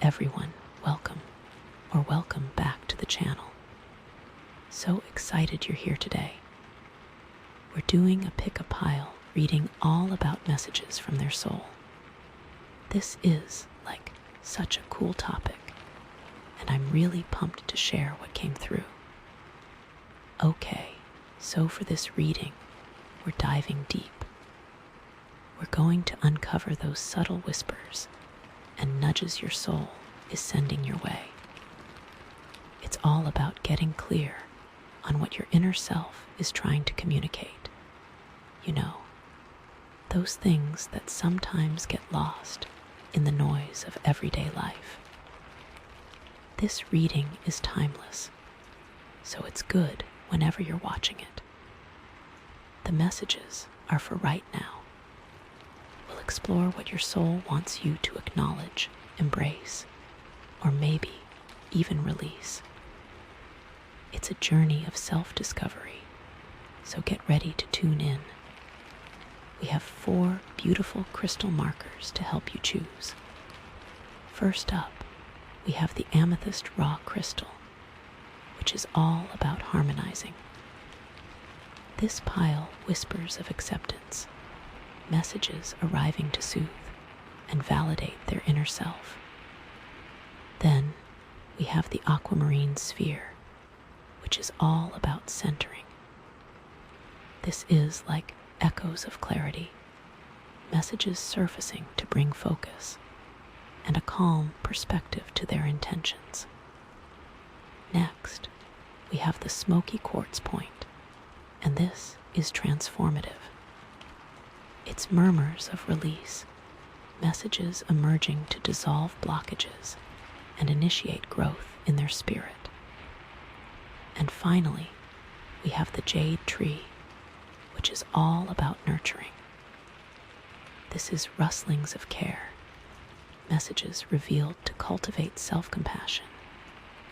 everyone, welcome, or welcome back to the channel. So excited you're here today. We're doing a pick a pile, reading all about messages from their soul. This is, such a cool topic, and I'm really pumped to share what came through. Okay, so for this reading, we're diving deep. We're going to uncover those subtle whispers and nudges your soul is sending your way. It's all about getting clear on what your inner self is trying to communicate. You know, those things that sometimes get lost in the noise of everyday life. This reading is timeless, so it's good whenever you're watching it. The messages are for right now. We'll explore what your soul wants you to acknowledge, embrace, or maybe even release. It's a journey of self-discovery, so get ready to tune in. We have 4 beautiful crystal markers to help you choose. First up, we have the Amethyst raw crystal, which is all about harmonizing. This pile whispers of acceptance, messages arriving to soothe and validate their inner self. Then we have the Aquamarine sphere, which is all about centering. This is like echoes of clarity, messages surfacing to bring focus and a calm perspective to their intentions. Next, we have the Smoky Quartz point, and this is transformative. It's murmurs of release, messages emerging to dissolve blockages and initiate growth in their spirit. And finally, we have the Jade tree, which is all about nurturing. This is rustlings of care, messages revealed to cultivate self-compassion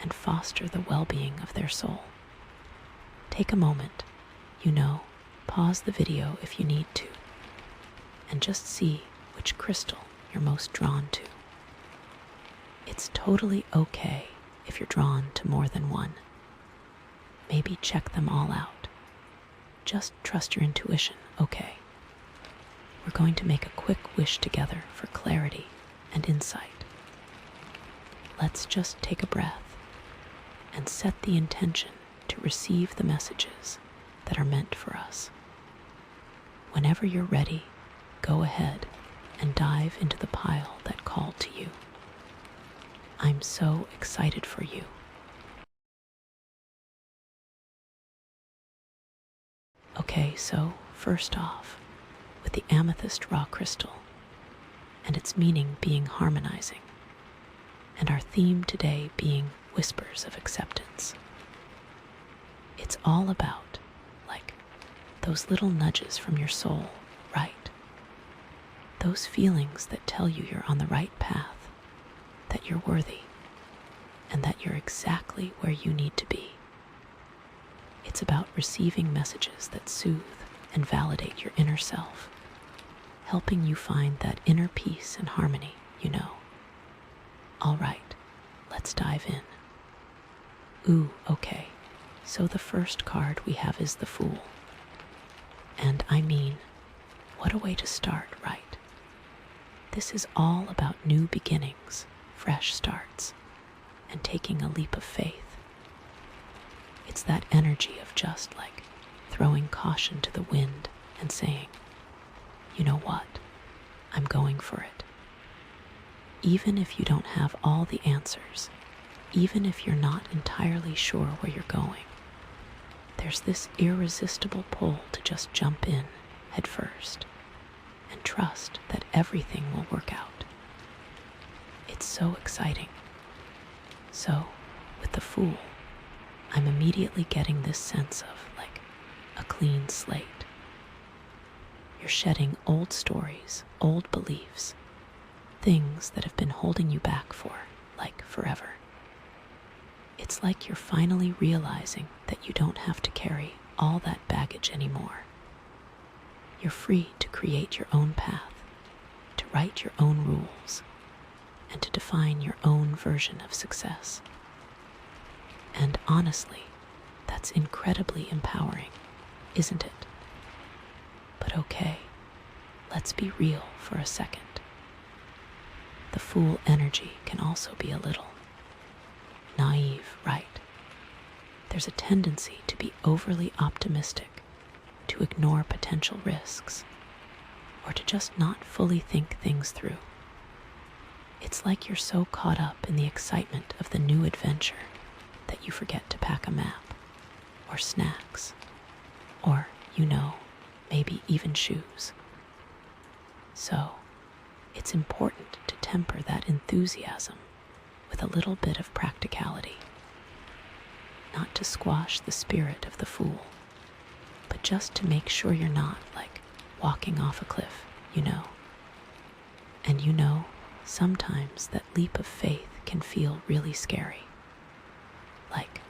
and foster the well-being of their soul. Take a moment, pause the video if you need to, and just see which crystal you're most drawn to. It's totally okay if you're drawn to more than one. Maybe check them all out. Just trust your intuition, okay? We're going to make a quick wish together for clarity and insight. Let's just take a breath and set the intention to receive the messages that are meant for us. Whenever you're ready, go ahead and dive into the pile that called to you. I'm so excited for you. Okay, so first off, with the Amethyst raw crystal, and its meaning being harmonizing, and our theme today being whispers of acceptance. It's all about, those little nudges from your soul, right? Those feelings that tell you you're on the right path, that you're worthy, and that you're exactly where you need to be. It's about receiving messages that soothe and validate your inner self, helping you find that inner peace and harmony, All right, let's dive in. Ooh, okay. So the first card we have is the Fool. And what a way to start, right? This is all about new beginnings, fresh starts, and taking a leap of faith. It's that energy of just throwing caution to the wind and saying, you know what, I'm going for it. Even if you don't have all the answers, even if you're not entirely sure where you're going, there's this irresistible pull to just jump in head first and trust that everything will work out. It's so exciting. So, with the Fool, I'm immediately getting this sense of a clean slate. You're shedding old stories, old beliefs, things that have been holding you back for forever. It's like you're finally realizing that you don't have to carry all that baggage anymore. You're free to create your own path, to write your own rules, and to define your own version of success. And honestly, that's incredibly empowering, isn't it? But okay, let's be real for a second. The Fool energy can also be a little naive, right? There's a tendency to be overly optimistic, to ignore potential risks, or to just not fully think things through. It's like you're so caught up in the excitement of the new adventure that you forget to pack a map, or snacks, or, maybe even shoes. So, it's important to temper that enthusiasm with a little bit of practicality. Not to squash the spirit of the Fool, but just to make sure you're not, walking off a cliff, And sometimes that leap of faith can feel really scary. Like,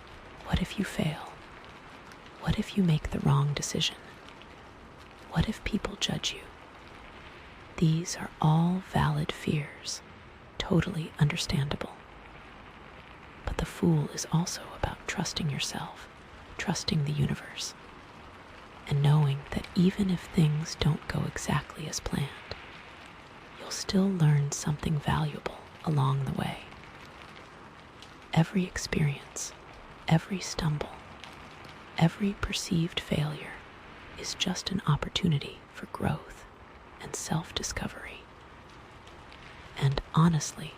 what if you fail? What if you make the wrong decision? What if people judge you? These are all valid fears, totally understandable. But the Fool is also about trusting yourself, trusting the universe, and knowing that even if things don't go exactly as planned, you'll still learn something valuable along the way. Every experience, every stumble, every perceived failure is just an opportunity for growth and self-discovery. And honestly,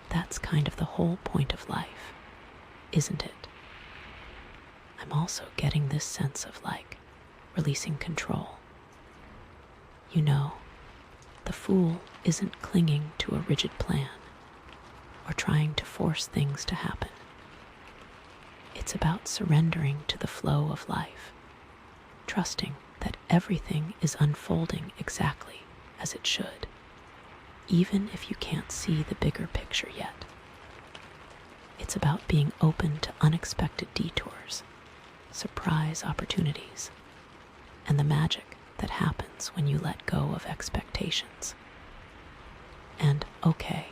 that's kind of the whole point of life, isn't it? I'm also getting this sense of releasing control. The Fool isn't clinging to a rigid plan or trying to force things to happen. It's about surrendering to the flow of life, trusting that everything is unfolding exactly as it should, even if you can't see the bigger picture yet. It's about being open to unexpected detours, surprise opportunities, and the magic that happens when you let go of expectations. And okay,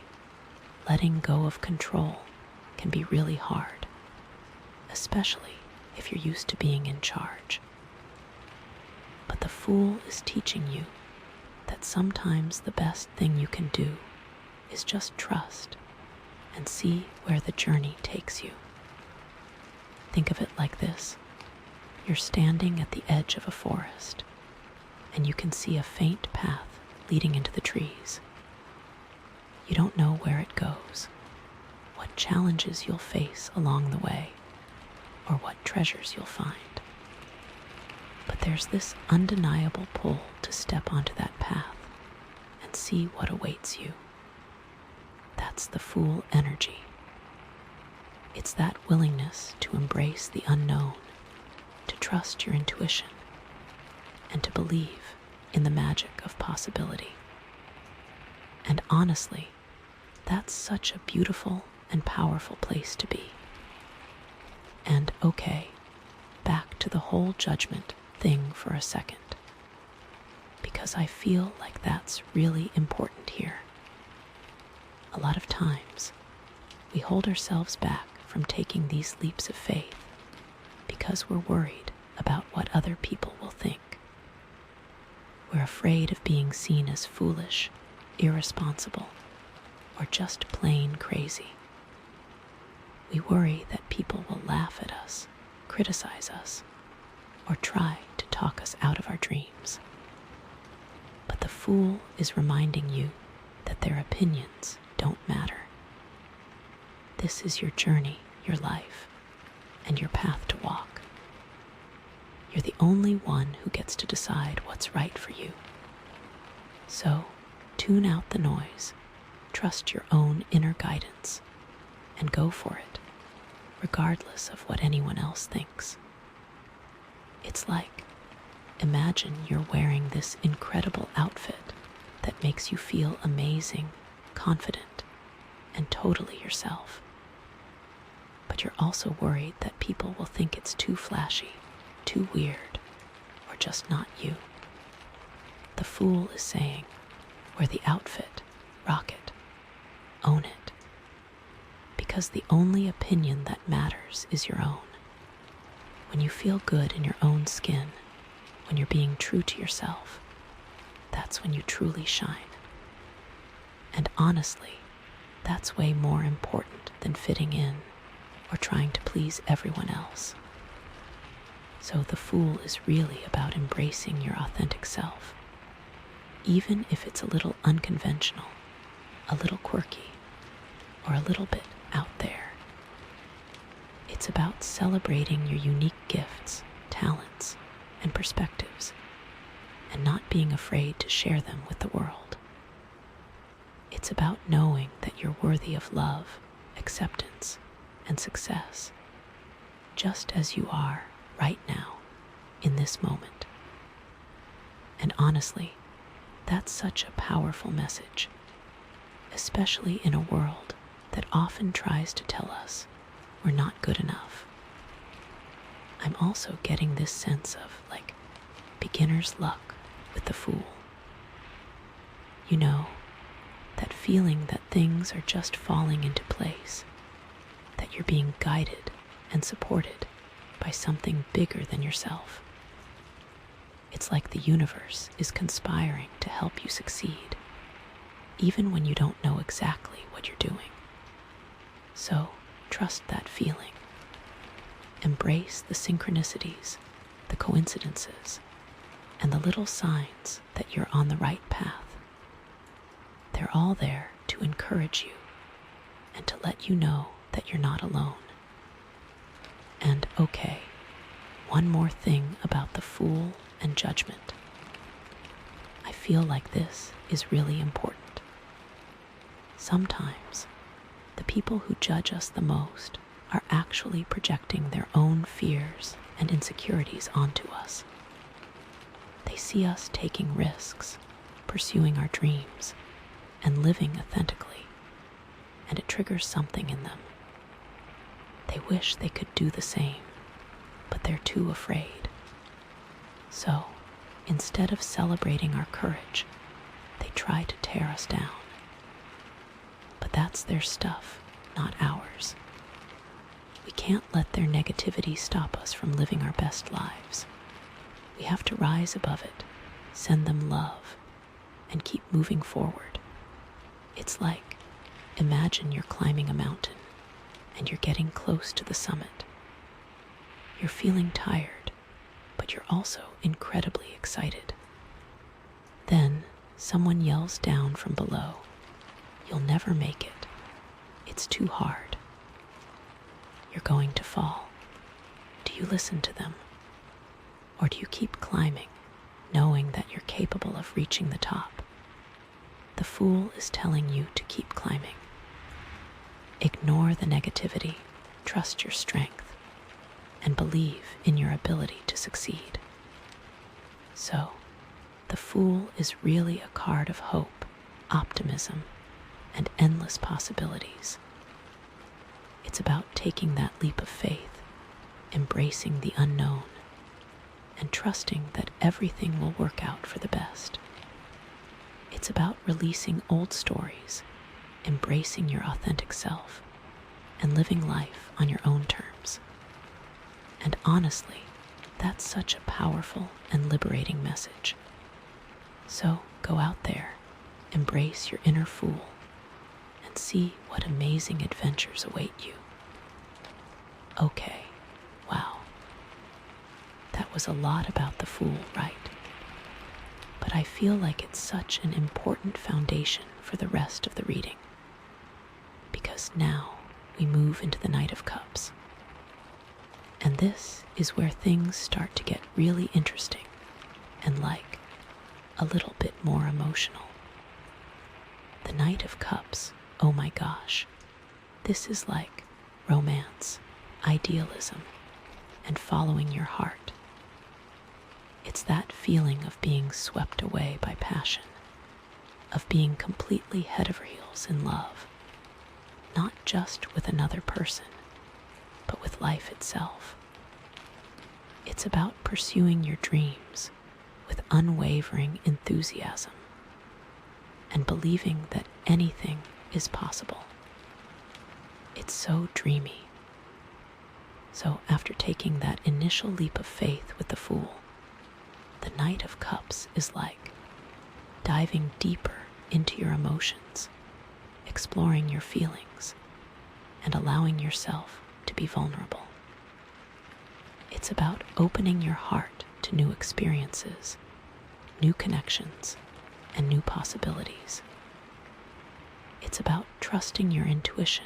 letting go of control can be really hard, especially if you're used to being in charge. But the Fool is teaching you that sometimes the best thing you can do is just trust and see where the journey takes you. Think of it like this. You're standing at the edge of a forest, and you can see a faint path leading into the trees. You don't know where it goes, what challenges you'll face along the way, or what treasures you'll find. But there's this undeniable pull to step onto that path and see what awaits you. That's the Fool energy. It's that willingness to embrace the unknown, to trust your intuition, and to believe in the magic of possibility. And honestly, that's such a beautiful and powerful place to be. And okay, back to the whole judgment thing for a second, because I feel like that's really important here. A lot of times, we hold ourselves back from taking these leaps of faith because we're worried about what other people will think. We're afraid of being seen as foolish, irresponsible, or just plain crazy. We worry that people will laugh at us, criticize us, or try to talk us out of our dreams. But the Fool is reminding you that their opinions don't matter. This is your journey, your life, and your path to walk. You're the only one who gets to decide what's right for you. So, tune out the noise, trust your own inner guidance, and go for it, regardless of what anyone else thinks. It's like, imagine you're wearing this incredible outfit that makes you feel amazing, confident, and totally yourself. But you're also worried that people will think it's too flashy, too weird, or just not you. The Fool is saying, wear the outfit, rock it, own it. Because the only opinion that matters is your own. When you feel good in your own skin, when you're being true to yourself, that's when you truly shine. And honestly, that's way more important than fitting in or trying to please everyone else. So the Fool is really about embracing your authentic self, even if it's a little unconventional, a little quirky, or a little bit out there. It's about celebrating your unique gifts, talents, and perspectives, and not being afraid to share them with the world. It's about knowing that you're worthy of love, acceptance, and success, just as you are right now, in this moment. And honestly, that's such a powerful message, especially in a world that often tries to tell us we're not good enough. I'm also getting this sense of, beginner's luck with the Fool. You know, that feeling that things are just falling into place, that you're being guided and supported by something bigger than yourself. It's like the universe is conspiring to help you succeed, even when you don't know exactly what you're doing. So, trust that feeling. Embrace the synchronicities, the coincidences, and the little signs that you're on the right path. They're all there to encourage you and to let you know that you're not alone. And okay, one more thing about the Fool and judgment. I feel like this is really important. Sometimes, the people who judge us the most are actually projecting their own fears and insecurities onto us. They see us taking risks, pursuing our dreams, and living authentically, and it triggers something in them. They wish they could do the same, but they're too afraid. So, instead of celebrating our courage, they try to tear us down. But that's their stuff, not ours. We can't let their negativity stop us from living our best lives. We have to rise above it, send them love, and keep moving forward. It's like, imagine you're climbing a mountain and you're getting close to the summit. You're feeling tired, but you're also incredibly excited. Then someone yells down from below, "You'll never make it. It's too hard. You're going to fall." Do you listen to them? Or do you keep climbing, knowing that you're capable of reaching the top? The Fool is telling you to keep climbing. Ignore the negativity, trust your strength, and believe in your ability to succeed. So, the Fool is really a card of hope, optimism, and endless possibilities. It's about taking that leap of faith, embracing the unknown, and trusting that everything will work out for the best. It's about releasing old stories, embracing your authentic self, and living life on your own terms. And honestly, that's such a powerful and liberating message. So go out there, embrace your inner Fool, and see what amazing adventures await you. Okay, wow. That was a lot about the Fool, right? But I feel like it's such an important foundation for the rest of the reading. Because now we move into the Knight of Cups. And this is where things start to get really interesting and a little bit more emotional. The Knight of Cups, oh my gosh, this is like romance, idealism, and following your heart. It's that feeling of being swept away by passion, of being completely head over heels in love, not just with another person, but with life itself. It's about pursuing your dreams with unwavering enthusiasm and believing that anything is possible. It's so dreamy. So after taking that initial leap of faith with the Fool, the Knight of Cups is like diving deeper into your emotions, exploring your feelings, and allowing yourself to be vulnerable. It's about opening your heart to new experiences, new connections, and new possibilities. It's about trusting your intuition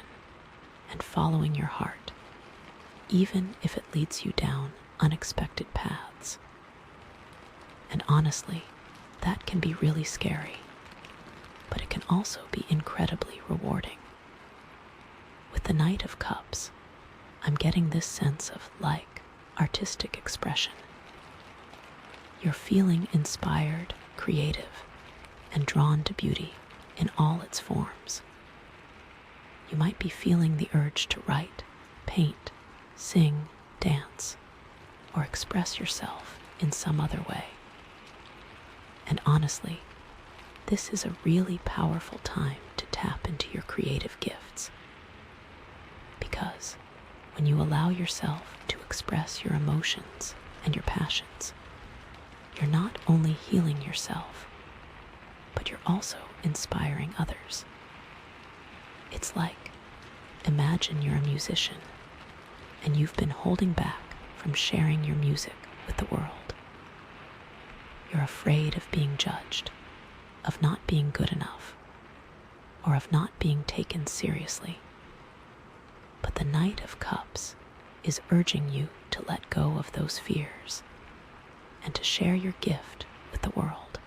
and following your heart, even if it leads you down unexpected paths. And honestly, that can be really scary, but it can also be incredibly rewarding. With the Knight of Cups, I'm getting this sense of artistic expression. You're feeling inspired, creative, and drawn to beauty in all its forms. You might be feeling the urge to write, paint, sing, dance, or express yourself in some other way. And honestly, this is a really powerful time to tap into your creative gifts. Because when you allow yourself to express your emotions and your passions, you're not only healing yourself, but you're also inspiring others. It's like, imagine you're a musician and you've been holding back from sharing your music with the world. You're afraid of being judged, of not being good enough, or of not being taken seriously. But the Knight of Cups is urging you to let go of those fears and to share your gift with the world.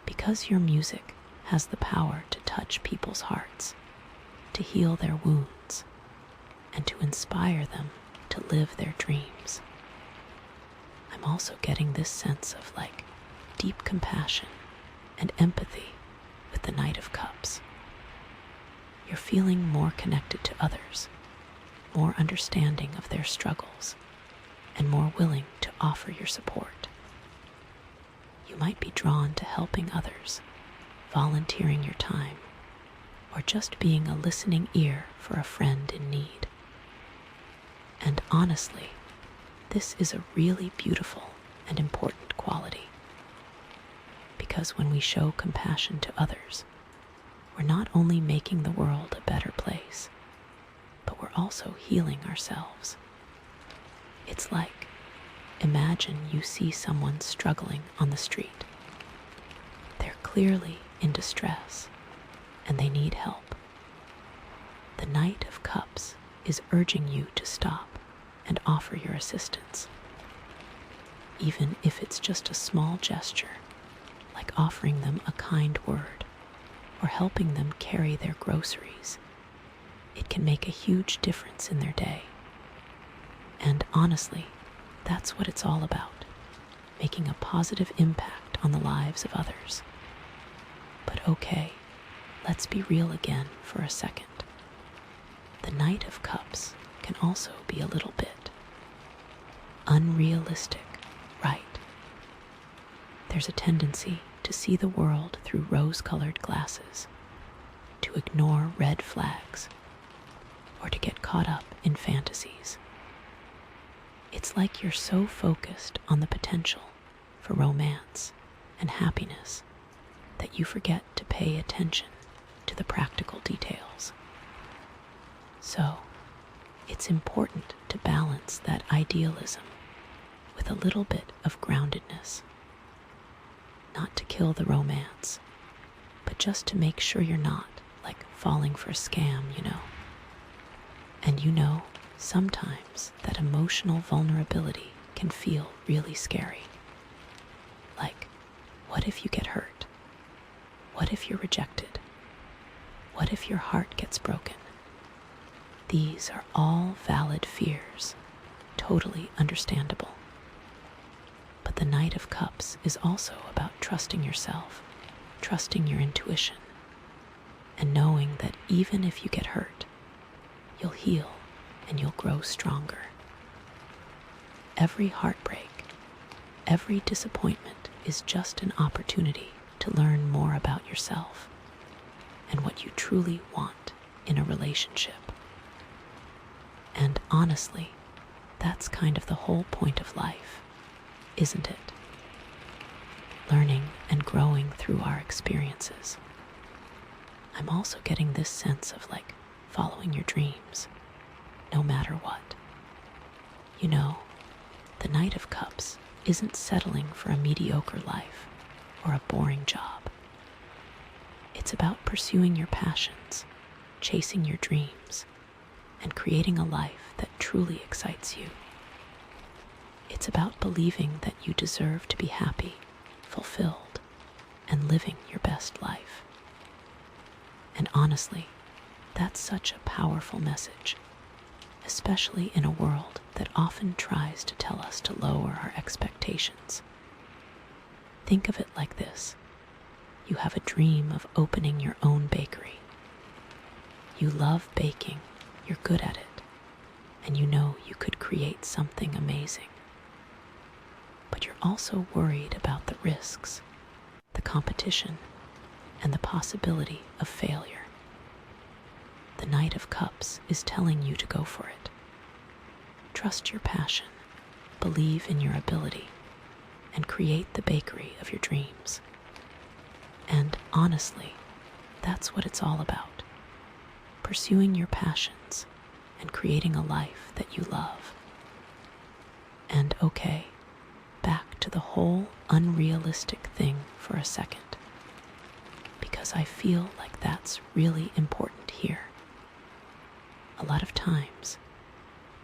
Because your music has the power to touch people's hearts, to heal their wounds, and to inspire them to live their dreams. I'm also getting this sense of deep compassion and empathy with the Knight of Cups. You're feeling more connected to others, more understanding of their struggles, and more willing to offer your support. You might be drawn to helping others, volunteering your time, or just being a listening ear for a friend in need. And honestly, this is a really beautiful and important quality. Because when we show compassion to others, we're not only making the world a better place, but we're also healing ourselves. It's like, imagine you see someone struggling on the street. They're clearly in distress, and they need help. The Knight of Cups is urging you to stop and offer your assistance. Even if it's just a small gesture, like offering them a kind word or helping them carry their groceries, it can make a huge difference in their day. And honestly, that's what it's all about, making a positive impact on the lives of others. But okay, let's be real again for a second. The Knight of Cups can also be a little bit unrealistic, right? There's a tendency to see the world through rose-colored glasses, to ignore red flags, or to get caught up in fantasies. It's like you're so focused on the potential for romance and happiness that you forget to pay attention to the practical details. So, it's important to balance that idealism with a little bit of groundedness. Not to kill the romance, but just to make sure you're not falling for a scam, And sometimes that emotional vulnerability can feel really scary. What if you get hurt? What if you're rejected? What if your heart gets broken? These are all valid fears, totally understandable. But the Knight of Cups is also about trusting yourself, trusting your intuition, and knowing that even if you get hurt, you'll heal and you'll grow stronger. Every heartbreak, every disappointment is just an opportunity to learn more about yourself. and what you truly want in a relationship. And honestly, that's kind of the whole point of life, isn't it? Learning and growing through our experiences. I'm also getting this sense of like following your dreams, no matter what. You know, the Knight of Cups isn't settling for a mediocre life or a boring job. It's about pursuing your passions, chasing your dreams, and creating a life that truly excites you. It's about believing that you deserve to be happy, fulfilled, and living your best life. And honestly, that's such a powerful message, especially in a world that often tries to tell us to lower our expectations. Think of it like this. You have a dream of opening your own bakery. You love baking, you're good at it, and you know you could create something amazing. But you're also worried about the risks, the competition, and the possibility of failure. The Knight of Cups is telling you to go for it. Trust your passion, believe in your ability, and create the bakery of your dreams. And honestly, that's what it's all about. Pursuing your passions and creating a life that you love. And okay, back to the whole unrealistic thing for a second, because I feel like that's really important here. A lot of times,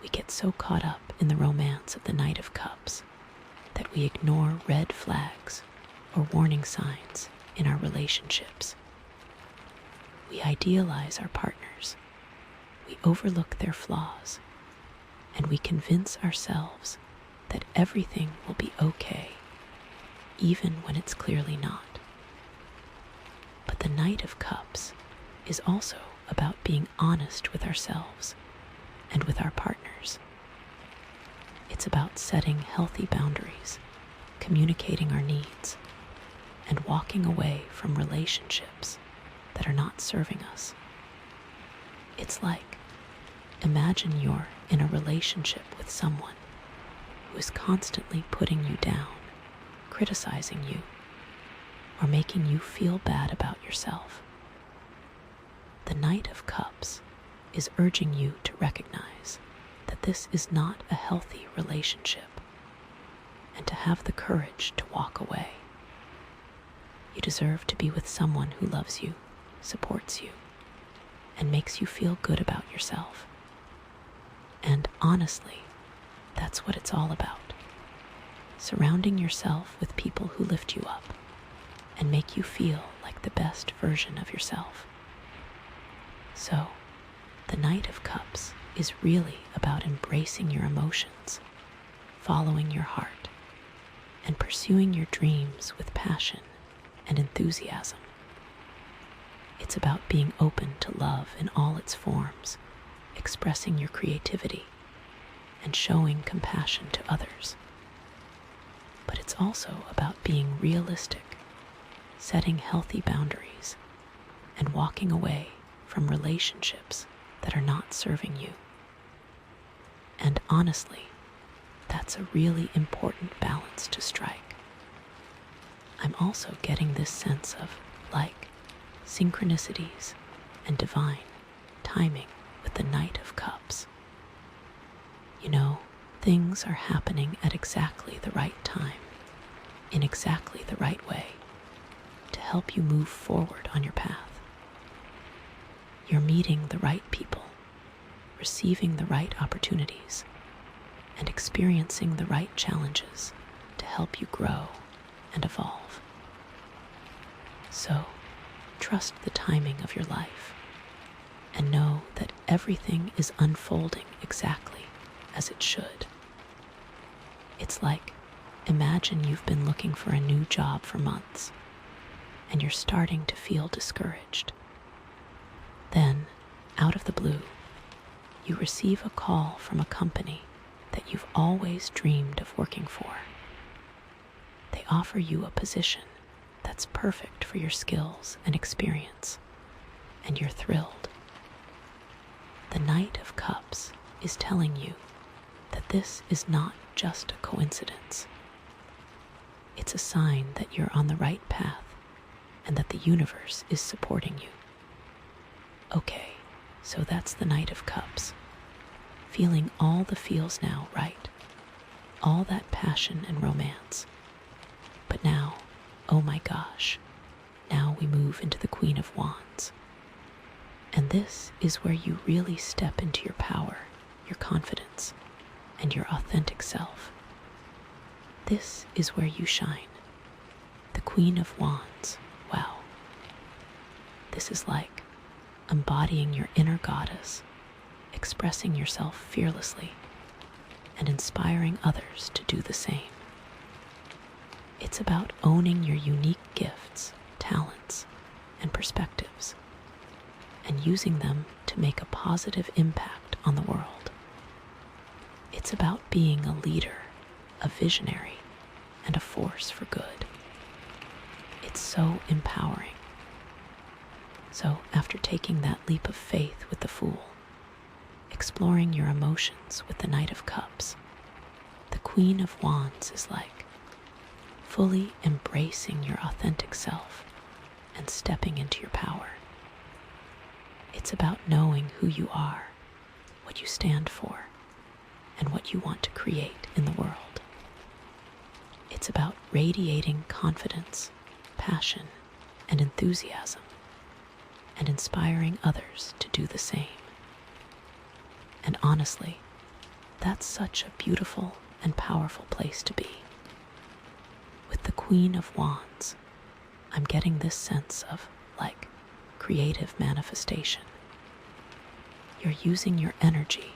we get so caught up in the romance of the Knight of Cups that we ignore red flags or warning signs in our relationships. We idealize our partners, we overlook their flaws, and we convince ourselves that everything will be okay, even when it's clearly not. But the Knight of Cups is also about being honest with ourselves and with our partners. It's about setting healthy boundaries, communicating our needs, and walking away from relationships that are not serving us. It's like, imagine you're in a relationship with someone who is constantly putting you down, criticizing you, or making you feel bad about yourself. The Knight of Cups is urging you to recognize that this is not a healthy relationship and to have the courage to walk away. You deserve to be with someone who loves you, supports you, and makes you feel good about yourself. And honestly, that's what it's all about. Surrounding yourself with people who lift you up and make you feel like the best version of yourself. So, the Knight of Cups is really about embracing your emotions, following your heart, and pursuing your dreams with passion and enthusiasm. It's about being open to love in all its forms, expressing your creativity, and showing compassion to others. But it's also about being realistic, setting healthy boundaries, and walking away from relationships that are not serving you. And honestly, that's a really important balance to strike. I'm also getting this sense of, like, synchronicities and divine timing with the Knight of Cups. You know, things are happening at exactly the right time, in exactly the right way, to help you move forward on your path. You're meeting the right people, receiving the right opportunities, and experiencing the right challenges to help you grow and evolve. So, trust the timing of your life and know that everything is unfolding exactly as it should. It's like, imagine you've been looking for a new job for months and you're starting to feel discouraged. Then, out of the blue, you receive a call from a company that you've always dreamed of working for. They offer you a position that's perfect for your skills and experience, and you're thrilled. The Knight of Cups is telling you that this is not just a coincidence. It's a sign that you're on the right path and that the universe is supporting you. Okay, so that's the Knight of Cups. Feeling all the feels now, right? All that passion and romance. But now, oh my gosh, now we move into the Queen of Wands. And this is where you really step into your power, your confidence, and your authentic self. This is where you shine. The Queen of Wands, wow. This is like embodying your inner goddess, expressing yourself fearlessly, and inspiring others to do the same. It's about owning your unique gifts, talents, and perspectives, and using them to make a positive impact on the world. It's about being a leader, a visionary, and a force for good. It's so empowering. So after taking that leap of faith with the Fool, exploring your emotions with the Knight of Cups, the Queen of Wands is like fully embracing your authentic self and stepping into your power. It's about knowing who you are, what you stand for, and what you want to create in the world. It's about radiating confidence, passion, and enthusiasm, and inspiring others to do the same. And honestly, that's such a beautiful and powerful place to be. With the Queen of Wands, I'm getting this sense of, like, creative manifestation. You're using your energy,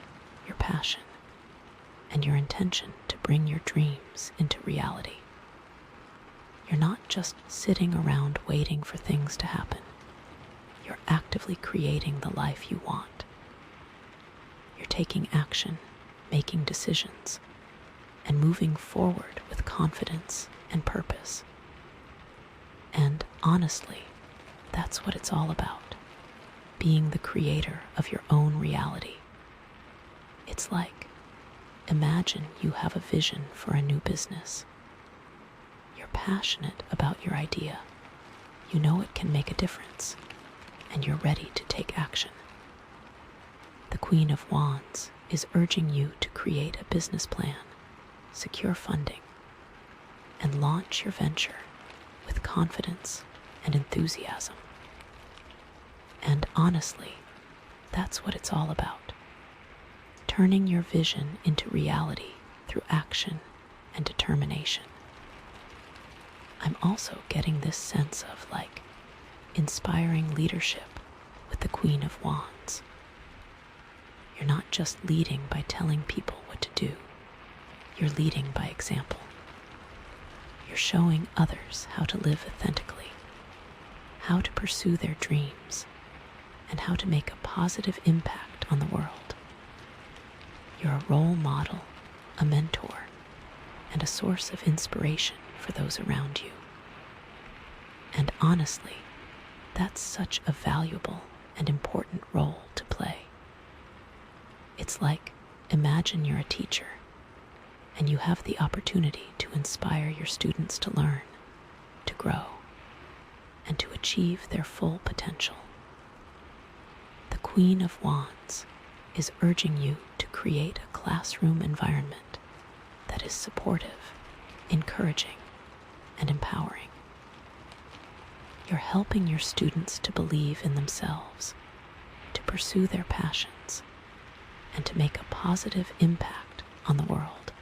your passion, and your intention to bring your dreams into reality. You're not just sitting around waiting for things to happen. You're actively creating the life you want. You're taking action, making decisions, and moving forward with confidence and purpose. And honestly, that's what it's all about, being the creator of your own reality. It's like, imagine you have a vision for a new business. You're passionate about your idea. You know it can make a difference, and you're ready to take action. The Queen of Wands is urging you to create a business plan, secure funding, and launch your venture with confidence and enthusiasm. And honestly, that's what it's all about. Turning your vision into reality through action and determination. I'm also getting this sense of, like, inspiring leadership with the Queen of Wands. You're not just leading by telling people what to do. You're leading by example. You're showing others how to live authentically, how to pursue their dreams, and how to make a positive impact on the world. You're a role model, a mentor, and a source of inspiration for those around you. And honestly, that's such a valuable and important role to play. It's like, imagine you're a teacher, and you have the opportunity to inspire your students to learn, to grow, and to achieve their full potential. The Queen of Wands is urging you to create a classroom environment that is supportive, encouraging, and empowering. You're helping your students to believe in themselves, to pursue their passions, and to make a positive impact on the world.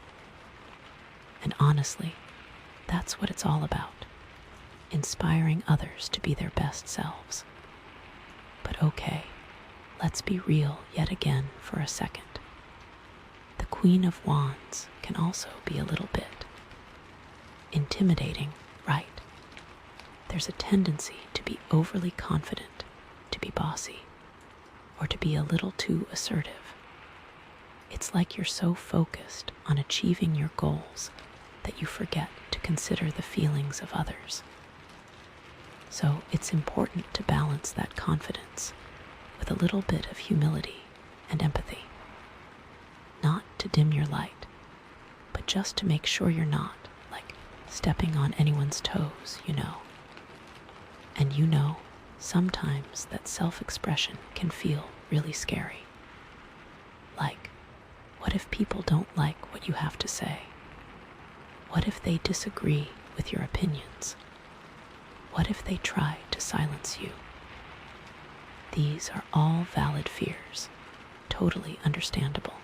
And honestly, that's what it's all about, inspiring others to be their best selves. But okay, let's be real yet again for a second. The Queen of Wands can also be a little bit intimidating, right? There's a tendency to be overly confident, to be bossy, or to be a little too assertive. It's like you're so focused on achieving your goals that you forget to consider the feelings of others. So it's important to balance that confidence balance with a little bit of humility and empathy. Not to dim your light, but just to make sure you're not, like, stepping on anyone's toes, And sometimes that self-expression can feel really scary. Like, what if people don't like what you have to say? What if they disagree with your opinions? What if they try to silence you? These are all valid fears, totally understandable.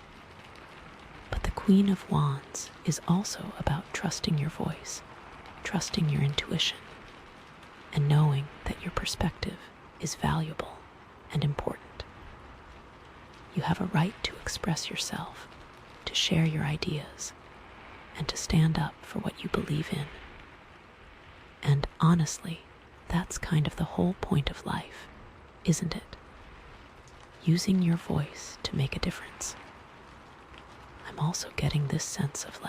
But the Queen of Wands is also about trusting your voice, trusting your intuition, and knowing that your perspective is valuable and important. You have a right to express yourself, to share your ideas, and to stand up for what you believe in. And honestly, that's kind of the whole point of life, isn't it? Using your voice to make a difference. I'm also getting this sense of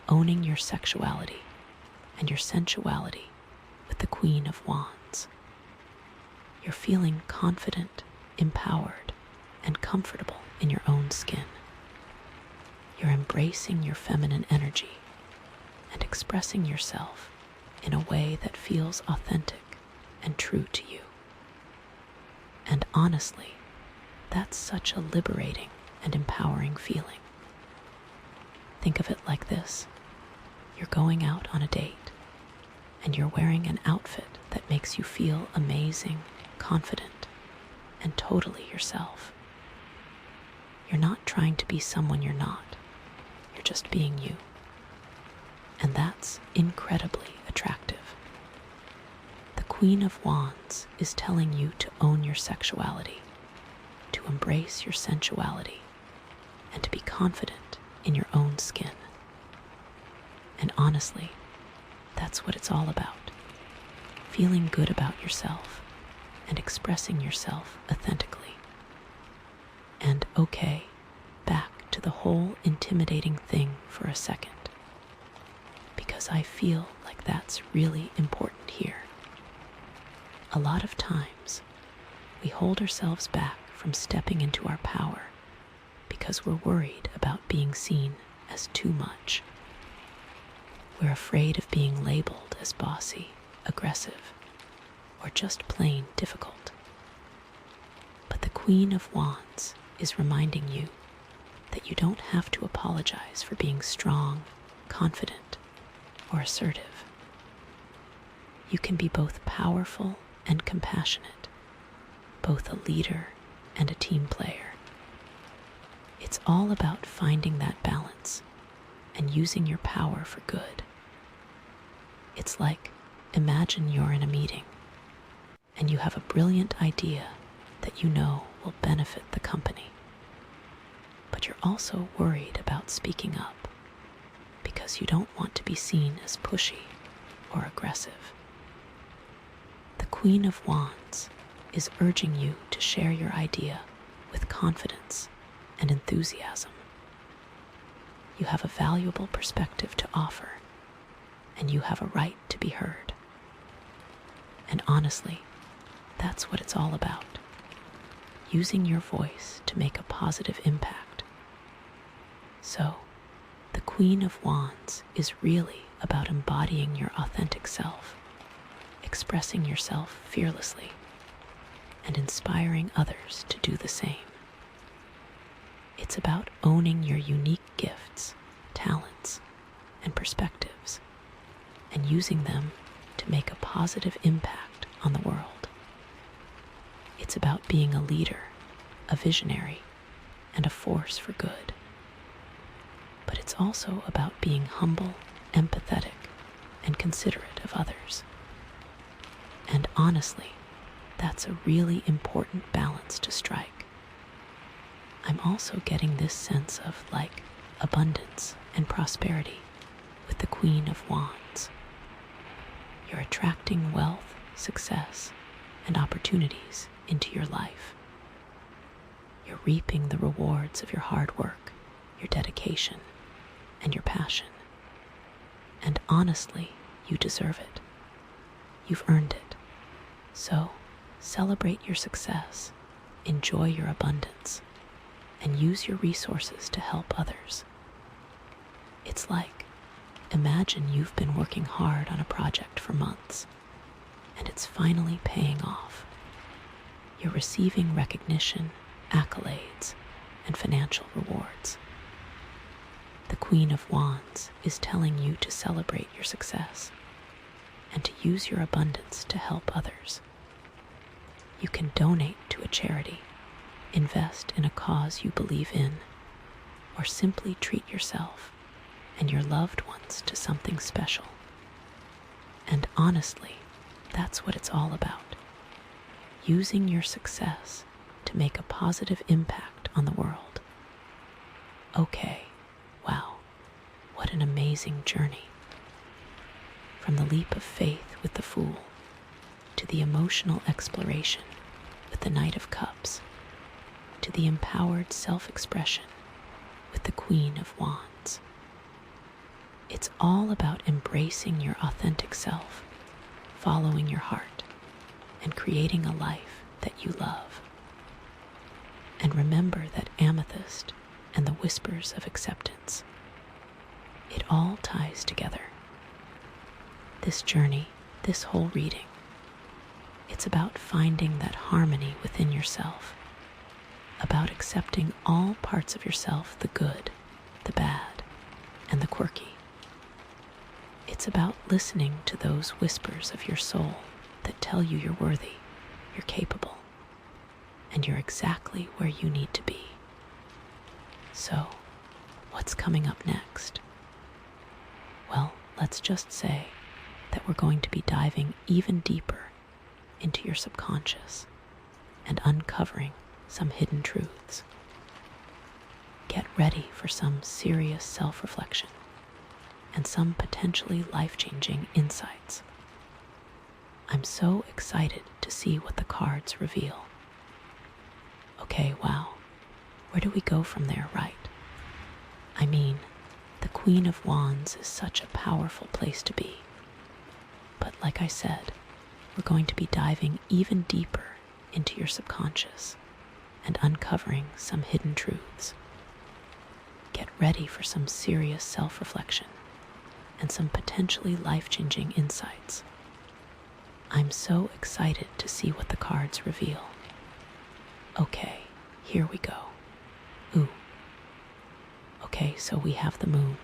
owning your sexuality and your sensuality with the Queen of Wands. You're feeling confident, empowered, and comfortable in your own skin. You're embracing your feminine energy and expressing yourself in a way that feels authentic and true to you. And honestly, that's such a liberating and empowering feeling. Think of it like this. You're going out on a date, and you're wearing an outfit that makes you feel amazing, confident, and totally yourself. You're not trying to be someone you're not. You're just being you. And that's incredibly attractive. The Queen of Wands is telling you to own your sexuality, to embrace your sensuality, and to be confident in your own skin. And honestly, that's what it's all about. Feeling good about yourself and expressing yourself authentically. And okay, back to the whole intimidating thing for a second, because I feel like that's really important here. A lot of times, we hold ourselves back from stepping into our power because we're worried about being seen as too much. We're afraid of being labeled as bossy, aggressive, or just plain difficult. But the Queen of Wands is reminding you that you don't have to apologize for being strong, confident, or assertive. You can be both powerful and compassionate, both a leader and a team player. It's all about finding that balance and using your power for good. It's like, imagine you're in a meeting and you have a brilliant idea that you know will benefit the company. But you're also worried about speaking up because you don't want to be seen as pushy or aggressive. The Queen of Wands is urging you to share your idea with confidence and enthusiasm. You have a valuable perspective to offer, and you have a right to be heard. And honestly, that's what it's all about. Using your voice to make a positive impact. So, the Queen of Wands is really about embodying your authentic self, expressing yourself fearlessly, and inspiring others to do the same. It's about owning your unique gifts, talents, and perspectives, and using them to make a positive impact on the world. It's about being a leader, a visionary, and a force for good. But it's also about being humble, empathetic, and considerate of others. And honestly, that's a really important balance to strike. I'm also getting this sense of abundance and prosperity with the Queen of Wands. You're attracting wealth, success, and opportunities into your life. You're reaping the rewards of your hard work, your dedication, and your passion. And honestly, you deserve it. You've earned it. So, celebrate your success, enjoy your abundance, and use your resources to help others. It's like, imagine you've been working hard on a project for months, and it's finally paying off. You're receiving recognition, accolades, and financial rewards. The Queen of Wands is telling you to celebrate your success and to use your abundance to help others. You can donate to a charity, invest in a cause you believe in, or simply treat yourself and your loved ones to something special. And honestly, that's what it's all about. Using your success to make a positive impact on the world. Okay, wow, what an amazing journey. From the leap of faith with the Fool to the emotional exploration with the Knight of Cups to the empowered self-expression with the Queen of Wands. It's all about embracing your authentic self, following your heart, and creating a life that you love. And remember that Amethyst and the whispers of acceptance, it all ties together. This journey, this whole reading, it's about finding that harmony within yourself, about accepting all parts of yourself, the good, the bad, and the quirky. It's about listening to those whispers of your soul that tell you you're worthy, you're capable, and you're exactly where you need to be. So, what's coming up next? Well, let's just say that we're going to be diving even deeper into your subconscious and uncovering some hidden truths. Get ready for some serious self-reflection and some potentially life-changing insights. I'm so excited to see what the cards reveal. Okay, wow, where do we go from there, right? I mean, the Queen of Wands is such a powerful place to be. But like I said, we're going to be diving even deeper into your subconscious and uncovering some hidden truths. Get ready for some serious self-reflection and some potentially life-changing insights. I'm so excited to see what the cards reveal. Okay, here we go. Ooh. Okay, so we have the moon.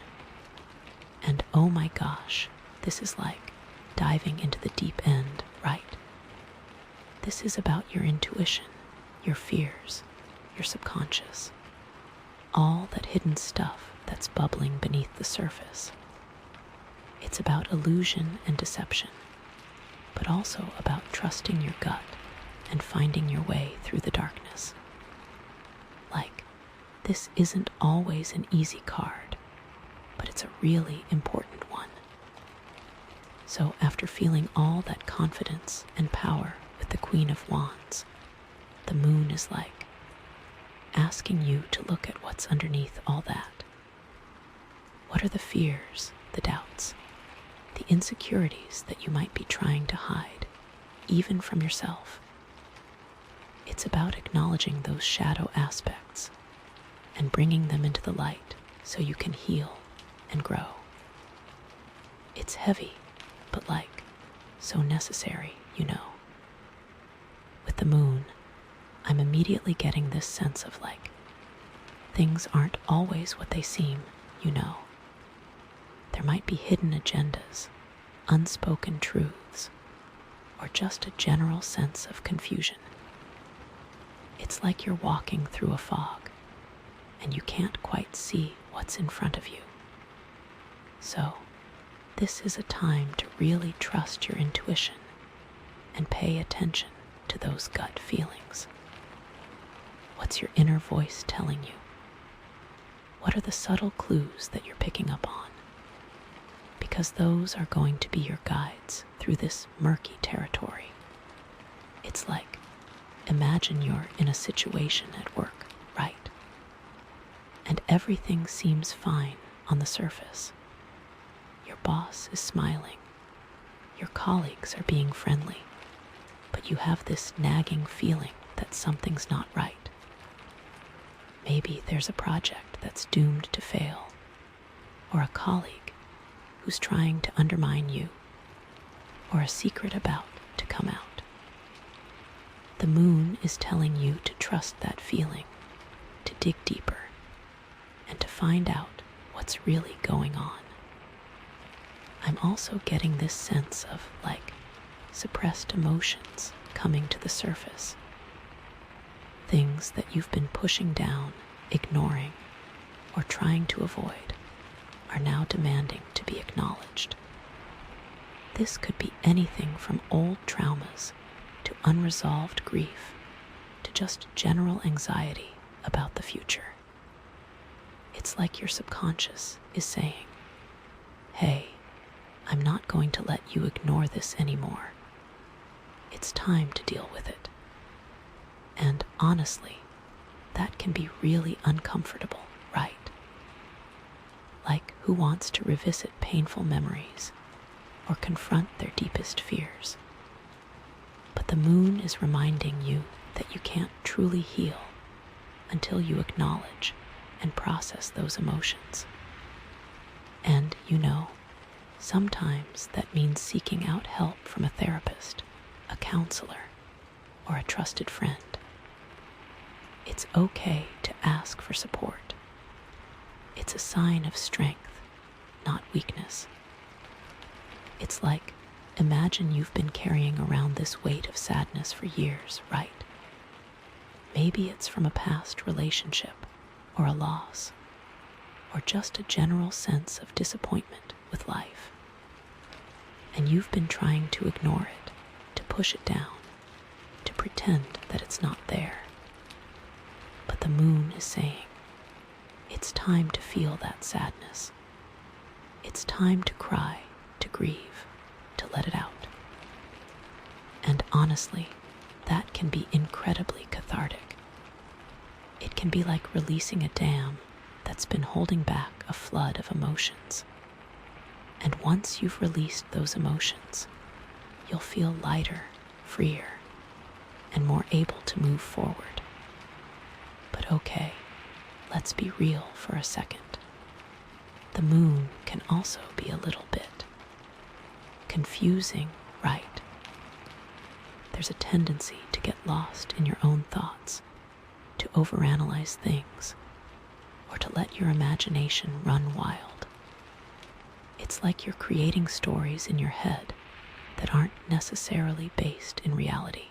And oh my gosh, this is like diving into the deep end, right? This is about your intuition, your fears, your subconscious, all that hidden stuff that's bubbling beneath the surface. It's about illusion and deception, but also about trusting your gut and finding your way through the darkness. Like, this isn't always an easy card, but it's a really important one. So after feeling all that confidence and power with the Queen of Wands, the moon is like asking you to look at what's underneath all that. What are the fears, the doubts, the insecurities that you might be trying to hide, even from yourself? It's about acknowledging those shadow aspects and bringing them into the light so you can heal and grow. It's heavy, but like so necessary, you know. With the moon, I'm immediately getting this sense of like, things aren't always what they seem, you know. There might be hidden agendas, unspoken truths, or just a general sense of confusion. It's like you're walking through a fog, and you can't quite see what's in front of you. So, this is a time to really trust your intuition and pay attention to those gut feelings. What's your inner voice telling you? What are the subtle clues that you're picking up on? Because those are going to be your guides through this murky territory. It's like, imagine you're in a situation at work, right? And everything seems fine on the surface. Your boss is smiling. Your colleagues are being friendly. but you have this nagging feeling that something's not right. Maybe there's a project that's doomed to fail, or a colleague who's trying to undermine you, or a secret about to come out. The moon is telling you to trust that feeling, to dig deeper, and to find out what's really going on. I'm also getting this sense of suppressed emotions coming to the surface. Things that you've been pushing down, ignoring, or trying to avoid are now demanding to be acknowledged. This could be anything from old traumas to unresolved grief to just general anxiety about the future. It's like your subconscious is saying, "Hey, I'm not going to let you ignore this anymore. It's time to deal with it." And honestly, that can be really uncomfortable, right? Like, who wants to revisit painful memories or confront their deepest fears? But the moon is reminding you that you can't truly heal until you acknowledge and process those emotions. And sometimes that means seeking out help from a therapist, a counselor, or a trusted friend. It's okay to ask for support. It's a sign of strength, not weakness. It's like, imagine you've been carrying around this weight of sadness for years, right? Maybe it's from a past relationship, or a loss, or just a general sense of disappointment with life. And you've been trying to ignore it, to push it down, to pretend that it's not there. But the moon is saying, it's time to feel that sadness. It's time to cry, to grieve, to let it out. And honestly, that can be incredibly cathartic. It can be like releasing a dam that's been holding back a flood of emotions. And once you've released those emotions, you'll feel lighter, freer, and more able to move forward. But okay, let's be real for a second. The moon can also be a little bit confusing, right? There's a tendency to get lost in your own thoughts, to overanalyze things, or to let your imagination run wild. It's like you're creating stories in your head that aren't necessarily based in reality.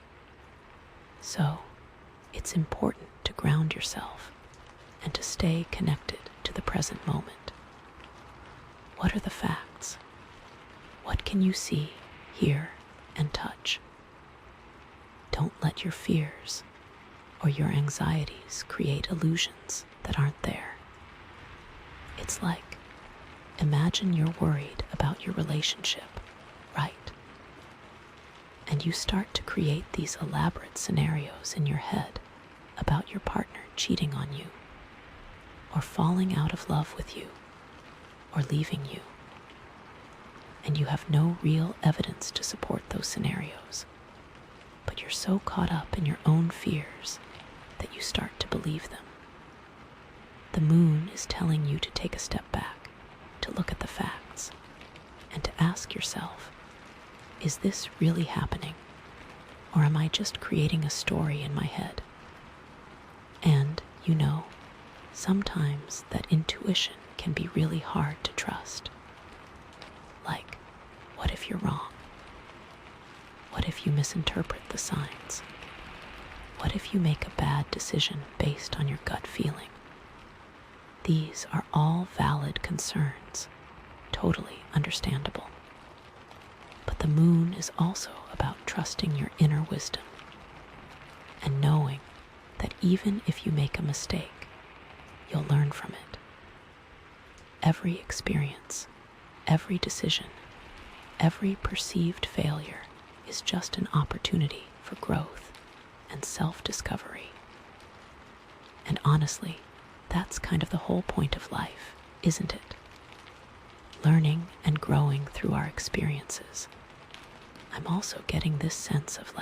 So, it's important to ground yourself and to stay connected to the present moment. What are the facts? What can you see, hear, and touch? Don't let your fears or your anxieties create illusions that aren't there. It's like, imagine you're worried about your relationship, right? And you start to create these elaborate scenarios in your head about your partner cheating on you, or falling out of love with you, or leaving you. And you have no real evidence to support those scenarios, but you're so caught up in your own fears that you start to believe them. The moon is telling you to take a step back, to look at the facts, and to ask yourself, is this really happening, or am I just creating a story in my head? And, sometimes that intuition can be really hard to trust. Like, what if you're wrong? What if you misinterpret the signs? What if you make a bad decision based on your gut feeling? These are all valid concerns, totally understandable. But the moon is also about trusting your inner wisdom and knowing that even if you make a mistake, you'll learn from it. Every experience, every decision, every perceived failure is just an opportunity for growth and self-discovery. And honestly, that's kind of the whole point of life, isn't it? Learning and growing through our experiences. I'm also getting this sense of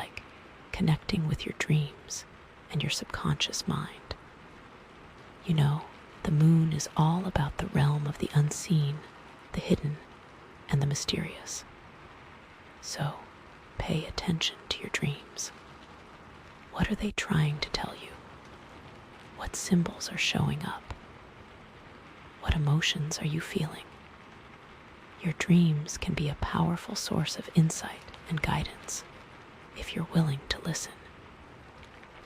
connecting with your dreams and your subconscious mind. You know, the moon is all about the realm of the unseen, the hidden, and the mysterious. So, pay attention to your dreams. What are they trying to tell you? What symbols are showing up? What emotions are you feeling? Your dreams can be a powerful source of insight and guidance if you're willing to listen.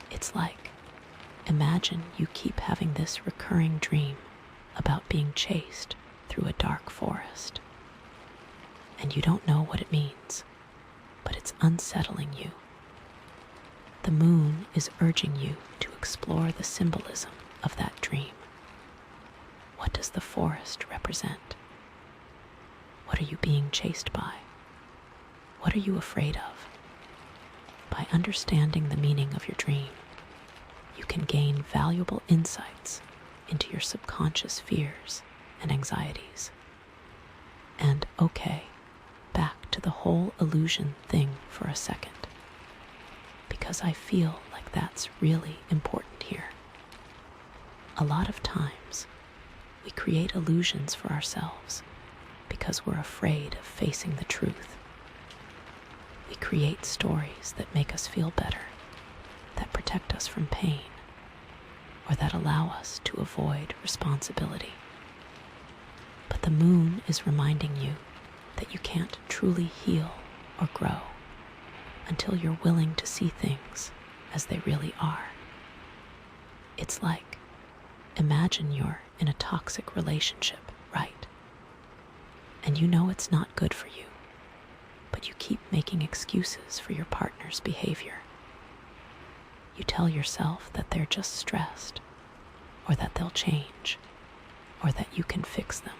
It's like, imagine you keep having this recurring dream about being chased through a dark forest. And you don't know what it means, but it's unsettling you. The moon is urging you to explore the symbolism of that dream. What does the forest represent? What are you being chased by? What are you afraid of? By understanding the meaning of your dream, you can gain valuable insights into your subconscious fears and anxieties. And okay, back to the whole illusion thing for a second, because I feel like that's really important here. A lot of times, we create illusions for ourselves because we're afraid of facing the truth. We create stories that make us feel better, that protect us from pain, or that allow us to avoid responsibility. But the moon is reminding you that you can't truly heal or grow until you're willing to see things as they really are. It's like, imagine you're in a toxic relationship, right? And you know it's not good for you, but you keep making excuses for your partner's behavior. You tell yourself that they're just stressed, or that they'll change, or that you can fix them.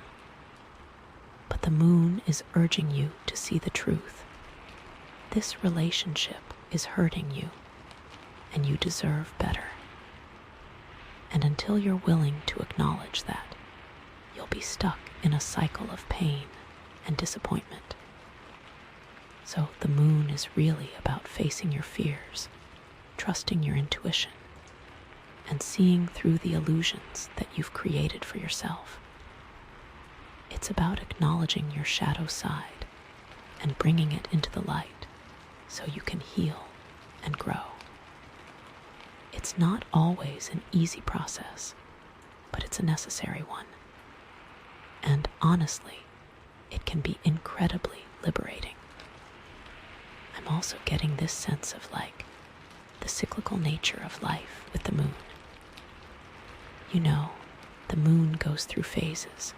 But the moon is urging you to see the truth. This relationship is hurting you, and you deserve better. And until you're willing to acknowledge that, you'll be stuck in a cycle of pain and disappointment. So the moon is really about facing your fears, trusting your intuition, and seeing through the illusions that you've created for yourself. It's about acknowledging your shadow side and bringing it into the light so you can heal and grow. It's not always an easy process, but it's a necessary one. And honestly, it can be incredibly liberating. I'm also getting this sense of the cyclical nature of life with the moon. You know, the moon goes through phases,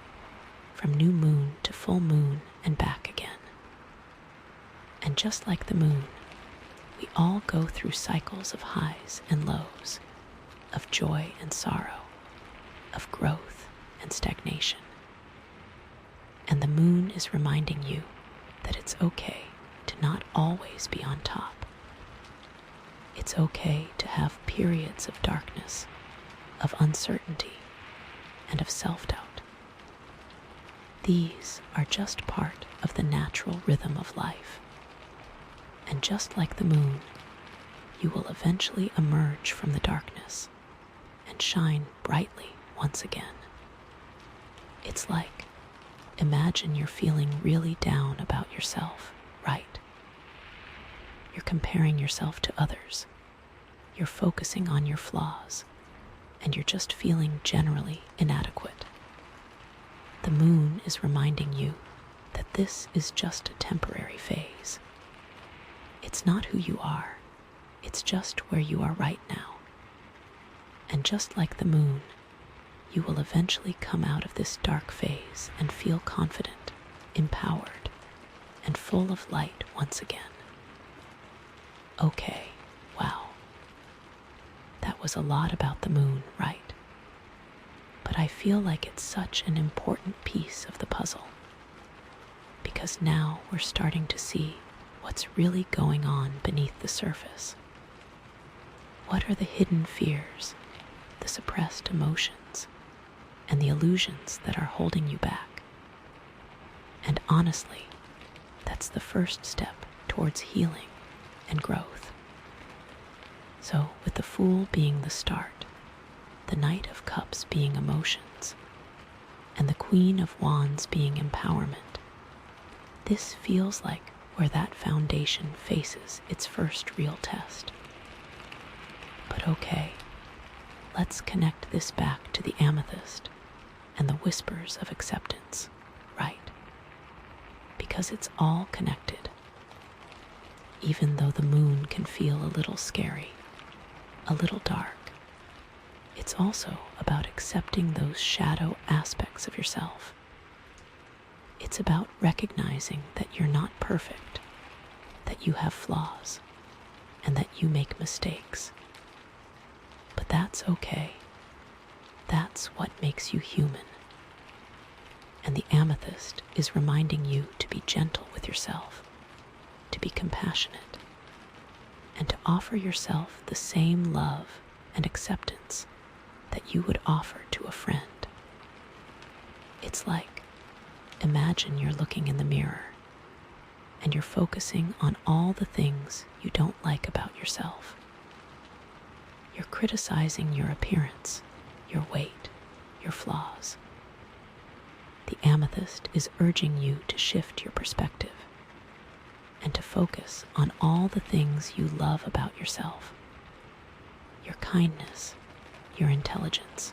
from new moon to full moon and back again. And just like the moon, we all go through cycles of highs and lows, of joy and sorrow, of growth and stagnation. And the moon is reminding you that it's okay to not always be on top. It's okay to have periods of darkness, of uncertainty, and of self-doubt. These are just part of the natural rhythm of life. And just like the moon, you will eventually emerge from the darkness and shine brightly once again. It's like, imagine you're feeling really down about yourself, right? You're comparing yourself to others. You're focusing on your flaws, and you're just feeling generally inadequate. The moon is reminding you that this is just a temporary phase. It's not who you are, it's just where you are right now. And just like the moon, you will eventually come out of this dark phase and feel confident, empowered, and full of light once again. Okay, wow. That was a lot about the moon, right? But I feel like it's such an important piece of the puzzle, because now we're starting to see what's really going on beneath the surface. What are the hidden fears, the suppressed emotions, and the illusions that are holding you back? And honestly, that's the first step towards healing and growth. So, with the Fool being the start, the Knight of Cups being emotions, and the Queen of Wands being empowerment, this feels like where that foundation faces its first real test. But okay, let's connect this back to the Amethyst and the whispers of acceptance, right? Because it's all connected. Even though the moon can feel a little scary, a little dark, it's also about accepting those shadow aspects of yourself. It's about recognizing that you're not perfect, that you have flaws, and that you make mistakes. But that's okay. That's what makes you human. And the Amethyst is reminding you to be gentle with yourself, to be compassionate, and to offer yourself the same love and acceptance that you would offer to a friend. It's like, imagine you're looking in the mirror and you're focusing on all the things you don't like about yourself. You're criticizing your appearance, your weight, your flaws. The Amethyst is urging you to shift your perspective and to focus on all the things you love about yourself. Your kindness, your intelligence,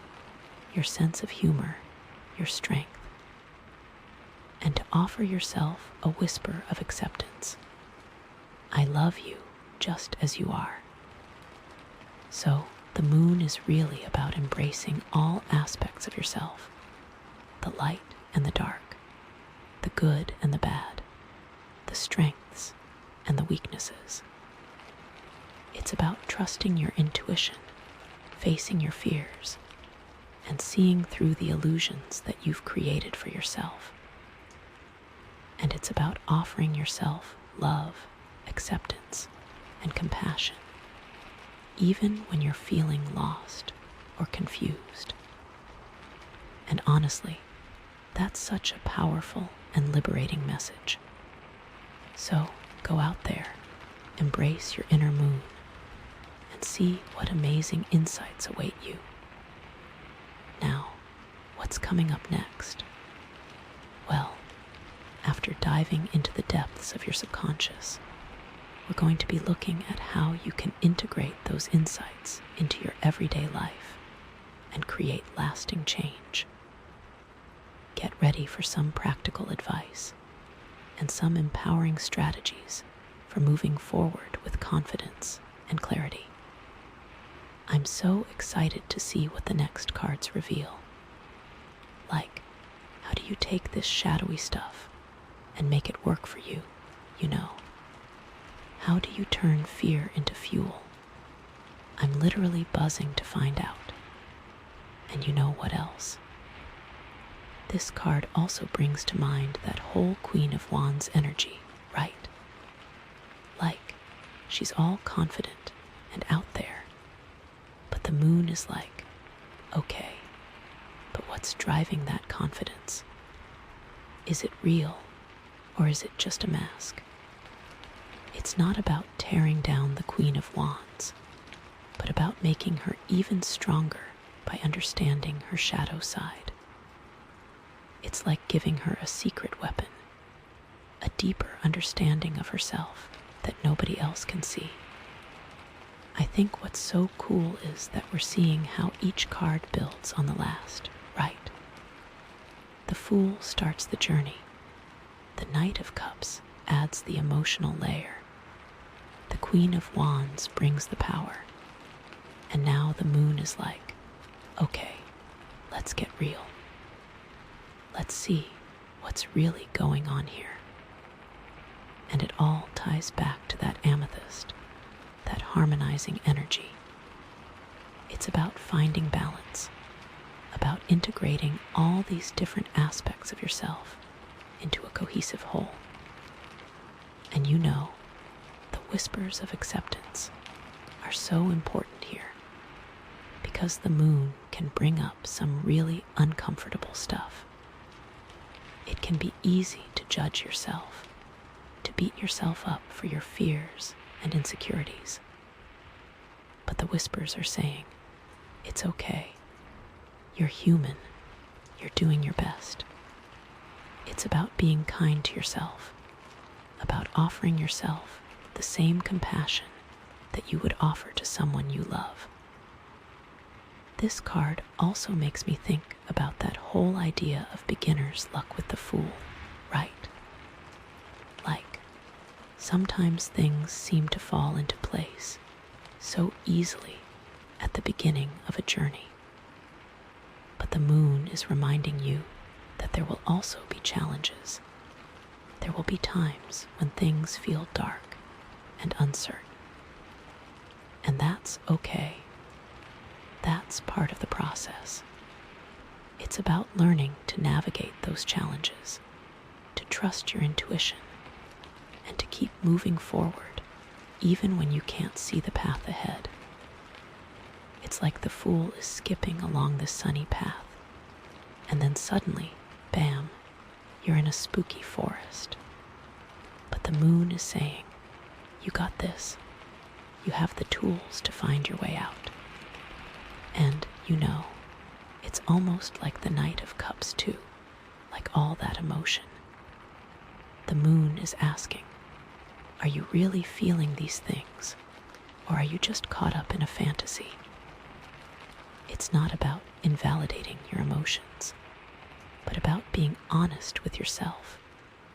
your sense of humor, your strength. And to offer yourself a whisper of acceptance. I love you just as you are. So, the moon is really about embracing all aspects of yourself, the light and the dark, the good and the bad, the strengths and the weaknesses. It's about trusting your intuition, facing your fears, and seeing through the illusions that you've created for yourself. And it's about offering yourself love, acceptance, and compassion, even when you're feeling lost or confused. And honestly, that's such a powerful and liberating message. So go out there, embrace your inner moon, and see what amazing insights await you. Now, what's coming up next? Well, after diving into the depths of your subconscious, we're going to be looking at how you can integrate those insights into your everyday life and create lasting change. Get ready for some practical advice and some empowering strategies for moving forward with confidence and clarity. I'm so excited to see what the next cards reveal. Like, how do you take this shadowy stuff and make it work for you, you know? How do you turn fear into fuel? I'm literally buzzing to find out. And you know what else? This card also brings to mind that whole Queen of Wands energy, right? Like, she's all confident and out there. But the moon is like, okay, but what's driving that confidence? Is it real, or is it just a mask? It's not about tearing down the Queen of Wands, but about making her even stronger by understanding her shadow side. It's like giving her a secret weapon, a deeper understanding of herself that nobody else can see. I think what's so cool is that we're seeing how each card builds on the last, right? The Fool starts the journey. The Knight of Cups adds the emotional layer. The Queen of Wands brings the power. And now the moon is like, okay, let's get real. Let's see what's really going on here. And it all ties back to that amethyst, that harmonizing energy. It's about finding balance, about integrating all these different aspects of yourself into a cohesive whole. And you know, the whispers of acceptance are so important here because the moon can bring up some really uncomfortable stuff. It can be easy to judge yourself, to beat yourself up for your fears and insecurities. but the whispers are saying, it's okay. You're human. You're doing your best. It's about being kind to yourself, about offering yourself the same compassion that you would offer to someone you love. This card also makes me think about that whole idea of beginner's luck with the Fool, right? Like, sometimes things seem to fall into place so easily at the beginning of a journey. But the moon is reminding you that there will also be challenges. There will be times when things feel dark and uncertain. And that's okay. That's part of the process. It's about learning to navigate those challenges, to trust your intuition, and to keep moving forward even when you can't see the path ahead. It's like the Fool is skipping along this sunny path, and then suddenly, bam, you're in a spooky forest. But the moon is saying, you got this. You have the tools to find your way out. And, it's almost like the Knight of Cups too, like all that emotion. The moon is asking, are you really feeling these things, or are you just caught up in a fantasy? It's not about invalidating your emotions, but about being honest with yourself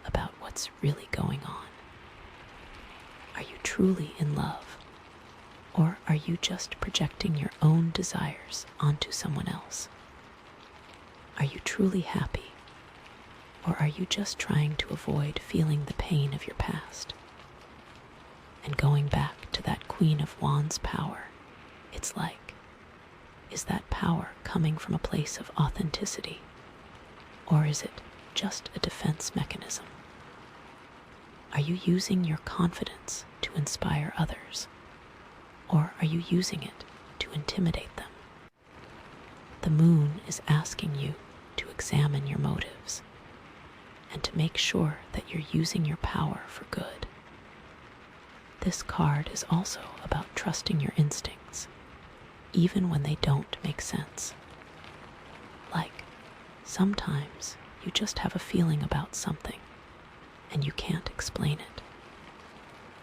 about what's really going on. Are you truly in love, or are you just projecting your own desires onto someone else? Are you truly happy, or are you just trying to avoid feeling the pain of your past? And going back to that Queen of Wands power, it's like, is that power coming from a place of authenticity, or is it just a defense mechanism? Are you using your confidence to inspire others, or are you using it to intimidate them? The moon is asking you to examine your motives and to make sure that you're using your power for good. This card is also about trusting your instincts, even when they don't make sense. Like, sometimes you just have a feeling about something and you can't explain it.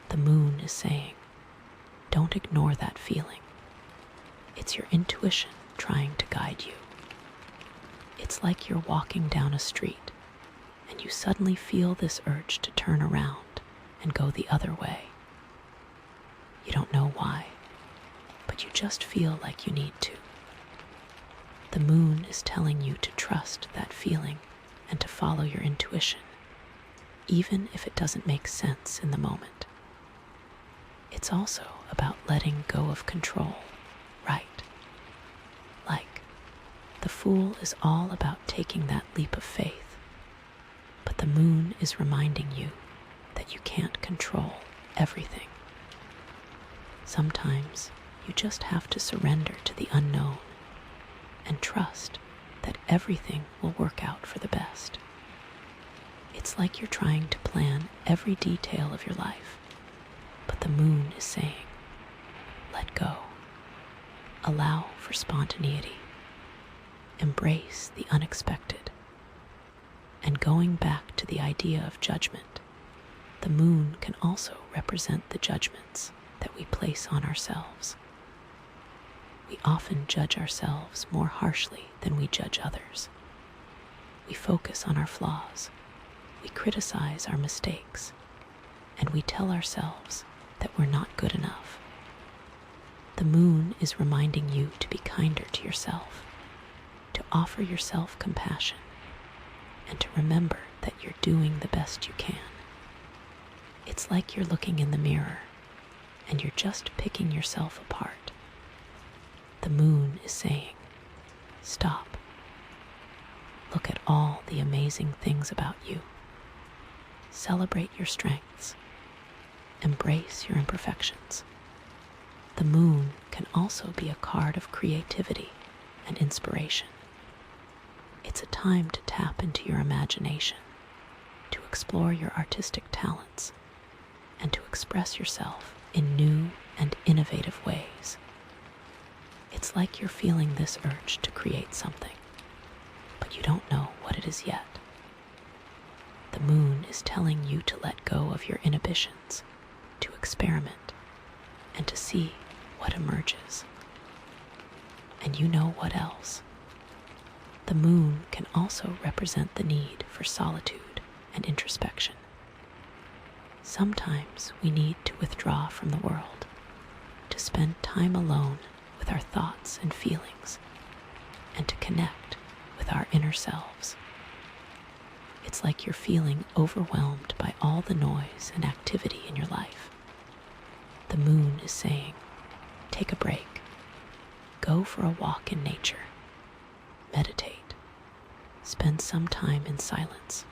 The moon is saying, don't ignore that feeling. It's your intuition trying to guide you. It's like you're walking down a street and you suddenly feel this urge to turn around and go the other way. You don't know why, but you just feel like you need to. The moon is telling you to trust that feeling and to follow your intuition, even if it doesn't make sense in the moment. It's also about letting go of control, right? Like, the Fool is all about taking that leap of faith, but the moon is reminding you that you can't control everything. Sometimes you just have to surrender to the unknown and trust that everything will work out for the best. It's like you're trying to plan every detail of your life, but the moon is saying, let go. Allow for spontaneity. Embrace the unexpected. And going back to the idea of judgment, the moon can also represent the judgments that we place on ourselves. We often judge ourselves more harshly than we judge others. We focus on our flaws, we criticize our mistakes, and we tell ourselves that we're not good enough. The moon is reminding you to be kinder to yourself, to offer yourself compassion, and to remember that you're doing the best you can. It's like you're looking in the mirror and you're just picking yourself apart. The moon is saying, stop. Look at all the amazing things about you. Celebrate your strengths. Embrace your imperfections. The moon can also be a card of creativity and inspiration. It's a time to tap into your imagination, to explore your artistic talents, and to express yourself in new and innovative ways. It's like you're feeling this urge to create something, but you don't know what it is yet. The moon is telling you to let go of your inhibitions, to experiment, and to see what emerges. And you know what else? The moon can also represent the need for solitude and introspection. Sometimes we need to withdraw from the world, to spend time alone with our thoughts and feelings, and to connect with our inner selves. It's like you're feeling overwhelmed by all the noise and activity in your life. The moon is saying, take a break, go for a walk in nature, meditate, spend some time in silence.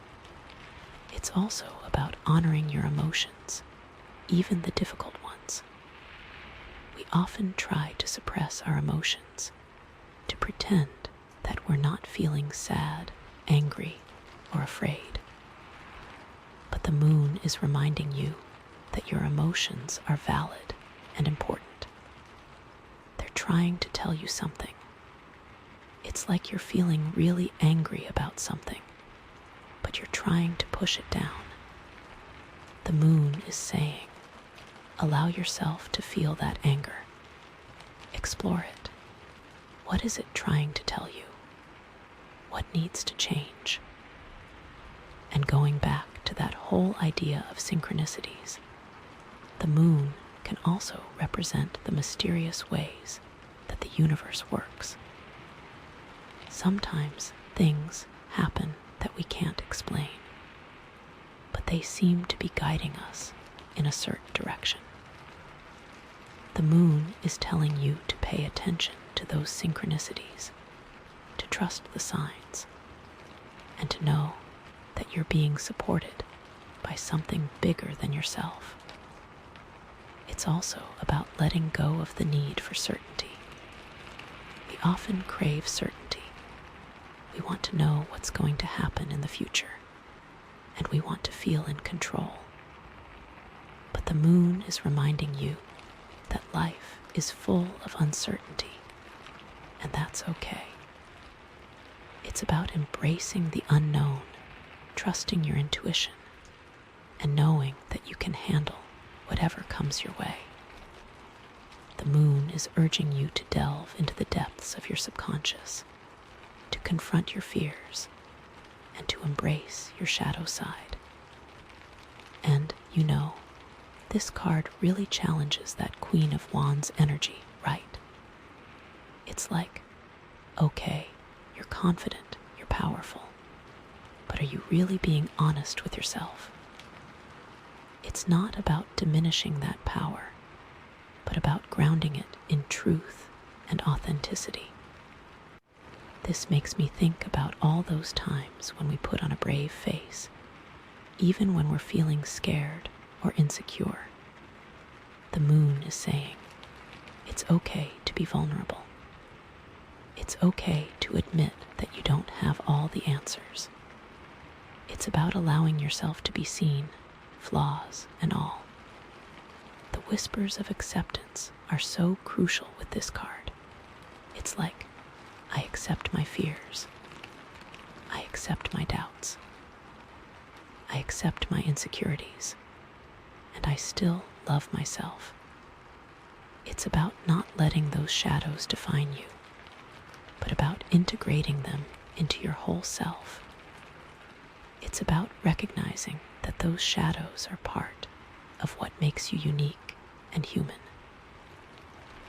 It's also about honoring your emotions, even the difficult ones. We often try to suppress our emotions, to pretend that we're not feeling sad, angry, or afraid. But the moon is reminding you that your emotions are valid and important. They're trying to tell you something. It's like you're feeling really angry about something, but you're trying to push it down. The moon is saying, allow yourself to feel that anger. Explore it. What is it trying to tell you? What needs to change? And going back to that whole idea of synchronicities, the moon can also represent the mysterious ways that the universe works. Sometimes things happen that we can't explain, but they seem to be guiding us in a certain direction. The moon is telling you to pay attention to those synchronicities, to trust the signs, and to know that you're being supported by something bigger than yourself. It's also about letting go of the need for certainty. We often crave certainty. We want to know what's going to happen in the future, and we want to feel in control. But the moon is reminding you that life is full of uncertainty, and that's okay. It's about embracing the unknown, trusting your intuition, and knowing that you can handle whatever comes your way. The moon is urging you to delve into the depths of your subconscious, to confront your fears, and to embrace your shadow side. And, you know, this card really challenges that Queen of Wands energy, right? It's like, okay, you're confident, you're powerful, but are you really being honest with yourself? It's not about diminishing that power, but about grounding it in truth and authenticity. This makes me think about all those times when we put on a brave face, even when we're feeling scared or insecure. The moon is saying, it's okay to be vulnerable. It's okay to admit that you don't have all the answers. It's about allowing yourself to be seen, flaws and all. The whispers of acceptance are so crucial with this card. It's like, I accept my fears. I accept my doubts. I accept my insecurities. And I still love myself. It's about not letting those shadows define you, but about integrating them into your whole self. It's about recognizing that those shadows are part of what makes you unique and human.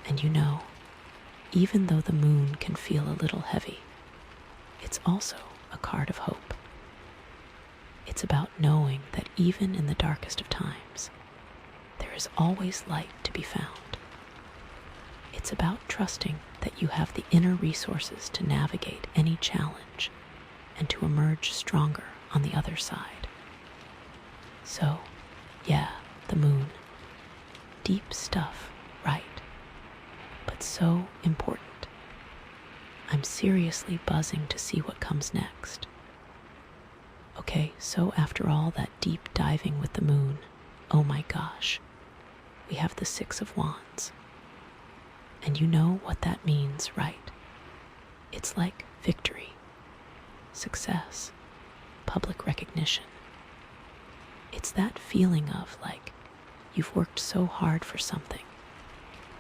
And you know, even though the moon can feel a little heavy, it's also a card of hope. It's about knowing that even in the darkest of times, there is always light to be found. It's about trusting that you have the inner resources to navigate any challenge and to emerge stronger on the other side. So, yeah, the moon. Deep stuff, right? But so important. I'm seriously buzzing to see what comes next. Okay, so after all that deep diving with the moon, oh my gosh, we have the Six of Wands. And you know what that means, right? It's like victory, success, public recognition. It's that feeling of like you've worked so hard for something,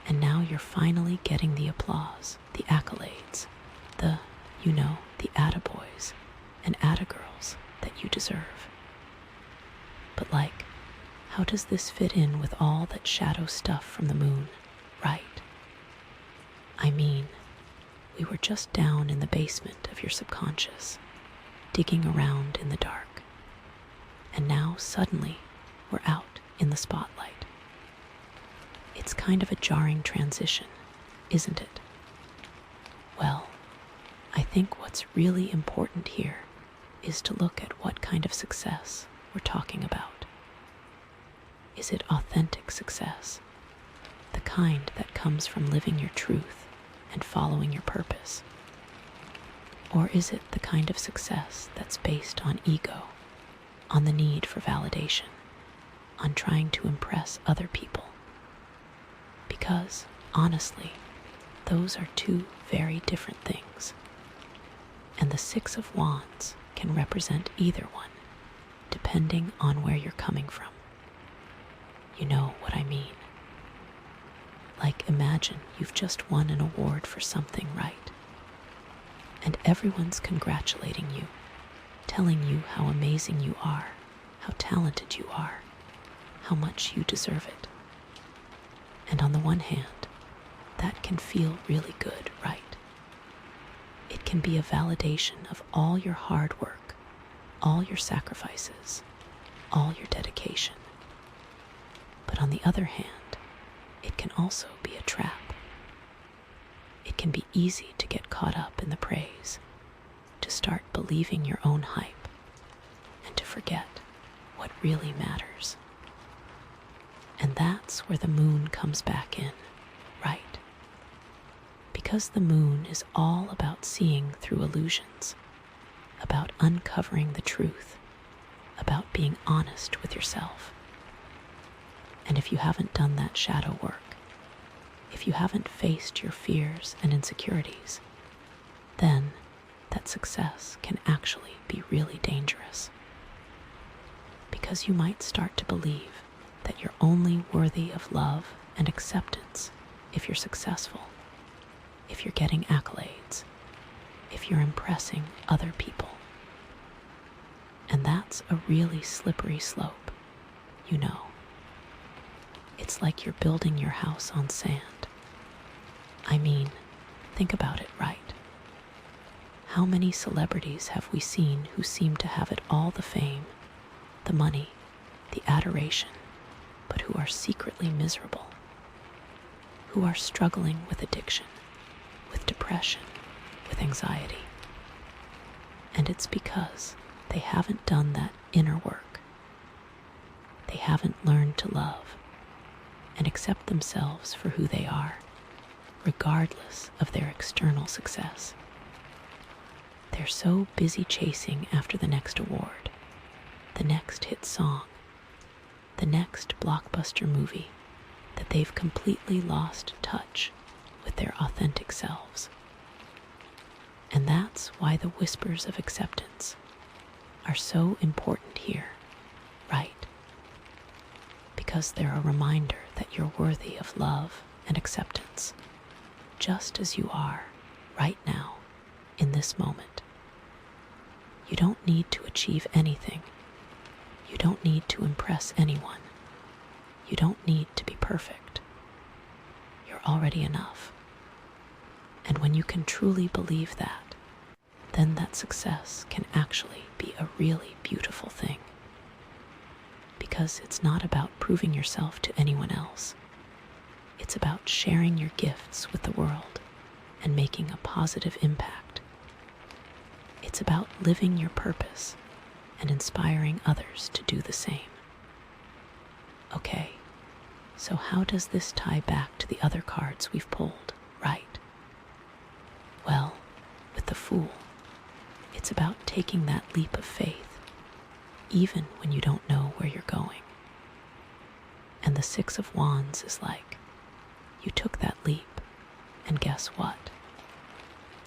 and now you're finally getting the applause, the accolades, the attaboys and attagirls that you deserve. But like, how does this fit in with all that shadow stuff from the moon, right? I mean, we were just down in the basement of your subconscious, digging around in the dark. And now suddenly we're out in the spotlight. It's kind of a jarring transition, isn't it? Well, I think what's really important here is to look at what kind of success we're talking about. Is it authentic success? The kind that comes from living your truth and following your purpose? Or is it the kind of success that's based on ego, on the need for validation, on trying to impress other people? Because, honestly, those are two very different things. And the Six of Wands can represent either one, depending on where you're coming from. You know what I mean. Like, imagine you've just won an award for something, right? And everyone's congratulating you, telling you how amazing you are, how talented you are, how much you deserve it. And on the one hand, that can feel really good, right? It can be a validation of all your hard work, all your sacrifices, all your dedication. But on the other hand, it can also be a trap. It can be easy to get caught up in the praise, to start believing your own hype, and to forget what really matters. And that's where the moon comes back in, right? Because the moon is all about seeing through illusions, about uncovering the truth, about being honest with yourself. And if you haven't done that shadow work, if you haven't faced your fears and insecurities, then that success can actually be really dangerous. Because you might start to believe that you're only worthy of love and acceptance if you're successful, if you're getting accolades, if you're impressing other people. And that's a really slippery slope, you know. It's like you're building your house on sand. I mean, think about it, right? How many celebrities have we seen who seem to have it all, the fame, the money, the adoration, but who are secretly miserable, who are struggling with addiction, with depression, with anxiety? And it's because they haven't done that inner work. They haven't learned to love and accept themselves for who they are, regardless of their external success. They're so busy chasing after the next award, the next hit song, the next blockbuster movie, that they've completely lost touch with their authentic selves. And that's why the whispers of acceptance are so important here, right? Because they're a reminder that you're worthy of love and acceptance, just as you are right now, in this moment. You don't need to achieve anything. You don't need to impress anyone. You don't need to be perfect. You're already enough. And when you can truly believe that, then that success can actually be a really beautiful thing. Because it's not about proving yourself to anyone else. It's about sharing your gifts with the world and making a positive impact. It's about living your purpose and inspiring others to do the same. Okay, so how does this tie back to the other cards we've pulled, right? Well, with the Fool, it's about taking that leap of faith, even when you don't know where you're going. And the Six of Wands is like, you took that leap, And guess what?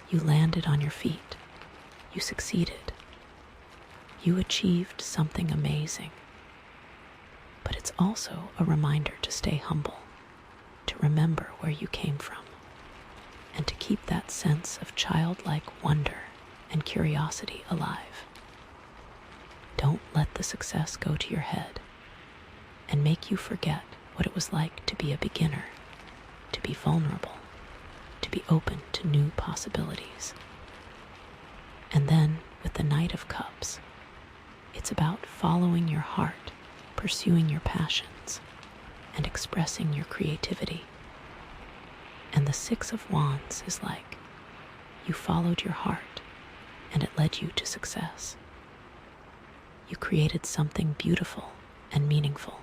You landed on your feet. You succeeded. You achieved something amazing. But it's also a reminder to stay humble, to remember where you came from, and to keep that sense of childlike wonder and curiosity alive. Don't let the success go to your head and make you forget what it was like to be a beginner, to be vulnerable, to be open to new possibilities. And then, with the Knight of Cups, it's about following your heart, pursuing your passions, and expressing your creativity. And the Six of Wands is like, you followed your heart, and it led you to success. You created something beautiful and meaningful,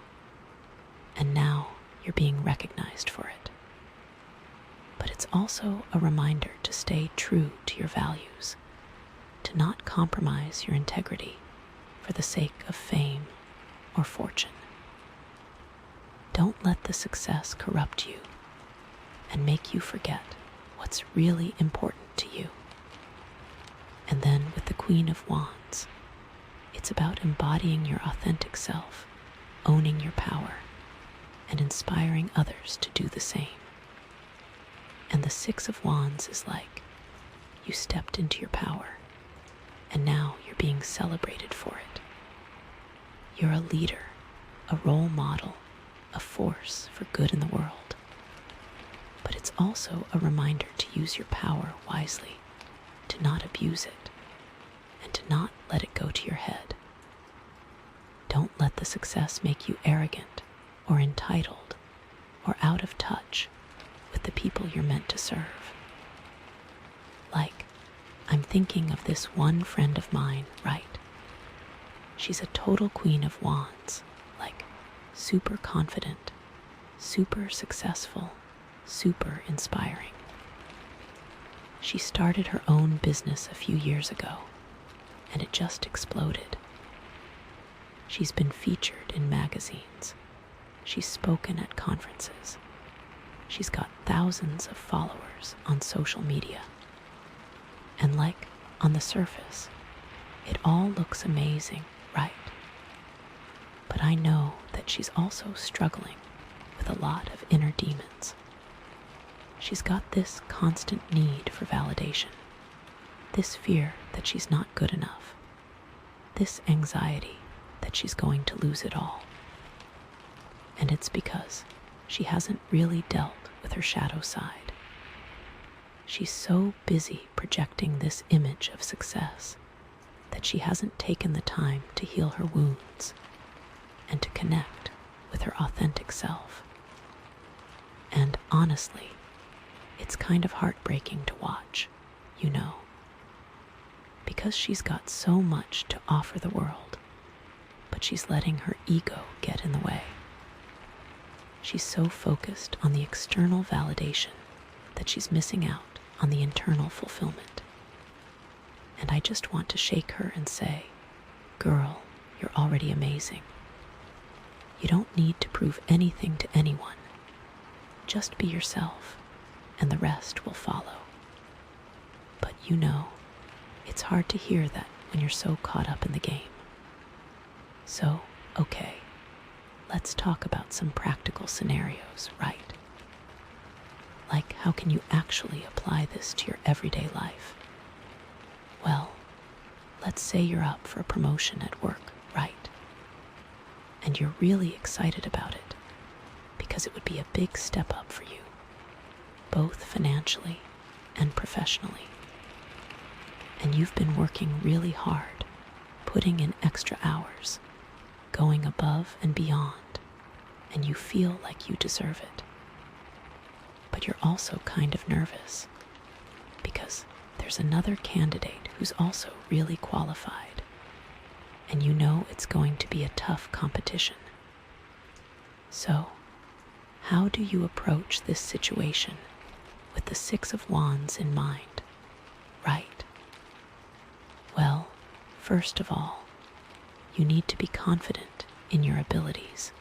and now you're being recognized for it. But it's also a reminder to stay true to your values, to not compromise your integrity for the sake of fame or fortune. Don't let the success corrupt you and make you forget what's really important to you. And then with the Queen of Wands, it's about embodying your authentic self, owning your power, and inspiring others to do the same. And the Six of Wands is like, you stepped into your power, and now you're being celebrated for it. You're a leader, a role model, a force for good in the world. But it's also a reminder to use your power wisely, to not abuse it, and to not let it go to your head. Don't let the success make you arrogant or entitled or out of touch with the people you're meant to serve. Like, I'm thinking of this one friend of mine, right? She's a total Queen of Wands, like super confident, super successful, super inspiring. She started her own business a few years ago, and it just exploded. She's been featured in magazines. She's spoken at conferences. She's got thousands of followers on social media. And like, on the surface, it all looks amazing, right? But I know that she's also struggling with a lot of inner demons. She's got this constant need for validation, this fear that she's not good enough, this anxiety that she's going to lose it all. And it's because she hasn't really dealt with her shadow side. She's so busy projecting this image of success that she hasn't taken the time to heal her wounds and to connect with her authentic self. And honestly, it's kind of heartbreaking to watch, you know, because she's got so much to offer the world, but she's letting her ego get in the way. She's so focused on the external validation that she's missing out on the internal fulfillment. And I just want to shake her and say, girl, you're already amazing. You don't need to prove anything to anyone. Just be yourself, and the rest will follow. But you know, it's hard to hear that when you're so caught up in the game. So, okay, let's talk about some practical scenarios, right? Like, how can you actually apply this to your everyday life? Well, let's say you're up for a promotion at work, right? And you're really excited about it because it would be a big step up for you, both financially and professionally. And you've been working really hard, putting in extra hours, going above and beyond, and you feel like you deserve it. But you're also kind of nervous because there's another candidate who's also really qualified, and you know it's going to be a tough competition. So, how do you approach this situation with the Six of Wands in mind, right? Well, first of all, you need to be confident in your abilities.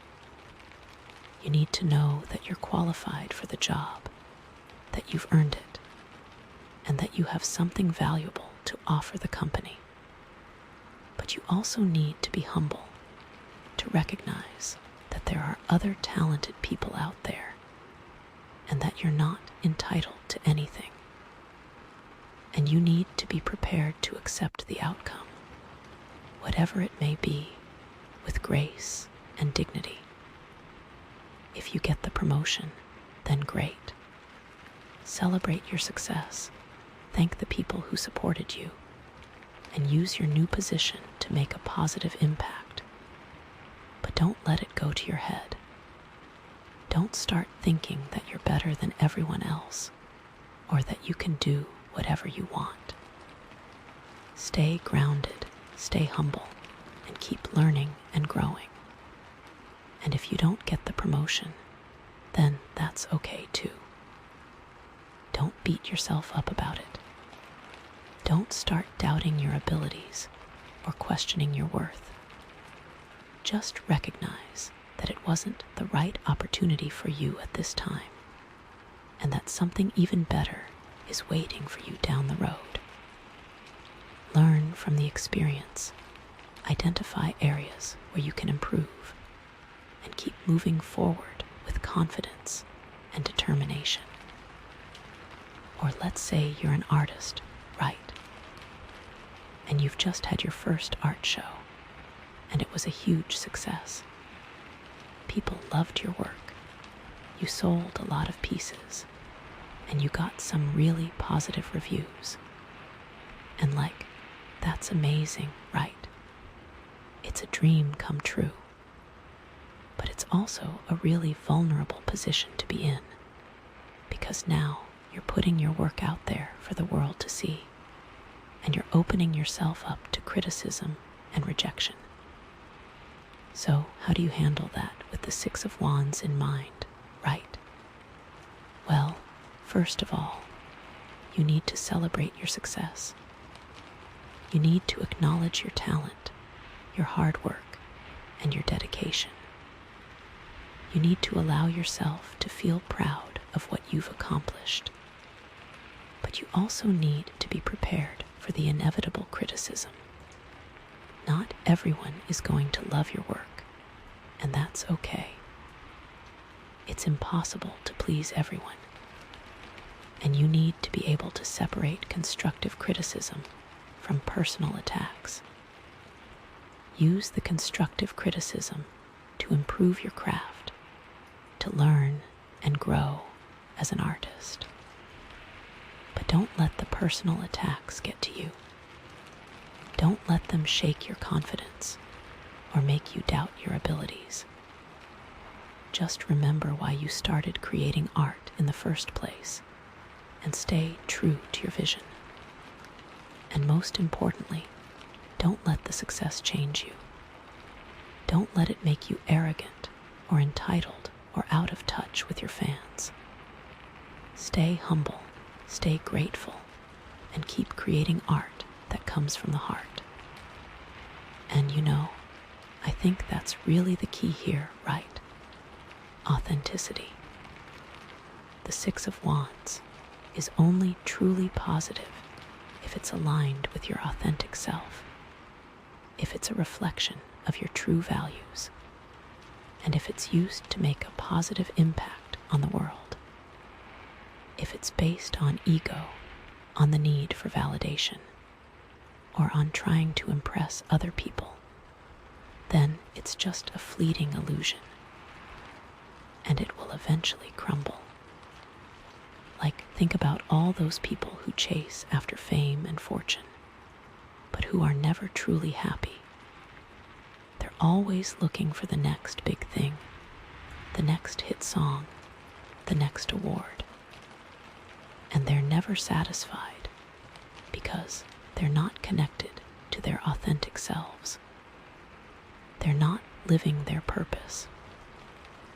You need to know that you're qualified for the job, that you've earned it and that you have something valuable to offer the company. But you also need to be humble, to recognize that there are other talented people out there and that you're not entitled to anything. And you need to be prepared to accept the outcome, whatever it may be, with grace and dignity. If you get the promotion, then great. Celebrate your success, thank the people who supported you, and use your new position to make a positive impact. But don't let it go to your head. Don't start thinking that you're better than everyone else, or that you can do whatever you want. Stay grounded, stay humble, and keep learning and growing. And if you don't get the promotion, then that's okay too. Don't beat yourself up about it. Don't start doubting your abilities or questioning your worth. Just recognize that it wasn't the right opportunity for you at this time, and that something even better is waiting for you down the road. Learn from the experience, identify areas where you can improve, and keep moving forward with confidence and determination. Or let's say you're an artist, right? And you've just had your first art show, and it was a huge success. People loved your work. You sold a lot of pieces, and you got some really positive reviews. And that's amazing, right? It's a dream come true. But it's also a really vulnerable position to be in, because now you're putting your work out there for the world to see, and you're opening yourself up to criticism and rejection. So how do you handle that with the Six of Wands in mind, right? Well, first of all, you need to celebrate your success. You need to acknowledge your talent, your hard work, and your dedication. You need to allow yourself to feel proud of what you've accomplished. But you also need to be prepared for the inevitable criticism. Not everyone is going to love your work, and that's okay. It's impossible to please everyone, and you need to be able to separate constructive criticism from personal attacks. Use the constructive criticism to improve your craft, to learn and grow as an artist. But don't let the personal attacks get to you. Don't let them shake your confidence or make you doubt your abilities. Just remember why you started creating art in the first place, and stay true to your vision. And most importantly, don't let the success change you. Don't let it make you arrogant or entitled or out of touch with your fans. Stay humble, stay grateful, and keep creating art that comes from the heart. And I think that's really the key here, right? Authenticity. The Six of Wands is only truly positive if it's aligned with your authentic self, if it's a reflection of your true values, and if it's used to make a positive impact on the world. If it's based on ego, on the need for validation, or on trying to impress other people, then it's just a fleeting illusion, and it will eventually crumble. Think about all those people who chase after fame and fortune, but who are never truly happy. They're always looking for the next big thing, the next hit song, the next award. And they're never satisfied because they're not connected to their authentic selves. They're not living their purpose.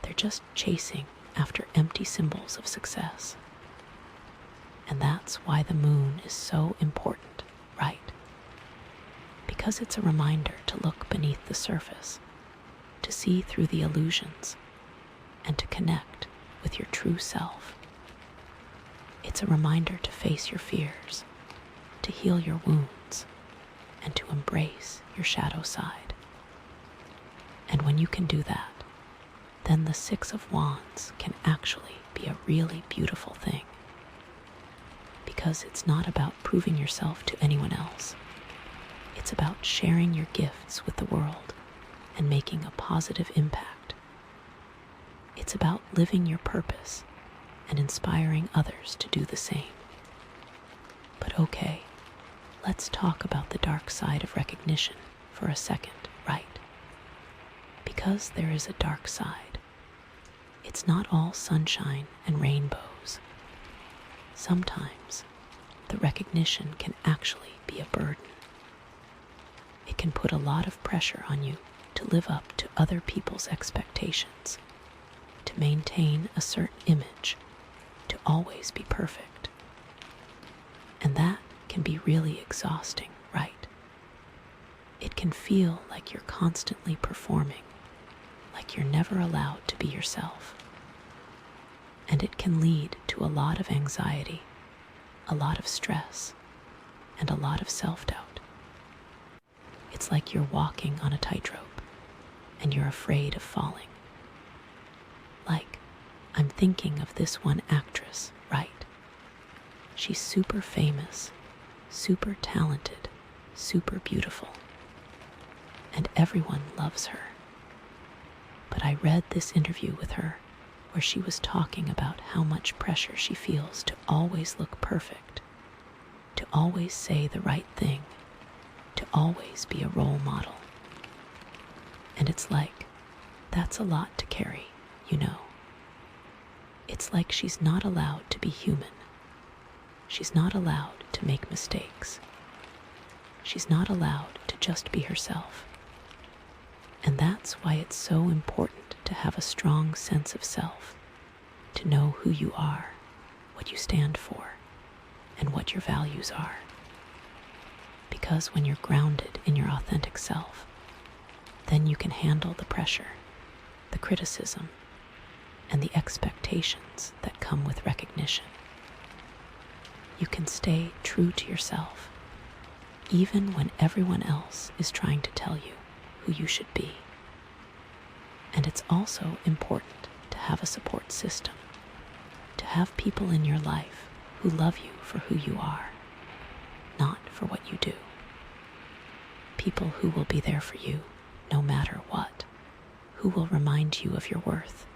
They're just chasing after empty symbols of success. And that's why the moon is so important, right? Because it's a reminder to look beneath the surface, to see through the illusions, and to connect with your true self. It's a reminder to face your fears, to heal your wounds, and to embrace your shadow side. And when you can do that, then the Six of Wands can actually be a really beautiful thing. Because it's not about proving yourself to anyone else. It's about sharing your gifts with the world and making a positive impact. It's about living your purpose and inspiring others to do the same. But okay, let's talk about the dark side of recognition for a second, right? Because there is a dark side. It's not all sunshine and rainbows. Sometimes the recognition can actually be a burden. It can put a lot of pressure on you to live up to other people's expectations, to maintain a certain image, to always be perfect. And that can be really exhausting, right? It can feel like you're constantly performing, like you're never allowed to be yourself. And it can lead to a lot of anxiety, a lot of stress, and a lot of self-doubt. It's like you're walking on a tightrope, and you're afraid of falling. Like, I'm thinking of this one actress, right? She's super famous, super talented, super beautiful, and everyone loves her. But I read this interview with her where she was talking about how much pressure she feels to always look perfect, to always say the right thing, to always be a role model. And it's like, that's a lot to carry, you know. It's like she's not allowed to be human. She's not allowed to make mistakes. She's not allowed to just be herself. And that's why it's so important to have a strong sense of self, to know who you are, what you stand for, and what your values are. Because when you're grounded in your authentic self, then you can handle the pressure, the criticism, and the expectations that come with recognition. You can stay true to yourself, even when everyone else is trying to tell you who you should be. And it's also important to have a support system, to have people in your life who love you for who you are, not for what you do. People who will be there for you no matter what, who will remind you of your worth,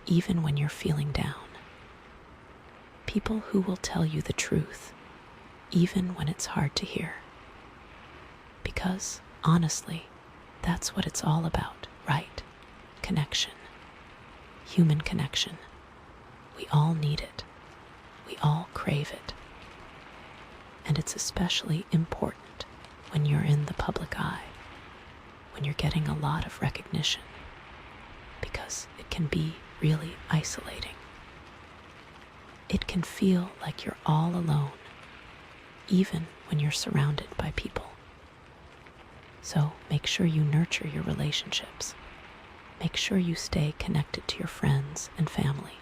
even when you're feeling down. People who will tell you the truth, even when it's hard to hear. Because, honestly, that's what it's all about, right? Connection. Human connection. We all need it. We all crave it. And it's especially important when you're in the public eye, when you're getting a lot of recognition, because it can be really isolating. It can feel like you're all alone, even when you're surrounded by people. So make sure you nurture your relationships. Make sure you stay connected to your friends and family.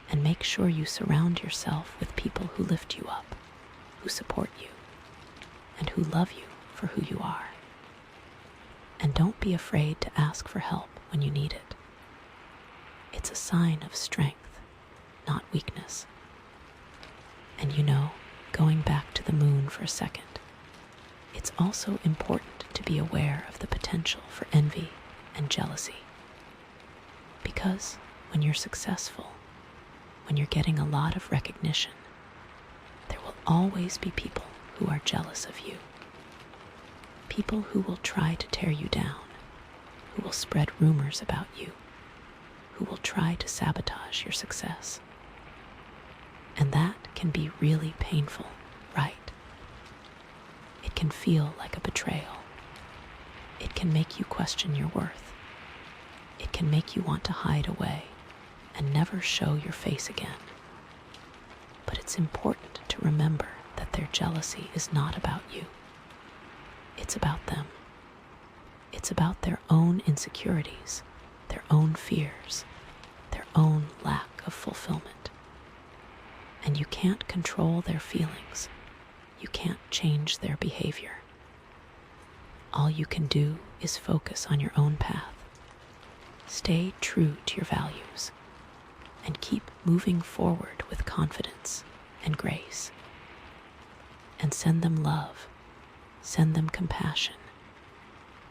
And make sure you surround yourself with people who lift you up, who support you, and who love you for who you are. And don't be afraid to ask for help when you need it. It's a sign of strength, not weakness. And you know, going back to the moon for a second, it's also important to be aware of the potential for envy and jealousy. Because when you're successful, when you're getting a lot of recognition, there will always be people who are jealous of you. People who will try to tear you down, who will spread rumors about you, who will try to sabotage your success. And that can be really painful, right? It can feel like a betrayal. It can make you question your worth. It can make you want to hide away and never show your face again. But it's important to remember that their jealousy is not about you. It's about them. It's about their own insecurities, their own fears, their own lack of fulfillment. And you can't control their feelings. You can't change their behavior. All you can do is focus on your own path. Stay true to your values and keep moving forward with confidence and grace. And send them love, send them compassion,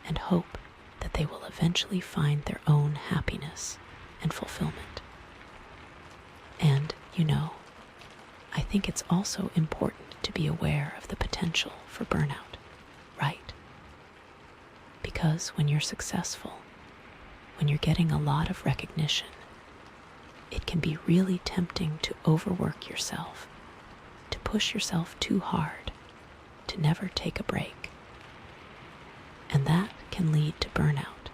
and hope that they will eventually find their own happiness and fulfillment. And, I think it's also important to be aware of the potential for burnout, right? Because when you're successful, when you're getting a lot of recognition, it can be really tempting to overwork yourself, to push yourself too hard, to never take a break. And that can lead to burnout,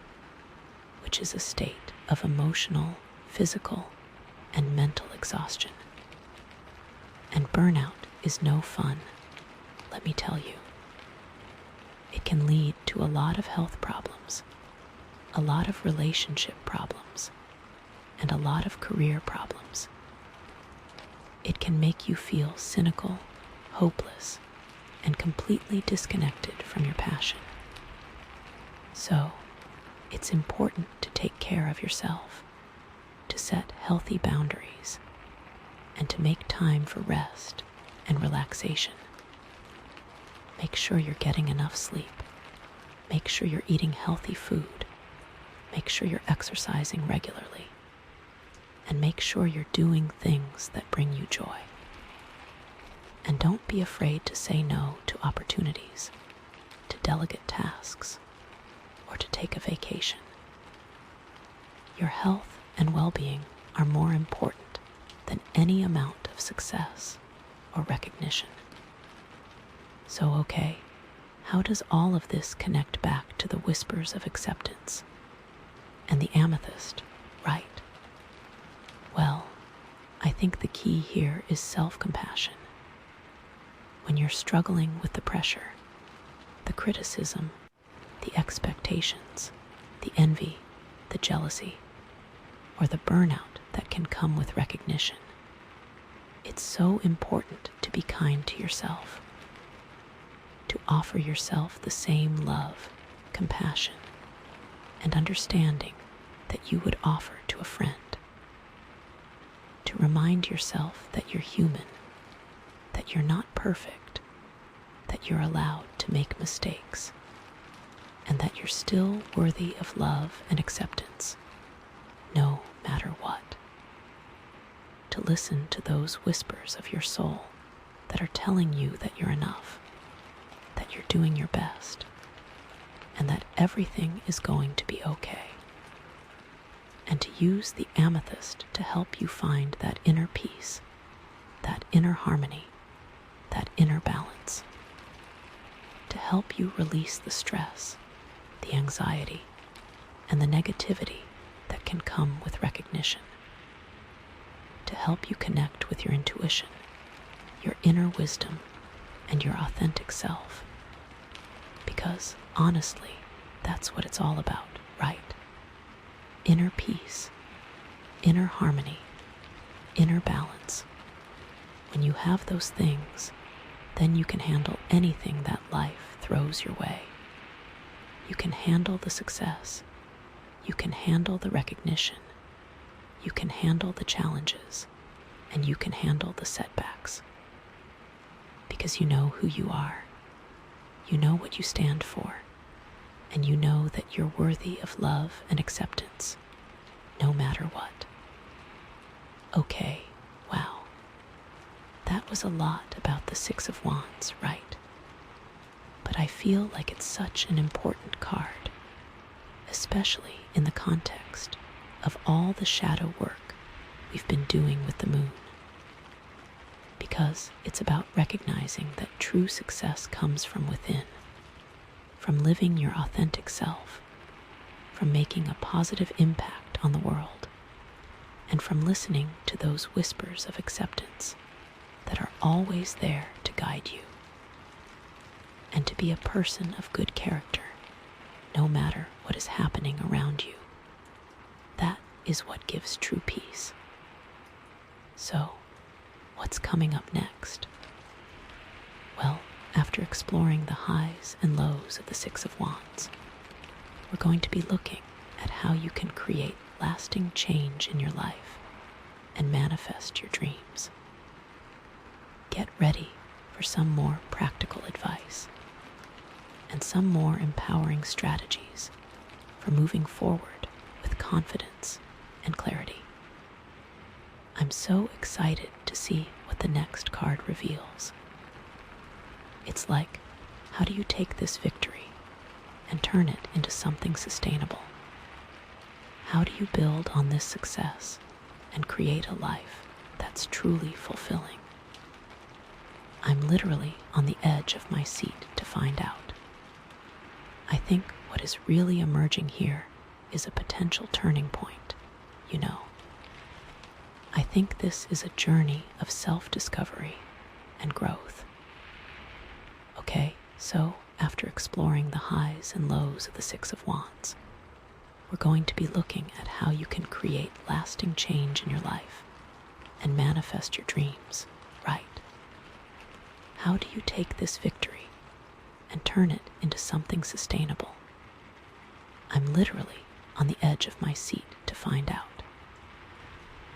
which is a state of emotional, physical, and mental exhaustion. And burnout is no fun, let me tell you. It can lead to a lot of health problems, a lot of relationship problems, and a lot of career problems. It can make you feel cynical, hopeless, and completely disconnected from your passion. So, it's important to take care of yourself, to set healthy boundaries, and to make time for rest and relaxation. Make sure you're getting enough sleep. Make sure you're eating healthy food. Make sure you're exercising regularly. And make sure you're doing things that bring you joy. And don't be afraid to say no to opportunities, to delegate tasks, or to take a vacation. Your health and well-being are more important than any amount of success or recognition. So, okay, how does all of this connect back to the whispers of acceptance and the amethyst, right? Well, I think the key here is self-compassion. When you're struggling with the pressure, the criticism, the expectations, the envy, the jealousy, or the burnout that can come with recognition, it's so important to be kind to yourself, to offer yourself the same love, compassion, and understanding that you would offer to a friend. To remind yourself that you're human, that you're not perfect, that you're allowed to make mistakes, and that you're still worthy of love and acceptance, no matter what. To listen to those whispers of your soul that are telling you that you're enough, that you're doing your best, and that everything is going to be okay. And to use the amethyst to help you find that inner peace, that inner harmony, that inner balance. To help you release the stress, the anxiety, and the negativity that can come with recognition. To help you connect with your intuition, your inner wisdom, and your authentic self. Because, honestly, that's what it's all about, right? Inner peace, inner harmony, inner balance. When you have those things, then you can handle anything that life throws your way. You can handle the success. You can handle the recognition. You can handle the challenges. And you can handle the setbacks. Because you know who you are. You know what you stand for. And you know that you're worthy of love and acceptance, no matter what. Okay, wow. That was a lot about the Six of Wands, right? But I feel like it's such an important card, especially in the context of all the shadow work we've been doing with the moon. Because it's about recognizing that true success comes from within, from living your authentic self, from making a positive impact on the world, and from listening to those whispers of acceptance that are always there to guide you. And to be a person of good character, no matter what is happening around you. That is what gives true peace. So, What's coming up next? Well, after exploring the highs and lows of the Six of Wands, we're going to be looking at how you can create lasting change in your life and manifest your dreams. Get ready for some more practical advice and some more empowering strategies for moving forward with confidence and clarity. I'm so excited to see what the next card reveals. It's like, how do you take this victory and turn it into something sustainable? How do you build on this success and create a life that's truly fulfilling? I'm literally on the edge of my seat to find out. I think what is really emerging here is a potential turning point, you know. I think this is a journey of self-discovery and growth. Okay, so after exploring the highs and lows of the Six of Wands, we're going to be looking at how you can create lasting change in your life and manifest your dreams, right? How do you take this victory and turn it into something sustainable? I'm literally on the edge of my seat to find out.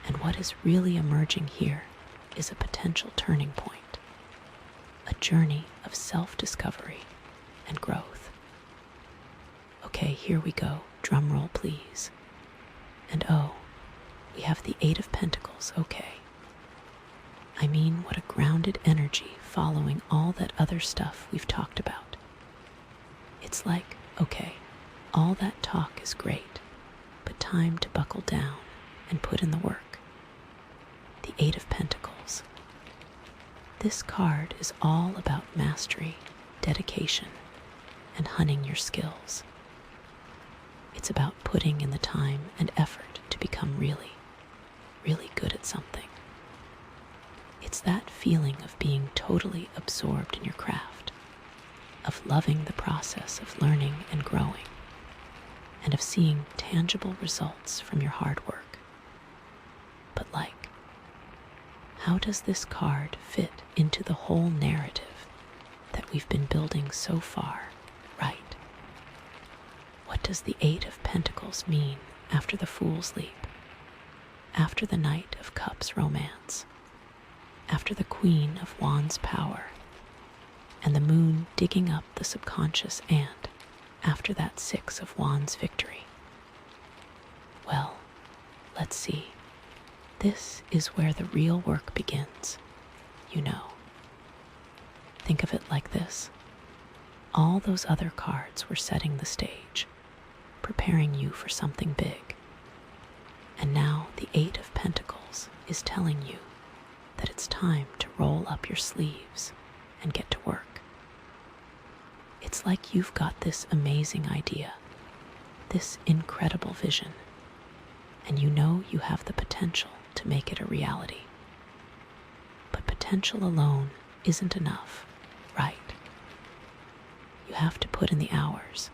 And what is really emerging here is a potential turning point, a journey of self-discovery and growth. Okay, here we go. Drum roll, please. And oh, we have the Eight of Pentacles, okay. I mean, what a grounded energy following all that other stuff we've talked about. It's like, okay, all that talk is great, but time to buckle down and put in the work. The Eight of Pentacles. This card is all about mastery, dedication, and honing your skills. It's about putting in the time and effort to become really, really good at something. It's that feeling of being totally absorbed in your craft, of loving the process of learning and growing, and of seeing tangible results from your hard work. But how does this card fit into the whole narrative that we've been building so far, right? What does the Eight of Pentacles mean after the Fool's Leap, after the Knight of Cups romance, after the Queen of Wands power, and the Moon digging up the subconscious, and after that Six of Wands victory? Well, let's see. This is where the real work begins, you know. Think of it like this. All those other cards were setting the stage, preparing you for something big. And now the Eight of Pentacles is telling you that it's time to roll up your sleeves and get to work. It's like you've got this amazing idea, this incredible vision, and you know you have the potential to make it a reality. But potential alone isn't enough, right? You have to put in the hours,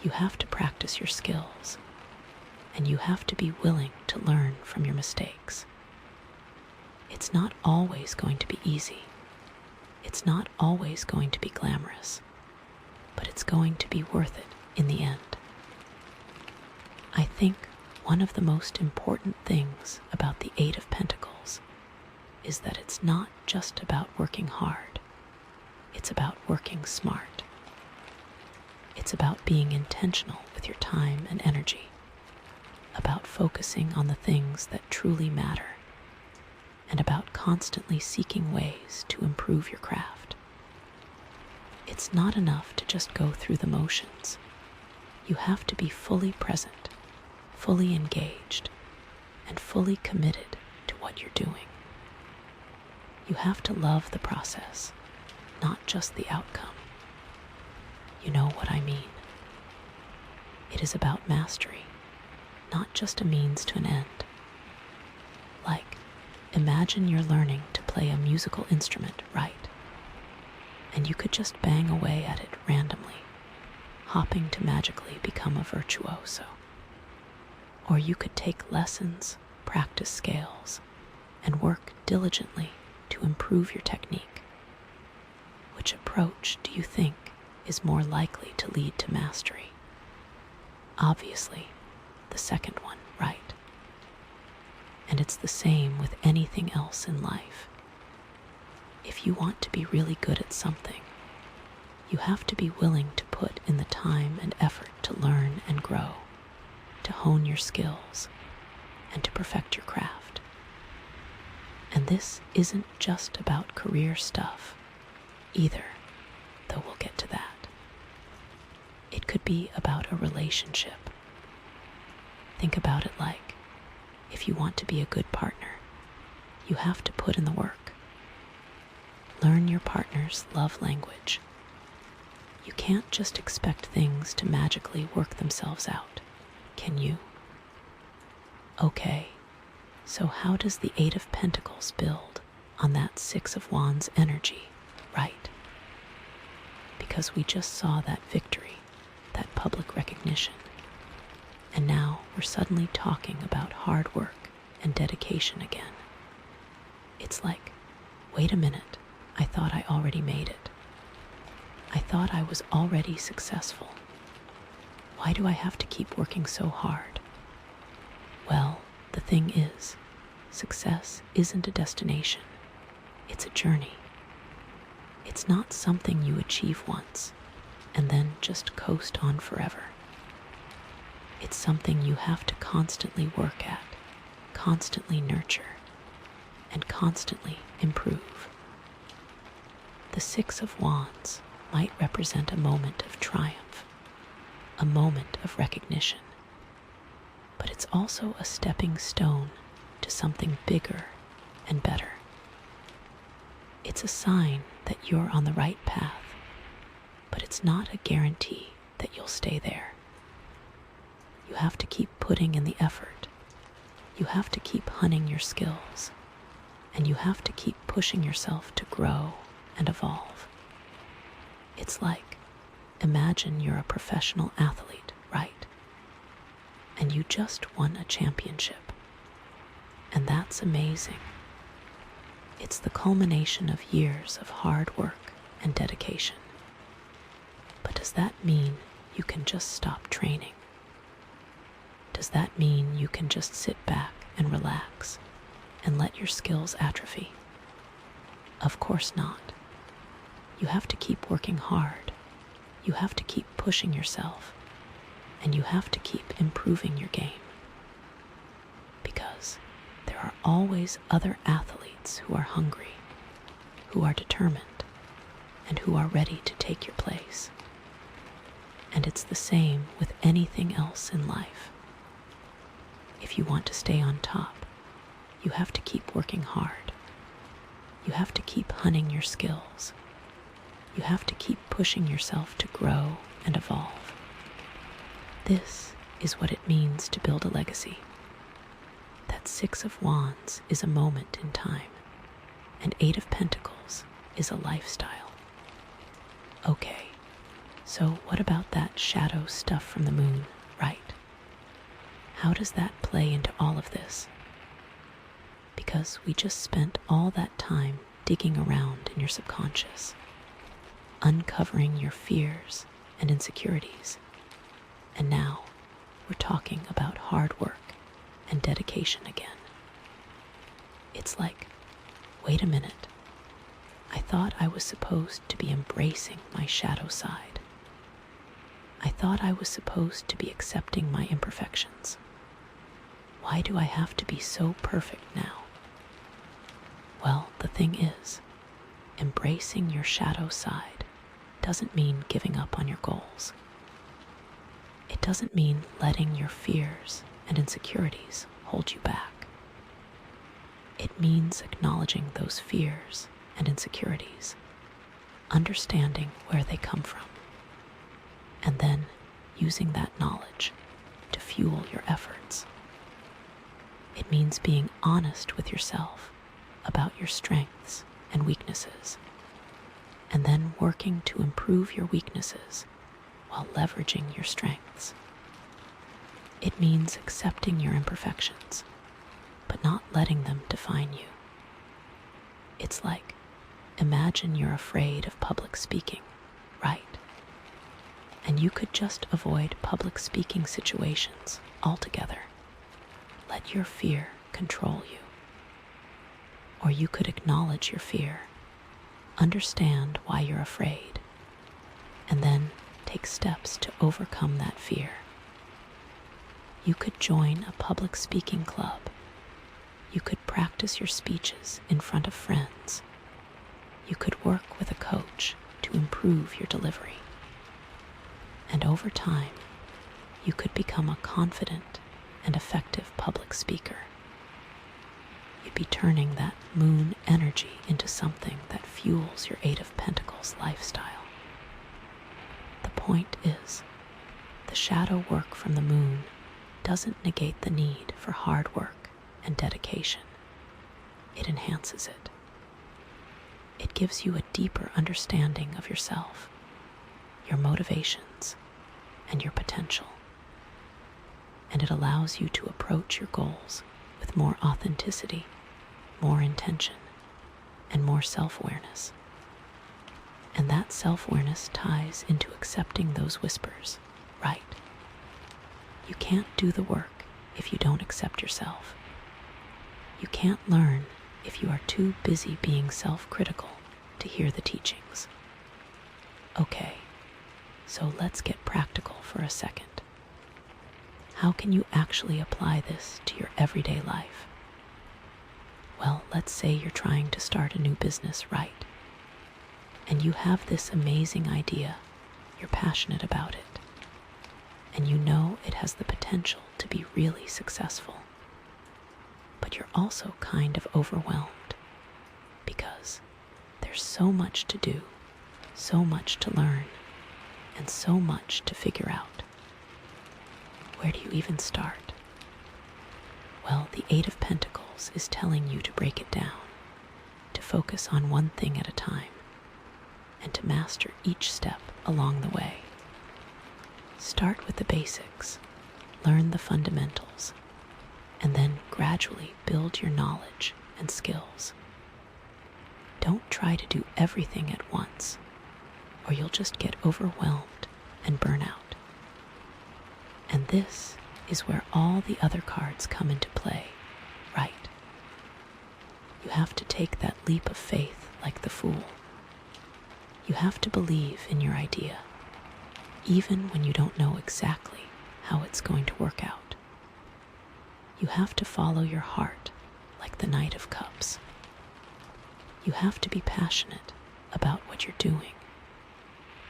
you have to practice your skills, and you have to be willing to learn from your mistakes. It's not always going to be easy. It's not always going to be glamorous, but it's going to be worth it in the end. I think one of the most important things about the Eight of Pentacles is that it's not just about working hard. It's about working smart. It's about being intentional with your time and energy, about focusing on the things that truly matter, and about constantly seeking ways to improve your craft. It's not enough to just go through the motions. You have to be fully present, fully engaged, and fully committed to what you're doing. You have to love the process, not just the outcome. You know what I mean. It is about mastery, not just a means to an end. Imagine you're learning to play a musical instrument, right? And you could just bang away at it randomly, hoping to magically become a virtuoso. Or you could take lessons, practice scales, and work diligently to improve your technique. Which approach do you think is more likely to lead to mastery? Obviously, the second one, right? And it's the same with anything else in life. If you want to be really good at something, you have to be willing to put in the time and effort to learn and grow, to hone your skills, and to perfect your craft. And this isn't just about career stuff either, though we'll get to that. It could be about a relationship. Think about it like, if you want to be a good partner, you have to put in the work. Learn your partner's love language. You can't just expect things to magically work themselves out, can you? Okay, so how does the Eight of Pentacles build on that Six of Wands energy, right? Because we just saw that victory, that public recognition, and now we're suddenly talking about hard work and dedication again. It's like, wait a minute, I thought I already made it. I thought I was already successful. Why do I have to keep working so hard? Well, the thing is, success isn't a destination. It's a journey. It's not something you achieve once and then just coast on forever. It's something you have to constantly work at, constantly nurture, and constantly improve. The Six of Wands might represent a moment of triumph, a moment of recognition, but it's also a stepping stone to something bigger and better. It's a sign that you're on the right path, but it's not a guarantee that you'll stay there. You have to keep putting in the effort. You have to keep honing your skills, and you have to keep pushing yourself to grow and evolve. It's like, imagine you're a professional athlete, right? And you just won a championship. And that's amazing. It's the culmination of years of hard work and dedication. But does that mean you can just stop training? Does that mean you can just sit back and relax and let your skills atrophy? Of course not. You have to keep working hard. You have to keep pushing yourself. And you have to keep improving your game. Because there are always other athletes who are hungry, who are determined, and who are ready to take your place. And it's the same with anything else in life. If you want to stay on top, you have to keep working hard. You have to keep honing your skills. You have to keep pushing yourself to grow and evolve. This is what it means to build a legacy. That Six of Wands is a moment in time, and Eight of Pentacles is a lifestyle. Okay, so what about that shadow stuff from the moon, right? How does that play into all of this? Because we just spent all that time digging around in your subconscious, uncovering your fears and insecurities. And now we're talking about hard work and dedication again. It's like, wait a minute, I thought I was supposed to be embracing my shadow side. I thought I was supposed to be accepting my imperfections. Why do I have to be so perfect now? Well, the thing is, embracing your shadow side doesn't mean giving up on your goals. It doesn't mean letting your fears and insecurities hold you back. It means acknowledging those fears and insecurities, understanding where they come from, and then using that knowledge to fuel your efforts. It means being honest with yourself about your strengths and weaknesses, and then working to improve your weaknesses while leveraging your strengths. It means accepting your imperfections, but not letting them define you. It's like, imagine you're afraid of public speaking, right? And you could just avoid public speaking situations altogether. Let your fear control you. Or you could acknowledge your fear, understand why you're afraid, and then take steps to overcome that fear. You could join a public speaking club. You could practice your speeches in front of friends. You could work with a coach to improve your delivery. And over time, you could become a confident and effective public speaker. You'd be turning that moon energy into something that fuels your Eight of Pentacles lifestyle. The point is, the shadow work from the moon doesn't negate the need for hard work and dedication. It enhances it. It gives you a deeper understanding of yourself, your motivations, and your potential. And it allows you to approach your goals with more authenticity, more intention, and more self-awareness. And that self-awareness ties into accepting those whispers, right? You can't do the work if you don't accept yourself. You can't learn if you are too busy being self-critical to hear the teachings. Okay, so let's get practical for a second. How can you actually apply this to your everyday life? Well, let's say you're trying to start a new business, right? And you have this amazing idea, you're passionate about it, and you know it has the potential to be really successful. But you're also kind of overwhelmed because there's so much to do, so much to learn, and so much to figure out. Where do you even start? Well, the Eight of Pentacles is telling you to break it down, to focus on one thing at a time, and to master each step along the way. Start with the basics, learn the fundamentals, and then gradually build your knowledge and skills. Don't try to do everything at once, or you'll just get overwhelmed and burn out. And this is where all the other cards come into play, right? You have to take that leap of faith like the Fool. You have to believe in your idea, even when you don't know exactly how it's going to work out. You have to follow your heart like the Knight of Cups. You have to be passionate about what you're doing.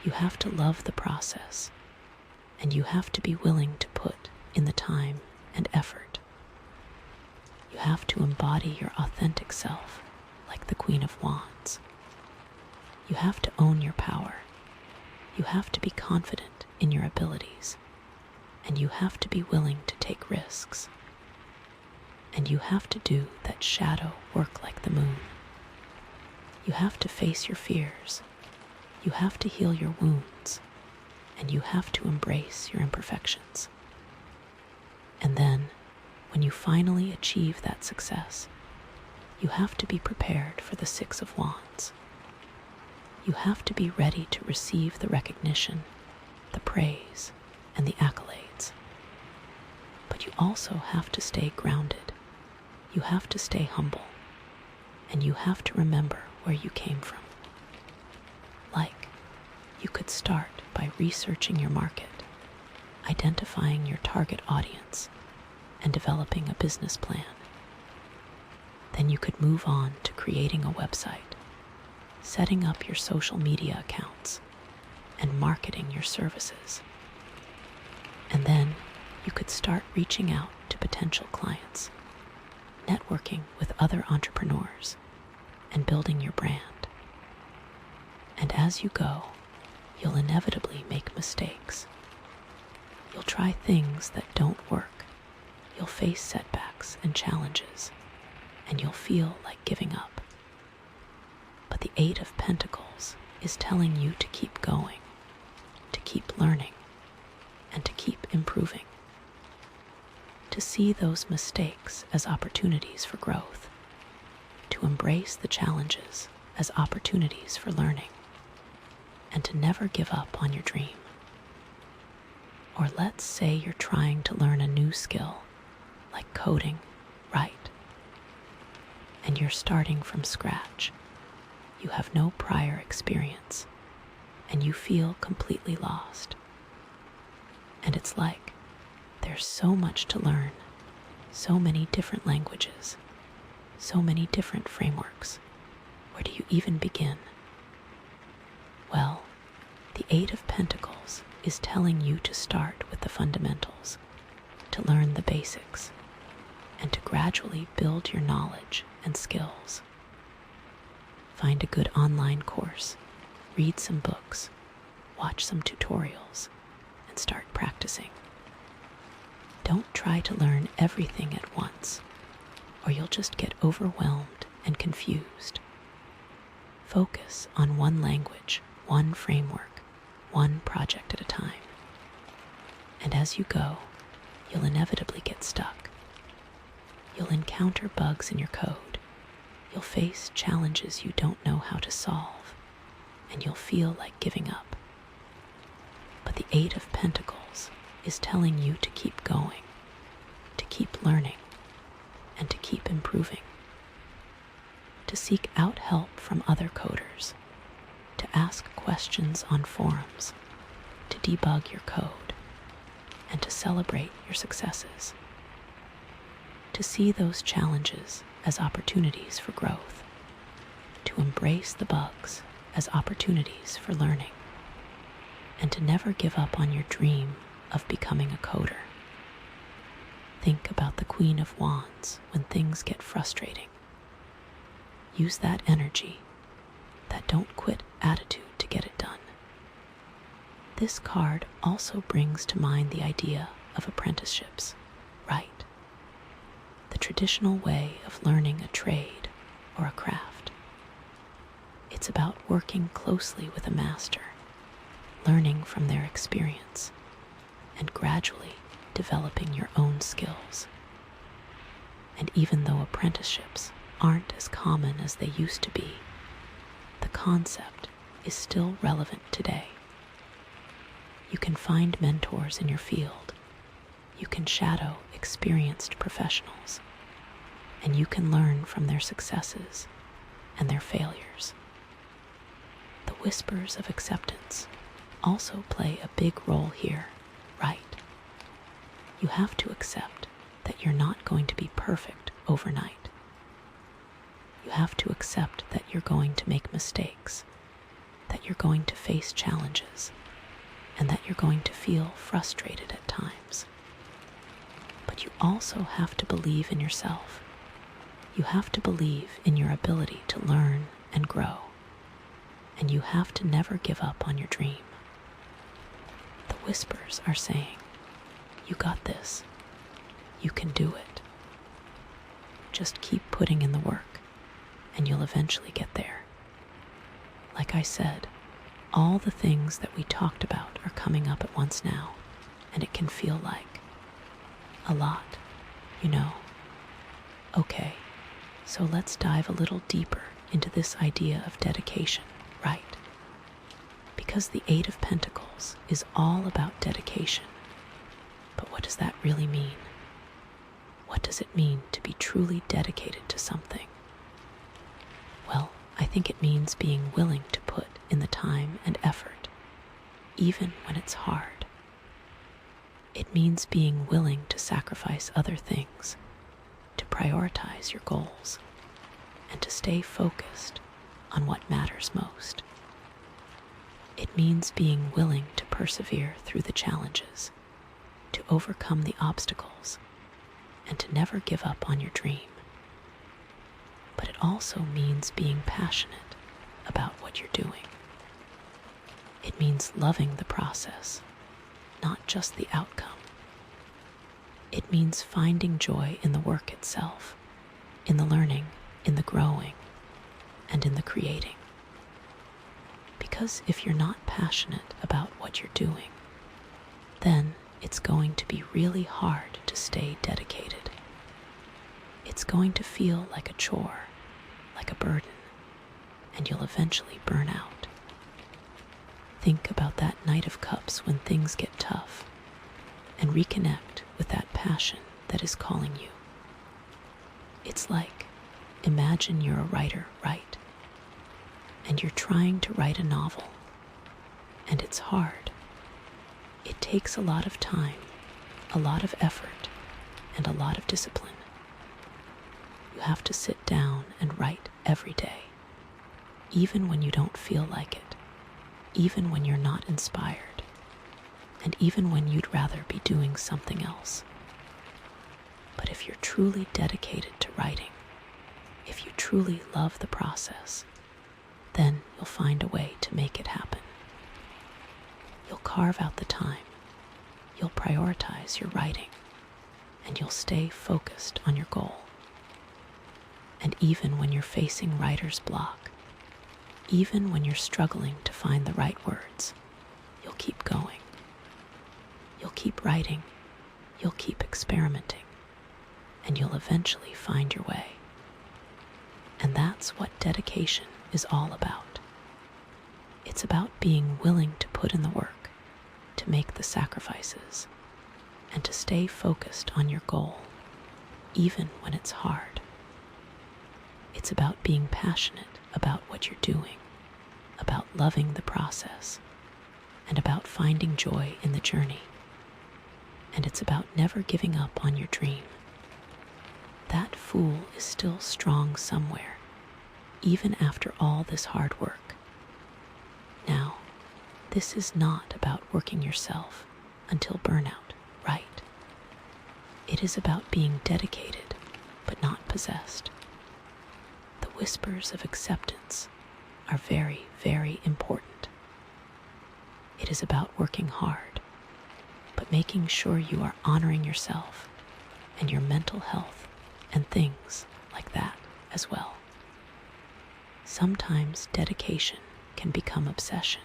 You have to love the process, and you have to be willing to put in the time and effort. You have to embody your authentic self like the Queen of Wands. You have to own your power. You have to be confident in your abilities, and you have to be willing to take risks. And you have to do that shadow work like the moon. You have to face your fears. You have to heal your wounds, and you have to embrace your imperfections. And then, when you finally achieve that success, you have to be prepared for the Six of Wands. You have to be ready to receive the recognition, the praise, and the accolades. But you also have to stay grounded. You have to stay humble, and you have to remember where you came from. Like, you could start by researching your market, identifying your target audience, and developing a business plan. Then you could move on to creating a website, setting up your social media accounts, and marketing your services. And then you could start reaching out to potential clients, networking with other entrepreneurs, and building your brand. And as you go, you'll inevitably make mistakes. You'll try things that don't work. You'll face setbacks and challenges, and you'll feel like giving up. But the Eight of Pentacles is telling you to keep going, to keep learning, and to keep improving. To see those mistakes as opportunities for growth, to to embrace the challenges as opportunities for learning, and to never give up on your dream. Or let's say you're trying to learn a new skill, like coding, right? And you're starting from scratch. You have no prior experience, and you feel completely lost. And it's like there's so much to learn, so many different languages, so many different frameworks. Where do you even begin? Well, the Eight of Pentacles is telling you to start with the fundamentals, to learn the basics, and to gradually build your knowledge and skills. Find a good online course, read some books, watch some tutorials, and start practicing. Don't try to learn everything at once, or you'll just get overwhelmed and confused. Focus on one language, one framework, one project at a time. And as you go, you'll inevitably get stuck. You'll encounter bugs in your code. You'll face challenges you don't know how to solve, and you'll feel like giving up. But the Eight of Pentacles is telling you to keep going, to keep learning, and to keep improving. To seek out help from other coders, to ask questions on forums, to debug your code, and to celebrate your successes. To see those challenges as opportunities for growth, to embrace the bugs as opportunities for learning, and to never give up on your dream of becoming a coder. Think about the Queen of Wands when things get frustrating. Use that energy, that don't quit attitude to get it done. This card also brings to mind the idea of apprenticeships, right? The traditional way of learning a trade or a craft. It's about working closely with a master, learning from their experience, and gradually developing your own skills. And even though apprenticeships aren't as common as they used to be, the concept is still relevant today. You can find mentors in your field. You can shadow experienced professionals, and you can learn from their successes and their failures. The whispers of acceptance also play a big role here, right? You have to accept that you're not going to be perfect overnight. You have to accept that you're going to make mistakes, that you're going to face challenges, and that you're going to feel frustrated at times. But you also have to believe in yourself. You have to believe in your ability to learn and grow. And you have to never give up on your dream. The whispers are saying, you got this. You can do it. Just keep putting in the work, and you'll eventually get there. Like I said, all the things that we talked about are coming up at once now, and it can feel like a lot, you know. Okay, so let's dive a little deeper into this idea of dedication, right? Because the Eight of Pentacles is all about dedication. But what does that really mean? What does it mean to be truly dedicated to something? Well, I think it means being willing to put in the time and effort, even when it's hard. It means being willing to sacrifice other things, to prioritize your goals, and to stay focused on what matters most. It means being willing to persevere through the challenges, to overcome the obstacles, and to never give up on your dream. But it also means being passionate about what you're doing. It means loving the process, not just the outcome. It means finding joy in the work itself, in the learning, in the growing, and in the creating. Because if you're not passionate about what you're doing, then it's going to be really hard to stay dedicated. It's going to feel like a chore, like a burden, and you'll eventually burn out. Think about that Knight of Cups when things get tough, and reconnect with that passion that is calling you. It's like, imagine you're a writer, right? And you're trying to write a novel, and it's hard. It takes a lot of time, a lot of effort, and a lot of discipline. You have to sit down and write every day, even when you don't feel like it, even when you're not inspired, and even when you'd rather be doing something else. But if you're truly dedicated to writing, if you truly love the process, then you'll find a way to make it happen. You'll carve out the time, you'll prioritize your writing, and you'll stay focused on your goal. And even when you're facing writer's block, even when you're struggling to find the right words, you'll keep going. You'll keep writing, you'll keep experimenting, and you'll eventually find your way. And that's what dedication is all about. It's about being willing to put in the work, to make the sacrifices, and to stay focused on your goal, even when it's hard. It's about being passionate about what you're doing, about loving the process, and about finding joy in the journey. And it's about never giving up on your dream. That fool is still strong somewhere, even after all this hard work. Now, this is not about working yourself until burnout, right? It is about being dedicated, but not possessed. The whispers of acceptance are very, very important. It is about working hard, but making sure you are honoring yourself and your mental health and things like that as well. Sometimes dedication can become obsession,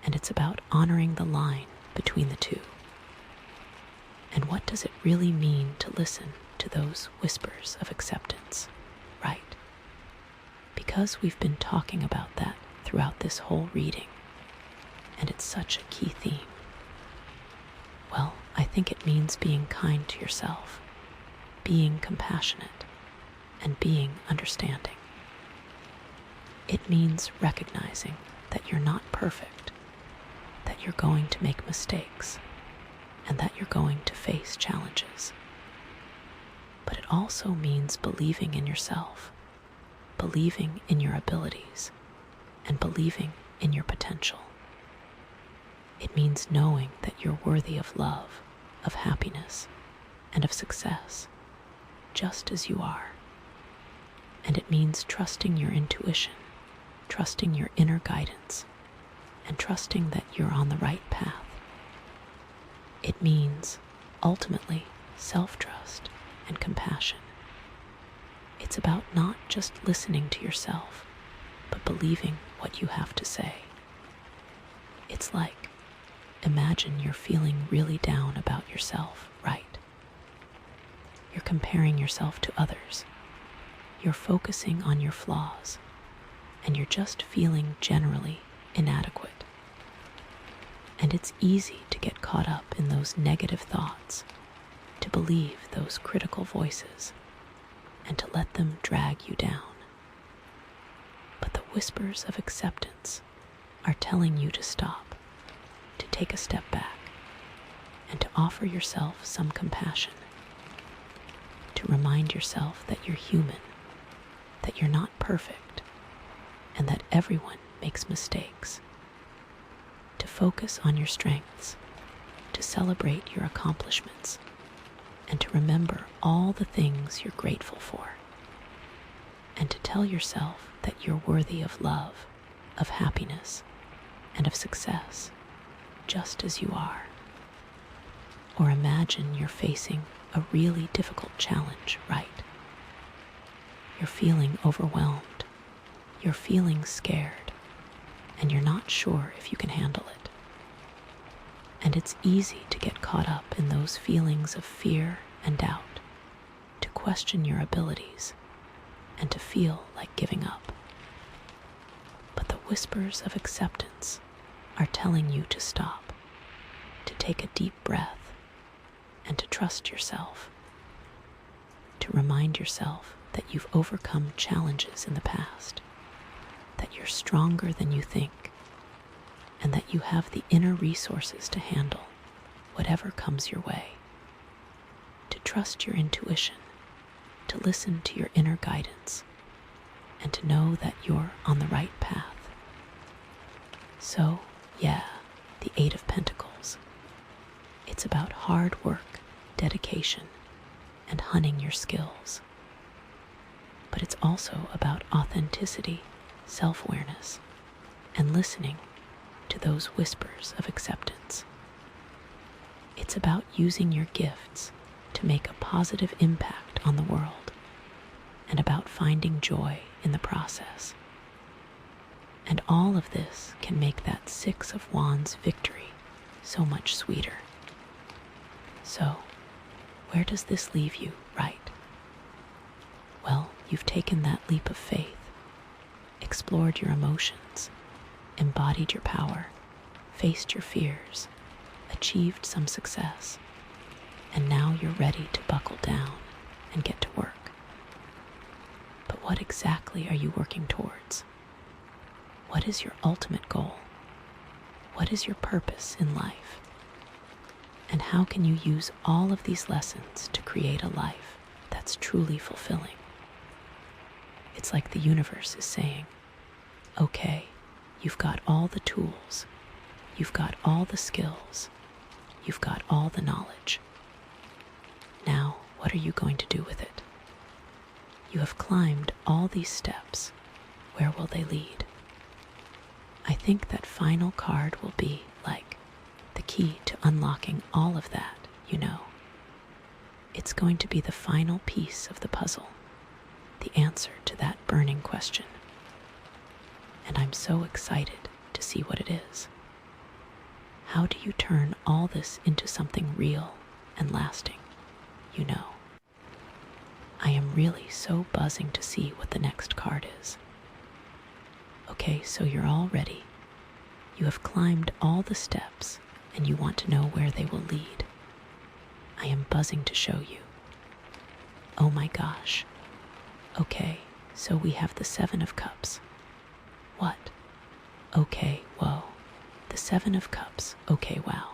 and it's about honoring the line between the two. And what does it really mean to listen to those whispers of acceptance, right? Because we've been talking about that throughout this whole reading, and it's such a key theme. Well, I think it means being kind to yourself, being compassionate, and being understanding. It means recognizing that you're not perfect, that you're going to make mistakes, and that you're going to face challenges. But it also means believing in yourself, believing in your abilities, and believing in your potential. It means knowing that you're worthy of love, of happiness, and of success, just as you are. And it means trusting your intuition, trusting your inner guidance, and trusting that you're on the right path. It means, ultimately, self-trust and compassion. It's about not just listening to yourself, but believing what you have to say. It's like, imagine you're feeling really down about yourself, right? You're comparing yourself to others. You're focusing on your flaws, and you're just feeling generally inadequate. And it's easy to get caught up in those negative thoughts, to believe those critical voices, and to let them drag you down. But the whispers of acceptance are telling you to stop, to take a step back, and to offer yourself some compassion, to remind yourself that you're human, that you're not perfect, and that everyone makes mistakes, to focus on your strengths, to celebrate your accomplishments, and to remember all the things you're grateful for, and to tell yourself that you're worthy of love, of happiness, and of success, just as you are. Or imagine you're facing a really difficult challenge, right? You're feeling overwhelmed, you're feeling scared, and you're not sure if you can handle it. And it's easy to get caught up in those feelings of fear and doubt, to question your abilities, and to feel like giving up. But the whispers of acceptance are telling you to stop, to take a deep breath, and to trust yourself, to remind yourself that you've overcome challenges in the past, that you're stronger than you think, and that you have the inner resources to handle whatever comes your way, to trust your intuition, to listen to your inner guidance, and to know that you're on the right path. So, yeah, the Eight of Pentacles. It's about hard work, dedication, and honing your skills. But it's also about authenticity, self-awareness, and listening to those whispers of acceptance. It's about using your gifts to make a positive impact on the world, and about finding joy in the process. And all of this can make that Six of Wands victory so much sweeter. So, where does this leave you, right? Well, you've taken that leap of faith, explored your emotions, embodied your power, faced your fears, achieved some success, and now you're ready to buckle down and get to work. But what exactly are you working towards? What is your ultimate goal? What is your purpose in life? And how can you use all of these lessons to create a life that's truly fulfilling? It's like the universe is saying, okay, you've got all the tools, you've got all the skills, you've got all the knowledge. Now, what are you going to do with it? You have climbed all these steps. Where will they lead? I think that final card will be like the key to unlocking all of that, you know. It's going to be the final piece of the puzzle, the answer to that burning question. And I'm so excited to see what it is. How do you turn all this into something real and lasting, you know? I am really so buzzing to see what the next card is. Okay, so you're all ready. You have climbed all the steps and you want to know where they will lead. I am buzzing to show you. Oh my gosh. Okay, so we have the Seven of Cups. What? Okay, whoa. The Seven of Cups. Okay, wow.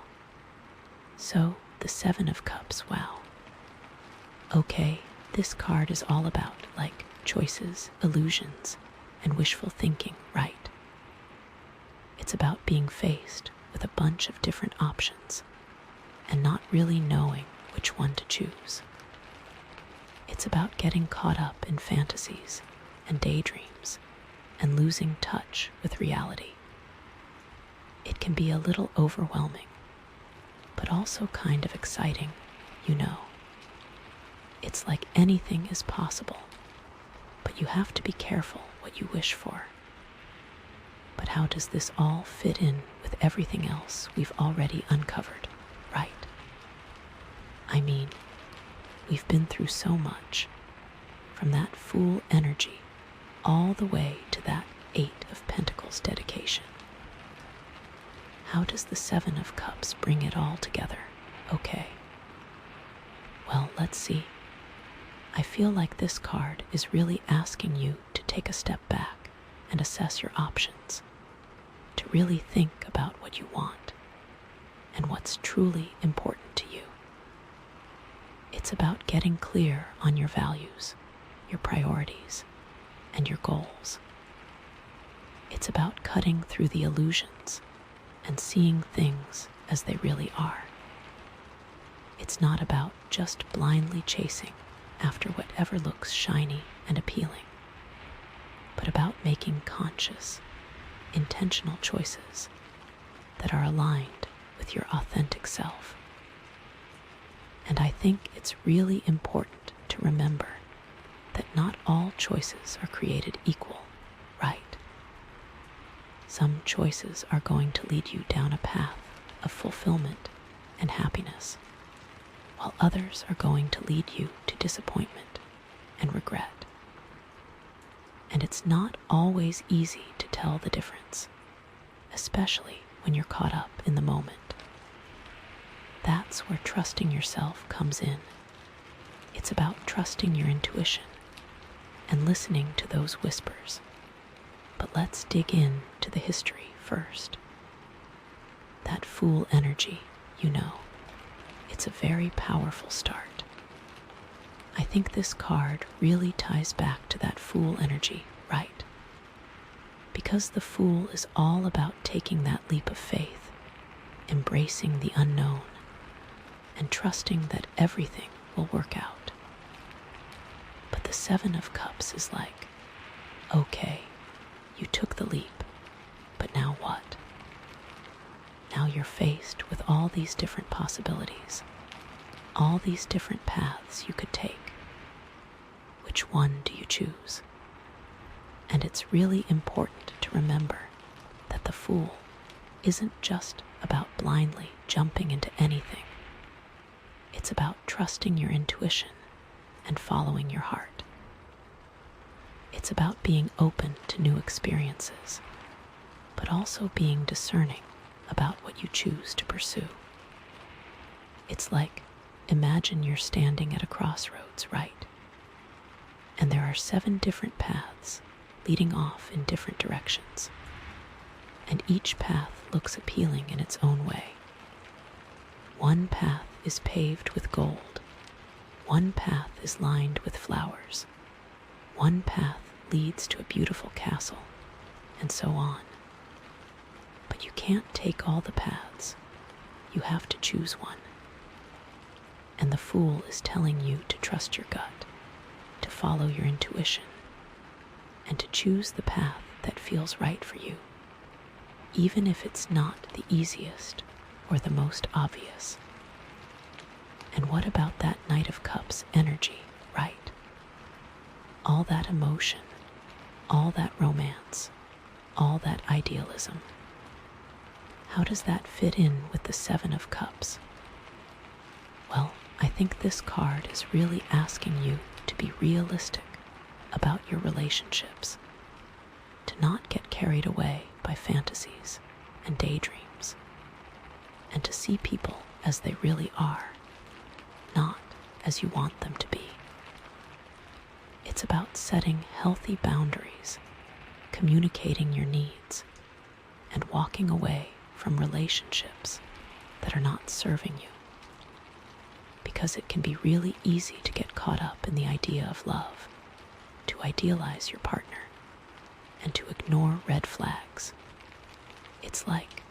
So, the Seven of Cups, wow. Okay, this card is all about, like, choices, illusions, and wishful thinking, right? It's about being faced with a bunch of different options and not really knowing which one to choose. It's about getting caught up in fantasies and daydreams and losing touch with reality. It can be a little overwhelming, but also kind of exciting, you know. It's like anything is possible, but you have to be careful what you wish for. But how does this all fit in with everything else we've already uncovered, right? I mean, we've been through so much, from that Fool energy all the way to that Eight of Pentacles dedication. How does the Seven of Cups bring it all together? Okay. Well, let's see. I feel like this card is really asking you to take a step back and assess your options, to really think about what you want and what's truly important to you. It's about getting clear on your values, your priorities, and your goals. It's about cutting through the illusions and seeing things as they really are. It's not about just blindly chasing after whatever looks shiny and appealing, but about making conscious, intentional choices that are aligned with your authentic self. And I think it's really important to remember that not all choices are created equal, right? Some choices are going to lead you down a path of fulfillment and happiness, while others are going to lead you to disappointment and regret. And it's not always easy to tell the difference, especially when you're caught up in the moment. That's where trusting yourself comes in. It's about trusting your intuition and listening to those whispers. But let's dig in to the history first. That Fool energy, it's a very powerful start. I think this card really ties back to that Fool energy, right? Because the Fool is all about taking that leap of faith, embracing the unknown, and trusting that everything will work out. But the Seven of Cups is like, okay, you took the leap, but now what? Now you're faced with all these different possibilities, all these different paths you could take. Which one do you choose? And it's really important to remember that the Fool isn't just about blindly jumping into anything. It's about trusting your intuition and following your heart. It's about being open to new experiences, but also being discerning about what you choose to pursue. It's like, imagine you're standing at a crossroads, right? And there are 7 different paths leading off in different directions. And each path looks appealing in its own way. One path is paved with gold. One path is lined with flowers. One path leads to a beautiful castle, and so on. But you can't take all the paths. You have to choose one. And the Fool is telling you to trust your gut, to follow your intuition, and to choose the path that feels right for you, even if it's not the easiest or the most obvious. And what about that Knight of Cups energy, right? All that emotion, all that romance, all that idealism. How does that fit in with the Seven of Cups? Well, I think this card is really asking you to be realistic about your relationships, to not get carried away by fantasies and daydreams, and to see people as they really are, not as you want them to be. It's about setting healthy boundaries, communicating your needs, and walking away from relationships that are not serving you. Because it can be really easy to get caught up in the idea of love, to idealize your partner, and to ignore red flags. It's like,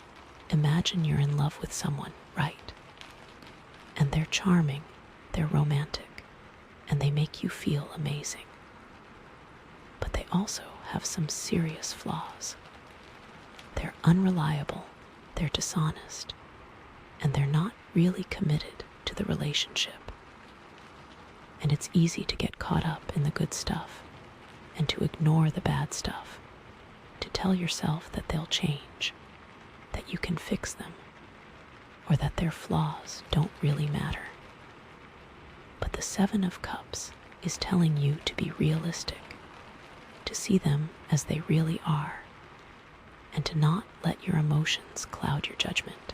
imagine you're in love with someone, right? And they're charming, they're romantic, and they make you feel amazing. But they also have some serious flaws. They're unreliable, they're dishonest, and they're not really committed to the relationship. And it's easy to get caught up in the good stuff and to ignore the bad stuff, to tell yourself that they'll change, that you can fix them, or that their flaws don't really matter. But the Seven of Cups is telling you to be realistic, to see them as they really are, and to not let your emotions cloud your judgment.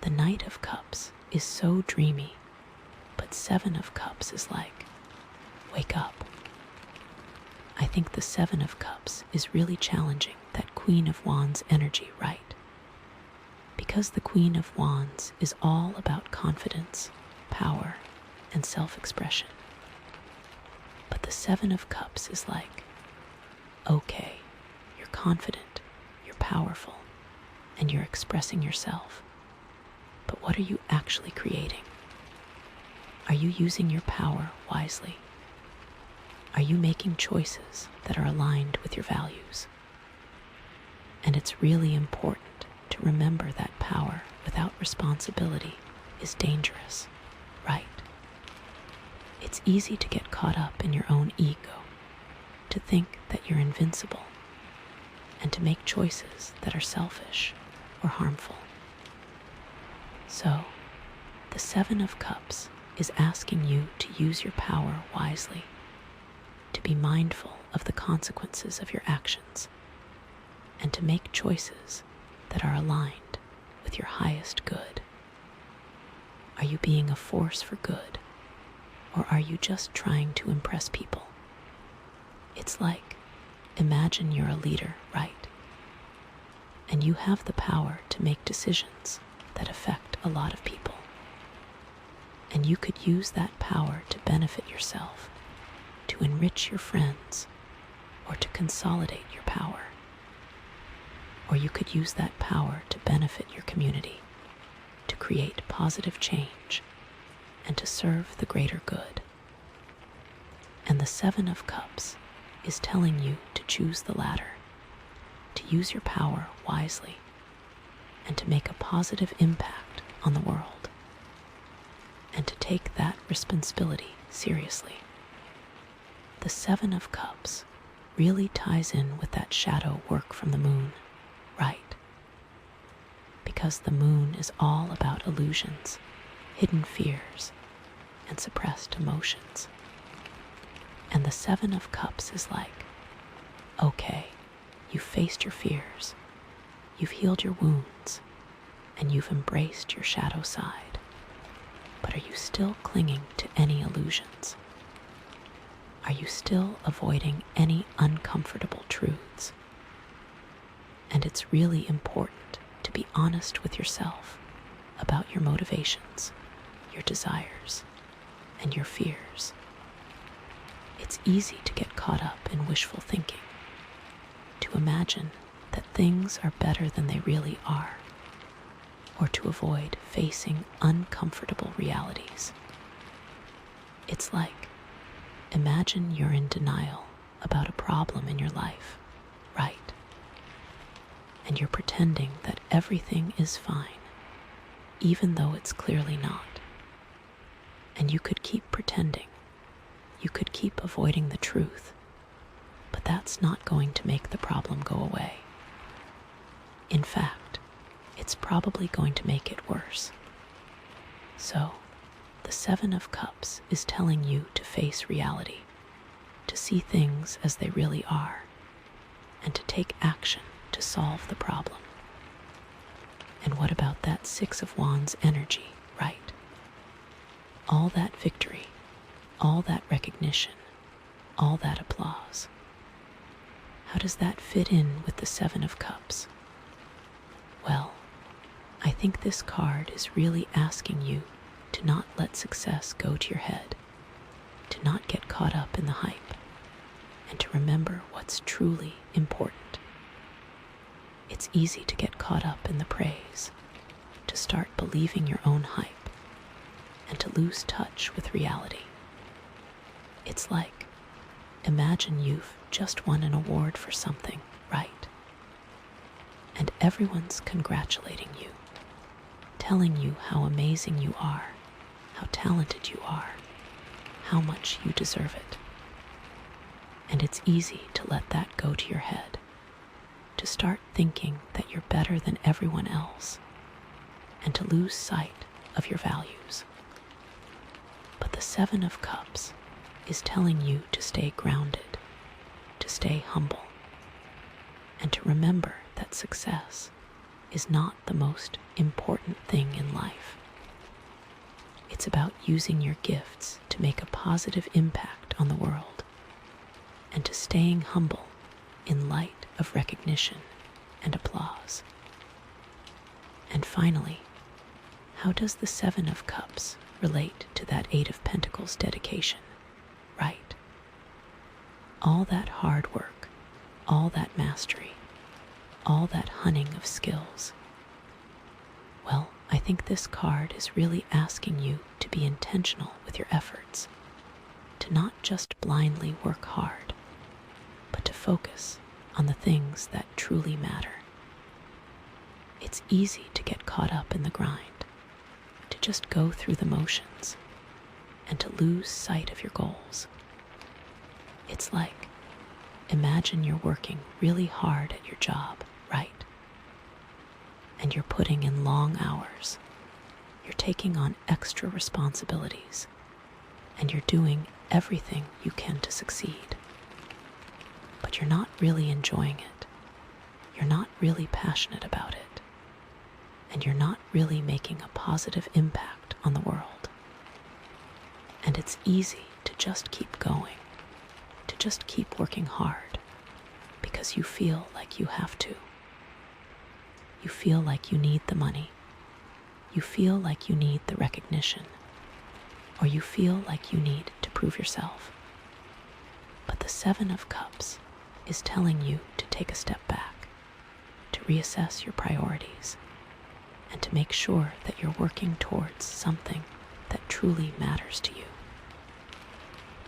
The Knight of Cups is so dreamy, but Seven of Cups is like, wake up. I think the Seven of Cups is really challenging that Queen of Wands energy, right? Because the Queen of Wands is all about confidence, power, and self-expression. But the Seven of Cups is like, okay, you're confident, you're powerful, and you're expressing yourself. But what are you actually creating? Are you using your power wisely? Are you making choices that are aligned with your values? And it's really important to remember that power without responsibility is dangerous, right? It's easy to get caught up in your own ego, to think that you're invincible, and to make choices that are selfish or harmful. So, the Seven of Cups is asking you to use your power wisely, to to be mindful of the consequences of your actions, and to make choices that are aligned with your highest good. Are you being a force for good, or are you just trying to impress people? It's like, imagine you're a leader, right? And you have the power to make decisions that affect a lot of people. And you could use that power to benefit yourself, to enrich your friends, or to consolidate your power. Or you could use that power to benefit your community, to create positive change, and to serve the greater good. And the Seven of Cups is telling you to choose the latter, to use your power wisely, and to make a positive impact on the world, and to take that responsibility seriously. The Seven of Cups really ties in with that shadow work from the moon, right? Because the moon is all about illusions, hidden fears, and suppressed emotions. And the Seven of Cups is like, okay, you've faced your fears, you've healed your wounds, and you've embraced your shadow side. But are you still clinging to any illusions? Are you still avoiding any uncomfortable truths? And it's really important to be honest with yourself about your motivations, your desires, and your fears. It's easy to get caught up in wishful thinking, to imagine that things are better than they really are, or to avoid facing uncomfortable realities. It's like, imagine you're in denial about a problem in your life, right? And you're pretending that everything is fine, even though it's clearly not. And you could keep pretending, you could keep avoiding the truth, but that's not going to make the problem go away. In fact, it's probably going to make it worse. So, the Seven of Cups is telling you to face reality, to see things as they really are, and to take action to solve the problem. And what about that Six of Wands energy, right? All that victory, all that recognition, all that applause. How does that fit in with the Seven of Cups? Well, I think this card is really asking you to not let success go to your head, to not get caught up in the hype, and to remember what's truly important. It's easy to get caught up in the praise, to start believing your own hype, and to lose touch with reality. It's like, imagine you've just won an award for something, right? And everyone's congratulating you, telling you how amazing you are, how talented you are, how much you deserve it. And it's easy to let that go to your head, to start thinking that you're better than everyone else, and to lose sight of your values. But the Seven of Cups is telling you to stay grounded, to stay humble, and to remember that success is not the most important thing in life. It's about using your gifts to make a positive impact on the world, and to staying humble in light of recognition and applause. And finally, how does the Seven of Cups relate to that Eight of Pentacles dedication, right? All that hard work, all that mastery, all that hunting of skills. Well, I think this card is really asking you to be intentional with your efforts, to not just blindly work hard, but to focus on the things that truly matter. It's easy to get caught up in the grind, to just go through the motions, and to lose sight of your goals. It's like, imagine you're working really hard at your job, right? And you're putting in long hours. You're taking on extra responsibilities, and you're doing everything you can to succeed. but you're not really enjoying it. You're not really passionate about it. And you're not really making a positive impact on the world. And it's easy to just keep going, to just keep working hard, because you feel like you have to. You feel like you need the money. You feel like you need the recognition. Or you feel like you need to prove yourself. But the Seven of Cups is telling you to take a step back, to reassess your priorities, and to make sure that you're working towards something that truly matters to you.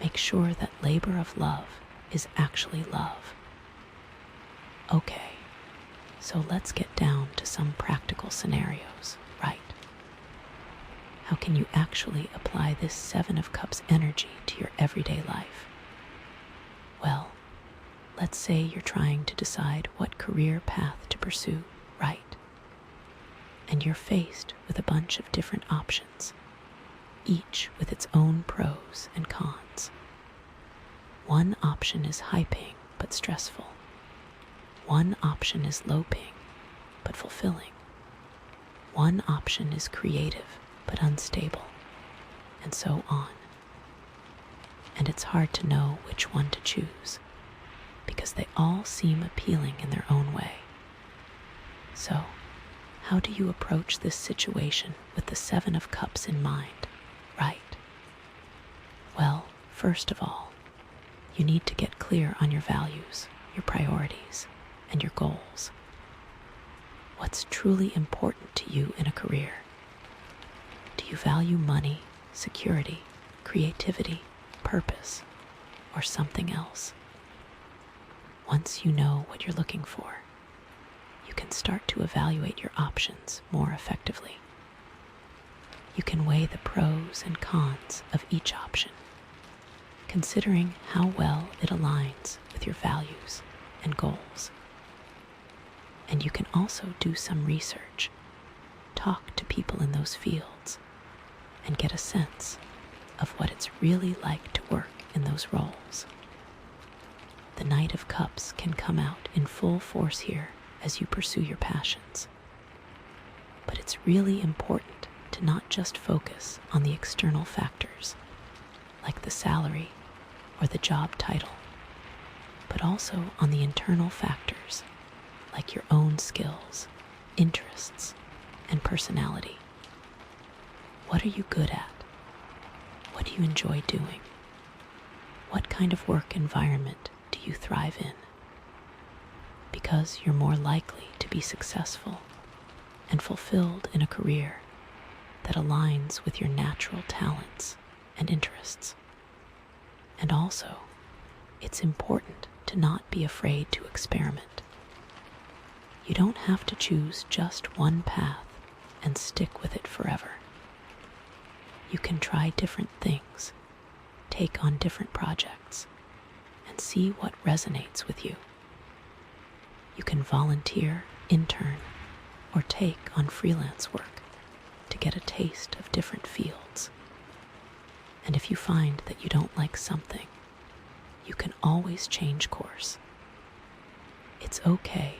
Make sure that labor of love is actually love. Okay, so let's get down to some practical scenarios, right? How can you actually apply this Seven of Cups energy to your everyday life? Well, let's say you're trying to decide what career path to pursue, right? And you're faced with a bunch of different options, each with its own pros and cons. One option is high paying but stressful. One option is low paying but fulfilling. One option is creative but unstable, and so on. And it's hard to know which one to choose, because they all seem appealing in their own way. So, how do you approach this situation with the Seven of Cups in mind, right? Well, first of all, you need to get clear on your values, your priorities, and your goals. What's truly important to you in a career? Do you value money, security, creativity, purpose, or something else? Once you know what you're looking for, you can start to evaluate your options more effectively. You can weigh the pros and cons of each option, considering how well it aligns with your values and goals. And you can also do some research, talk to people in those fields, and get a sense of what it's really like to work in those roles. The Knight of Cups can come out in full force here as you pursue your passions. But it's really important to not just focus on the external factors, like the salary or the job title, but also on the internal factors, like your own skills, interests, and personality. What are you good at? What do you enjoy doing? What kind of work environment do you thrive in? Because you're more likely to be successful and fulfilled in a career that aligns with your natural talents and interests. And also, it's important to not be afraid to experiment. You don't have to choose just one path and stick with it forever. You can try different things, take on different projects, and see what resonates with you. You can volunteer, intern, or take on freelance work to get a taste of different fields. And if you find that you don't like something, you can always change course. It's okay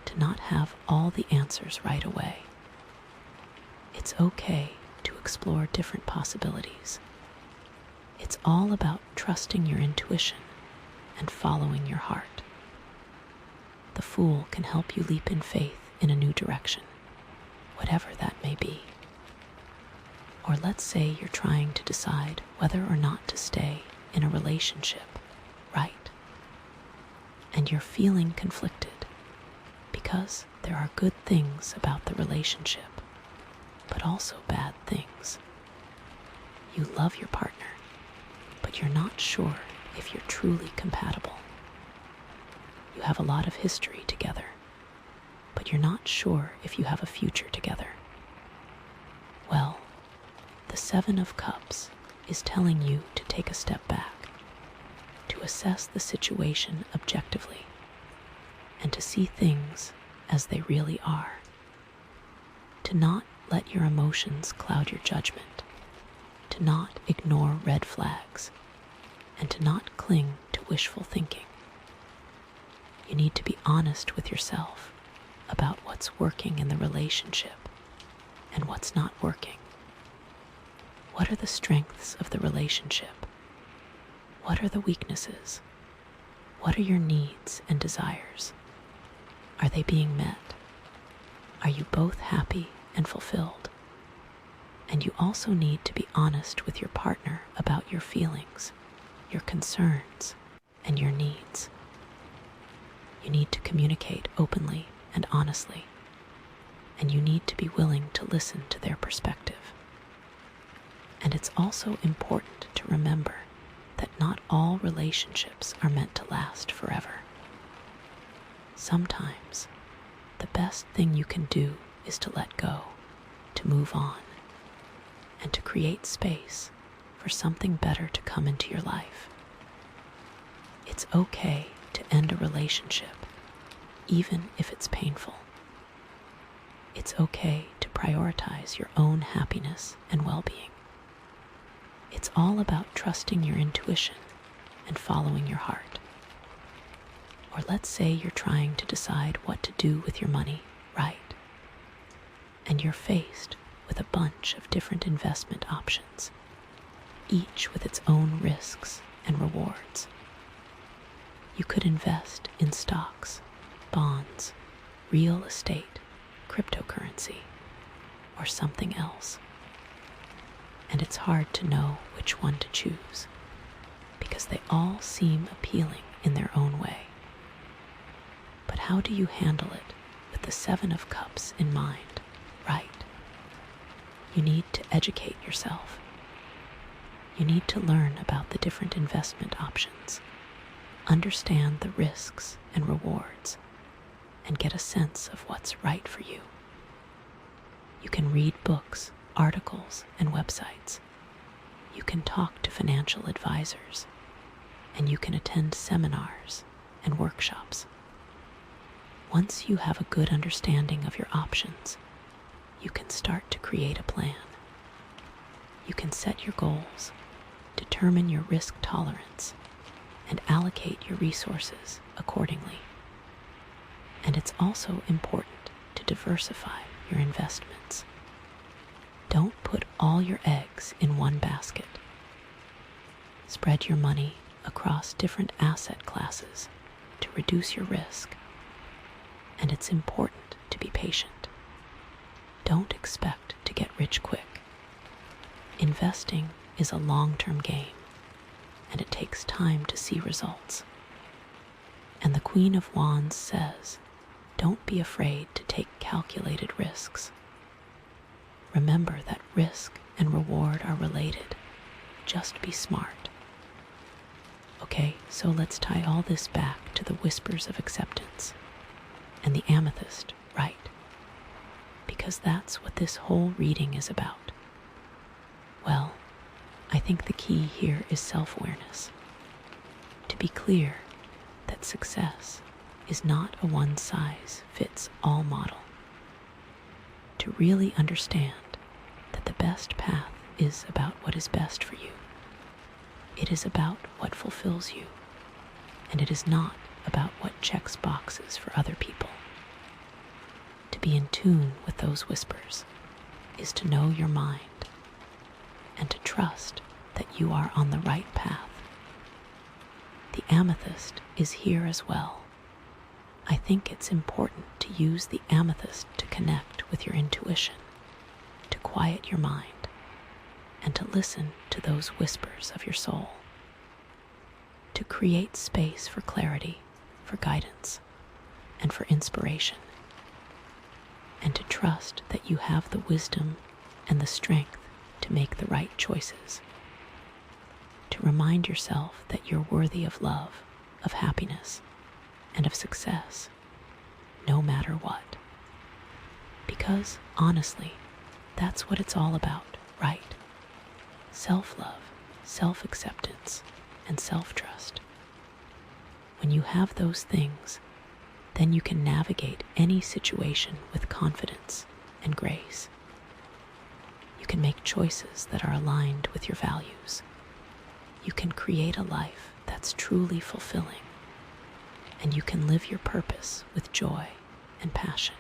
to not have all the answers right away. It's okay to explore different possibilities. It's all about trusting your intuition and following your heart. The Fool can help you leap in faith in a new direction, whatever that may be. Or let's say you're trying to decide whether or not to stay in a relationship, right? And you're feeling conflicted because there are good things about the relationship, but also bad things. You love your partner, but you're not sure if you're truly compatible. You have a lot of history together, but you're not sure if you have a future together. Well, the Seven of Cups is telling you to take a step back, to assess the situation objectively, and to see things as they really are. To not let your emotions cloud your judgment, to not ignore red flags, and to not cling to wishful thinking. You need to be honest with yourself about what's working in the relationship and what's not working. What are the strengths of the relationship? What are the weaknesses? What are your needs and desires? Are they being met? Are you both happy and fulfilled? And you also need to be honest with your partner about your feelings, your concerns, and your needs. You need to communicate openly and honestly, and you need to be willing to listen to their perspective. And it's also important to remember that not all relationships are meant to last forever. Sometimes, the best thing you can do is to let go, to move on, and to create space for something better to come into your life. It's okay to end a relationship, even if it's painful. It's okay to prioritize your own happiness and well-being. It's all about trusting your intuition and following your heart. Or let's say you're trying to decide what to do with your money, right? And you're faced with a bunch of different investment options, each with its own risks and rewards. You could invest in stocks, bonds, real estate, cryptocurrency, or something else. And it's hard to know which one to choose, because they all seem appealing in their own way. But how do you handle it with the 7 of Cups in mind, right? You need to educate yourself. You need to learn about the different investment options, understand the risks and rewards, and get a sense of what's right for you. You can read books, articles, and websites. You can talk to financial advisors, and you can attend seminars and workshops. Once you have a good understanding of your options, you can start to create a plan. You can set your goals, determine your risk tolerance, and allocate your resources accordingly. And it's also important to diversify your investments. Don't put all your eggs in one basket. Spread your money across different asset classes to reduce your risk. And it's important to be patient. Don't expect to get rich quick. Investing is a long-term game, and it takes time to see results. And the Queen of Wands says, don't be afraid to take calculated risks. Remember that risk and reward are related. Just be smart. Okay, so let's tie all this back to the whispers of acceptance and the amethyst, right? Because that's what this whole reading is about. Well, I think the key here is self-awareness. To be clear that success is not a one-size-fits-all model. To really understand that the best path is about what is best for you. It is about what fulfills you, and it is not about what checks boxes for other people. To be in tune with those whispers is to know your mind and to trust that you are on the right path. The amethyst is here as well. I think it's important to use the amethyst to connect with your intuition, to quiet your mind, and to listen to those whispers of your soul. To create space for clarity, for guidance, and for inspiration. And to trust that you have the wisdom and the strength to make the right choices. To remind yourself that you're worthy of love, of happiness, and of success, no matter what. Because, honestly, that's what it's all about, right? Self-love, self-acceptance, and self-trust. When you have those things, then you can navigate any situation with confidence and grace. You can make choices that are aligned with your values. You can create a life that's truly fulfilling. and you can live your purpose with joy and passion.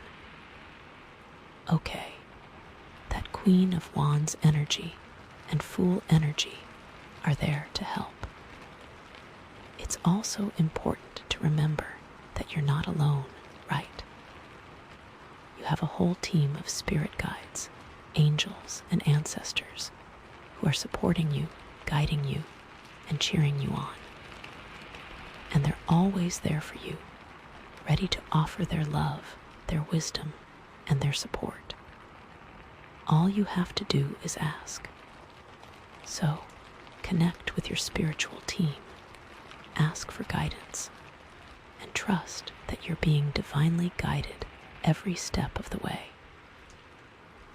Okay, that Queen of Wands energy and Fool energy are there to help. It's also important to remember that you're not alone, right? You have a whole team of spirit guides, angels, and ancestors who are supporting you, guiding you, and cheering you on. And they're always there for you, ready to offer their love, their wisdom, and their support. All you have to do is ask. So, connect with your spiritual team, ask for guidance, and trust that you're being divinely guided every step of the way.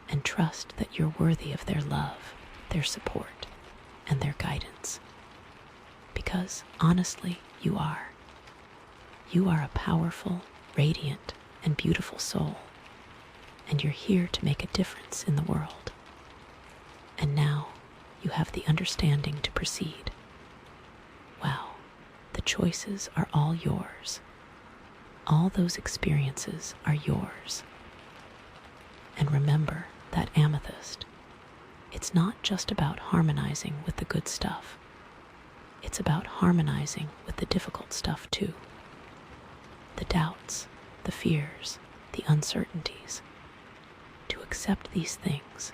And trust that you're worthy of their love, their support, and their guidance. Because, honestly, you are. You are a powerful, radiant, and beautiful soul, and you're here to make a difference in the world. And now, you have the understanding to proceed. Wow, the choices are all yours. All those experiences are yours. And remember that amethyst. It's not just about harmonizing with the good stuff. It's about harmonizing with the difficult stuff too. The doubts, the fears, the uncertainties. To accept these things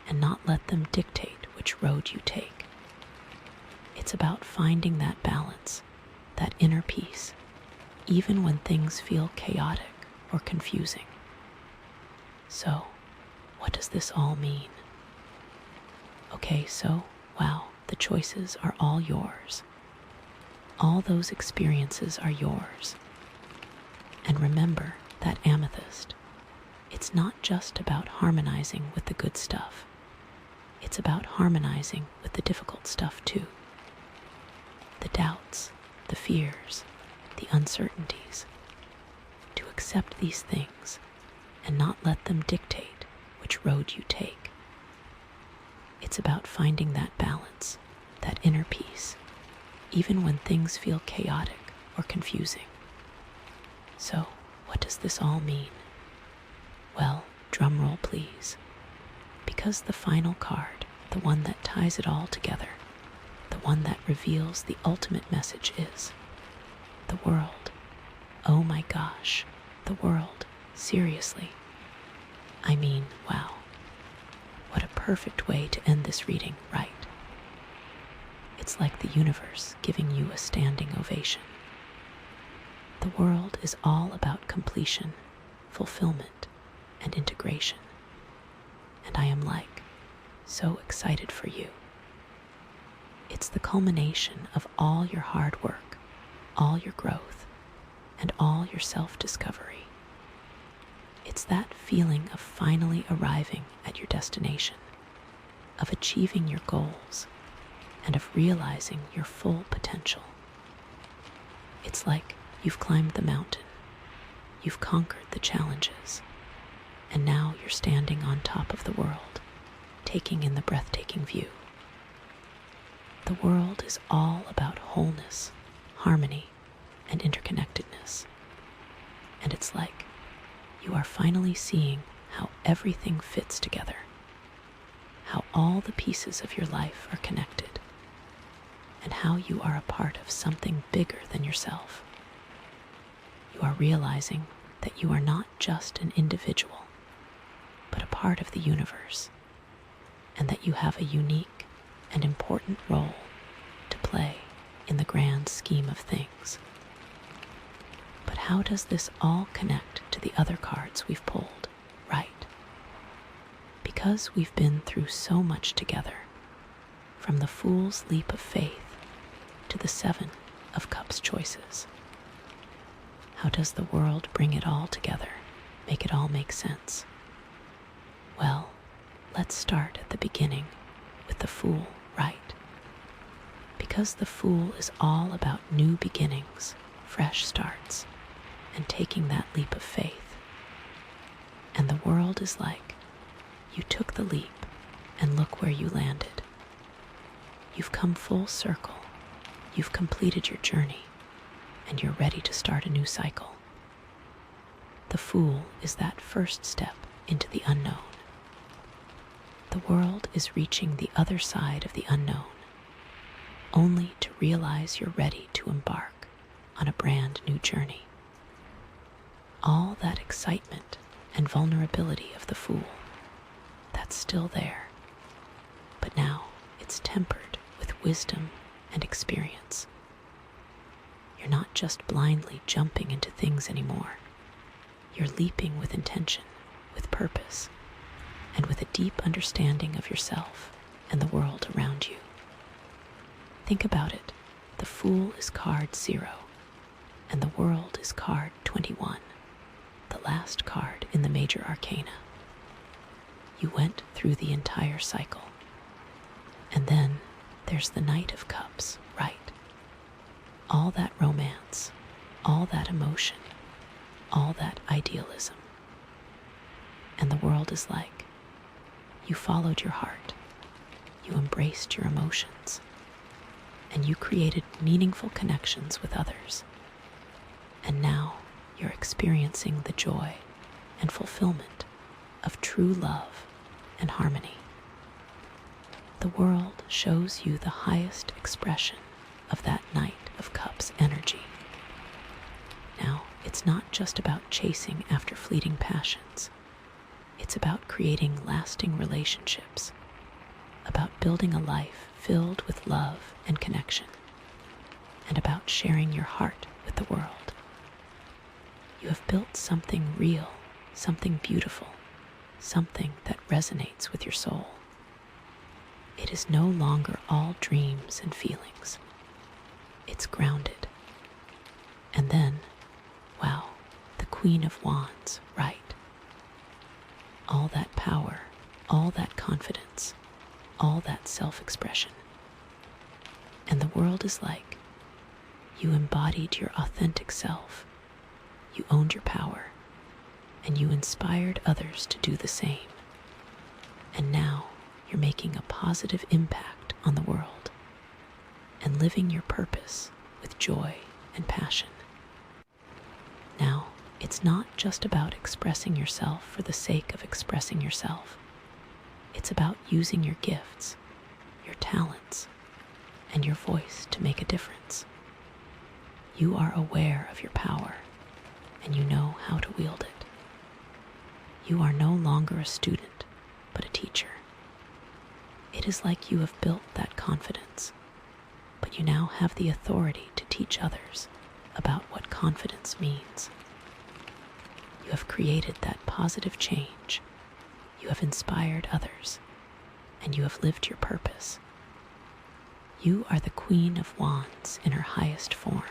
and not let them dictate which road you take. It's about finding that balance, that inner peace, even when things feel chaotic or confusing. So, what does this all mean? Okay, so, wow, the choices are all yours. All those experiences are yours. And remember that amethyst. It's not just about harmonizing with the good stuff. It's about harmonizing with the difficult stuff too. The doubts, the fears, the uncertainties. To accept these things and not let them dictate which road you take. It's about finding that balance, that inner peace, even when things feel chaotic or confusing. So, what does this all mean? Well, drum roll please. Because the final card, the one that ties it all together, the one that reveals the ultimate message is the world. Oh my gosh, the world. Seriously. I mean, wow. What a perfect way to end this reading, right? It's like the universe giving you a standing ovation. The world is all about completion, fulfillment, and integration. And I am so excited for you. It's the culmination of all your hard work, all your growth, and all your self-discovery. It's that feeling of finally arriving at your destination, of achieving your goals, and of realizing your full potential. It's like you've climbed the mountain, you've conquered the challenges, and now you're standing on top of the world, taking in the breathtaking view. The world is all about wholeness, harmony, and interconnectedness. And it's like you are finally seeing how everything fits together, how all the pieces of your life are connected, and how you are a part of something bigger than yourself. You are realizing that you are not just an individual, but a part of the universe, and that you have a unique and important role to play in the grand scheme of things. But how does this all connect to the other cards we've pulled, right? Because we've been through so much together, from the Fool's leap of faith to the 7 of Cups choices. How does the world bring it all together, make it all make sense? Well, let's start at the beginning with the Fool, right? Because the Fool is all about new beginnings, fresh starts, and taking that leap of faith. And the world is like, you took the leap, and look where you landed. You've come full circle, you've completed your journey, and you're ready to start a new cycle. The Fool is that first step into the unknown. The world is reaching the other side of the unknown, only to realize you're ready to embark on a brand new journey. All that excitement and vulnerability of the Fool, that's still there, but now it's tempered with wisdom and experience. You're not just blindly jumping into things anymore. You're leaping with intention, with purpose, and with a deep understanding of yourself and the world around you. Think about it. The Fool is card 0, and the world is card 21, the last card in the major arcana. You went through the entire cycle. And then there's the Knight of Cups, right? All that romance, all that emotion, all that idealism. And the world is like, you followed your heart, you embraced your emotions, and you created meaningful connections with others. And now you're experiencing the joy and fulfillment of true love and harmony. The world shows you the highest expression of that Knight of Cups energy. Now, it's not just about chasing after fleeting passions. It's about creating lasting relationships, about building a life filled with love and connection, and about sharing your heart with the world. You have built something real, something beautiful, something that resonates with your soul. It is no longer all dreams and feelings. It's grounded. And then, wow, the Queen of Wands, right? All that power, all that confidence, all that self-expression. And the world is like, you embodied your authentic self, you owned your power, and you inspired others to do the same. And now you're making a positive impact on the world and living your purpose with joy and passion. Now, it's not just about expressing yourself for the sake of expressing yourself. It's about using your gifts, your talents, and your voice to make a difference. You are aware of your power, and you know how to wield it. You are no longer a student, but a teacher. It is like you have built that confidence, but you now have the authority to teach others about what confidence means. You have created that positive change. You have inspired others, and you have lived your purpose. You are the Queen of Wands in her highest form,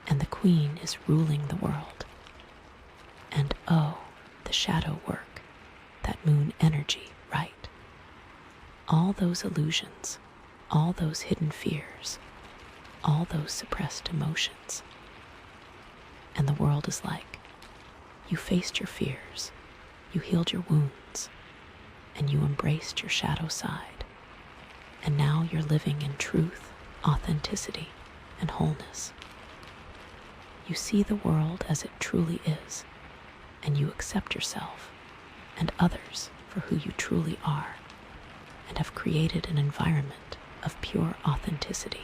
and the Queen is ruling the world. And oh, the shadow work, that moon energy, right? All those illusions, all those hidden fears, all those suppressed emotions. And the world is like, you faced your fears, you healed your wounds, and you embraced your shadow side. And now you're living in truth, authenticity, and wholeness. You see the world as it truly is, and you accept yourself and others for who you truly are, and have created an environment of pure authenticity.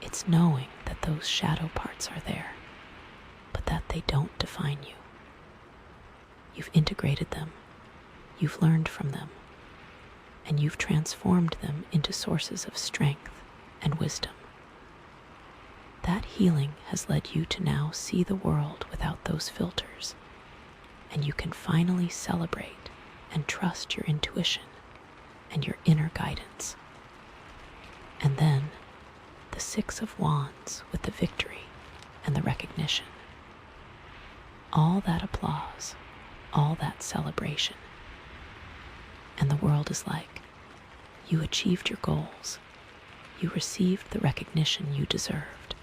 It's knowing that those shadow parts are there, but that they don't define you. You've integrated them, you've learned from them, and you've transformed them into sources of strength and wisdom. That healing has led you to now see the world without those filters, and you can finally celebrate and trust your intuition and your inner guidance. And then, the Six of Wands with the victory and the recognition. All that applause, all that celebration. And the world is like, you achieved your goals, you received the recognition you deserved,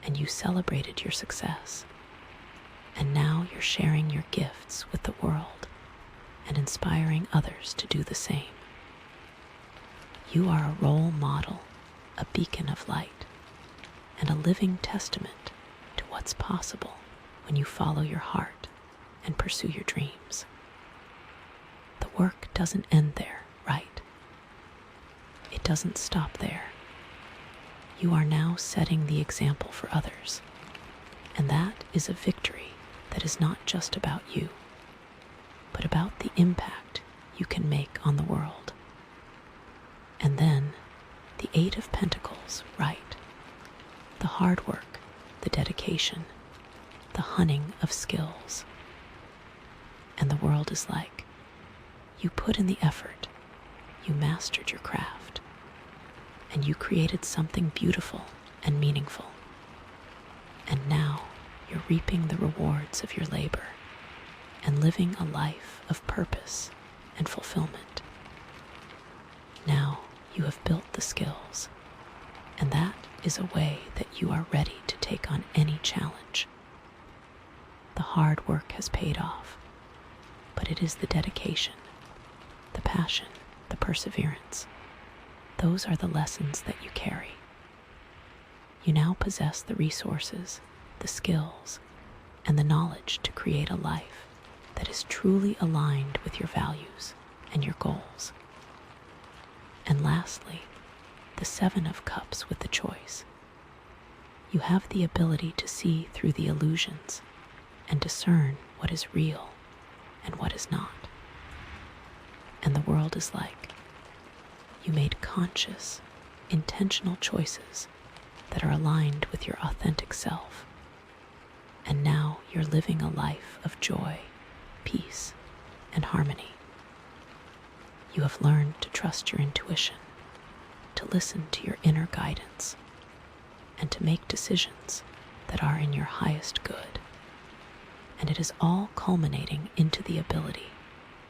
and you celebrated your success. And now you're sharing your gifts with the world and inspiring others to do the same. You are a role model, a beacon of light, and a living testament to what's possible when you follow your heart and pursue your dreams. The work doesn't end there, right? It doesn't stop there. You are now setting the example for others, and that is a victory that is not just about you, but about the impact you can make on the world. And then, the Eight of Pentacles, right? The hard work, the dedication, the honing of skills. And the world is like, you put in the effort, you mastered your craft, and you created something beautiful and meaningful. And now you're reaping the rewards of your labor and living a life of purpose and fulfillment. Now you have built the skills, and that is a way that you are ready to take on any challenge. The hard work has paid off, but it is the dedication, the passion, the perseverance. Those are the lessons that you carry. You now possess the resources, the skills, and the knowledge to create a life that is truly aligned with your values and your goals. And lastly, the Seven of Cups with the choice. You have the ability to see through the illusions and discern what is real and what is not. And the world is like, you made conscious, intentional choices that are aligned with your authentic self. And now you're living a life of joy, peace, and harmony. You have learned to trust your intuition, to listen to your inner guidance, and to make decisions that are in your highest good. And it is all culminating into the ability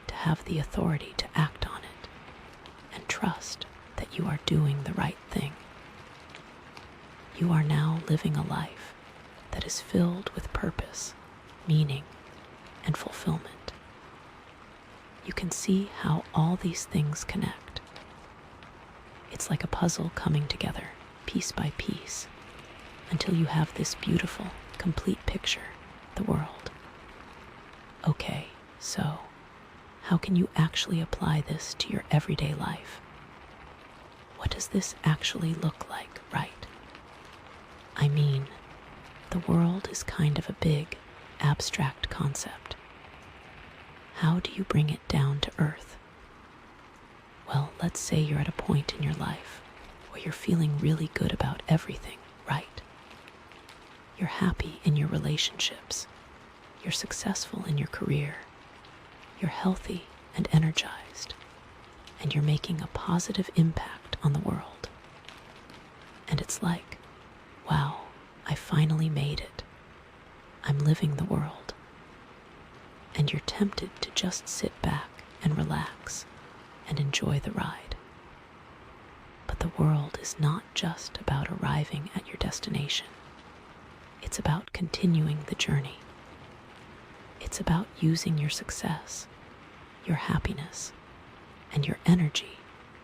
to have the authority to act on it and trust that you are doing the right thing. You are now living a life that is filled with purpose, meaning, and fulfillment. You can see how all these things connect. It's like a puzzle coming together, piece by piece, until you have this beautiful, complete picture, the world. Okay, so how can you actually apply this to your everyday life? What does this actually look like, right? I mean, the world is kind of a big, abstract concept. How do you bring it down to earth? Well, let's say you're at a point in your life where you're feeling really good about everything, right? You're happy in your relationships. You're successful in your career. You're healthy and energized. And you're making a positive impact on the world. And it's like, wow, I finally made it. I'm living the world. And you're tempted to just sit back and relax and enjoy the ride. But the world is not just about arriving at your destination. It's about continuing the journey. It's about using your success, your happiness, and your energy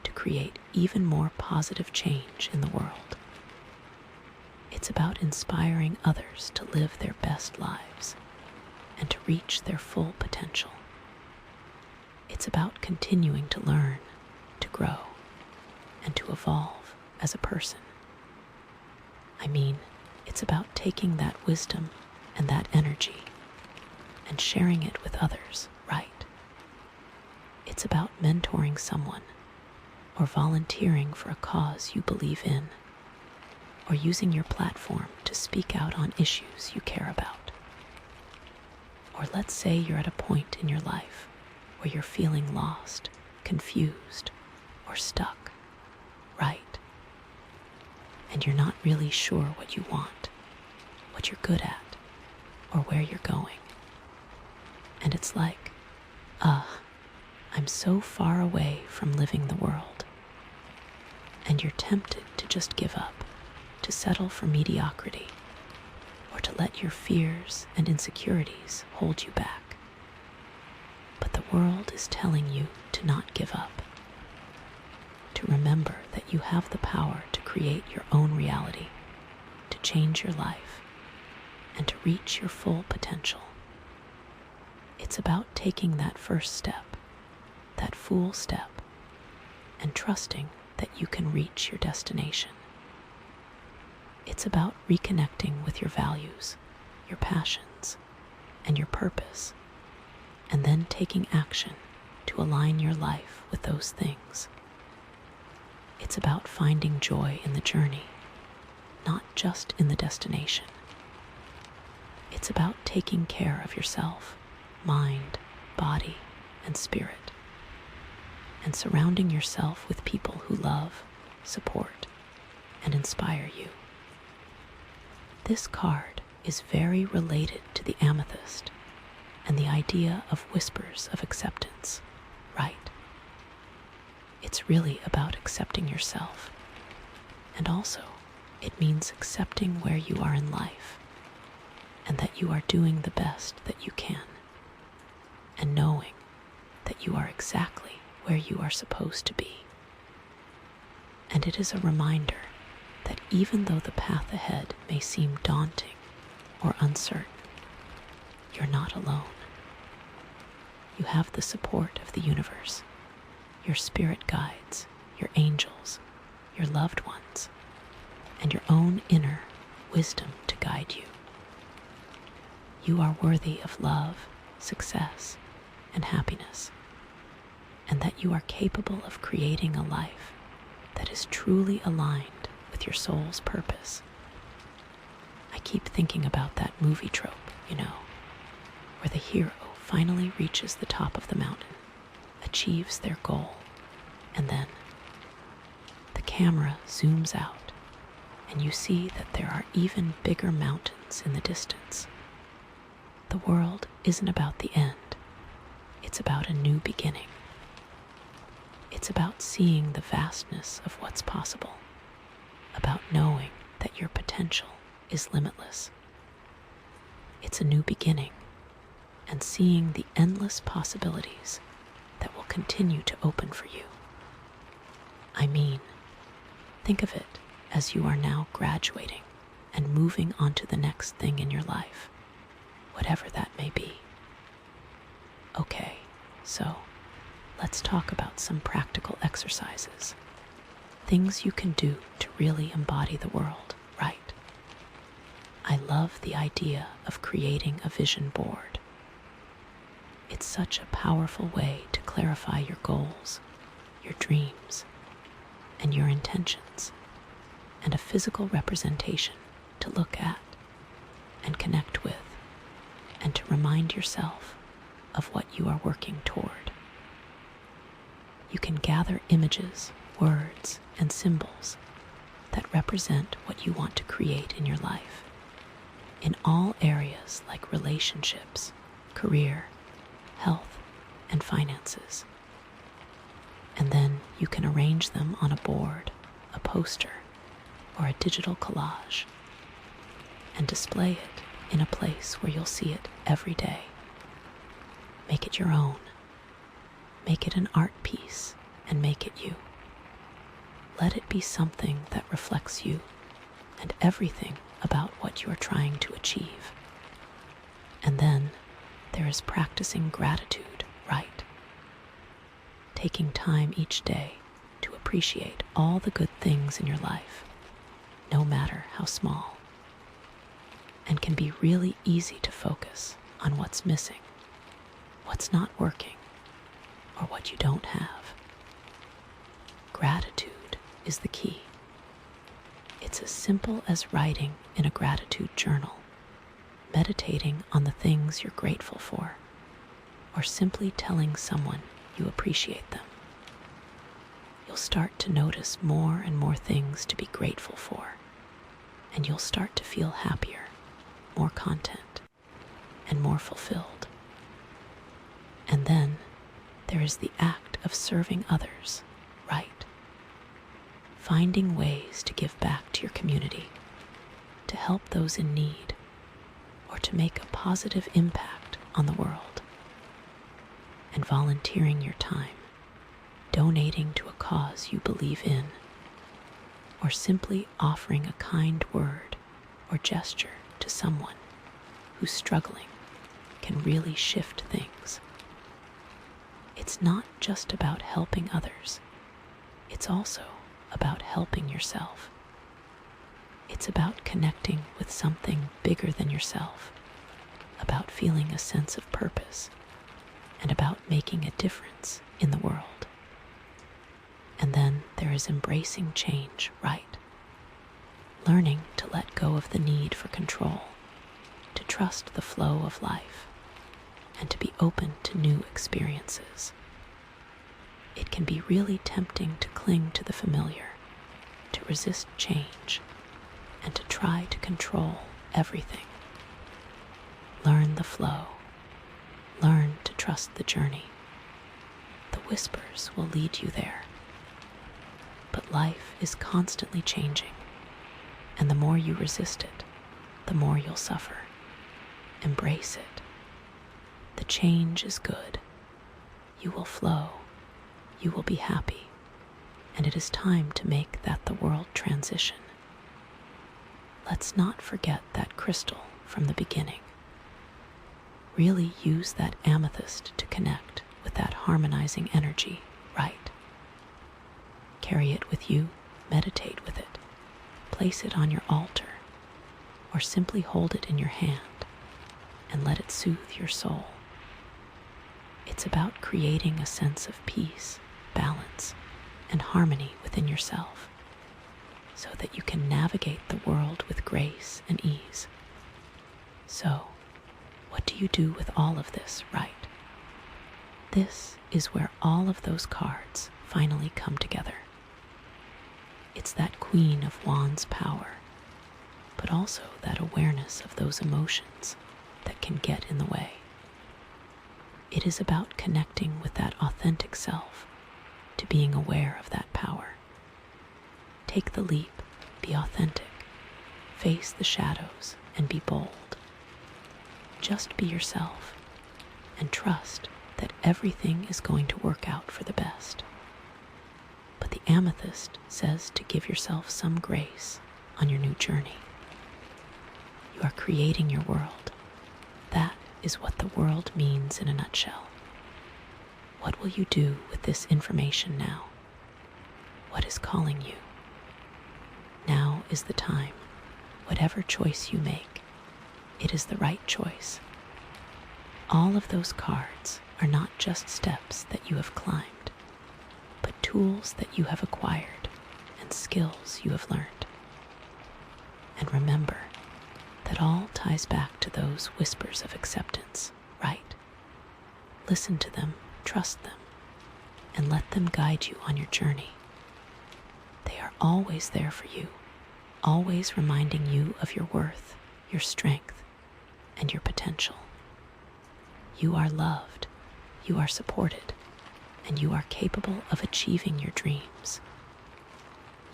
to create even more positive change in the world. It's about inspiring others to live their best lives and to reach their full potential. It's about continuing to learn, to grow, and to evolve as a person. I mean, it's about taking that wisdom and that energy and sharing it with others, right? It's about mentoring someone or volunteering for a cause you believe in, or using your platform to speak out on issues you care about. Or let's say you're at a point in your life where you're feeling lost, confused, or stuck, right? And you're not really sure what you want, what you're good at, or where you're going. And it's like, I'm so far away from living the world. And you're tempted to just give up, to settle for mediocrity, or to let your fears and insecurities hold you back. But the world is telling you to not give up, to remember that you have the power to create your own reality, to change your life and to reach your full potential. It's about taking that first step, that fool step, and trusting that you can reach your destination. It's about reconnecting with your values, your passions, and your purpose, and then taking action to align your life with those things. It's about finding joy in the journey, not just in the destination. It's about taking care of yourself, mind, body, and spirit, and surrounding yourself with people who love, support, and inspire you. This card is very related to the Amethyst and the idea of whispers of acceptance, right? It's really about accepting yourself, and also it means accepting where you are in life and that you are doing the best that you can, and knowing that you are exactly where you are supposed to be. And it is a reminder that even though the path ahead may seem daunting or uncertain, you're not alone. You have the support of the universe, your spirit guides, your angels, your loved ones, and your own inner wisdom to guide you. You are worthy of love, success, and happiness, and that you are capable of creating a life that is truly aligned with your soul's purpose. I keep thinking about that movie trope, where the hero finally reaches the top of the mountain, achieves their goal, and then the camera zooms out and you see that there are even bigger mountains in the distance. The world isn't about the end. It's about a new beginning. It's about seeing the vastness of what's possible, about knowing that your potential is limitless. It's a new beginning, and seeing the endless possibilities that will continue to open for you. I mean, think of it as you are now graduating and moving on to the next thing in your life, whatever that may be. Okay, so let's talk about some practical exercises, things you can do to really embody the world, right? I love the idea of creating a vision board. It's such a powerful way to clarify your goals, your dreams, and your intentions, and a physical representation to look at and connect with, and to remind yourself of what you are working toward. You can gather images, words, and symbols that represent what you want to create in your life, in all areas like relationships, career, health, and finances. And then you can arrange them on a board, a poster, or a digital collage, and display it in a place where you'll see it every day. Make it your own. Make it an art piece, and make it you. Let it be something that reflects you and everything about what you are trying to achieve. And then there is practicing gratitude, right? Taking time each day to appreciate all the good things in your life, no matter how small, and can be really easy to focus on what's missing, what's not working, or what you don't have. Gratitude is the key. It's as simple as writing in a gratitude journal, meditating on the things you're grateful for, or simply telling someone you appreciate them. You'll start to notice more and more things to be grateful for, and you'll start to feel happier, more content, and more fulfilled. And then there is the act of serving others, right? Finding ways to give back to your community, to help those in need, or to make a positive impact on the world. And volunteering your time, donating to a cause you believe in, or simply offering a kind word or gesture to someone who's struggling can really shift things. It's not just about helping others, it's also about helping yourself. It's about connecting with something bigger than yourself, about feeling a sense of purpose, and about making a difference in the world. And then there is embracing change, right? Learning to let go of the need for control, to trust the flow of life, and to be open to new experiences. It can be really tempting to cling to the familiar, to resist change, and to try to control everything. Learn the flow. Learn to trust the journey. The whispers will lead you there. But life is constantly changing, and the more you resist it, the more you'll suffer. Embrace it. The change is good. You will flow. You will be happy. And it is time to make that the world transition. Let's not forget that crystal from the beginning. Really use that amethyst to connect with that harmonizing energy, right? Carry it with you, meditate with it, place it on your altar, or simply hold it in your hand and let it soothe your soul. It's about creating a sense of peace, balance, and harmony within yourself, so that you can navigate the world with grace and ease. So, what do you do with all of this, right? This is where all of those cards finally come together. It's that Queen of Wands power, but also that awareness of those emotions that can get in the way. It is about connecting with that authentic self, to being aware of that power. Take the leap, be authentic, face the shadows, and be bold. Just be yourself, and trust that everything is going to work out for the best. But the amethyst says to give yourself some grace on your new journey. You are creating your world. That is what the world means in a nutshell. What will you do with this information now? What is calling you? Now is the time. Whatever choice you make, it is the right choice. All of those cards are not just steps that you have climbed, but tools that you have acquired and skills you have learned. And remember that all ties back to those whispers of acceptance, right? Listen to them, trust them, and let them guide you on your journey. They are always there for you, always reminding you of your worth, your strength, and your potential. You are loved, you are supported, and you are capable of achieving your dreams.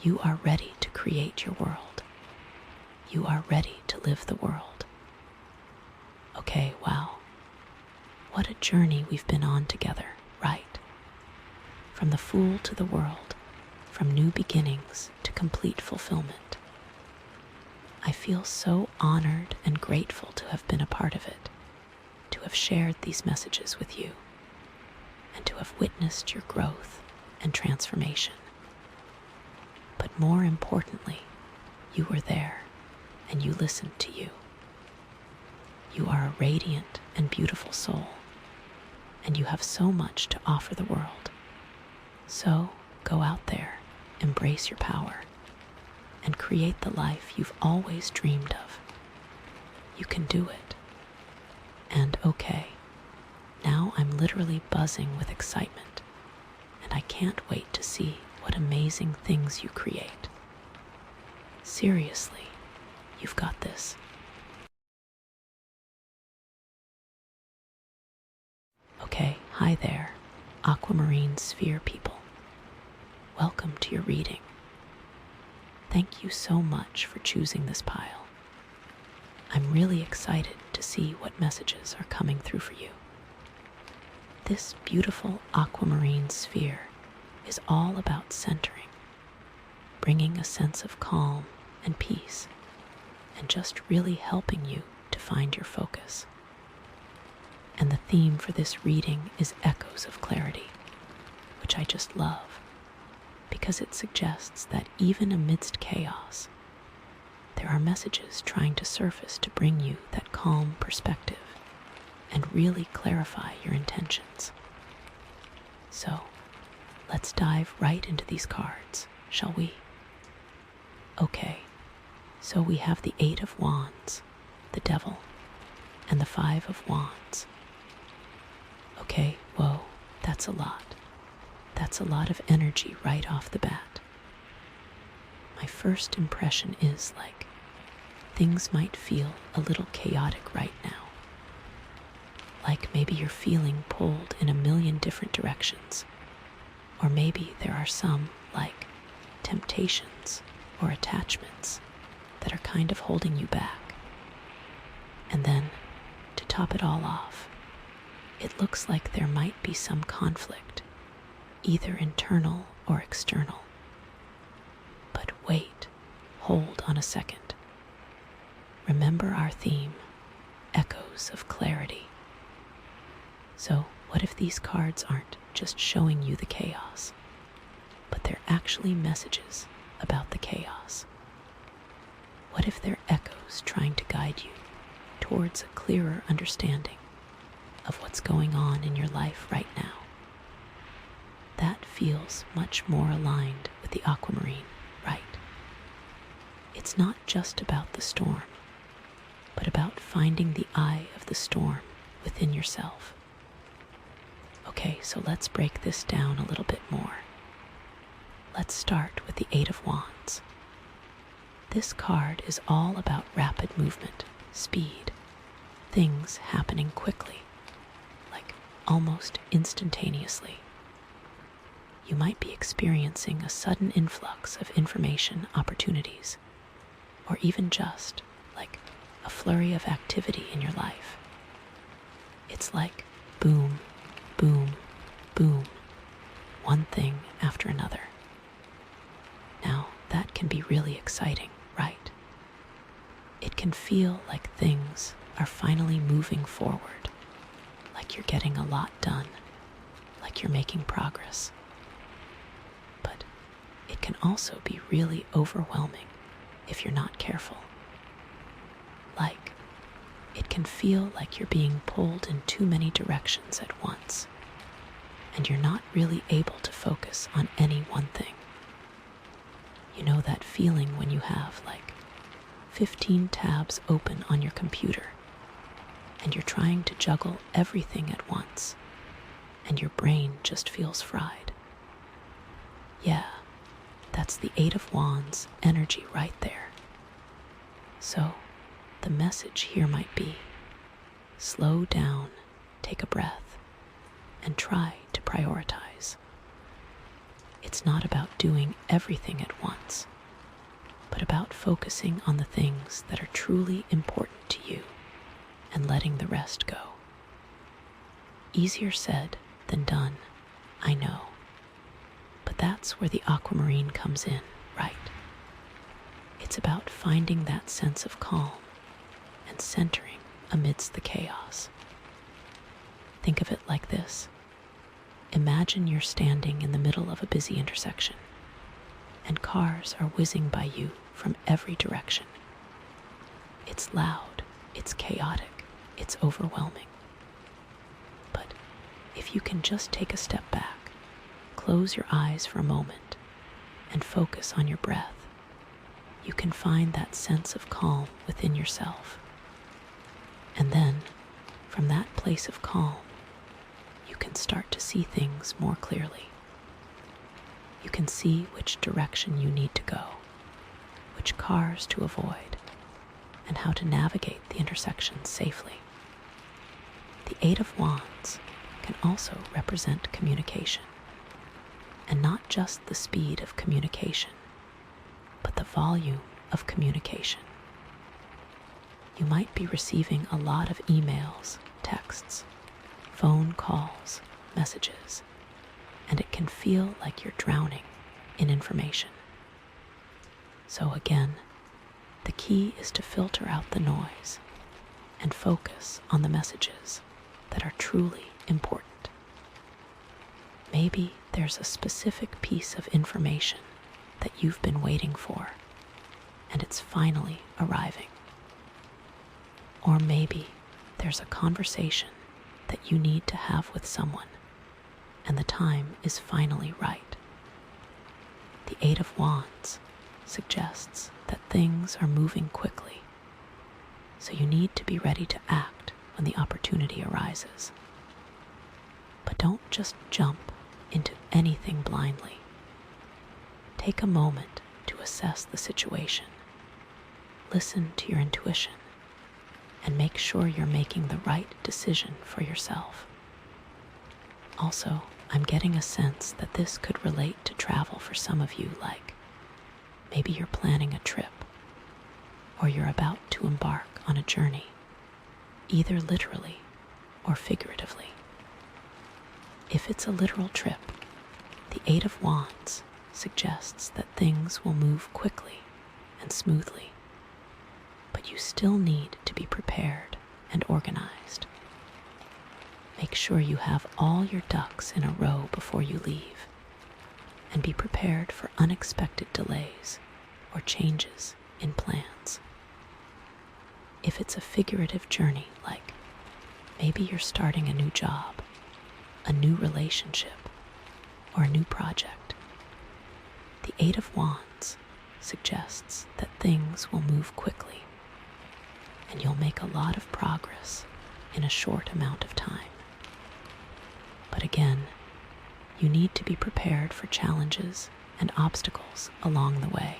You are ready to create your world. You are ready to live the world. Okay, wow. What a journey we've been on together, right? From the Fool to the world, from new beginnings to complete fulfillment. I feel so honored and grateful to have been a part of it, to have shared these messages with you, and to have witnessed your growth and transformation. But more importantly, you were there and you listened to you. You are a radiant and beautiful soul, and you have so much to offer the world. So go out there, embrace your power, and create the life you've always dreamed of. You can do it. And okay, now I'm literally buzzing with excitement, and I can't wait to see what amazing things you create. Seriously, you've got this. Okay, hi there, Aquamarine sphere people. Welcome to your reading. Thank you so much for choosing this pile. I'm really excited to see what messages are coming through for you. This beautiful aquamarine sphere is all about centering, bringing a sense of calm and peace. and just really helping you to find your focus. And the theme for this reading is Echoes of Clarity, which I just love because it suggests that even amidst chaos, there are messages trying to surface to bring you that calm perspective and really clarify your intentions. So, let's dive right into these cards, shall we? Okay, so we have the Eight of Wands, the Devil, and the Five of Wands. Okay, whoa, that's a lot. That's a lot of energy right off the bat. My first impression is like things might feel a little chaotic right now. Like maybe you're feeling pulled in a million different directions. Or maybe there are some, like, temptations or attachments that are kind of holding you back. And then, to top it all off, it looks like there might be some conflict, either internal or external. But wait, hold on a second. Remember our theme, Echoes of Clarity. So, what if these cards aren't just showing you the chaos, but they're actually messages about the chaos? What if they're echoes trying to guide you towards a clearer understanding of what's going on in your life right now? That feels much more aligned with the Aquamarine, right? It's not just about the storm, but about finding the eye of the storm within yourself. Okay, so let's break this down a little bit more. Let's start with the Eight of Wands. This card is all about rapid movement, speed, things happening quickly, like almost instantaneously. You might be experiencing a sudden influx of information opportunities, or even just like a flurry of activity in your life. It's like boom, boom, boom, one thing after another. Now, that can be really exciting, right? It can feel like things are finally moving forward, like you're getting a lot done, like you're making progress. But it can also be really overwhelming if you're not careful. Like, it can feel like you're being pulled in too many directions at once, and you're not really able to focus on any one thing. You know that feeling when you have like 15 tabs open on your computer, and you're trying to juggle everything at once, and your brain just feels fried? Yeah, that's the Eight of Wands energy right there. So, the message here might be, slow down, take a breath, and try to prioritize. It's not about doing everything at once, but about focusing on the things that are truly important to you and letting the rest go. Easier said than done, I know. But that's where the Aquamarine comes in, right? It's about finding that sense of calm and centering amidst the chaos. Think of it like this. Imagine you're standing in the middle of a busy intersection, and cars are whizzing by you from every direction. It's loud, it's chaotic, it's overwhelming. But if you can just take a step back, close your eyes for a moment, and focus on your breath, you can find that sense of calm within yourself. And then, from that place of calm, you can start to see things more clearly. You can see which direction you need to go, which cars to avoid, and how to navigate the intersections safely. The Eight of Wands can also represent communication, and not just the speed of communication, but the volume of communication. You might be receiving a lot of emails, texts, phone calls, messages, and it can feel like you're drowning in information. So again, The key is to filter out the noise and focus on the messages that are truly important. Maybe there's a specific piece of information that you've been waiting for, and it's finally arriving. Or maybe there's a conversation that you need to have with someone, and the time is finally right. The Eight of Wands suggests that things are moving quickly, so you need to be ready to act when the opportunity arises. But don't just jump into anything blindly. Take a moment to assess the situation. Listen to your intuition and make sure you're making the right decision for yourself. Also, I'm getting a sense that this could relate to travel for some of you, like maybe you're planning a trip or you're about to embark on a journey, either literally or figuratively. If it's a literal trip, the Eight of Wands suggests that things will move quickly and smoothly, but you still need to be prepared and organized. Make sure you have all your ducks in a row before you leave, and be prepared for unexpected delays or changes in plans. If it's a figurative journey, like maybe you're starting a new job, a new relationship, or a new project, the Eight of Wands suggests that things will move quickly, and you'll make a lot of progress in a short amount of time. But again, you need to be prepared for challenges and obstacles along the way.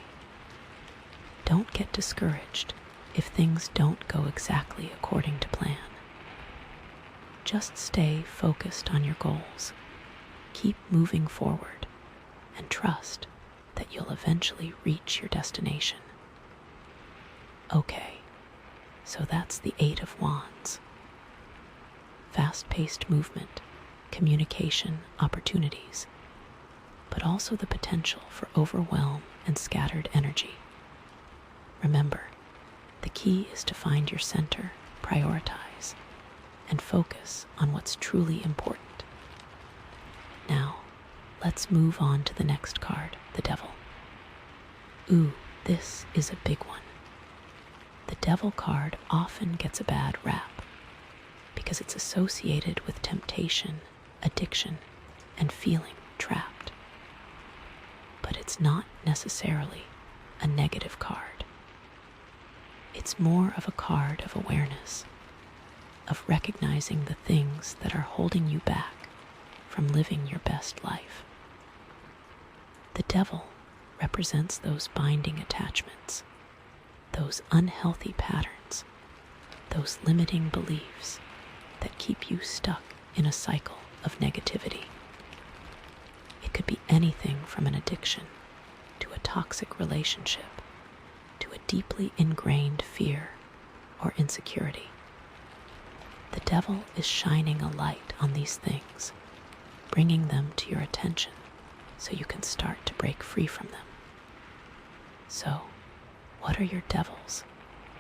Don't get discouraged if things don't go exactly according to plan. Just stay focused on your goals, keep moving forward, and trust that you'll eventually reach your destination. Okay, so that's the Eight of Wands. Fast-paced movement, communication opportunities, but also the potential for overwhelm and scattered energy. Remember, the key is to find your center, prioritize, and focus on what's truly important. Now, let's move on to the next card, the Devil. Ooh, this is a big one. The Devil card often gets a bad rap because it's associated with temptation, addiction, and feeling trapped. But it's not necessarily a negative card. It's more of a card of awareness, of recognizing the things that are holding you back from living your best life. The Devil represents those binding attachments, those unhealthy patterns, those limiting beliefs that keep you stuck in a cycle of negativity. It could be anything from an addiction to a toxic relationship to a deeply ingrained fear or insecurity. The Devil is shining a light on these things, bringing them to your attention so you can start to break free from them. So, what are your devils,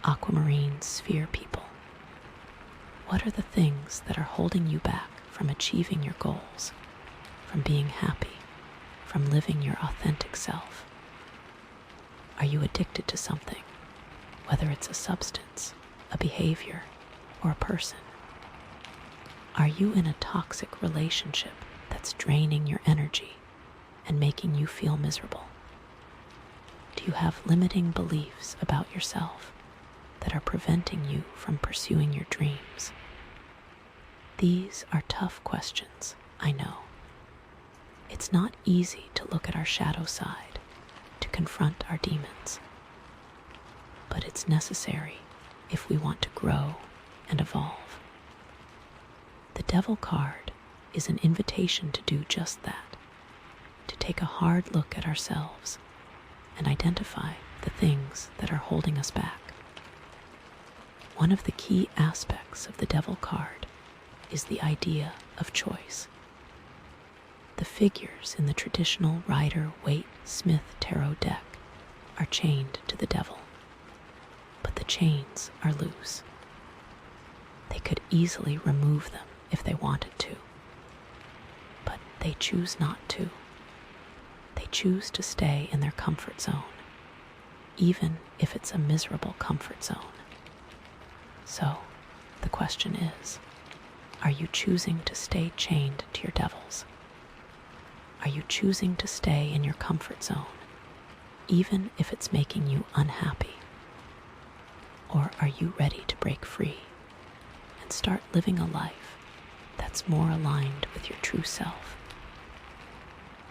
Aquamarine sphere people? What are the things that are holding you back from achieving your goals, from being happy, from living your authentic self? Are you addicted to something, whether it's a substance, a behavior, or a person? Are you in a toxic relationship that's draining your energy and making you feel miserable? Do you have limiting beliefs about yourself that are preventing you from pursuing your dreams? These are tough questions, I know. It's not easy to look at our shadow side, to confront our demons. But it's necessary if we want to grow and evolve. The Devil card is an invitation to do just that, to take a hard look at ourselves and identify the things that are holding us back. One of the key aspects of the Devil card is the idea of choice. The figures in the traditional Rider-Waite-Smith tarot deck are chained to the Devil, but the chains are loose. They could easily remove them if they wanted to, but they choose not to. They choose to stay in their comfort zone, even if it's a miserable comfort zone. So, the question is, are you choosing to stay chained to your devils? Are you choosing to stay in your comfort zone, even if it's making you unhappy? Or are you ready to break free and start living a life that's more aligned with your true self?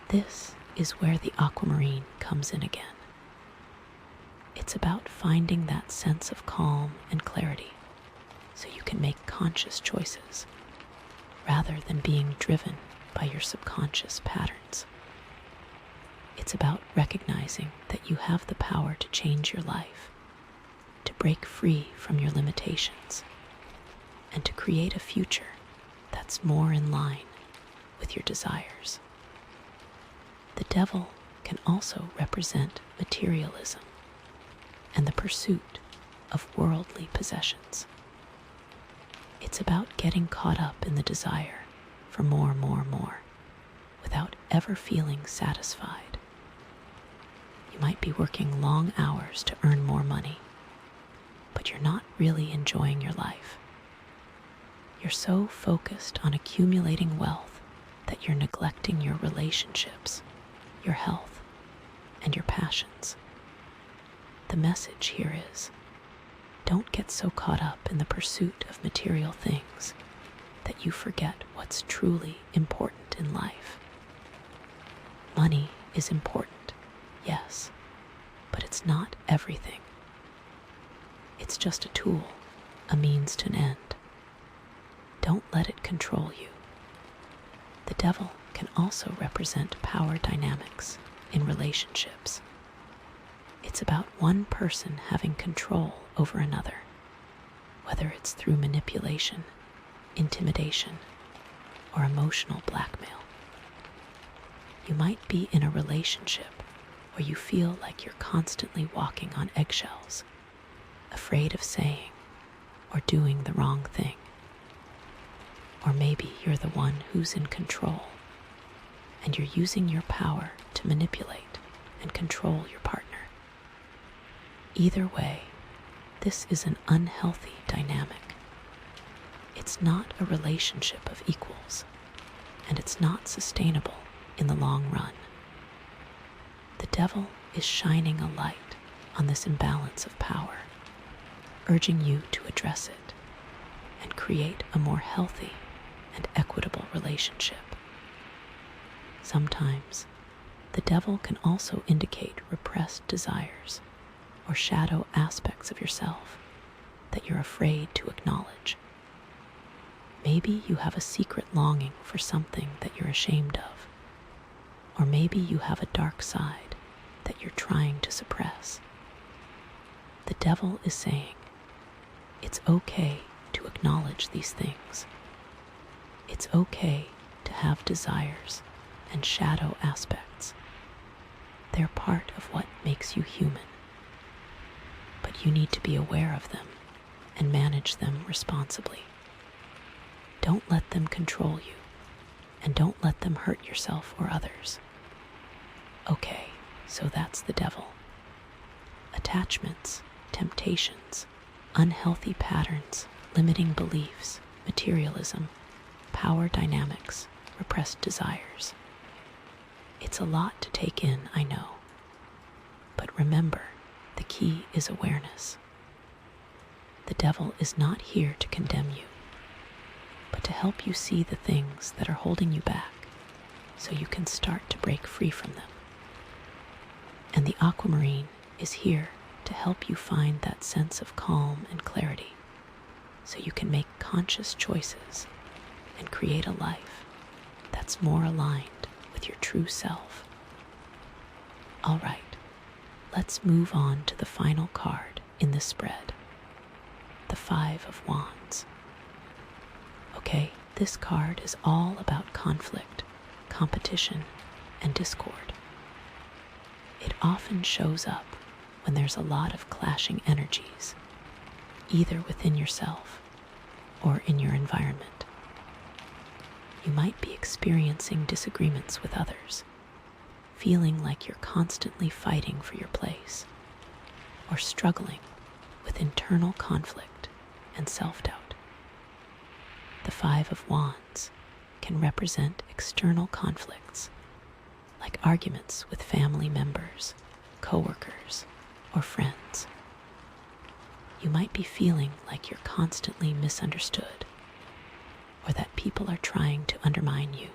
This is where the Aquamarine comes in again. It's about finding that sense of calm and clarity so you can make conscious choices rather than being driven by your subconscious patterns. It's about recognizing that you have the power to change your life, to break free from your limitations, and to create a future that's more in line with your desires. The devil can also represent materialism and the pursuit of worldly possessions. It's about getting caught up in the desire for more, without ever feeling satisfied. You might be working long hours to earn more money, but you're not really enjoying your life. You're so focused on accumulating wealth that you're neglecting your relationships, your health, and your passions. The message here is, don't get so caught up in the pursuit of material things that you forget what's truly important in life. Money is important, yes, but it's not everything. It's just a tool, a means to an end. Don't let it control you. The devil can also represent power dynamics in relationships. It's about one person having control over another, whether it's through manipulation, intimidation, or emotional blackmail. You might be in a relationship where you feel like you're constantly walking on eggshells, afraid of saying or doing the wrong thing. Or maybe you're the one who's in control, and you're using your power to manipulate and control your partner. Either way, this is an unhealthy dynamic. It's not a relationship of equals, and it's not sustainable in the long run. The devil is shining a light on this imbalance of power, urging you to address it and create a more healthy and equitable relationship. Sometimes, the devil can also indicate repressed desires or shadow aspects of yourself that you're afraid to acknowledge. Maybe you have a secret longing for something that you're ashamed of, or maybe you have a dark side that you're trying to suppress. The devil is saying, it's okay to acknowledge these things. It's okay to have desires and shadow aspects. They're part of what makes you human. But you need to be aware of them and manage them responsibly. Don't let them control you, and don't let them hurt yourself or others. Okay, so that's the devil. Attachments, temptations, unhealthy patterns, limiting beliefs, materialism, power dynamics, repressed desires. It's a lot to take in, I know. But remember, the key is awareness. The devil is not here to condemn you, but to help you see the things that are holding you back so you can start to break free from them. And the Aquamarine is here to help you find that sense of calm and clarity so you can make conscious choices and create a life that's more aligned with your true self. All right, let's move on to the final card in this spread, the Five of Wands. Okay, this card is all about conflict, competition, and discord. It often shows up when there's a lot of clashing energies either within yourself or in your environment. You might be experiencing disagreements with others, feeling like you're constantly fighting for your place, or struggling with internal conflict and self-doubt. The Five of Wands can represent external conflicts, like arguments with family members, coworkers, or friends. You might be feeling like you're constantly misunderstood, or that people are trying to undermine you.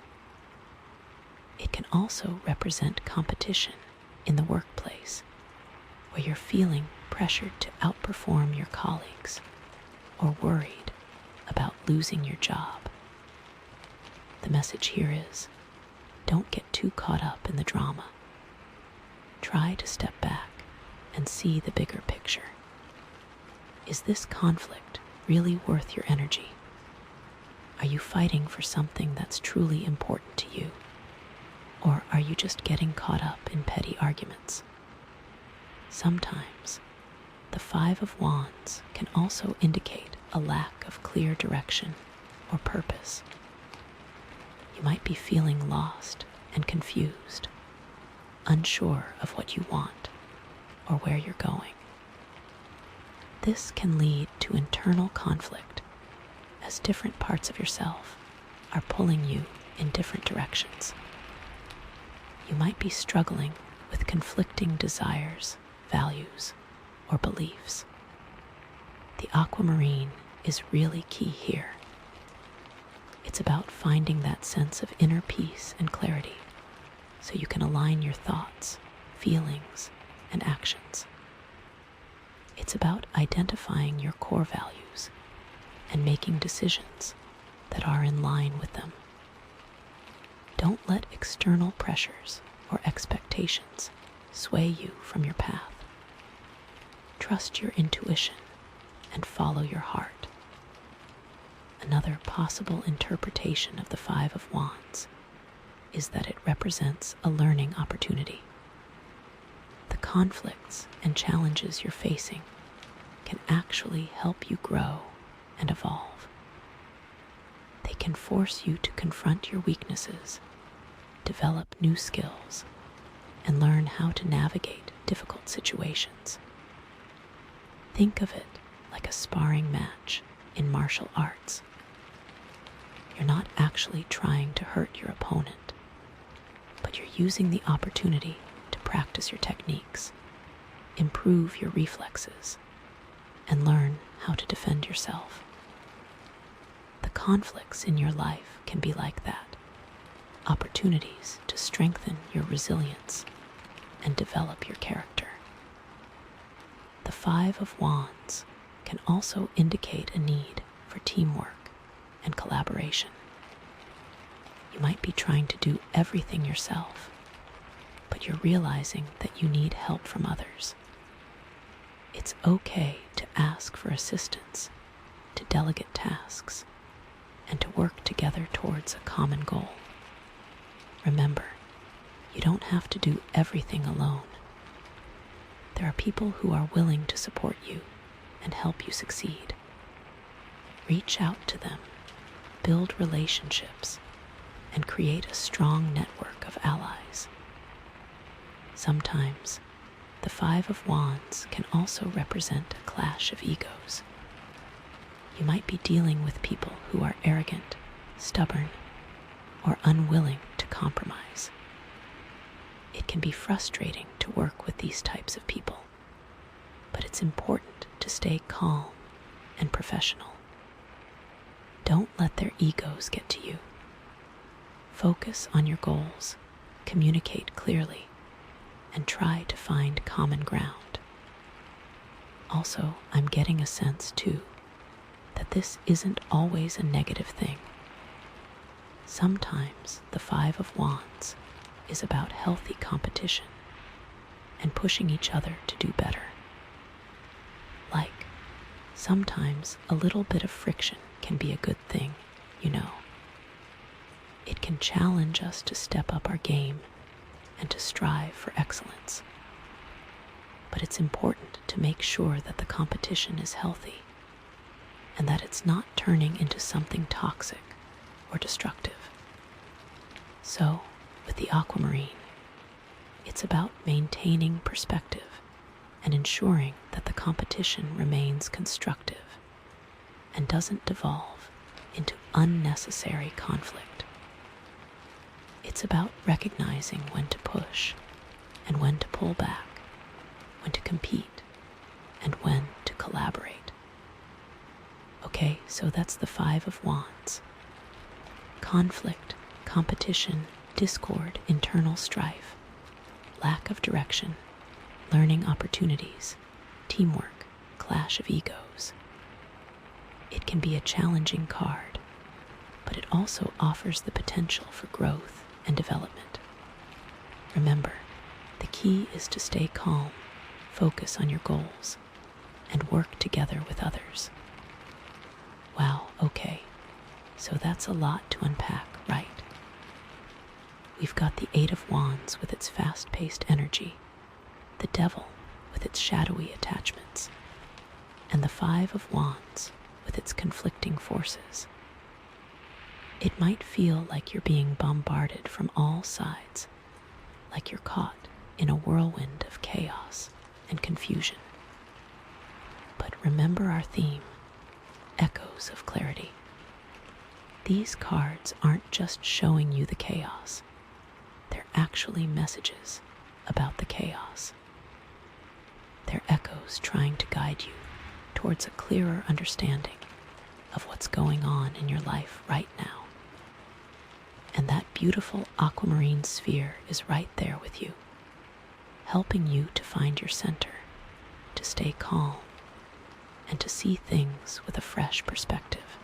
It can also represent competition in the workplace, where you're feeling pressured to outperform your colleagues or worried about losing your job. The message here is, don't get too caught up in the drama. Try to step back and see the bigger picture. Is this conflict really worth your energy? Are you fighting for something that's truly important to you? Or are you just getting caught up in petty arguments? Sometimes, the Five of Wands can also indicate a lack of clear direction or purpose. You might be feeling lost and confused, unsure of what you want or where you're going. This can lead to internal conflict, as different parts of yourself are pulling you in different directions. You might be struggling with conflicting desires, values, or beliefs. The Aquamarine is really key here. It's about finding that sense of inner peace and clarity so you can align your thoughts, feelings, and actions. It's about identifying your core values and making decisions that are in line with them. Don't let external pressures or expectations sway you from your path. Trust your intuition and follow your heart. Another possible interpretation of the Five of Wands is that it represents a learning opportunity. The conflicts and challenges you're facing can actually help you grow and evolve. They can force you to confront your weaknesses, develop new skills, and learn how to navigate difficult situations. Think of it like a sparring match in martial arts. You're not actually trying to hurt your opponent, but you're using the opportunity to practice your techniques, improve your reflexes, and learn how to defend yourself. The conflicts in your life can be like that, opportunities to strengthen your resilience and develop your character. The Five of Wands can also indicate a need for teamwork and collaboration. You might be trying to do everything yourself, but you're realizing that you need help from others. It's okay to ask for assistance, to delegate tasks, and to work together towards a common goal. Remember, you don't have to do everything alone. There are people who are willing to support you and help you succeed. Reach out to them, build relationships, and create a strong network of allies. Sometimes, the Five of Wands can also represent a clash of egos. You might be dealing with people who are arrogant, stubborn, or unwilling to compromise. It can be frustrating to work with these types of people, but it's important to stay calm and professional. Don't let their egos get to you. Focus on your goals, communicate clearly, and try to find common ground. Also, I'm getting a sense, too, that this isn't always a negative thing. Sometimes the Five of Wands is about healthy competition and pushing each other to do better. Like, sometimes a little bit of friction can be a good thing, you know. It can challenge us to step up our game and to strive for excellence. But it's important to make sure that the competition is healthy and that it's not turning into something toxic or destructive. So, with the Aquamarine, it's about maintaining perspective and ensuring that the competition remains constructive and doesn't devolve into unnecessary conflict. It's about recognizing when to push and when to pull back, when to compete and when to collaborate. Okay, so that's the Five of Wands. Conflict, competition, discord, internal strife, lack of direction, learning opportunities, teamwork, clash of egos. It can be a challenging card, but it also offers the potential for growth and development. Remember, the key is to stay calm, focus on your goals, and work together with others. Wow, okay, so that's a lot to unpack, right? We've got the Eight of Wands with its fast-paced energy, the Devil with its shadowy attachments, and the Five of Wands with its conflicting forces. It might feel like you're being bombarded from all sides, like you're caught in a whirlwind of chaos and confusion. But remember our theme, echoes of clarity. These cards aren't just showing you the chaos, they're actually messages about the chaos. They're echoes trying to guide you towards a clearer understanding of what's going on in your life right now. And that beautiful aquamarine sphere is right there with you, helping you to find your center, to stay calm, and to see things with a fresh perspective.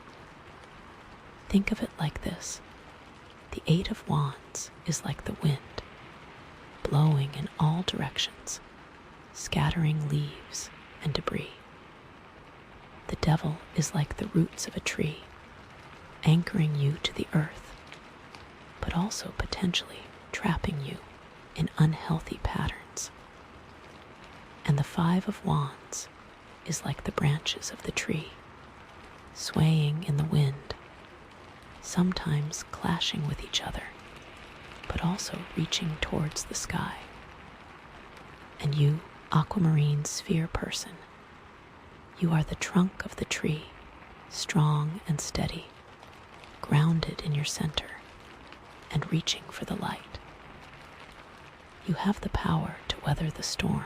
Think of it like this. The Eight of Wands is like the wind, blowing in all directions, scattering leaves and debris. The Devil is like the roots of a tree, anchoring you to the earth, but also potentially trapping you in unhealthy patterns. And the Five of Wands is like the branches of the tree, swaying in the wind, sometimes clashing with each other, but also reaching towards the sky. And you, aquamarine sphere person, you are the trunk of the tree, strong and steady, grounded in your center, and reaching for the light. You have the power to weather the storm,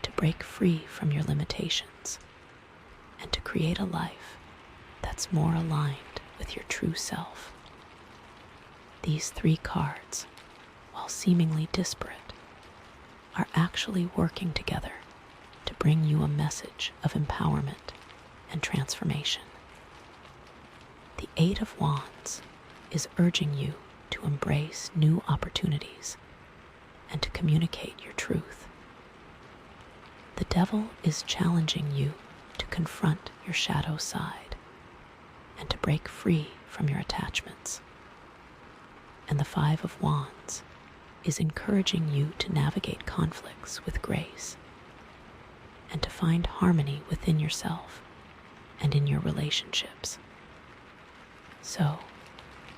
to break free from your limitations, and to create a life that's more aligned with your true self. These three cards, while seemingly disparate, are actually working together to bring you a message of empowerment and transformation. The Eight of Wands is urging you to embrace new opportunities and to communicate your truth. The Devil is challenging you to confront your shadow side and to break free from your attachments. And the Five of Wands is encouraging you to navigate conflicts with grace and to find harmony within yourself and in your relationships. So,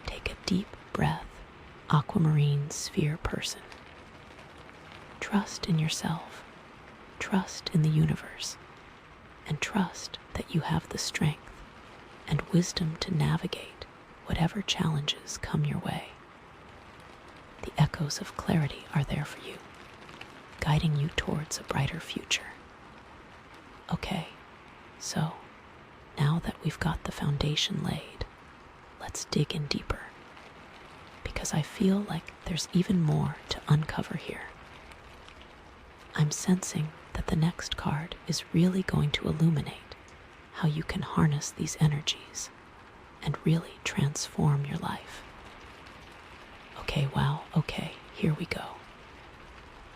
take a deep breath, aquamarine sphere person. Trust in yourself, trust in the universe, and trust that you have the strength and wisdom to navigate whatever challenges come your way. The echoes of clarity are there for you, guiding you towards a brighter future. Okay, so now that we've got the foundation laid, let's dig in deeper, because I feel like there's even more to uncover here. I'm sensing that the next card is really going to illuminate how you can harness these energies and really transform your life. Okay, wow, okay, here we go.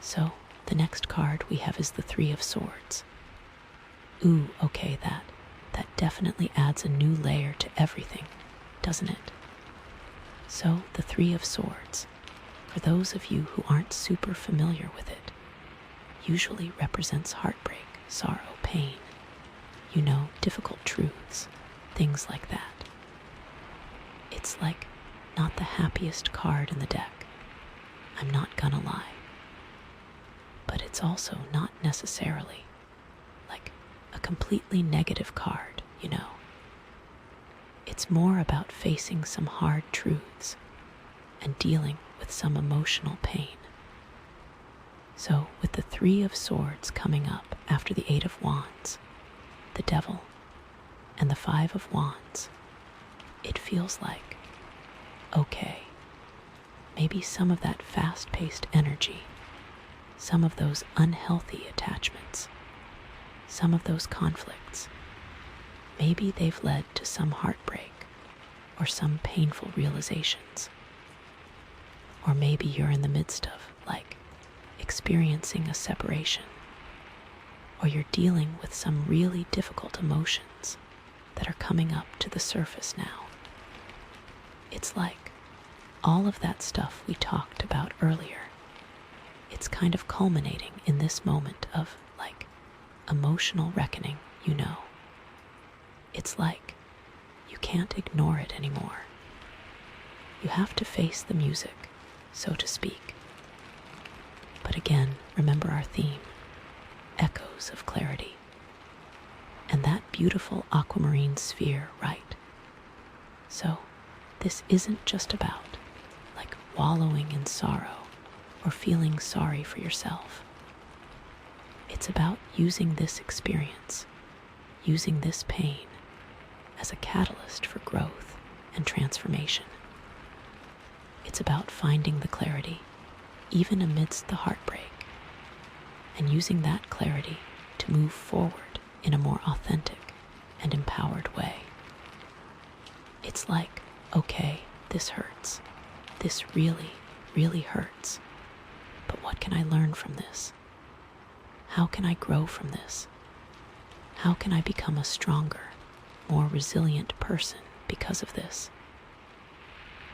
So, the next card we have is the Three of Swords. Ooh, okay, that definitely adds a new layer to everything, doesn't it? So, the Three of Swords, for those of you who aren't super familiar with it, usually represents heartbreak, sorrow, pain. difficult truths, things like that. It's like not the happiest card in the deck, I'm not gonna lie. But it's also not necessarily like a completely negative card. It's more about facing some hard truths and dealing with some emotional pain. So with the Three of Swords coming up after the Eight of Wands, the Devil, and the Five of Wands, it feels like, okay, maybe some of that fast-paced energy, some of those unhealthy attachments, some of those conflicts, maybe they've led to some heartbreak or some painful realizations. Or maybe you're in the midst of, experiencing a separation, or you're dealing with some really difficult emotions that are coming up to the surface now. It's like all of that stuff we talked about earlier, it's kind of culminating in this moment of, emotional reckoning. It's like you can't ignore it anymore. You have to face the music, so to speak. But again, remember our theme, echoes of clarity. And that beautiful aquamarine sphere, right? So this isn't just about, wallowing in sorrow or feeling sorry for yourself. It's about using this experience, using this pain as a catalyst for growth and transformation. It's about finding the clarity, even amidst the heartbreak, and using that clarity to move forward in a more authentic and empowered way. It's like, okay, this hurts. This really, really hurts. But what can I learn from this? How can I grow from this? How can I become a stronger, more resilient person because of this?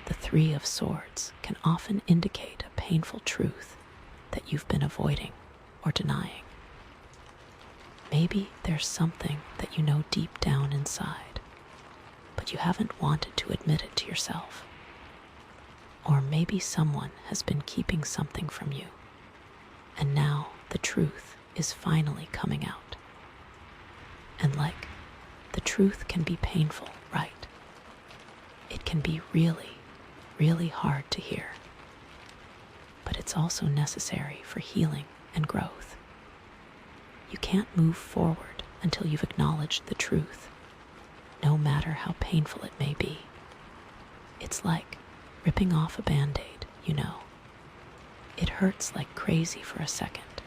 The Three of Swords can often indicate a painful truth that you've been avoiding or denying. Maybe there's something that you know deep down inside, but you haven't wanted to admit it to yourself. Or maybe someone has been keeping something from you, and now the truth is finally coming out. And the truth can be painful, right? It can be really, really hard to hear. But it's also necessary for healing and growth. You can't move forward until you've acknowledged the truth, no matter how painful it may be. It's like ripping off a Band-Aid. It hurts like crazy for a second,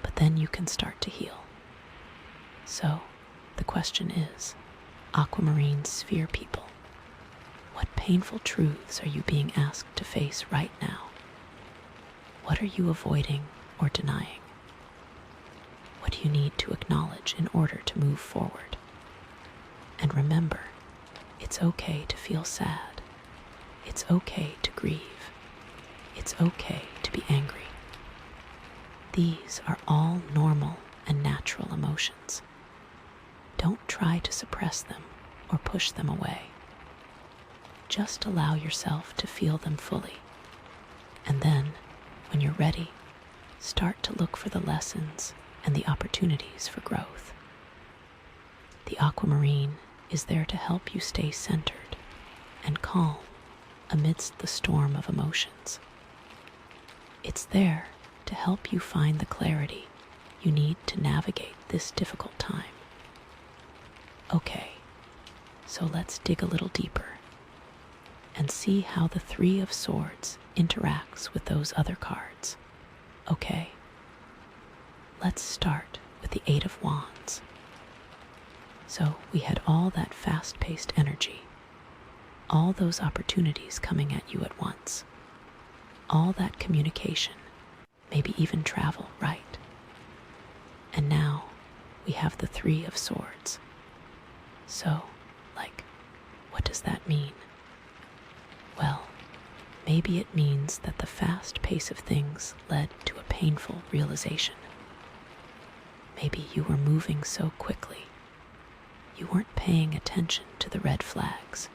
but then you can start to heal. So, the question is, Aquamarine Sphere people, what painful truths are you being asked to face right now? What are you avoiding or denying? What do you need to acknowledge in order to move forward? And remember, it's okay to feel sad. It's okay to grieve. It's okay to be angry. These are all normal and natural emotions. Don't try to suppress them or push them away. Just allow yourself to feel them fully. And then, when you're ready, start to look for the lessons and the opportunities for growth. The Aquamarine is there to help you stay centered and calm amidst the storm of emotions. It's there to help you find the clarity you need to navigate this difficult time. Okay, so let's dig a little deeper and see how the Three of Swords interacts with those other cards. Okay, let's start with the Eight of Wands. So we had all that fast-paced energy, all those opportunities coming at you at once, all that communication, maybe even travel, right? And now we have the Three of Swords. So, what does that mean? Well, maybe it means that the fast pace of things led to a painful realization. Maybe you were moving so quickly you weren't paying attention to the red flags,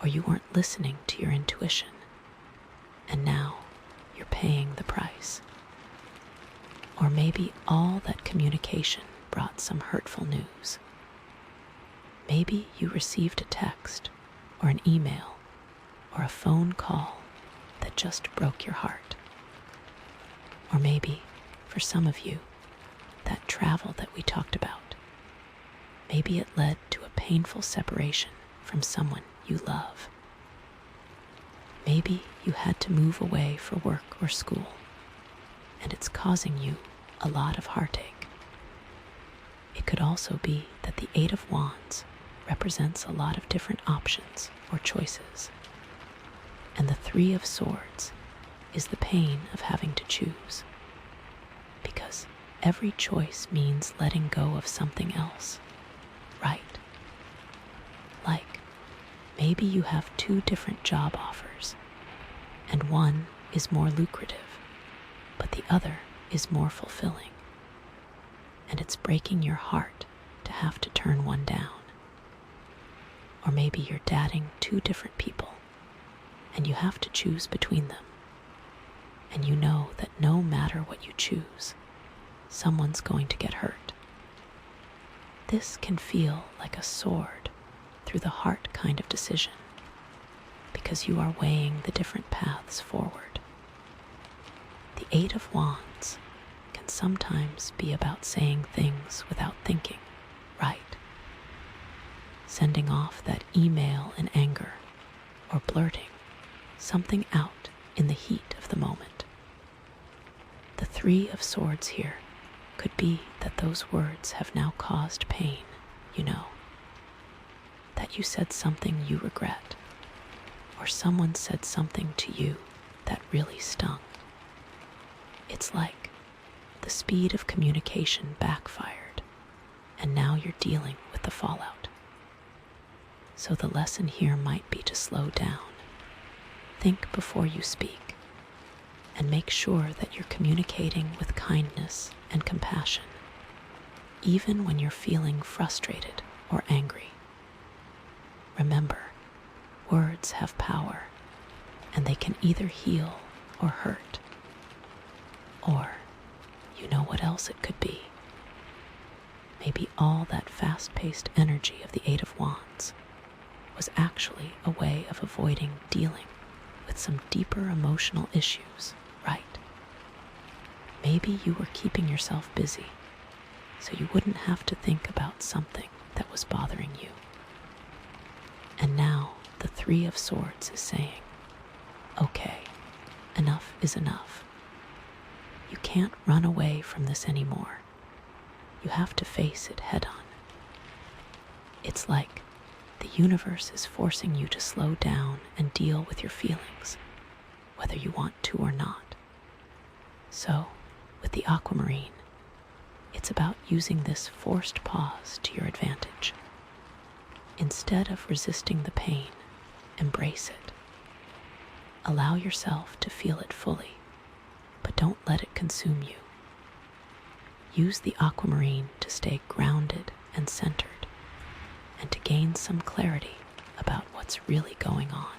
or you weren't listening to your intuition, and now you're paying the price. Or maybe all that communication brought some hurtful news. Maybe you received a text or an email or a phone call that just broke your heart. Or maybe, for some of you, that travel that we talked about, maybe it led to a painful separation from someone you love. Maybe you had to move away for work or school, and it's causing you a lot of heartache. It could also be that the Eight of Wands represents a lot of different options or choices, and the Three of Swords is the pain of having to choose, because every choice means letting go of something else, right? Like, maybe you have two different job offers, and one is more lucrative, but the other is more fulfilling, and it's breaking your heart to have to turn one down. Or maybe you're dating two different people, and you have to choose between them, and you know that no matter what you choose, someone's going to get hurt. This can feel like a sword through the heart kind of decision, because you are weighing the different paths forward. The Eight of Wands can sometimes be about saying things without thinking, right? Sending off that email in anger, or blurting something out in the heat of the moment. The Three of Swords here could be that those words have now caused pain, that you said something you regret, or someone said something to you that really stung. It's like the speed of communication backfired, and now you're dealing with the fallout. So the lesson here might be to slow down, think before you speak, and make sure that you're communicating with kindness and compassion, even when you're feeling frustrated or angry. Remember, words have power, and they can either heal or hurt. Or, you know what else it could be? Maybe all that fast-paced energy of the Eight of Wands was actually a way of avoiding dealing with some deeper emotional issues, right? Maybe you were keeping yourself busy so you wouldn't have to think about something that was bothering you. And now the Three of Swords is saying, okay, enough is enough. You can't run away from this anymore. You have to face it head on. It's like the universe is forcing you to slow down and deal with your feelings, whether you want to or not. So, with the Aquamarine, it's about using this forced pause to your advantage. Instead of resisting the pain, embrace it. Allow yourself to feel it fully, but don't let it consume you. Use the Aquamarine to stay grounded and centered, and to gain some clarity about what's really going on.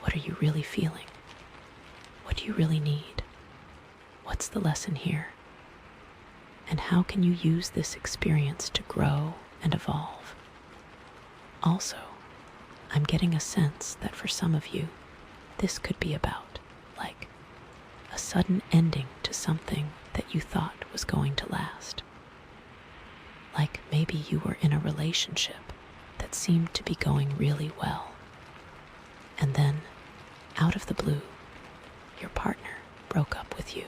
What are you really feeling? What do you really need? What's the lesson here? And how can you use this experience to grow and evolve? Also, I'm getting a sense that for some of you, this could be about, like, a sudden ending to something that you thought was going to last. Like maybe you were in a relationship that seemed to be going really well, and then, out of the blue, your partner broke up with you.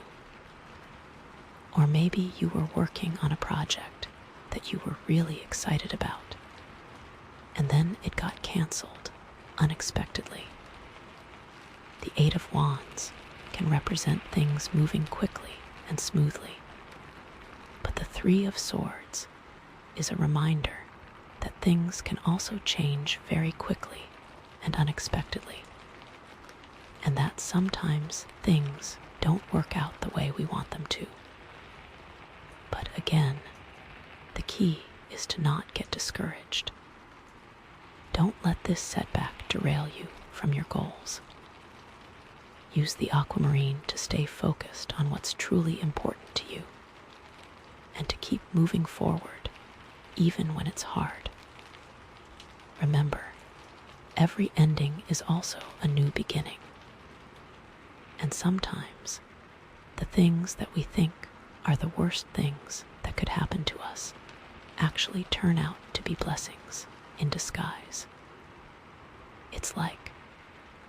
Or maybe you were working on a project that you were really excited about, and then it got canceled unexpectedly. The Eight of Wands can represent things moving quickly and smoothly, but the Three of Swords is a reminder that things can also change very quickly and unexpectedly, and that sometimes things don't work out the way we want them to. But again, the key is to not get discouraged. Don't let this setback derail you from your goals. Use the Aquamarine to stay focused on what's truly important to you and to keep moving forward even when it's hard. Remember, every ending is also a new beginning. And sometimes, the things that we think are the worst things that could happen to us actually turn out to be blessings in disguise. It's like,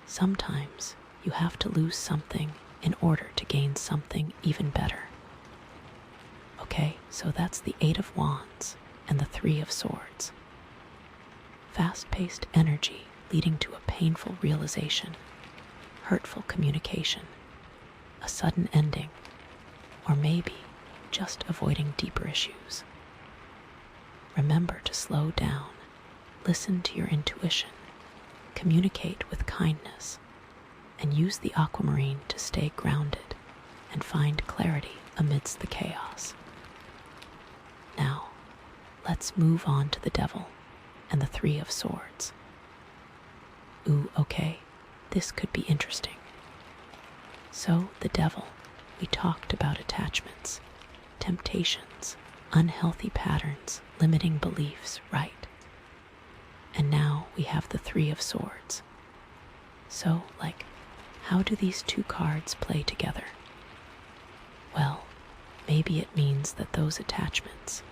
sometimes you have to lose something in order to gain something even better. Okay, so that's the Eight of Wands and the Three of Swords. Fast-paced energy leading to a painful realization, hurtful communication, a sudden ending, or maybe just avoiding deeper issues. Remember to slow down, listen to your intuition, communicate with kindness, and use the Aquamarine to stay grounded and find clarity amidst the chaos. Now, let's move on to the Devil and the Three of Swords. Ooh, okay, this could be interesting. So, the Devil, we talked about attachments, temptations, unhealthy patterns, limiting beliefs, right? And now we have the Three of Swords. So, how do these two cards play together? Well, maybe it means that those attachments,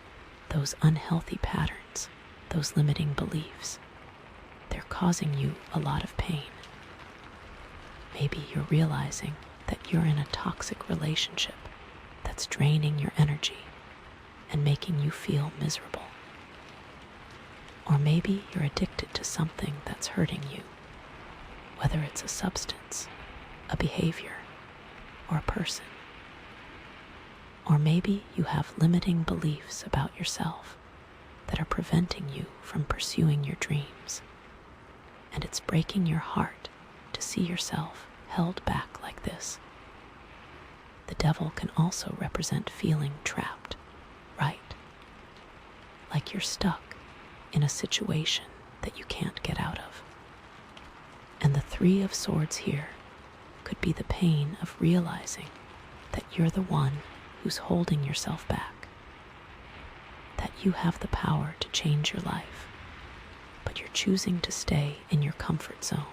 those unhealthy patterns, those limiting beliefs, they're causing you a lot of pain. Maybe you're realizing that you're in a toxic relationship that's draining your energy and making you feel miserable. Or maybe you're addicted to something that's hurting you, whether it's a substance, a behavior, or a person. Or maybe you have limiting beliefs about yourself that are preventing you from pursuing your dreams, and it's breaking your heart to see yourself held back like this. The Devil can also represent feeling trapped, right? Like you're stuck in a situation that you can't get out of. And the Three of Swords here could be the pain of realizing that you're the one who's holding yourself back, that you have the power to change your life, but you're choosing to stay in your comfort zone,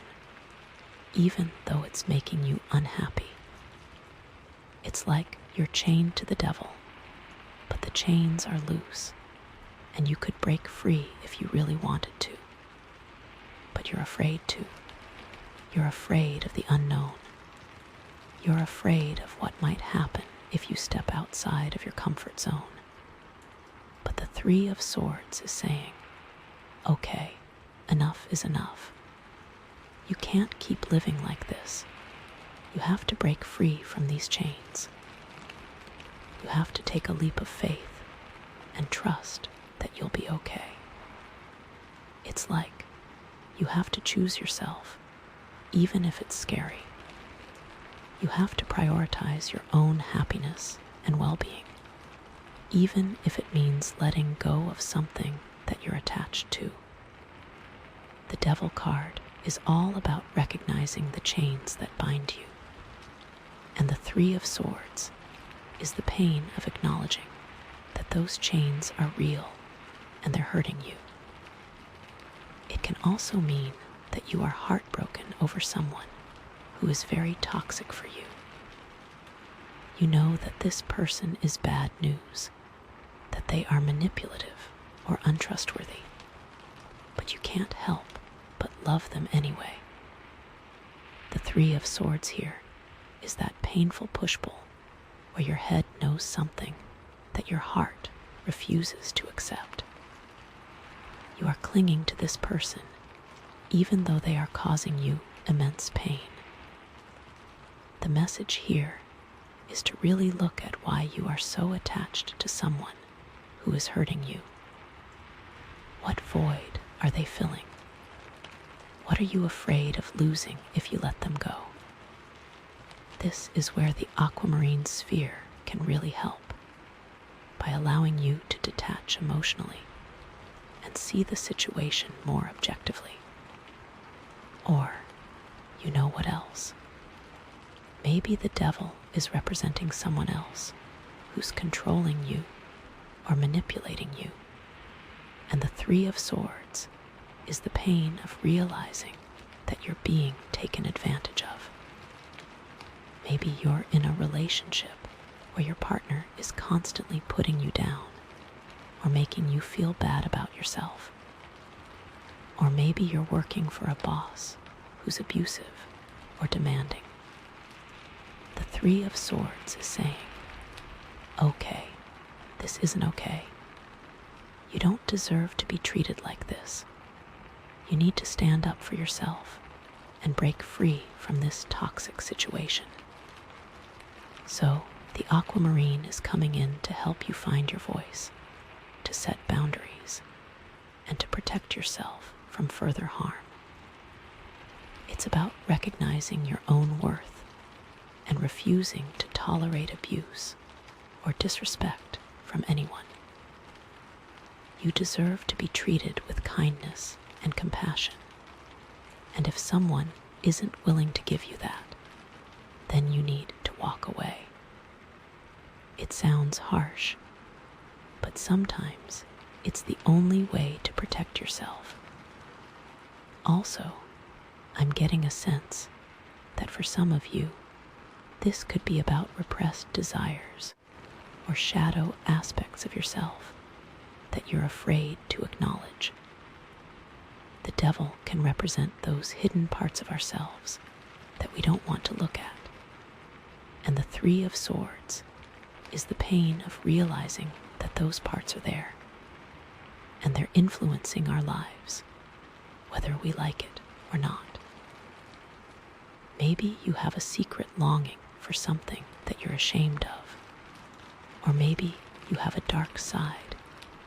even though it's making you unhappy. It's like you're chained to the Devil, but the chains are loose, and you could break free if you really wanted to. But you're afraid to. You're afraid of the unknown. You're afraid of what might happen if you step outside of your comfort zone. But the Three of Swords is saying, okay, enough is enough. You can't keep living like this. You have to break free from these chains. You have to take a leap of faith and trust that you'll be okay. It's like you have to choose yourself, even if it's scary. You have to prioritize your own happiness and well-being, even if it means letting go of something that you're attached to. The Devil card is all about recognizing the chains that bind you. And the Three of Swords is the pain of acknowledging that those chains are real and they're hurting you. It can also mean that you are heartbroken over someone who is very toxic for you. You know that this person is bad news, that they are manipulative or untrustworthy, but you can't help but love them anyway. The Three of Swords here is that painful push-pull where your head knows something that your heart refuses to accept. You are clinging to this person even though they are causing you immense pain. The message here is to really look at why you are so attached to someone who is hurting you. What void are they filling? What are you afraid of losing if you let them go? This is where the Aquamarine sphere can really help, by allowing you to detach emotionally and see the situation more objectively. Or, you know what else? Maybe the devil is representing someone else who's controlling you or manipulating you. And the Three of Swords is the pain of realizing that you're being taken advantage of. Maybe you're in a relationship where your partner is constantly putting you down or making you feel bad about yourself. Or maybe you're working for a boss who's abusive or demanding. The Three of Swords is saying, okay, this isn't okay. You don't deserve to be treated like this. You need to stand up for yourself and break free from this toxic situation. So, the Aquamarine is coming in to help you find your voice, to set boundaries, and to protect yourself from further harm. It's about recognizing your own worth and refusing to tolerate abuse or disrespect from anyone. You deserve to be treated with kindness and compassion. And if someone isn't willing to give you that, then you need to walk away. It sounds harsh, but sometimes it's the only way to protect yourself. Also, I'm getting a sense that for some of you, this could be about repressed desires or shadow aspects of yourself that you're afraid to acknowledge. The devil can represent those hidden parts of ourselves that we don't want to look at. And the Three of Swords is the pain of realizing that those parts are there, and they're influencing our lives, whether we like it or not. Maybe you have a secret longing for something that you're ashamed of, or maybe you have a dark side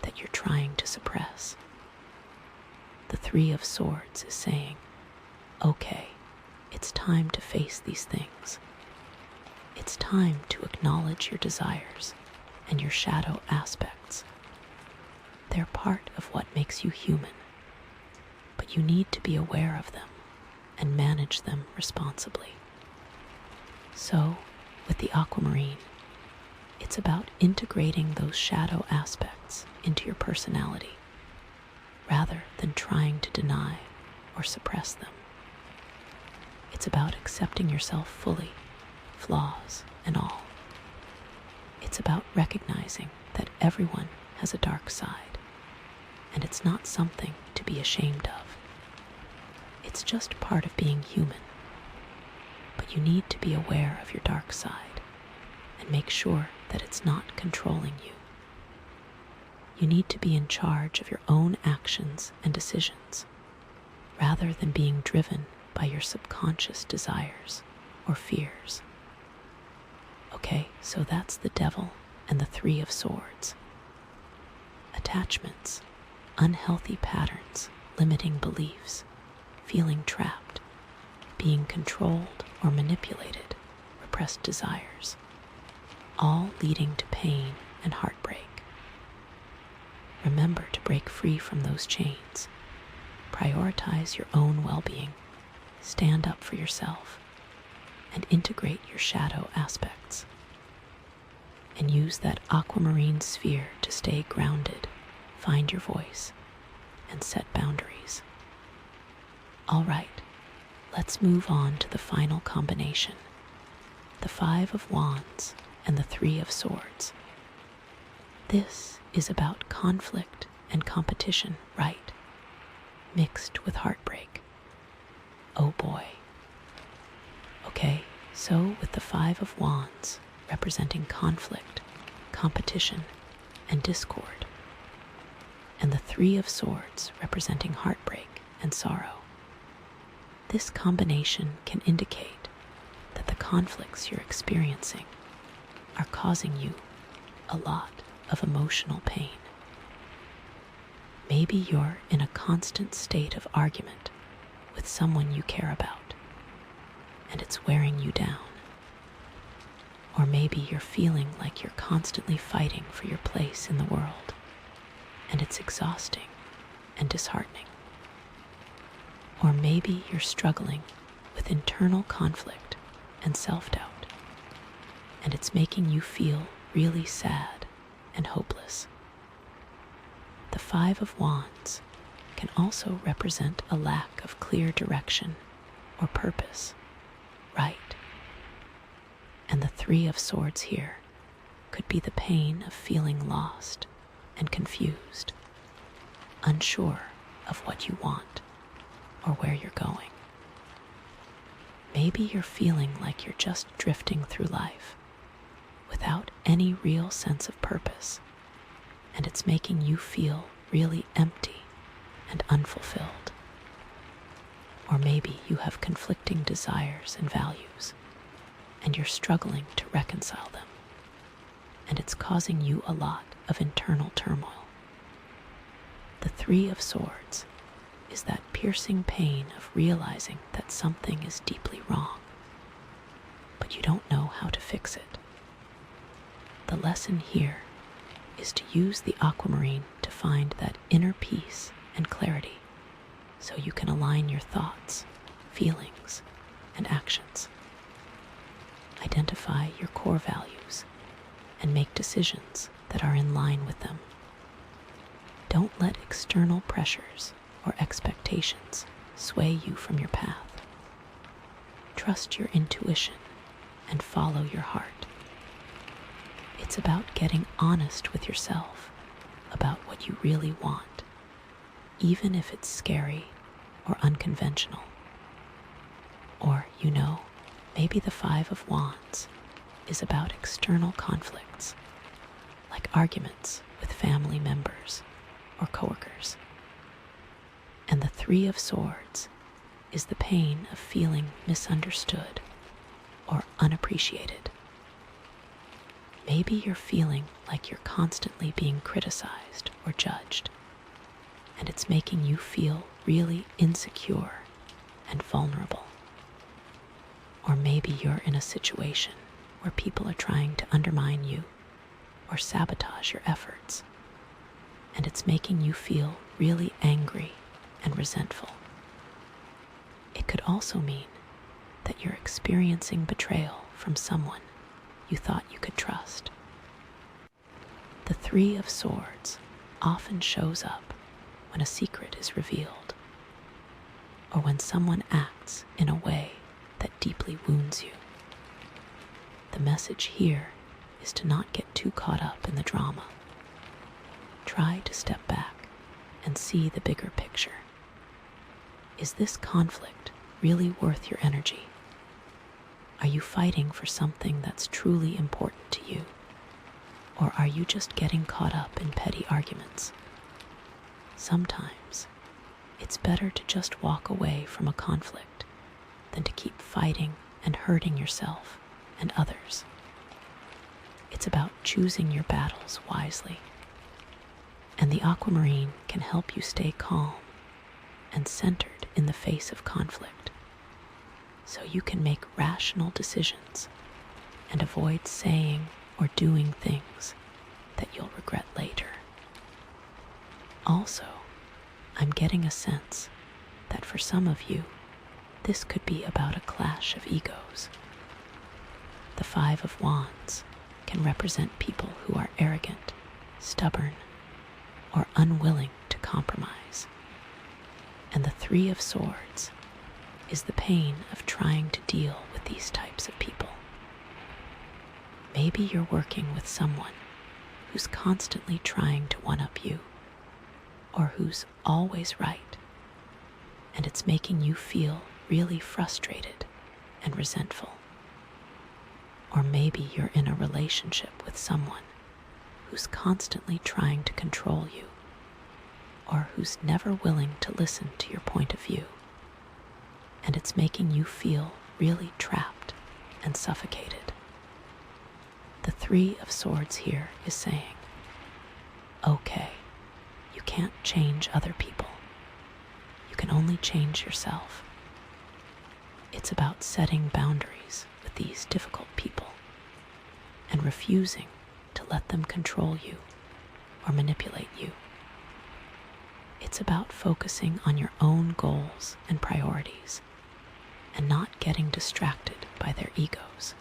that you're trying to suppress. The Three of Swords is saying, okay, it's time to face these things. It's time to acknowledge your desires and your shadow aspects. They're part of what makes you human, but you need to be aware of them and manage them responsibly. So, with the Aquamarine, it's about integrating those shadow aspects into your personality, rather than trying to deny or suppress them. It's about accepting yourself fully, flaws and all. It's about recognizing that everyone has a dark side, and it's not something to be ashamed of. It's just part of being human. But you need to be aware of your dark side and make sure that it's not controlling you. You need to be in charge of your own actions and decisions, rather than being driven by your subconscious desires or fears. Okay, so that's the devil and the Three of Swords. Attachments, unhealthy patterns, limiting beliefs, feeling trapped, being controlled or manipulated, repressed desires, all leading to pain and heartbreak. Remember to break free from those chains. Prioritize your own well-being, stand up for yourself, and integrate your shadow aspects. And use that aquamarine sphere to stay grounded, find your voice, and set boundaries. All right, let's move on to the final combination, the Five of Wands and the Three of Swords. This is about conflict and competition, right? Mixed with heartbreak. Oh boy. Okay, so with the Five of Wands representing conflict, competition, and discord, and the Three of Swords representing heartbreak and sorrow, this combination can indicate that the conflicts you're experiencing are causing you a lot of emotional pain. Maybe you're in a constant state of argument with someone you care about, and it's wearing you down. Or maybe you're feeling like you're constantly fighting for your place in the world, and it's exhausting and disheartening. Or maybe you're struggling with internal conflict and self-doubt, and it's making you feel really sad and hopeless. The Five of Wands can also represent a lack of clear direction or purpose, right? And the Three of Swords here could be the pain of feeling lost and confused, unsure of what you want or where you're going. Maybe you're feeling like you're just drifting through life without any real sense of purpose, and it's making you feel really empty and unfulfilled. Or maybe you have conflicting desires and values, and you're struggling to reconcile them, and it's causing you a lot of internal turmoil. The Three of Swords is that piercing pain of realizing that something is deeply wrong, but you don't know how to fix it. The lesson here is to use the Aquamarine to find that inner peace and clarity so you can align your thoughts, feelings, and actions. Identify your core values and make decisions that are in line with them. Don't let external pressures or expectations sway you from your path. Trust your intuition and follow your heart. It's about getting honest with yourself about what you really want, even if it's scary or unconventional. Or, maybe the Five of Wands is about external conflicts, like arguments with family members or coworkers. And the Three of Swords is the pain of feeling misunderstood or unappreciated. Maybe you're feeling like you're constantly being criticized or judged, and it's making you feel really insecure and vulnerable. Or maybe you're in a situation where people are trying to undermine you or sabotage your efforts, and it's making you feel really angry and resentful. It could also mean that you're experiencing betrayal from someone you thought you could trust. The Three of Swords often shows up when a secret is revealed, or when someone acts in a way that deeply wounds you. The message here is to not get too caught up in the drama. Try to step back and see the bigger picture. Is this conflict really worth your energy? Are you fighting for something that's truly important to you? Or are you just getting caught up in petty arguments? Sometimes it's better to just walk away from a conflict than to keep fighting and hurting yourself and others. It's about choosing your battles wisely. And the Aquamarine can help you stay calm and centered in the face of conflict, so you can make rational decisions and avoid saying or doing things that you'll regret later. Also, I'm getting a sense that for some of you, this could be about a clash of egos. The Five of Wands can represent people who are arrogant, stubborn, or unwilling to compromise. And the Three of Swords is the pain of trying to deal with these types of people. Maybe you're working with someone who's constantly trying to one-up you, or who's always right, and it's making you feel really frustrated and resentful. Or maybe you're in a relationship with someone who's constantly trying to control you, or who's never willing to listen to your point of view, and it's making you feel really trapped and suffocated. The Three of Swords here is saying, okay, you can't change other people. You can only change yourself. It's about setting boundaries with these difficult people and refusing to let them control you or manipulate you. It's about focusing on your own goals and priorities and not getting distracted by their egos.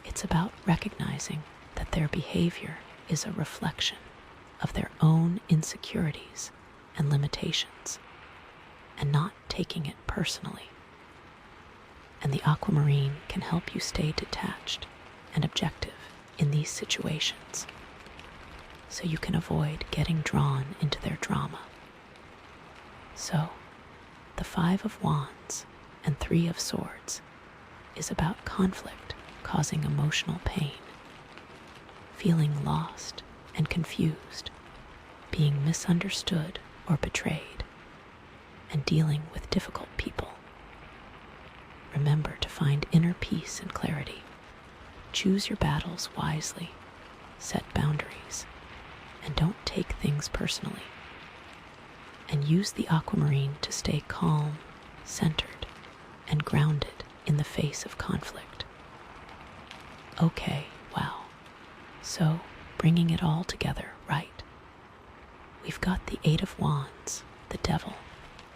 It's about recognizing that their behavior is a reflection of their own insecurities and limitations and not taking it personally. And the Aquamarine can help you stay detached and objective in these situations so you can avoid getting drawn into their drama. So, the Five of Wands and Three of Swords is about conflict causing emotional pain, feeling lost and confused, being misunderstood or betrayed, and dealing with difficult people. Remember to find inner peace and clarity. Choose your battles wisely, set boundaries, and don't take things personally. And use the Aquamarine to stay calm, centered, and grounded in the face of conflict. Okay, wow. So, bringing it all together, right? We've got the Eight of Wands, the Devil,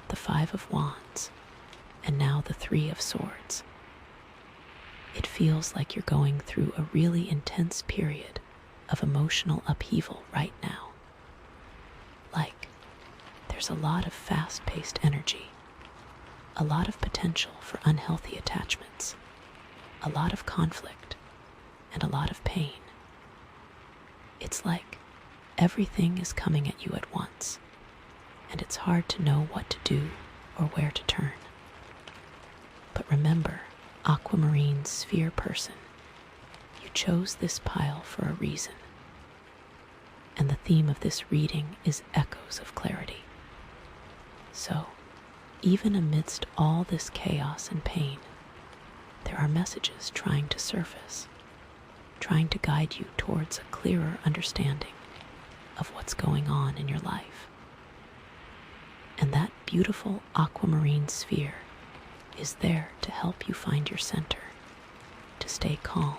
the Five of Wands, and now the Three of Swords. It feels like you're going through a really intense period of emotional upheaval right now. Like, there's a lot of fast-paced energy, a lot of potential for unhealthy attachments, a lot of conflict, and a lot of pain. It's like everything is coming at you at once, and it's hard to know what to do or where to turn. But remember, Aquamarine Sphere person, you chose this pile for a reason. And the theme of this reading is echoes of clarity. So, even amidst all this chaos and pain, there are messages trying to surface, trying to guide you towards a clearer understanding of what's going on in your life. And that beautiful Aquamarine Sphere is there to help you find your center, to stay calm,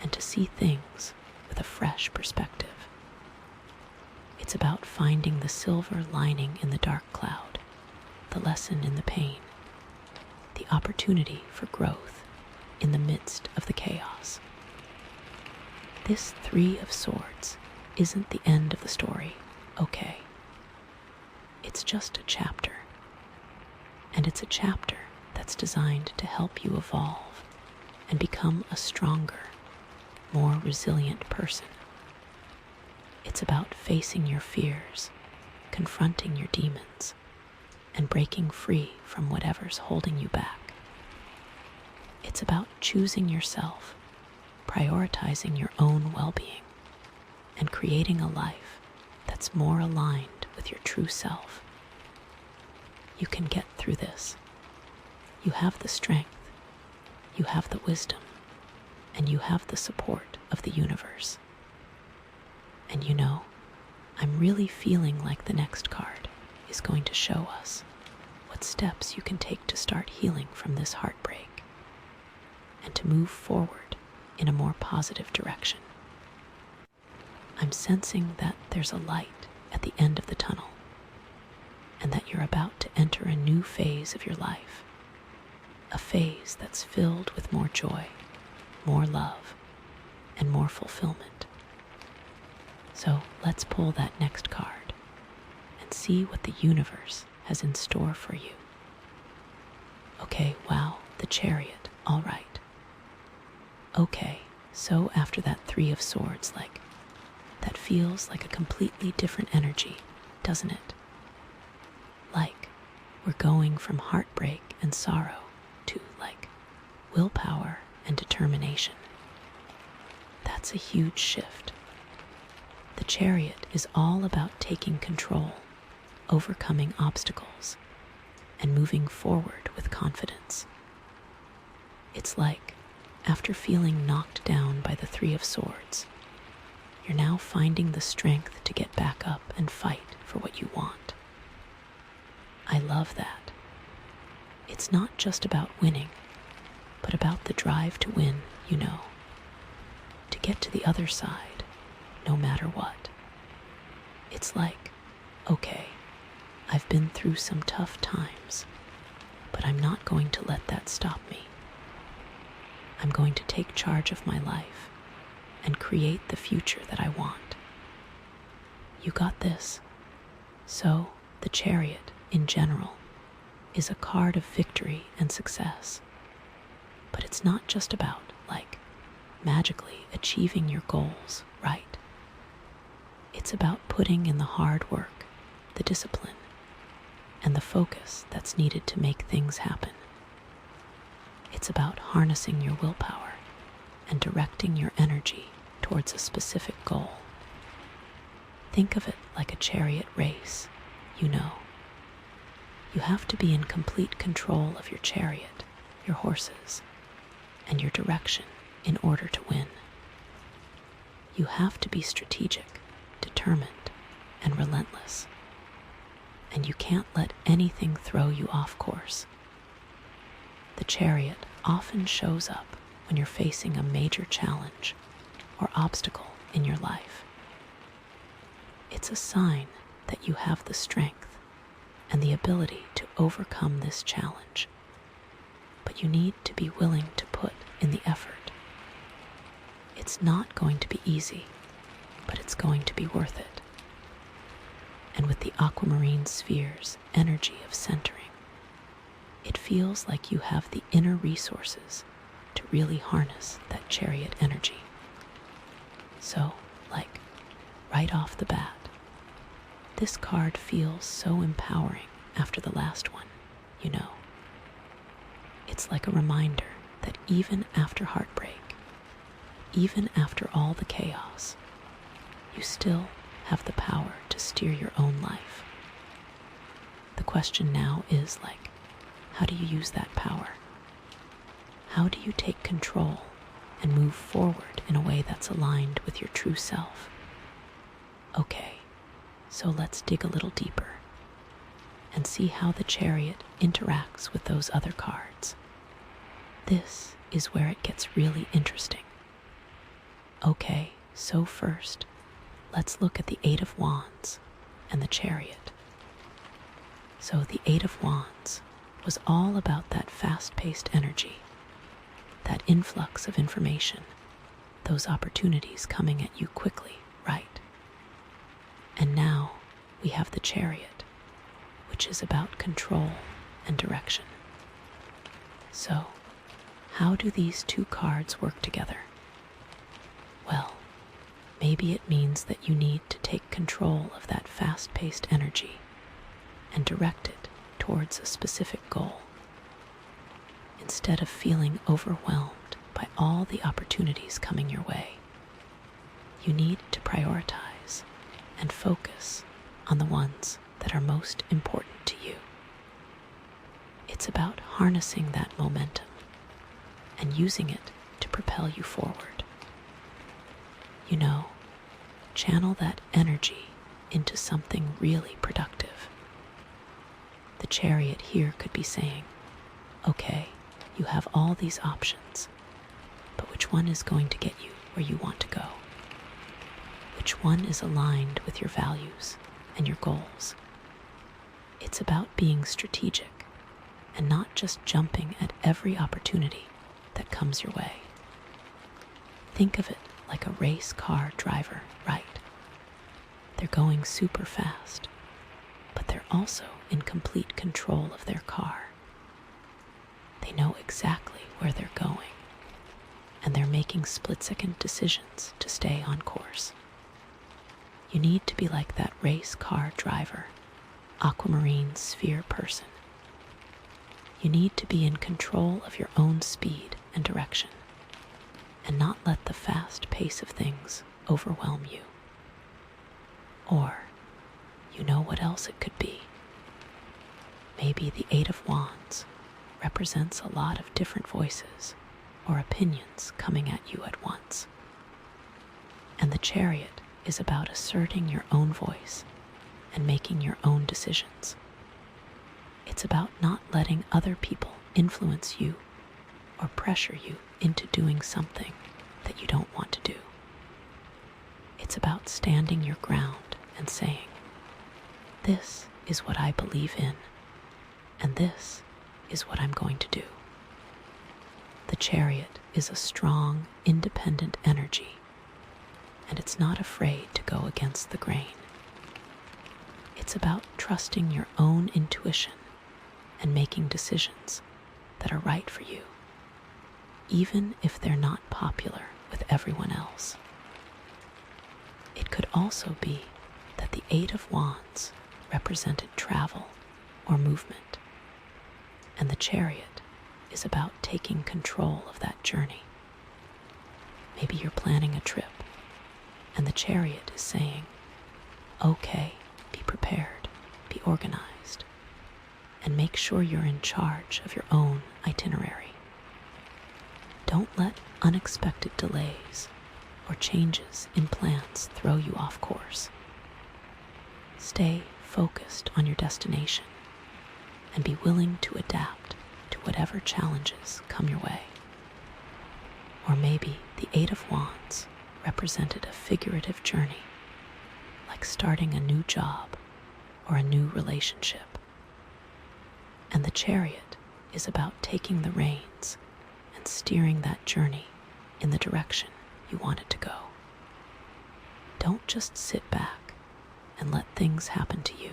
and to see things with a fresh perspective. It's about finding the silver lining in the dark cloud, the lesson in the pain, the opportunity for growth in the midst of the chaos. This Three of Swords isn't the end of the story, okay? It's just a chapter. And it's a chapter that's designed to help you evolve and become a stronger, more resilient person. It's about facing your fears, confronting your demons, and breaking free from whatever's holding you back. It's about choosing yourself, prioritizing your own well-being, and creating a life that's more aligned with your true self. You can get through this. You have the strength, you have the wisdom, and you have the support of the universe. And you know, I'm really feeling like the next card is going to show us what steps you can take to start healing from this heartbreak and to move forward in a more positive direction. I'm sensing that there's a light at the end of the tunnel, and that you're about to enter a new phase of your life, a phase that's filled with more joy, more love, and more fulfillment. So let's pull that next card and see what the universe has in store for you. Okay, wow, the Chariot, all right. Okay, so after that Three of Swords, that feels like a completely different energy, doesn't it? Like, we're going from heartbreak and sorrow to, willpower and determination. That's a huge shift. The Chariot is all about taking control, overcoming obstacles, and moving forward with confidence. It's like, after feeling knocked down by the Three of Swords, you're now finding the strength to get back up and fight for what you want. I love that. It's not just about winning, but about the drive to win, to get to the other side, no matter what. It's like okay, I've been through some tough times, but I'm not going to let that stop me. I'm going to take charge of my life and create the future that I want. You got this. So, the Chariot, in general, is a card of victory and success. But it's not just about, magically achieving your goals, right? It's about putting in the hard work, the discipline, and the focus that's needed to make things happen. It's about harnessing your willpower and directing your energy towards a specific goal. Think of it like a chariot race, You have to be in complete control of your chariot, your horses, and your direction in order to win. You have to be strategic, determined, and relentless. And you can't let anything throw you off course. The chariot often shows up when you're facing a major challenge or obstacle in your life. It's a sign that you have the strength and the ability to overcome this challenge. But you need to be willing to put in the effort. It's not going to be easy, but it's going to be worth it. And with the Aquamarine sphere's energy of centering, it feels like you have the inner resources to really harness that chariot energy. So, right off the bat, this card feels so empowering after the last one, It's like a reminder that even after heartbreak, even after all the chaos, you still have the power to steer your own life. The question now is how do you use that power? How do you take control and move forward in a way that's aligned with your true self? Okay, so let's dig a little deeper and see how the chariot interacts with those other cards. This is where it gets really interesting. Okay, so first, let's look at the Eight of Wands and the Chariot. So the Eight of Wands was all about that fast-paced energy, that influx of information, those opportunities coming at you quickly, right? And now we have the Chariot, which is about control and direction. So, how do these two cards work together? Well, maybe it means that you need to take control of that fast-paced energy and direct it towards a specific goal. Instead of feeling overwhelmed by all the opportunities coming your way, you need to prioritize and focus on the ones that are most important to you. It's about harnessing that momentum and using it to propel you forward. Channel that energy into something really productive. The chariot here could be saying, okay, you have all these options, but which one is going to get you where you want to go? Which one is aligned with your values and your goals? It's about being strategic and not just jumping at every opportunity that comes your way. Think of it like a race car driver, right? They're going super fast, but they're also in complete control of their car. They know exactly where they're going, and they're making split-second decisions to stay on course. You need to be like that race car driver, Aquamarine sphere person. You need to be in control of your own speed and direction, and not let the fast pace of things overwhelm you. Or, what else it could be? Maybe the Eight of Wands represents a lot of different voices or opinions coming at you at once. And the Chariot is about asserting your own voice and making your own decisions. It's about not letting other people influence you or pressure you into doing something that you don't want to do. It's about standing your ground and saying, This is what I believe in, and this is what I'm going to do. The Chariot is a strong, independent energy, and it's not afraid to go against the grain. It's about trusting your own intuition and making decisions that are right for you, even if they're not popular with everyone else. It could also be that the Eight of Wands represented travel or movement, and the Chariot is about taking control of that journey. Maybe you're planning a trip, and the Chariot is saying, okay, be prepared, be organized, and make sure you're in charge of your own itinerary. Don't let unexpected delays or changes in plans throw you off course. Stay focused on your destination and be willing to adapt to whatever challenges come your way. Or maybe the Eight of Wands represented a figurative journey, like starting a new job or a new relationship. And the Chariot is about taking the reins and steering that journey in the direction you want it to go. Don't just sit back and let things happen to you.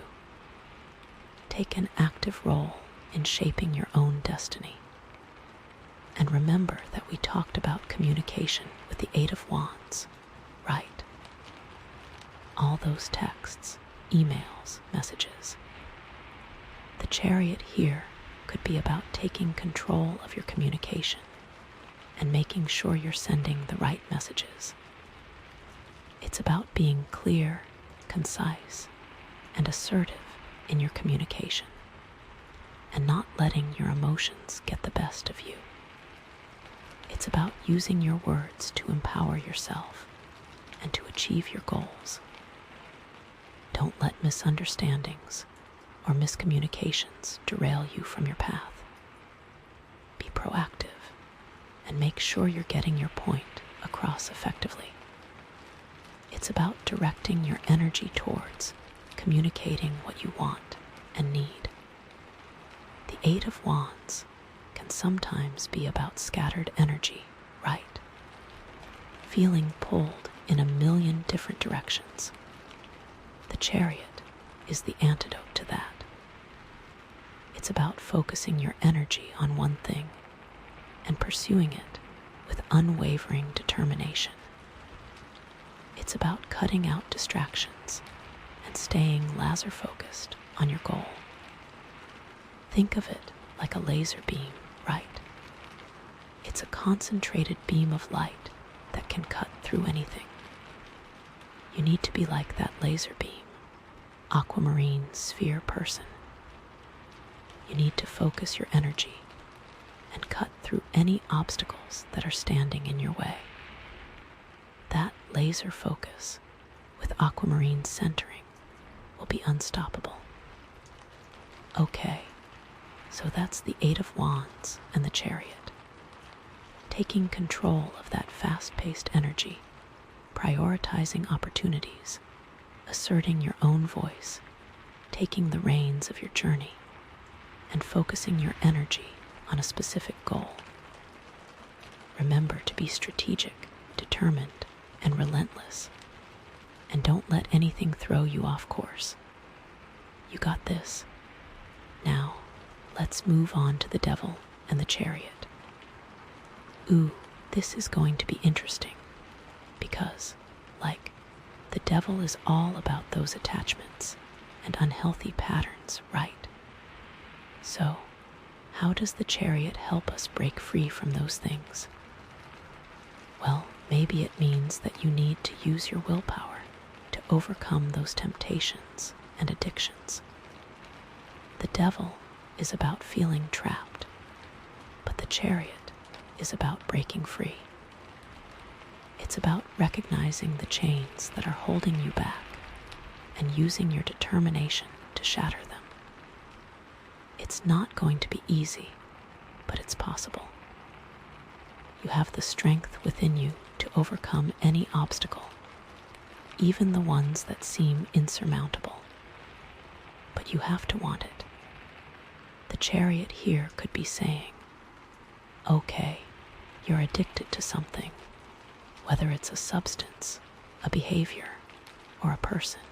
Take an active role in shaping your own destiny. And remember that we talked about communication with the Eight of Wands, right? All those texts, emails, messages. The Chariot here could be about taking control of your communication and making sure you're sending the right messages. It's about being clear, concise, and assertive in your communication, and not letting your emotions get the best of you. It's about using your words to empower yourself and to achieve your goals. Don't let misunderstandings or miscommunications derail you from your path. Be proactive and make sure you're getting your point across effectively. It's about directing your energy towards communicating what you want and need. The Eight of Wands can sometimes be about scattered energy, right? Feeling pulled in a million different directions. The Chariot is the antidote to that. It's about focusing your energy on one thing and pursuing it with unwavering determination. It's about cutting out distractions and staying laser-focused on your goal. Think of it like a laser beam, right? It's a concentrated beam of light that can cut through anything. You need to be like that laser beam, Aquamarine sphere person. You need to focus your energy and cut through any obstacles that are standing in your way. That laser focus with Aquamarine centering will be unstoppable. Okay, so that's the Eight of Wands and the Chariot. Taking control of that fast-paced energy, prioritizing opportunities, asserting your own voice, taking the reins of your journey, and focusing your energy on a specific goal. Remember to be strategic, determined, and relentless, and don't let anything throw you off course. You got this. Now, let's move on to the Devil and the Chariot. Ooh, this is going to be interesting, because, the Devil is all about those attachments and unhealthy patterns, right? So, how does the Chariot help us break free from those things? Well, maybe it means that you need to use your willpower to overcome those temptations and addictions. The Devil is about feeling trapped, but the Chariot is about breaking free. It's about recognizing the chains that are holding you back and using your determination to shatter them. It's not going to be easy, but it's possible. You have the strength within you to overcome any obstacle, even the ones that seem insurmountable. but you have to want it. The Chariot here could be saying, okay, you're addicted to something, whether it's a substance, a behavior, or a person.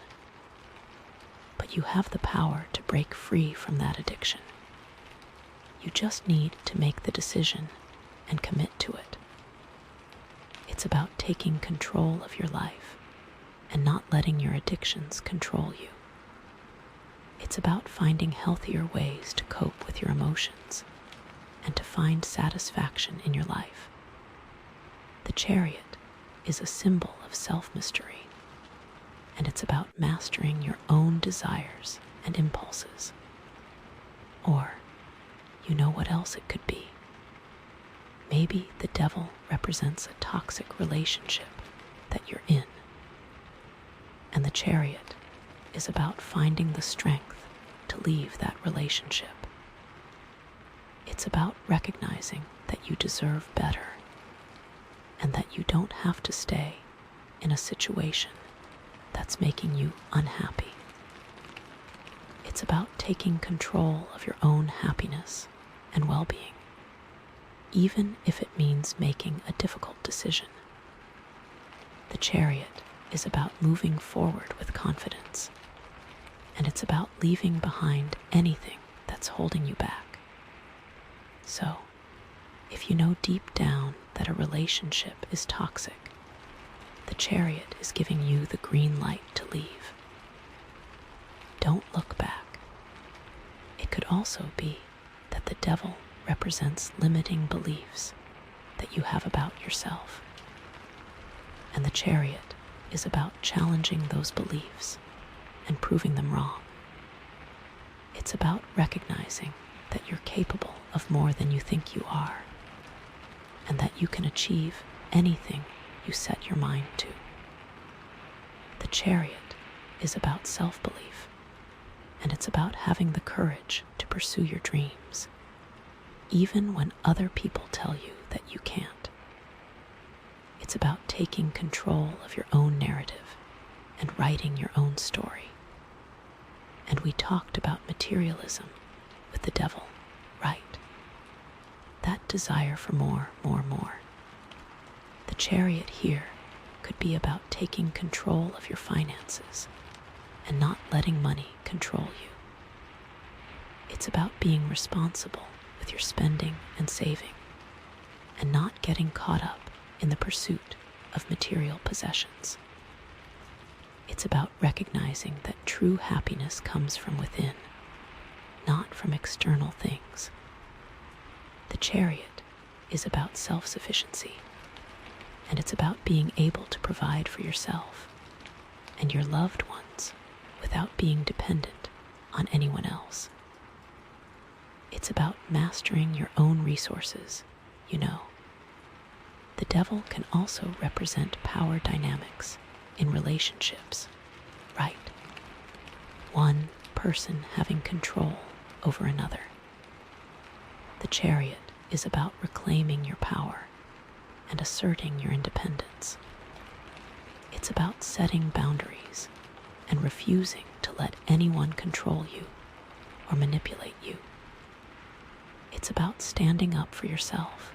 But you have the power to break free from that addiction. You just need to make the decision and commit to it. It's about taking control of your life and not letting your addictions control you. It's about finding healthier ways to cope with your emotions and to find satisfaction in your life. The Chariot is a symbol of self-mystery, and it's about mastering your own desires and impulses. Or, you know what else it could be? Maybe the Devil represents a toxic relationship that you're in, and the Chariot is about finding the strength to leave that relationship. It's about recognizing that you deserve better and that you don't have to stay in a situation that's making you unhappy. It's about taking control of your own happiness and well-being, even if it means making a difficult decision. The Chariot is about moving forward with confidence, and it's about leaving behind anything that's holding you back. So, if you know deep down that a relationship is toxic, the Chariot is giving you the green light to leave. Don't look back. It could also be that the Devil represents limiting beliefs that you have about yourself, and the Chariot is about challenging those beliefs and proving them wrong. It's about recognizing that you're capable of more than you think you are, and that you can achieve anything you set your mind to. The Chariot is about self-belief, and it's about having the courage to pursue your dreams, even when other people tell you that you can't. It's about taking control of your own narrative and writing your own story. And we talked about materialism with the Devil, right? That desire for more. The Chariot here could be about taking control of your finances and not letting money control you. It's about being responsible with your spending and saving, and not getting caught up in the pursuit of material possessions. It's about recognizing that true happiness comes from within, not from external things. The Chariot is about self-sufficiency, and it's about being able to provide for yourself and your loved ones without being dependent on anyone else. It's about mastering your own resources, you know. The Devil can also represent power dynamics in relationships, right? One person having control over another. The Chariot is about reclaiming your power and asserting your independence. It's about setting boundaries and refusing to let anyone control you or manipulate you. It's about standing up for yourself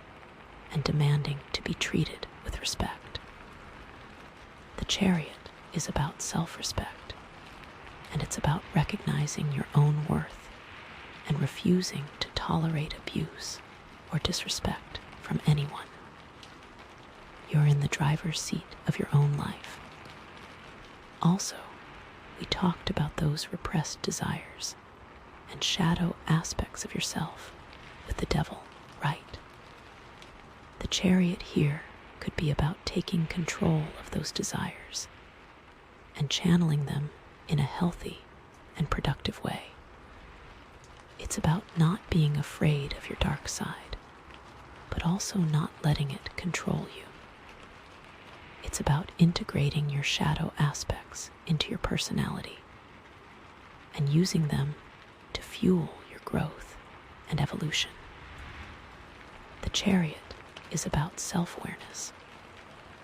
and demanding to be treated with respect. The Chariot is about self-respect, and it's about recognizing your own worth and refusing to tolerate abuse or disrespect from anyone. You're in the driver's seat of your own life. Also, we talked about those repressed desires and shadow aspects of yourself with the Devil, right? The Chariot here could be about taking control of those desires and channeling them in a healthy and productive way. It's about not being afraid of your dark side, but also not letting it control you. It's about integrating your shadow aspects into your personality and using them to fuel your growth and evolution. The Chariot is about self-awareness,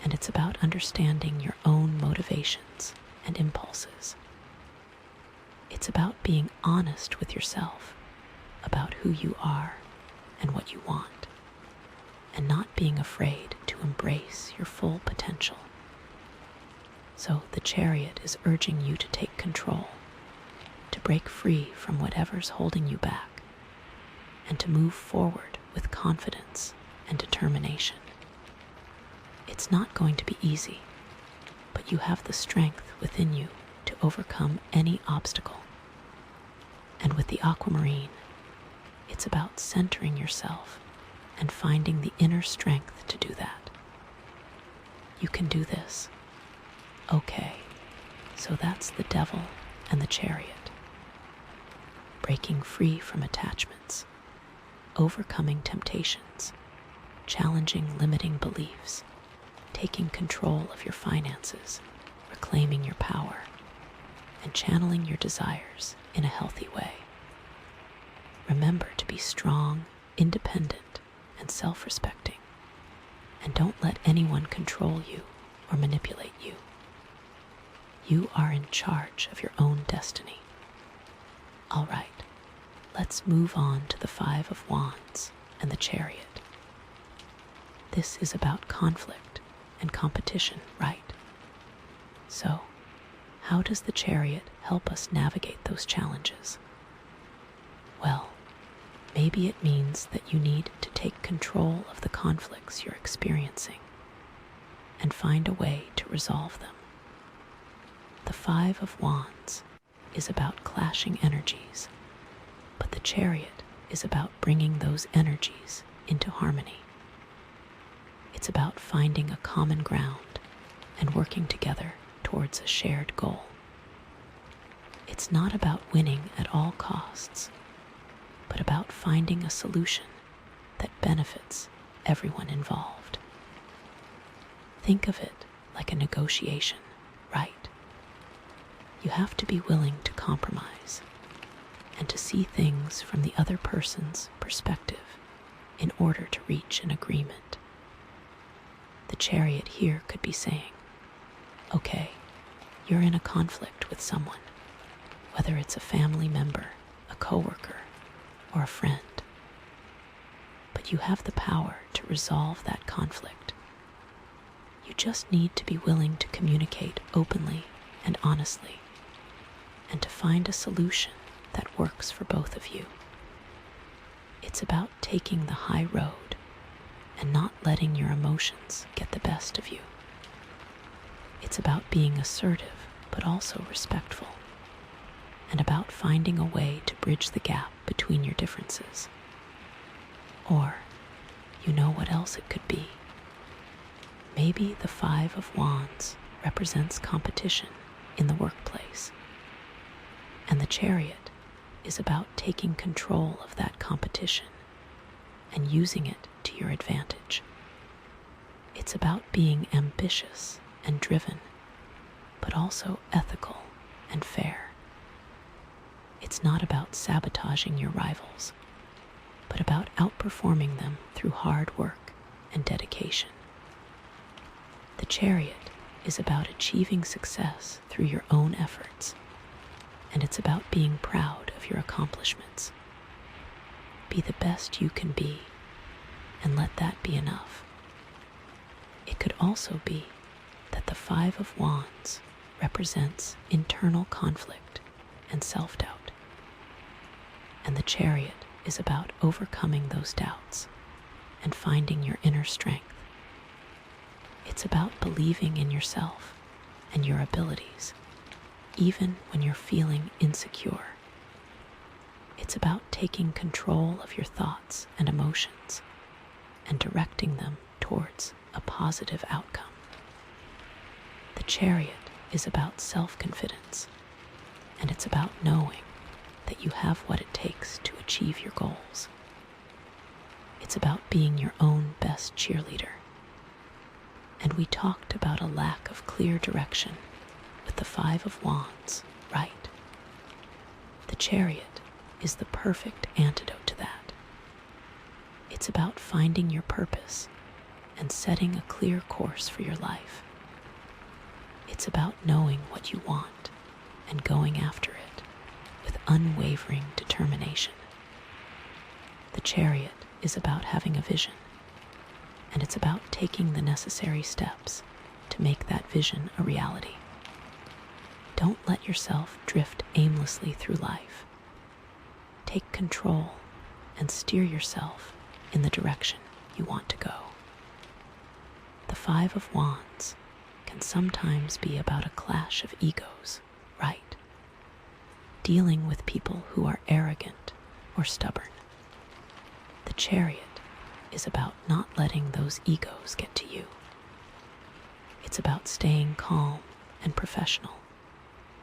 and it's about understanding your own motivations and impulses. It's about being honest with yourself about who you are and what you want, and not being afraid to embrace your full potential. So the Chariot is urging you to take control, to break free from whatever's holding you back, and to move forward with confidence and determination. It's not going to be easy, but you have the strength within you to overcome any obstacle. And with the Aquamarine, it's about centering yourself and finding the inner strength to do that. You can do this. Okay, so that's the Devil and the Chariot. Breaking free from attachments, overcoming temptations, challenging limiting beliefs, taking control of your finances, reclaiming your power, and channeling your desires in a healthy way. Remember to be strong, independent, and self-respecting, and don't let anyone control you or manipulate you. You are in charge of your own destiny. All right, let's move on to the Five of Wands and the Chariot. This is about conflict and competition, right? So, how does the Chariot help us navigate those challenges? Well, maybe it means that you need to take control of the conflicts you're experiencing and find a way to resolve them. The Five of Wands is about clashing energies, but the Chariot is about bringing those energies into harmony. It's about finding a common ground and working together towards a shared goal. It's not about winning at all costs, but about finding a solution that benefits everyone involved. Think of it like a negotiation, right? You have to be willing to compromise and to see things from the other person's perspective in order to reach an agreement. The Chariot here could be saying, okay, you're in a conflict with someone, whether it's a family member, a coworker, or a friend. But you have the power to resolve that conflict. You just need to be willing to communicate openly and honestly, and to find a solution that works for both of you. It's about taking the high road and not letting your emotions get the best of you. It's about being assertive but also respectful, and about finding a way to bridge the gap between your differences. Or, you know what else it could be? Maybe the Five of Wands represents competition in the workplace, and the Chariot is about taking control of that competition and using it to your advantage. It's about being ambitious and driven, but also ethical and fair. It's not about sabotaging your rivals, but about outperforming them through hard work and dedication. The Chariot is about achieving success through your own efforts, and it's about being proud of your accomplishments. Be the best you can be, and let that be enough. It could also be that the Five of Wands represents internal conflict and self-doubt, and the Chariot is about overcoming those doubts and finding your inner strength. It's about believing in yourself and your abilities, even when you're feeling insecure. It's about taking control of your thoughts and emotions and directing them towards a positive outcome. The Chariot is about self-confidence, and it's about knowing that you have what it takes to achieve your goals. It's about being your own best cheerleader. And we talked about a lack of clear direction with the Five of Wands, right? The Chariot is the perfect antidote to that. It's about finding your purpose and setting a clear course for your life. It's about knowing what you want and going after it, unwavering determination. The Chariot is about having a vision, and it's about taking the necessary steps to make that vision a reality. Don't let yourself drift aimlessly through life. Take control and steer yourself in the direction you want to go. The Five of Wands can sometimes be about a clash of egos, right? Dealing with people who are arrogant or stubborn. The Chariot is about not letting those egos get to you. It's about staying calm and professional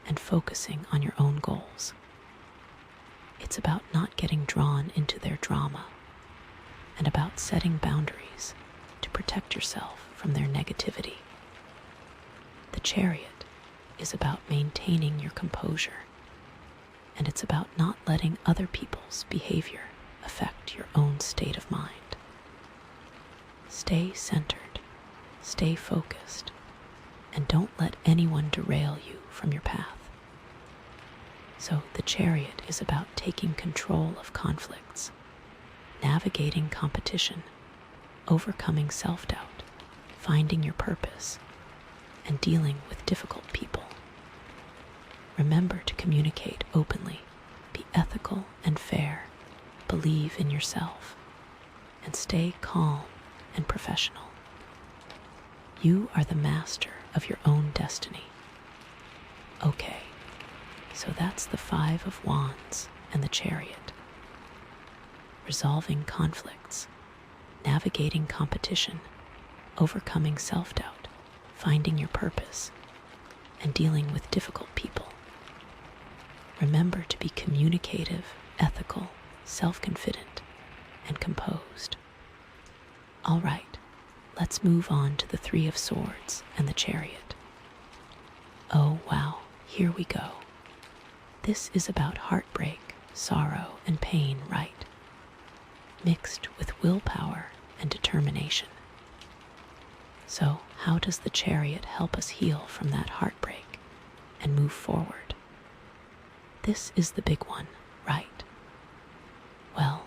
and focusing on your own goals. It's about not getting drawn into their drama and about setting boundaries to protect yourself from their negativity. The Chariot is about maintaining your composure, and it's about not letting other people's behavior affect your own state of mind. Stay centered, stay focused, and don't let anyone derail you from your path. So the Chariot is about taking control of conflicts, navigating competition, overcoming self-doubt, finding your purpose, and dealing with difficult people. Remember to communicate openly, be ethical and fair, believe in yourself, and stay calm and professional. You are the master of your own destiny. Okay, so that's the Five of Wands and the Chariot. Resolving conflicts, navigating competition, overcoming self-doubt, finding your purpose, and dealing with difficult people. Remember to be communicative, ethical, self-confident, and composed. All right, let's move on to the Three of Swords and the Chariot. Oh wow, here we go. This is about heartbreak, sorrow, and pain, right? Mixed with willpower and determination. So, how does the Chariot help us heal from that heartbreak and move forward? This is the big one, right? Well,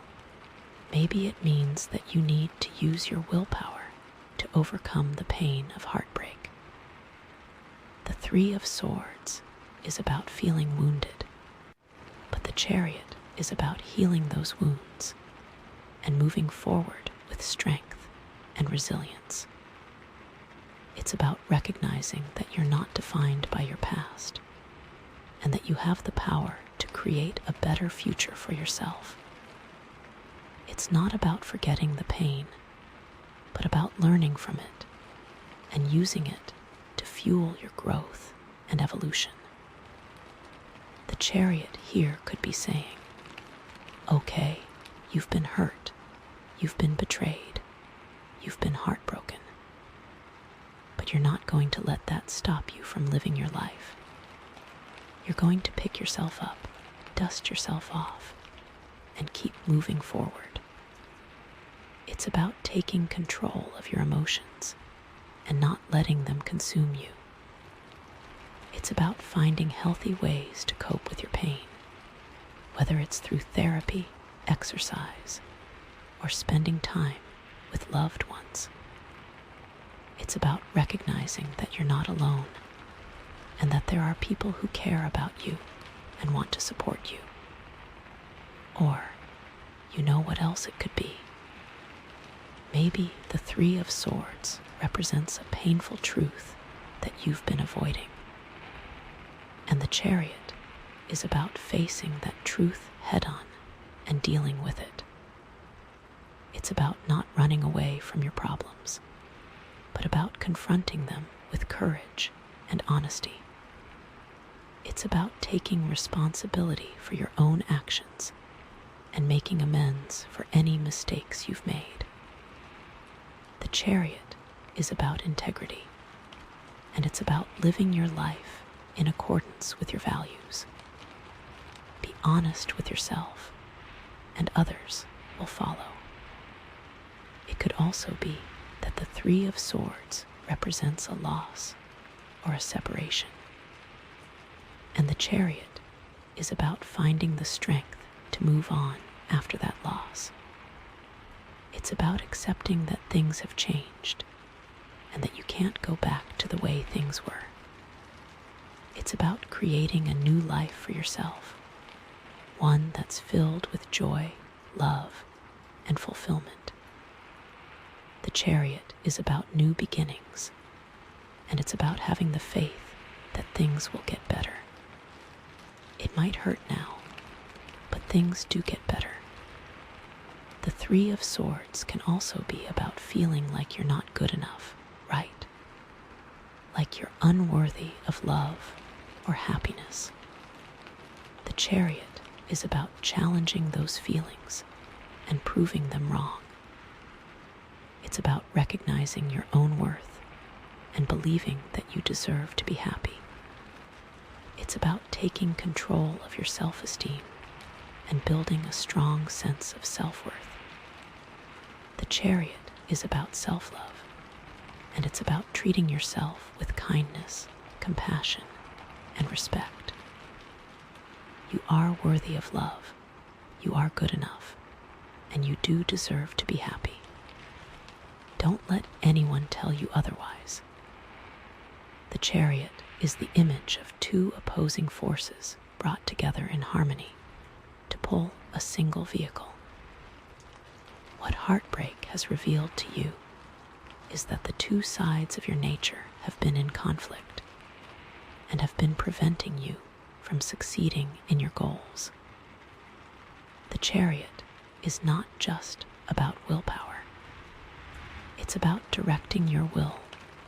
maybe it means that you need to use your willpower to overcome the pain of heartbreak. The Three of Swords is about feeling wounded, but the Chariot is about healing those wounds and moving forward with strength and resilience. It's about recognizing that you're not defined by your past and that you have the power to create a better future for yourself. It's not about forgetting the pain, but about learning from it and using it to fuel your growth and evolution. The Chariot here could be saying, okay, you've been hurt, you've been betrayed, you've been heartbroken, but you're not going to let that stop you from living your life. You're going to pick yourself up, dust yourself off, and keep moving forward. It's about taking control of your emotions and not letting them consume you. It's about finding healthy ways to cope with your pain, whether it's through therapy, exercise, or spending time with loved ones. It's about recognizing that you're not alone and that there are people who care about you and want to support you. Or, you know what else it could be? Maybe the Three of Swords represents a painful truth that you've been avoiding. And the Chariot is about facing that truth head-on and dealing with it. It's about not running away from your problems, but about confronting them with courage and honesty. It's about taking responsibility for your own actions and making amends for any mistakes you've made. The Chariot is about integrity, and it's about living your life in accordance with your values. Be honest with yourself, and others will follow. It could also be that the Three of Swords represents a loss or a separation, and the Chariot is about finding the strength to move on after that loss. It's about accepting that things have changed and that you can't go back to the way things were. It's about creating a new life for yourself, one that's filled with joy, love, and fulfillment. The Chariot is about new beginnings, and it's about having the faith that things will get better. It might hurt now, but things do get better. The Three of Swords can also be about feeling like you're not good enough, right? Like you're unworthy of love or happiness. The Chariot is about challenging those feelings and proving them wrong. It's about recognizing your own worth and believing that you deserve to be happy. It's about taking control of your self-esteem and building a strong sense of self-worth. The Chariot is about self-love, and it's about treating yourself with kindness, compassion, and respect. You are worthy of love, you are good enough, and you do deserve to be happy. Don't let anyone tell you otherwise. The Chariot is the image of two opposing forces brought together in harmony to pull a single vehicle. What heartbreak has revealed to you is that the two sides of your nature have been in conflict and have been preventing you from succeeding in your goals. The Chariot is not just about willpower. It's about directing your will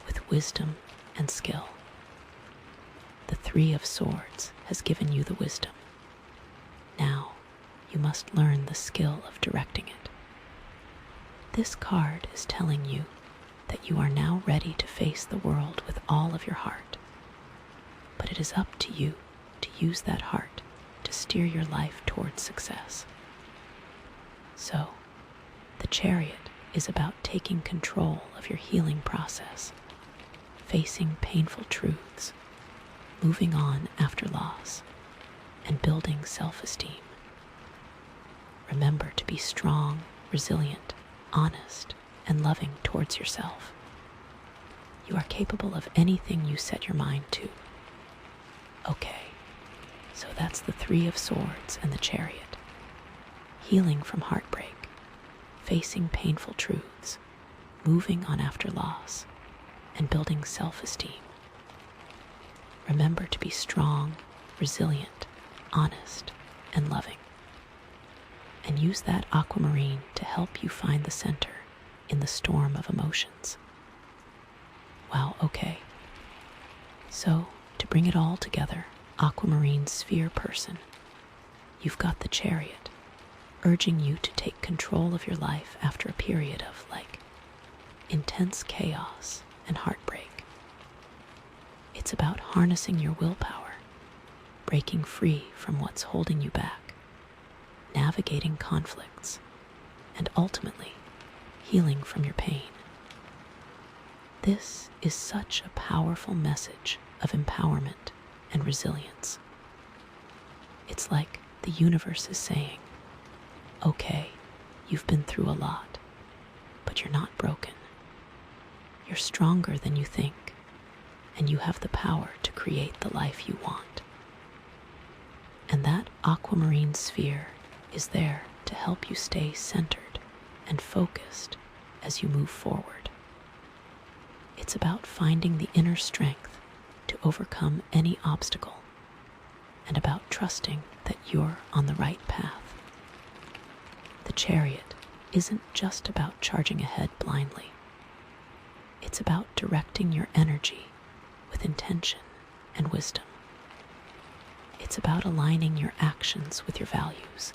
with wisdom and skill. The Three of Swords has given you the wisdom. Now, you must learn the skill of directing it. This card is telling you that you are now ready to face the world with all of your heart. But it is up to you to use that heart to steer your life towards success. So, the Chariot is about taking control of your healing process, facing painful truths, moving on after loss, and building self-esteem. Remember to be strong, resilient, honest, and loving towards yourself. You are capable of anything you set your mind to. Okay, so that's the Three of Swords and the Chariot. Healing from heartbreak, facing painful truths, moving on after loss, and building self-esteem. Remember to be strong, resilient, honest, and loving. And use that Aquamarine to help you find the center in the storm of emotions. Wow, okay. So, to bring it all together, Aquamarine Sphere person, you've got the Chariot, urging you to take control of your life after a period of, intense chaos and heartbreak. It's about harnessing your willpower, breaking free from what's holding you back, navigating conflicts, and ultimately healing from your pain. This is such a powerful message of empowerment and resilience. It's like the universe is saying, okay, you've been through a lot, but you're not broken. You're stronger than you think, and you have the power to create the life you want. And that Aquamarine Sphere is there to help you stay centered and focused as you move forward. It's about finding the inner strength to overcome any obstacle and about trusting that you're on the right path. The Chariot isn't just about charging ahead blindly. It's about directing your energy with intention and wisdom. It's about aligning your actions with your values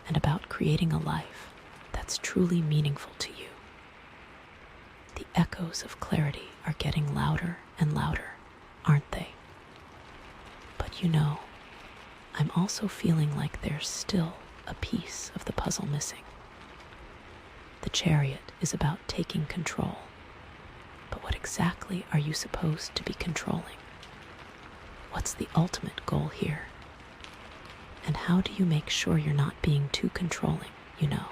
and about creating a life that's truly meaningful to you. The echoes of clarity are getting louder and louder, aren't they? But I'm also feeling like there's still a piece of the puzzle missing. The Chariot is about taking control, but what exactly are you supposed to be controlling? What's the ultimate goal here? And how do you make sure you're not being too controlling, you know?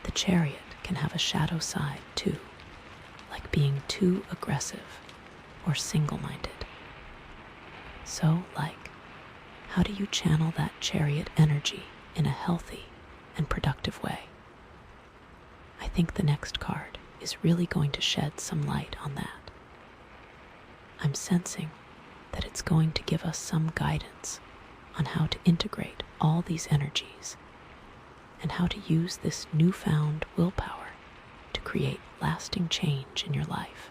The Chariot can have a shadow side too, like being too aggressive or single-minded. So, how do you channel that Chariot energy in a healthy and productive way? I think the next card is really going to shed some light on that. I'm sensing that it's going to give us some guidance on how to integrate all these energies and how to use this newfound willpower to create lasting change in your life.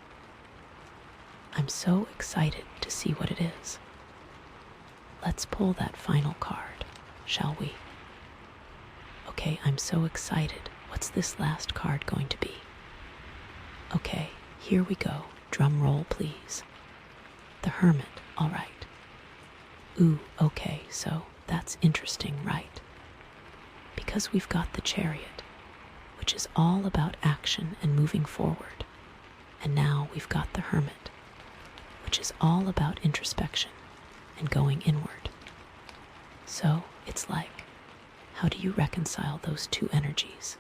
I'm so excited to see what it is. Let's pull that final card, shall we? Okay, I'm so excited. What's this last card going to be? Okay, here we go. Drum roll, please. The Hermit, all right. Ooh, okay, so that's interesting, right? Because we've got the Chariot, which is all about action and moving forward. And now we've got the Hermit, which is all about introspection and going inward. So it's how do you reconcile those two energies?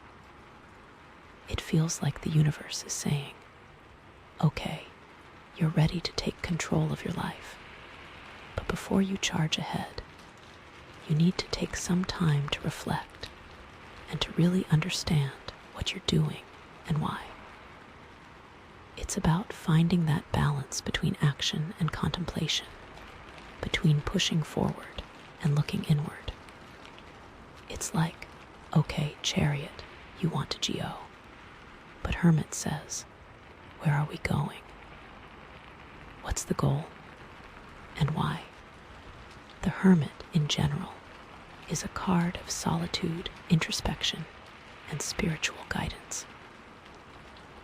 It feels like the universe is saying, okay, you're ready to take control of your life. But before you charge ahead, you need to take some time to reflect and to really understand what you're doing and why. It's about finding that balance between action and contemplation, between pushing forward and looking inward. It's okay, Chariot, you want to go. But Hermit says, where are we going? What's the goal? And why? The Hermit, in general, is a card of solitude, introspection, and spiritual guidance.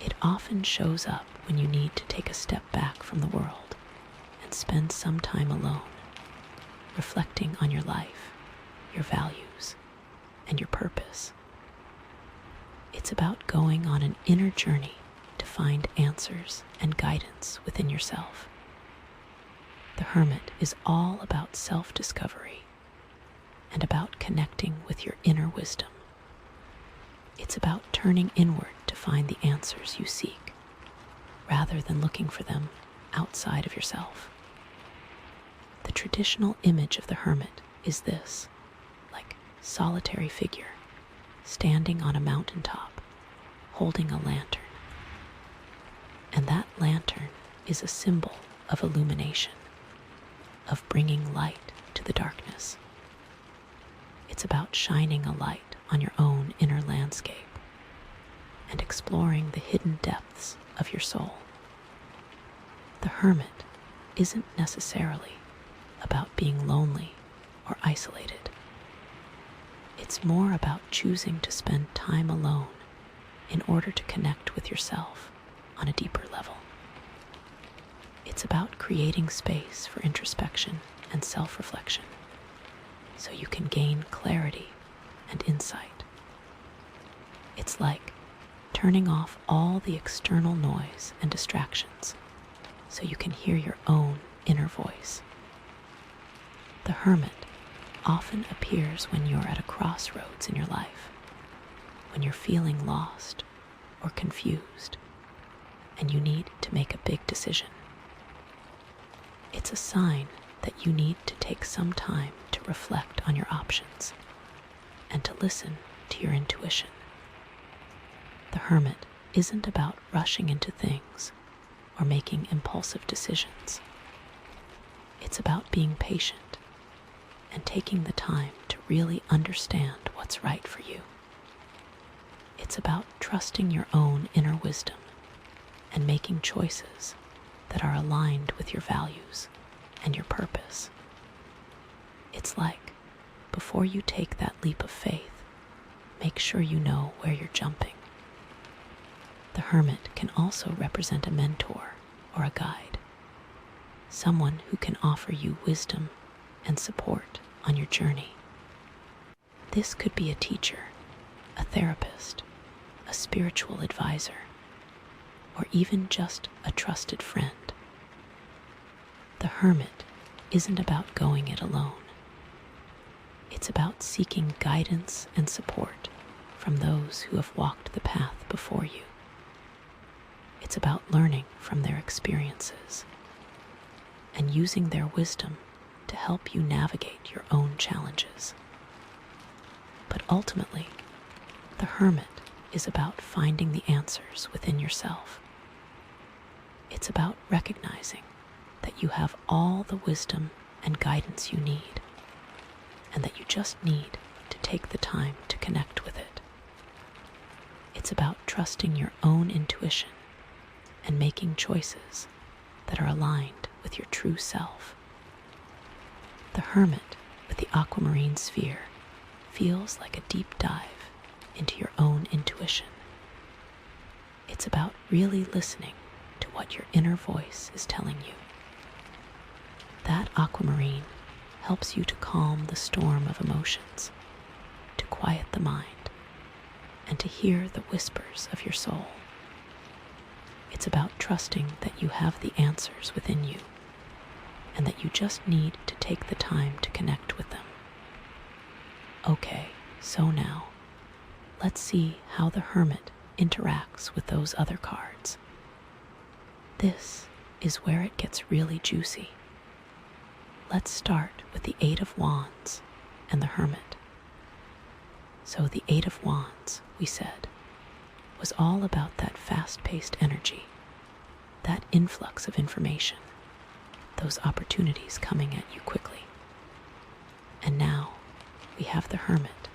It often shows up when you need to take a step back from the world and spend some time alone, reflecting on your life, your values, and your purpose. It's about going on an inner journey to find answers and guidance within yourself. The Hermit is all about self-discovery and about connecting with your inner wisdom. It's about turning inward to find the answers you seek, rather than looking for them outside of yourself. The traditional image of the Hermit is this, solitary figure, standing on a mountaintop, holding a lantern. And that lantern is a symbol of illumination, of bringing light to the darkness. It's about shining a light on your own inner landscape and exploring the hidden depths of your soul. The Hermit isn't necessarily about being lonely or isolated. It's more about choosing to spend time alone in order to connect with yourself on a deeper level. It's about creating space for introspection and self-reflection so you can gain clarity and insight. It's turning off all the external noise and distractions so you can hear your own inner voice. The Hermit often appears when you're at a crossroads in your life, when you're feeling lost or confused, and you need to make a big decision. It's a sign that you need to take some time to reflect on your options and to listen to your intuition. The Hermit isn't about rushing into things or making impulsive decisions. It's about being patient and taking the time to really understand what's right for you. It's about trusting your own inner wisdom and making choices that are aligned with your values and your purpose. It's before you take that leap of faith, make sure you know where you're jumping. The Hermit can also represent a mentor or a guide, someone who can offer you wisdom and support on your journey. This could be a teacher, a therapist, a spiritual advisor, or even just a trusted friend. The Hermit isn't about going it alone. It's about seeking guidance and support from those who have walked the path before you. It's about learning from their experiences and using their wisdom to help you navigate your own challenges. But ultimately, the Hermit is about finding the answers within yourself. It's about recognizing that you have all the wisdom and guidance you need, and that you just need to take the time to connect with it. It's about trusting your own intuition and making choices that are aligned with your true self. The Hermit with the Aquamarine sphere feels like a deep dive into your own intuition. It's about really listening to what your inner voice is telling you. That Aquamarine helps you to calm the storm of emotions, to quiet the mind, and to hear the whispers of your soul. It's about trusting that you have the answers within you, and that you just need to take the time to connect with them. Okay, so now, let's see how the Hermit interacts with those other cards. This is where it gets really juicy. Let's start with the Eight of Wands and the Hermit. So the Eight of Wands, we said, was all about that fast-paced energy, that influx of information, those opportunities coming at you quickly. And now we have the Hermit,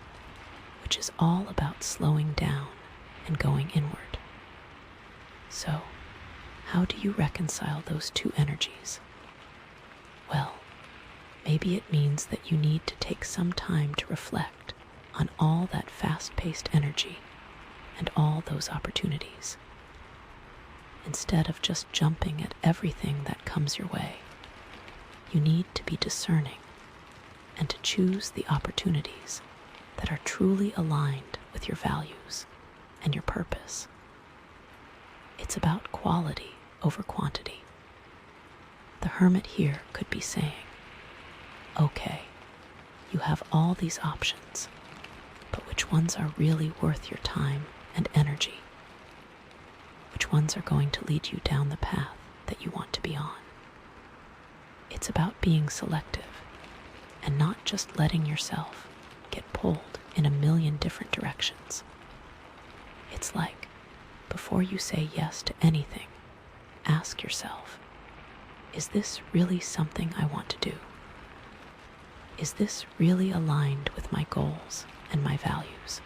which is all about slowing down and going inward. So, how do you reconcile those two energies? Well, maybe it means that you need to take some time to reflect on all that fast-paced energy and all those opportunities. Instead of just jumping at everything that comes your way, you need to be discerning and to choose the opportunities that are truly aligned with your values and your purpose. It's about quality over quantity. The Hermit here could be saying, okay, you have all these options, but which ones are really worth your time and energy? Which ones are going to lead you down the path that you want to be on? It's about being selective and not just letting yourself get pulled in a million different directions. It's like, before you say yes to anything, ask yourself, is this really something I want to do? Is this really aligned with my goals and my values?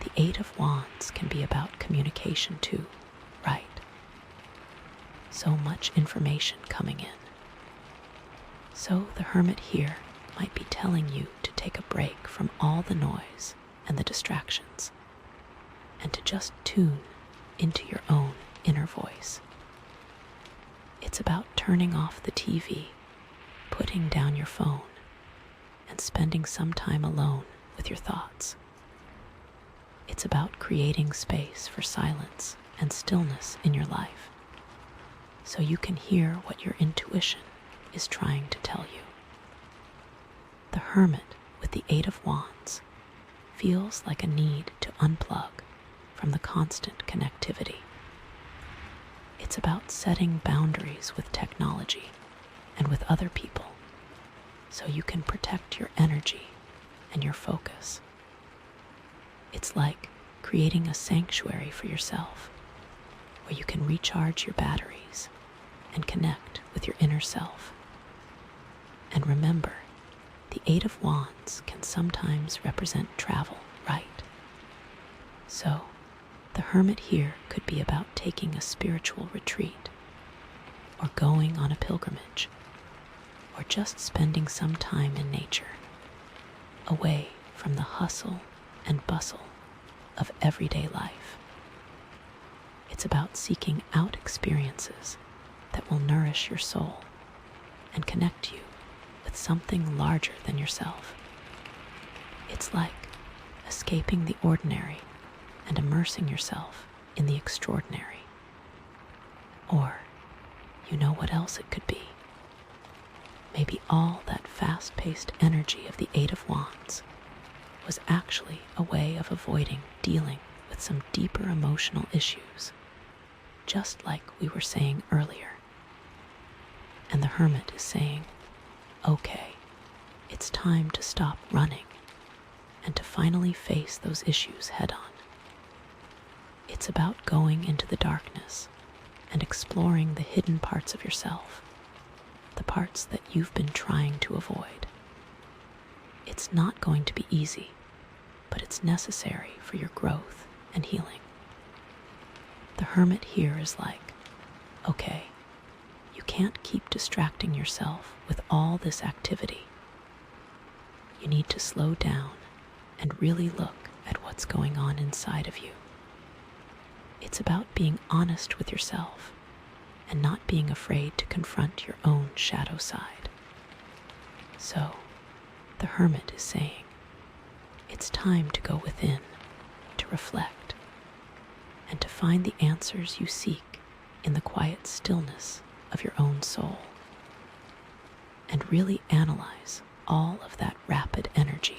The Eight of Wands can be about communication too, right? So much information coming in. So the Hermit here might be telling you to take a break from all the noise and the distractions, and to just tune into your own inner voice. It's about turning off the TV, putting down your phone, and spending some time alone with your thoughts. It's about creating space for silence and stillness in your life, so you can hear what your intuition is trying to tell you. The Hermit with the Eight of Wands feels like a need to unplug from the constant connectivity. It's about setting boundaries with technology and with other people so you can protect your energy and your focus. It's like creating a sanctuary for yourself where you can recharge your batteries and connect with your inner self. And remember, the Eight of Wands can sometimes represent travel, right? So, the Hermit here could be about taking a spiritual retreat, or going on a pilgrimage, or just spending some time in nature, away from the hustle and bustle of everyday life. It's about seeking out experiences that will nourish your soul and connect you with something larger than yourself. It's like escaping the ordinary and immersing yourself in the extraordinary. Or, you know what else it could be? Maybe all that fast-paced energy of the Eight of Wands was actually a way of avoiding dealing with some deeper emotional issues, just like we were saying earlier. And the Hermit is saying, okay, it's time to stop running and to finally face those issues head on. It's about going into the darkness and exploring the hidden parts of yourself, the parts that you've been trying to avoid. It's not going to be easy, but it's necessary for your growth and healing. The Hermit here is like, okay, you can't keep distracting yourself with all this activity. You need to slow down and really look at what's going on inside of you. It's about being honest with yourself and not being afraid to confront your own shadow side. So, the Hermit is saying, it's time to go within, to reflect, and to find the answers you seek in the quiet stillness of your own soul, and really analyze all of that rapid energy.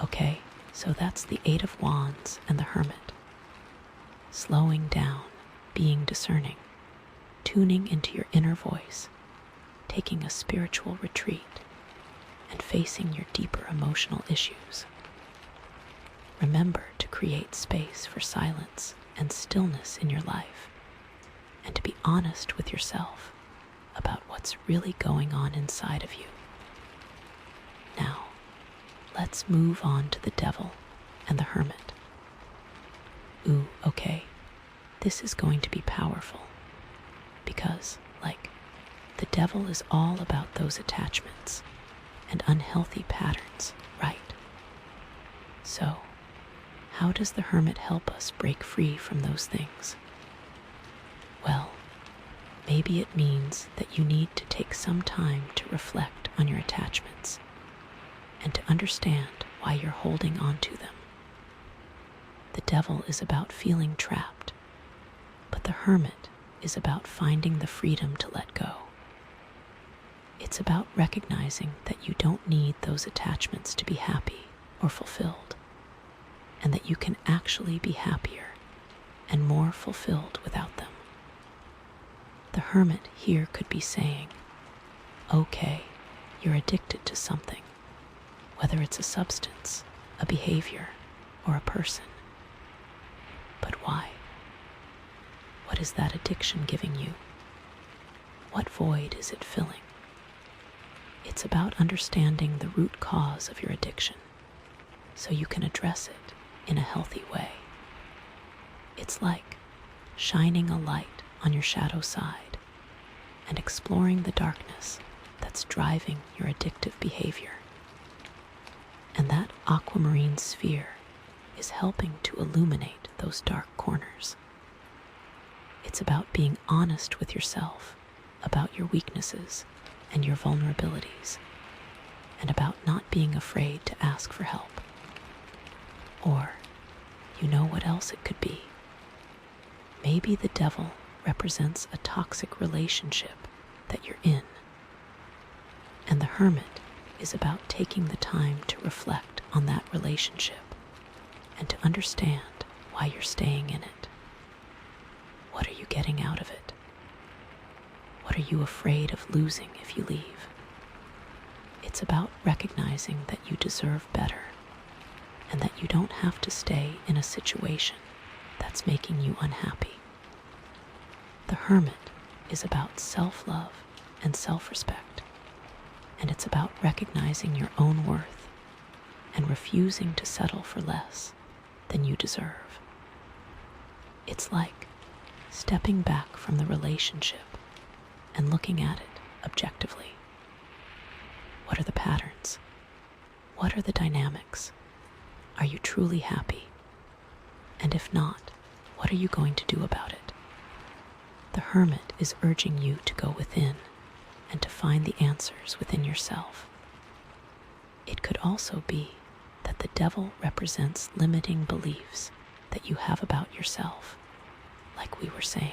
Okay, so that's the Eight of Wands and the Hermit. Slowing down, being discerning, tuning into your inner voice, taking a spiritual retreat, and facing your deeper emotional issues. Remember to create space for silence and stillness in your life, and to be honest with yourself about what's really going on inside of you. Now, let's move on to the Devil and the Hermit. Ooh, okay, this is going to be powerful because, the Devil is all about those attachments and unhealthy patterns, right? So, how does the Hermit help us break free from those things? Well, maybe it means that you need to take some time to reflect on your attachments and to understand why you're holding on to them. The Devil is about feeling trapped, but the Hermit is about finding the freedom to let go. It's about recognizing that you don't need those attachments to be happy or fulfilled, and that you can actually be happier and more fulfilled without them. The Hermit here could be saying, okay, you're addicted to something, whether it's a substance, a behavior, or a person. But why? What is that addiction giving you? What void is it filling? It's about understanding the root cause of your addiction so you can address it in a healthy way. It's like shining a light on your shadow side and exploring the darkness that's driving your addictive behavior. And that aquamarine sphere is helping to illuminate those dark corners. It's about being honest with yourself about your weaknesses and your vulnerabilities, and about not being afraid to ask for help. Or, you know what else it could be? Maybe the Devil represents a toxic relationship that you're in, and the Hermit is about taking the time to reflect on that relationship and to understand why you're staying in it. What are you getting out of it? What are you afraid of losing if you leave? It's about recognizing that you deserve better and that you don't have to stay in a situation that's making you unhappy. The Hermit is about self-love and self-respect, and it's about recognizing your own worth and refusing to settle for less than you deserve. It's like stepping back from the relationship and looking at it objectively. What are the patterns? What are the dynamics? Are you truly happy? And if not, what are you going to do about it? The Hermit is urging you to go within and to find the answers within yourself. It could also be that the Devil represents limiting beliefs that you have about yourself, like we were saying.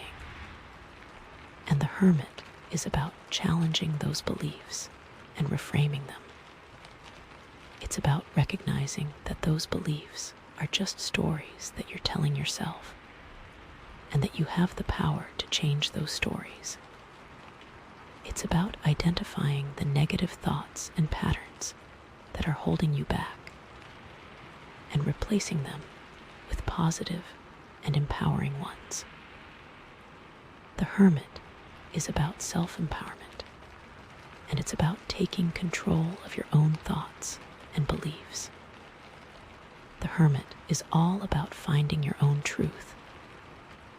And the Hermit is about challenging those beliefs and reframing them. It's about recognizing that those beliefs are just stories that you're telling yourself, and that you have the power to change those stories. It's about identifying the negative thoughts and patterns that are holding you back and replacing them with positive and empowering ones. The Hermit is about self-empowerment, and it's about taking control of your own thoughts and beliefs. The Hermit is all about finding your own truth,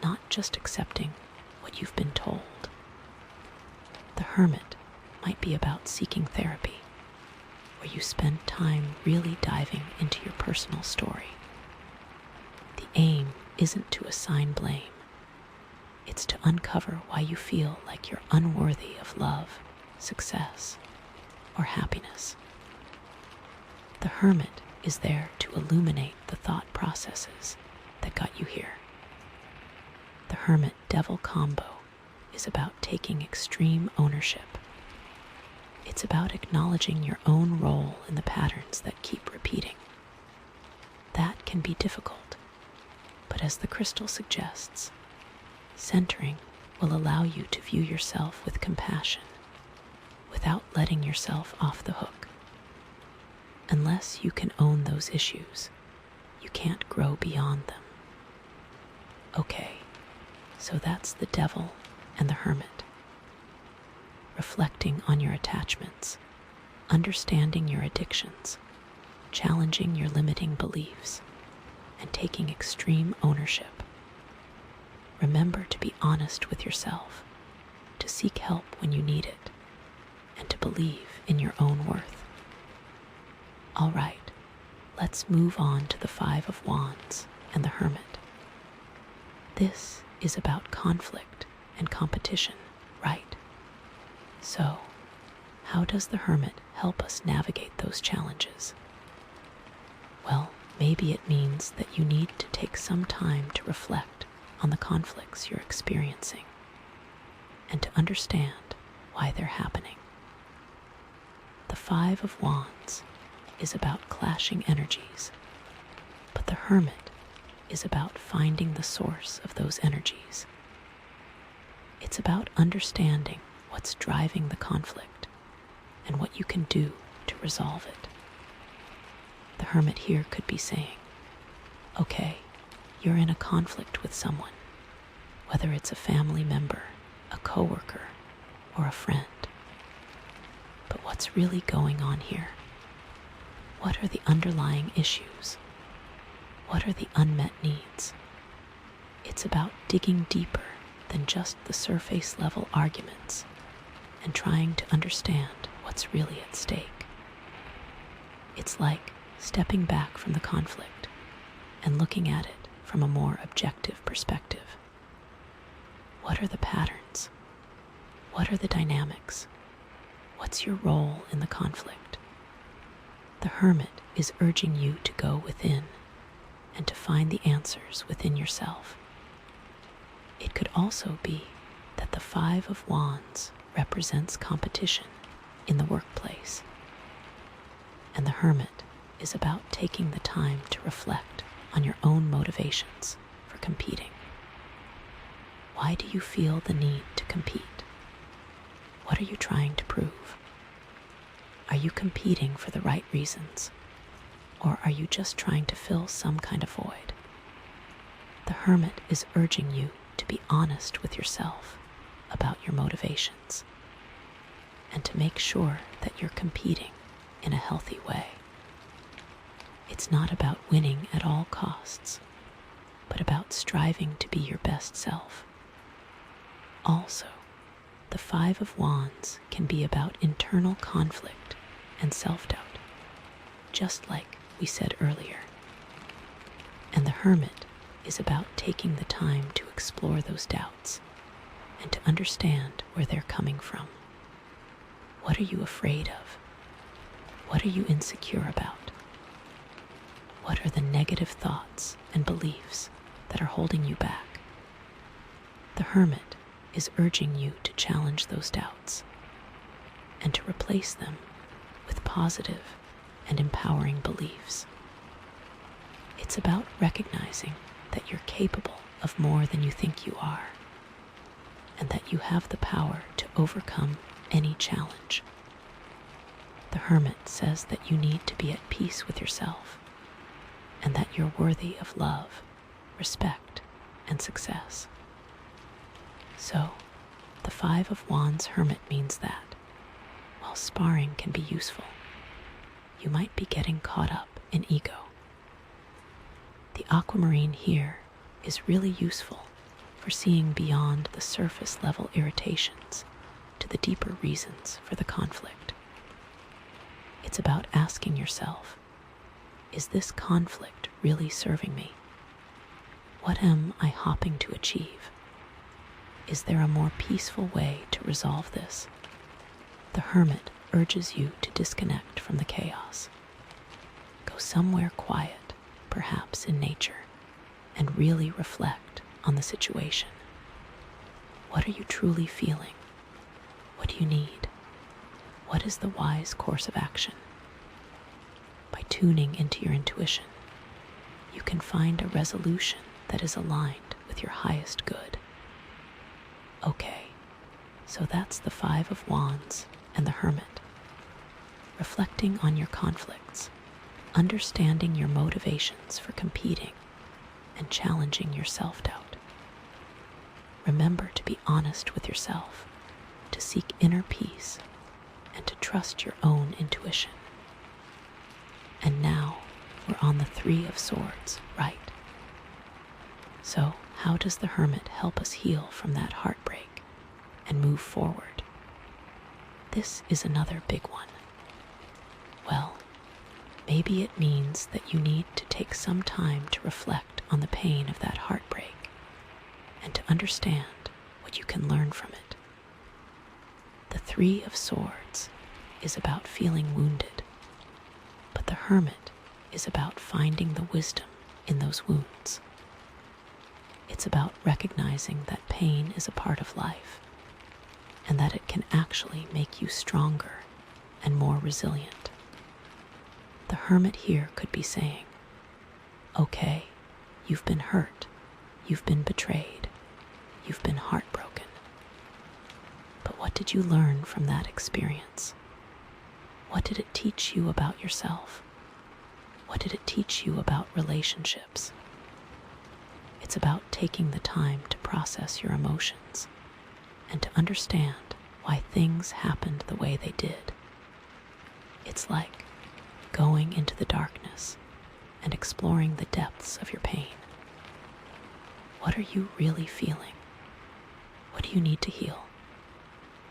not just accepting what you've been told. The Hermit might be about seeking therapy, where you spend time really diving into your personal story. The aim isn't to assign blame. It's to uncover why you feel like you're unworthy of love, success, or happiness. The Hermit is there to illuminate the thought processes that got you here. The Hermit-Devil combo is about taking extreme ownership. It's about acknowledging your own role in the patterns that keep repeating. That can be difficult, but as the crystal suggests, centering will allow you to view yourself with compassion without letting yourself off the hook. Unless you can own those issues, you can't grow beyond them. Okay, so that's the Devil and the Hermit. Reflecting on your attachments, understanding your addictions, challenging your limiting beliefs, and taking extreme ownership. Remember to be honest with yourself, to seek help when you need it, and to believe in your own worth. All right, let's move on to the Five of Wands and the Hermit. This is about conflict and competition, right? So, how does the Hermit help us navigate those challenges? Well, maybe it means that you need to take some time to reflect on the conflicts you're experiencing and to understand why they're happening. The Five of Wands is about clashing energies, but the Hermit is about finding the source of those energies. It's about understanding what's driving the conflict and what you can do to resolve it. The Hermit here could be saying, okay, you're in a conflict with someone, whether it's a family member, a coworker, or a friend. But what's really going on here? What are the underlying issues? What are the unmet needs? It's about digging deeper than just the surface level arguments and trying to understand what's really at stake. It's like stepping back from the conflict and looking at it from a more objective perspective. What are the patterns? What are the dynamics? What's your role in the conflict? The Hermit is urging you to go within and to find the answers within yourself. It could also be that the Five of Wands represents competition in the workplace, and the Hermit is about taking the time to reflect on your own motivations for competing. Why do you feel the need to compete? What are you trying to prove? Are you competing for the right reasons? Or are you just trying to fill some kind of void? The Hermit is urging you to be honest with yourself about your motivations and to make sure that you're competing in a healthy way. It's not about winning at all costs, but about striving to be your best self. Also, the Five of Wands can be about internal conflict and self-doubt, just like we said earlier. And the Hermit is about taking the time to explore those doubts and to understand where they're coming from. What are you afraid of? What are you insecure about? What are the negative thoughts and beliefs that are holding you back? The Hermit is urging you to challenge those doubts and to replace them with positive and empowering beliefs. It's about recognizing that you're capable of more than you think you are, and that you have the power to overcome any challenge. The Hermit says that you need to be at peace with yourself, and that you're worthy of love, respect, and success. So, the Five of Wands Hermit means that, while sparring can be useful, you might be getting caught up in ego. The Aquamarine here is really useful for seeing beyond the surface level irritations to the deeper reasons for the conflict. It's about asking yourself, is this conflict really serving me? What am I hoping to achieve? Is there a more peaceful way to resolve this? The Hermit urges you to disconnect from the chaos. Go somewhere quiet, perhaps in nature, and really reflect on the situation. What are you truly feeling? What do you need? What is the wise course of action? By tuning into your intuition, you can find a resolution that is aligned with your highest good. Okay, so that's the Five of Wands and the Hermit. Reflecting on your conflicts, understanding your motivations for competing, and challenging your self-doubt. Remember to be honest with yourself, to seek inner peace, and to trust your own intuition. And now we're on the Three of Swords, right? So, how does the Hermit help us heal from that heartbreak and move forward? This is another big one. Well, maybe it means that you need to take some time to reflect on the pain of that heartbreak and to understand what you can learn from it. The Three of Swords is about feeling wounded, but the Hermit is about finding the wisdom in those wounds. It's about recognizing that pain is a part of life and that it can actually make you stronger and more resilient. The Hermit here could be saying, okay, you've been hurt, you've been betrayed, you've been heartbroken. But what did you learn from that experience? What did it teach you about yourself? What did it teach you about relationships? It's about taking the time to process your emotions and to understand why things happened the way they did. It's like going into the darkness and exploring the depths of your pain. What are you really feeling? What do you need to heal?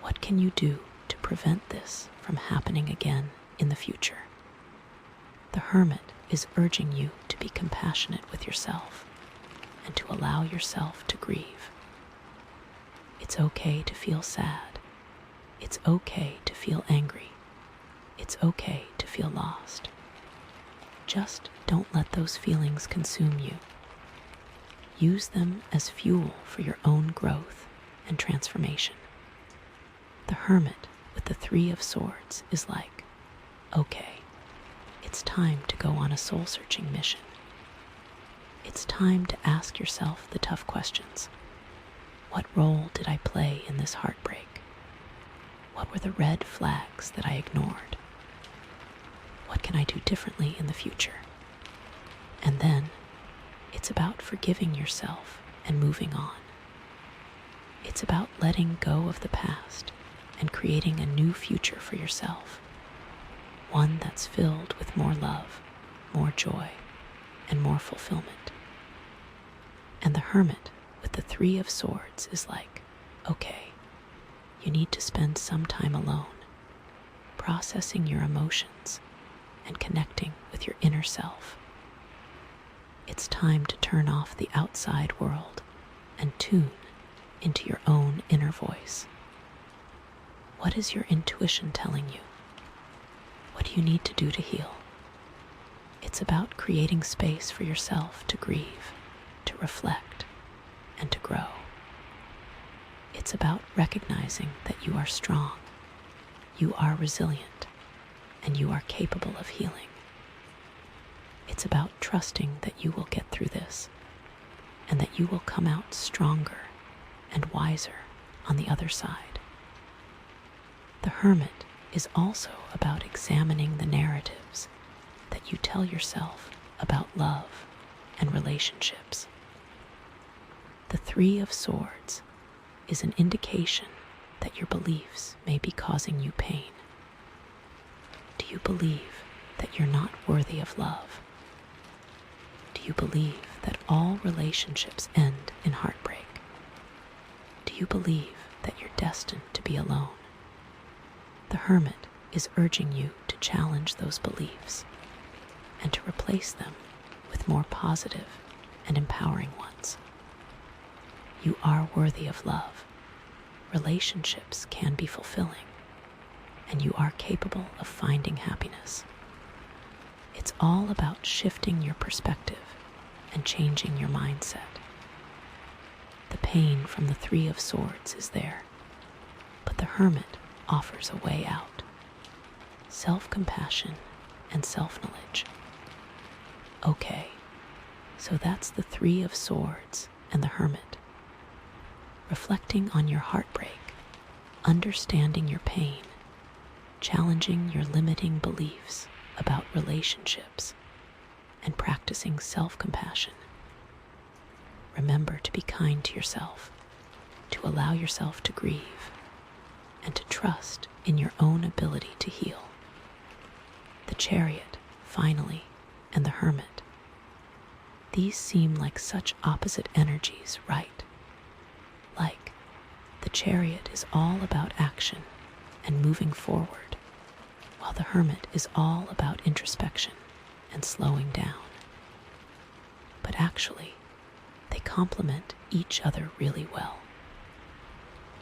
What can you do to prevent this from happening again in the future? The Hermit is urging you to be compassionate with yourself and to allow yourself to grieve. It's okay to feel sad. It's okay to feel angry. It's okay to feel lost. Just don't let those feelings consume you. Use them as fuel for your own growth and transformation. The Hermit with the Three of Swords is like, okay, it's time to go on a soul-searching mission. It's time to ask yourself the tough questions. What role did I play in this heartbreak? What were the red flags that I ignored? What can I do differently in the future? And then, it's about forgiving yourself and moving on. It's about letting go of the past and creating a new future for yourself. One that's filled with more love, more joy, and more fulfillment. And the Hermit with the Three of Swords is like, okay, you need to spend some time alone, processing your emotions and connecting with your inner self. It's time to turn off the outside world and tune into your own inner voice. What is your intuition telling you? What do you need to do to heal? It's about creating space for yourself to grieve, to reflect, and to grow. It's about recognizing that you are strong, you are resilient, and you are capable of healing. It's about trusting that you will get through this and that you will come out stronger and wiser on the other side. The Hermit is also about examining the narratives that you tell yourself about love and relationships. The Three of Swords is an indication that your beliefs may be causing you pain. Do you believe that you're not worthy of love? Do you believe that all relationships end in heartbreak? Do you believe that you're destined to be alone? The Hermit is urging you to challenge those beliefs and to replace them with more positive and empowering ones. You are worthy of love. Relationships can be fulfilling, and you are capable of finding happiness. It's all about shifting your perspective and changing your mindset. The pain from the Three of Swords is there, but the Hermit offers a way out: self-compassion and self-knowledge. Okay, so that's the Three of Swords and the Hermit. Reflecting on your heartbreak, understanding your pain, challenging your limiting beliefs about relationships, and practicing self-compassion. Remember to be kind to yourself, to allow yourself to grieve, and to trust in your own ability to heal. The Chariot, finally, and the Hermit. These seem like such opposite energies, right? Like, the Chariot is all about action and moving forward, while the Hermit is all about introspection and slowing down. But actually, they complement each other really well.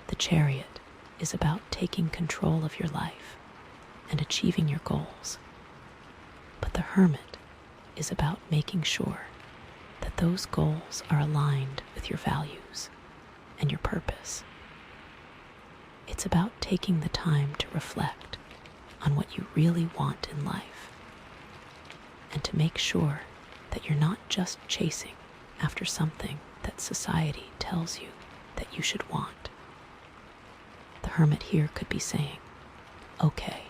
The Chariot is about taking control of your life and achieving your goals, but the Hermit is about making sure that those goals are aligned with your values and your purpose. It's about taking the time to reflect on what you really want in life and to make sure that you're not just chasing after something that society tells you that you should want. The Hermit here could be saying, okay,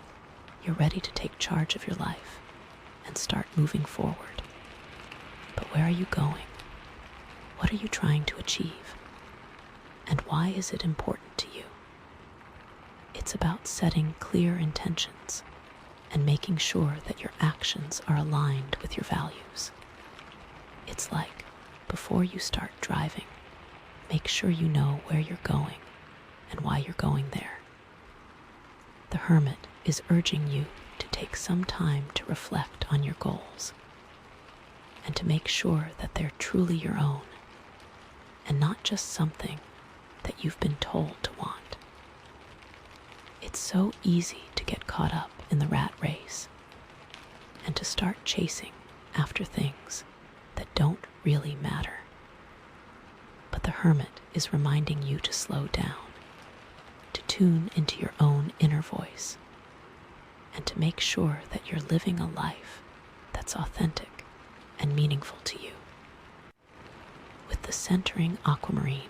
you're ready to take charge of your life and start moving forward. But where are you going? What are you trying to achieve? And why is it important to you? It's about setting clear intentions and making sure that your actions are aligned with your values. It's like, before you start driving, make sure you know where you're going and why you're going there. The Hermit is urging you to take some time to reflect on your goals and to make sure that they're truly your own and not just something that you've been told to want. It's so easy to get caught up in the rat race and to start chasing after things that don't really matter. But the Hermit is reminding you to slow down, to tune into your own inner voice, and to make sure that you're living a life that's authentic and meaningful to you. With the centering Aquamarine,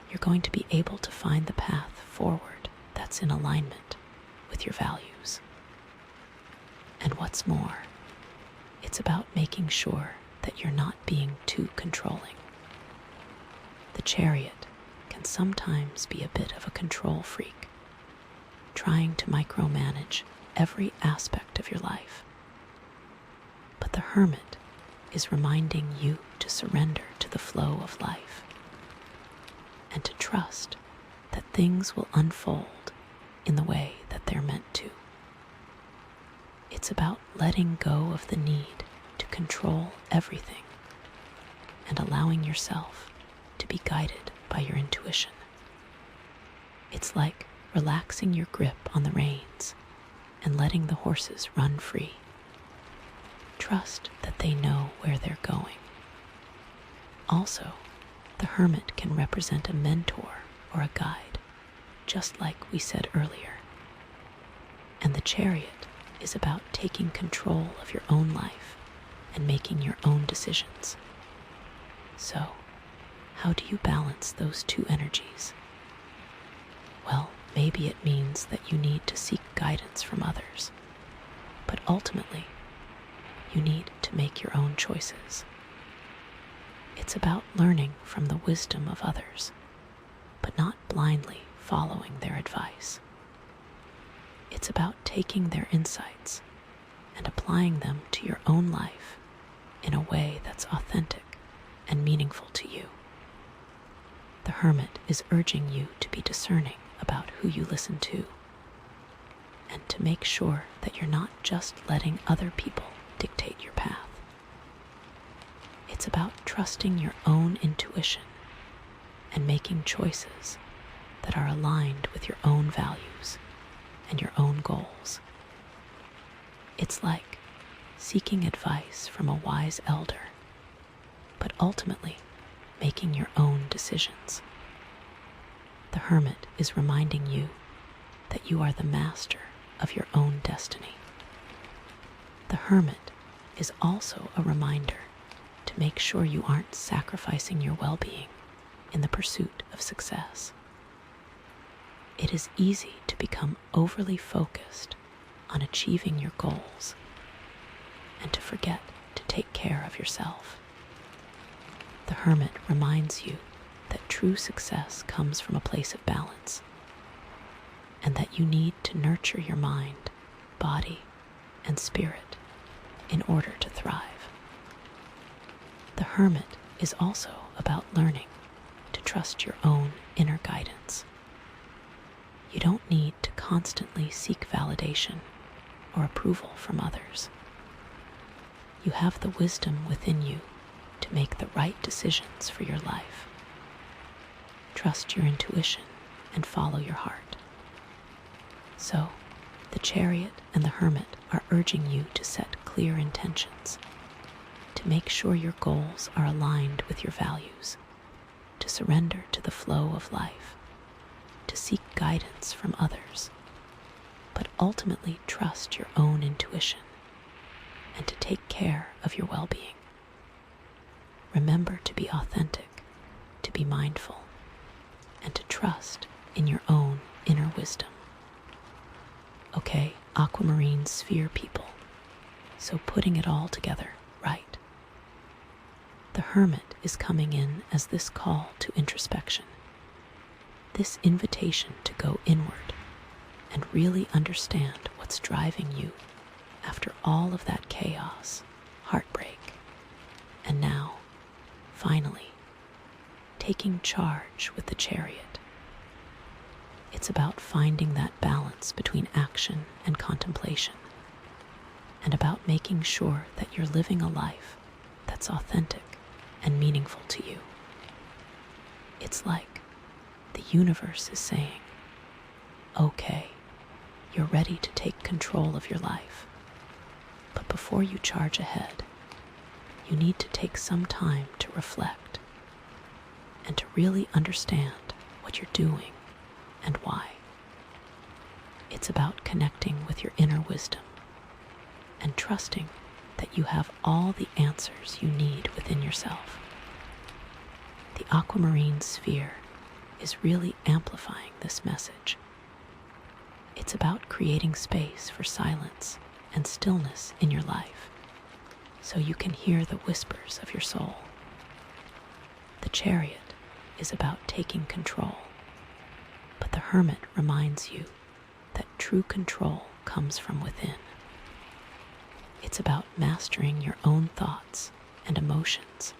you're going to be able to find the path forward that's in alignment with your values. And what's more, it's about making sure that you're not being too controlling. The Chariot can sometimes be a bit of a control freak, trying to micromanage every aspect of your life. But the Hermit is reminding you to surrender to the flow of life and to trust that things will unfold in the way that they're meant to. It's about letting go of the need to control everything and allowing yourself to be guided by your intuition. It's like relaxing your grip on the reins and letting the horses run free. Trust that they know where they're going. Also, the Hermit can represent a mentor or a guide, just like we said earlier. And the Chariot is about taking control of your own life and making your own decisions. So, how do you balance those two energies? Well, maybe it means that you need to seek guidance from others, but ultimately, you need to make your own choices. It's about learning from the wisdom of others, but not blindly following their advice. It's about taking their insights and applying them to your own life in a way that's authentic and meaningful to you. The Hermit is urging you to be discerning about who you listen to, and to make sure that you're not just letting other people dictate your path. It's about trusting your own intuition and making choices that are aligned with your own values and your own goals. It's like seeking advice from a wise elder, but ultimately making your own decisions. The Hermit is reminding you that you are the master of your own destiny. The Hermit is also a reminder to make sure you aren't sacrificing your well-being in the pursuit of success. It is easy to become overly focused on achieving your goals and to forget to take care of yourself. The Hermit reminds you that true success comes from a place of balance, and that you need to nurture your mind, body, and spirit in order to thrive. The Hermit is also about learning to trust your own inner guidance. You don't need to constantly seek validation or approval from others. You have the wisdom within you to make the right decisions for your life. Trust your intuition and follow your heart. So, the Chariot and the Hermit are urging you to set clear intentions, to make sure your goals are aligned with your values, to surrender to the flow of life, to seek guidance from others, but ultimately trust your own intuition and to take care of your well-being. Remember to be authentic, to be mindful, and to trust in your own inner wisdom. Okay, Aquamarine sphere people, so putting it all together right. The Hermit is coming in as this call to introspection, this invitation to go inward and really understand what's driving you after all of that chaos, heartbreak, and now, finally, taking charge with the Chariot. It's about finding that balance between action and contemplation, and about making sure that you're living a life that's authentic and meaningful to you. It's like the universe is saying, okay, you're ready to take control of your life, but before you charge ahead, you need to take some time to reflect and to really understand what you're doing and why. It's about connecting with your inner wisdom and trusting that you have all the answers you need within yourself. The Aquamarine sphere is really amplifying this message. It's about creating space for silence and stillness in your life so you can hear the whispers of your soul. The Chariot is about taking control, but the Hermit reminds you that true control comes from within. It's about mastering your own thoughts and emotions,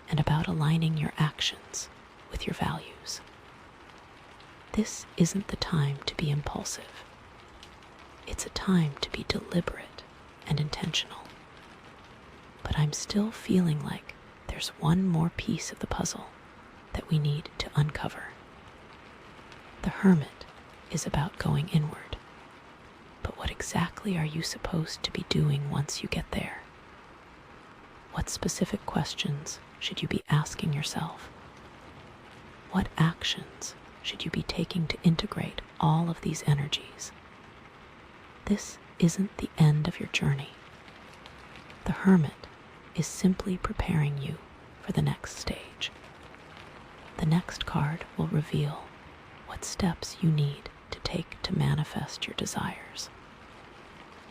and about aligning your actions with your values. This isn't the time to be impulsive. It's a time to be deliberate and intentional. But I'm still feeling like there's one more piece of the puzzle that we need to uncover. The Hermit is about going inward. But what exactly are you supposed to be doing once you get there? What specific questions should you be asking yourself? What actions should you be taking to integrate all of these energies? This isn't the end of your journey. The Hermit is simply preparing you for the next stage. The next card will reveal what steps you need to take to manifest your desires.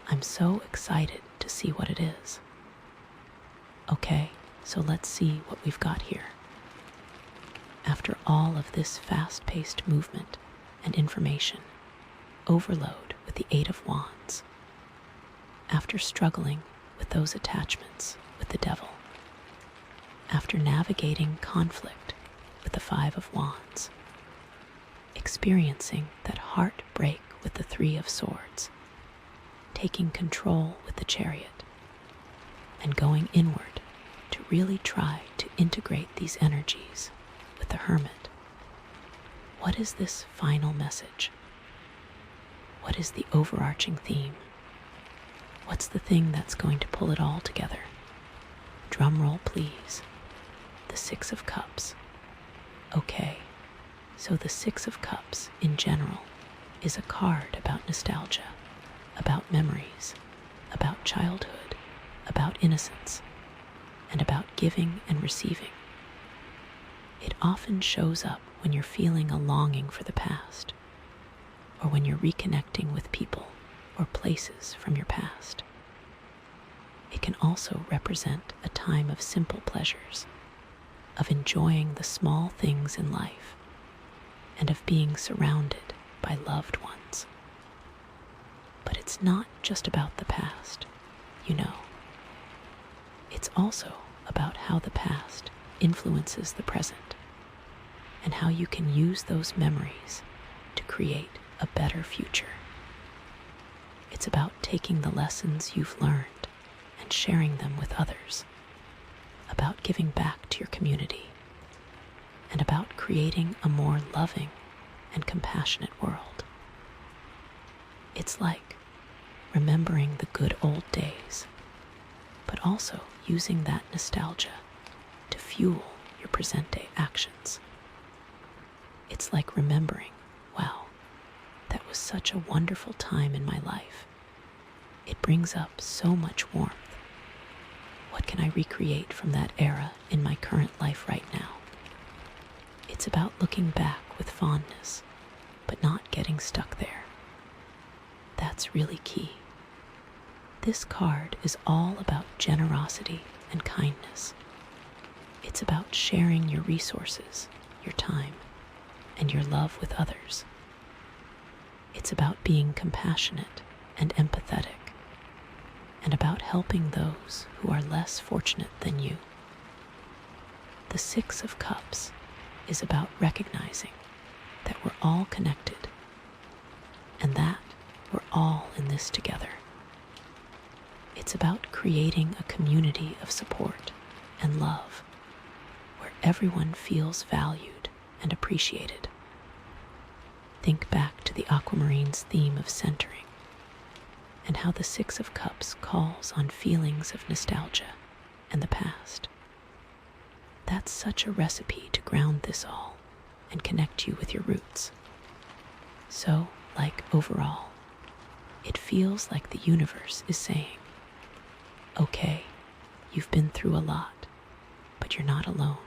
I'm so excited to see what it is. Okay, so let's see what we've got here. After all of this fast-paced movement and information overload with the Eight of Wands, after struggling with those attachments with the Devil, after navigating conflict with the Five of Wands, experiencing that heartbreak with the Three of Swords, taking control with the Chariot, and going inward to really try to integrate these energies with the Hermit. What is this final message? What is the overarching theme? What's the thing that's going to pull it all together? Drum roll, please. The Six of Cups. Okay, so the Six of Cups in general is a card about nostalgia, about memories, about childhood, about innocence, and about giving and receiving. It often shows up when you're feeling a longing for the past, or when you're reconnecting with people or places from your past. It can also represent a time of simple pleasures, of enjoying the small things in life, and of being surrounded by loved ones. But it's not just about the past, you know. It's also about how the past influences the present, and how you can use those memories to create a better future. It's about taking the lessons you've learned and sharing them with others, about giving back to your community, and about creating a more loving and compassionate world. It's like remembering the good old days, but also using that nostalgia to fuel your present-day actions. It's like remembering, wow, that was such a wonderful time in my life. It brings up so much warmth. What can I recreate from that era in my current life right now? It's about looking back with fondness, but not getting stuck there. That's really key. This card is all about generosity and kindness. It's about sharing your resources, your time, and your love with others. It's about being compassionate and empathetic, and about helping those who are less fortunate than you. The Six of Cups is about recognizing that we're all connected, and that we're all in this together. It's about creating a community of support and love, where everyone feels valued and appreciated. Think back to the Aquamarine's theme of centering, and how the Six of Cups calls on feelings of nostalgia and the past. That's such a recipe to ground this all and connect you with your roots. So, like overall, it feels like the universe is saying, okay, you've been through a lot, but you're not alone.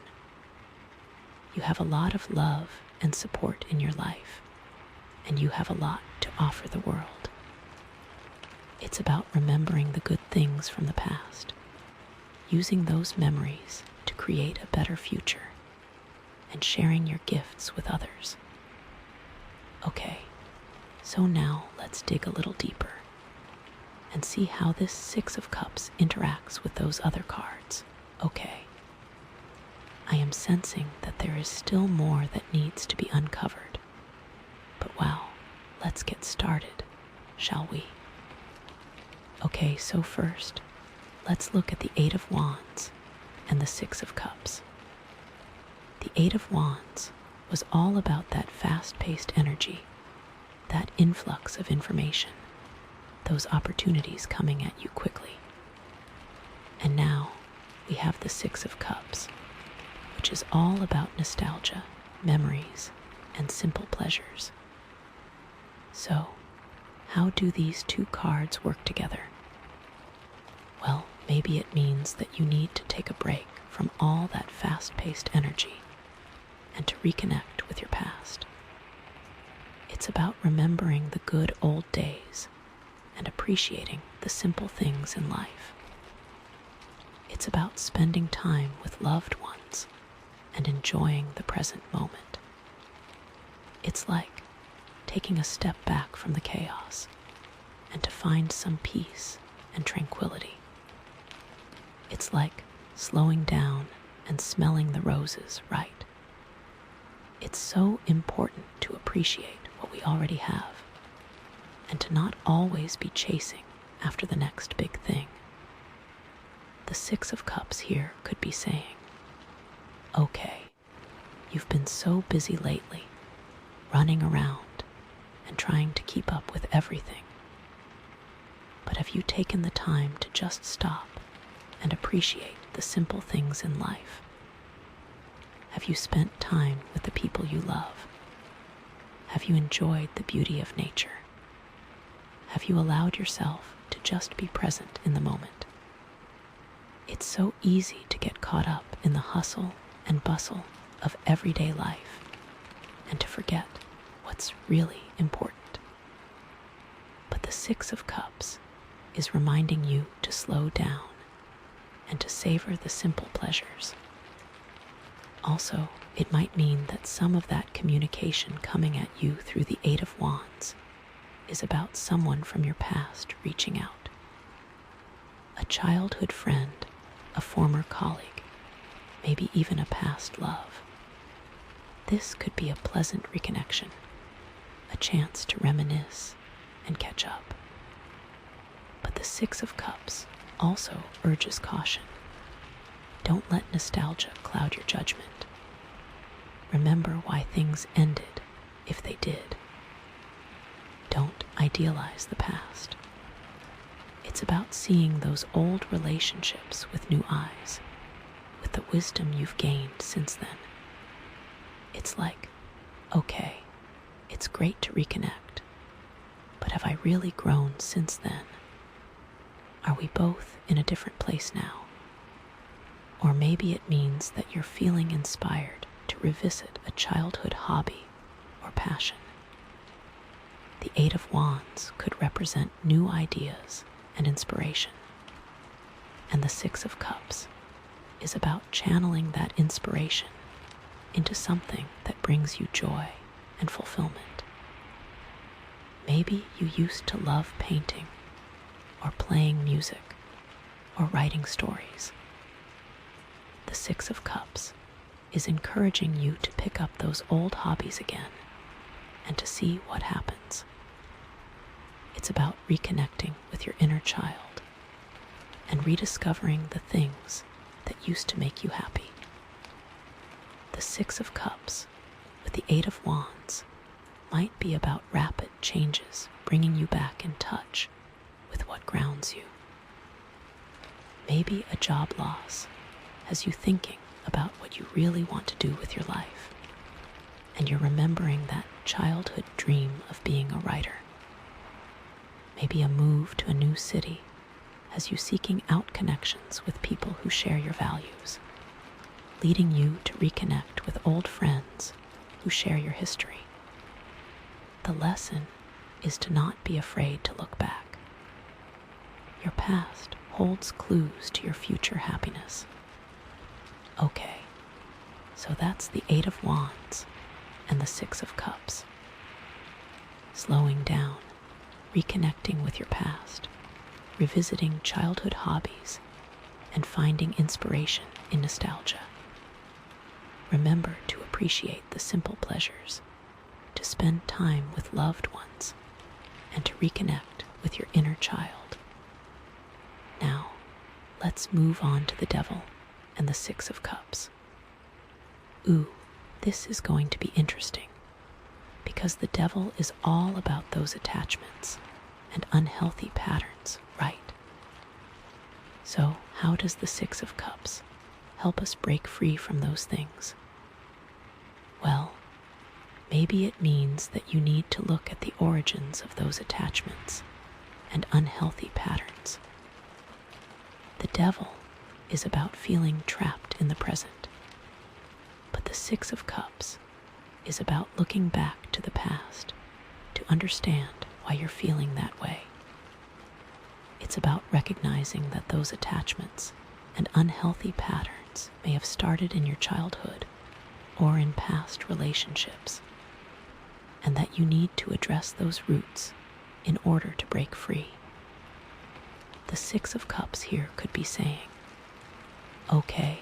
You have a lot of love and support in your life, and you have a lot to offer the world. It's about remembering the good things from the past, using those memories to create a better future, and sharing your gifts with others. Okay, so now let's dig a little deeper and see how this Six of Cups interacts with those other cards. Okay, I am sensing that there is still more that needs to be uncovered. But wow, let's get started, shall we? Okay, so first, let's look at the Eight of Wands and the Six of Cups. The Eight of Wands was all about that fast-paced energy, that influx of information, those opportunities coming at you quickly. And now we have the Six of Cups, which is all about nostalgia, memories, and simple pleasures. So, how do these two cards work together? Well, maybe it means that you need to take a break from all that fast-paced energy and to reconnect with your past. It's about remembering the good old days and appreciating the simple things in life. It's about spending time with loved ones and enjoying the present moment. It's like taking a step back from the chaos and to find some peace and tranquility. It's like slowing down and smelling the roses right. It's so important to appreciate what we already have and to not always be chasing after the next big thing. The Six of Cups here could be saying, okay, you've been so busy lately, running around and trying to keep up with everything. But have you taken the time to just stop and appreciate the simple things in life? Have you spent time with the people you love? Have you enjoyed the beauty of nature? Have you allowed yourself to just be present in the moment? It's so easy to get caught up in the hustle and bustle of everyday life and to forget what's really important. But the Six of Cups is reminding you to slow down and to savor the simple pleasures. Also, it might mean that some of that communication coming at you through the Eight of Wands is about someone from your past reaching out. A childhood friend, a former colleague, maybe even a past love. This could be a pleasant reconnection, a chance to reminisce and catch up. But the Six of Cups also urges caution. Don't let nostalgia cloud your judgment. Remember why things ended, if they did. Don't idealize the past. It's about seeing those old relationships with new eyes, with the wisdom you've gained since then. It's like, okay, it's great to reconnect, but have I really grown since then? Are we both in a different place now? Or maybe it means that you're feeling inspired to revisit a childhood hobby or passion. The Eight of Wands could represent new ideas and inspiration, and the Six of Cups is about channeling that inspiration into something that brings you joy and fulfillment. Maybe you used to love painting or playing music or writing stories. The Six of Cups is encouraging you to pick up those old hobbies again and to see what happens. It's about reconnecting with your inner child and rediscovering the things that used to make you happy. The Six of Cups with the Eight of Wands might be about rapid changes, bringing you back in touch with what grounds you. Maybe a job loss has you thinking about what you really want to do with your life, and you're remembering that childhood dream of being a writer. Maybe a move to a new city has you seeking out connections with people who share your values, leading you to reconnect with old friends who share your history. The lesson is to not be afraid to look back. Your past holds clues to your future happiness. Okay, so that's the Eight of Wands and the Six of Cups. Slowing down, reconnecting with your past, revisiting childhood hobbies, and finding inspiration in nostalgia. Remember to appreciate the simple pleasures, to spend time with loved ones, and to reconnect with your inner child. Now, let's move on to the Devil and the Six of Cups. Ooh, this is going to be interesting, because the Devil is all about those attachments and unhealthy patterns, right? So, how does the Six of Cups help us break free from those things? Well, Maybe it means that you need to look at the origins of those attachments and unhealthy patterns. The Devil is about feeling trapped in the present, but the Six of Cups is about looking back to the past to understand why you're feeling that way. It's about recognizing that those attachments and unhealthy patterns may have started in your childhood or in past relationships, and that you need to address those roots in order to break free. The Six of Cups here could be saying, okay,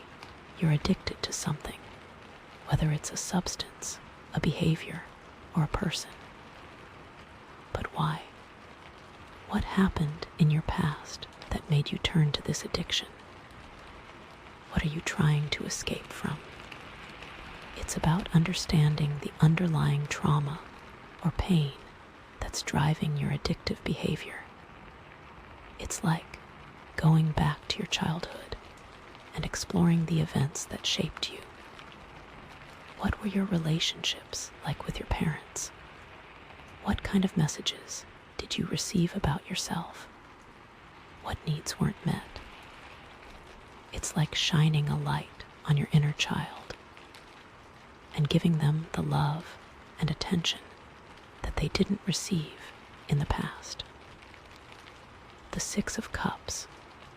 you're addicted to something, whether it's a substance, a behavior, or a person. But why? What happened in your past that made you turn to this addiction? What are you trying to escape from? It's about understanding the underlying trauma or pain that's driving your addictive behavior. It's like going back to your childhood and exploring the events that shaped you. What were your relationships like with your parents? What kind of messages did you receive about yourself? What needs weren't met? It's like shining a light on your inner child and giving them the love and attention that they didn't receive in the past. The Six of Cups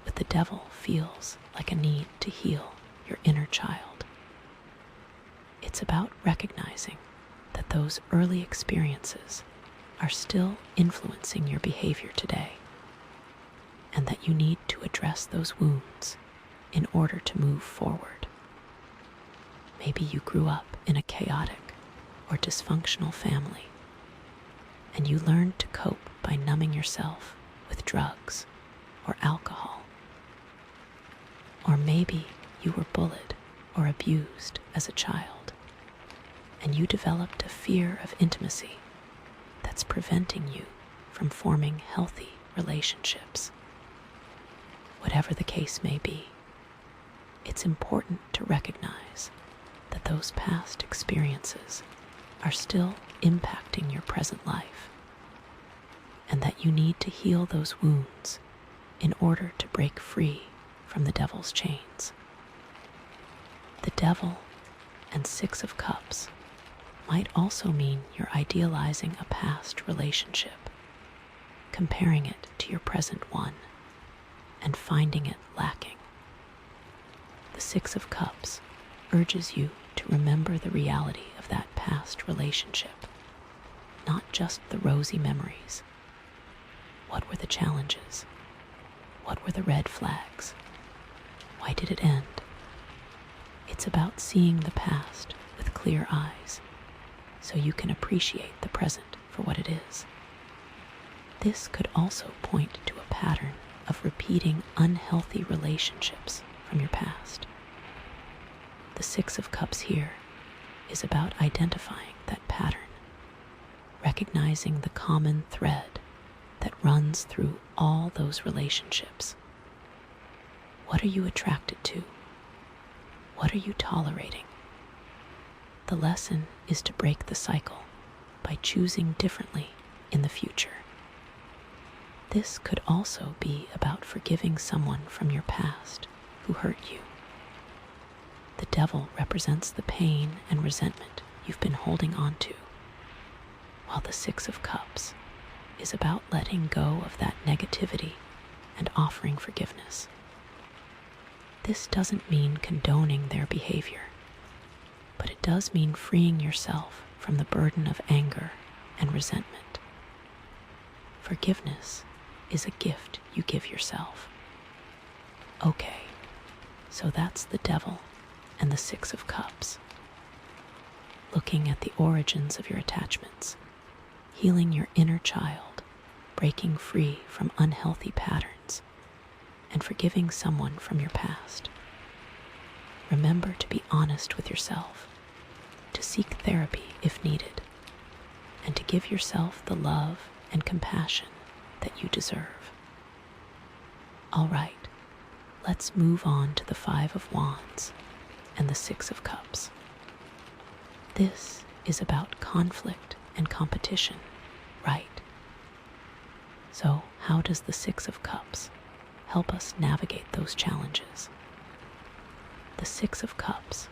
with the Devil feels like a need to heal your inner child. It's about recognizing that those early experiences are still influencing your behavior today, and that you need to address those wounds in order to move forward. Maybe you grew up in a chaotic or dysfunctional family, and you learned to cope by numbing yourself with drugs or alcohol. Or maybe you were bullied or abused as a child, and you developed a fear of intimacy that's preventing you from forming healthy relationships. Whatever the case may be, it's important to recognize that those past experiences are still impacting your present life, and that you need to heal those wounds in order to break free from the Devil's chains. The Devil and Six of Cups might also mean you're idealizing a past relationship, comparing it to your present one, and finding it lacking. The Six of Cups urges you to remember the reality of that past relationship, not just the rosy memories. What were the challenges? What were the red flags? Why did it end? It's about seeing the past with clear eyes, so you can appreciate the present for what it is. This could also point to a pattern of repeating unhealthy relationships from your past. The Six of Cups here is about identifying that pattern, recognizing the common thread that runs through all those relationships. What are you attracted to? What are you tolerating? The lesson is to break the cycle by choosing differently in the future. This could also be about forgiving someone from your past who hurt you. The Devil represents the pain and resentment you've been holding on to, while the Six of Cups is about letting go of that negativity and offering forgiveness. This doesn't mean condoning their behavior, but it does mean freeing yourself from the burden of anger and resentment. Forgiveness is a gift you give yourself. Okay, so that's the Devil and the Six of Cups. Looking at the origins of your attachments, healing your inner child, breaking free from unhealthy patterns, and forgiving someone from your past. Remember to be honest with yourself, to seek therapy if needed, and to give yourself the love and compassion that you deserve. All right, let's move on to the Five of Wands and the Six of Cups. This is about conflict and competition, right? So, how does the Six of Cups help us navigate those challenges? The Six of Cups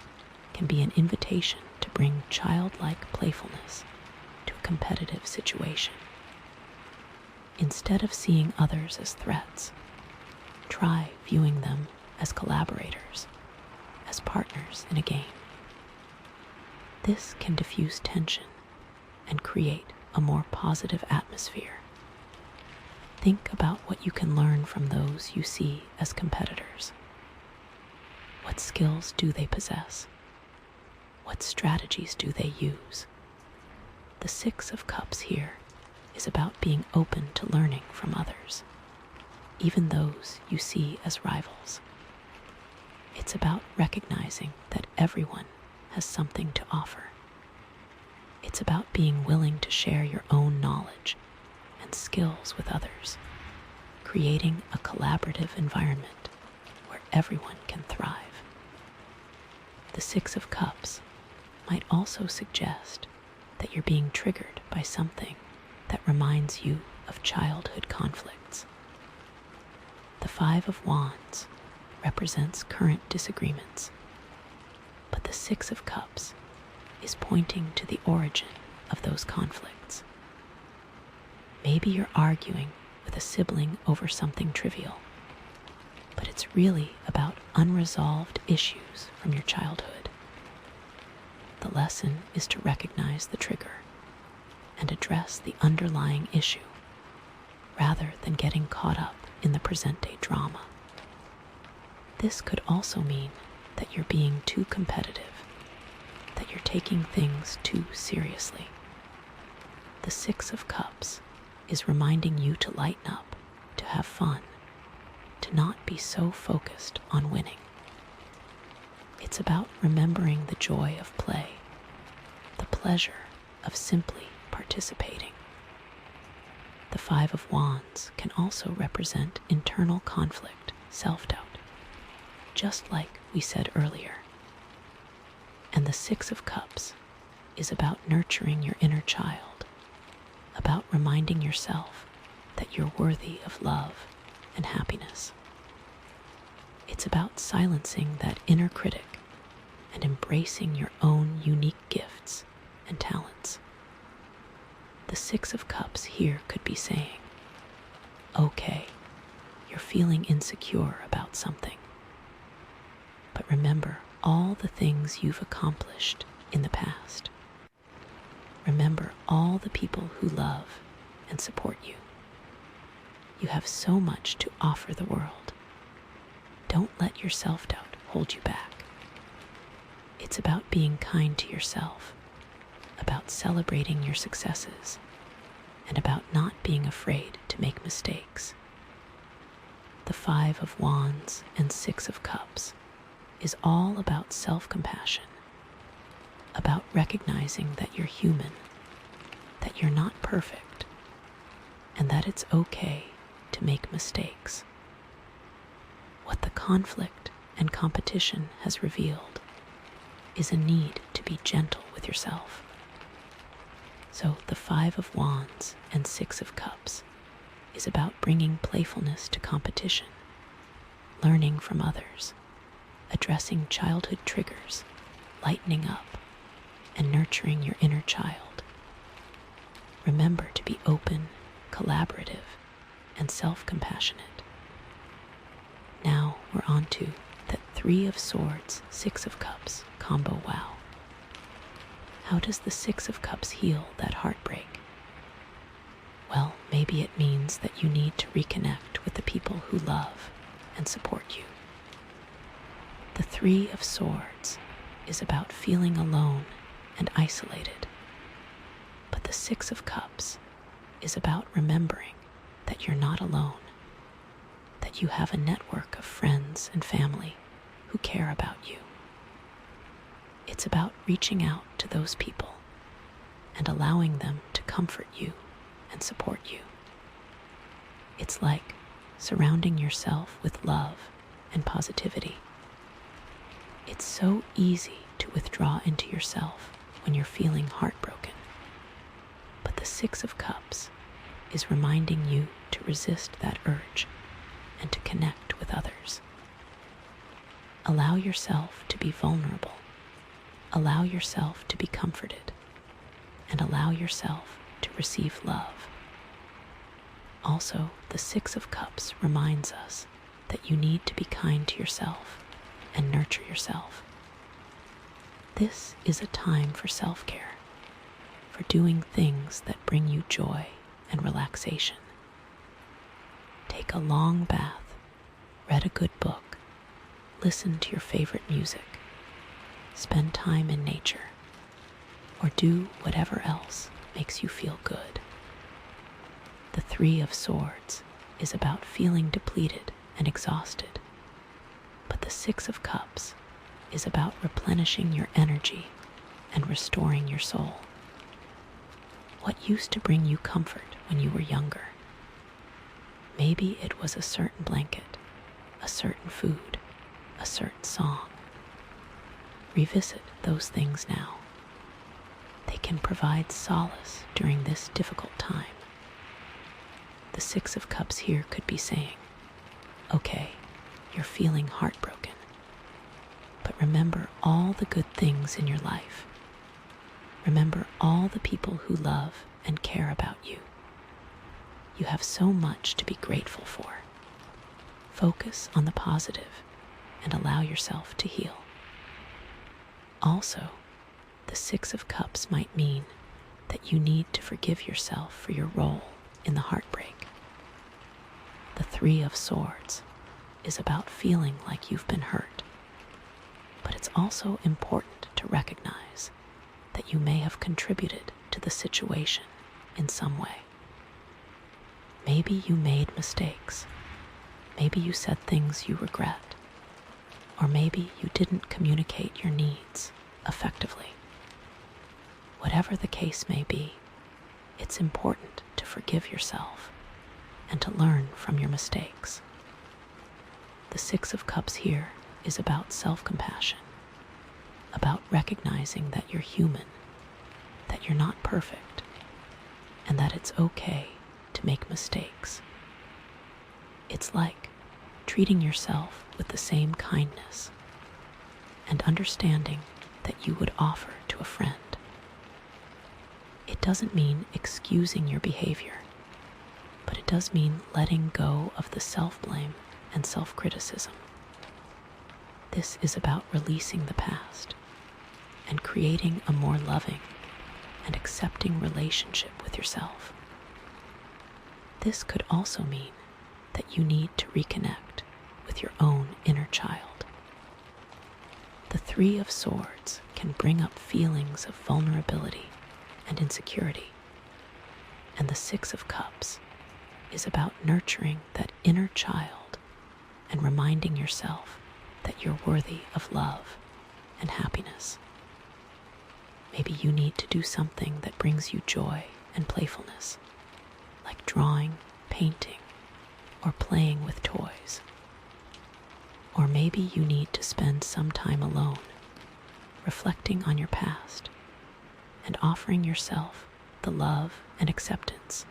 can be an invitation to bring childlike playfulness to a competitive situation. Instead of seeing others as threats, try viewing them as collaborators, as partners in a game. This can diffuse tension and create a more positive atmosphere. Think about what you can learn from those you see as competitors. What skills do they possess? What strategies do they use? The Six of Cups here is about being open to learning from others, even those you see as rivals. It's about recognizing that everyone has something to offer. It's about being willing to share your own knowledge and skills with others, creating a collaborative environment where everyone can thrive. The Six of Cups might also suggest that you're being triggered by something that reminds you of childhood conflicts. The Five of Wands represents current disagreements, but the Six of Cups is pointing to the origin of those conflicts. Maybe you're arguing with a sibling over something trivial, but it's really about unresolved issues from your childhood. The lesson is to recognize the trigger and address the underlying issue, rather than getting caught up in the present-day drama. This could also mean that you're being too competitive, that you're taking things too seriously. The Six of Cups is reminding you to lighten up, to have fun, to not be so focused on winning. It's about remembering the joy of play, the pleasure of simply participating. The Five of Wands can also represent internal conflict, self-doubt, just like we said earlier. And the Six of Cups is about nurturing your inner child, about reminding yourself that you're worthy of love and happiness. It's about silencing that inner critic and embracing your own unique gifts and talents. The Six of Cups here could be saying, okay, you're feeling insecure about something, but remember all the things you've accomplished in the past. Remember all the people who love and support you. You have so much to offer the world. Don't let your self-doubt hold you back. It's about being kind to yourself, about celebrating your successes, and about not being afraid to make mistakes. The Five of Wands and Six of Cups is all about self-compassion, about recognizing that you're human, that you're not perfect, and that it's okay to make mistakes. What the conflict and competition has revealed is a need to be gentle with yourself. So the Five of Wands and Six of Cups is about bringing playfulness to competition, learning from others, addressing childhood triggers, lightening up, and nurturing your inner child. Remember to be open, collaborative, and self-compassionate. Now we're on to that Three of Swords, Six of Cups combo wow. How does the Six of Cups heal that heartbreak? Well, maybe it means that you need to reconnect with the people who love and support you. The Three of Swords is about feeling alone and isolated, but the Six of Cups is about remembering that you're not alone, that you have a network of friends and family who care about you. It's about reaching out to those people and allowing them to comfort you and support you. It's like surrounding yourself with love and positivity. It's so easy to withdraw into yourself when you're feeling heartbroken. But the Six of Cups is reminding you to resist that urge and to connect with others. Allow yourself to be vulnerable. Allow yourself to be comforted. And allow yourself to receive love. Also, the Six of Cups reminds us that you need to be kind to yourself and nurture yourself. This is a time for self-care, for doing things that bring you joy and relaxation. Take a long bath, read a good book, listen to your favorite music, spend time in nature, or do whatever else makes you feel good. The Three of Swords is about feeling depleted and exhausted, but the Six of Cups is about replenishing your energy and restoring your soul. What used to bring you comfort when you were younger? Maybe it was a certain blanket, a certain food, a certain song. Revisit those things now. They can provide solace during this difficult time. The Six of Cups here could be saying, okay, you're feeling heartbroken, but remember all the good things in your life. Remember all the people who love and care about you. You have so much to be grateful for. Focus on the positive and allow yourself to heal. Also, the Six of Cups might mean that you need to forgive yourself for your role in the heartbreak. The Three of Swords is about feeling like you've been hurt, but it's also important to recognize that you may have contributed to the situation in some way. Maybe you made mistakes. Maybe you said things you regret. Or maybe you didn't communicate your needs effectively. Whatever the case may be, it's important to forgive yourself and to learn from your mistakes. The Six of Cups here is about self-compassion, about recognizing that you're human, that you're not perfect, and that it's okay to make mistakes. It's like treating yourself with the same kindness and understanding that you would offer to a friend. It doesn't mean excusing your behavior, but it does mean letting go of the self-blame and self-criticism. This is about releasing the past and creating a more loving and accepting relationship with yourself. This could also mean that you need to reconnect with your own inner child. The Three of Swords can bring up feelings of vulnerability and insecurity, and the Six of Cups is about nurturing that inner child and reminding yourself that you're worthy of love and happiness. Maybe you need to do something that brings you joy and playfulness, like drawing, painting, or playing with toys. Or maybe you need to spend some time alone, reflecting on your past and offering yourself the love and acceptance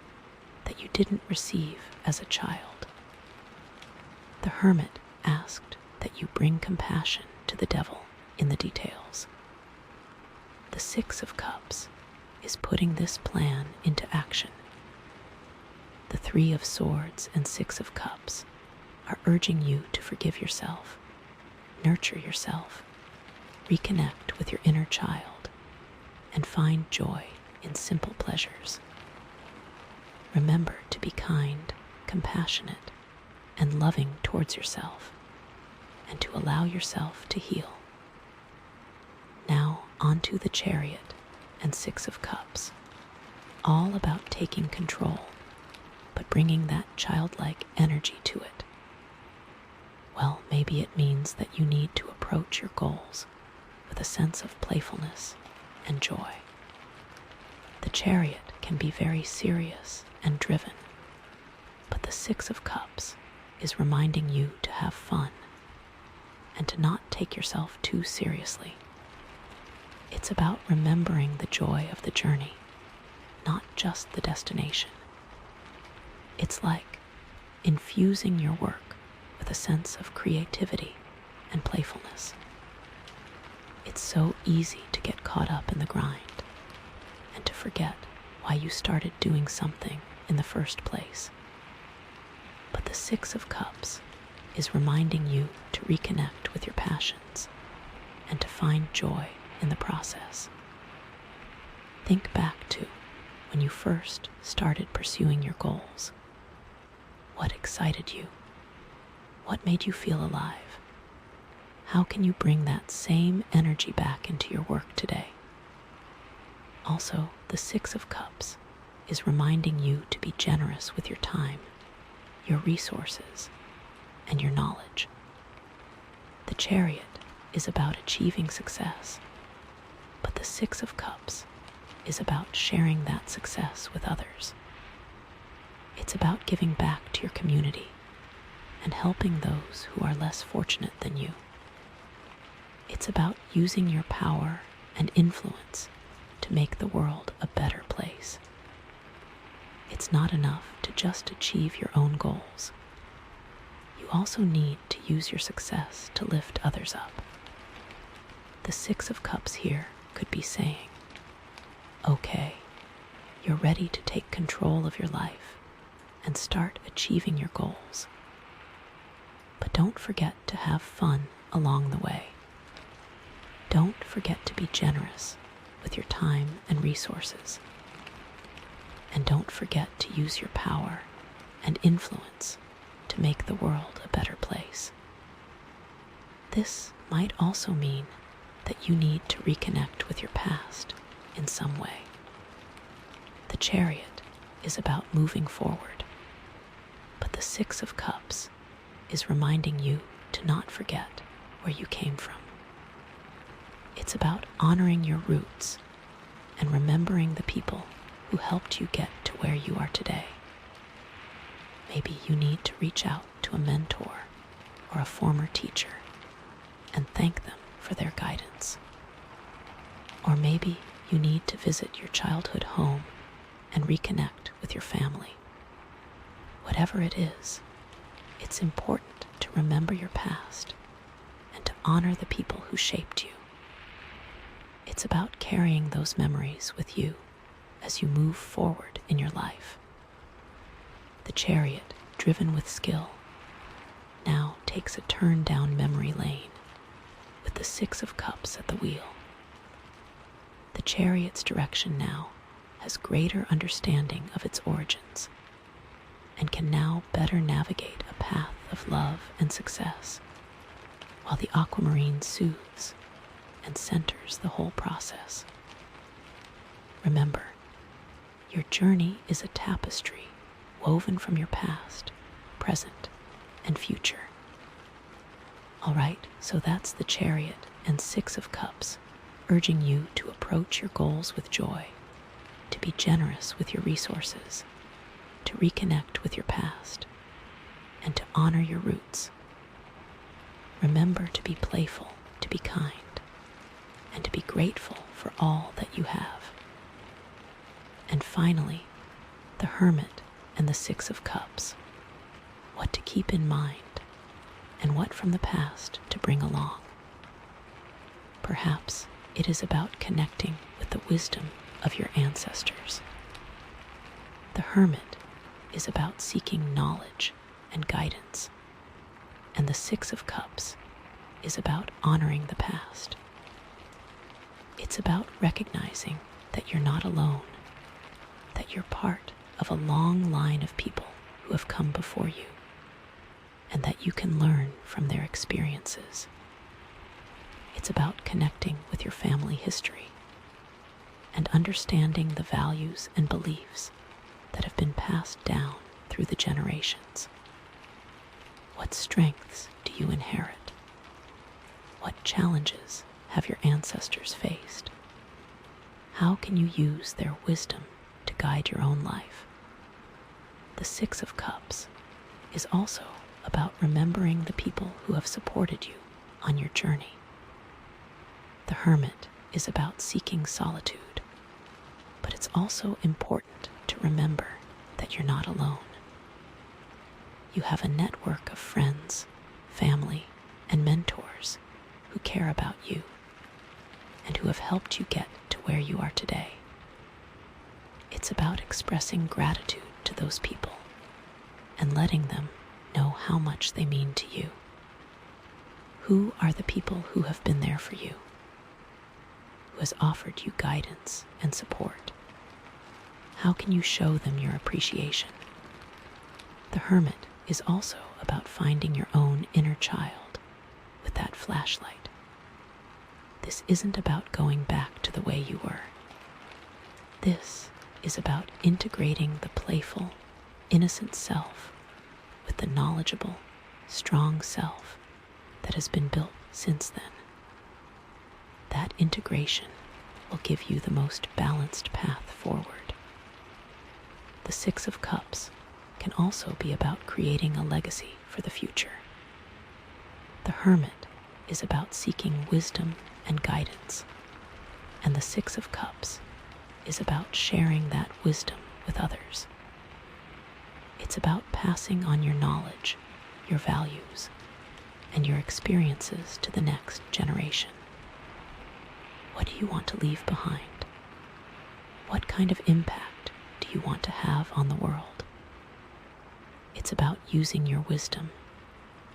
that you didn't receive as a child. The Hermit asked that you bring compassion to the devil in the details. The Six of Cups is putting this plan into action. The Three of Swords and Six of Cups are urging you to forgive yourself, nurture yourself, reconnect with your inner child, and find joy in simple pleasures. Remember to be kind, compassionate, and loving towards yourself, and to allow yourself to heal. Now onto the Chariot and Six of Cups, all about taking control, but bringing that childlike energy to it. Well, maybe it means that you need to approach your goals with a sense of playfulness and joy. The Chariot can be very serious and driven, but the Six of Cups is reminding you to have fun and to not take yourself too seriously. It's about remembering the joy of the journey, not just the destination. It's like infusing your work with a sense of creativity and playfulness. It's so easy to get caught up in the grind and to forget why you started doing something in the first place. But the Six of Cups is reminding you to reconnect with your passions and to find joy in the process. Think back to when you first started pursuing your goals. What excited you? What made you feel alive? How can you bring that same energy back into your work today? Also, the Six of Cups is reminding you to be generous with your time, your resources, and your knowledge. The Chariot is about achieving success, but the Six of Cups is about sharing that success with others. It's about giving back to your community and helping those who are less fortunate than you. It's about using your power and influence to make the world a better place. It's not enough to just achieve your own goals. You also need to use your success to lift others up. The Six of Cups here could be saying, okay, you're ready to take control of your life and start achieving your goals. But don't forget to have fun along the way. Don't forget to be generous with your time and resources. And don't forget to use your power and influence to make the world a better place. This might also mean that you need to reconnect with your past in some way. The Chariot is about moving forward, but the Six of Cups is reminding you to not forget where you came from. It's about honoring your roots and remembering the people who helped you get to where you are today. Maybe you need to reach out to a mentor or a former teacher and thank them for their guidance. Or maybe you need to visit your childhood home and reconnect with your family. Whatever it is, it's important to remember your past and to honor the people who shaped you. It's about carrying those memories with you as you move forward in your life. The Chariot, driven with skill, now takes a turn down memory lane with the Six of Cups at the wheel. The Chariot's direction now has greater understanding of its origins and can now better navigate a path of love and success, while the Aquamarine soothes and centers the whole process. Remember, your journey is a tapestry woven from your past, present, and future. All right, so that's the Chariot and Six of Cups, urging you to approach your goals with joy, to be generous with your resources, to reconnect with your past, and to honor your roots. Remember to be playful, to be kind, and to be grateful for all that you have. And finally, the Hermit and the Six of Cups, what to keep in mind and what from the past to bring along. Perhaps it is about connecting with the wisdom of your ancestors. The Hermit is about seeking knowledge and guidance, and the Six of Cups is about honoring the past. It's about recognizing that you're not alone, that you're part of a long line of people who have come before you, and that you can learn from their experiences. It's about connecting with your family history and understanding the values and beliefs that have been passed down through the generations. What strengths do you inherit? What challenges have your ancestors faced? How can you use their wisdom to guide your own life? The Six of Cups is also about remembering the people who have supported you on your journey. The Hermit is about seeking solitude, but it's also important to remember that you're not alone. You have a network of friends, family, and mentors who care about you and who have helped you get to where you are today. It's about expressing gratitude to those people and letting them know how much they mean to you. Who are the people who have been there for you? Who has offered you guidance and support? How can you show them your appreciation? The Hermit is also about finding your own inner child with that flashlight. This isn't about going back to the way you were. This is about integrating the playful, innocent self with the knowledgeable, strong self that has been built since then. That integration will give you the most balanced path forward. The Six of Cups can also be about creating a legacy for the future. The Hermit is about seeking wisdom and guidance, and the Six of Cups is about sharing that wisdom with others. It's about passing on your knowledge, your values, and your experiences to the next generation. What do you want to leave behind? What kind of impact do you want to have on the world? It's about using your wisdom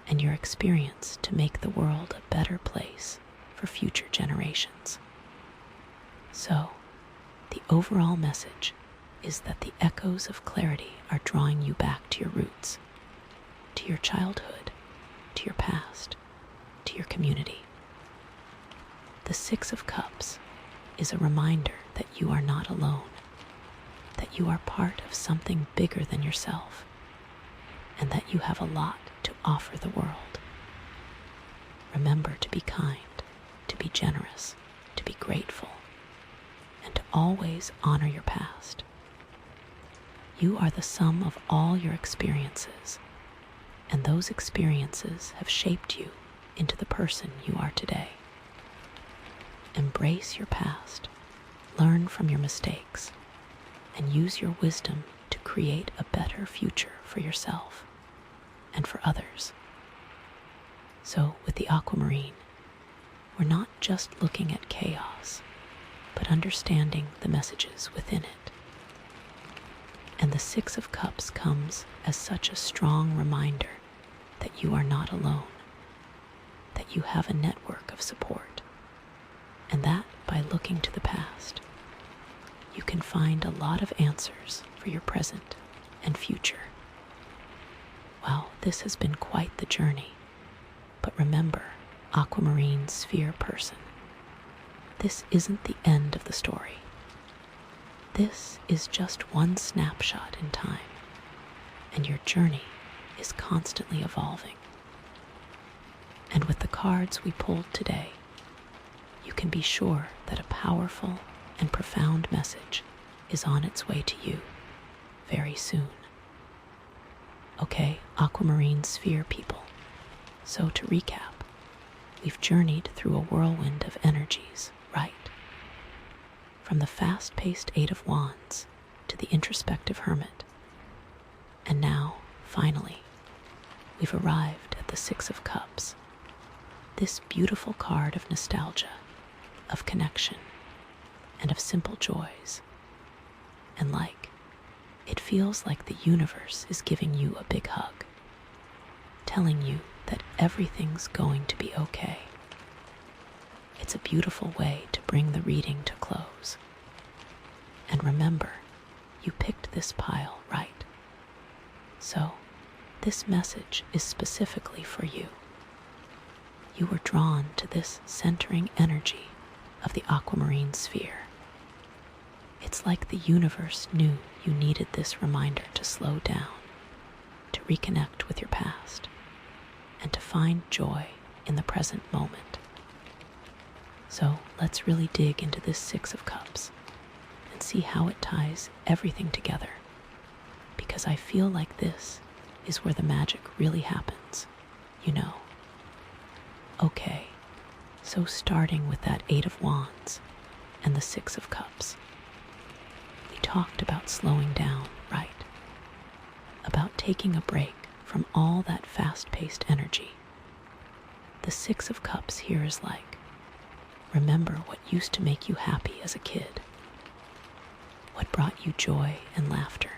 and your experience to make the world a better place for future generations. So, the overall message is that the echoes of clarity are drawing you back to your roots, to your childhood, to your past, to your community. The Six of Cups is a reminder that you are not alone, that you are part of something bigger than yourself, and that you have a lot to offer the world. Remember to be kind, to be generous, to be grateful, and to always honor your past. You are the sum of all your experiences, and those experiences have shaped you into the person you are today. Embrace your past, learn from your mistakes, and use your wisdom to create a better future for yourself and for others. So with the Aquamarine, we're not just looking at chaos, but understanding the messages within it. And the Six of Cups comes as such a strong reminder that you are not alone, that you have a network of support, and that by looking to the past, you can find a lot of answers for your present and future. Wow, this has been quite the journey. But remember, Aquamarine Sphere person, this isn't the end of the story. This is just one snapshot in time, and your journey is constantly evolving. And with the cards we pulled today, you can be sure that a powerful and profound message is on its way to you very soon. Okay, Aquamarine Sphere people. So to recap, we've journeyed through a whirlwind of energies, right? From the fast-paced Eight of Wands to the introspective Hermit. And now, finally, we've arrived at the Six of Cups, this beautiful card of nostalgia, of connection, and of simple joys. And it feels like the universe is giving you a big hug, telling you that everything's going to be okay. It's a beautiful way to bring the reading to close. And remember, you picked this pile right. So, this message is specifically for you. You were drawn to this centering energy of the Aquamarine Sphere. It's like the universe knew you needed this reminder to slow down, to reconnect with your past, and to find joy in the present moment. So let's really dig into this Six of Cups and see how it ties everything together, because I feel like this is where the magic really happens, you know. Okay, So starting with that Eight of Wands and the Six of Cups, we talked about slowing down, right? About taking a break from all that fast-paced energy. The Six of Cups here is like, remember what used to make you happy as a kid. What brought you joy and laughter?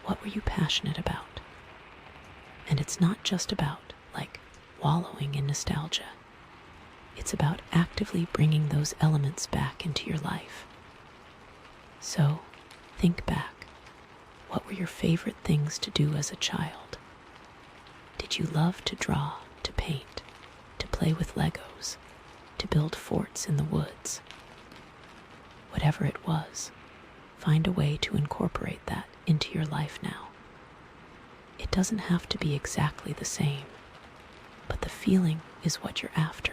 What were you passionate about? And it's not just about, like, wallowing in nostalgia. It's about actively bringing those elements back into your life. So, think back. What were your favorite things to do as a child? Did you love to draw, to paint, to play with Legos, to build forts in the woods? Whatever it was, find a way to incorporate that into your life now. It doesn't have to be exactly the same, but the feeling is what you're after.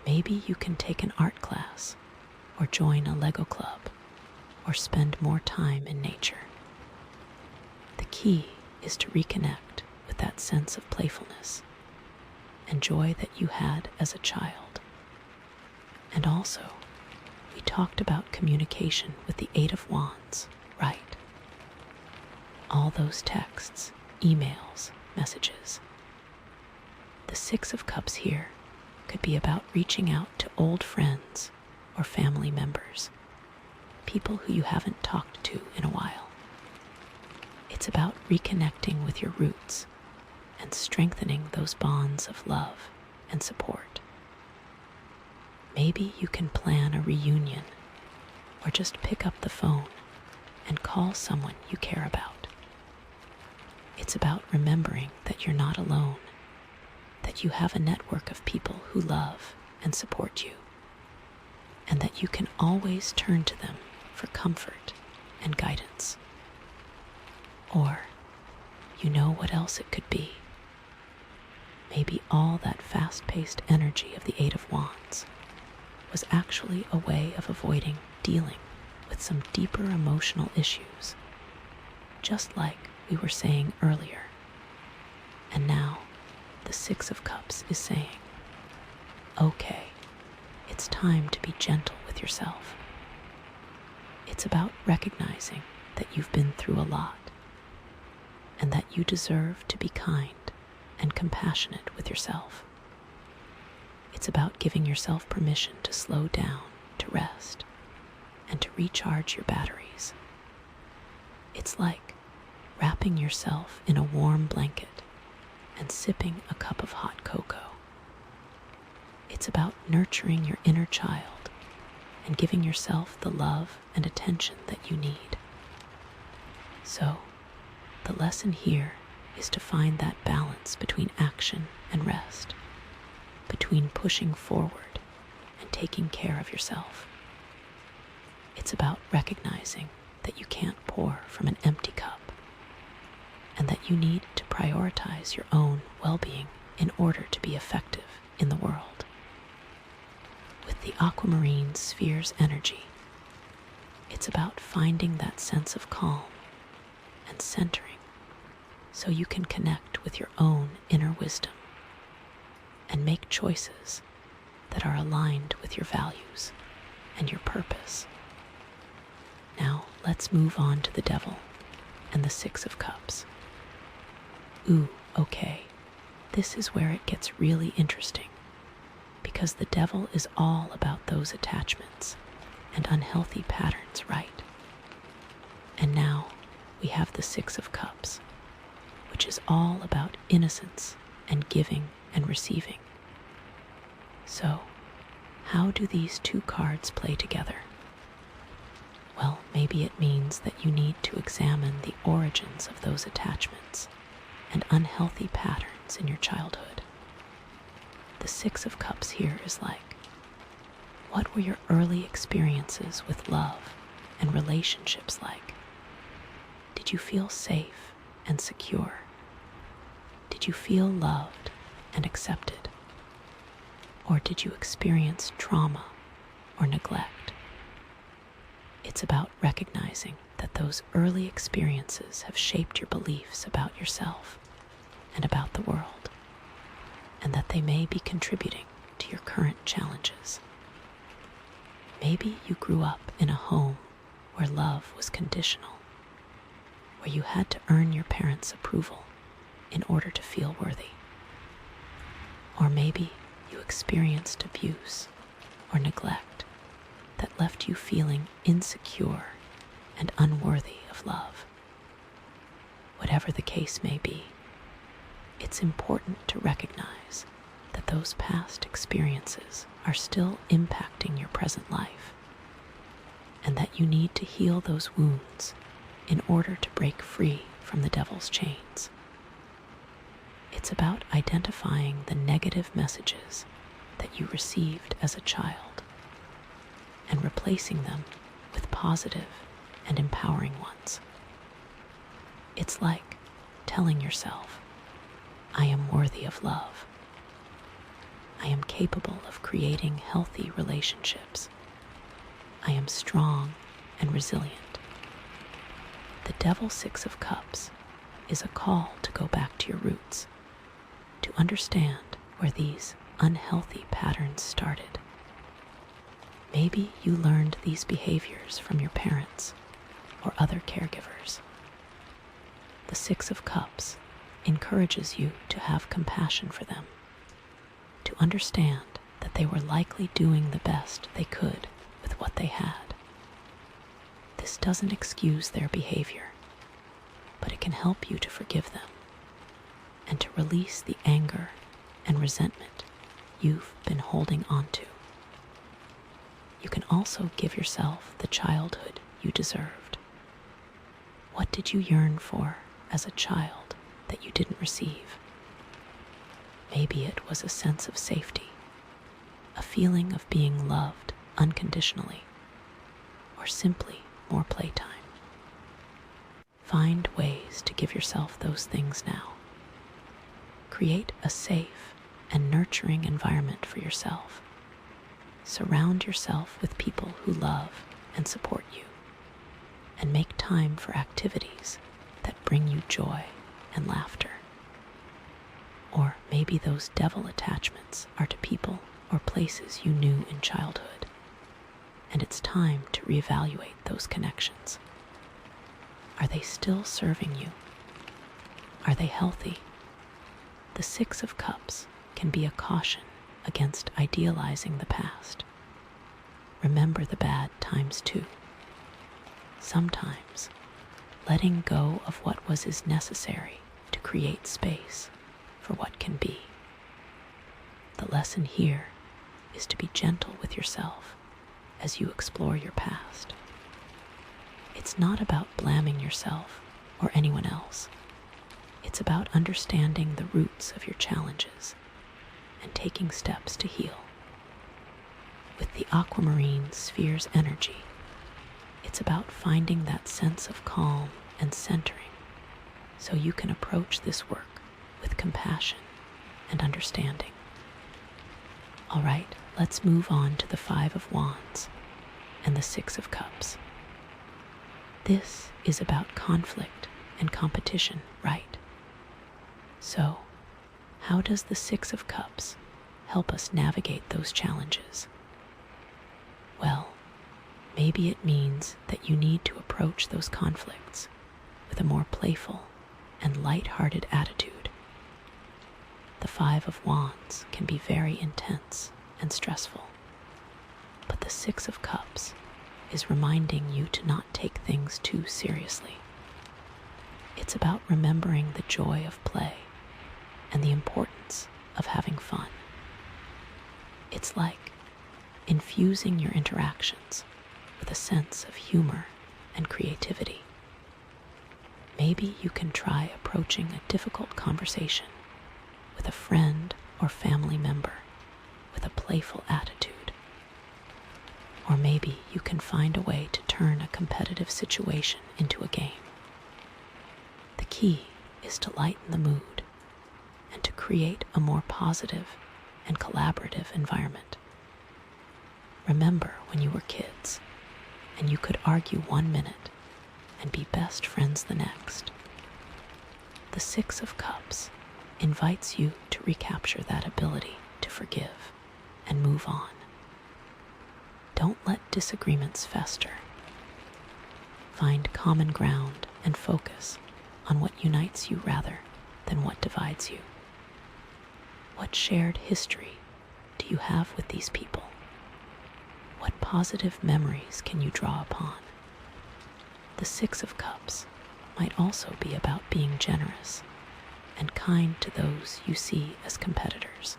Maybe you can take an art class, or join a Lego club, or spend more time in nature. The key is to reconnect with that sense of playfulness and joy that you had as a child. And also, we talked about communication with the Eight of Wands, right? All those texts, emails, messages. The Six of Cups here could be about reaching out to old friends or family members, people who you haven't talked to in a while. It's about reconnecting with your roots and strengthening those bonds of love and support. Maybe you can plan a reunion or just pick up the phone and call someone you care about. It's about remembering that you're not alone, that you have a network of people who love and support you, and that you can always turn to them for comfort and guidance. Or, you know what else it could be? Maybe all that fast-paced energy of the Eight of Wands was actually a way of avoiding dealing with some deeper emotional issues, just like we were saying earlier. And now, the Six of Cups is saying, okay, it's time to be gentle with yourself. It's about recognizing that you've been through a lot and that you deserve to be kind and compassionate with yourself. It's about giving yourself permission to slow down, to rest, and to recharge your batteries. It's like wrapping yourself in a warm blanket and sipping a cup of hot cocoa. It's about nurturing your inner child and giving yourself the love and attention that you need. So, the lesson here is to find that balance between action and rest, between pushing forward and taking care of yourself. It's about recognizing that you can't pour from an empty cup, and that you need to prioritize your own well-being in order to be effective in the world. With the Aquamarine sphere's energy, it's about finding that sense of calm and centering so you can connect with your own inner wisdom and make choices that are aligned with your values and your purpose. Now, let's move on to the Devil and the Six of Cups. Ooh, okay, this is where it gets really interesting, because the Devil is all about those attachments and unhealthy patterns, right? And now we have the Six of Cups, which is all about innocence and giving and receiving. So, how do these two cards play together? Well, maybe it means that you need to examine the origins of those attachments and unhealthy patterns in your childhood. The Six of Cups here is like, what were your early experiences with love and relationships like? Did you feel safe and secure? Did you feel loved and accepted? Or did you experience trauma or neglect? It's about recognizing that those early experiences have shaped your beliefs about yourself and about the world, and that they may be contributing to your current challenges. Maybe you grew up in a home where love was conditional, where you had to earn your parents' approval in order to feel worthy. Or maybe you experienced abuse or neglect that left you feeling insecure and unworthy of love. Whatever the case may be, it's important to recognize that those past experiences are still impacting your present life, and that you need to heal those wounds in order to break free from the devil's chains. It's about identifying the negative messages that you received as a child and replacing them with positive and empowering ones. It's like telling yourself, I am worthy of love. I am capable of creating healthy relationships. I am strong and resilient. The Devil Six of Cups is a call to go back to your roots, to understand where these unhealthy patterns started. Maybe you learned these behaviors from your parents or other caregivers. The Six of Cups encourages you to have compassion for them, to understand that they were likely doing the best they could with what they had. This doesn't excuse their behavior, but it can help you to forgive them and to release the anger and resentment you've been holding on to. You can also give yourself the childhood you deserved. What did you yearn for as a child that you didn't receive? Maybe it was a sense of safety, a feeling of being loved unconditionally, or simply more playtime. Find ways to give yourself those things now. Create a safe and nurturing environment for yourself. Surround yourself with people who love and support you, and make time for activities that bring you joy and laughter. Or maybe those devil attachments are to people or places you knew in childhood, and it's time to reevaluate those connections. Are they still serving you? Are they healthy? The Six of Cups can be a caution against idealizing the past. Remember the bad times too. Sometimes, letting go of what was is necessary to create space for what can be. The lesson here is to be gentle with yourself as you explore your past. It's not about blaming yourself or anyone else. It's about understanding the roots of your challenges and taking steps to heal. With the Aquamarine sphere's energy, it's about finding that sense of calm and centering so you can approach this work with compassion and understanding. All right, let's move on to the Five of Wands and the Six of Cups. This is about conflict and competition, right? So, how does the Six of Cups help us navigate those challenges? Well, maybe it means that you need to approach those conflicts with a more playful and light-hearted attitude. The Five of Wands can be very intense and stressful, but the Six of Cups is reminding you to not take things too seriously. It's about remembering the joy of play and the importance of having fun. It's like infusing your interactions with a sense of humor and creativity. Maybe you can try approaching a difficult conversation with a friend or family member with a playful attitude. Or maybe you can find a way to turn a competitive situation into a game. The key is to lighten the mood and to create a more positive and collaborative environment. Remember when you were kids and you could argue 1 minute and be best friends the next. The Six of Cups invites you to recapture that ability to forgive and move on. Don't let disagreements fester. Find common ground and focus on what unites you rather than what divides you. What shared history do you have with these people? What positive memories can you draw upon? The Six of Cups might also be about being generous and kind to those you see as competitors.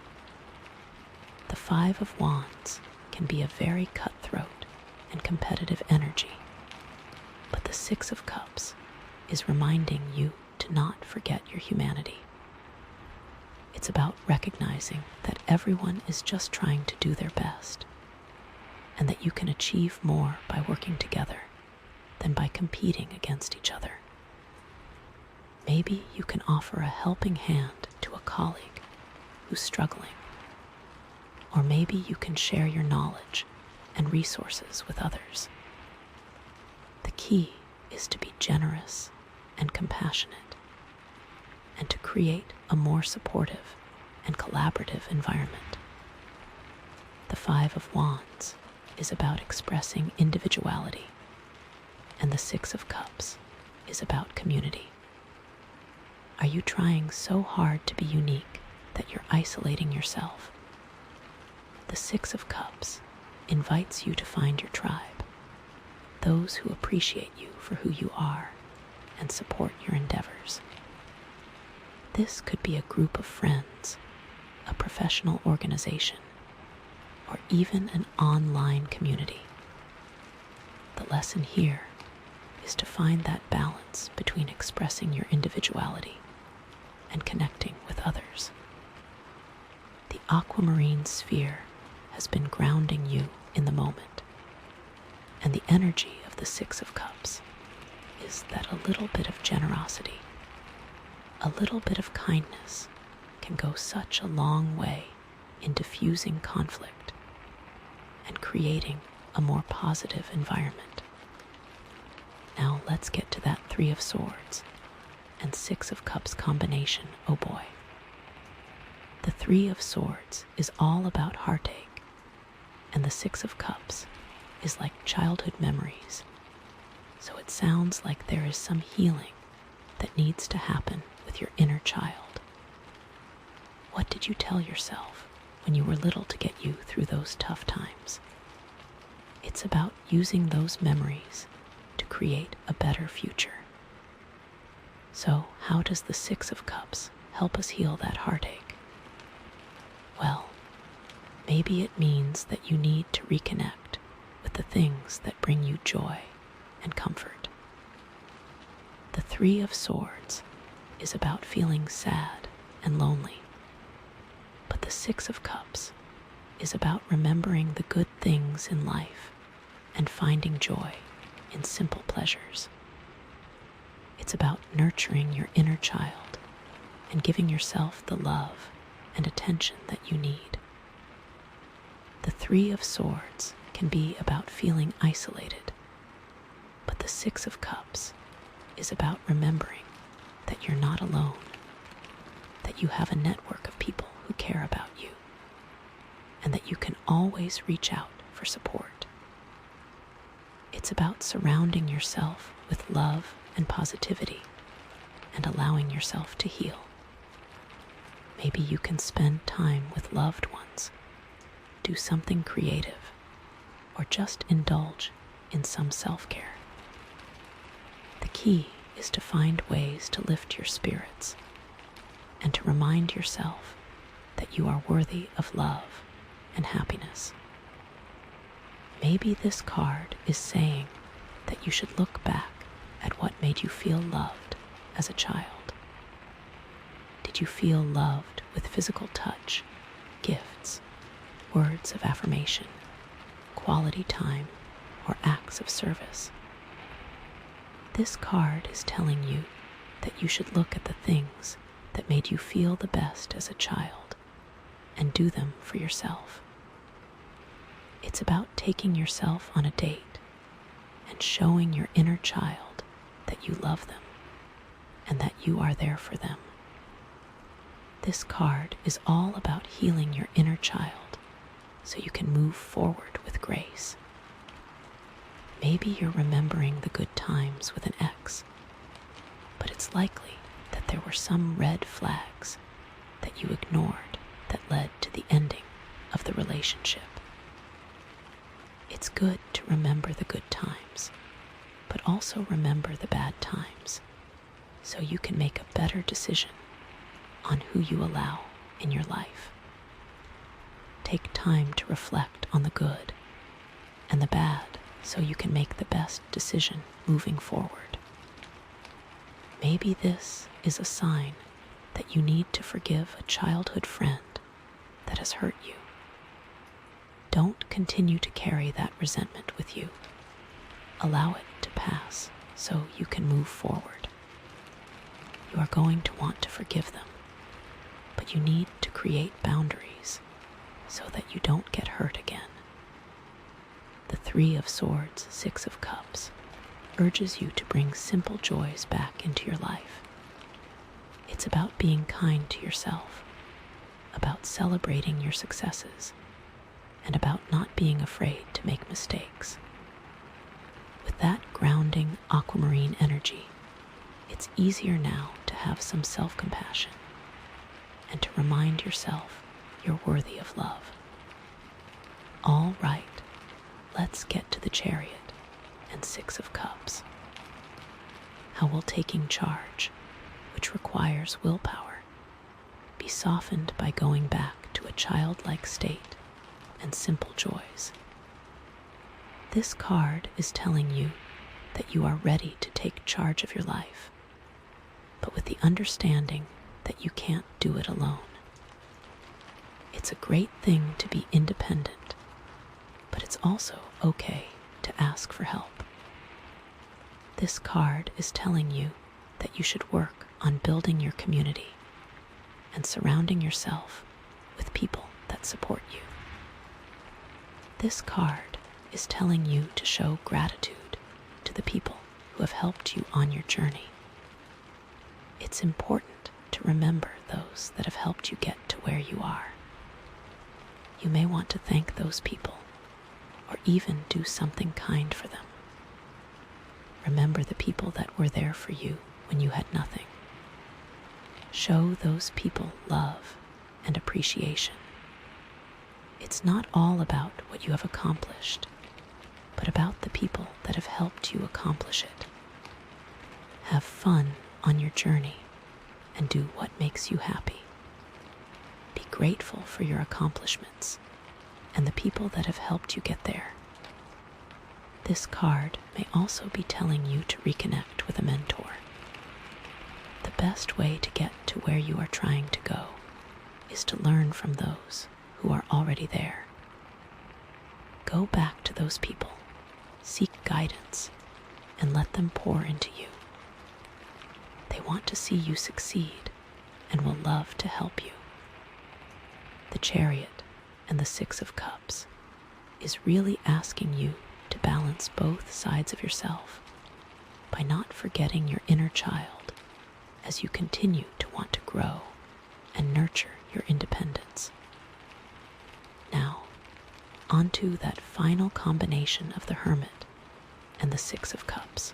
The Five of Wands can be a very cutthroat and competitive energy, but the Six of Cups is reminding you to not forget your humanity. It's about recognizing that everyone is just trying to do their best, and that you can achieve more by working together than by competing against each other. Maybe you can offer a helping hand to a colleague who's struggling, or maybe you can share your knowledge and resources with others. The key is to be generous and compassionate, and to create a more supportive and collaborative environment. The Five of Wands is about expressing individuality, and the Six of Cups is about community. Are you trying so hard to be unique that you're isolating yourself? The Six of Cups invites you to find your tribe, those who appreciate you for who you are and support your endeavors. This could be a group of friends, a professional organization, or even an online community. The lesson here is to find that balance between expressing your individuality and connecting with others. The Aquamarine sphere has been grounding you in the moment, and the energy of the Six of Cups is that a little bit of generosity, a little bit of kindness can go such a long way in diffusing conflict and creating a more positive environment. Now let's get to that Three of Swords and Six of Cups combination, oh boy. The Three of Swords is all about heartache, and the Six of Cups is like childhood memories. So it sounds like there is some healing that needs to happen with your inner child. What did you tell yourself when you were little to get you through those tough times? It's about using those memories to create a better future. So, how does the Six of Cups help us heal that heartache? Well, maybe it means that you need to reconnect with the things that bring you joy and comfort. The Three of Swords is about feeling sad and lonely, but the Six of Cups is about remembering the good things in life and finding joy in simple pleasures. It's about nurturing your inner child and giving yourself the love and attention that you need. The Three of Swords can be about feeling isolated, but the Six of Cups is about remembering that you're not alone, that you have a network of people who care about you, and that you can always reach out for support. It's about surrounding yourself with love and positivity and allowing yourself to heal. Maybe you can spend time with loved ones, do something creative, or just indulge in some self-care. The key is to find ways to lift your spirits and to remind yourself that you are worthy of love and happiness. Maybe this card is saying that you should look back at what made you feel loved as a child. Did you feel loved with physical touch, gifts, words of affirmation, quality time, or acts of service? This card is telling you that you should look at the things that made you feel the best as a child and do them for yourself. It's about taking yourself on a date and showing your inner child that you love them and that you are there for them. This card is all about healing your inner child so you can move forward with grace. Maybe you're remembering the good times with an X, but it's likely that there were some red flags that you ignored that led to the ending of the relationship. It's good to remember the good times, but also remember the bad times so you can make a better decision on who you allow in your life. Take time to reflect on the good and the bad so you can make the best decision moving forward. Maybe this is a sign that you need to forgive a childhood friend that has hurt you. Don't continue to carry that resentment with you. Allow it to pass so you can move forward. You are going to want to forgive them, but you need to create boundaries so that you don't get hurt again. The Three of Swords, Six of Cups, urges you to bring simple joys back into your life. It's about being kind to yourself, about celebrating your successes, and about not being afraid to make mistakes. With that grounding aquamarine energy, it's easier now to have some self-compassion and to remind yourself you're worthy of love. All right, let's get to the Chariot and Six of Cups. How will taking charge, which requires willpower, be softened by going back to a childlike state and simple joys? This card is telling you that you are ready to take charge of your life, but with the understanding that you can't do it alone. It's a great thing to be independent, but it's also okay to ask for help. This card is telling you that you should work on building your community and surrounding yourself with people that support you. This card is telling you to show gratitude to the people who have helped you on your journey. It's important to remember those that have helped you get to where you are. You may want to thank those people or even do something kind for them. Remember the people that were there for you when you had nothing. Show those people love and appreciation. It's not all about what you have accomplished, but about the people that have helped you accomplish it. Have fun on your journey and do what makes you happy. Be grateful for your accomplishments and the people that have helped you get there. This card may also be telling you to reconnect with a mentor. The best way to get to where you are trying to go is to learn from those who are already there. Go back to those people, seek guidance, and let them pour into you. They want to see you succeed and will love to help you. The Chariot and the Six of Cups is really asking you to balance both sides of yourself by not forgetting your inner child as you continue to want to grow and nurture your independence. Now, onto that final combination of the Hermit and the Six of Cups.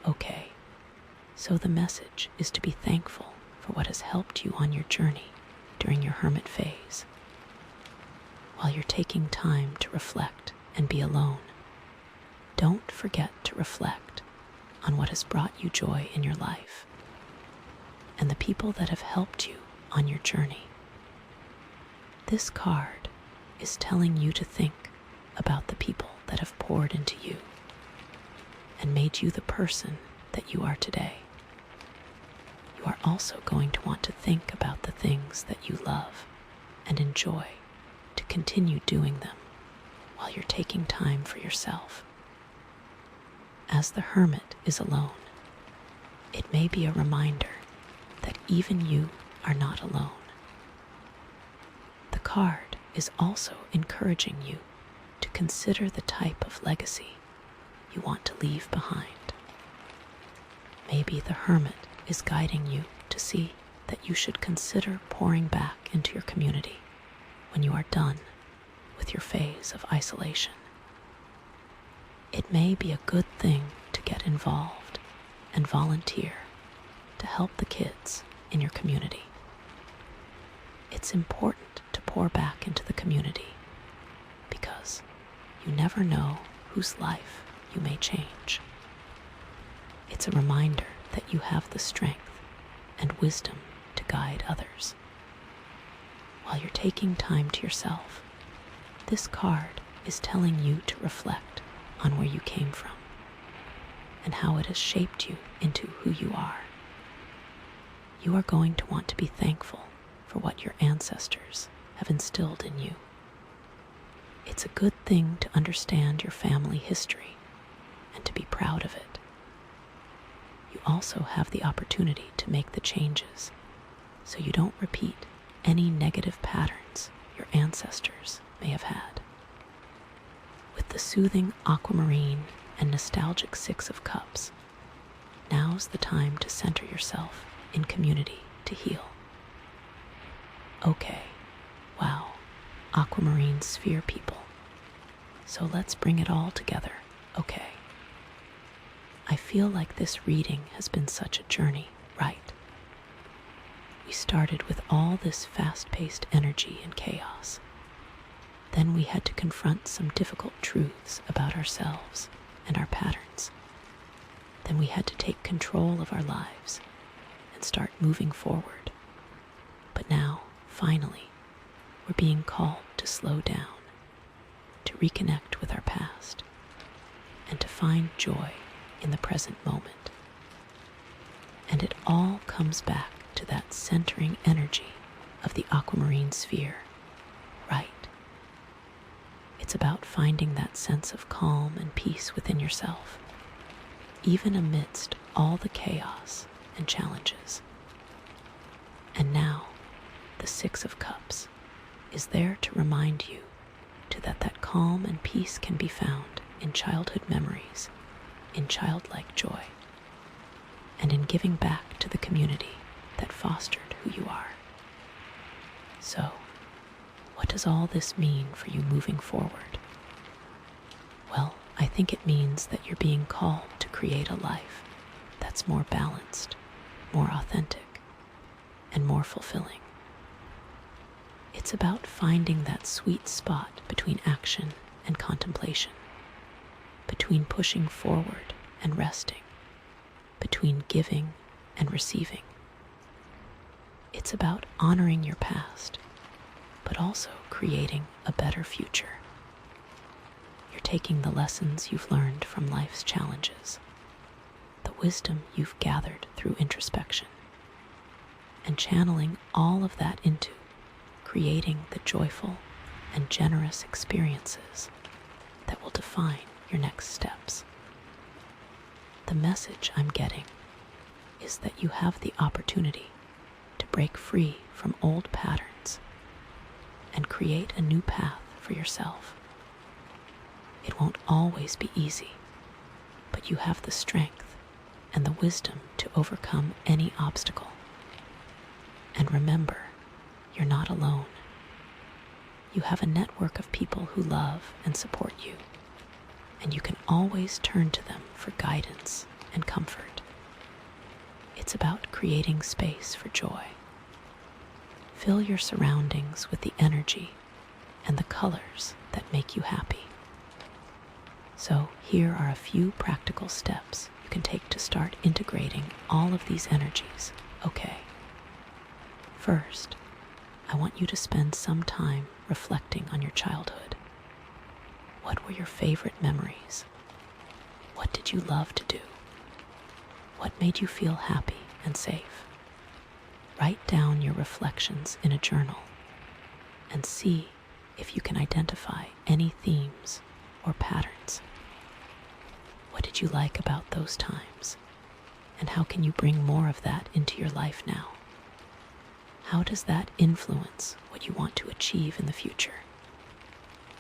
Okay. So the message is to be thankful for what has helped you on your journey during your hermit phase. While you're taking time to reflect and be alone, don't forget to reflect on what has brought you joy in your life and the people that have helped you on your journey. This card is telling you to think about the people that have poured into you and made you the person that you are today. You are also going to want to think about the things that you love and enjoy to continue doing them while you're taking time for yourself. As the Hermit is alone, it may be a reminder that even you are not alone. The card is also encouraging you to consider the type of legacy you want to leave behind. Maybe the Hermit is guiding you to see that you should consider pouring back into your community when you are done with your phase of isolation. It may be a good thing to get involved and volunteer to help the kids in your community. It's important to pour back into the community because you never know whose life you may change. It's a reminder that you have the strength and wisdom to guide others. While you're taking time to yourself, this card is telling you to reflect on where you came from and how it has shaped you into who you are. You are going to want to be thankful for what your ancestors have instilled in you. It's a good thing to understand your family history and to be proud of it. You also have the opportunity to make the changes so you don't repeat any negative patterns your ancestors may have had. With the soothing Aquamarine and nostalgic Six of Cups, now's the time to center yourself in community to heal. Okay, wow, Aquamarine sphere people. So let's bring it all together, okay? I feel like this reading has been such a journey, right? We started with all this fast-paced energy and chaos. Then we had to confront some difficult truths about ourselves and our patterns. Then we had to take control of our lives and start moving forward. But now, finally, we're being called to slow down, to reconnect with our past, and to find joy in the present moment. And it all comes back to that centering energy of the Aquamarine sphere, right? It's about finding that sense of calm and peace within yourself, even amidst all the chaos and challenges. And now, the Six of Cups is there to remind you that calm and peace can be found in childhood memories, in childlike joy, and in giving back to the community that fostered who you are. So, what does all this mean for you moving forward? Well, I think it means that you're being called to create a life that's more balanced, more authentic, and more fulfilling. It's about finding that sweet spot between action and contemplation, between pushing forward and resting, between giving and receiving. It's about honoring your past, but also creating a better future. You're taking the lessons you've learned from life's challenges, the wisdom you've gathered through introspection, and channeling all of that into creating the joyful and generous experiences that will define your next steps. The message I'm getting is that you have the opportunity to break free from old patterns and create a new path for yourself. It won't always be easy, but you have the strength and the wisdom to overcome any obstacle. And remember, you're not alone. You have a network of people who love and support you, and you can always turn to them for guidance and comfort. It's about creating space for joy. Fill your surroundings with the energy and the colors that make you happy. So here are a few practical steps you can take to start integrating all of these energies, okay? First, I want you to spend some time reflecting on your childhood. What were your favorite memories? What did you love to do? What made you feel happy and safe? Write down your reflections in a journal and see if you can identify any themes or patterns. What did you like about those times? And how can you bring more of that into your life now? How does that influence what you want to achieve in the future?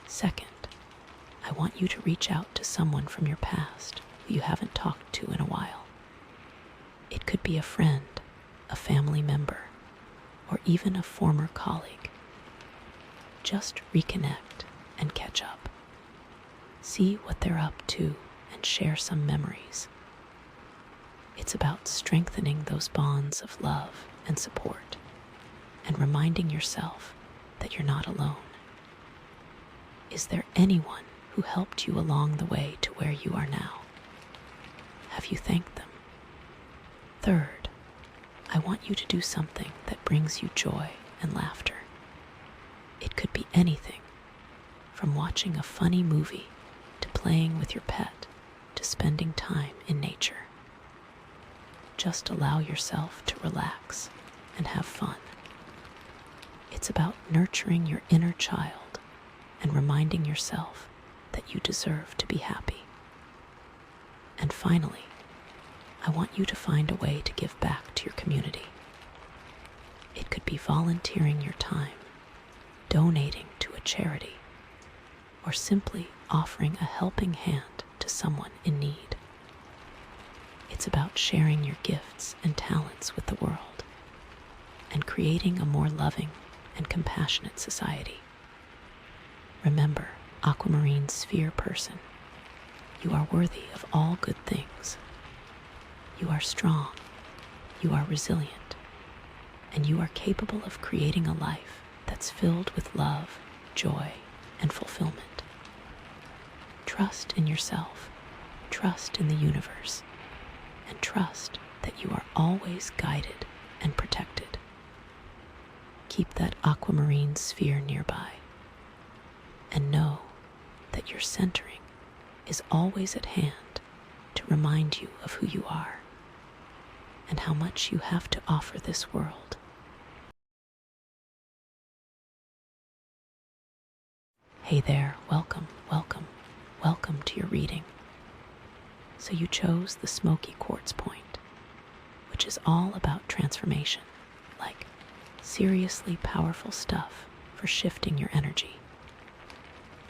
Second, I want you to reach out to someone from your past who you haven't talked to in a while. It could be a friend, a family member, or even a former colleague. Just reconnect and catch up. See what they're up to and share some memories. It's about strengthening those bonds of love and support and reminding yourself that you're not alone. Is there anyone who helped you along the way to where you are now? Have you thanked them? Third, I want you to do something that brings you joy and laughter. It could be anything, from watching a funny movie to playing with your pet to spending time in nature. Just allow yourself to relax and have fun. It's about nurturing your inner child and reminding yourself that you deserve to be happy. And finally, I want you to find a way to give back to your community. It could be volunteering your time, donating to a charity, or simply offering a helping hand to someone in need. It's about sharing your gifts and talents with the world and creating a more loving and compassionate society. Remember, Aquamarine sphere person, you are worthy of all good things. You are strong, you are resilient, and you are capable of creating a life that's filled with love, joy, and fulfillment. Trust in yourself, trust in the universe, and trust that you are always guided and protected. Keep that aquamarine sphere nearby, and know that your centering is always at hand to remind you of who you are and how much you have to offer this world. Hey there, welcome to your reading. So you chose the Smoky Quartz point, which is all about transformation, like seriously powerful stuff for shifting your energy.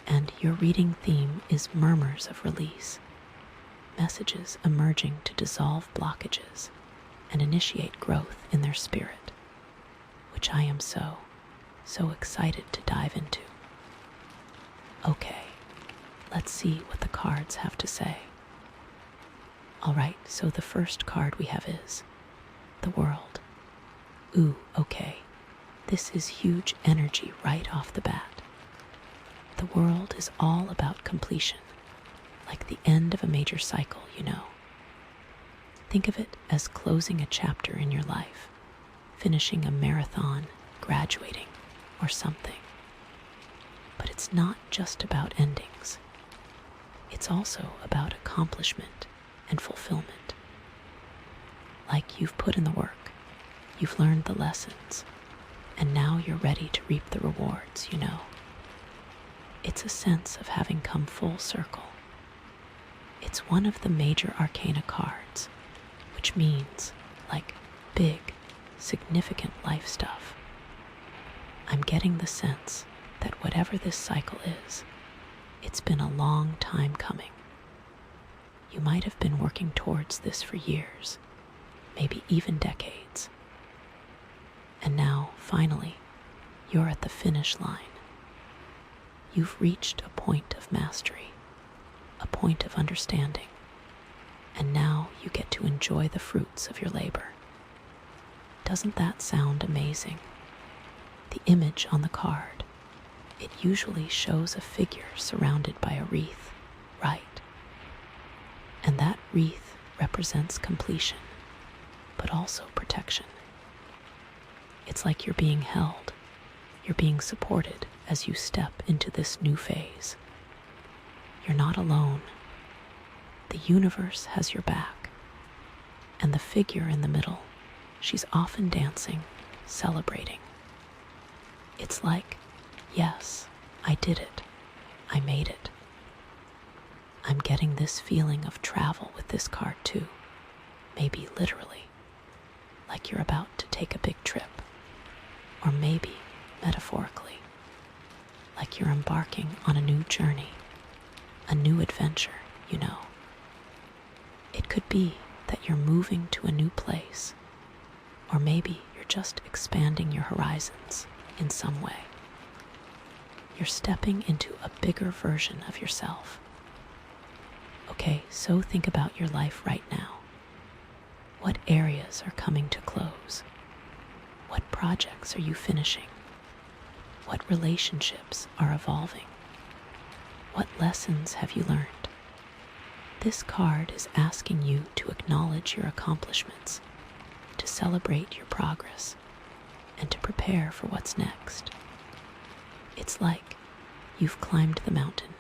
And your reading theme is murmurs of release, messages emerging to dissolve blockages and initiate growth in their spirit, which I am so excited to dive into. Okay, let's see what the cards have to say. Alright, so the first card we have is the World. Ooh, okay, this is huge energy right off the bat. The World is all about completion, like the end of a major cycle, you know. Think of it as closing a chapter in your life, finishing a marathon, graduating, or something. But it's not just about endings. It's also about accomplishment and fulfillment. Like you've put in the work, you've learned the lessons, and now you're ready to reap the rewards, you know. It's a sense of having come full circle. It's one of the major arcana cards, which means, like, big, significant life stuff. I'm getting the sense that whatever this cycle is, it's been a long time coming. You might have been working towards this for years, maybe even decades. And now, finally, you're at the finish line. You've reached a point of mastery, a point of understanding, and now you get to enjoy the fruits of your labor. Doesn't that sound amazing? The image on the card, it usually shows a figure surrounded by a wreath, right? And that wreath represents completion, but also protection. It's like you're being held, you're being supported as you step into this new phase. You're not alone. The universe has your back. And the figure in the middle, she's often dancing, celebrating. It's like, yes, I did it. I made it. I'm getting this feeling of travel with this card too. Maybe literally, like you're about to take a big trip. Or maybe metaphorically, like you're embarking on a new journey, a new adventure, you know. It could be that you're moving to a new place, or maybe you're just expanding your horizons in some way. You're stepping into a bigger version of yourself. Okay, so think about your life right now. What areas are coming to close? What projects are you finishing? What relationships are evolving? What lessons have you learned? This card is asking you to acknowledge your accomplishments, to celebrate your progress, and to prepare for what's next. It's like you've climbed the mountain,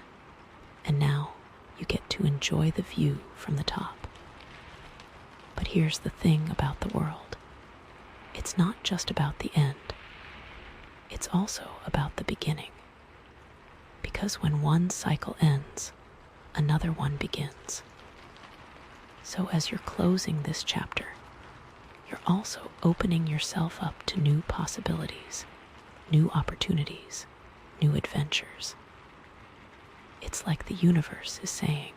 and now you get to enjoy the view from the top. But here's the thing about the world. It's not just about the end. It's also about the beginning. Because when one cycle ends, another one begins. So as you're closing this chapter, you're also opening yourself up to new possibilities, new opportunities, new adventures. It's like the universe is saying,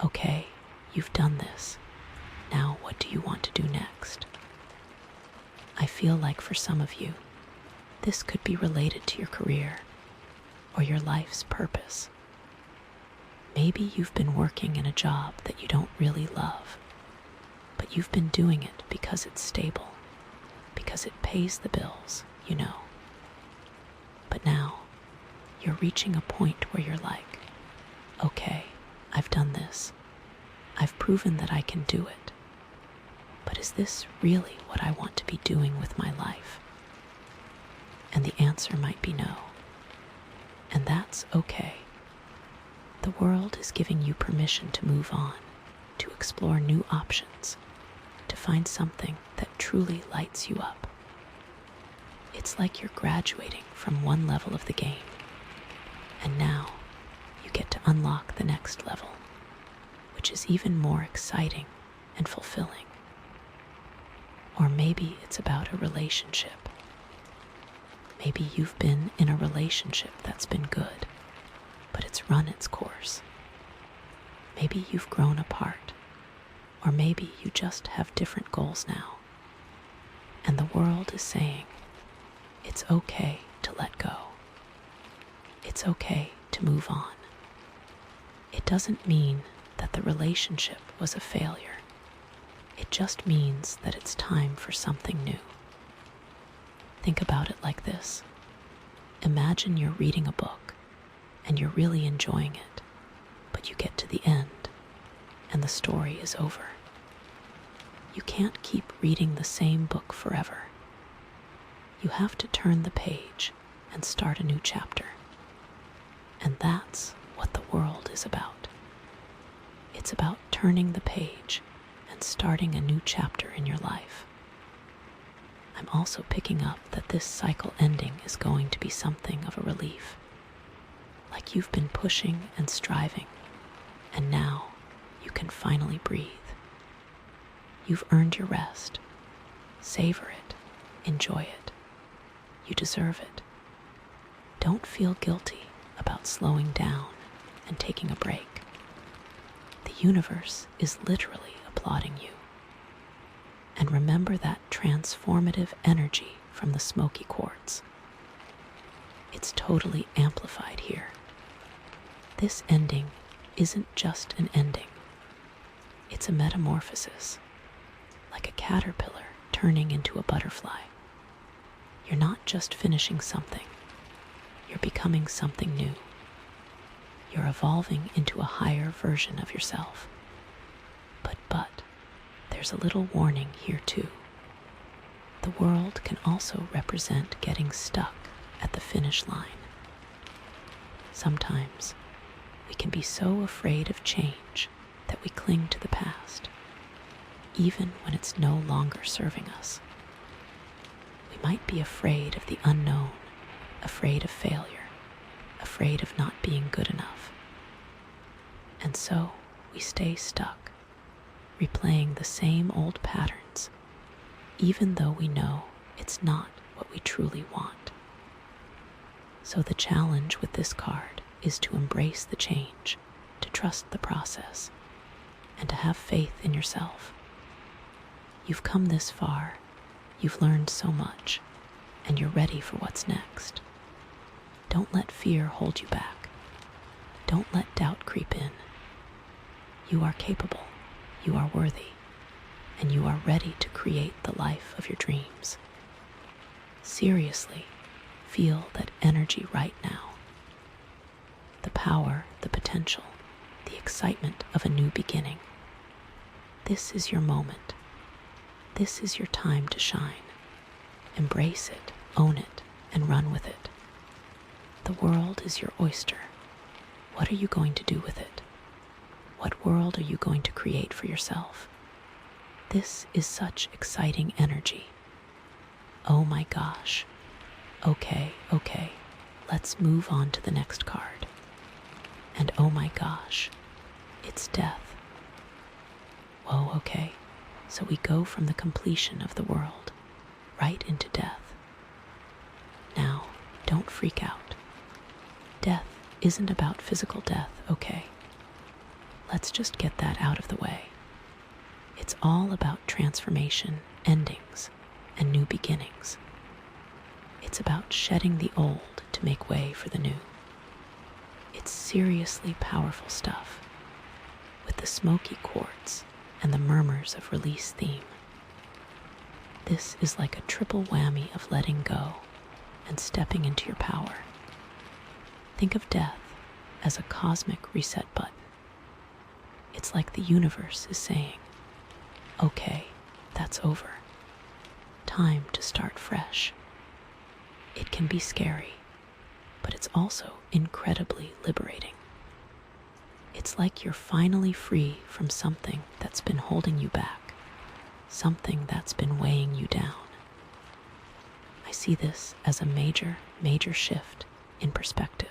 okay, you've done this. Now what do you want to do next? I feel like for some of you, this could be related to your career or your life's purpose. Maybe you've been working in a job that you don't really love, but you've been doing it because it's stable, because it pays the bills, you know. But now, you're reaching a point where you're like, okay, I've done this. I've proven that I can do it. But is this really what I want to be doing with my life? And the answer might be no. And that's okay. The world is giving you permission to move on, to explore new options, to find something that truly lights you up. It's like you're graduating from one level of the game, and now you get to unlock the next level, which is even more exciting and fulfilling. Or maybe it's about a relationship. Maybe you've been in a relationship that's been good, but it's run its course. Maybe you've grown apart, or maybe you just have different goals now. And the world is saying, it's okay to let go. It's okay to move on. It doesn't mean that the relationship was a failure. It just means that it's time for something new. Think about it like this. Imagine you're reading a book and you're really enjoying it, but you get to the end and the story is over. You can't keep reading the same book forever. You have to turn the page and start a new chapter. And that's what the world is about. It's about turning the page and starting a new chapter in your life. I'm also picking up that this cycle ending is going to be something of a relief. Like you've been pushing and striving, and now you can finally breathe. You've earned your rest. Savor it. Enjoy it. You deserve it. Don't feel guilty about slowing down and taking a break. The universe is literally applauding you. And remember that transformative energy from the Smoky quartz. It's totally amplified here. This ending isn't just an ending. It's a metamorphosis, like a caterpillar turning into a butterfly. You're not just finishing something, you're becoming something new. You're evolving into a higher version of yourself. But, there's a little warning here too. The world can also represent getting stuck at the finish line. Sometimes we can be so afraid of change that we cling to the past, even when it's no longer serving us. We might be afraid of the unknown, afraid of failure, afraid of not being good enough. And so we stay stuck, replaying the same old patterns, even though we know it's not what we truly want. So the challenge with this card is to embrace the change, to trust the process, and to have faith in yourself. You've come this far, you've learned so much, and you're ready for what's next. Don't let fear hold you back. Don't let doubt creep in. You are capable, you are worthy, and you are ready to create the life of your dreams. Seriously, feel that energy right now. The power, the potential, the excitement of a new beginning. This is your moment. This is your time to shine. Embrace it, own it, and run with it. The world is your oyster. What are you going to do with it? What world are you going to create for yourself? This is such exciting energy. Oh my gosh. Okay, let's move on to the next card. And oh my gosh, it's death. Whoa, okay, so we go from the completion of the world right into death. Now, don't freak out. Death isn't about physical death, okay? Let's just get that out of the way. It's all about transformation, endings, and new beginnings. It's about shedding the old to make way for the new. It's seriously powerful stuff, with the smoky quartz and the murmurs of release theme. This is like a triple whammy of letting go and stepping into your power. Think of death as a cosmic reset button. It's like the universe is saying, okay, that's over. Time to start fresh. It can be scary, but it's also incredibly liberating. It's like you're finally free from something that's been holding you back, something that's been weighing you down. I see this as a major shift in perspective.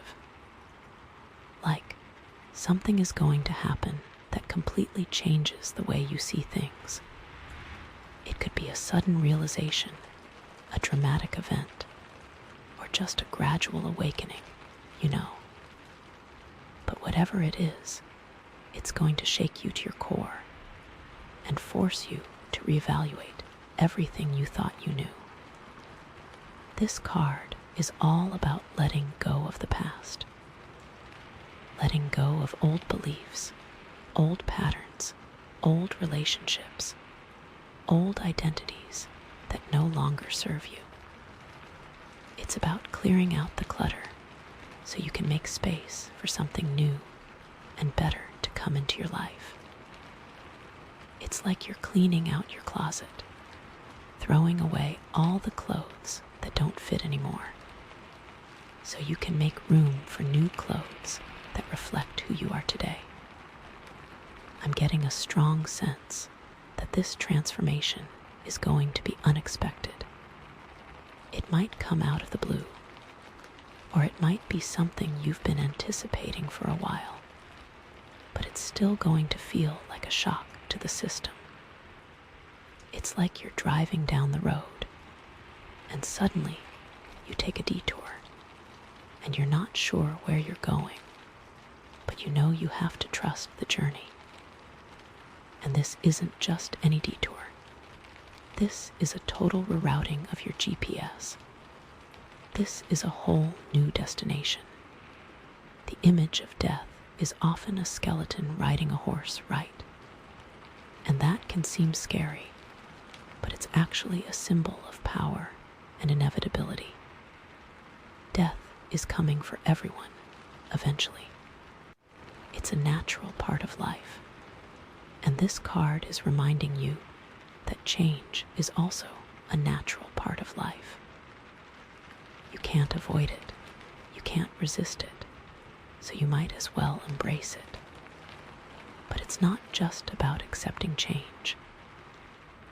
Like, something is going to happen that completely changes the way you see things. It could be a sudden realization, a dramatic event, or just a gradual awakening, you know. But whatever it is, it's going to shake you to your core and force you to reevaluate everything you thought you knew. This card is all about letting go of the past. Letting go of old beliefs, old patterns, old relationships, old identities that no longer serve you. It's about clearing out the clutter so you can make space for something new and better to come into your life. It's like you're cleaning out your closet, throwing away all the clothes that don't fit anymore, so you can make room for new clothes that reflect who you are today. I'm getting a strong sense that this transformation is going to be unexpected. It might come out of the blue, or it might be something you've been anticipating for a while, but it's still going to feel like a shock to the system. It's like you're driving down the road, and suddenly you take a detour, and you're not sure where you're going, but you know you have to trust the journey. And this isn't just any detour. This is a total rerouting of your GPS. This is a whole new destination. The image of death is often a skeleton riding a horse, right? And that can seem scary, but it's actually a symbol of power and inevitability. Death is coming for everyone, eventually. It's a natural part of life. And this card is reminding you that change is also a natural part of life. You can't avoid it. You can't resist it. So you might as well embrace it. But it's not just about accepting change.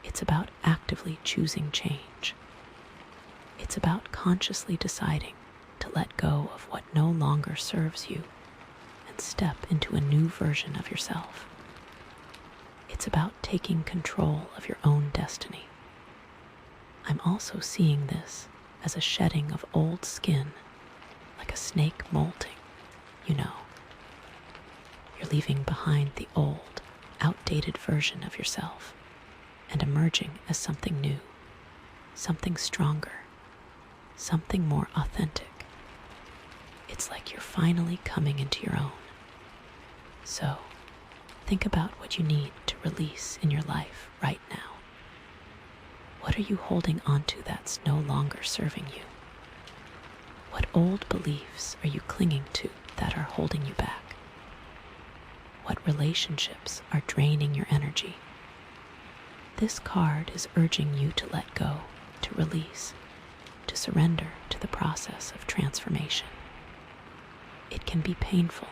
It's about actively choosing change. It's about consciously deciding to let go of what no longer serves you and step into a new version of yourself. It's about taking control of your own destiny. I'm also seeing this as a shedding of old skin, like a snake molting, you know. You're leaving behind the old, outdated version of yourself and emerging as something new, something stronger, something more authentic. It's like you're finally coming into your own. So, think about what you need to release in your life right now. What are you holding onto that's no longer serving you? What old beliefs are you clinging to that are holding you back? What relationships are draining your energy? This card is urging you to let go, to release, to surrender to the process of transformation. It can be painful,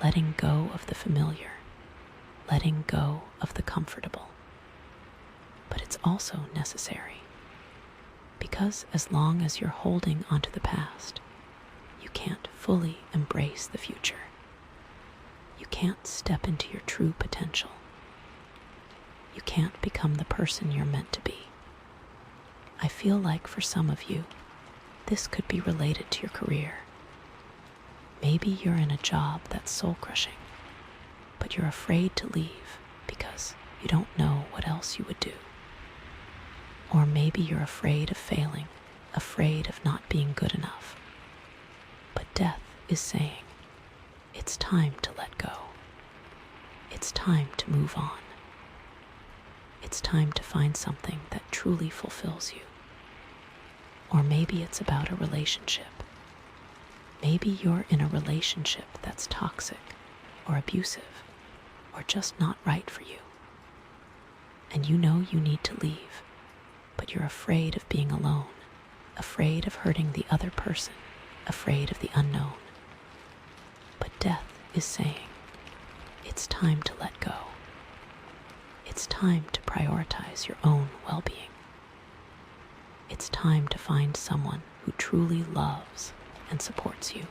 letting go of the familiar, letting go of the comfortable. But it's also necessary, because as long as you're holding onto the past, you can't fully embrace the future. You can't step into your true potential. You can't become the person you're meant to be. I feel like for some of you, this could be related to your career. Maybe you're in a job that's soul-crushing, but you're afraid to leave because you don't know what else you would do. Or maybe you're afraid of failing, afraid of not being good enough. But death is saying, it's time to let go. It's time to move on. It's time to find something that truly fulfills you. Or maybe it's about a relationship. Maybe you're in a relationship that's toxic or abusive or just not right for you. And you know you need to leave, but you're afraid of being alone, afraid of hurting the other person, afraid of the unknown. But death is saying, it's time to let go. It's time to prioritize your own well-being. It's time to find someone who truly loves and supports you.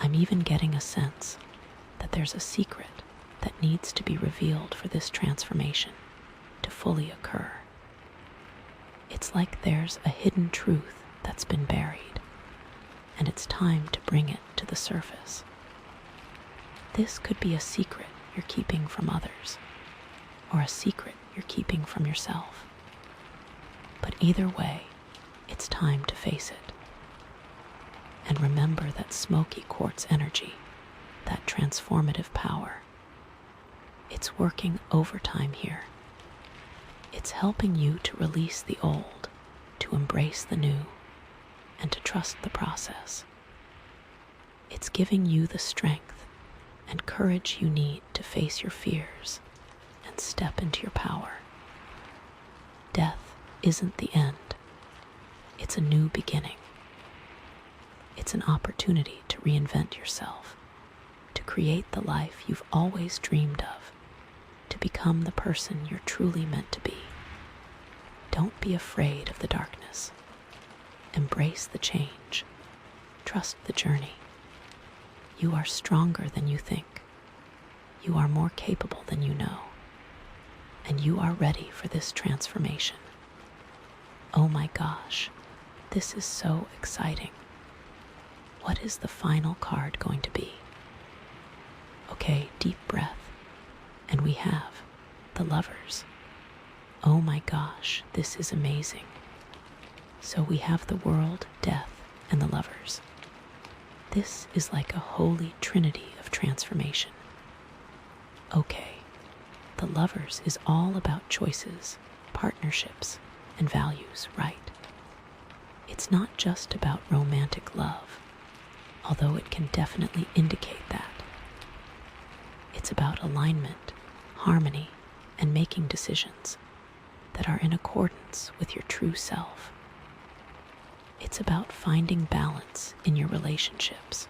I'm even getting a sense that there's a secret that needs to be revealed for this transformation to fully occur. It's like there's a hidden truth that's been buried, and it's time to bring it to the surface. This could be a secret you're keeping from others, or a secret you're keeping from yourself. But either way, it's time to face it. And remember that smoky quartz energy, that transformative power. It's working overtime here. It's helping you to release the old, to embrace the new, and to trust the process. It's giving you the strength and courage you need to face your fears and step into your power. Death isn't the end. It's a new beginning. It's an opportunity to reinvent yourself, to create the life you've always dreamed of, to become the person you're truly meant to be. Don't be afraid of the darkness. Embrace the change. Trust the journey. You are stronger than you think. You are more capable than you know. And you are ready for this transformation. Oh my gosh, this is so exciting. What is the final card going to be? Okay, deep breath. And we have the Lovers. Oh my gosh, this is amazing. So we have the World, Death, and the Lovers. This is like a holy trinity of transformation. Okay, the Lovers is all about choices, partnerships, and values, right? It's not just about romantic love, although it can definitely indicate that. It's about alignment, harmony, and making decisions that are in accordance with your true self. It's about finding balance in your relationships,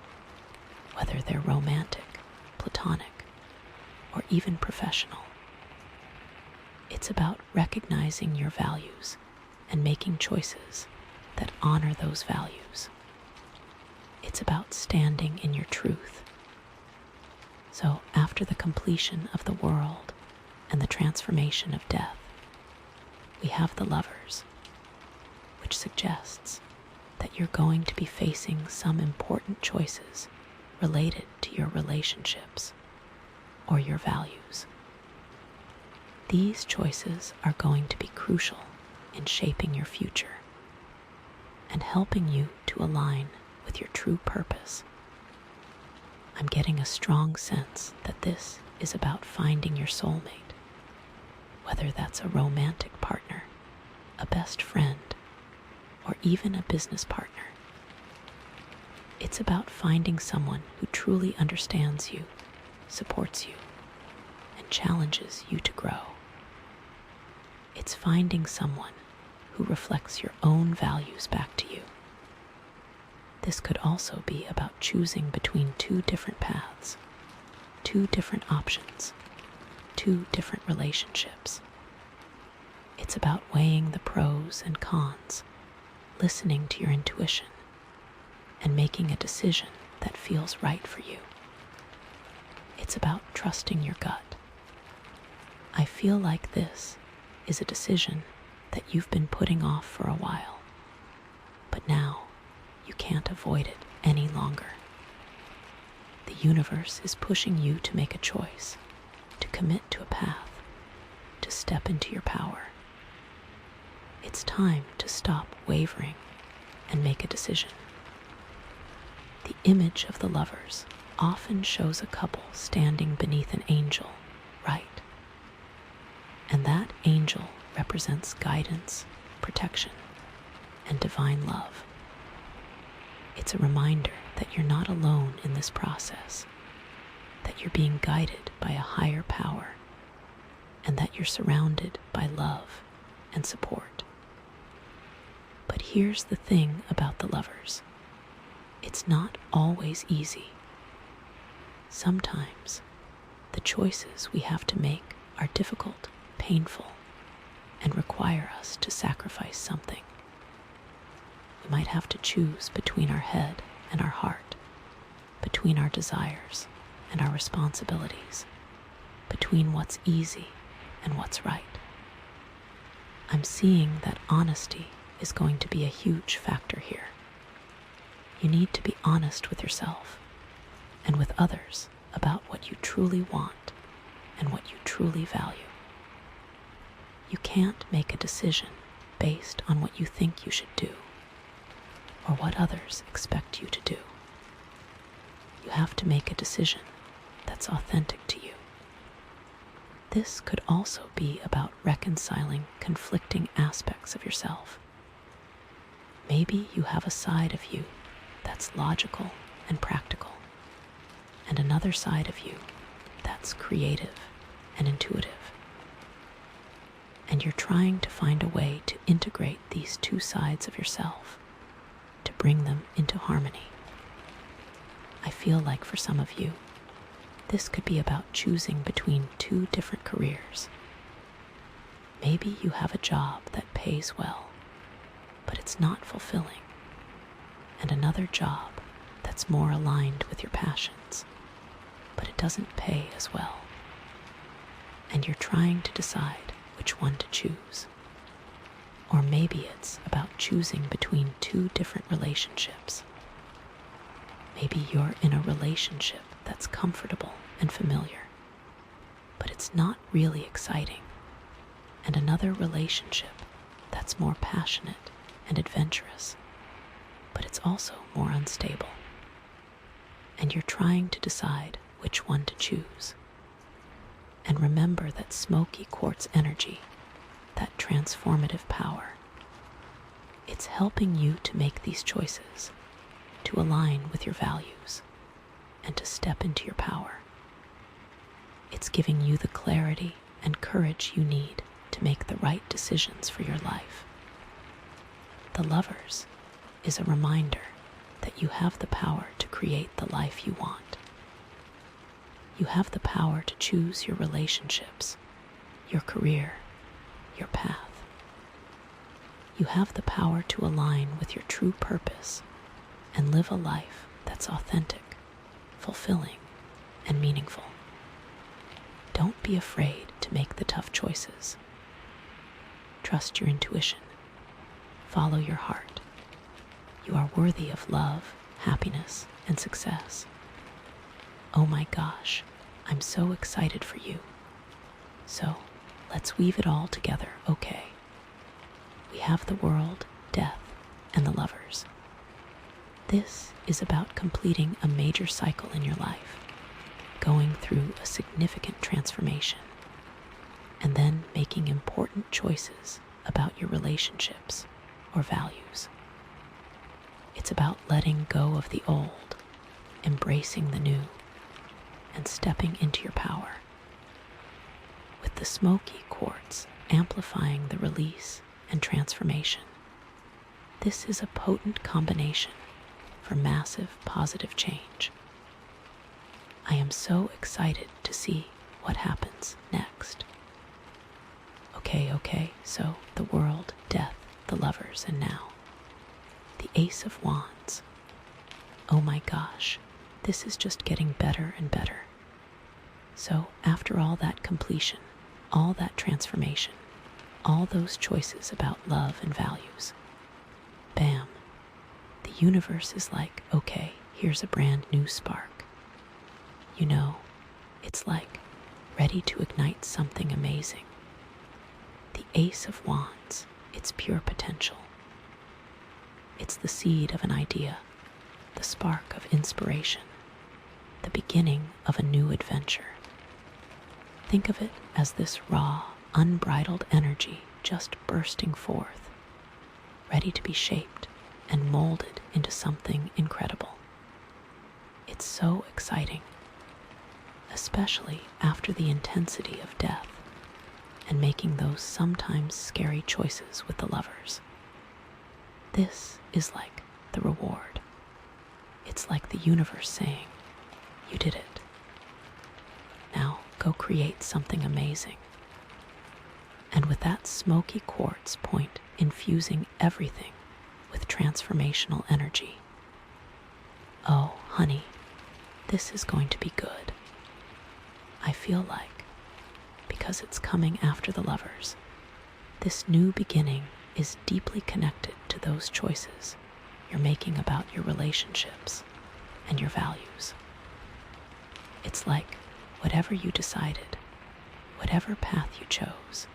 whether they're romantic, platonic, or even professional. It's about recognizing your values and making choices that honor those values. It's about standing in your truth. So after the completion of the world and the transformation of death, we have the Lovers, which suggests that you're going to be facing some important choices related to your relationships or your values. These choices are going to be crucial in shaping your future and helping you to align with your true purpose. I'm getting a strong sense that this is about finding your soulmate, whether that's a romantic partner, a best friend, or even a business partner. It's about finding someone who truly understands you, supports you, and challenges you to grow. It's finding someone who reflects your own values back to you. This could also be about choosing between two different paths, two different options, two different relationships. It's about weighing the pros and cons, listening to your intuition, and making a decision that feels right for you. It's about trusting your gut. I feel like this is a decision that you've been putting off for a while, but now you can't avoid it any longer. The universe is pushing you to make a choice, to commit to a path, to step into your power. It's time to stop wavering and make a decision. The image of the lovers often shows a couple standing beneath an angel, right? And that angel represents guidance, protection, and divine love. It's a reminder that you're not alone in this process, that you're being guided by a higher power, and that you're surrounded by love and support. But here's the thing about the lovers. It's not always easy. Sometimes the choices we have to make are difficult, painful, and require us to sacrifice something. We might have to choose between our head and our heart, between our desires and our responsibilities, between what's easy and what's right. I'm seeing that honesty is going to be a huge factor here. You need to be honest with yourself and with others about what you truly want and what you truly value. You can't make a decision based on what you think you should do or what others expect you to do. You have to make a decision that's authentic to you. This could also be about reconciling conflicting aspects of yourself. Maybe you have a side of you that's logical and practical, and another side of you that's creative and intuitive. And you're trying to find a way to integrate these two sides of yourself, to bring them into harmony. I feel like for some of you, this could be about choosing between two different careers. Maybe you have a job that pays well, but it's not fulfilling, and another job that's more aligned with your passions, but it doesn't pay as well. And you're trying to decide which one to choose. Or maybe it's about choosing between two different relationships. Maybe you're in a relationship that's comfortable and familiar, but it's not really exciting, and another relationship that's more passionate and adventurous, but it's also more unstable. And you're trying to decide which one to choose. And remember that Smoky Quartz energy, that transformative power, it's helping you to make these choices, to align with your values, and to step into your power. It's giving you the clarity and courage you need to make the right decisions for your life. The Lovers is a reminder that you have the power to create the life you want. You have the power to choose your relationships, your career, your path. You have the power to align with your true purpose and live a life that's authentic, fulfilling, and meaningful. Don't be afraid to make the tough choices. Trust your intuition. Follow your heart. You are worthy of love, happiness, and success. Oh my gosh, I'm so excited for you. So, let's weave it all together, okay? We have the world, death, and the lovers. This is about completing a major cycle in your life, going through a significant transformation, and then making important choices about your relationships or values. It's about letting go of the old, embracing the new, and stepping into your power. With the Smoky quartz amplifying the release and transformation, this is a potent combination for massive positive change. I am so excited to see what happens next. Okay, so the world, death, the lovers, and now the Ace of Wands. Oh my gosh, this is just getting better and better. So after all that completion, all that transformation, all those choices about love and values, bam, the universe is like, okay, here's a brand new spark. You know, it's like ready to ignite something amazing. The Ace of Wands, it's pure potential. It's the seed of an idea, the spark of inspiration, the beginning of a new adventure. Think of it as this raw, unbridled energy just bursting forth, ready to be shaped and molded into something incredible. It's so exciting, especially after the intensity of death and making those sometimes scary choices with the lovers. This is like the reward. It's like the universe saying, you did it. Now go create something amazing. And with that Smoky quartz point infusing everything with transformational energy. Oh, honey, this is going to be good. I feel like, because it's coming after the lovers, this new beginning is deeply connected to those choices you're making about your relationships and your values. It's like whatever you decided, whatever path you chose,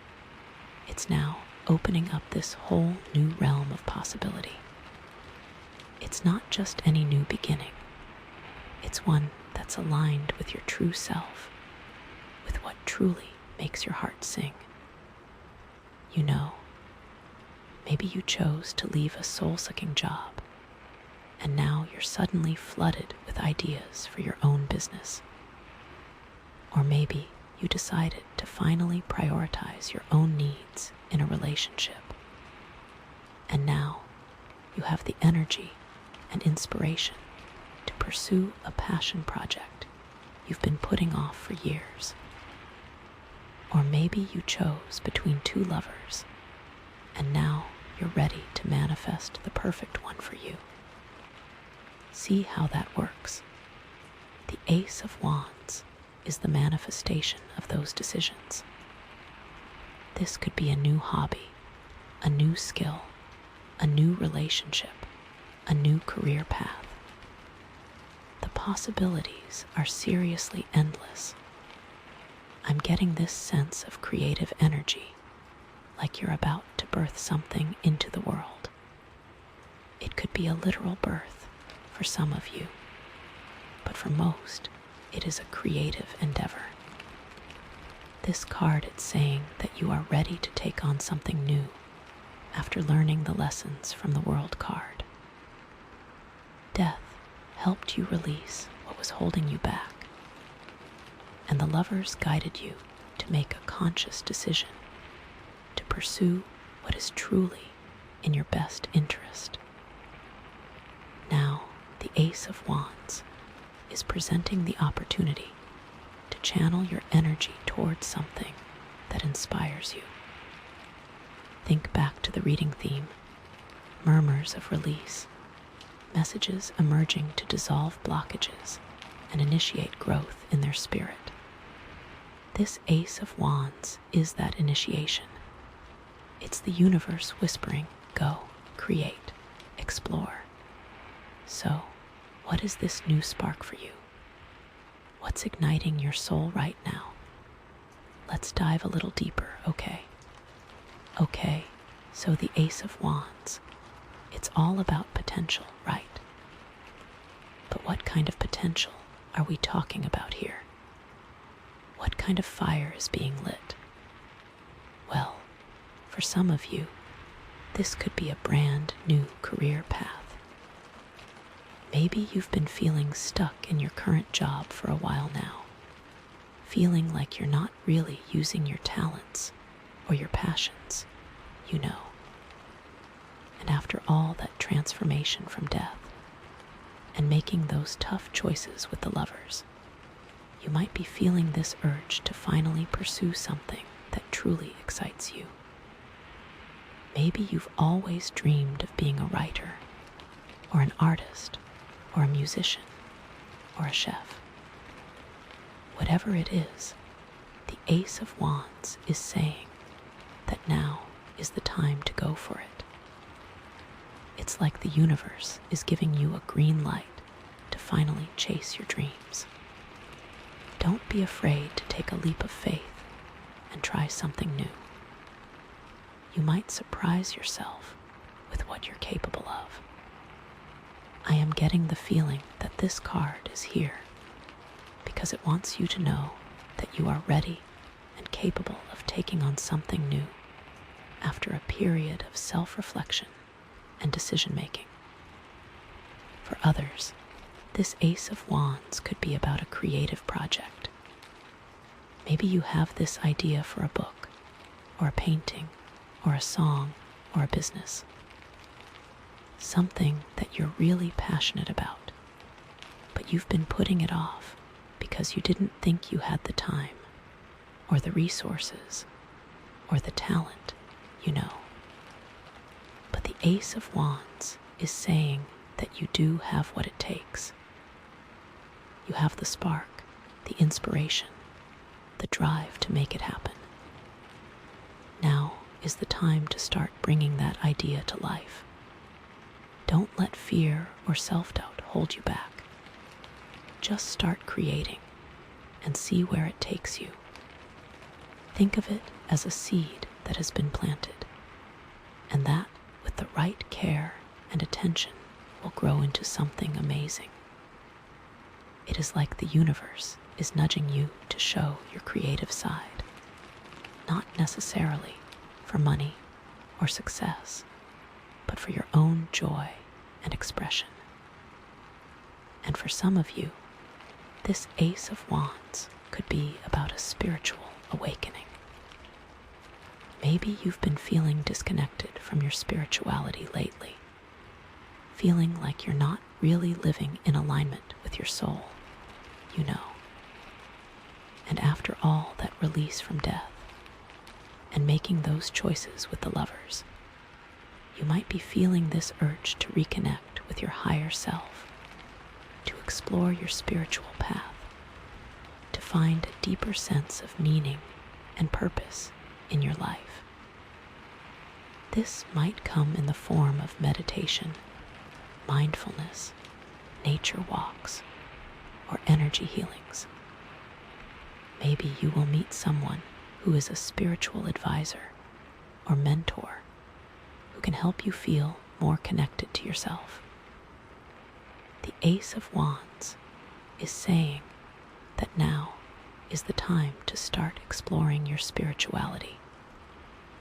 it's now opening up this whole new realm of possibility. It's not just any new beginning. It's one that's aligned with your true self, with what truly makes your heart sing. You know, maybe you chose to leave a soul-sucking job, and now you're suddenly flooded with ideas for your own business. Or maybe you decided to finally prioritize your own needs in a relationship. And now you have the energy and inspiration to pursue a passion project you've been putting off for years. Or maybe you chose between two lovers, and now you're ready to manifest the perfect one for you. See how that works. The Ace of Wands is the manifestation of those decisions. This could be a new hobby, a new skill, a new relationship, a new career path. The possibilities are seriously endless. I'm getting this sense of creative energy, like you're about to birth something into the world. It could be a literal birth for some of you, but for most, it is a creative endeavor. This card is saying that you are ready to take on something new after learning the lessons from the World card. Death helped you release what was holding you back, and the lovers guided you to make a conscious decision to pursue what is truly in your best interest. Now, the Ace of Wands is presenting the opportunity to channel your energy towards something that inspires you. Think back to the reading theme, murmurs of release, messages emerging to dissolve blockages and initiate growth in their spirit. This Ace of Wands is that initiation. It's the universe whispering, go, create, explore. So, what is this new spark for you? What's igniting your soul right now? Let's dive a little deeper, okay? So the Ace of Wands, it's all about potential, right? But what kind of potential are we talking about here? What kind of fire is being lit? Well, for some of you, this could be a brand new career path. Maybe you've been feeling stuck in your current job for a while now, feeling like you're not really using your talents or your passions, you know. And after all that transformation from death and making those tough choices with the lovers, you might be feeling this urge to finally pursue something that truly excites you. Maybe you've always dreamed of being a writer, or an artist, or a musician, or a chef. Whatever it is, the Ace of Wands is saying that now is the time to go for it. It's like the universe is giving you a green light to finally chase your dreams. Don't be afraid to take a leap of faith and try something new. You might surprise yourself with what you're capable of. I am getting the feeling that this card is here because it wants you to know that you are ready and capable of taking on something new after a period of self-reflection and decision-making. For others, this Ace of Wands could be about a creative project. Maybe you have this idea for a book, or a painting, or a song, or a business. Something that you're really passionate about, but you've been putting it off because you didn't think you had the time, or the resources, or the talent, you know. But the Ace of Wands is saying that you do have what it takes. You have the spark, the inspiration, the drive to make it happen. Now is the time to start bringing that idea to life. Don't let fear or self-doubt hold you back. Just start creating and see where it takes you. Think of it as a seed that has been planted, and that, with the right care and attention, will grow into something amazing. It is like the universe is nudging you to show your creative side, not necessarily for money or success, but for your own joy and expression. And for some of you, this Ace of Wands could be about a spiritual awakening. Maybe you've been feeling disconnected from your spirituality lately, feeling like you're not really living in alignment with your soul, you know. And after all that release from death and making those choices with the lovers, you might be feeling this urge to reconnect with your higher self, to explore your spiritual path, to find a deeper sense of meaning and purpose in your life. This might come in the form of meditation, mindfulness, nature walks, or energy healings. Maybe you will meet someone who is a spiritual advisor or mentor who can help you feel more connected to yourself. The Ace of Wands is saying that now is the time to start exploring your spirituality,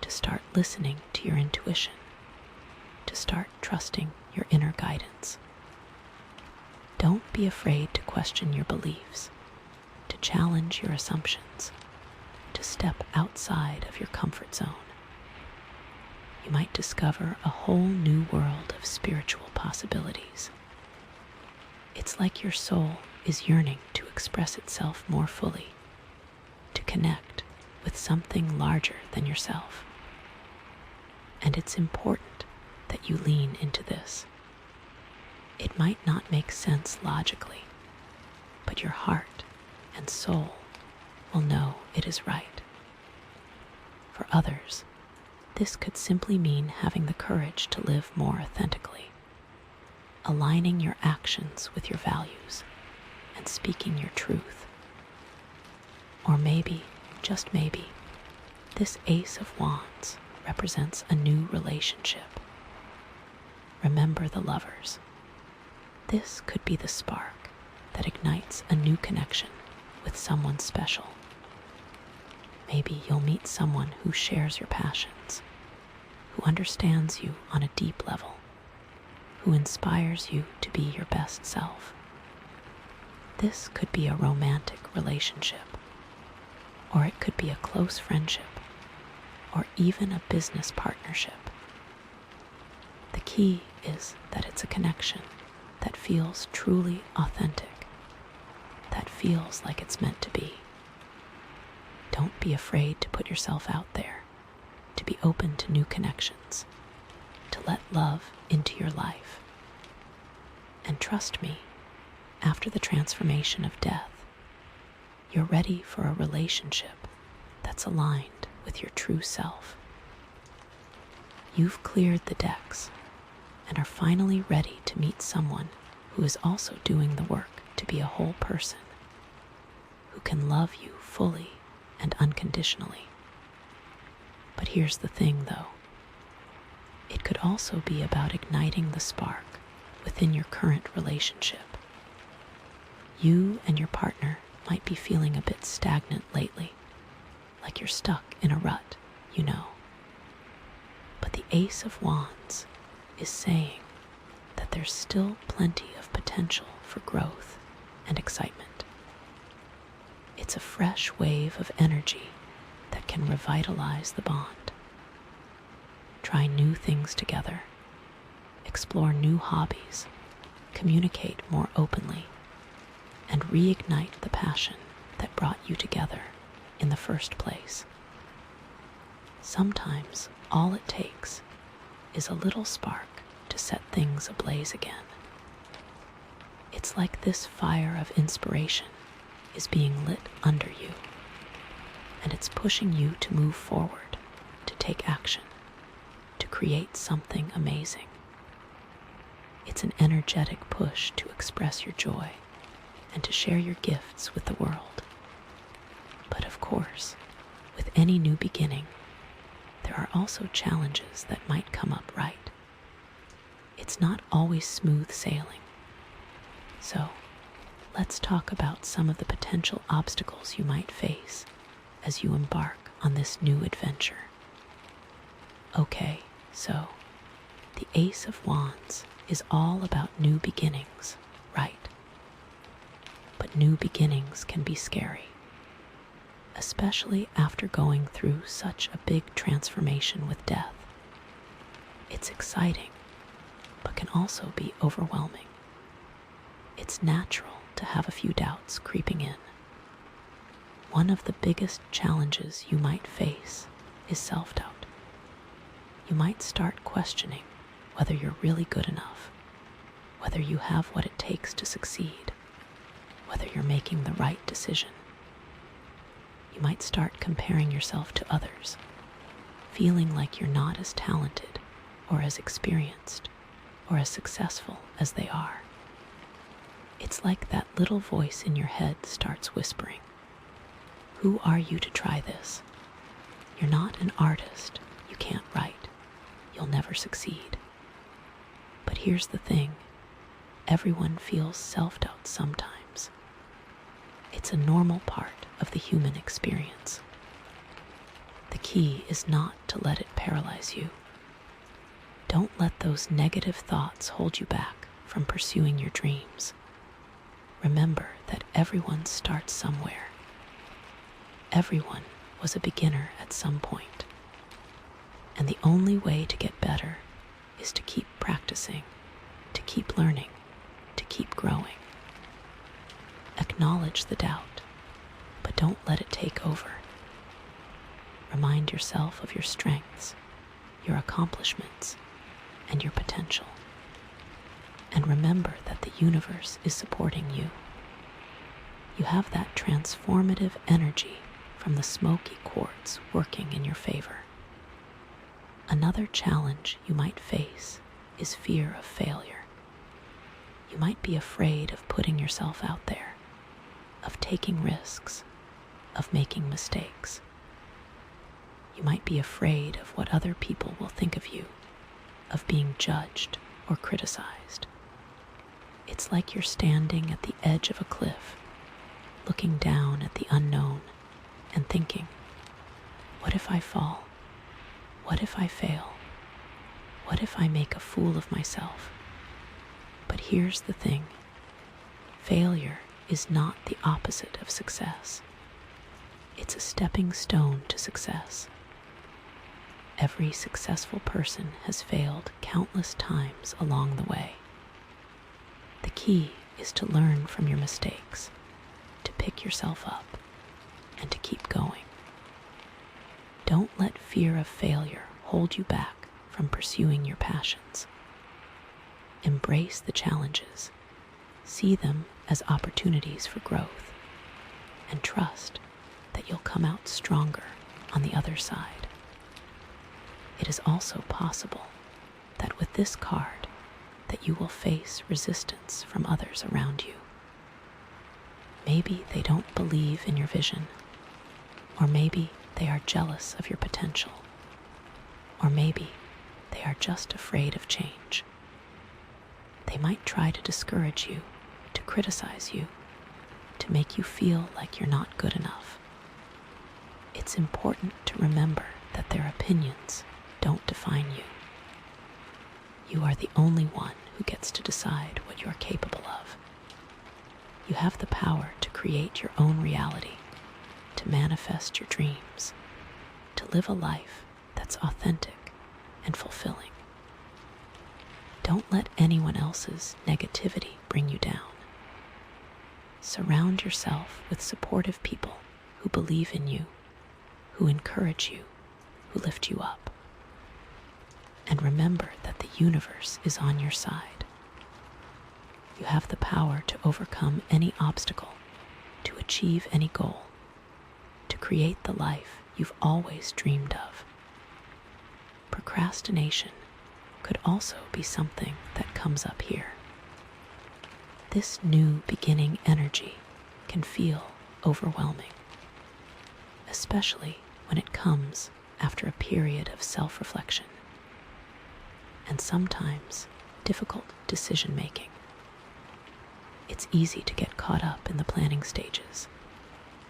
to start listening to your intuition, to start trusting your inner guidance. Don't be afraid to question your beliefs, to challenge your assumptions, to step outside of your comfort zone. You might discover a whole new world of spiritual possibilities. It's like your soul is yearning to express itself more fully, to connect with something larger than yourself. And it's important that you lean into this. It might not make sense logically, but your heart and soul will know it is right. For others, this could simply mean having the courage to live more authentically, aligning your actions with your values and speaking your truth. Or maybe, just maybe, this Ace of Wands represents a new relationship. Remember the lovers. This could be the spark that ignites a new connection with someone special. Maybe you'll meet someone who shares your passions, who understands you on a deep level, who inspires you to be your best self. This could be a romantic relationship, or it could be a close friendship, or even a business partnership. The key is that it's a connection that feels truly authentic, that feels like it's meant to be. Don't be afraid to put yourself out there, to be open to new connections, to let love into your life. And trust me, after the transformation of death, you're ready for a relationship that's aligned with your true self. You've cleared the decks and are finally ready to meet someone who is also doing the work to be a whole person, who can love you fully and unconditionally. But here's the thing, though. It could also be about igniting the spark within your current relationship. You and your partner might be feeling a bit stagnant lately, like you're stuck in a rut, you know. But the Ace of Wands is saying that there's still plenty of potential for growth and excitement. It's a fresh wave of energy that can revitalize the bond. Try new things together, explore new hobbies, communicate more openly, and reignite the passion that brought you together in the first place. Sometimes all it takes is a little spark to set things ablaze again. It's like this fire of inspiration is being lit under you, and it's pushing you to move forward, to take action, to create something amazing. It's an energetic push to express your joy and to share your gifts with the world. But of course, with any new beginning, there are also challenges that might come up, right? It's not always smooth sailing. So, let's talk about some of the potential obstacles you might face as you embark on this new adventure. Okay, so the Ace of Wands is all about new beginnings, right? But new beginnings can be scary, especially after going through such a big transformation with death. It's exciting, but can also be overwhelming. It's natural to have a few doubts creeping in. One of the biggest challenges you might face is self-doubt. You might start questioning whether you're really good enough, whether you have what it takes to succeed, whether you're making the right decision. You might start comparing yourself to others, feeling like you're not as talented or as experienced or as successful as they are. It's like that little voice in your head starts whispering, "Who are you to try this? You're not an artist. You can't write. You'll never succeed." But here's the thing. Everyone feels self-doubt sometimes. It's a normal part of the human experience. The key is not to let it paralyze you. Don't let those negative thoughts hold you back from pursuing your dreams. Remember that everyone starts somewhere. Everyone was a beginner at some point. And the only way to get better is to keep practicing, to keep learning, to keep growing. Acknowledge the doubt, but don't let it take over. Remind yourself of your strengths, your accomplishments, and your potential. And remember that the universe is supporting you. You have that transformative energy from the Smoky quartz working in your favor. Another challenge you might face is fear of failure. You might be afraid of putting yourself out there, of taking risks, of making mistakes. You might be afraid of what other people will think of you, of being judged or criticized. It's like you're standing at the edge of a cliff, looking down at the unknown and thinking, what if I fall? What if I fail? What if I make a fool of myself? But here's the thing. Failure is not the opposite of success. It's a stepping stone to success. Every successful person has failed countless times along the way. The key is to learn from your mistakes, to pick yourself up, and to keep going. Don't let fear of failure hold you back from pursuing your passions. Embrace the challenges, see them as opportunities for growth, and trust that you'll come out stronger on the other side. It is also possible that with this card that you will face resistance from others around you. Maybe they don't believe in your vision, or maybe they are jealous of your potential, or maybe they are just afraid of change. They might try to discourage you, to criticize you, to make you feel like you're not good enough. It's important to remember that their opinions don't define you. You are the only one who gets to decide what you're capable of. You have the power to create your own reality, to manifest your dreams, to live a life that's authentic and fulfilling. Don't let anyone else's negativity bring you down. Surround yourself with supportive people who believe in you, who encourage you, who lift you up. And remember that the universe is on your side. You have the power to overcome any obstacle, to achieve any goal, to create the life you've always dreamed of. Procrastination could also be something that comes up here. This new beginning energy can feel overwhelming, especially when it comes after a period of self-reflection and sometimes difficult decision-making. It's easy to get caught up in the planning stages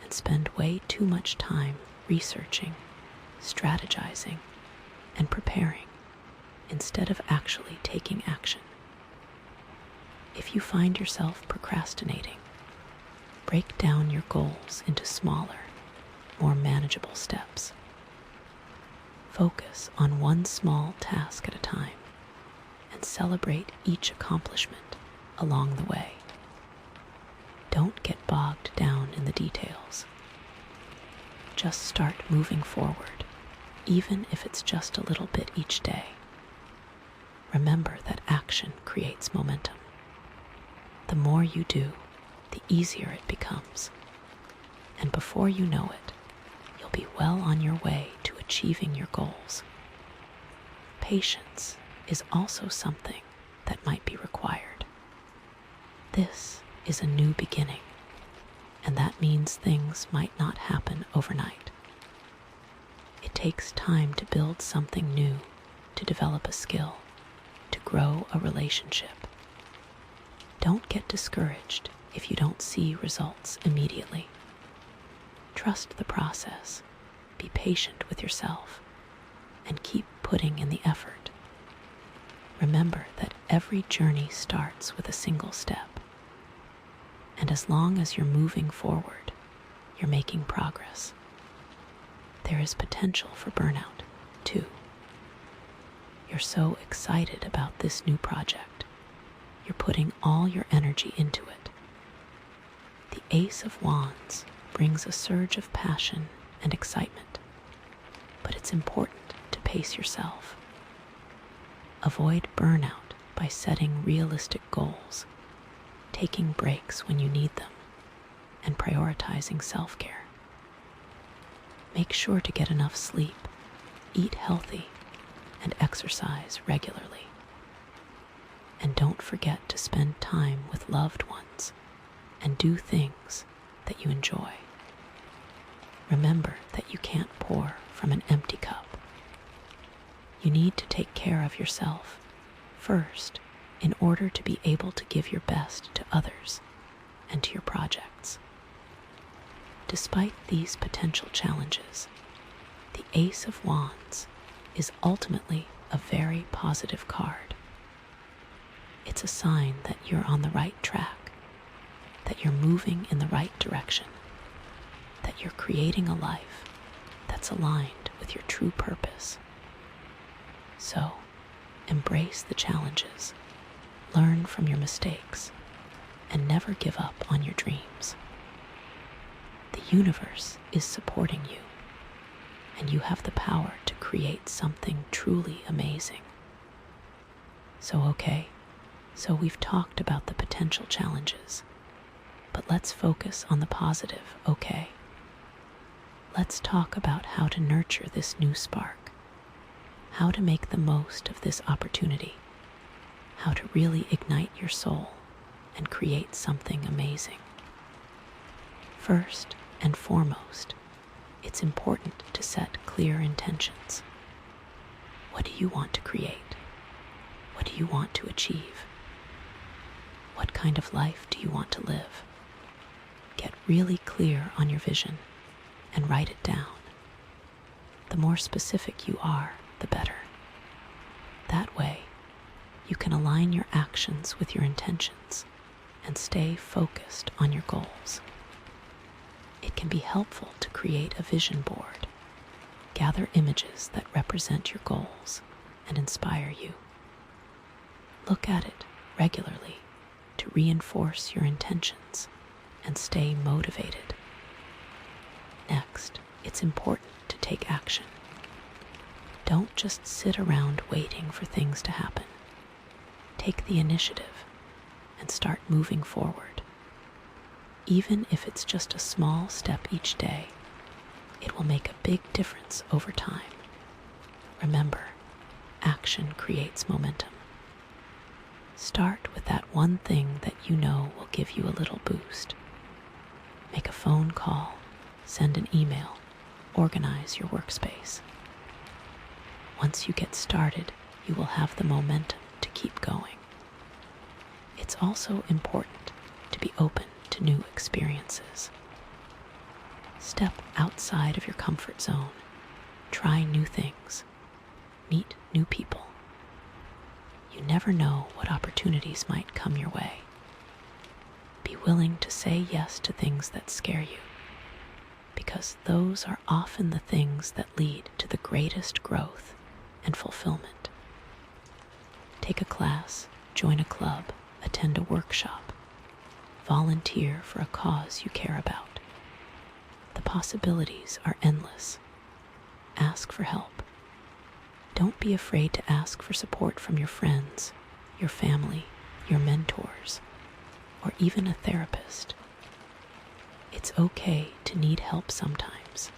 and spend way too much time researching, strategizing, and preparing instead of actually taking action. If you find yourself procrastinating, break down your goals into smaller, more manageable steps. Focus on one small task at a time and celebrate each accomplishment along the way. Don't get bogged down in the details. Just start moving forward, even if it's just a little bit each day. Remember that action creates momentum. The more you do, the easier it becomes. And before you know it, you'll be well on your way to achieving your goals. Patience is also something that might be required. This is a new beginning, and that means things might not happen overnight. It takes time to build something new, to develop a skill, to grow a relationship. Don't get discouraged if you don't see results immediately. Trust the process, be patient with yourself, and keep putting in the effort. Remember that every journey starts with a single step. And as long as you're moving forward, you're making progress. There is potential for burnout, too. You're so excited about this new project. You're putting all your energy into it. The Ace of Wands brings a surge of passion and excitement, but it's important to pace yourself. Avoid burnout by setting realistic goals, taking breaks when you need them, and prioritizing self-care. Make sure to get enough sleep, eat healthy, and exercise regularly. And don't forget to spend time with loved ones and do things that you enjoy. Remember that you can't pour from an empty cup. You need to take care of yourself first in order to be able to give your best to others and to your projects. Despite these potential challenges, the Ace of Wands is ultimately a very positive card. It's a sign that you're on the right track, that you're moving in the right direction, that you're creating a life that's aligned with your true purpose. So, embrace the challenges, learn from your mistakes, and never give up on your dreams. The universe is supporting you, and you have the power to create something truly amazing. So we've talked about the potential challenges, but let's focus on the positive, okay? Let's talk about how to nurture this new spark, how to make the most of this opportunity, how to really ignite your soul and create something amazing. First and foremost, it's important to set clear intentions. What do you want to create? What do you want to achieve? What kind of life do you want to live? Get really clear on your vision and write it down. The more specific you are, the better. That way, you can align your actions with your intentions and stay focused on your goals. It can be helpful to create a vision board. Gather images that represent your goals and inspire you. Look at it regularly to reinforce your intentions and stay motivated. Next, it's important to take action. Don't just sit around waiting for things to happen. Take the initiative and start moving forward. Even if it's just a small step each day, it will make a big difference over time. Remember, action creates momentum. Start with that one thing that you know will give you a little boost. Make a phone call, send an email, organize your workspace. Once you get started, you will have the momentum to keep going. It's also important to be open to new experiences. Step outside of your comfort zone, try new things, meet new people. You never know what opportunities might come your way. Be willing to say yes to things that scare you, because those are often the things that lead to the greatest growth and fulfillment. Take a class, join a club, attend a workshop, volunteer for a cause you care about. The possibilities are endless. Ask for help. Don't be afraid to ask for support from your friends, your family, your mentors, or even a therapist. It's okay to need help sometimes.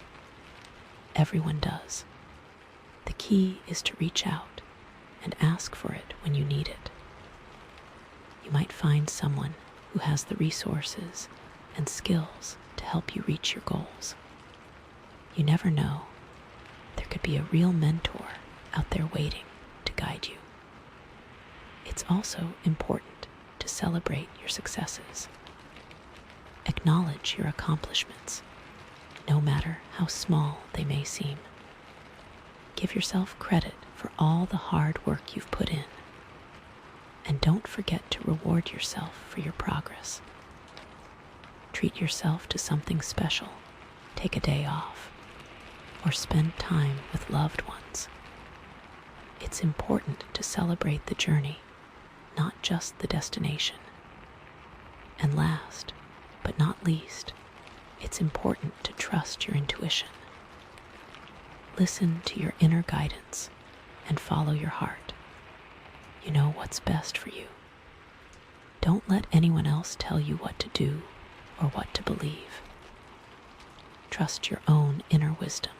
Everyone does. The key is to reach out and ask for it when you need it. You might find someone who has the resources and skills to help you reach your goals. You never know. There could be a real mentor out there waiting to guide you. It's also important to celebrate your successes. Acknowledge your accomplishments, no matter how small they may seem. Give yourself credit for all the hard work you've put in. And don't forget to reward yourself for your progress. Treat yourself to something special. Take a day off, or spend time with loved ones. It's important to celebrate the journey, not just the destination. And last, but not least, it's important to trust your intuition. Listen to your inner guidance and follow your heart. You know what's best for you. Don't let anyone else tell you what to do or what to believe. Trust your own inner wisdom,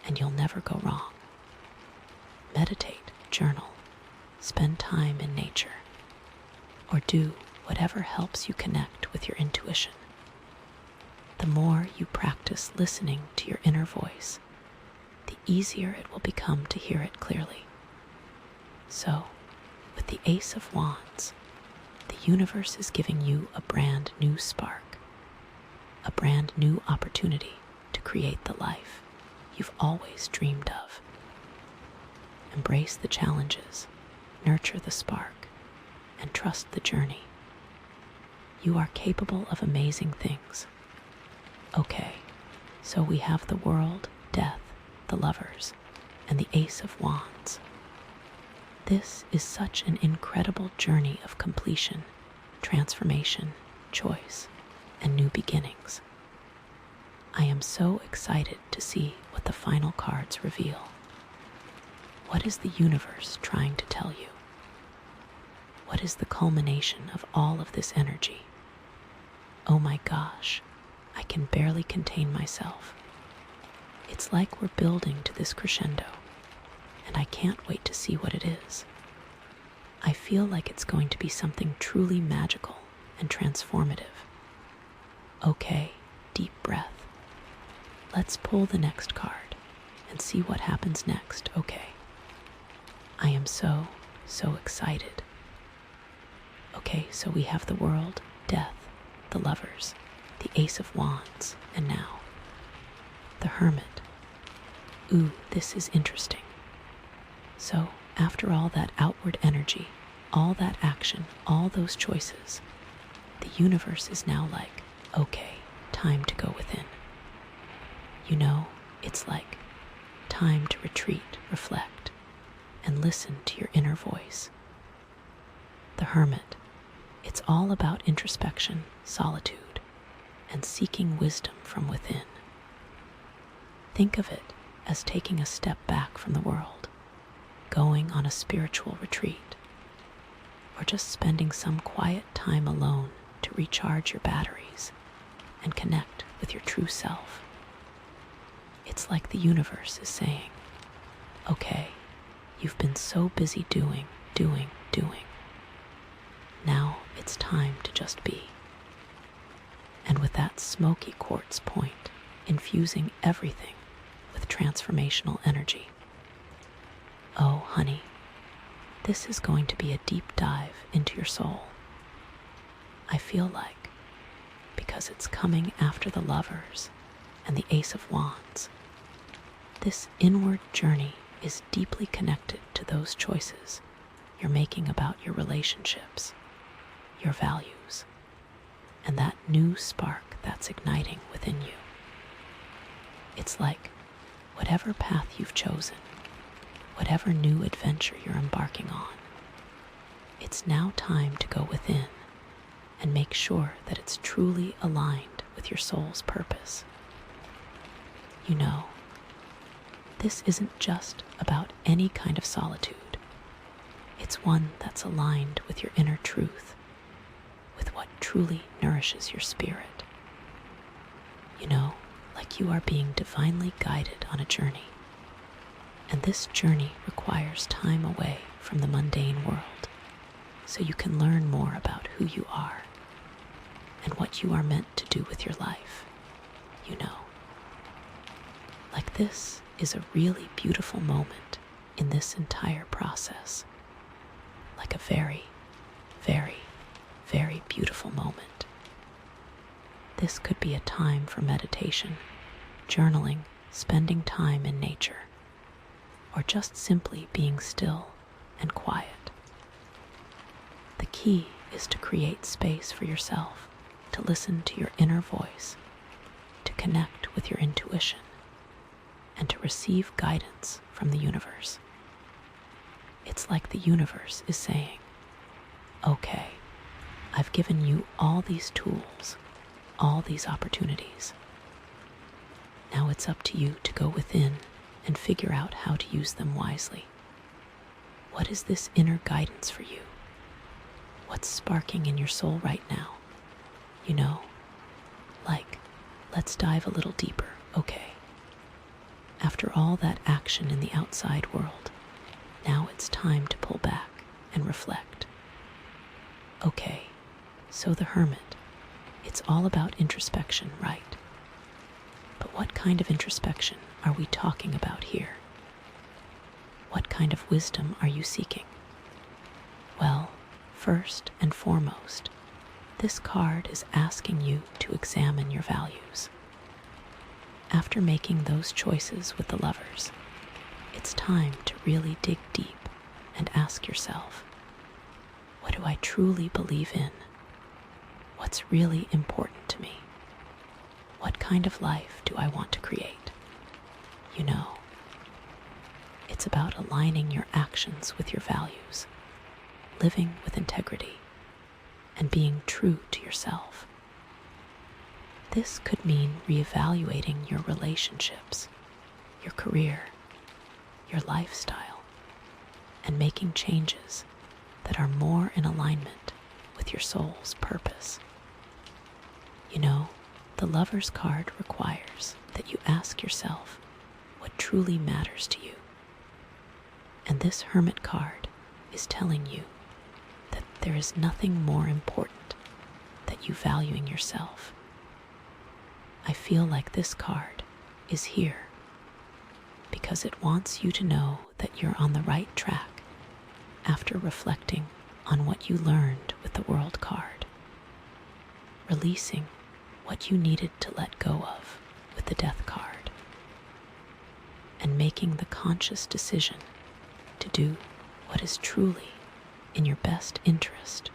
and you'll never go wrong. Meditate, journal, spend time in nature, or do whatever helps you connect with your intuition. The more you practice listening to your inner voice, the easier it will become to hear it clearly. So, With the Ace of Wands, the universe is giving you a brand new spark, a brand new opportunity to create the life you've always dreamed of. Embrace the challenges, nurture the spark, and trust the journey. You are capable of amazing things. Okay, so we have the World, Death, the Lovers, and the Ace of Wands. This is such an incredible journey of completion, transformation, choice, and new beginnings. I am so excited to see what the final cards reveal. What is the universe trying to tell you? What is the culmination of all of this energy? Oh my gosh, I can barely contain myself. It's like we're building to this crescendo, and I can't wait to see what it is. I feel like it's going to be something truly magical and transformative. Okay, deep breath. Let's pull the next card and see what happens next, okay? I am so excited. Okay, so we have the World, Death, the Lovers, the Ace of Wands, and now the Hermit. Ooh, this is interesting. So, after all that outward energy, all that action, all those choices, the universe is now like, okay, time to go within. You know, it's like time to retreat, reflect, and listen to your inner voice. The Hermit, it's all about introspection, solitude, and seeking wisdom from within. Think of it as taking a step back from the world, going on a spiritual retreat, or just spending some quiet time alone to recharge your batteries and connect with your true self. It's like the universe is saying, okay, you've been so busy doing. Now it's time to just be. And with that smoky quartz point, infusing everything with transformational energy. Oh, honey, this is going to be a deep dive into your soul. I feel like, because it's coming after the Lovers and the Ace of Wands, this inward journey is deeply connected to those choices you're making about your relationships, your values, and that new spark that's igniting within you. It's like whatever path you've chosen, whatever new adventure you're embarking on, it's now time to go within and make sure that it's truly aligned with your soul's purpose. You know, this isn't just about any kind of solitude. It's one that's aligned with your inner truth, with what truly nourishes your spirit. You know, like you are being divinely guided on a journey. And this journey requires time away from the mundane world, so you can learn more about who you are and what you are meant to do with your life. You know, like this is a really beautiful moment in this entire process. Like a very, very, very beautiful moment. This could be a time for meditation, journaling, spending time in nature, or just simply being still and quiet. The key is to create space for yourself, to listen to your inner voice, to connect with your intuition, and to receive guidance from the universe. It's like the universe is saying, okay, I've given you all these tools, all these opportunities. Now it's up to you to go within and figure out how to use them wisely. What is this inner guidance for you? What's sparking in your soul right now? You know, like, let's dive a little deeper, okay? After all that action in the outside world, now it's time to pull back and reflect. Okay, so the Hermit, it's all about introspection, right? But what kind of introspection are we talking about here? What kind of wisdom are you seeking? Well, first and foremost, this card is asking you to examine your values. After making those choices with the Lovers, it's time to really dig deep and ask yourself, what do I truly believe in? What's really important to me? What kind of life do I want to create? You know, it's about aligning your actions with your values, living with integrity, and being true to yourself. This could mean reevaluating your relationships, your career, your lifestyle, and making changes that are more in alignment with your soul's purpose. You know, the Lover's card requires that you ask yourself what truly matters to you. And this Hermit card is telling you that there is nothing more important than you valuing yourself. I feel like this card is here because it wants you to know that you're on the right track after reflecting on what you learned with the World card, releasing what you needed to let go of with the Death card, and making the conscious decision to do what is truly in your best interest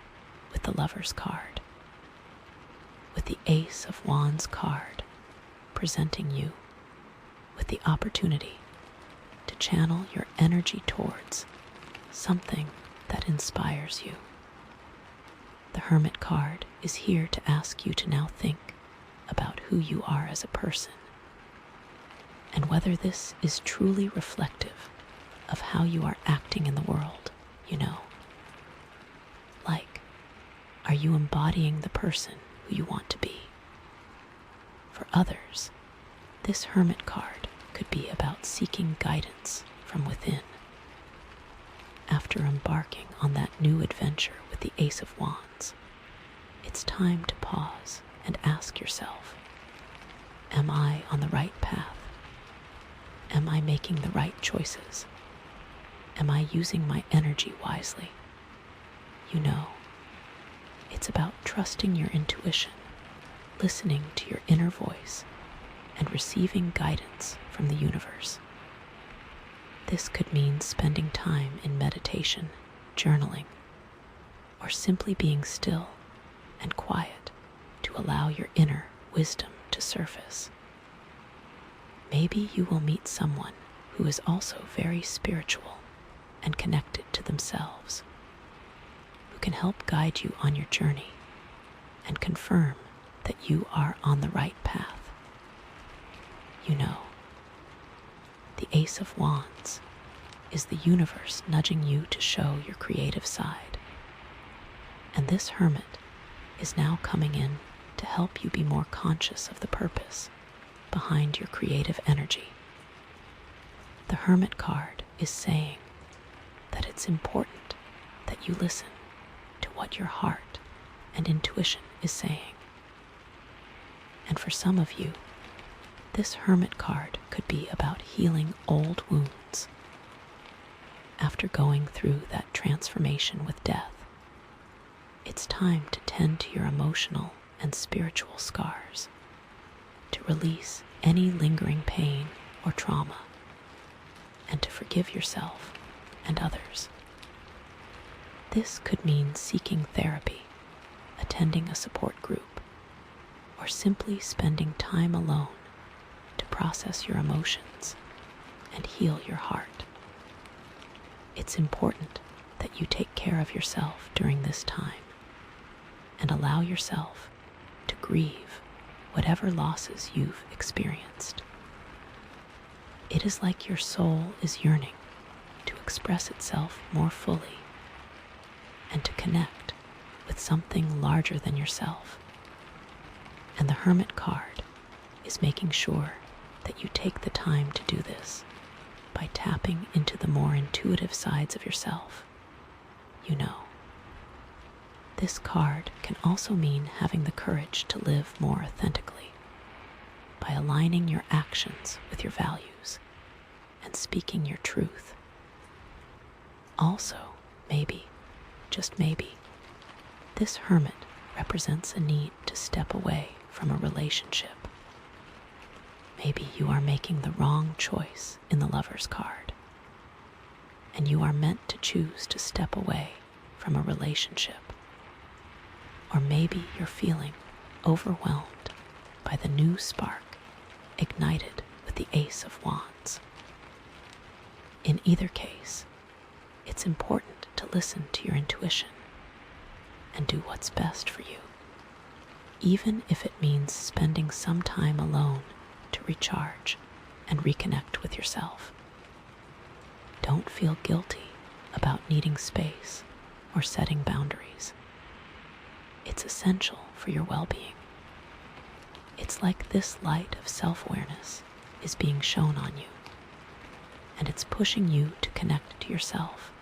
with the Lover's card. With the Ace of Wands card presenting you with the opportunity to channel your energy towards something that inspires you. The Hermit card is here to ask you to now think about who you are as a person and whether this is truly reflective of how you are acting in the world, you know. Like, are you embodying the person who you want to be? For others, this Hermit card could be about seeking guidance from within. After embarking on that new adventure with the Ace of Wands, it's time to pause and ask yourself, am I on the right path? Am I making the right choices? Am I using my energy wisely? You know, it's about trusting your intuition, listening to your inner voice, and receiving guidance from the universe. This could mean spending time in meditation, journaling, or simply being still and quiet to allow your inner wisdom to surface. Maybe you will meet someone who is also very spiritual and connected to themselves, who can help guide you on your journey and confirm that you are on the right path. You know, the Ace of Wands is the universe nudging you to show your creative side. And this Hermit is now coming in to help you be more conscious of the purpose behind your creative energy. The Hermit card is saying that it's important that you listen to what your heart and intuition is saying. And for some of you, this Hermit card could be about healing old wounds. After going through that transformation with death, it's time to tend to your emotional and spiritual scars, to release any lingering pain or trauma, and to forgive yourself and others. This could mean seeking therapy, attending a support group, or simply spending time alone to process your emotions and heal your heart. It's important that you take care of yourself during this time and allow yourself to grieve whatever losses you've experienced. It is like your soul is yearning to express itself more fully and to connect with something larger than yourself. And the Hermit card is making sure that you take the time to do this by tapping into the more intuitive sides of yourself. You know, this card can also mean having the courage to live more authentically by aligning your actions with your values and speaking your truth. Also, maybe just maybe, this hermit represents a need to step away from a relationship. Maybe you are making the wrong choice in the Lover's card, and you are meant to choose to step away from a relationship. Or maybe you're feeling overwhelmed by the new spark ignited with the Ace of Wands. In either case, it's important to listen to your intuition and do what's best for you, even if it means spending some time alone to recharge and reconnect with yourself. Don't feel guilty about needing space or setting boundaries. It's essential for your well-being. It's like this light of self-awareness is being shown on you, and it's pushing you to connect to yourself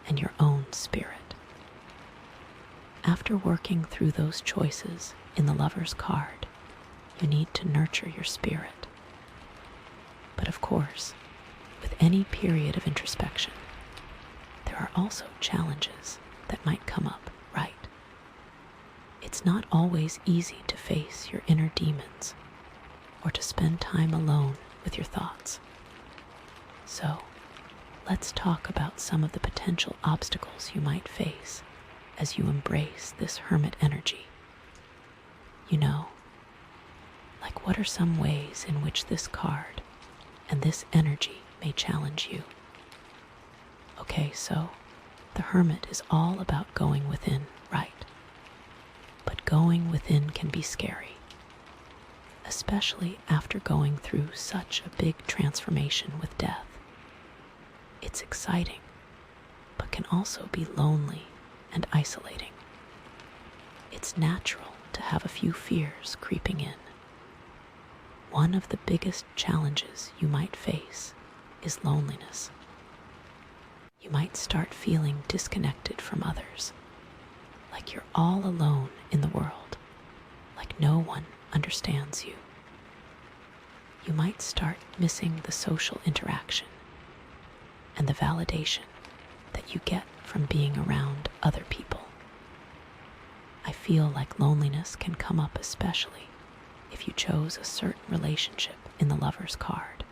and your own spirit. After working through those choices in the Lover's card, you need to nurture your spirit. But of course, with any period of introspection, there are also challenges that might come up, right? It's not always easy to face your inner demons or to spend time alone with your thoughts. So, let's talk about some of the potential obstacles you might face as you embrace this hermit energy. You know, like what are some ways in which this card and this energy may challenge you? Okay, so the hermit is all about going within, right? But going within can be scary, especially after going through such a big transformation with death. It's exciting, but can also be lonely and isolating. It's natural to have a few fears creeping in. One of the biggest challenges you might face is loneliness. You might start feeling disconnected from others, like you're all alone in the world, like no one understands you. You might start missing the social interaction and the validation that you get from being around other people. I feel like loneliness can come up especially if you chose a certain relationship in the Lover's card.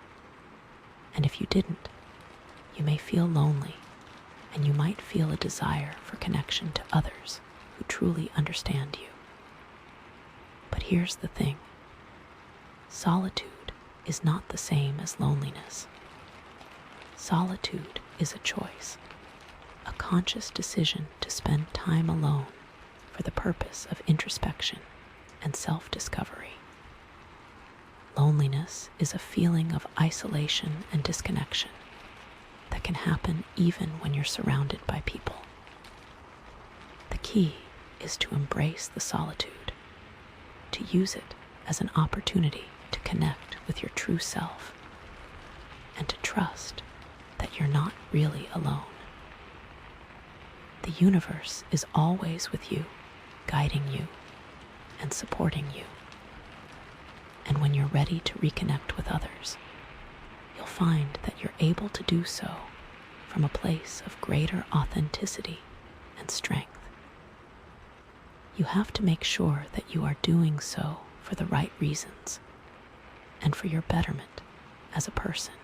And if you didn't, you may feel lonely, and you might feel a desire for connection to others who truly understand you. But here's the thing. Solitude is not the same as loneliness. Solitude is a choice, a conscious decision to spend time alone for the purpose of introspection and self-discovery. Loneliness is a feeling of isolation and disconnection that can happen even when you're surrounded by people. The key is to embrace the solitude, to use it as an opportunity to connect with your true self, and to trust that you're not really alone. The universe is always with you, guiding you and supporting you. And when you're ready to reconnect with others, you'll find that you're able to do so from a place of greater authenticity and strength. You have to make sure that you are doing so for the right reasons and for your betterment as a person.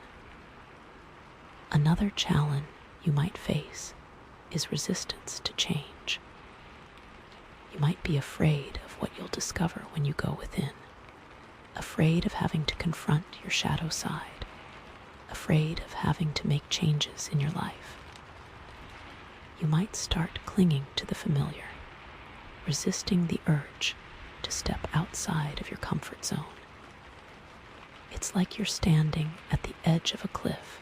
Another challenge you might face is resistance to change. You might be afraid of what you'll discover when you go within, afraid of having to confront your shadow side, afraid of having to make changes in your life. You might start clinging to the familiar, resisting the urge to step outside of your comfort zone. It's like you're standing at the edge of a cliff,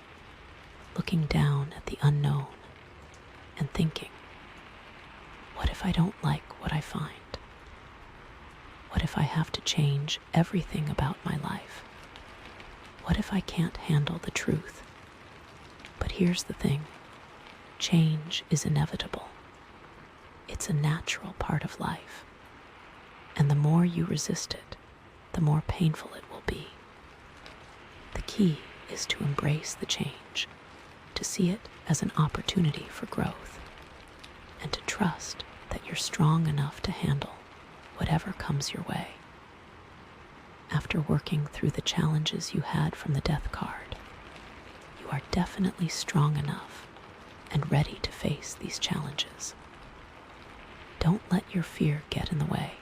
looking down at the unknown and thinking, what if I don't like what I find? What if I have to change everything about my life? What if I can't handle the truth? But here's the thing. Change is inevitable. It's a natural part of life. And the more you resist it, the more painful it will be. The key is to embrace the change, to see it as an opportunity for growth, and to trust that you're strong enough to handle whatever comes your way. After working through the challenges you had from the death card, you are definitely strong enough and ready to face these challenges. Don't let your fear get in the way.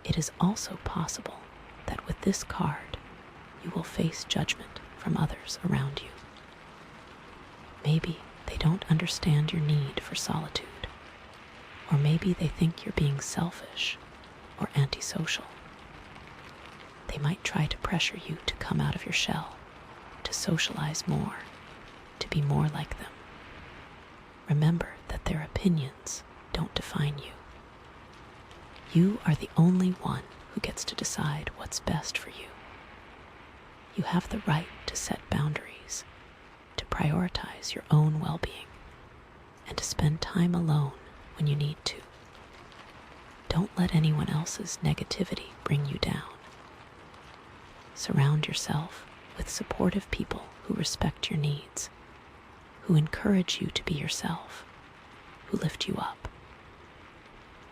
It is also possible that with this card, you will face judgment from others around you. Maybe they don't understand your need for solitude, or maybe they think you're being selfish or antisocial. They might try to pressure you to come out of your shell, to socialize more, to be more like them. Remember that their opinions don't define you. You are the only one who gets to decide what's best for you. You have the right to set boundaries, to prioritize your own well-being, and to spend time alone when you need to. Don't let anyone else's negativity bring you down. Surround yourself with supportive people who respect your needs, who encourage you to be yourself, who lift you up.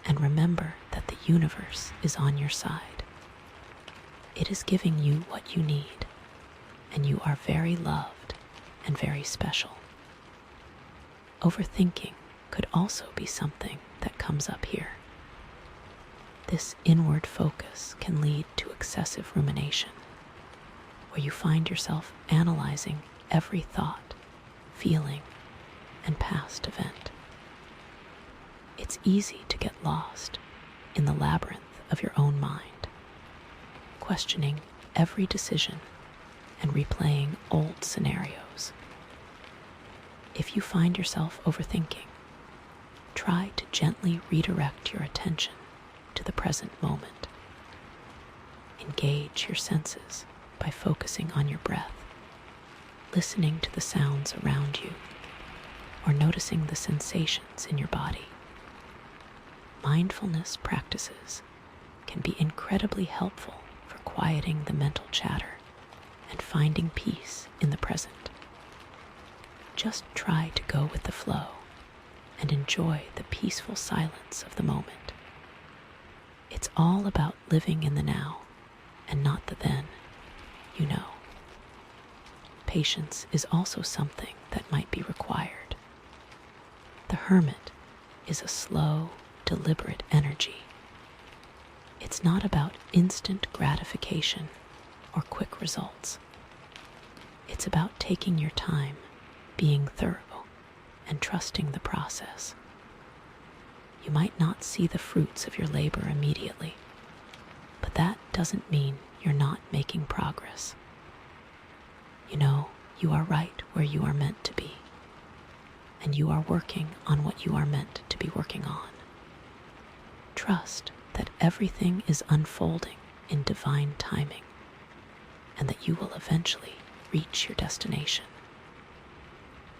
And remember that the universe is on your side. It is giving you what you need, and you are very loved and very special. Overthinking could also be something that comes up here. This inward focus can lead to excessive rumination, where you find yourself analyzing every thought, feeling, and past event. It's easy to get lost in the labyrinth of your own mind, questioning every decision and replaying old scenarios. If you find yourself overthinking, try to gently redirect your attention to the present moment. Engage your senses by focusing on your breath, listening to the sounds around you, or noticing the sensations in your body. Mindfulness practices can be incredibly helpful for quieting the mental chatter and finding peace in the present. Just try to go with the flow and enjoy the peaceful silence of the moment. It's all about living in the now and not the then, you know. Patience is also something that might be required. The hermit is a slow, deliberate energy. It's not about instant gratification or quick results. It's about taking your time, being thorough, and trusting the process. You might not see the fruits of your labor immediately, but that doesn't mean you're not making progress. You know, you are right where you are meant to be, and you are working on what you are meant to be working on. Trust that everything is unfolding in divine timing, and that you will eventually reach your destination.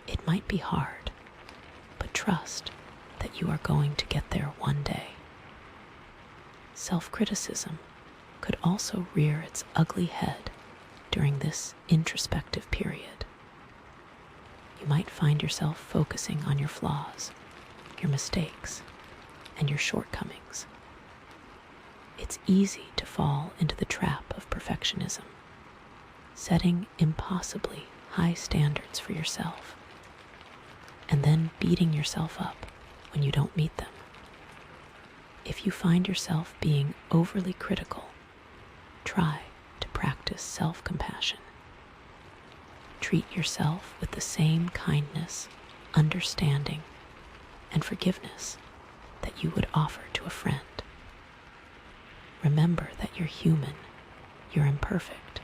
It might be hard, but trust that you are going to get there one day. Self-criticism could also rear its ugly head during this introspective period. You might find yourself focusing on your flaws, your mistakes, and your shortcomings. It's easy to fall into the trap of perfectionism, setting impossibly high standards for yourself, and then beating yourself up when you don't meet them. If you find yourself being overly critical, try to practice self-compassion. Treat yourself with the same kindness, understanding, and forgiveness that you would offer to a friend. Remember that you're human, you're imperfect,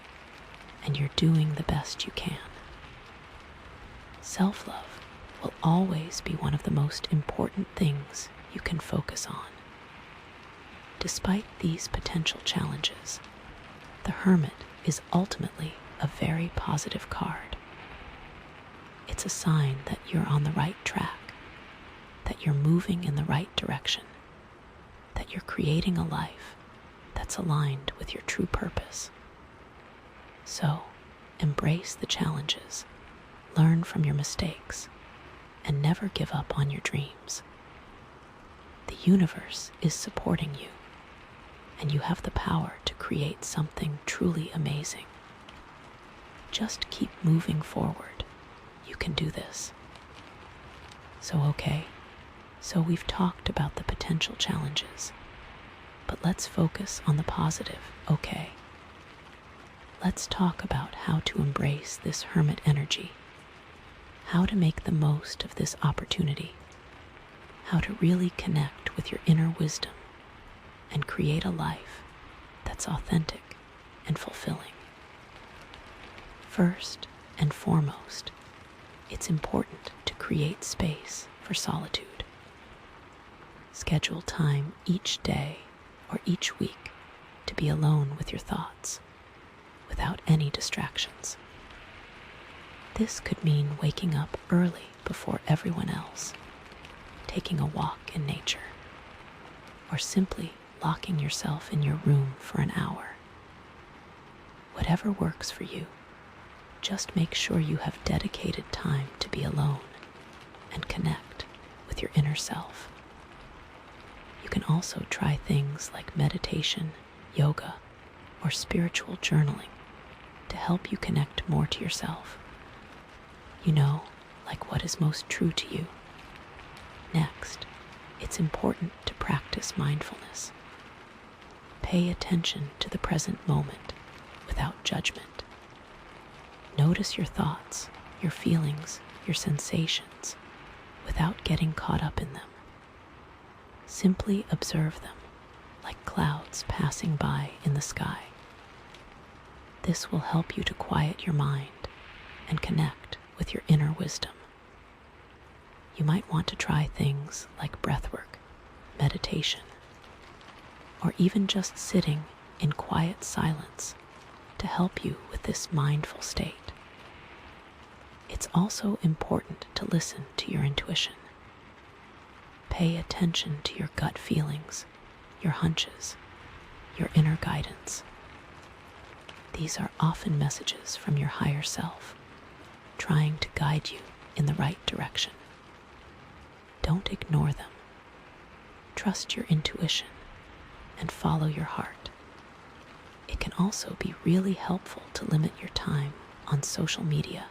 and you're doing the best you can. Self-love will always be one of the most important things you can focus on. Despite these potential challenges, the Hermit is ultimately a very positive card. It's a sign that you're on the right track, that you're moving in the right direction, that you're creating a life that's aligned with your true purpose. So, embrace the challenges, learn from your mistakes, and never give up on your dreams. The universe is supporting you, and you have the power to create something truly amazing. Just keep moving forward. You can do this. So we've talked about the potential challenges, but let's focus on the positive, okay? Let's talk about how to embrace this hermit energy, how to make the most of this opportunity, how to really connect with your inner wisdom and create a life that's authentic and fulfilling. First and foremost, it's important to create space for solitude. Schedule time each day or each week to be alone with your thoughts, without any distractions. This could mean waking up early before everyone else, taking a walk in nature, or simply locking yourself in your room for an hour. Whatever works for you, just make sure you have dedicated time to be alone and connect with your inner self. You can also try things like meditation, yoga, or spiritual journaling to help you connect more to yourself. Like what is most true to you. Next, it's important to practice mindfulness. Pay attention to the present moment without judgment. Notice your thoughts, your feelings, your sensations, without getting caught up in them. Simply observe them, like clouds passing by in the sky. This will help you to quiet your mind and connect with your inner wisdom. You might want to try things like breathwork, meditation, or even just sitting in quiet silence to help you with this mindful state. It's also important to listen to your intuition. Pay attention to your gut feelings, your hunches, your inner guidance. These are often messages from your higher self, trying to guide you in the right direction. Don't ignore them. Trust your intuition and follow your heart. It can also be really helpful to limit your time on social media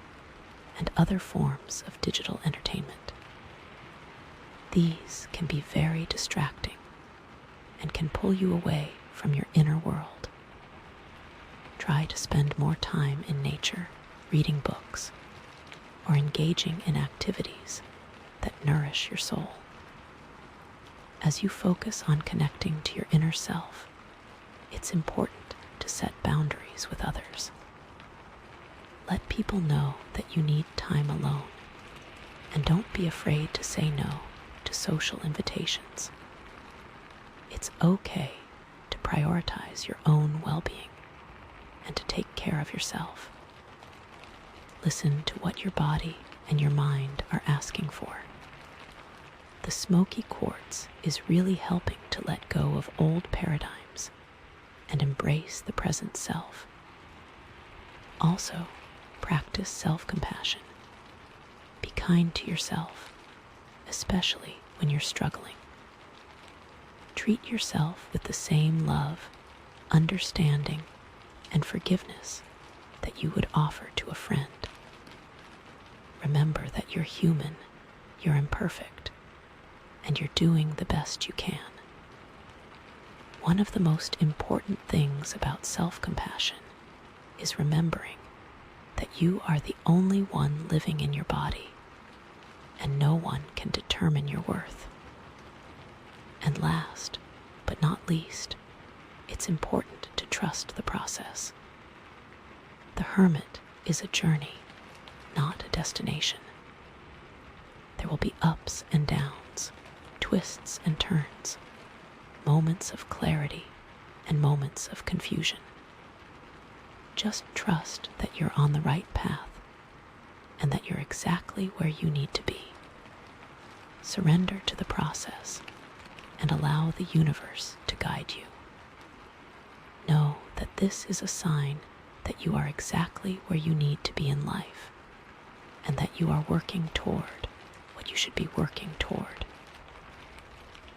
and other forms of digital entertainment. These can be very distracting and can pull you away from your inner world. Try to spend more time in nature, reading books, or engaging in activities that nourish your soul. As you focus on connecting to your inner self, it's important to set boundaries with others. Let people know that you need time alone, and don't be afraid to say no to social invitations. It's okay to prioritize your own well-being and to take care of yourself. Listen to what your body and your mind are asking for. The Smoky Quartz is really helping to let go of old paradigms and embrace the present self. Also, practice self-compassion. Be kind to yourself, especially when you're struggling. Treat yourself with the same love, understanding, and forgiveness that you would offer to a friend. Remember that you're human, you're imperfect, and you're doing the best you can. One of the most important things about self-compassion is remembering that you are the only one living in your body, and no one can determine your worth. And last, but not least, it's important to trust the process. The hermit is a journey, not a destination. There will be ups and downs, twists and turns, moments of clarity and moments of confusion. Just trust that you're on the right path and that you're exactly where you need to be. Surrender to the process and allow the universe to guide you. Know that this is a sign that you are exactly where you need to be in life and that you are working toward what you should be working toward.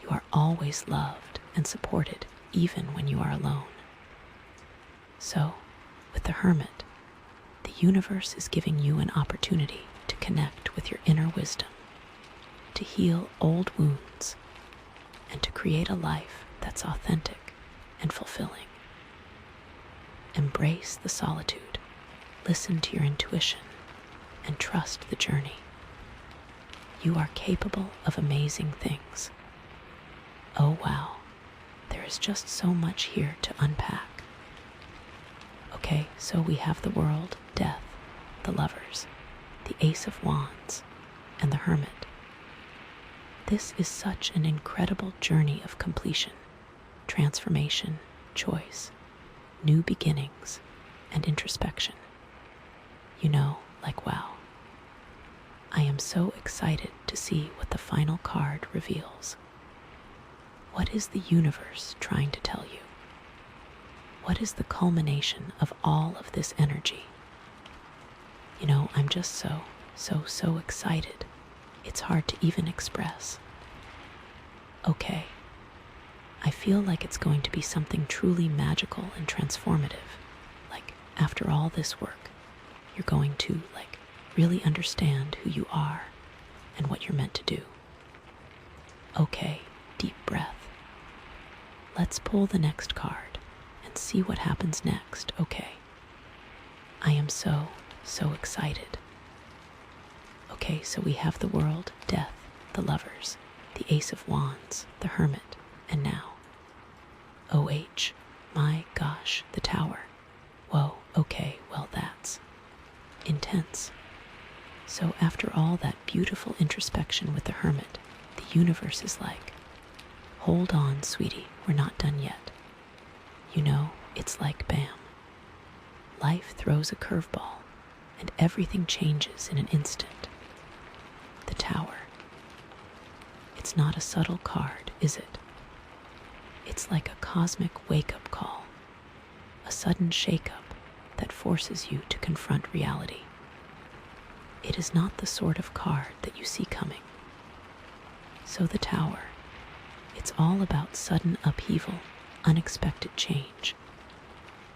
You are always loved and supported, even when you are alone. So, with the Hermit, the universe is giving you an opportunity to connect with your inner wisdom, to heal old wounds, and to create a life that's authentic and fulfilling. Embrace the solitude, listen to your intuition, and trust the journey. You are capable of amazing things. Oh wow, there is just so much here to unpack. Okay, so we have the World, Death, the Lovers, the Ace of Wands, and the Hermit. This is such an incredible journey of completion, transformation, choice, new beginnings, and introspection. You know, like wow. I am so excited to see what the final card reveals. What is the universe trying to tell you? What is the culmination of all of this energy? You know, I'm just so excited. It's hard to even express. Okay, I feel like it's going to be something truly magical and transformative. Like, after all this work, you're going to, really understand who you are and what you're meant to do. Okay, deep breath. Let's pull the next card and see what happens next, okay? I am so excited. Okay, so we have the World, Death, the Lovers, the Ace of Wands, the Hermit, and now, OH, my gosh, the Tower. Whoa, okay, well that's intense. So after all that beautiful introspection with the Hermit, the universe is like, hold on, sweetie, we're not done yet. You know, it's like bam. Life throws a curveball, and everything changes in an instant. The Tower. It's not a subtle card, is it? It's like a cosmic wake-up call, a sudden shake-up that forces you to confront reality. It is not the sort of card that you see coming. So the Tower, it's all about sudden upheaval, unexpected change,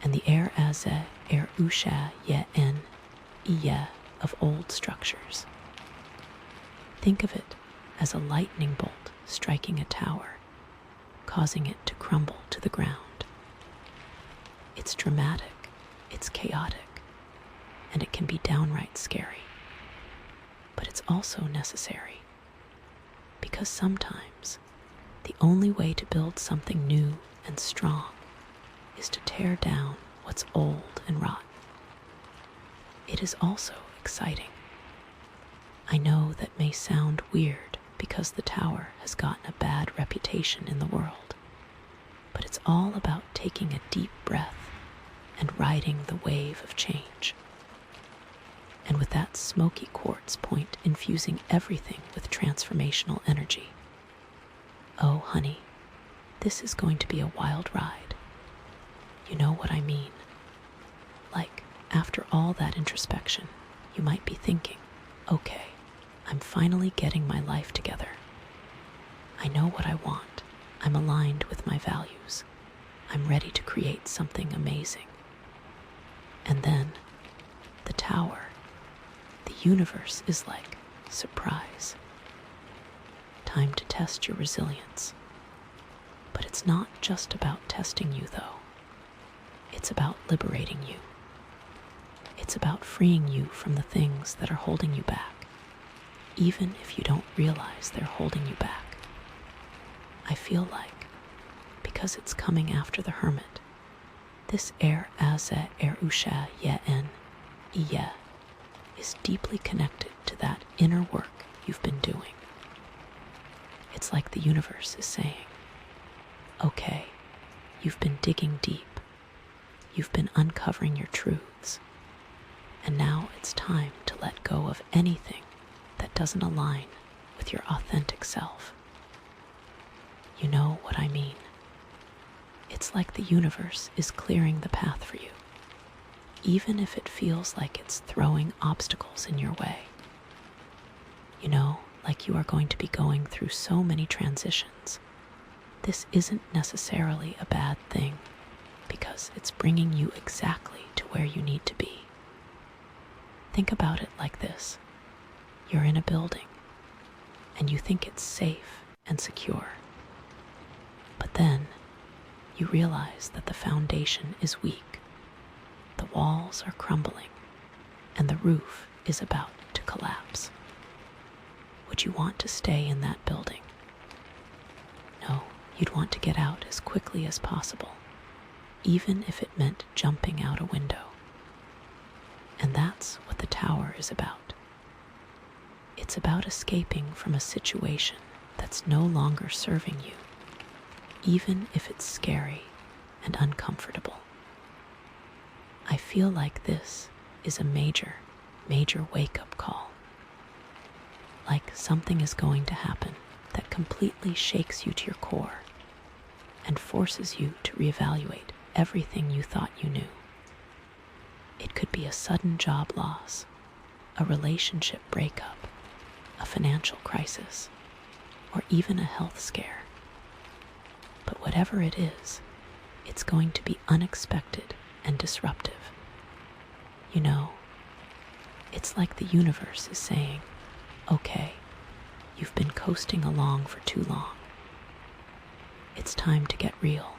and the usha ye en iya of old structures. Think of it as a lightning bolt striking a tower, causing it to crumble to the ground. It's dramatic, it's chaotic, and it can be downright scary. But it's also necessary, because sometimes the only way to build something new and strong is to tear down what's old and rotten. It is also exciting. I know that may sound weird because the Tower has gotten a bad reputation in the world, but it's all about taking a deep breath and riding the wave of change. And with that smoky quartz point infusing everything with transformational energy. Oh, honey, this is going to be a wild ride. You know what I mean? Like, after all that introspection, you might be thinking, okay, I'm finally getting my life together. I know what I want. I'm aligned with my values. I'm ready to create something amazing. And then, the Tower. The universe is like, surprise. Time to test your resilience. But it's not just about testing you, though. It's about liberating you. It's about freeing you from the things that are holding you back, even if you don't realize they're holding you back. I feel like, because it's coming after the Hermit, this usha ye en iya is deeply connected to that inner work you've been doing. It's like the universe is saying, okay, you've been digging deep. You've been uncovering your truths. And now it's time to let go of anything that doesn't align with your authentic self. You know what I mean? It's like the universe is clearing the path for you, even if it feels like it's throwing obstacles in your way. You know, like you are going to be going through so many transitions, this isn't necessarily a bad thing because it's bringing you exactly to where you need to be. Think about it like this. You're in a building and you think it's safe and secure. But then you realize that the foundation is weak, the walls are crumbling, and the roof is about to collapse. Would you want to stay in that building? No, you'd want to get out as quickly as possible, even if it meant jumping out a window. And that's what the tower is about. It's about escaping from a situation that's no longer serving you, even if it's scary and uncomfortable. I feel like this is a major wake-up call. Like something is going to happen that completely shakes you to your core and forces you to reevaluate everything you thought you knew. It could be a sudden job loss, a relationship breakup, a financial crisis, or even a health scare. But whatever it is, it's going to be unexpected and disruptive. You know, it's like the universe is saying, okay, you've been coasting along for too long. It's time to get real.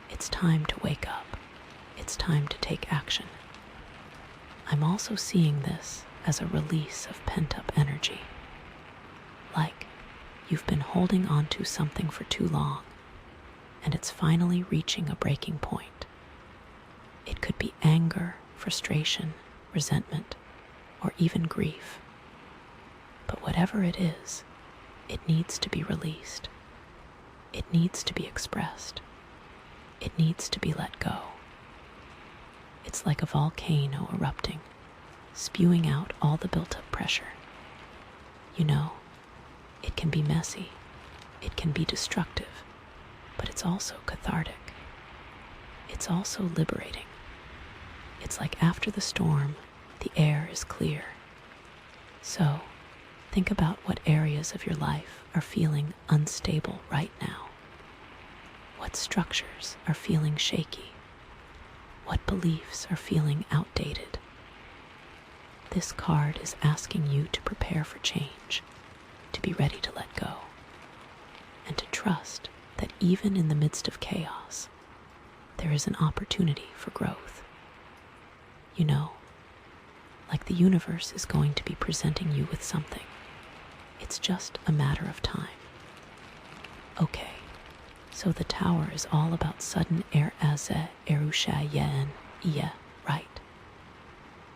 It's time to wake up. It's time to take action. I'm also seeing this as a release of pent-up energy. Like you've been holding on to something for too long, and it's finally reaching a breaking point. It could be anger, frustration, resentment, or even grief. But whatever it is, it needs to be released. It needs to be expressed. It needs to be let go. It's like a volcano erupting, spewing out all the built-up pressure. You know, it can be messy, it can be destructive, but it's also cathartic. It's also liberating. It's like after the storm, the air is clear. So, think about what areas of your life are feeling unstable right now. What structures are feeling shaky? What beliefs are feeling outdated? This card is asking you to prepare for change, to be ready to let go, and to trust that even in the midst of chaos, there is an opportunity for growth. You know, like the universe is going to be presenting you with something. It's just a matter of time. Okay, so the tower is all about sudden erushayen, right?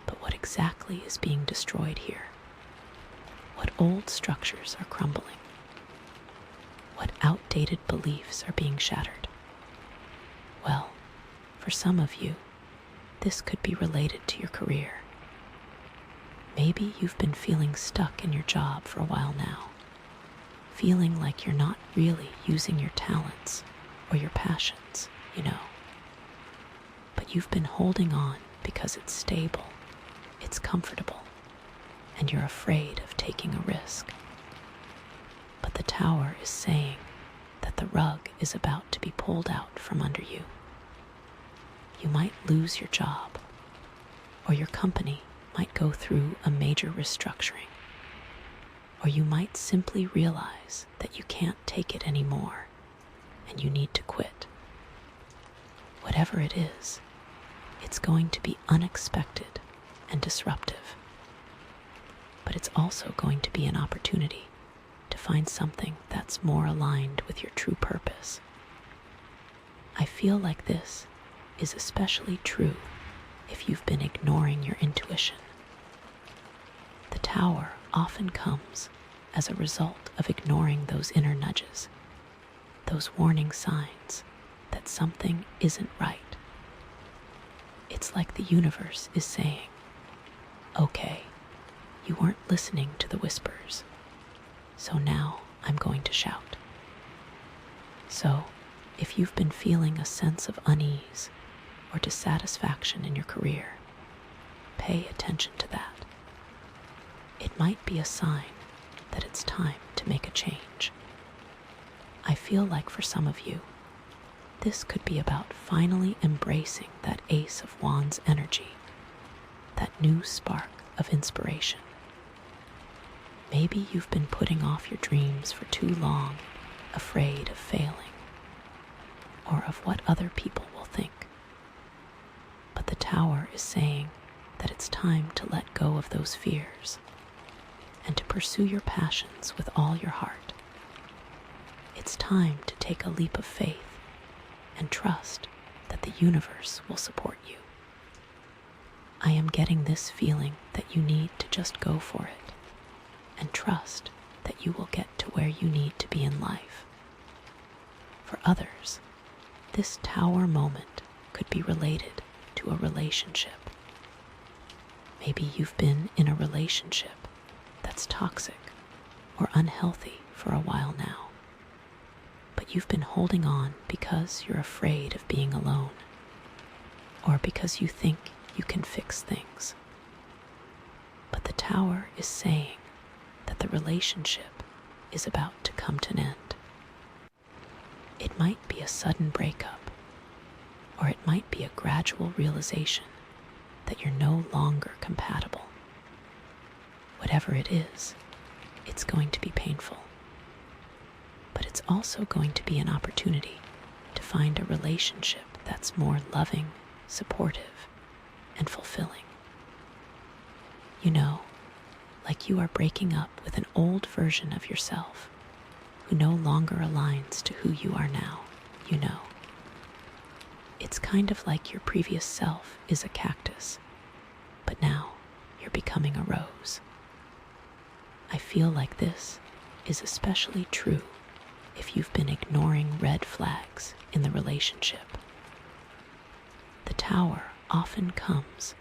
But what exactly is being destroyed here? What old structures are crumbling? What outdated beliefs are being shattered? Well, for some of you, this could be related to your career. Maybe you've been feeling stuck in your job for a while now, feeling like you're not really using your talents or your passions, you know. But you've been holding on because it's stable, it's comfortable, and you're afraid of taking a risk. But the tower is saying that the rug is about to be pulled out from under you. You might lose your job, or your company might go through a major restructuring, or you might simply realize that you can't take it anymore and you need to quit. Whatever it is, it's going to be unexpected and disruptive, but it's also going to be an opportunity to find something that's more aligned with your true purpose. I feel like this is especially true if you've been ignoring your intuition. The tower often comes as a result of ignoring those inner nudges, those warning signs that something isn't right. It's like the universe is saying, okay, you weren't listening to the whispers, so now I'm going to shout. So, if you've been feeling a sense of unease or dissatisfaction in your career, pay attention to that. It might be a sign that it's time to make a change. I feel like for some of you, this could be about finally embracing that Ace of Wands energy, that new spark of inspiration. Maybe you've been putting off your dreams for too long, afraid of failing, or of what other people will think. But the Tower is saying that it's time to let go of those fears and to pursue your passions with all your heart. It's time to take a leap of faith and trust that the universe will support you. I am getting this feeling that you need to just go for it and trust that you will get to where you need to be in life. For others, this Tower moment could be related to a relationship. Maybe you've been in a relationship that's toxic or unhealthy for a while now, but you've been holding on because you're afraid of being alone, or because you think you can fix things. But the Tower is saying that the relationship is about to come to an end. It might be a sudden breakup, or it might be a gradual realization that you're no longer compatible. Whatever it is, it's going to be painful. But it's also going to be an opportunity to find a relationship that's more loving, supportive, and fulfilling. You know, like you are breaking up with an old version of yourself who no longer aligns to who you are now, you know. It's kind of like your previous self is a cactus, but now you're becoming a rose. I feel like this is especially true if you've been ignoring red flags in the relationship. The Tower often comes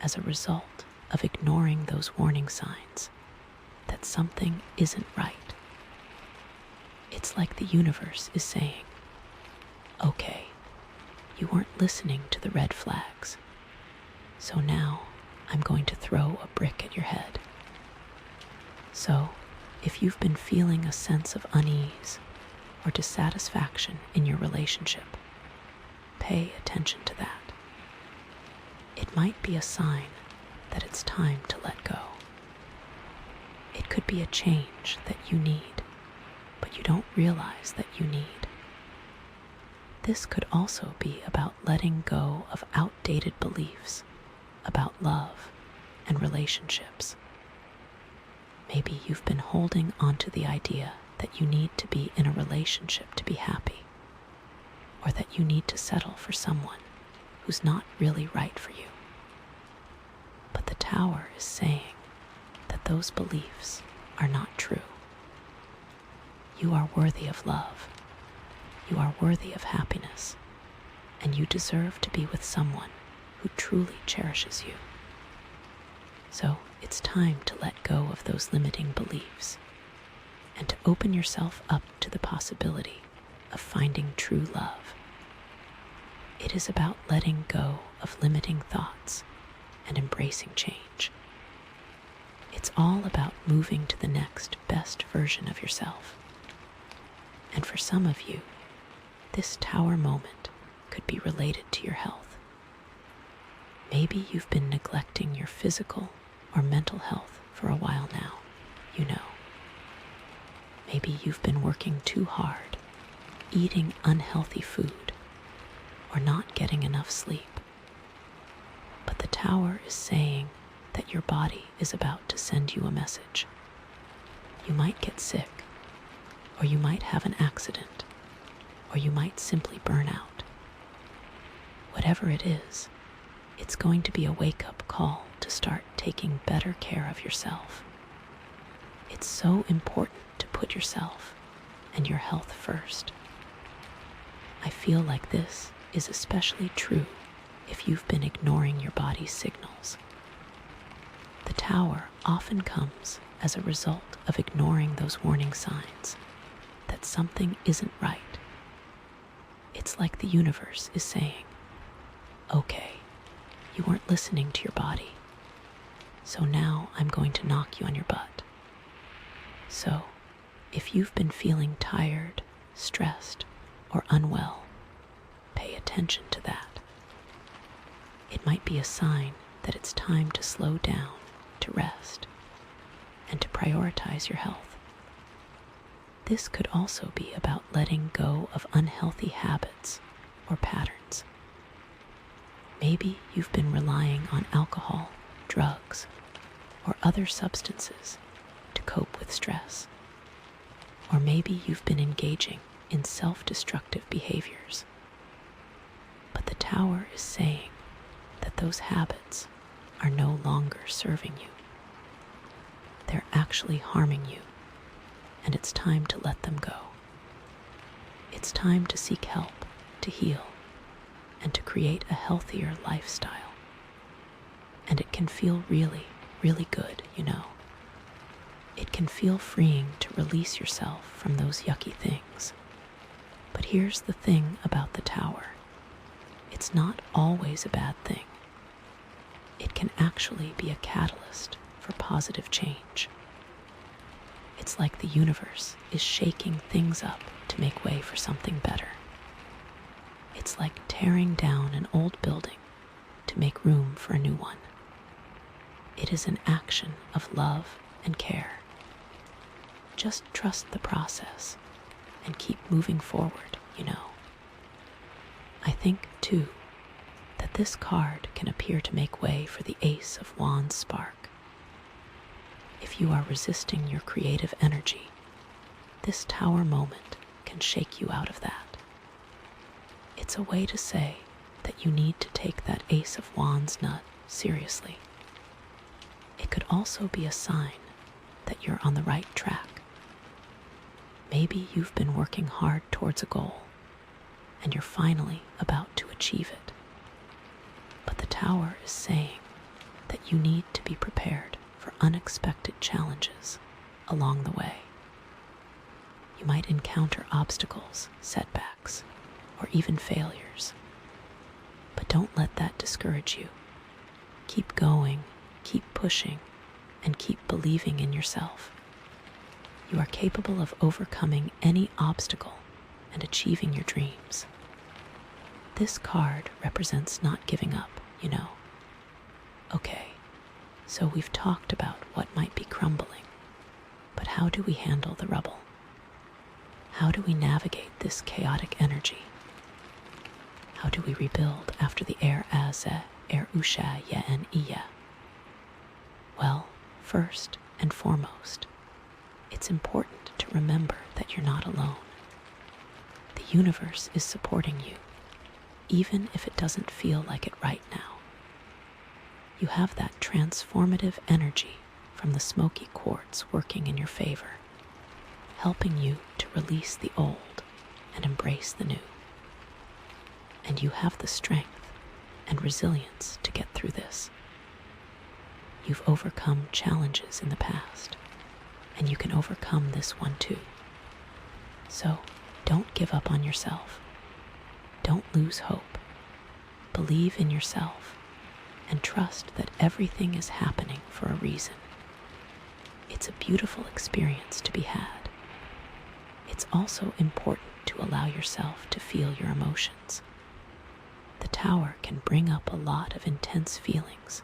as a result of ignoring those warning signs that something isn't right. It's like the universe is saying, okay, you weren't listening to the red flags, so now I'm going to throw a brick at your head. So, if you've been feeling a sense of unease or dissatisfaction in your relationship, pay attention to that. It might be a sign that it's time to let go. It could be a change that you need, but you don't realize that you need. This could also be about letting go of outdated beliefs about love and relationships. Maybe you've been holding onto the idea that you need to be in a relationship to be happy, or that you need to settle for someone who's not really right for you. But the Tower is saying that those beliefs are not true. You are worthy of love. You are worthy of happiness, and you deserve to be with someone who truly cherishes you. So it's time to let go of those limiting beliefs and to open yourself up to the possibility of finding true love. It is about letting go of limiting thoughts and embracing change. It's all about moving to the next best version of yourself. And for some of you, this Tower moment could be related to your health. Maybe you've been neglecting your physical or mental health for a while now, you know. Maybe you've been working too hard, eating unhealthy food, or not getting enough sleep. But the Tower is saying that your body is about to send you a message. You might get sick, or you might have an accident, or you might simply burn out. Whatever it is, it's going to be a wake-up call to start taking better care of yourself. It's so important to put yourself and your health first. I feel like this is especially true if you've been ignoring your body's signals. The Tower often comes as a result of ignoring those warning signs that something isn't right. It's like the universe is saying, okay, you weren't listening to your body, so now I'm going to knock you on your butt. So, if you've been feeling tired, stressed, or unwell, pay attention to that. It might be a sign that it's time to slow down, to rest, and to prioritize your health. This could also be about letting go of unhealthy habits or patterns. Maybe you've been relying on alcohol, drugs, or other substances to cope with stress. Or maybe you've been engaging in self-destructive behaviors. But the Tower is saying that those habits are no longer serving you. They're actually harming you, and it's time to let them go. It's time to seek help, to heal, and to create a healthier lifestyle. And it can feel really, really good, you know. It can feel freeing to release yourself from those yucky things. But here's the thing about the Tower. It's not always a bad thing. It can actually be a catalyst for positive change. It's like the universe is shaking things up to make way for something better. It's like tearing down an old building to make room for a new one. It is an action of love and care. Just trust the process and keep moving forward, you know. I think, too, that this card can appear to make way for the Ace of Wands spark. If you are resisting your creative energy, this Tower moment can shake you out of that. It's a way to say that you need to take that Ace of Wands nut seriously. It could also be a sign that you're on the right track. Maybe you've been working hard towards a goal, and you're finally about to achieve it. But the Tower is saying that you need to be prepared for unexpected challenges along the way. You might encounter obstacles, setbacks, or even failures. But don't let that discourage you. Keep going, keep pushing, and keep believing in yourself. You are capable of overcoming any obstacle and achieving your dreams. This card represents not giving up, you know. Okay, so we've talked about what might be crumbling, but how do we handle the rubble? How do we navigate this chaotic energy? How do we rebuild after the usha and iya? Well, first and foremost, it's important to remember that you're not alone. The universe is supporting you, even if it doesn't feel like it right now. You have that transformative energy from the Smoky Quartz working in your favor, helping you to release the old and embrace the new. And you have the strength and resilience to get through this. You've overcome challenges in the past, and you can overcome this one too. So don't give up on yourself. Don't lose hope. Believe in yourself and trust that everything is happening for a reason. It's a beautiful experience to be had. It's also important to allow yourself to feel your emotions. The Tower can bring up a lot of intense feelings,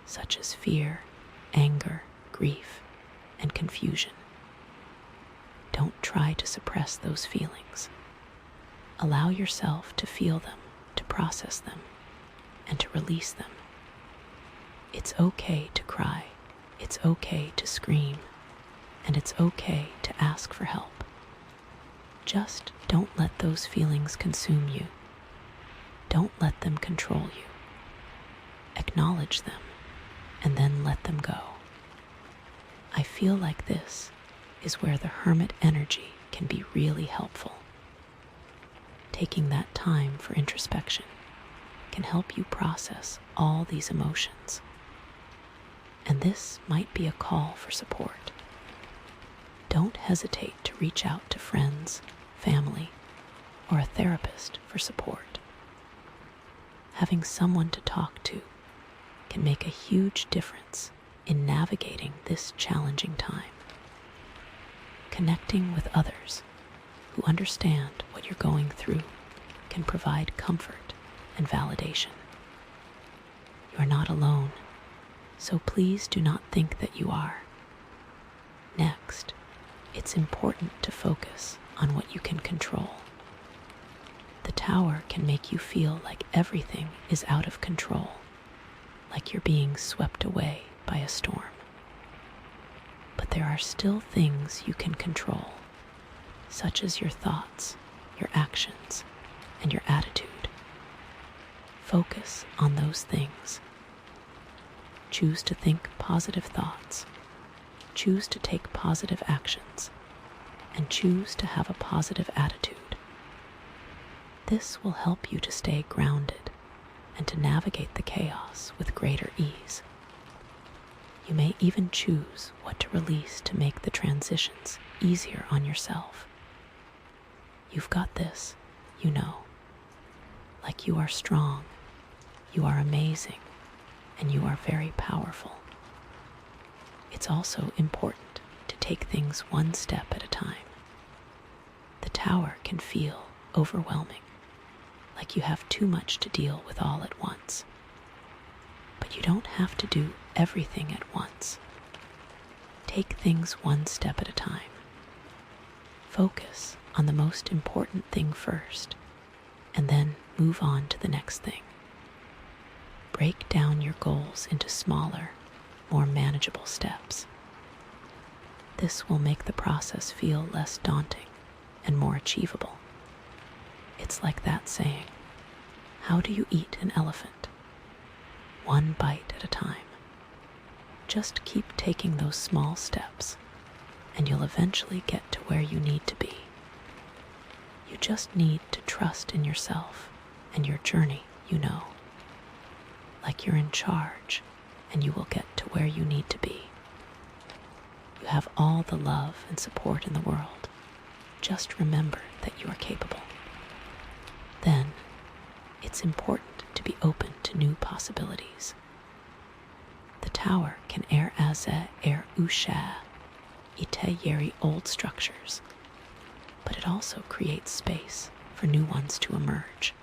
such as fear, anger, grief, and confusion. Don't try to suppress those feelings. Allow yourself to feel them, to process them, and to release them. It's okay to cry, it's okay to scream, and it's okay to ask for help. Just don't let those feelings consume you. Don't let them control you. Acknowledge them, and then let them go. I feel like this is where the Hermit energy can be really helpful. Taking that time for introspection can help you process all these emotions. And this might be a call for support. Don't hesitate to reach out to friends, family, or a therapist for support. Having someone to talk to can make a huge difference in navigating this challenging time. Connecting with others who understand what you're going through can provide comfort and validation. You are not alone, so please do not think that you are. Next, it's important to focus on what you can control. The tower can make you feel like everything is out of control, like you're being swept away by a storm. But there are still things you can control, such as your thoughts, your actions, and your attitude. Focus on those things. Choose to think positive thoughts, choose to take positive actions, and choose to have a positive attitude. This will help you to stay grounded and to navigate the chaos with greater ease. You may even choose what to release to make the transitions easier on yourself. You've got this, you know. Like you are strong, you are amazing, and you are very powerful. It's also important to take things one step at a time. The tower can feel overwhelming, like you have too much to deal with all at once. But you don't have to do everything at once. Take things one step at a time. Focus on the most important thing first, and then move on to the next thing. Break down your goals into smaller, more manageable steps. This will make the process feel less daunting and more achievable. It's like that saying, how do you eat an elephant? One bite at a time. Just keep taking those small steps, and you'll eventually get to where you need to be. You just need to trust in yourself and your journey, you know. Like you're in charge, and you will get to where you need to be. You have all the love and support in the world. Just remember that you are capable. Then, it's important to be open to new possibilities. The tower can usha ite yeri old structures, but it also creates space for new ones to emerge.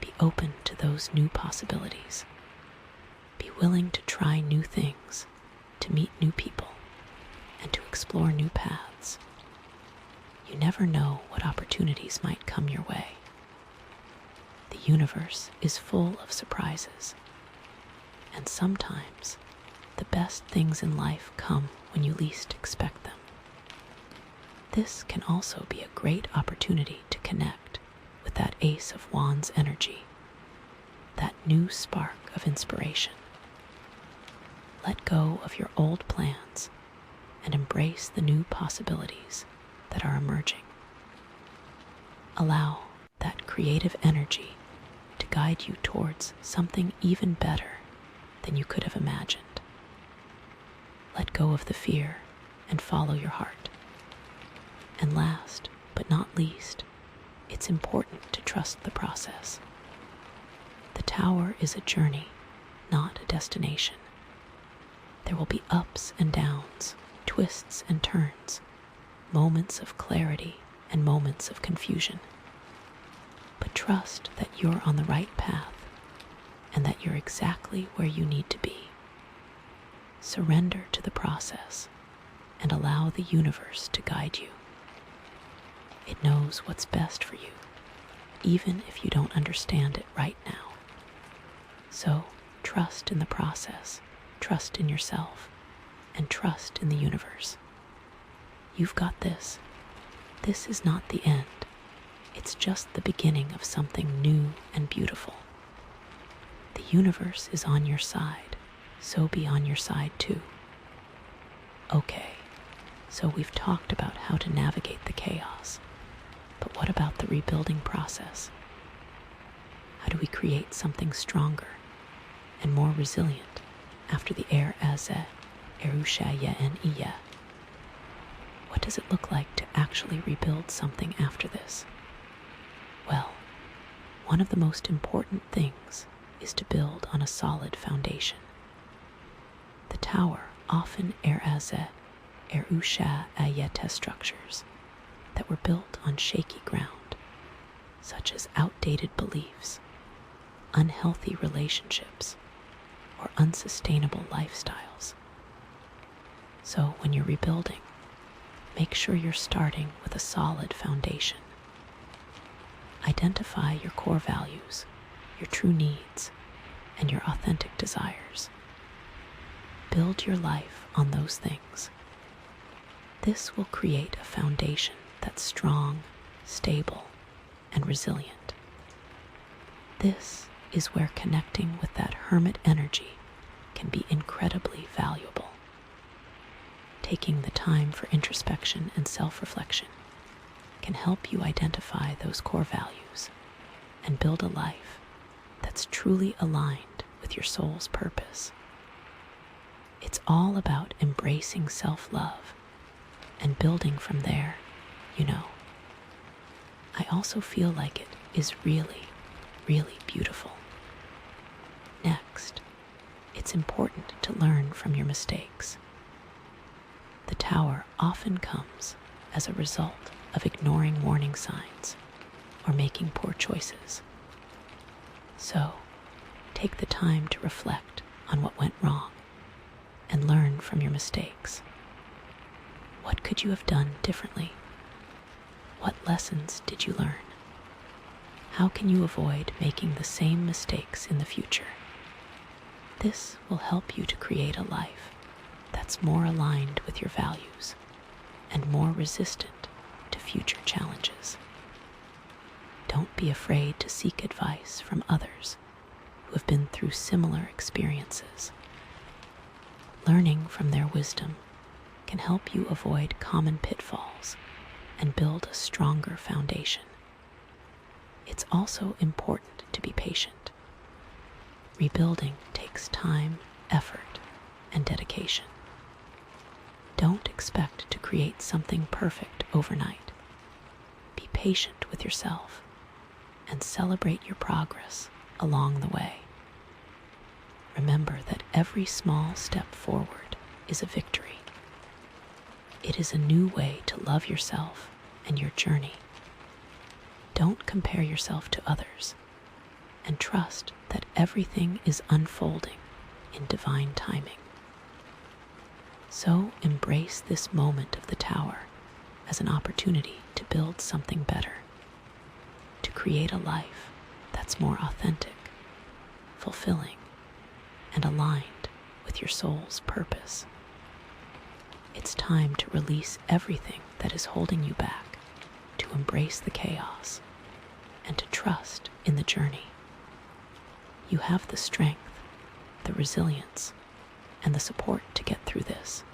Be open to those new possibilities. Be willing to try new things, to meet new people, and to explore new paths. You never know what opportunities might come your way. The universe is full of surprises, and sometimes the best things in life come when you least expect them. This can also be a great opportunity to connect with that Ace of Wands energy, that new spark of inspiration. Let go of your old plans and embrace the new possibilities that are emerging. Allow that creative energy to guide you towards something even better than you could have imagined. Let go of the fear and follow your heart. And last but not least, it's important to trust the process. The tower is a journey, not a destination. There will be ups and downs, twists and turns, moments of clarity and moments of confusion. But trust that you're on the right path and that you're exactly where you need to be. Surrender to the process and allow the universe to guide you. It knows what's best for you, even if you don't understand it right now. So trust in the process, trust in yourself, and trust in the universe. You've got this. This is not the end. It's just the beginning of something new and beautiful. The universe is on your side, so be on your side too. Okay, so we've talked about how to navigate the chaos, but what about the rebuilding process? How do we create something stronger and more resilient after the erusha? What does it look like to actually rebuild something after this? Well, one of the most important things is to build on a solid foundation. The tower often Erusha Ayete structures that were built on shaky ground, such as outdated beliefs, unhealthy relationships, or unsustainable lifestyles. So when you're rebuilding, make sure you're starting with a solid foundation. Identify your core values, your true needs, and your authentic desires. Build your life on those things. This will create a foundation that's strong, stable, and resilient. This is where connecting with that hermit energy can be incredibly valuable. Taking the time for introspection and self-reflection can help you identify those core values and build a life that's truly aligned with your soul's purpose. It's all about embracing self-love and building from there, you know. I also feel like it is really, really beautiful. Next, it's important to learn from your mistakes. The tower often comes as a result of ignoring warning signs or making poor choices. So, take the time to reflect on what went wrong and learn from your mistakes. What could you have done differently? What lessons did you learn? How can you avoid making the same mistakes in the future? This will help you to create a life that's more aligned with your values and more resistant to future challenges. Don't be afraid to seek advice from others who have been through similar experiences. Learning from their wisdom can help you avoid common pitfalls and build a stronger foundation. It's also important to be patient. Rebuilding takes time, effort, and dedication. Don't expect to create something perfect overnight. Be patient with yourself and celebrate your progress along the way. Remember that every small step forward is a victory. It is a new way to love yourself and your journey. Don't compare yourself to others, and trust that everything is unfolding in divine timing. So embrace this moment of the tower as an opportunity to build something better, to create a life that's more authentic, fulfilling, and aligned with your soul's purpose. It's time to release everything that is holding you back, to embrace the chaos, and to trust in the journey. You have the strength, the resilience, and the support to get through this.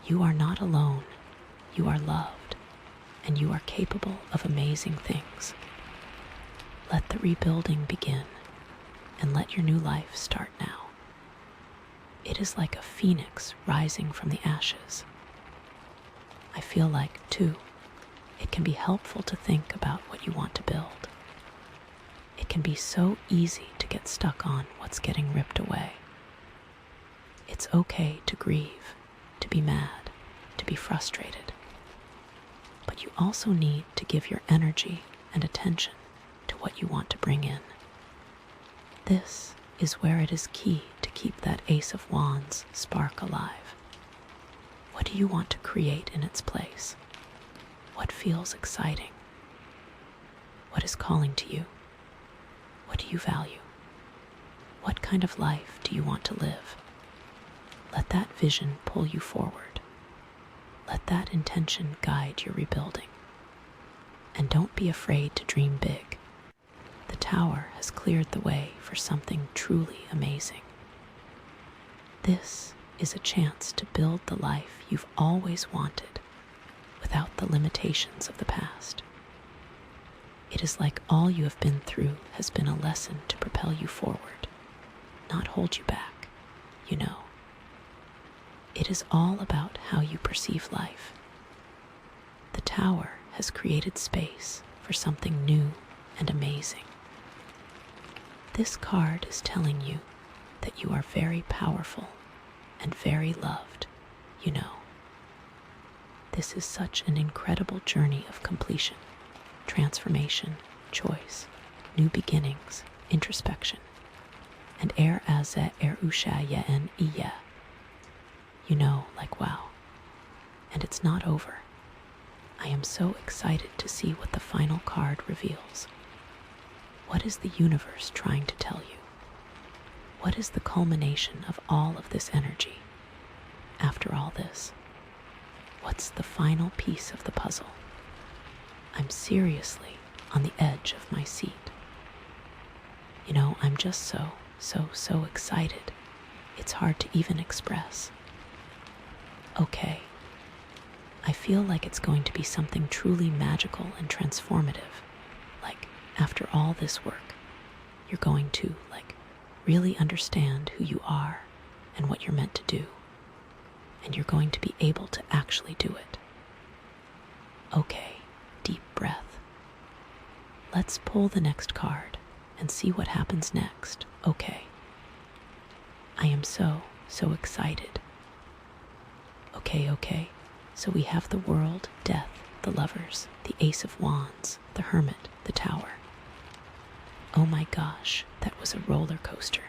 You are not alone. You are loved, and you are capable of amazing things. Let the rebuilding begin, and let your new life start now. It is like a phoenix rising from the ashes. I feel like, too, it can be helpful to think about what you want to build. It can be so easy to get stuck on what's getting ripped away. It's okay to grieve, to be mad, to be frustrated. But you also need to give your energy and attention to what you want to bring in. This is where it is key to keep that Ace of Wands spark alive. What do you want to create in its place? What feels exciting? What is calling to you? What do you value? What kind of life do you want to live? Let that vision pull you forward. Let that intention guide your rebuilding. And don't be afraid to dream big. The tower has cleared the way for something truly amazing. This is a chance to build the life you've always wanted without the limitations of the past. It is like all you have been through has been a lesson to propel you forward, not hold you back, you know. It is all about how you perceive life. The tower has created space for something new and amazing. This card is telling you that you are very powerful and very loved, you know. This is such an incredible journey of completion, transformation, choice, new beginnings, introspection, and usha. Like wow. And it's not over. I am so excited to see what the final card reveals. What is the universe trying to tell you? What is the culmination of all of this energy? After all this, what's the final piece of the puzzle? I'm seriously on the edge of my seat. I'm just so excited. It's hard to even express. Okay, I feel like it's going to be something truly magical and transformative. Like, after all this work, you're going to, really understand who you are and what you're meant to do. And you're going to be able to actually do it. Okay, deep breath. Let's pull the next card and see what happens next. Okay. I am so excited. Okay. So we have the world, death, the lovers, the Ace of Wands, the Hermit, the Tower. Oh my gosh, that was a roller coaster.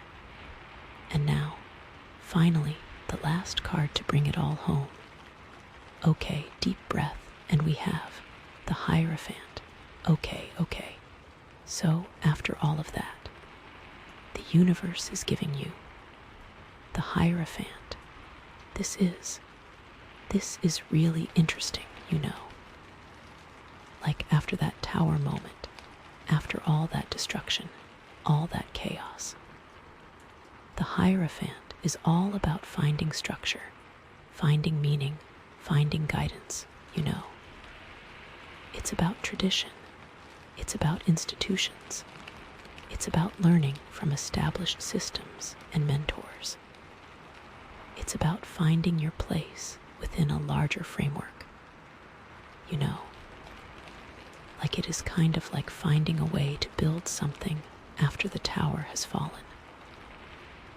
And now, finally, the last card to bring it all home. Okay, deep breath, and we have the Hierophant. Okay. So, after all of that, the universe is giving you the Hierophant. This is really interesting, Like after that tower moment, after all that destruction, all that chaos. The Hierophant is all about finding structure, finding meaning, finding guidance, It's about tradition. It's about institutions. It's about learning from established systems and mentors. It's about finding your place within a larger framework. Like it is kind of like finding a way to build something after the tower has fallen.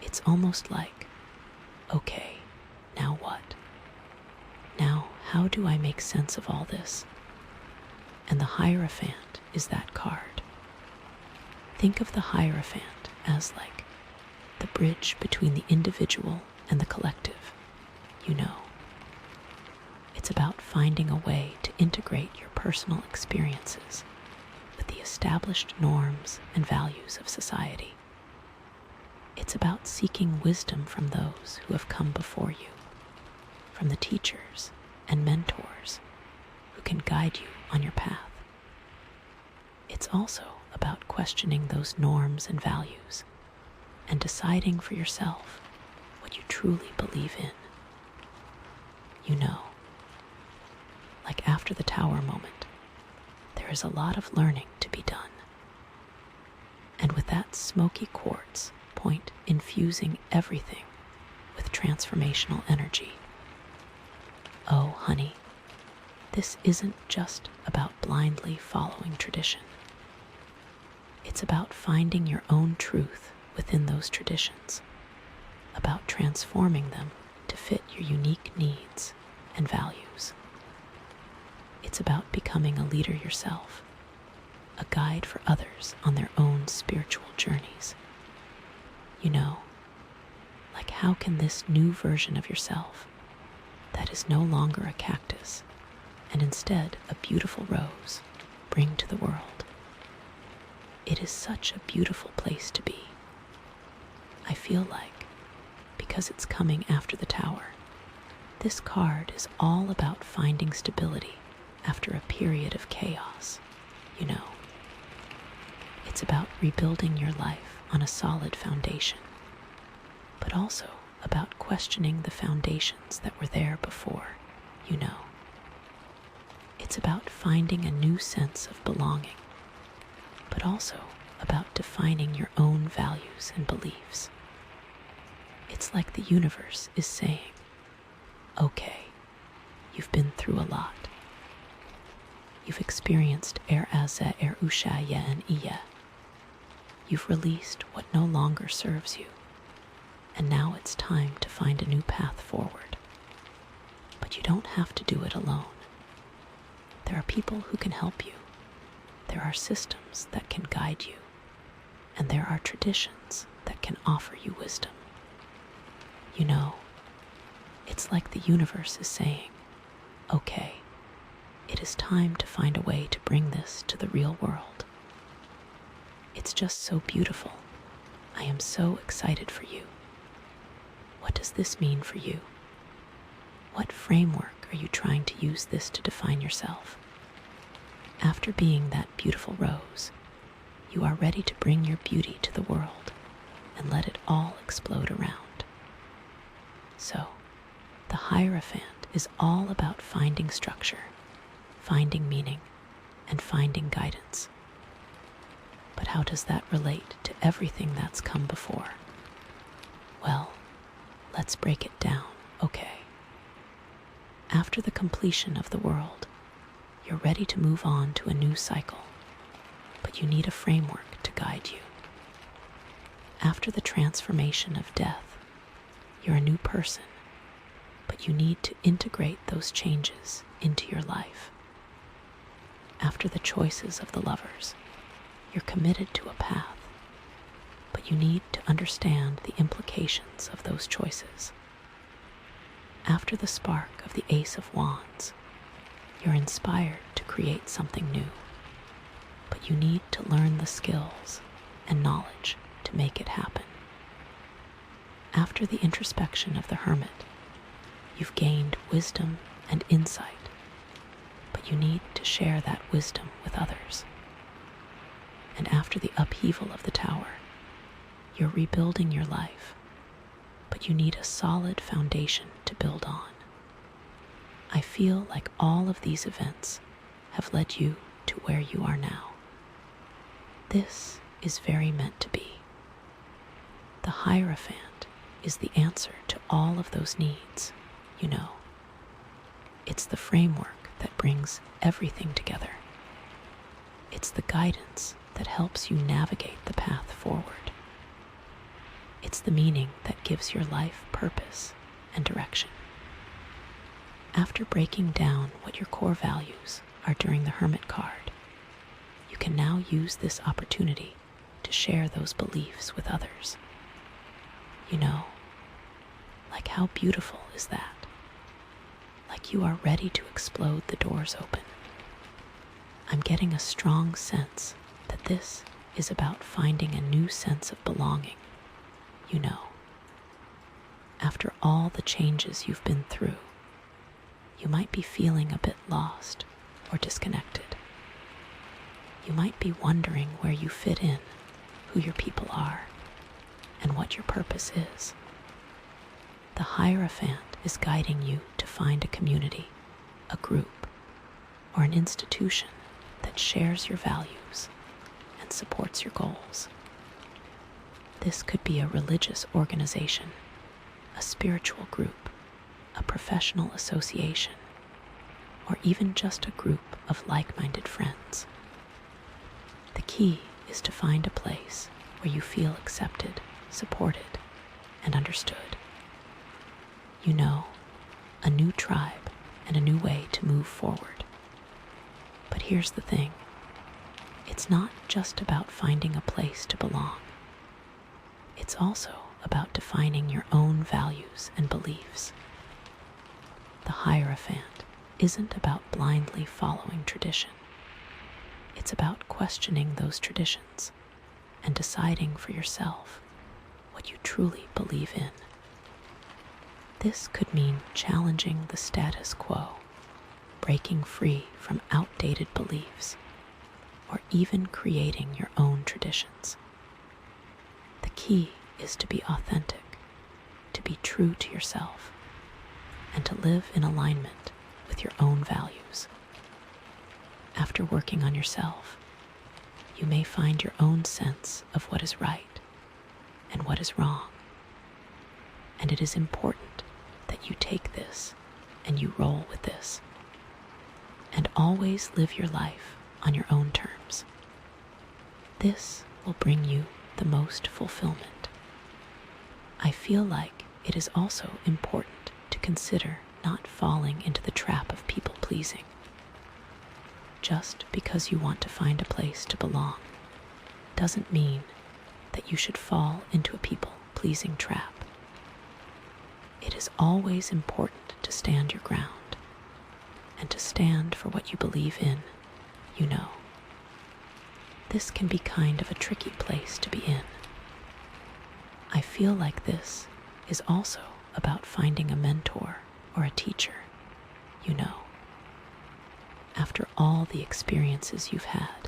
It's almost like, okay, now what? Now, how do I make sense of all this? And the Hierophant is that card. Think of the Hierophant as like the bridge between the individual and the collective, It's about finding a way to integrate your personal experiences with the established norms and values of society. It's about seeking wisdom from those who have come before you, from the teachers and mentors who can guide you on your path. It's also about questioning those norms and values and deciding for yourself what you truly believe in. Like after the tower moment, there is a lot of learning to be done. And with that smoky quartz point infusing everything with transformational energy. Oh, honey, this isn't just about blindly following tradition. It's about finding your own truth within those traditions, about transforming them to fit your unique needs and values. It's about becoming a leader yourself, a guide for others on their own spiritual journeys. Like how can this new version of yourself, that is no longer a cactus, and instead a beautiful rose, bring to the world? It is such a beautiful place to be. I feel like, because it's coming after the tower, this card is all about finding stability after a period of chaos, It's about rebuilding your life on a solid foundation, but also about questioning the foundations that were there before, It's about finding a new sense of belonging, but also about defining your own values and beliefs. It's like the universe is saying, okay, you've been through a lot. You've experienced usha. You've released what no longer serves you, and now it's time to find a new path forward. But you don't have to do it alone. There are people who can help you. There are systems that can guide you. And there are traditions that can offer you wisdom. You know, it's like the universe is saying, okay, it is time to find a way to bring this to the real world. It's just so beautiful. I am so excited for you. What does this mean for you? What framework are you trying to use this to define yourself? After being that beautiful rose, you are ready to bring your beauty to the world and let it all explode around. So, the Hierophant is all about finding structure, finding meaning, and finding guidance. But how does that relate to everything that's come before? Well, let's break it down, okay? After the completion of the world, you're ready to move on to a new cycle, but you need a framework to guide you. After the transformation of death, you're a new person, but you need to integrate those changes into your life. After the choices of the lovers, you're committed to a path, but you need to understand the implications of those choices. After the spark of the Ace of Wands, you're inspired to create something new, but you need to learn the skills and knowledge to make it happen. After the introspection of the Hermit, you've gained wisdom and insight, but you need to share that wisdom with others. And after the upheaval of the Tower, you're rebuilding your life, but you need a solid foundation to build on. I feel like all of these events have led you to where you are now. This is very meant to be. The Hierophant is the answer to all of those needs, you know. It's the framework that brings everything together. It's the guidance that helps you navigate the path forward. It's the meaning that gives your life purpose and direction. After breaking down what your core values are during the Hermit card, you can now use this opportunity to share those beliefs with others. You know, like how beautiful is that? Like you are ready to explode the doors open. I'm getting a strong sense that this is about finding a new sense of belonging. You know, after all the changes you've been through, you might be feeling a bit lost or disconnected. You might be wondering where you fit in, who your people are, and what your purpose is. The Hierophant is guiding you to find a community, a group, or an institution that shares your values and supports your goals. This could be a religious organization, a spiritual group, a professional association, or even just a group of like-minded friends. The key is to find a place where you feel accepted, supported, and understood. You know, a new tribe and a new way to move forward. But here's the thing. It's not just about finding a place to belong. It's also about defining your own values and beliefs. The Hierophant isn't about blindly following tradition. It's about questioning those traditions and deciding for yourself what you truly believe in. This could mean challenging the status quo, breaking free from outdated beliefs, or even creating your own traditions. The key is to be authentic, to be true to yourself, and to live in alignment with your own values. After working on yourself, you may find your own sense of what is right and what is wrong. And it is important that you take this and you roll with this. And always live your life on your own terms. This will bring you the most fulfillment. I feel like it is also important to consider not falling into the trap of people pleasing. Just because you want to find a place to belong doesn't mean that you should fall into a people-pleasing trap. It is always important to stand your ground and to stand for what you believe in, you know. This can be kind of a tricky place to be in. I feel like this is also about finding a mentor or a teacher, you know. After all the experiences you've had,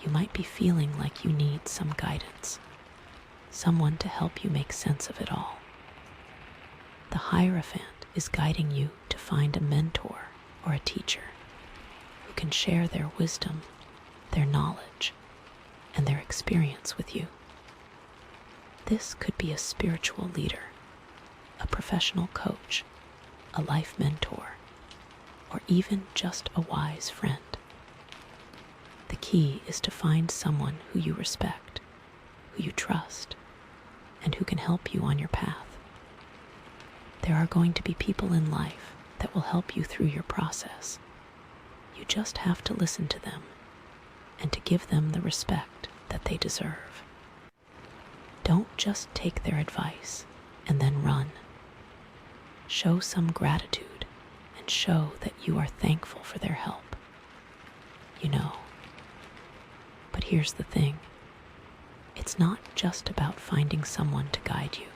you might be feeling like you need some guidance, someone to help you make sense of it all. The Hierophant is guiding you to find a mentor or a teacher who can share their wisdom, their knowledge, and their experience with you. This could be a spiritual leader, a professional coach, a life mentor, or even just a wise friend. The key is to find someone who you respect, who you trust, and who can help you on your path. There are going to be people in life that will help you through your process. You just have to listen to them and to give them the respect that they deserve. Don't just take their advice and then run. Show some gratitude and show that you are thankful for their help. You know. But here's the thing. It's not just about finding someone to guide you.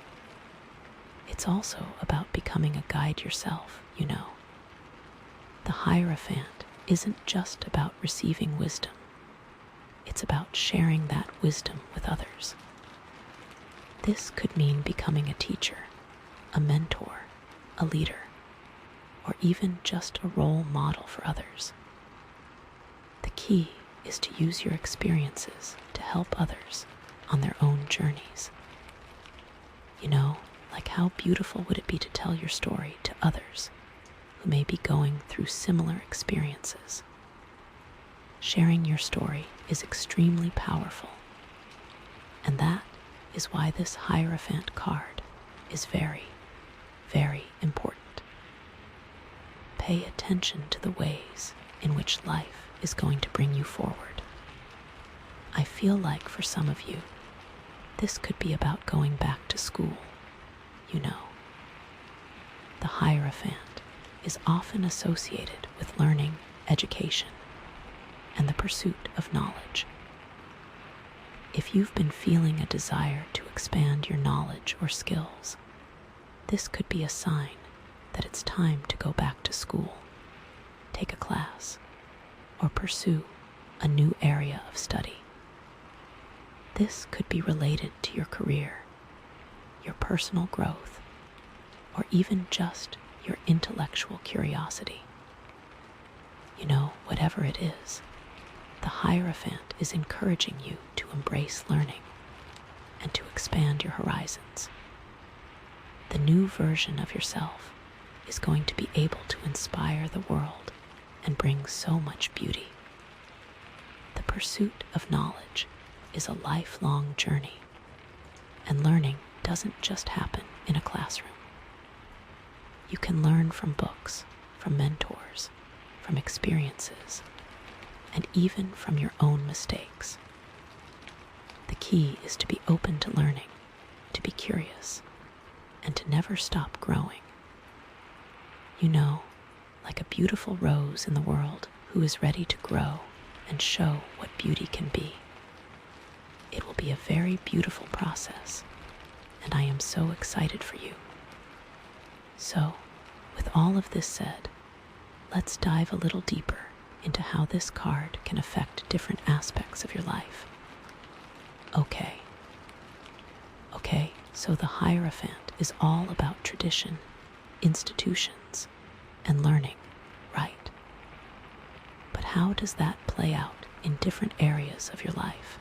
It's also about becoming a guide yourself, you know. The Hierophant isn't just about receiving wisdom. It's about sharing that wisdom with others. This could mean becoming a teacher, a mentor, a leader, or even just a role model for others. The key is to use your experiences to help others on their own journeys. You know, like how beautiful would it be to tell your story to others who may be going through similar experiences? Sharing your story is extremely powerful, and that is why this Hierophant card is very, very important. Pay attention to the ways in which life is going to bring you forward. I feel like for some of you, this could be about going back to school, you know. The Hierophant is often associated with learning, education, and the pursuit of knowledge. If you've been feeling a desire to expand your knowledge or skills, this could be a sign that it's time to go back to school, take a class, or pursue a new area of study. This could be related to your career, your personal growth, or even just your intellectual curiosity. You know, whatever it is, the Hierophant is encouraging you to embrace learning and to expand your horizons. The new version of yourself is going to be able to inspire the world and bring so much beauty. The pursuit of knowledge is a lifelong journey, and learning doesn't just happen in a classroom. You can learn from books, from mentors, from experiences, and even from your own mistakes. The key is to be open to learning, to be curious, and to never stop growing. You know, like a beautiful rose in the world who is ready to grow and show what beauty can be. It will be a very beautiful process, and I am so excited for you. So, with all of this said, let's dive a little deeper into how this card can affect different aspects of your life. Okay, so the Hierophant is all about tradition, institutions, and learning, right? But how does that play out in different areas of your life?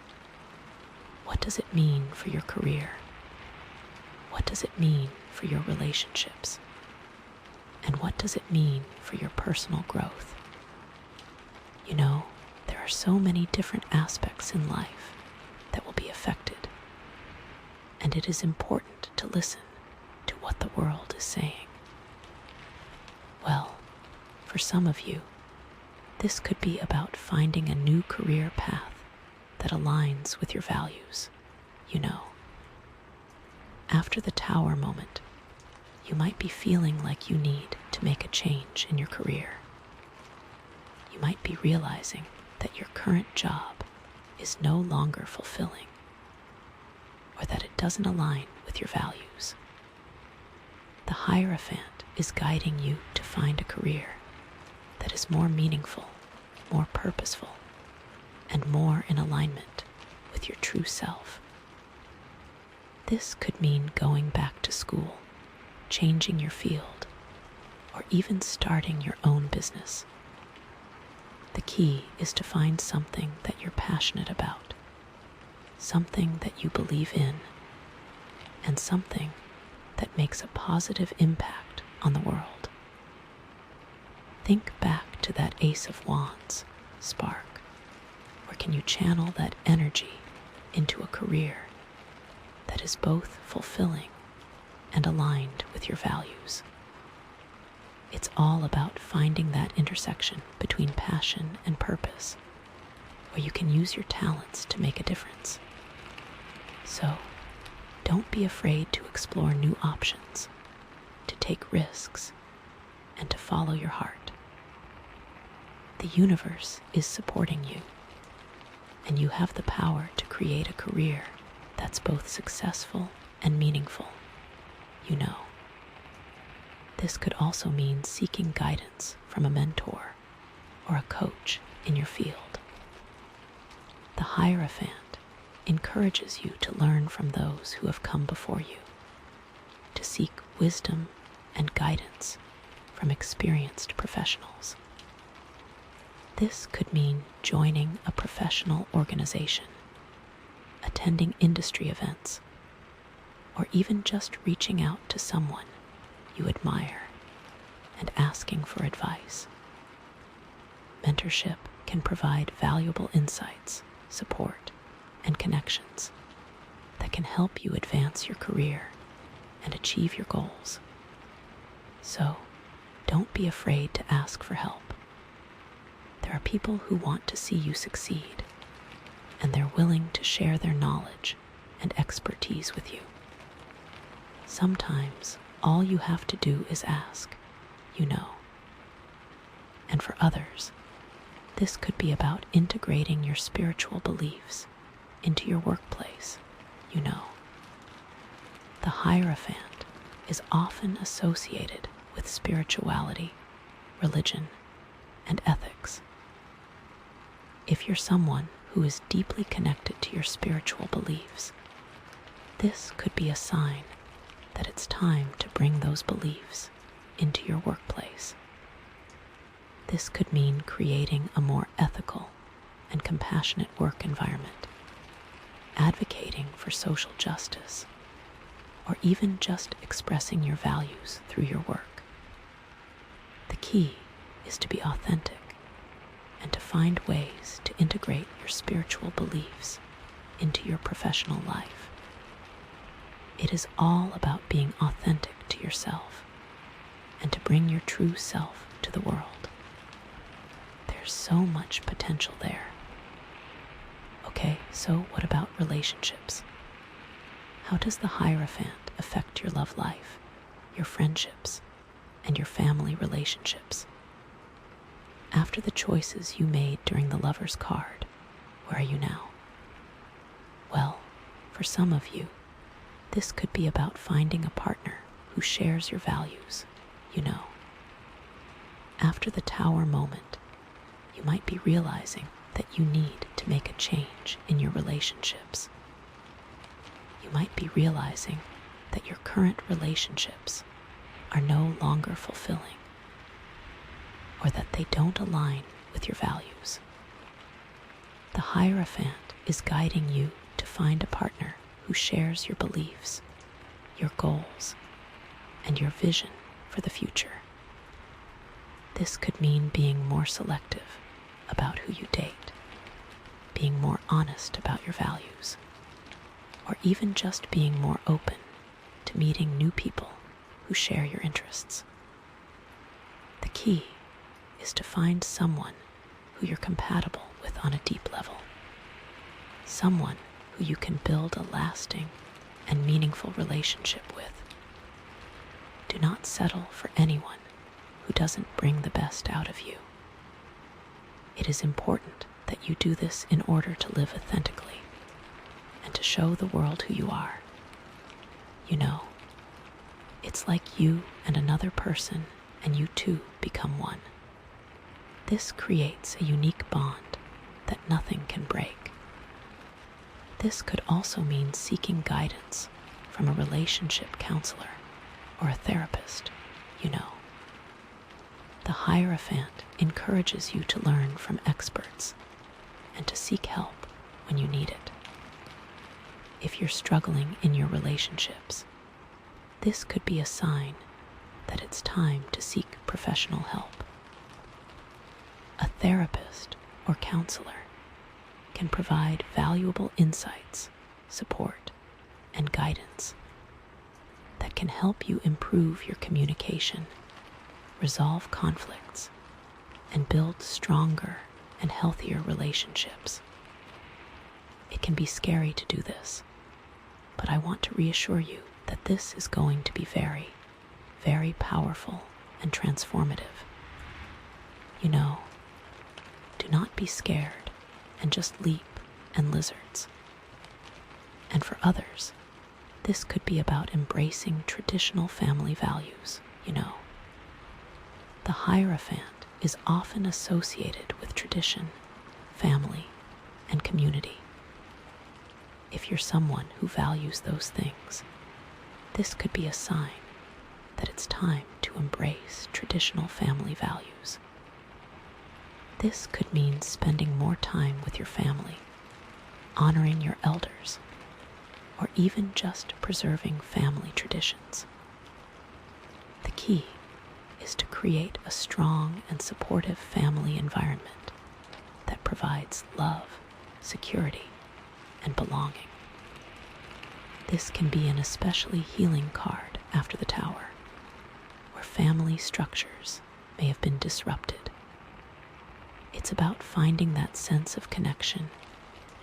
What does it mean for your career? What does it mean for your relationships? And what does it mean for your personal growth? You know, there are so many different aspects in life that will be affected, and it is important to listen to what the world is saying. Well, for some of you, This could be about finding a new career path that aligns with your values. After the tower moment, you might be feeling like you need to make a change in your career. You might be realizing that your current job is no longer fulfilling, or that it doesn't align with your values. The Hierophant is guiding you to find a career that is more meaningful, more purposeful, and more in alignment with your true self. This could mean going back to school, changing your field, or even starting your own business. The key is to find something that you're passionate about, something that you believe in, and something that makes a positive impact on the world. Think back to that Ace of Wands spark. Or can you channel that energy into a career that is both fulfilling and aligned with your values? It's all about finding that intersection between passion and purpose, where you can use your talents to make a difference. So, don't be afraid to explore new options, to take risks, and to follow your heart. The universe is supporting you, and you have the power to create a career that's both successful and meaningful. This could also mean seeking guidance from a mentor or a coach in your field. The Hierophant encourages you to learn from those who have come before you, to seek wisdom and guidance from experienced professionals. This could mean joining a professional organization, attending industry events, or even just reaching out to someone you admire and asking for advice. Mentorship can provide valuable insights, support, and connections that can help you advance your career and achieve your goals. So, don't be afraid to ask for help. There are people who want to see you succeed, and they're willing to share their knowledge and expertise with you. Sometimes all you have to do is ask, And for others, this could be about integrating your spiritual beliefs into your workplace. The Hierophant is often associated with spirituality, religion, and ethics. If you're someone who is deeply connected to your spiritual beliefs, this could be a sign that it's time to bring those beliefs into your workplace. This could mean creating a more ethical and compassionate work environment, advocating for social justice, or even just expressing your values through your work. The key is to be authentic and to find ways to integrate your spiritual beliefs into your professional life. It is all about being authentic to yourself and to bring your true self to the world. There's so much potential there. Okay, so what about relationships? How does the Hierophant affect your love life, your friendships, and your family relationships? After the choices you made during the Lover's card, where are you now? Well, for some of you, this could be about finding a partner who shares your values. After the Tower moment, you might be realizing that you need to make a change in your relationships. You might be realizing that your current relationships are no longer fulfilling, or that they don't align with your values. The Hierophant is guiding you to find a partner who shares your beliefs, your goals, and your vision for the future. This could mean being more selective about who you date, being more honest about your values, or even just being more open to meeting new people who share your interests. The key is to find someone who you're compatible with on a deep level, someone who you can build a lasting and meaningful relationship with. Do not settle for anyone who doesn't bring the best out of you. It is important that you do this in order to live authentically and to show the world who you are. You know, it's like you and another person, and you two become one. This creates a unique bond that nothing can break. This could also mean seeking guidance from a relationship counselor or a therapist, you know. The Hierophant encourages you to learn from experts and to seek help when you need it. If you're struggling in your relationships, this could be a sign that it's time to seek professional help. A therapist or counselor can provide valuable insights, support, and guidance that can help you improve your communication, resolve conflicts, and build stronger and healthier relationships. It can be scary to do this, but I want to reassure you that this is going to be very, very powerful and transformative. You know, do not be scared and just leap and lizards. And for others, this could be about embracing traditional family values, you know. The Hierophant is often associated with tradition, family, and community. If you're someone who values those things, this could be a sign that it's time to embrace traditional family values. This could mean spending more time with your family, honoring your elders, or even just preserving family traditions. The key is to create a strong and supportive family environment that provides love, security, and belonging. This can be an especially healing card after the Tower, where family structures may have been disrupted. It's about finding that sense of connection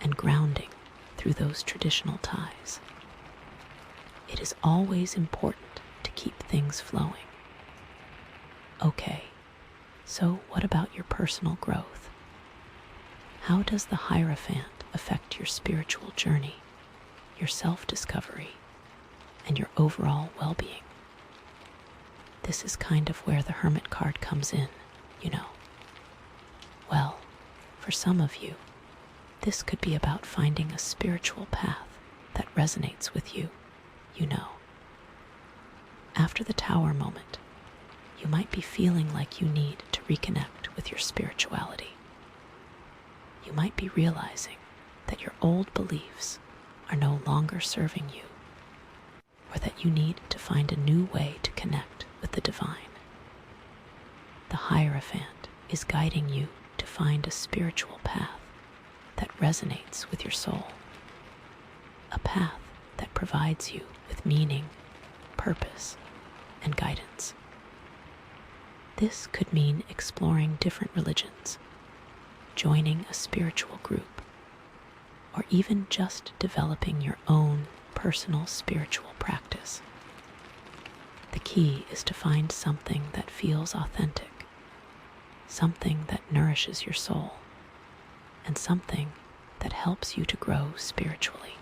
and grounding through those traditional ties. It is always important to keep things flowing. Okay, so what about your personal growth? How does the Hierophant affect your spiritual journey, your self-discovery, and your overall well-being? This is kind of where the Hermit card comes in, you know. Well, for some of you, this could be about finding a spiritual path that resonates with you, you know. After the Tower moment, you might be feeling like you need to reconnect with your spirituality. You might be realizing that your old beliefs are no longer serving you, or that you need to find a new way to connect with the divine. The Hierophant is guiding you to find a spiritual path that resonates with your soul, a path that provides you with meaning, purpose, and guidance. This could mean exploring different religions, joining a spiritual group, or even just developing your own personal spiritual practice. The key is to find something that feels authentic, something that nourishes your soul, and something that helps you to grow spiritually.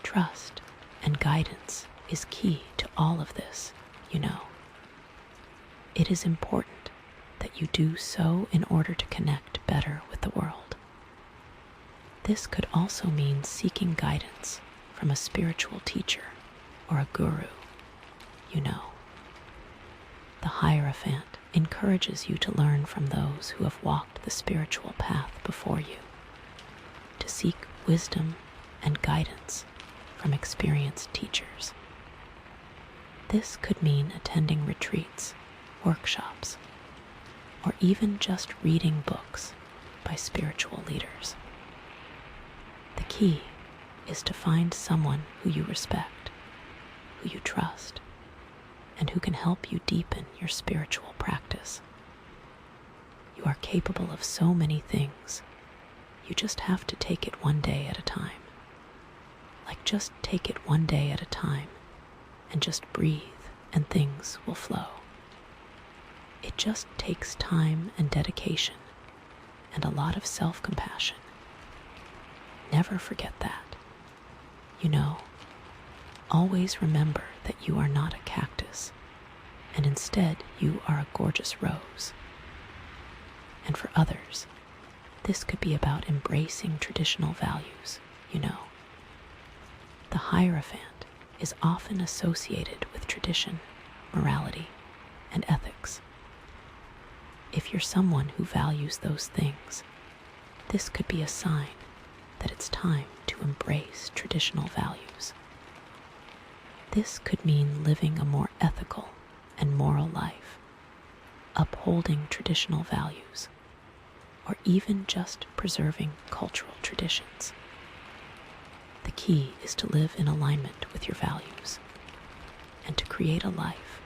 Trust and guidance is key to all of this, you know. It is important that you do so in order to connect better with the world. This could also mean seeking guidance from a spiritual teacher or a guru, you know. The Hierophant encourages you to learn from those who have walked the spiritual path before you, to seek wisdom and guidance from experienced teachers. This could mean attending retreats, workshops, or even just reading books by spiritual leaders. The key is to find someone who you respect, who you trust, and who can help you deepen your spiritual practice. You are capable of so many things. You just have to take it one day at a time. Like, just take it one day at a time and just breathe, and things will flow. It just takes time and dedication and a lot of self-compassion. Never forget that. You know, always remember that you are not a cactus, and instead you are a gorgeous rose. And for others, this could be about embracing traditional values, you know. The Hierophant is often associated with tradition, morality, and ethics. If you're someone who values those things, this could be a sign that it's time to embrace traditional values. This could mean living a more ethical and moral life, upholding traditional values, or even just preserving cultural traditions. The key is to live in alignment with your values and to create a life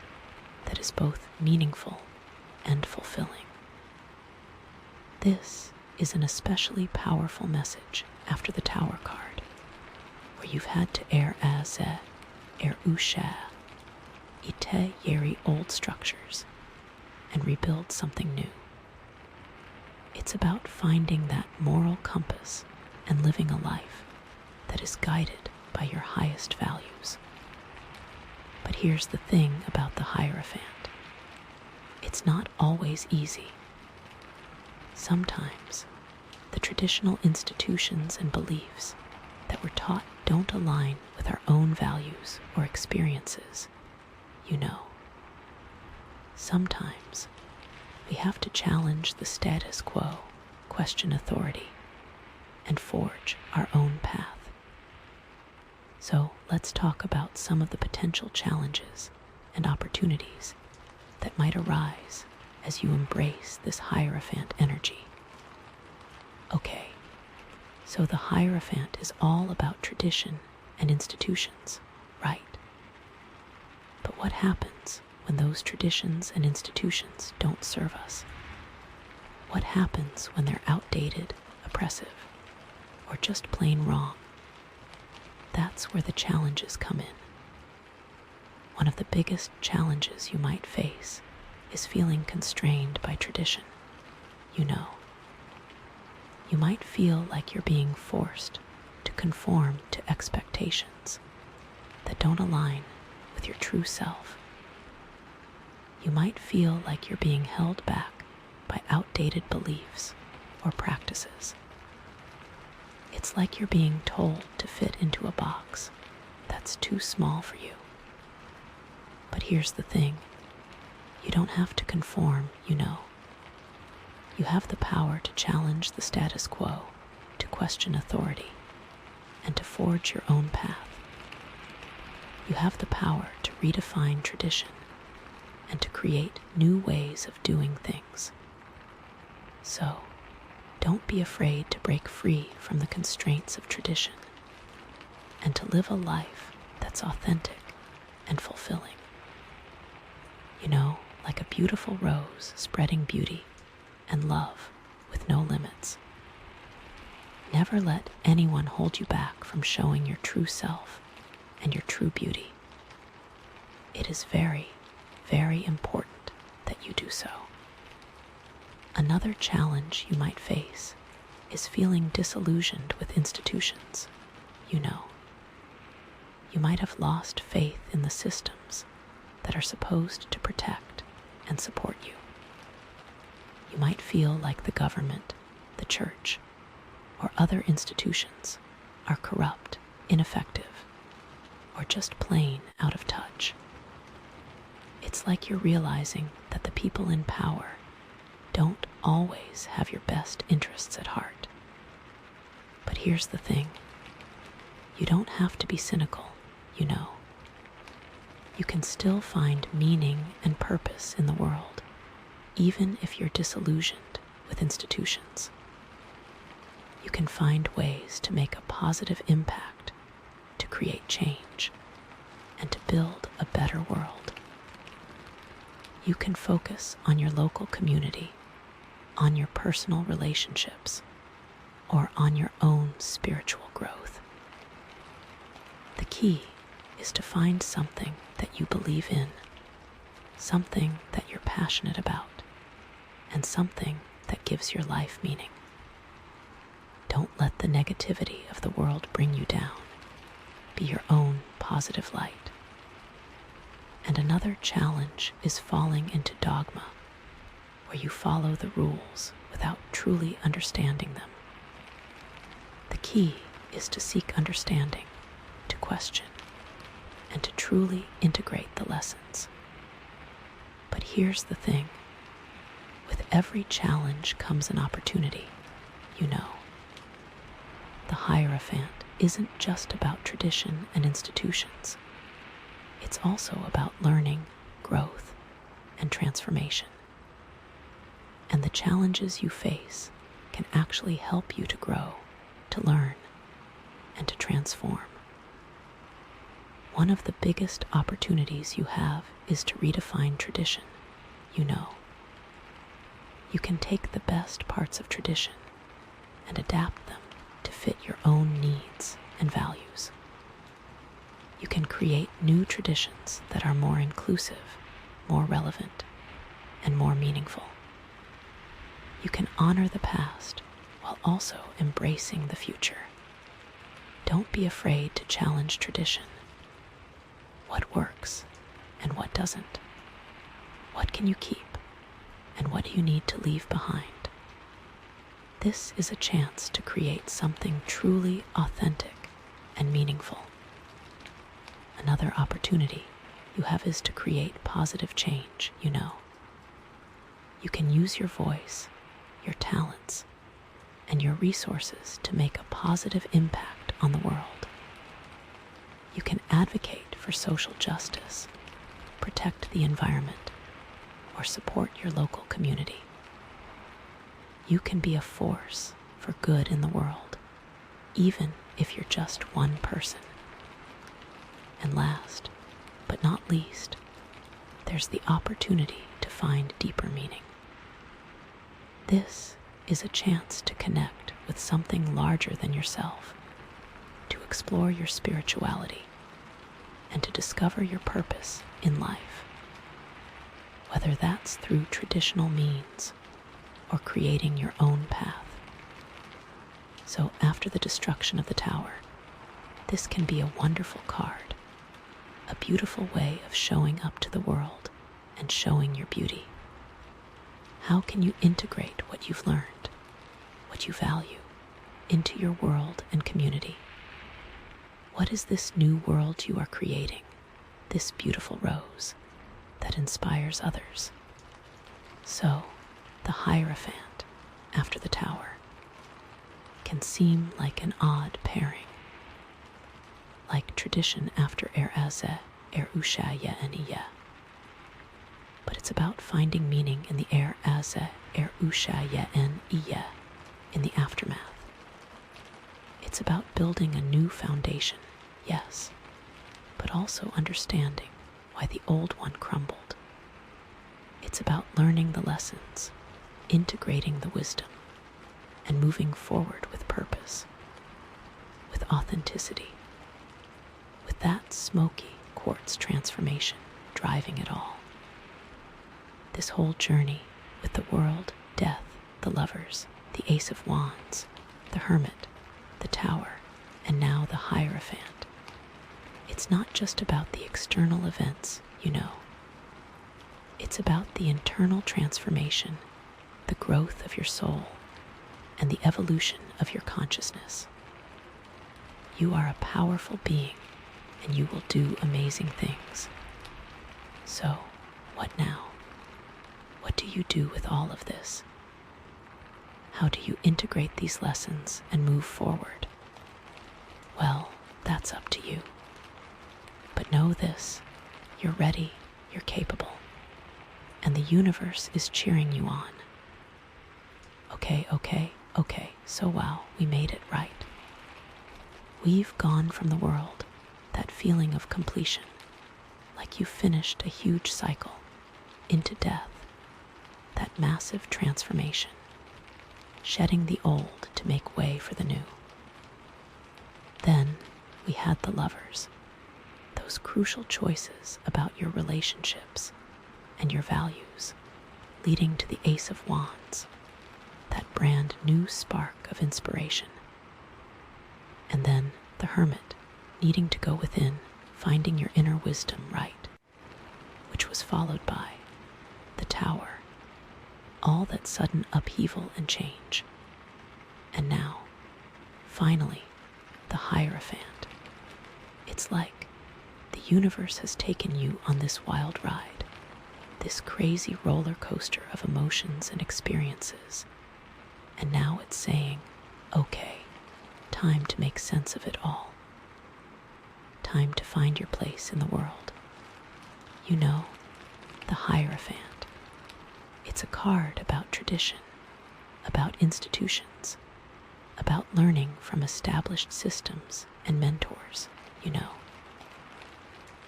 that is both meaningful and fulfilling. This is an especially powerful message after the Tower card, where you've had to usha, ite yeri old structures, and rebuild something new. It's about finding that moral compass and living a life that is guided by your highest values. But here's the thing about the Hierophant. It's not always easy. Sometimes the traditional institutions and beliefs that we're taught don't align with our own values or experiences, you know. Sometimes we have to challenge the status quo, question authority, and forge our own path. So let's talk about some of the potential challenges and opportunities that might arise as you embrace this Hierophant energy. Okay, so the Hierophant is all about tradition and institutions, right? But what happens when those traditions and institutions don't serve us? What happens when they're outdated, oppressive, or just plain wrong? That's where the challenges come in. One of the biggest challenges you might face is feeling constrained by tradition. You know, you might feel like you're being forced to conform to expectations that don't align with your true self. You might feel like you're being held back by outdated beliefs or practices. It's like you're being told to fit into a box that's too small for you. But here's the thing. You don't have to conform, you know. You have the power to challenge the status quo, to question authority, and to forge your own path. You have the power to redefine tradition and to create new ways of doing things. So, don't be afraid to break free from the constraints of tradition and to live a life that's authentic and fulfilling. You know, like a beautiful rose spreading beauty and love with no limits. Never let anyone hold you back from showing your true self and your true beauty. It is very, very important that you do so. Another challenge you might face is feeling disillusioned with institutions. You know, you might have lost faith in the systems that are supposed to protect and support you. You might feel like the government, the church, or other institutions are corrupt, ineffective, or just plain out of touch. It's like you're realizing that the people in power don't always have your best interests at heart. But here's the thing. You don't have to be cynical, you know. You can still find meaning and purpose in the world, even if you're disillusioned with institutions. You can find ways to make a positive impact, to create change, and to build a better world. You can focus on your local community, on your personal relationships, or on your own spiritual growth. The key is to find something that you believe in, something that you're passionate about, and something that gives your life meaning. Don't let the negativity of the world bring you down. Be your own positive light. And another challenge is falling into dogma, where you follow the rules without truly understanding them. The key is to seek understanding, to question, and to truly integrate the lessons. But here's the thing. With every challenge comes an opportunity, you know. The Hierophant isn't just about tradition and institutions. It's also about learning, growth, and transformation. And the challenges you face can actually help you to grow, to learn, and to transform. One of the biggest opportunities you have is to redefine tradition, you know. You can take the best parts of tradition and adapt them to fit your own needs and values. You can create new traditions that are more inclusive, more relevant, and more meaningful. You can honor the past while also embracing the future. Don't be afraid to challenge tradition. What works and what doesn't? What can you keep and what do you need to leave behind? This is a chance to create something truly authentic and meaningful. Another opportunity you have is to create positive change, you know. You can use your voice, your talents, and your resources to make a positive impact on the world. You can advocate for social justice, protect the environment, or support your local community. You can be a force for good in the world, even if you're just one person. And last, but not least, there's the opportunity to find deeper meaning. This is a chance to connect with something larger than yourself, to explore your spirituality, and to discover your purpose in life. Whether that's through traditional means or creating your own path. So after the destruction of the tower, this can be a wonderful card, a beautiful way of showing up to the world and showing your beauty. How can you integrate what you've learned, what you value, into your world and community? What is this new world you are creating, this beautiful rose that inspires others? So, the Hierophant after the tower can seem like an odd pairing, like tradition after Eraze, Usha Eniye. But it's about finding meaning in the Eraze, Usha Eniye, in the aftermath. It's about building a new foundation, yes, but also understanding why the old one crumbled. It's about learning the lessons, integrating the wisdom, and moving forward with purpose, with authenticity, with that smoky quartz transformation driving it all. This whole journey with the world, death, the lovers, the Ace of Wands, the Hermit, the Tower, and now the Hierophant. It's not just about the external events, you know. It's about the internal transformation, the growth of your soul, and the evolution of your consciousness. You are a powerful being, and you will do amazing things. So, what now? What do you do with all of this? How do you integrate these lessons and move forward? Well, that's up to you. But know this, you're ready, you're capable, and the universe is cheering you on. Okay, so wow, we made it right. We've gone from the world, that feeling of completion, like you finished a huge cycle, into death, that massive transformation, shedding the old to make way for the new. Then we had the lovers, those crucial choices about your relationships and your values, leading to the Ace of Wands, that brand new spark of inspiration. And then the Hermit, needing to go within, finding your inner wisdom right, which was followed by the Tower, all that sudden upheaval and change. And now, finally, the Hierophant. It's like the universe has taken you on this wild ride, this crazy roller coaster of emotions and experiences. And now it's saying, okay, time to make sense of it all. Time to find your place in the world. You know, the Hierophant. It's a card about tradition, about institutions, about learning from established systems and mentors, you know.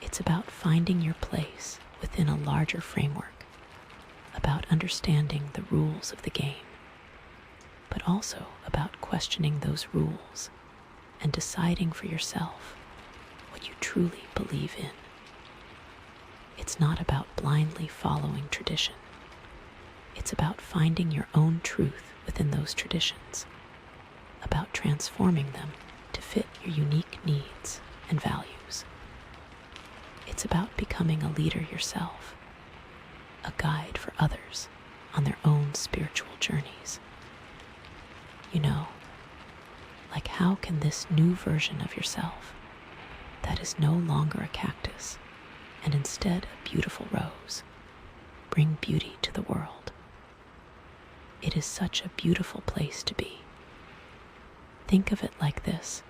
It's about finding your place within a larger framework, about understanding the rules of the game, but also about questioning those rules and deciding for yourself what you truly believe in. It's not about blindly following tradition. It's about finding your own truth within those traditions, about transforming them to fit your unique needs and values. It's about becoming a leader yourself, a guide for others on their own spiritual journeys. You know, like how can this new version of yourself, that is no longer a cactus and instead a beautiful rose, bring beauty to the world? It is such a beautiful place to be. Think of it like this.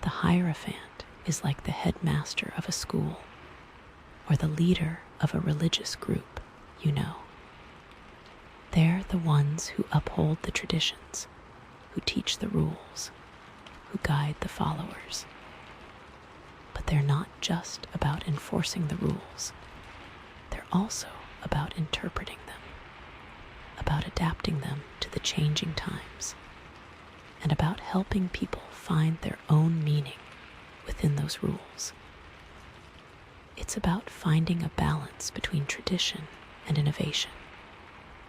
The Hierophant is like the headmaster of a school or the leader of a religious group, you know. They're the ones who uphold the traditions, who teach the rules, who guide the followers. But they're not just about enforcing the rules. They're also about interpreting them, about adapting them to the changing times, and about helping people find their own meaning within those rules. It's about finding a balance between tradition and innovation,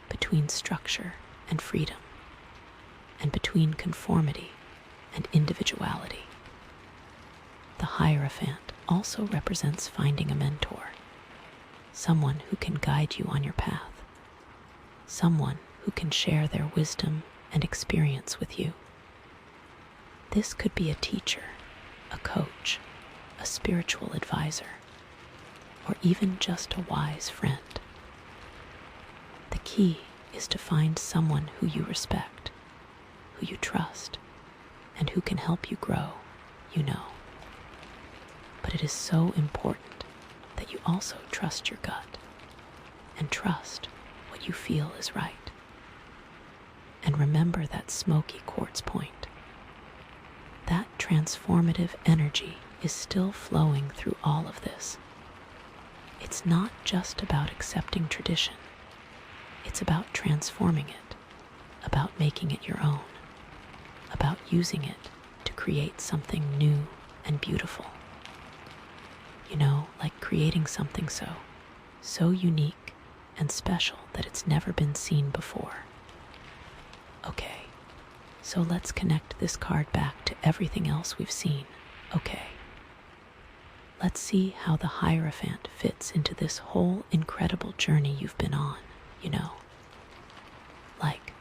between structure and freedom, and between conformity and individuality. The Hierophant also represents finding a mentor, someone who can guide you on your path, someone who can share their wisdom and experience with you. This could be a teacher, a coach, a spiritual advisor, or even just a wise friend. The key is to find someone who you respect, who you trust, and who can help you grow, you know. But it is so important that you also trust your gut and trust what you feel is right. And remember that smoky quartz point. That transformative energy is still flowing through all of this. It's not just about accepting tradition. It's about transforming it, about making it your own, about using it to create something new and beautiful. You know, like creating something so unique and special that it's never been seen before. Okay, so let's connect this card back to everything else we've seen, okay? Let's see how the Hierophant fits into this whole incredible journey you've been on, you know. Like,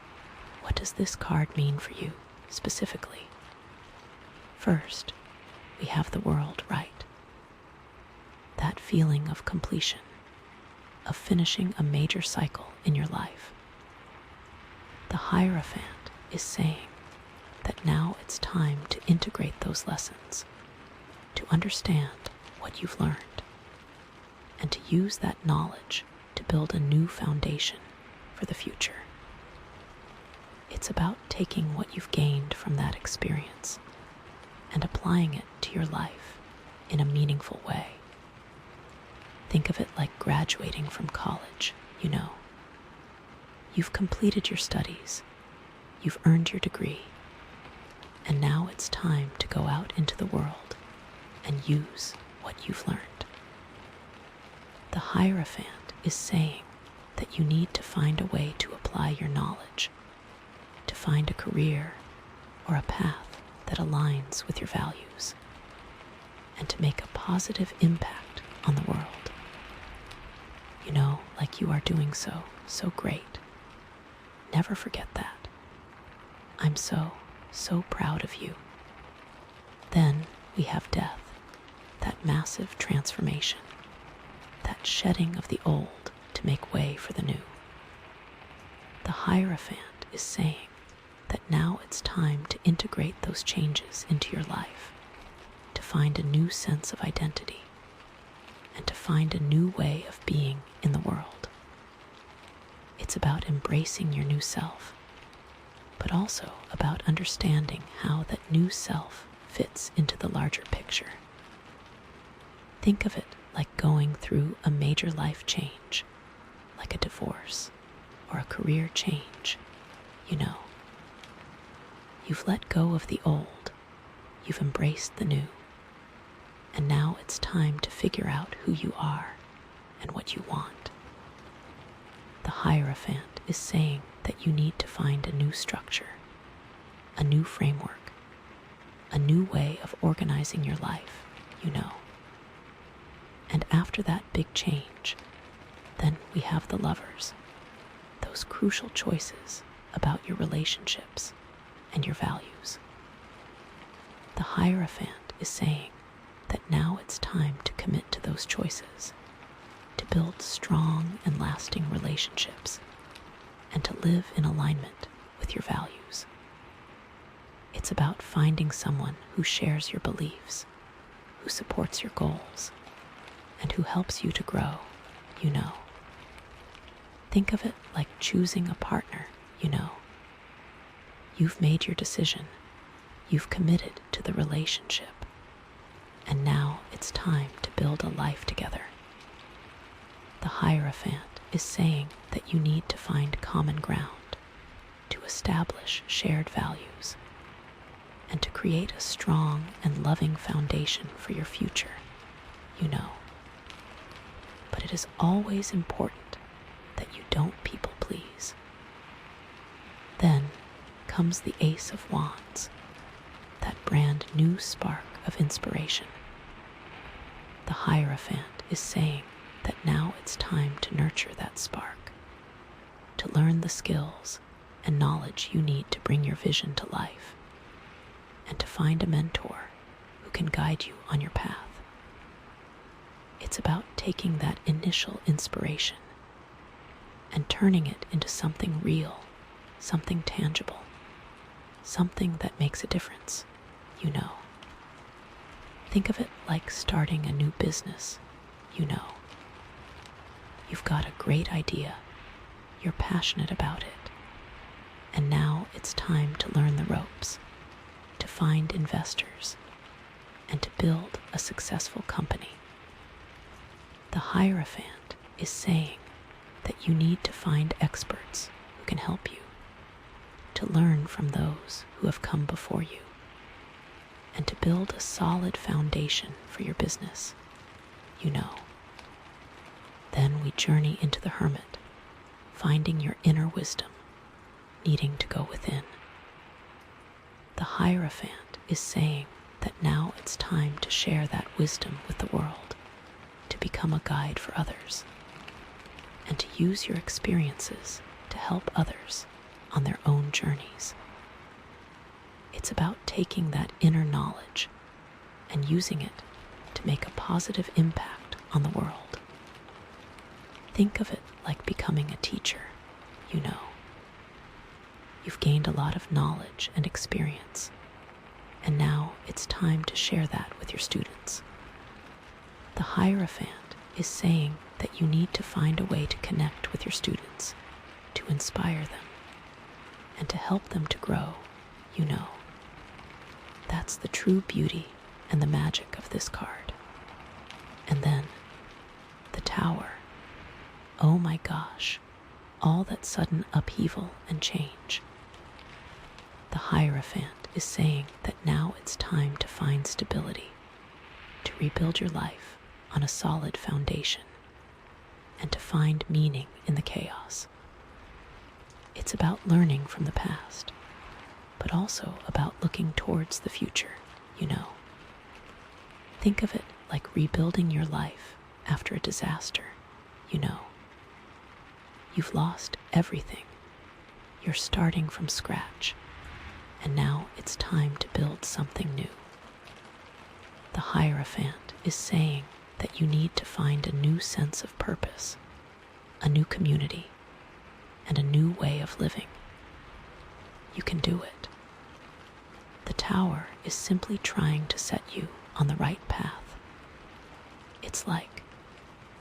what does this card mean for you, specifically? First, we have the world right. That feeling of completion, of finishing a major cycle in your life. The Hierophant is saying that now it's time to integrate those lessons, to understand what you've learned, and to use that knowledge to build a new foundation for the future. It's about taking what you've gained from that experience and applying it to your life in a meaningful way. Think of it like graduating from college, you know. You've completed your studies. You've earned your degree, and now it's time to go out into the world and use what you've learned. The Hierophant is saying that you need to find a way to apply your knowledge, to find a career or a path that aligns with your values, and to make a positive impact on the world. You know, like you are doing so great. Never forget that. I'm so proud of you. Then we have death, that massive transformation, that shedding of the old to make way for the new. The Hierophant is saying that now it's time to integrate those changes into your life, to find a new sense of identity, and to find a new way of being in the world. It's about embracing your new self, but also about understanding how that new self fits into the larger picture. Think of it like going through a major life change, like a divorce or a career change. You know, you've let go of the old, you've embraced the new, and now it's time to figure out who you are and what you want. The Hierophant is saying that you need to find a new structure, a new framework, a new way of organizing your life, you know. And after that big change, then we have the Lovers, those crucial choices about your relationships and your values. The Hierophant is saying that now it's time to commit to those choices, to build strong and lasting relationships, and to live in alignment with your values. It's about finding someone who shares your beliefs, who supports your goals, and who helps you to grow, you know. Think of it like choosing a partner, you know. You've made your decision, you've committed to the relationship, and now it's time to build a life together. The Hierophant is saying that you need to find common ground, to establish shared values, and to create a strong and loving foundation for your future, you know. But it is always important that you don't people please. Then comes the Ace of Wands, that brand new spark of inspiration. The Hierophant is saying that now it's time to nurture that spark, to learn the skills and knowledge you need to bring your vision to life, and to find a mentor who can guide you on your path. It's about taking that initial inspiration and turning it into something real, something tangible, something that makes a difference, you know. Think of it like starting a new business, you know. You've got a great idea, you're passionate about it, and now it's time to learn the ropes, to find investors, and to build a successful company. The Hierophant is saying that you need to find experts who can help you, to learn from those who have come before you, and to build a solid foundation for your business, you know. Then we journey into the Hermit, finding your inner wisdom, needing to go within. The Hierophant is saying that now it's time to share that wisdom with the world, to become a guide for others, and to use your experiences to help others on their own journeys. It's about taking that inner knowledge and using it to make a positive impact on the world. Think of it like becoming a teacher, you know. You've gained a lot of knowledge and experience, and now it's time to share that with your students. The Hierophant is saying that you need to find a way to connect with your students, to inspire them, and to help them to grow, you know. That's the true beauty and the magic of this card. And then, the Tower. Oh my gosh, all that sudden upheaval and change. Hierophant is saying that now it's time to find stability, to rebuild your life on a solid foundation, and to find meaning in the chaos. It's about learning from the past, but also about looking towards the future, you know. Think of it like rebuilding your life after a disaster, you know. You've lost everything. You're starting from scratch, and now it's time to build something new. The Hierophant is saying that you need to find a new sense of purpose, a new community, and a new way of living. You can do it. The Tower is simply trying to set you on the right path. It's like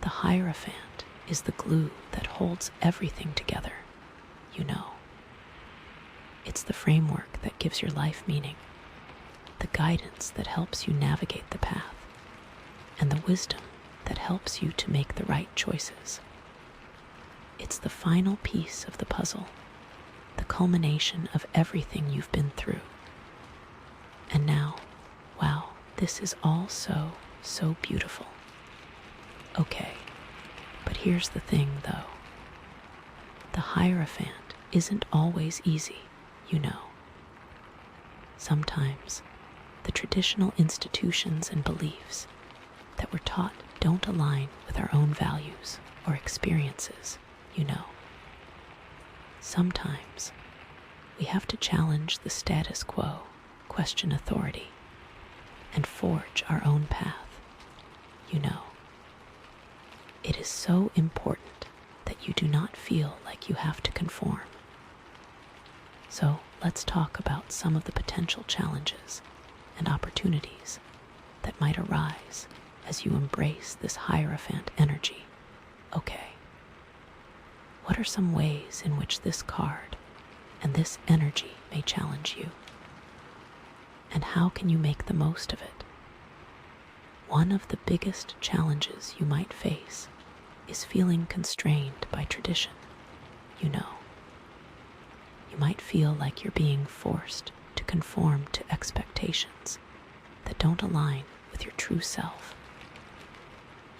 the Hierophant is the glue that holds everything together, you know. It's the framework that gives your life meaning, the guidance that helps you navigate the path, and the wisdom that helps you to make the right choices. It's the final piece of the puzzle, the culmination of everything you've been through. And now, wow, this is all so beautiful. Okay, but here's the thing though. The Hierophant isn't always easy, you know. Sometimes the traditional institutions and beliefs that we're taught don't align with our own values or experiences, you know. Sometimes we have to challenge the status quo, question authority, and forge our own path, you know. It is so important that you do not feel like you have to conform. So let's talk about some of the potential challenges and opportunities that might arise as you embrace this Hierophant energy. Okay. What are some ways in which this card and this energy may challenge you? And how can you make the most of it? One of the biggest challenges you might face is feeling constrained by tradition, you know. You might feel like you're being forced to conform to expectations that don't align with your true self.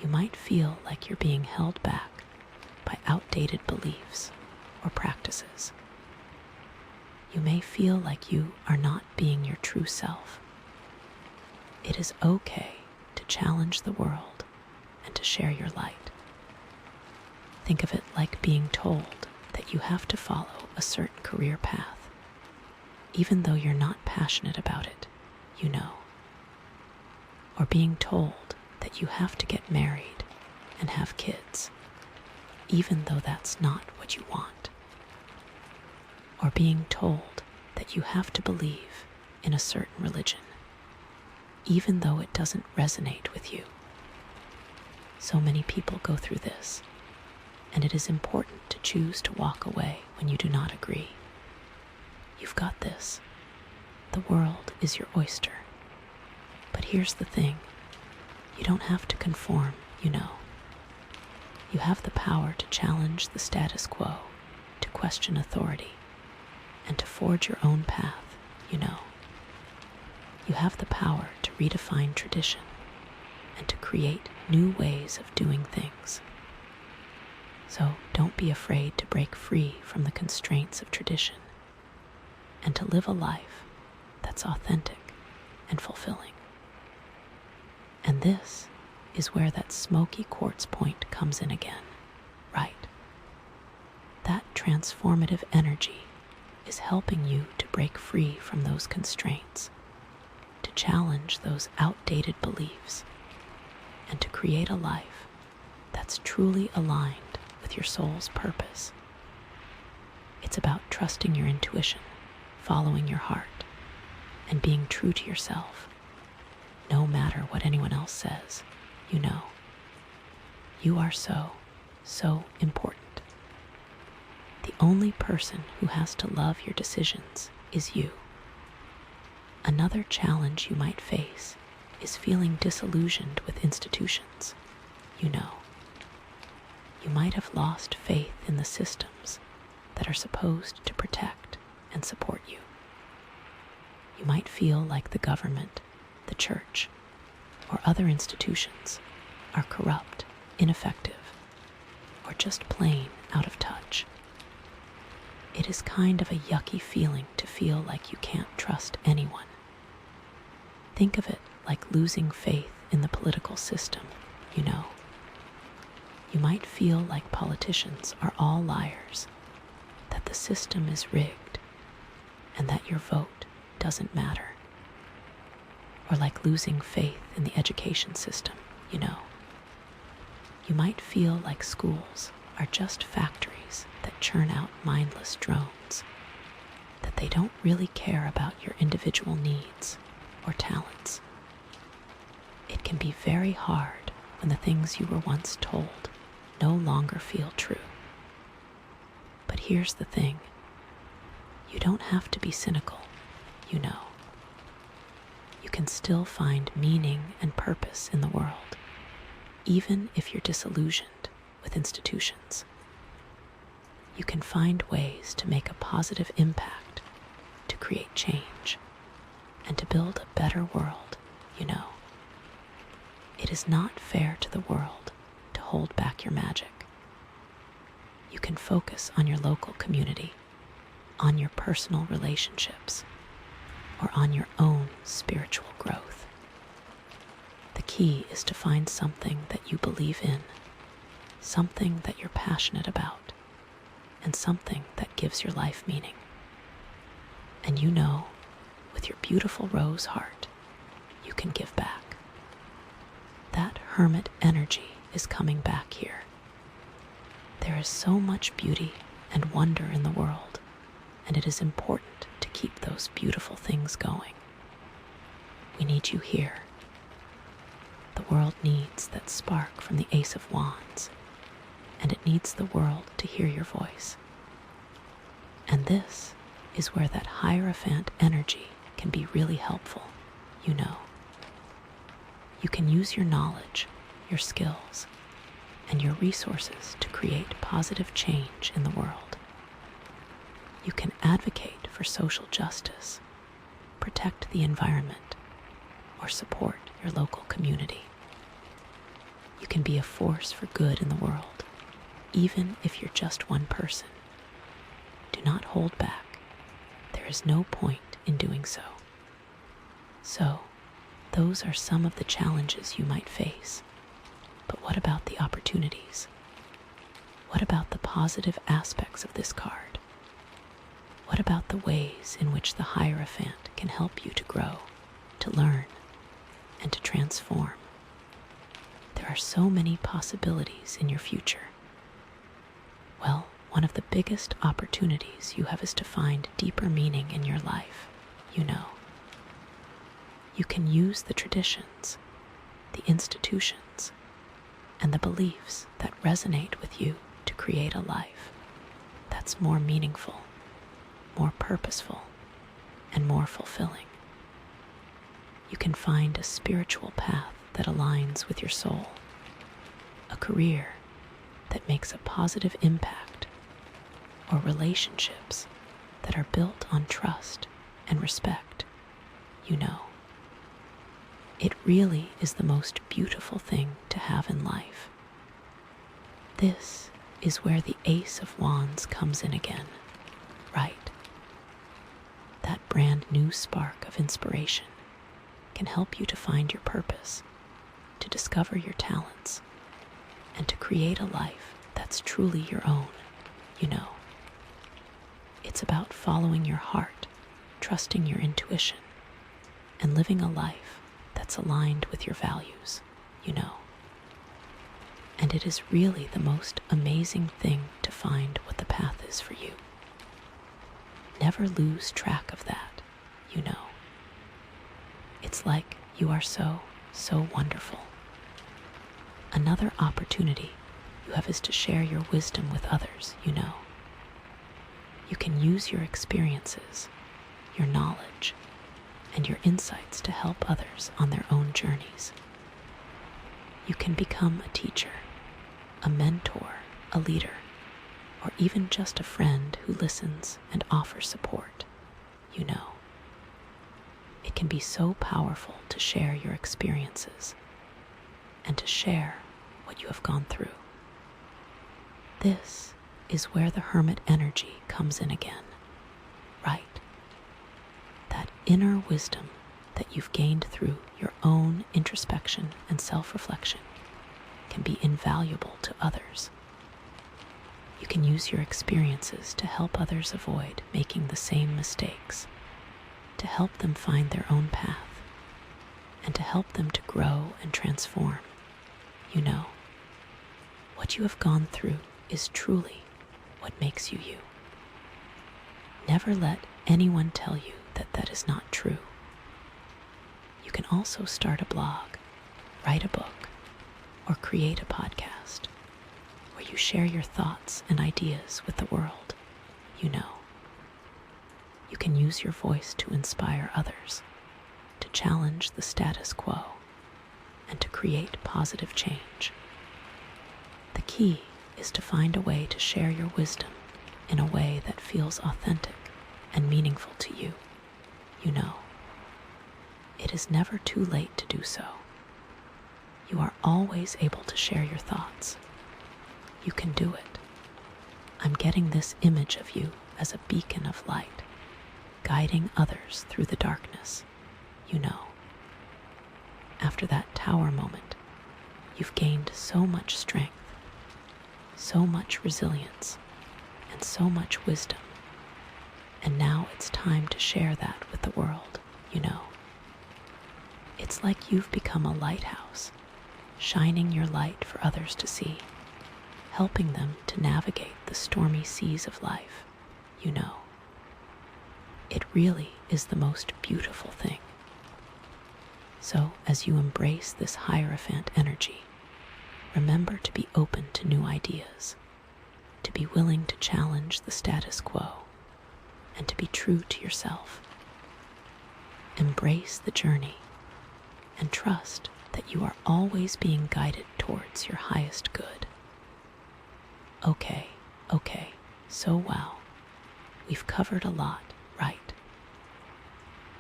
You might feel like you're being held back by outdated beliefs or practices. You may feel like you are not being your true self. It is okay to challenge the world and to share your light. Think of it like being told that you have to follow a certain career path, even though you're not passionate about it, you know. Or being told that you have to get married and have kids, even though that's not what you want. Or being told that you have to believe in a certain religion, even though it doesn't resonate with you. So many people go through this, and it is important to choose to walk away when you do not agree. You've got this. The world is your oyster. But here's the thing. You don't have to conform, you know. You have the power to challenge the status quo, to question authority, and to forge your own path, you know. You have the power to redefine tradition and to create new ways of doing things. So don't be afraid to break free from the constraints of tradition and to live a life that's authentic and fulfilling. And this is where that smoky quartz point comes in again, right? That transformative energy is helping you to break free from those constraints, to challenge those outdated beliefs, and to create a life that's truly aligned with your soul's purpose. It's about trusting your intuition, following your heart, and being true to yourself, no matter what anyone else says, you know. You are so important. The only person who has to love your decisions is you. Another challenge you might face is feeling disillusioned with institutions, you know. You might have lost faith in the systems that are supposed to protect and support you. You might feel like the government, the church, or other institutions are corrupt, ineffective, or just plain out of touch. It is kind of a yucky feeling to feel like you can't trust anyone. Think of it like losing faith in the political system, you know. You might feel like politicians are all liars, that the system is rigged, and that your vote doesn't matter. Or like losing faith in the education system, you know. You might feel like schools are just factories that churn out mindless drones, that they don't really care about your individual needs or talents. It can be very hard when the things you were once told no longer feel true. But here's the thing. You don't have to be cynical, you know. You can still find meaning and purpose in the world, even if you're disillusioned with institutions. You can find ways to make a positive impact, to create change, and to build a better world, you know. It is not fair to the world to hold back your magic. You can focus on your local community, on your personal relationships, or on your own spiritual growth. The key is to find something that you believe in, something that you're passionate about, and something that gives your life meaning. And you know, with your beautiful rose heart, you can give back. That hermit energy is coming back here. There is so much beauty and wonder in the world, and it is important to keep those beautiful things going. We need you here. The world needs that spark from the Ace of Wands, and it needs the world to hear your voice. And this is where that Hierophant energy can be really helpful, you know. You can use your knowledge, your skills, and your resources to create positive change in the world. You can advocate for social justice, protect the environment, or support your local community. You can be a force for good in the world, even if you're just one person. Do not hold back. There is no point in doing so. So, those are some of the challenges you might face. But what about the opportunities? What about the positive aspects of this card? What about the ways in which the Hierophant can help you to grow, to learn, and to transform? There are so many possibilities in your future. Well, one of the biggest opportunities you have is to find deeper meaning in your life, you know. You can use the traditions, the institutions, and the beliefs that resonate with you to create a life that's more meaningful, more purposeful, and more fulfilling. You can find a spiritual path that aligns with your soul, a career that makes a positive impact, or relationships that are built on trust and respect, you know. It really is the most beautiful thing to have in life. This is where the Ace of Wands comes in again, right? That brand new spark of inspiration can help you to find your purpose, to discover your talents, and to create a life that's truly your own, you know. It's about following your heart, trusting your intuition, and living a life that's aligned with your values, you know. And it is really the most amazing thing to find what the path is for you. Never lose track of that, you know. It's like you are so, so wonderful. Another opportunity you have is to share your wisdom with others, you know. You can use your experiences, your knowledge, and your insights to help others on their own journeys. You can become a teacher, a mentor, a leader, or even just a friend who listens and offers support, you know. can be so powerful to share your experiences and to share what you have gone through. This is where the hermit energy comes in again, right? That inner wisdom that you've gained through your own introspection and self-reflection can be invaluable to others. You can use your experiences to help others avoid making the same mistakes, to help them find their own path, and to help them to grow and transform. You know, what you have gone through is truly what makes you you. Never let anyone tell you that that is not true. You can also start a blog, write a book, or create a podcast where you share your thoughts and ideas with the world. You know, you can use your voice to inspire others, to challenge the status quo, and to create positive change. The key is to find a way to share your wisdom in a way that feels authentic and meaningful to you. You know, it is never too late to do so. You are always able to share your thoughts. You can do it. I'm getting this image of you as a beacon of light, guiding others through the darkness. You know, after that tower moment, you've gained so much strength, so much resilience, and so much wisdom. And now it's time to share that with the world, you know. It's like you've become a lighthouse, shining your light for others to see, helping them to navigate the stormy seas of life, you know. It really is the most beautiful thing. So, as you embrace this Hierophant energy, remember to be open to new ideas, to be willing to challenge the status quo, and to be true to yourself. Embrace the journey and trust that you are always being guided towards your highest good. Okay, so wow, we've covered a lot, right?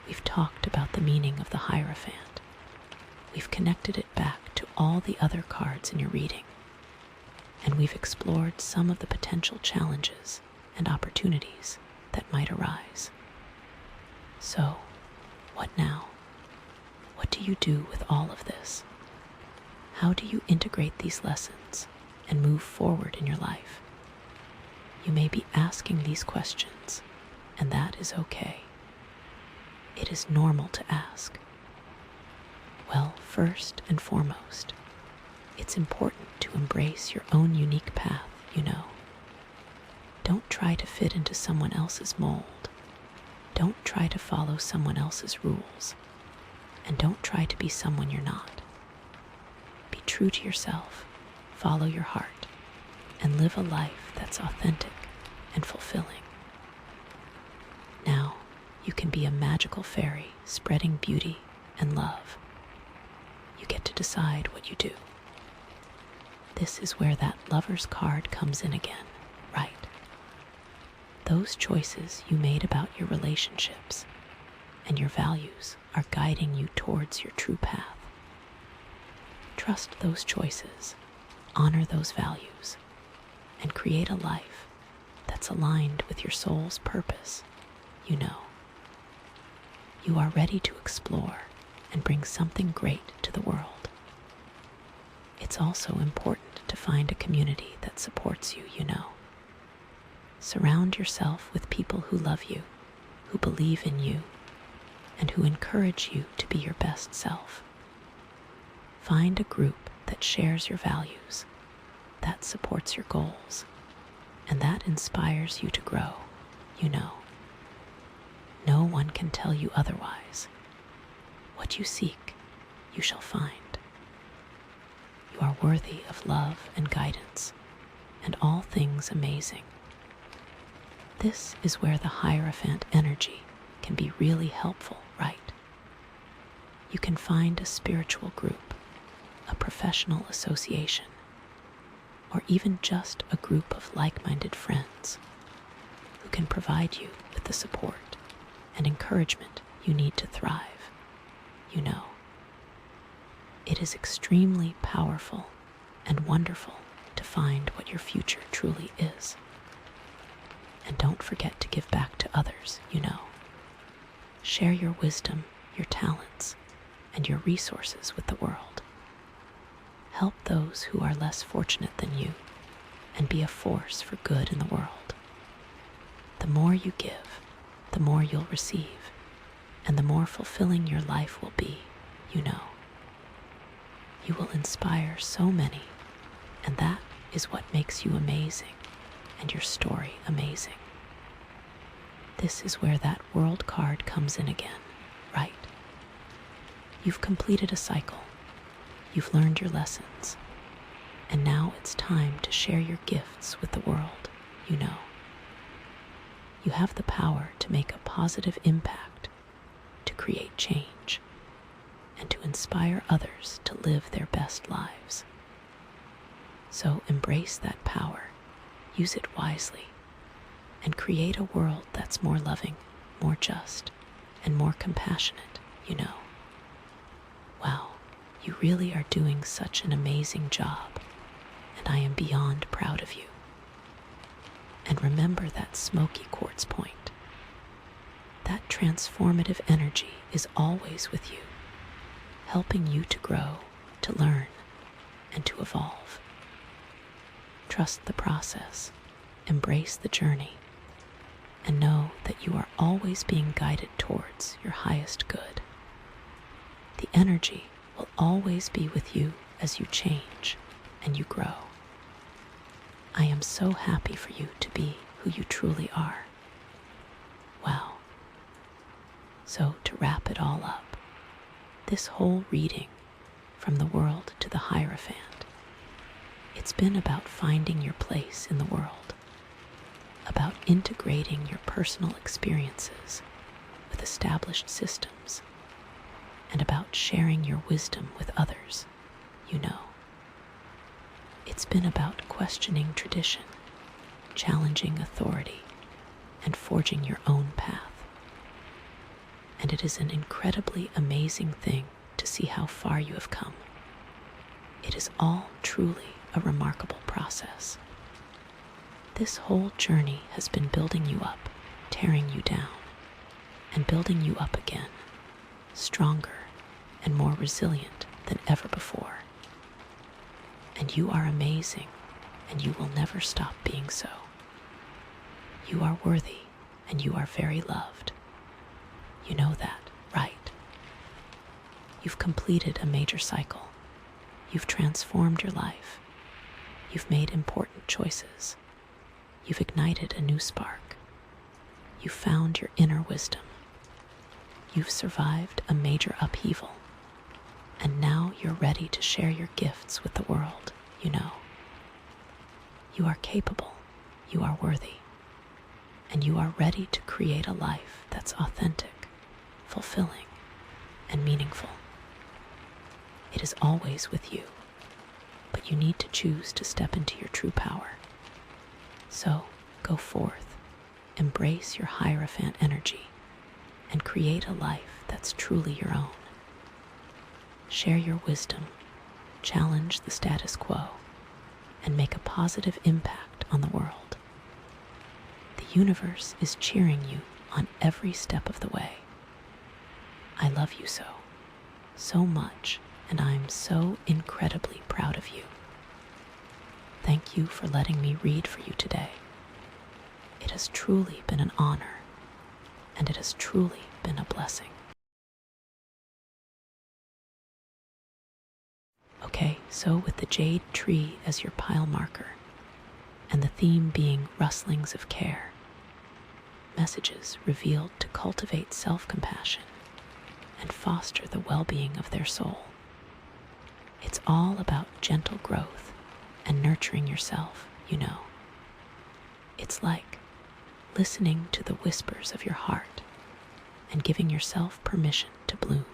We've talked about the meaning of the Hierophant. We've connected it back to all the other cards in your reading, and we've explored some of the potential challenges and opportunities that might arise. So, what now? What do you do with all of this? How do you integrate these lessons and move forward in your life? You may be asking these questions, and that is okay. It is normal to ask. Well, first and foremost, it's important to embrace your own unique path, you know. Don't try to fit into someone else's mold. Don't try to follow someone else's rules. And don't try to be someone you're not. Be true to yourself, follow your heart, and live a life that's authentic and fulfilling. Now, you can be a magical fairy spreading beauty and love. You get to decide what you do. This is where that Lover's card comes in again, right? Those choices you made about your relationships and your values are guiding you towards your true path. Trust those choices, honor those values, and create a life that's aligned with your soul's purpose, you know. You are ready to explore and bring something great to the world. It's also important to find a community that supports you, you know. Surround yourself with people who love you, who believe in you, and who encourage you to be your best self. Find a group that shares your values, that supports your goals, and that inspires you to grow, you know. No one can tell you otherwise. What you seek, you shall find. You are worthy of love and guidance, and all things amazing. This is where the Hierophant energy can be really helpful, right? You can find a spiritual group, a professional association, or even just a group of like-minded friends who can provide you with the support and encouragement you need to thrive. you know. It is extremely powerful and wonderful to find what your future truly is. And don't forget to give back to others, you know. Share your wisdom, your talents, and your resources with the world. Help those who are less fortunate than you, and be a force for good in the world. The more you give, the more you'll receive, and the more fulfilling your life will be, you know. You will inspire so many, and that is what makes you amazing and your story amazing. This is where that world card comes in again, right? You've completed a cycle. You've learned your lessons. And now it's time to share your gifts with the world, you know. You have the power to make a positive impact, to create change, and to inspire others to live their best lives. So embrace that power, use it wisely, and create a world that's more loving, more just, and more compassionate, you know. Wow, you really are doing such an amazing job, and I am beyond proud of you. And remember that Smoky quartz point. That transformative energy is always with you, helping you to grow, to learn, and to evolve. Trust the process, embrace the journey, and know that you are always being guided towards your highest good. The energy will always be with you as you change and you grow. I am so happy for you to be who you truly are. Wow. So to wrap it all up, this whole reading, from the world to the Hierophant, it's been about finding your place in the world, about integrating your personal experiences with established systems, and about sharing your wisdom with others, you know. It's been about questioning tradition, challenging authority, and forging your own path. And it is an incredibly amazing thing to see how far you have come. It is all truly a remarkable process. This whole journey has been building you up, tearing you down, and building you up again, stronger and more resilient than ever before. And you are amazing, and you will never stop being so. You are worthy, and you are very loved. You know that, right? You've completed a major cycle. You've transformed your life. You've made important choices. You've ignited a new spark. You've found your inner wisdom. You've survived a major upheaval. And now you're ready to share your gifts with the world, you know. You are capable. You are worthy. And you are ready to create a life that's authentic, fulfilling, and meaningful. It is always with you, but you need to choose to step into your true power. So go forth, embrace your Hierophant energy, and create a life that's truly your own. Share your wisdom, challenge the status quo, and make a positive impact on the world. The universe is cheering you on every step of the way. I love you so much, and I'm so incredibly proud of you. Thank you for letting me read for you today. It has truly been an honor, and it has truly been a blessing. Okay, so with the jade tree as your pile marker, and the theme being rustlings of care, messages revealed to cultivate self-compassion and foster the well-being of their soul. It's all about gentle growth and nurturing yourself, you know. It's like listening to the whispers of your heart and giving yourself permission to bloom.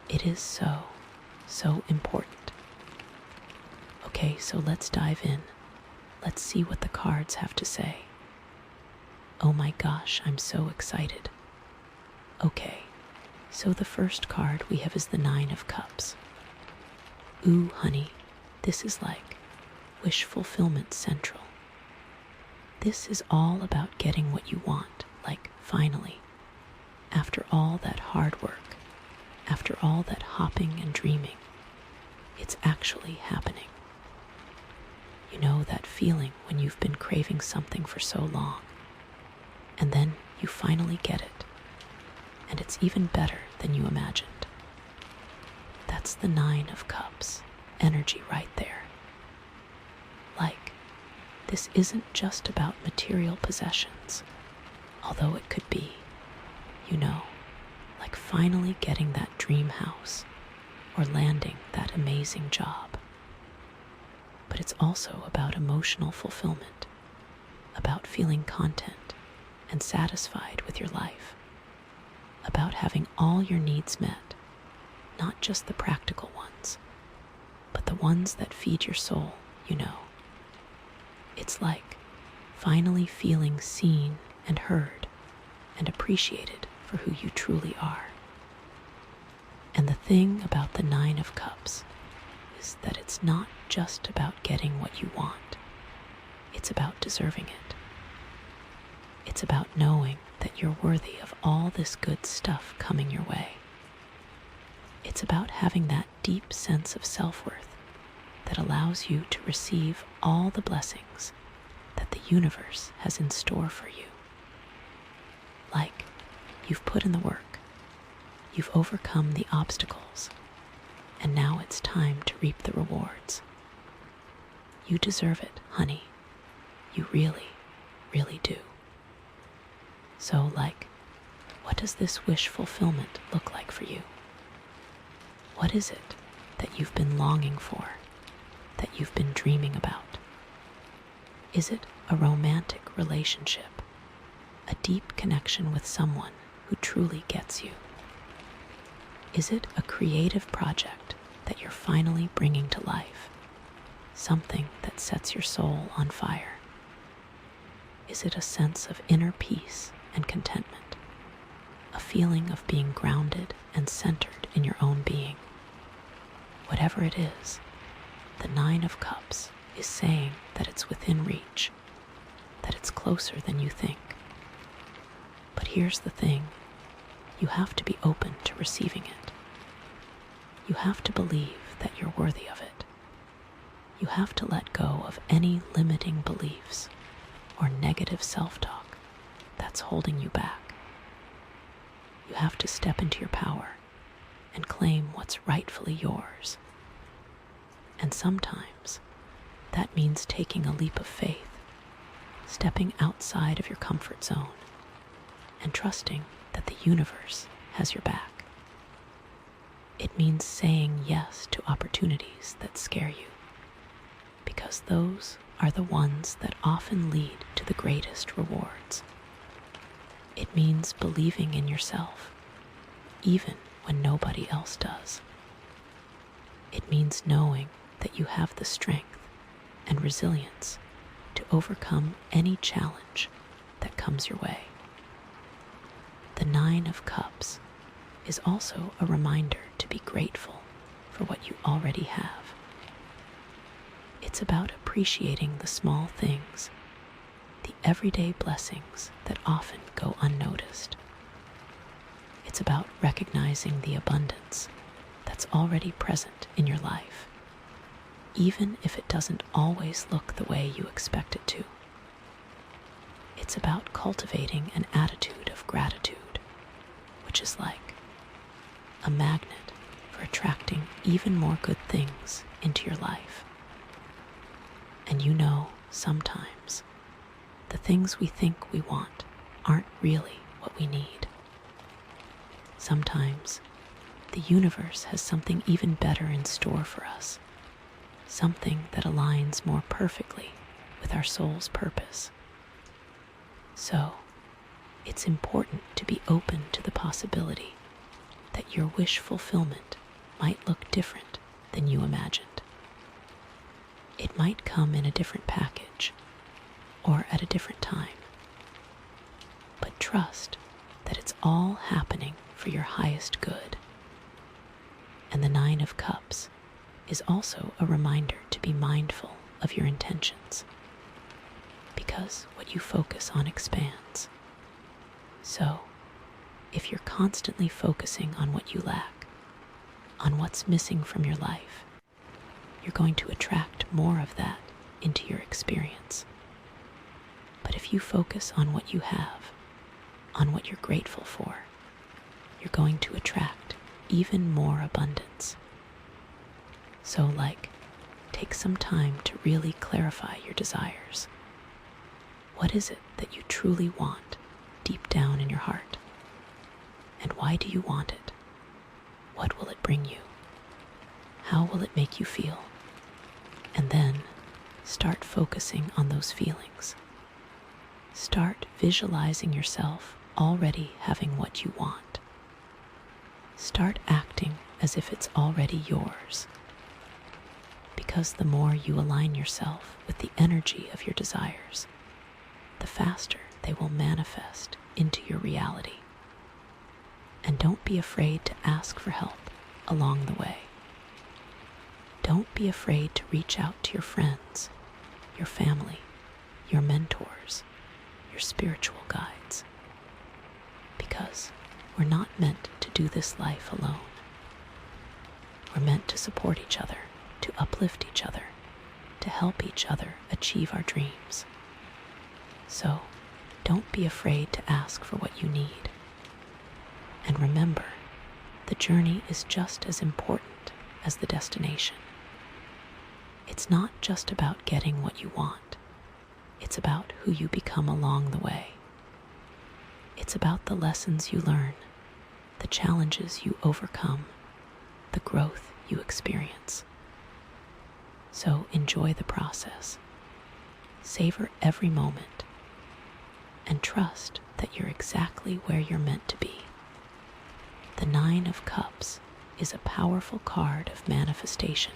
It is so important. Okay, so let's dive in. Let's see what the cards have to say. Oh my gosh, I'm so excited. Okay, So the first card we have is the Nine of Cups. Ooh, honey, this is like wish fulfillment central. This is all about getting what you want, like finally. After all that hard work, after all that hopping and dreaming, it's actually happening. You know that feeling when you've been craving something for so long, and then you finally get it, and it's even better than you imagined. That's the Nine of Cups energy right there. Like, this isn't just about material possessions, although it could be, you know, like finally getting that dream house or landing that amazing job. But it's also about emotional fulfillment, about feeling content and satisfied with your life, about having all your needs met, not just the practical ones, but the ones that feed your soul, you know. It's like finally feeling seen and heard and appreciated for who you truly are. And the thing about the Nine of Cups is that it's not just about getting what you want. It's about deserving it. It's about knowing that you're worthy of all this good stuff coming your way. It's about having that deep sense of self-worth that allows you to receive all the blessings that the universe has in store for you. Like, you've put in the work, you've overcome the obstacles, and now it's time to reap the rewards. You deserve it, honey. You really, really do. So, like, what does this wish fulfillment look like for you? What is it that you've been longing for, that you've been dreaming about? Is it a romantic relationship, a deep connection with someone who truly gets you? Is it a creative project that you're finally bringing to life, something that sets your soul on fire? Is it a sense of inner peace and contentment, a feeling of being grounded and centered in your own being? Whatever it is, the Nine of Cups is saying that it's within reach, that it's closer than you think. But here's the thing, you have to be open to receiving it. You have to believe that you're worthy of it. You have to let go of any limiting beliefs or negative self-talk that's holding you back. You have to step into your power and claim what's rightfully yours. And sometimes that means taking a leap of faith, stepping outside of your comfort zone, and trusting that the universe has your back. It means saying yes to opportunities that scare you, because those are the ones that often lead to the greatest rewards. It means believing in yourself, even when nobody else does. It means knowing that you have the strength and resilience to overcome any challenge that comes your way. The Nine of Cups is also a reminder to be grateful for what you already have. It's about appreciating the small things, the everyday blessings that often go unnoticed. It's about recognizing the abundance that's already present in your life, even if it doesn't always look the way you expect it to. It's about cultivating an attitude of gratitude, which is like a magnet for attracting even more good things into your life. And you know, sometimes the things we think we want aren't really what we need. Sometimes the universe has something even better in store for us, something that aligns more perfectly with our soul's purpose. So, it's important to be open to the possibility that your wish fulfillment might look different than you imagined. It might come in a different package or at a different time. But trust that it's all happening for for your highest good. And the Nine of Cups is also a reminder to be mindful of your intentions, because what you focus on expands. So, if you're constantly focusing on what you lack, on what's missing from your life, you're going to attract more of that into your experience. But if you focus on what you have, on what you're grateful for, you're going to attract even more abundance. So, take some time to really clarify your desires. What is it that you truly want deep down in your heart? And why do you want it? What will it bring you? How will it make you feel? And then start focusing on those feelings. Start visualizing yourself already having what you want. Start acting as if it's already yours. Because the more you align yourself with the energy of your desires, the faster they will manifest into your reality. And don't be afraid to ask for help along the way. Don't be afraid to reach out to your friends, your family, your mentors, your spiritual guides. Because we're not meant to do this life alone. We're meant to support each other, to uplift each other, to help each other achieve our dreams. So, don't be afraid to ask for what you need. And remember, the journey is just as important as the destination. It's not just about getting what you want. It's about who you become along the way. It's about the lessons you learn, the challenges you overcome, the growth you experience. So enjoy the process. Savor every moment. And trust that you're exactly where you're meant to be. The Nine of Cups is a powerful card of manifestation,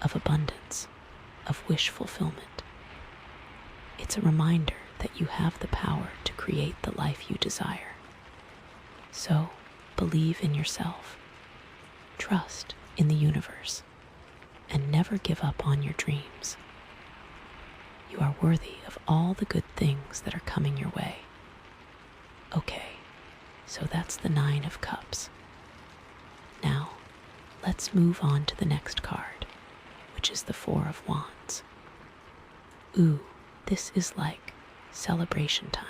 of abundance, of wish fulfillment. It's a reminder that you have the power to create the life you desire. So, believe in yourself, trust in the universe, and never give up on your dreams. You are worthy of all the good things that are coming your way. Okay, so that's the Nine of Cups. Now, let's move on to the next card, which is the Four of Wands. Ooh, this is like celebration time.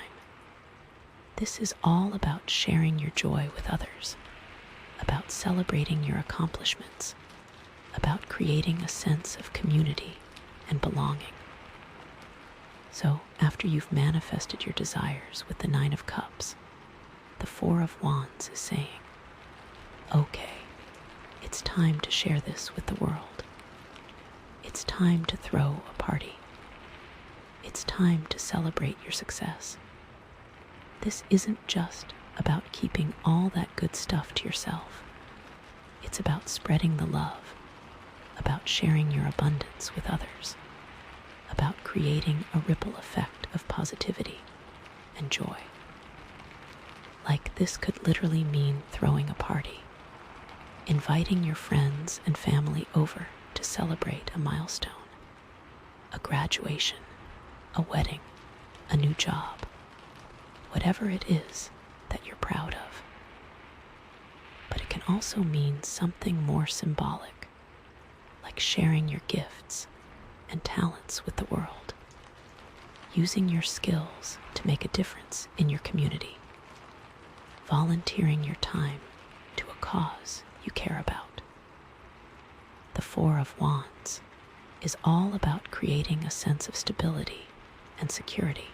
This is all about sharing your joy with others, about celebrating your accomplishments, about creating a sense of community and belonging. So, after you've manifested your desires with the Nine of Cups, the Four of Wands is saying, okay, it's time to share this with the world. It's time to throw a party. It's time to celebrate your success. This isn't just about keeping all that good stuff to yourself. It's about spreading the love, about sharing your abundance with others, about creating a ripple effect of positivity and joy. This could literally mean throwing a party, inviting your friends and family over to celebrate a milestone, a graduation, a wedding, a new job, whatever it is that you're proud of. But it can also mean something more symbolic, like sharing your gifts and talents with the world, using your skills to make a difference in your community, volunteering your time to a cause you care about. The Four of Wands is all about creating a sense of stability and security,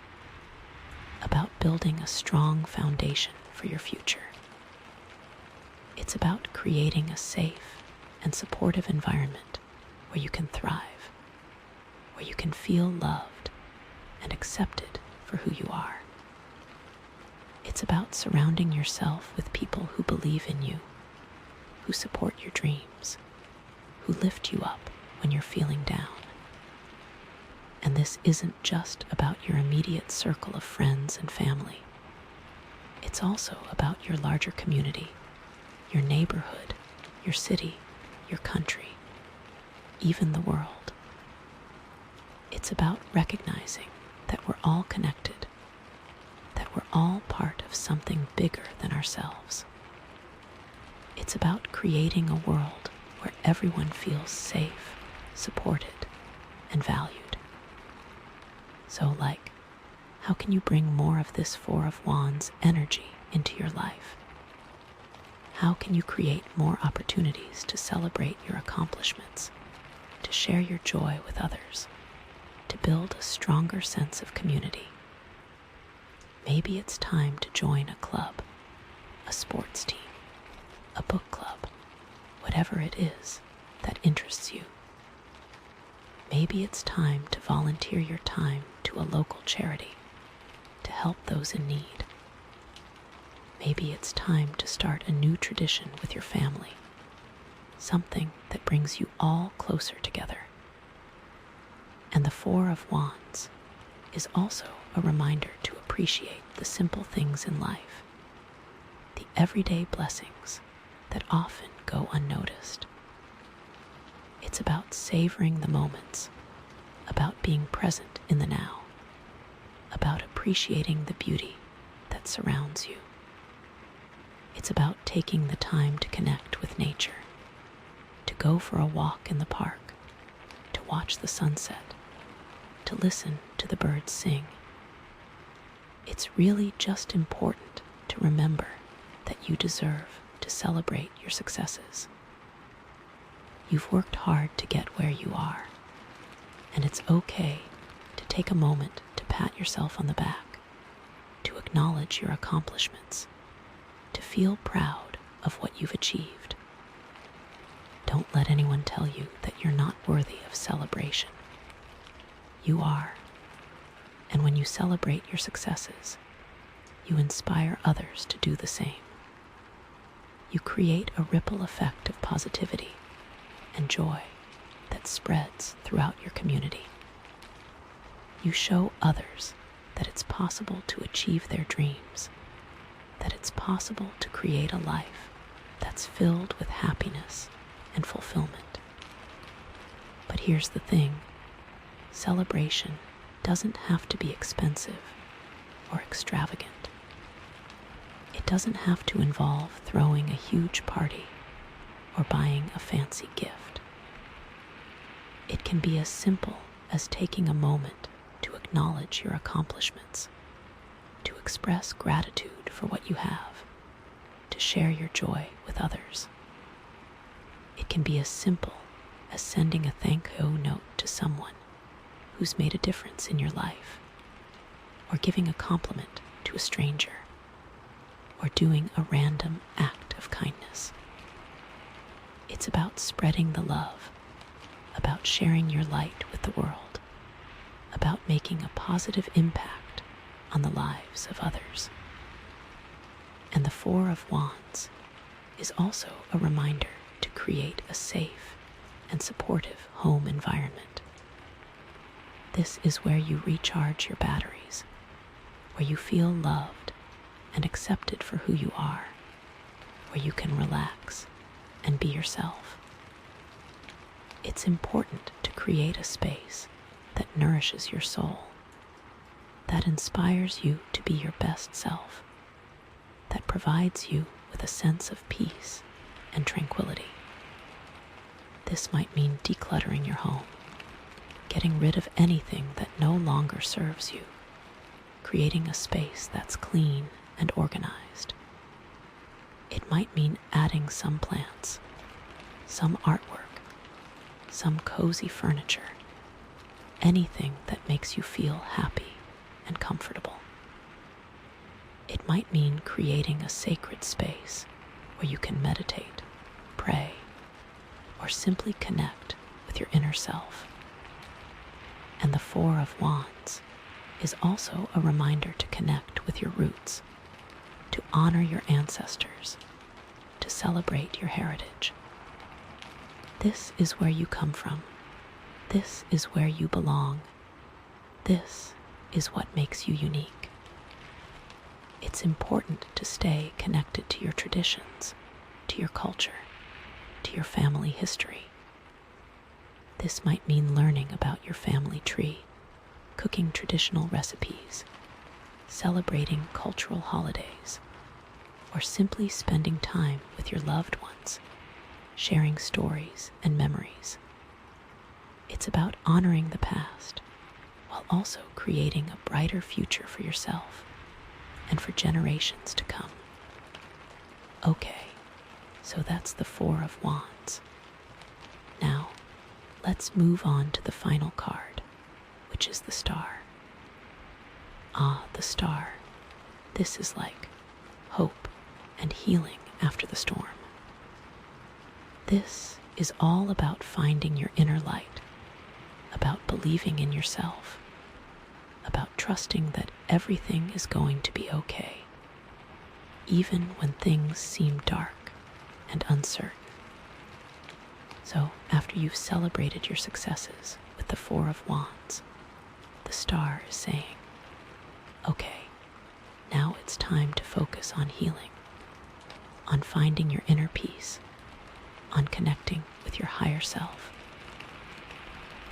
about building a strong foundation for your future. It's about creating a safe and supportive environment where you can thrive, where you can feel loved and accepted for who you are. It's about surrounding yourself with people who believe in you, who support your dreams, who lift you up when you're feeling down. And this isn't just about your immediate circle of friends and family. It's also about your larger community, your neighborhood, your city, your country, even the world. It's about recognizing that we're all connected, that we're all part of something bigger than ourselves. It's about creating a world where everyone feels safe, supported, and valued. So, how can you bring more of this Four of Wands energy into your life? How can you create more opportunities to celebrate your accomplishments, to share your joy with others, to build a stronger sense of community? Maybe it's time to join a club, a sports team, a book club, whatever it is that interests you. Maybe it's time to volunteer your time to a local charity to help those in need. Maybe it's time to start a new tradition with your family, something that brings you all closer together. And the Four of Wands is also a reminder to appreciate the simple things in life, the everyday blessings that often go unnoticed. It's about savoring the moments, about being present in the now, about appreciating the beauty that surrounds you. It's about taking the time to connect with nature, to go for a walk in the park, to watch the sunset, to listen to the birds sing. It's really just important to remember that you deserve to celebrate your successes. You've worked hard to get where you are, and it's okay to take a moment to pat yourself on the back, to acknowledge your accomplishments, to feel proud of what you've achieved. Don't let anyone tell you that you're not worthy of celebration. You are, and when you celebrate your successes, you inspire others to do the same. You create a ripple effect of positivity and joy that spreads throughout your community. You show others that it's possible to achieve their dreams, that it's possible to create a life that's filled with happiness and fulfillment. But here's the thing, celebration doesn't have to be expensive or extravagant. It doesn't have to involve throwing a huge party or buying a fancy gift. It can be as simple as taking a moment to acknowledge your accomplishments, to express gratitude for what you have, to share your joy with others. It can be as simple as sending a thank you note to someone who's made a difference in your life, or giving a compliment to a stranger, or doing a random act of kindness. It's about spreading the love, about sharing your light with the world, about making a positive impact on the lives of others. And the Four of Wands is also a reminder to create a safe and supportive home environment. This is where you recharge your batteries, where you feel loved and accepted for who you are, where you can relax and be yourself. It's important to create a space that nourishes your soul, that inspires you to be your best self, that provides you with a sense of peace and tranquility. This might mean decluttering your home, getting rid of anything that no longer serves you, creating a space that's clean and organized. It might mean adding some plants, some artwork, some cozy furniture, anything that makes you feel happy and comfortable. It might mean creating a sacred space where you can meditate, pray, or simply connect with your inner self. And the Four of Wands is also a reminder to connect with your roots, to honor your ancestors, to celebrate your heritage. This is where you come from. This is where you belong. This is what makes you unique. It's important to stay connected to your traditions, to your culture, to your family history. This might mean learning about your family tree, cooking traditional recipes, celebrating cultural holidays, or simply spending time with your loved ones, sharing stories and memories. It's about honoring the past while also creating a brighter future for yourself and for generations to come. Okay, so that's the Four of Wands. Now, let's move on to the final card, which is the Star. Ah, the Star. This is like hope and healing after the storm. This is all about finding your inner light, about believing in yourself, about trusting that everything is going to be okay, even when things seem dark and uncertain. So, after you've celebrated your successes with the Four of Wands, the Star is saying, okay, now it's time to focus on healing, on finding your inner peace, on connecting with your higher self.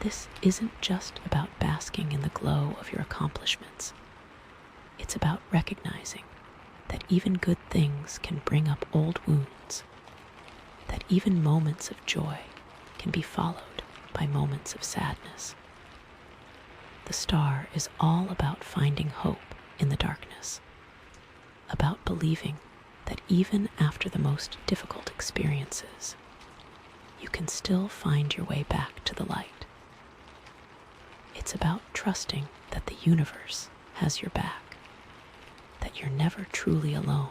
This isn't just about basking in the glow of your accomplishments. It's about recognizing that even good things can bring up old wounds, that even moments of joy can be followed by moments of sadness. The Star is all about finding hope in the darkness, about believing that even after the most difficult experiences, you can still find your way back to the light. It's about trusting that the universe has your back, that you're never truly alone,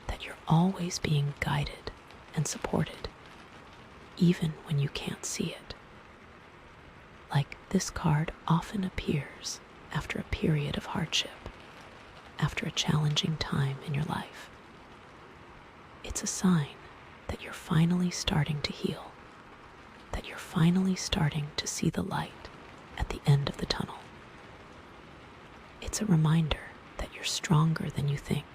that you're always being guided and supported, even when you can't see it. Like this card often appears after a period of hardship, after a challenging time in your life. It's a sign that you're finally starting to heal, that you're finally starting to see the light at the end of the tunnel. It's a reminder that you're stronger than you think,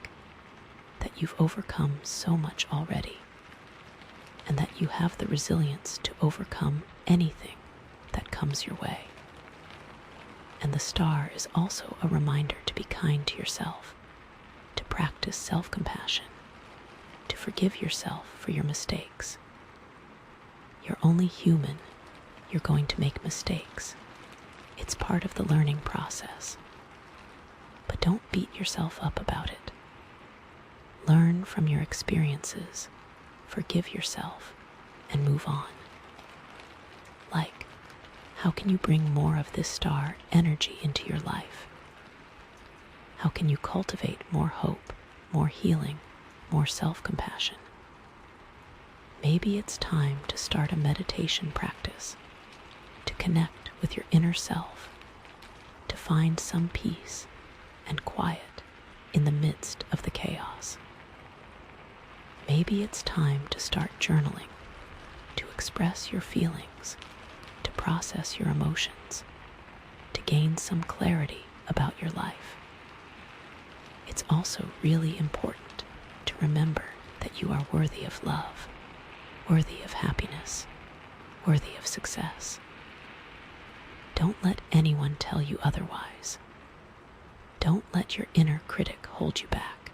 that you've overcome so much already, and that you have the resilience to overcome anything that comes your way. And the Star is also a reminder to be kind to yourself, to practice self-compassion, to forgive yourself for your mistakes. You're only human. You're going to make mistakes. It's part of the learning process. But don't beat yourself up about it. Learn from your experiences, forgive yourself, and move on. Like, how can you bring more of this Star energy into your life? How can you cultivate more hope, more healing, more self-compassion? Maybe it's time to start a meditation practice, to connect with your inner self, to find some peace and quiet in the midst of the chaos. Maybe it's time to start journaling, to express your feelings, to process your emotions, to gain some clarity about your life. It's also really important to remember that you are worthy of love, worthy of happiness, worthy of success. Don't let anyone tell you otherwise. Don't let your inner critic hold you back.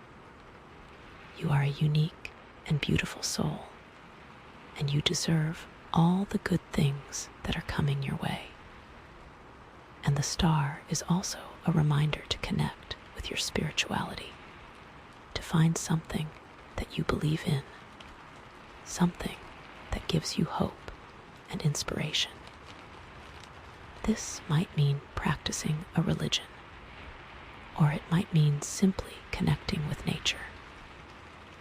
You are a unique and beautiful soul, and you deserve all the good things that are coming your way. And the Star is also a reminder to connect with your spirituality, to find something that you believe in, something that gives you hope and inspiration. This might mean practicing a religion, or it might mean simply connecting with nature,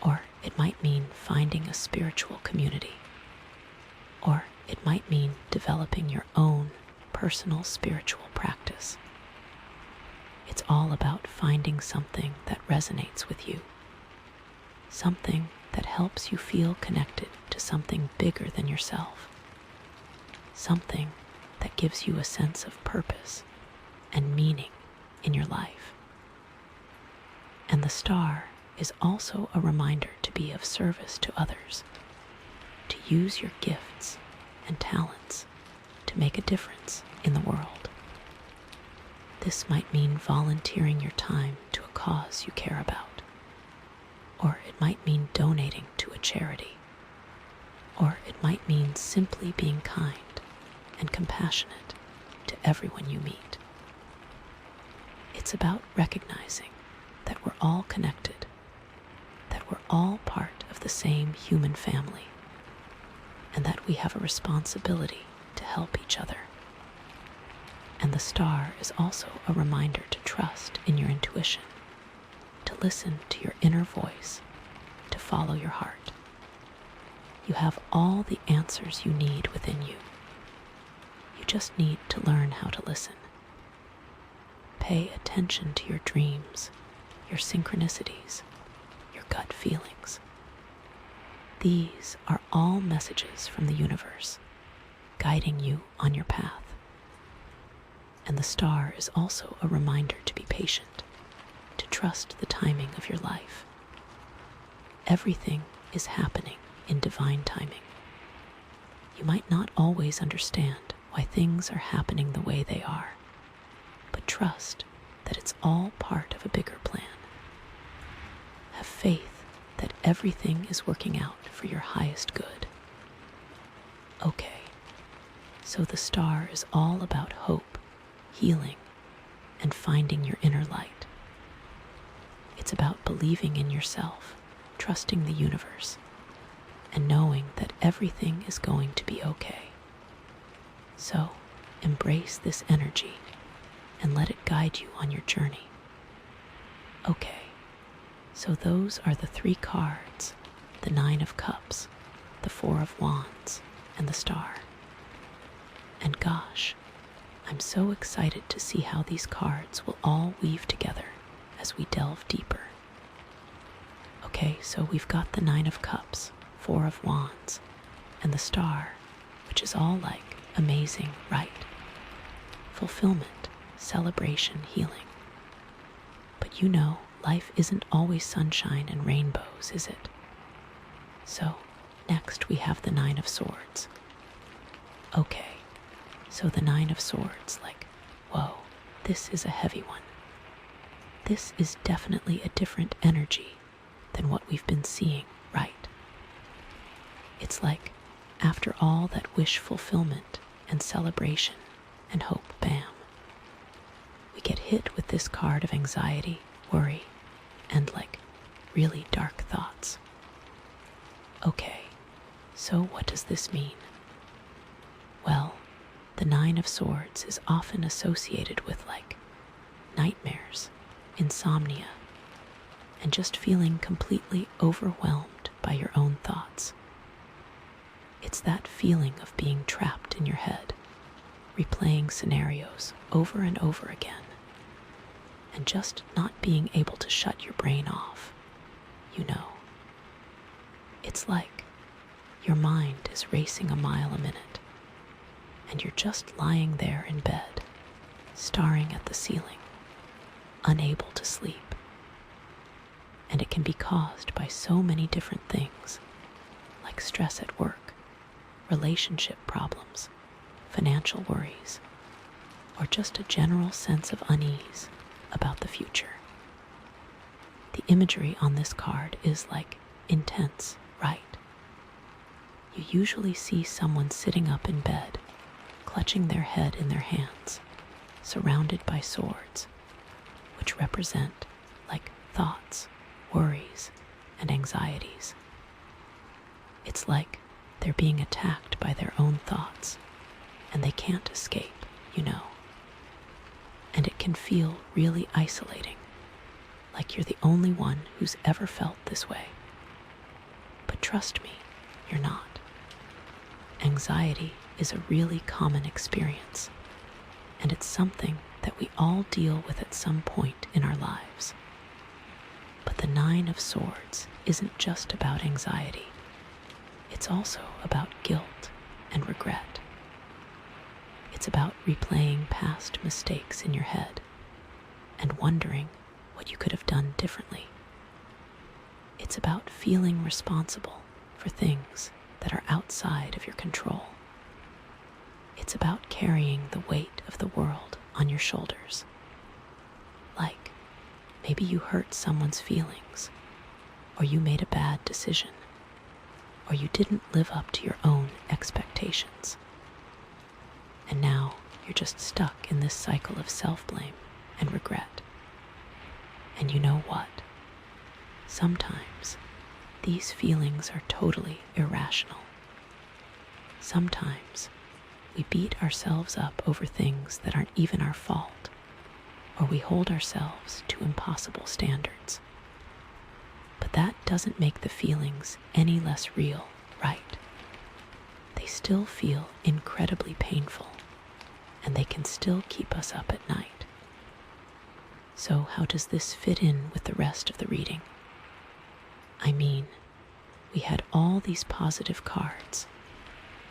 or it might mean finding a spiritual community, or it might mean developing your own personal spiritual practice. It's all about finding something that resonates with you, something that helps you feel connected to something bigger than yourself, something that gives you a sense of purpose and meaning in your life. And the Star is also a reminder to be of service to others, to use your gifts and talents to make a difference in the world. This might mean volunteering your time to a cause you care about, or it might mean donating to a charity, or it might mean simply being kind and compassionate to everyone you meet. It's about recognizing that we're all connected, that we're all part of the same human family, and that we have a responsibility to help each other. And the star is also a reminder to trust in your intuition, to listen to your inner voice, to follow your heart. You have all the answers you need within you. You just need to learn how to listen. Pay attention to your dreams, your synchronicities, your gut feelings. These are all messages from the universe, guiding you on your path. And the star is also a reminder to be patient, to trust the timing of your life. Everything is happening in divine timing. You might not always understand why things are happening the way they are, but trust that it's all part of a bigger plan. Have faith that everything is working out for your highest good. Okay, so the star is all about hope, healing, and finding your inner light. It's about believing in yourself, trusting the universe, and knowing that everything is going to be okay. So, embrace this energy and let it guide you on your journey. Okay, so those are the 3 cards, the 9 of Cups, the 4 of Wands, and the star. And gosh, I'm so excited to see how these cards will all weave together as we delve deeper. Okay, so we've got the 9 of Cups, 4 of Wands, and the star, which is all like amazing, right? Fulfillment, celebration, healing. But you know, life isn't always sunshine and rainbows, is it? So, next we have the 9 of Swords. Okay, so the 9 of Swords, like, whoa, this is a heavy one. This is definitely a different energy than what we've been seeing, right? It's like, after all that wish fulfillment and celebration and hope, bam, we get hit with this card of anxiety, worry, and like really dark thoughts. Okay, so what does this mean? Well, the 9 of Swords is often associated with like nightmares, insomnia, and just feeling completely overwhelmed by your own thoughts. It's that feeling of being trapped in your head, replaying scenarios over and over again, and just not being able to shut your brain off, you know. It's like your mind is racing a mile a minute, and you're just lying there in bed, staring at the ceiling, unable to sleep. And it can be caused by so many different things, like stress at work, relationship problems, financial worries, or just a general sense of unease about the future. The imagery on this card is like intense, right? You usually see someone sitting up in bed, clutching their head in their hands, surrounded by swords, which represent like thoughts, worries, and anxieties. It's like they're being attacked by their own thoughts, and they can't escape, you know. And it can feel really isolating, like you're the only one who's ever felt this way. But trust me, you're not. Anxiety is a really common experience, and it's something that we all deal with at some point in our lives. But the 9 of Swords isn't just about anxiety. It's also about guilt and regret. It's about replaying past mistakes in your head and wondering what you could have done differently. It's about feeling responsible for things that are outside of your control. It's about carrying the weight of the world on your shoulders. Like, maybe you hurt someone's feelings, or you made a bad decision, or you didn't live up to your own expectations. And now you're just stuck in this cycle of self-blame and regret. And you know what? Sometimes these feelings are totally irrational. Sometimes we beat ourselves up over things that aren't even our fault, or we hold ourselves to impossible standards. But that doesn't make the feelings any less real, right? They still feel incredibly painful, and they can still keep us up at night. So how does this fit in with the rest of the reading? I mean, we had all these positive cards,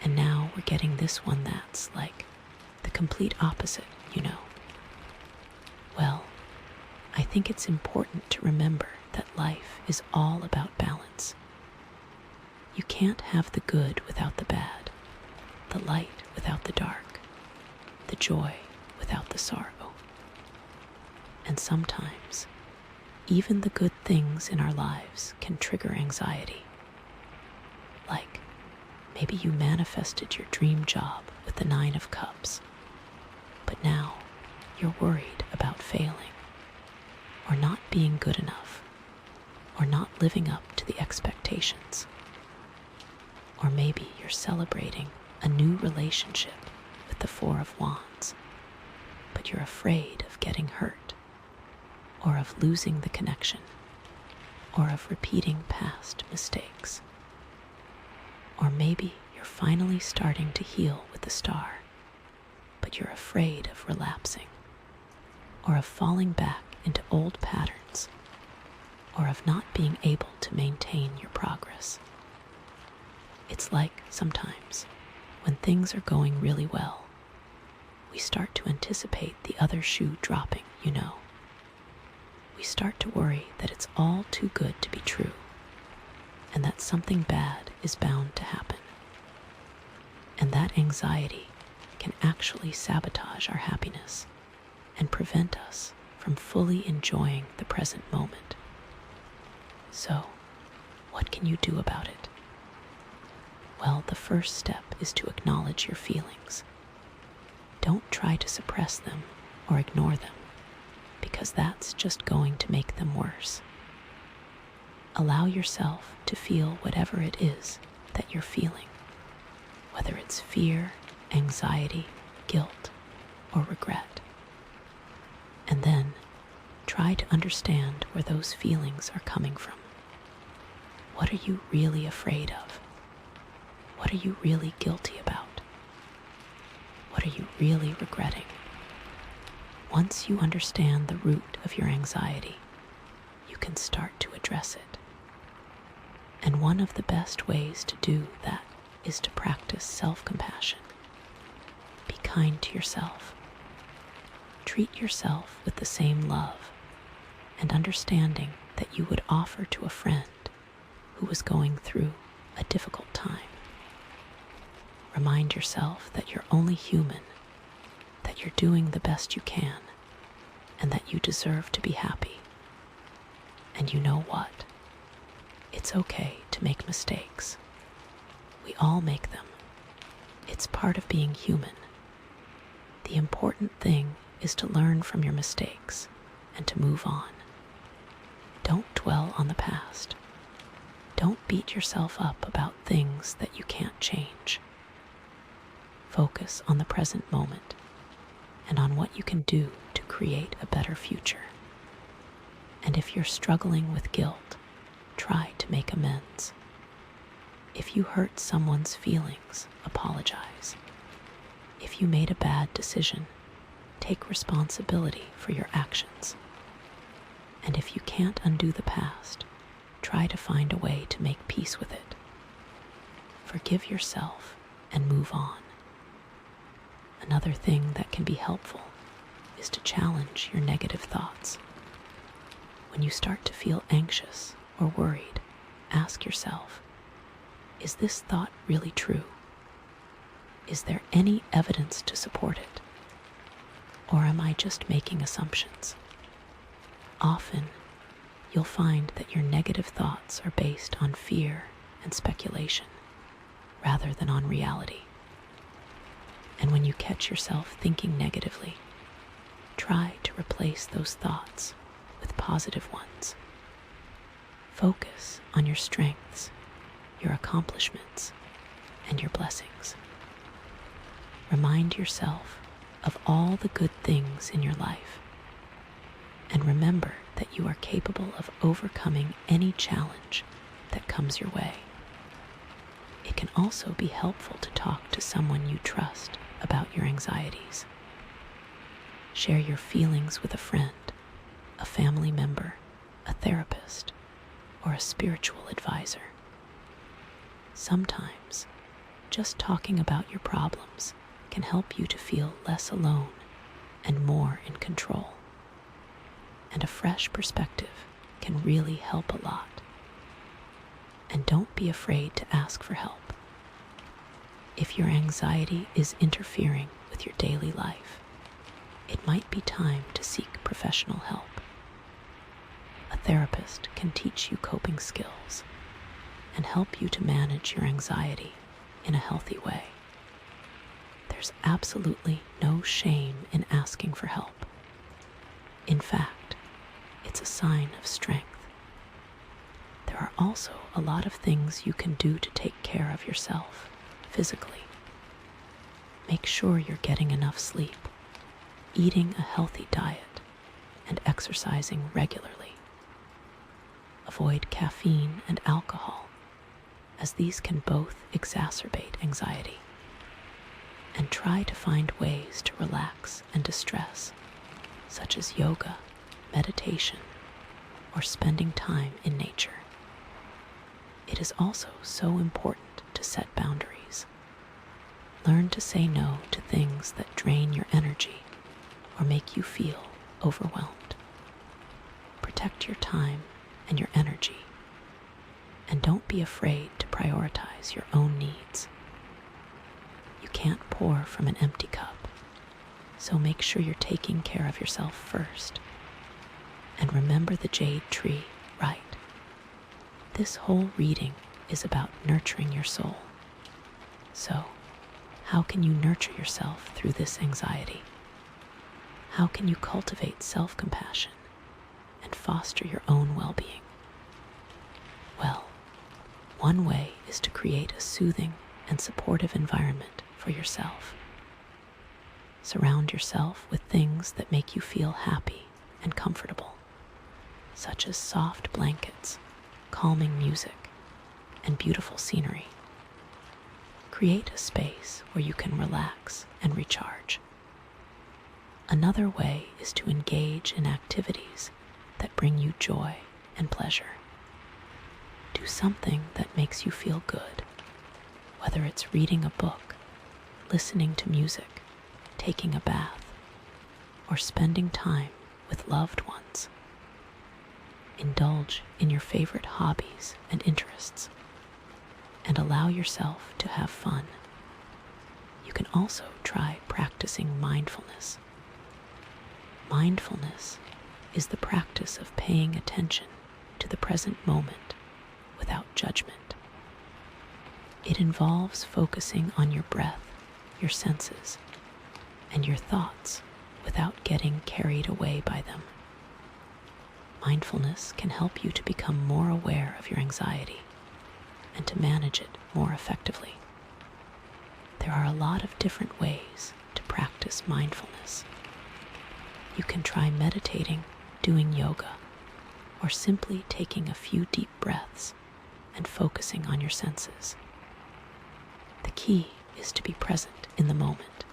and now we're getting this one that's like the complete opposite, you know. Well, I think it's important to remember that life is all about balance. You can't have the good without the bad, the light without the dark, the joy without the sorrow. And sometimes, even the good things in our lives can trigger anxiety. Like, maybe you manifested your dream job with the 9 of Cups, but now you're worried about failing, or not being good enough, or not living up to the expectations. Or maybe you're celebrating a new relationship with the 4 of Wands, but you're afraid of getting hurt, or of losing the connection, or of repeating past mistakes. Or maybe you're finally starting to heal with the Star, but you're afraid of relapsing, or of falling back into old patterns, or of not being able to maintain your progress. It's like sometimes, when things are going really well, we start to anticipate the other shoe dropping, you know. We start to worry that it's all too good to be true, and that something bad is bound to happen. And that anxiety can actually sabotage our happiness and prevent us from fully enjoying the present moment. So, what can you do about it? Well, the first step is to acknowledge your feelings. Don't try to suppress them or ignore them, because that's just going to make them worse. Allow yourself to feel whatever it is that you're feeling, whether it's fear, anxiety, guilt, or regret. And then try to understand where those feelings are coming from. What are you really afraid of? What are you really guilty about? What are you really regretting? Once you understand the root of your anxiety, you can start to address it. And one of the best ways to do that is to practice self-compassion. Be kind to yourself. Treat yourself with the same love and understanding that you would offer to a friend who was going through a difficult time. Remind yourself that you're only human, that you're doing the best you can, and that you deserve to be happy. And you know what? It's okay to make mistakes. We all make them. It's part of being human. The important thing is to learn from your mistakes and to move on. Don't dwell on the past. Don't beat yourself up about things that you can't change. Focus on the present moment and on what you can do to create a better future. And if you're struggling with guilt, try to make amends. If you hurt someone's feelings, apologize. If you made a bad decision, take responsibility for your actions. And if you can't undo the past, try to find a way to make peace with it. Forgive yourself and move on. Another thing that can be helpful is to challenge your negative thoughts. When you start to feel anxious or worried, ask yourself, is this thought really true? Is there any evidence to support it? Or am I just making assumptions? Often, you'll find that your negative thoughts are based on fear and speculation rather than on reality. And when you catch yourself thinking negatively, try to replace those thoughts with positive ones. Focus on your strengths, your accomplishments, and your blessings. Remind yourself of all the good things in your life, and remember that you are capable of overcoming any challenge that comes your way. It can also be helpful to talk to someone you trust about your anxieties. Share your feelings with a friend, a family member, a therapist, or a spiritual advisor. Sometimes, just talking about your problems can help you to feel less alone and more in control. And a fresh perspective can really help a lot. And don't be afraid to ask for help. If your anxiety is interfering with your daily life, it might be time to seek professional help. A therapist can teach you coping skills and help you to manage your anxiety in a healthy way. There's absolutely no shame in asking for help. In fact, it's a sign of strength. There are also a lot of things you can do to take care of yourself physically. Make sure you're getting enough sleep, eating a healthy diet, and exercising regularly. Avoid caffeine and alcohol, as these can both exacerbate anxiety. And try to find ways to relax and distress, such as yoga, meditation, or spending time in nature. It is also so important to set boundaries. Learn to say no to things that drain your energy or make you feel overwhelmed. Protect your time and your energy, and don't be afraid to prioritize your own needs. You can't pour from an empty cup, so make sure you're taking care of yourself first. And remember the jade tree, right? This whole reading is about nurturing your soul. So, how can you nurture yourself through this anxiety? How can you cultivate self-compassion and foster your own well-being? Well, one way is to create a soothing and supportive environment for yourself. Surround yourself with things that make you feel happy and comfortable, such as soft blankets, calming music, and beautiful scenery. Create a space where you can relax and recharge. Another way is to engage in activities that bring you joy and pleasure. Do something that makes you feel good, whether it's reading a book, listening to music, taking a bath, or spending time with loved ones. Indulge in your favorite hobbies and interests, and allow yourself to have fun. You can also try practicing mindfulness. Mindfulness is the practice of paying attention to the present moment without judgment. It involves focusing on your breath, your senses, and your thoughts without getting carried away by them. Mindfulness can help you to become more aware of your anxiety and to manage it more effectively. There are a lot of different ways to practice mindfulness. You can try meditating, doing yoga, or simply taking a few deep breaths and focusing on your senses. The key is to be present in the moment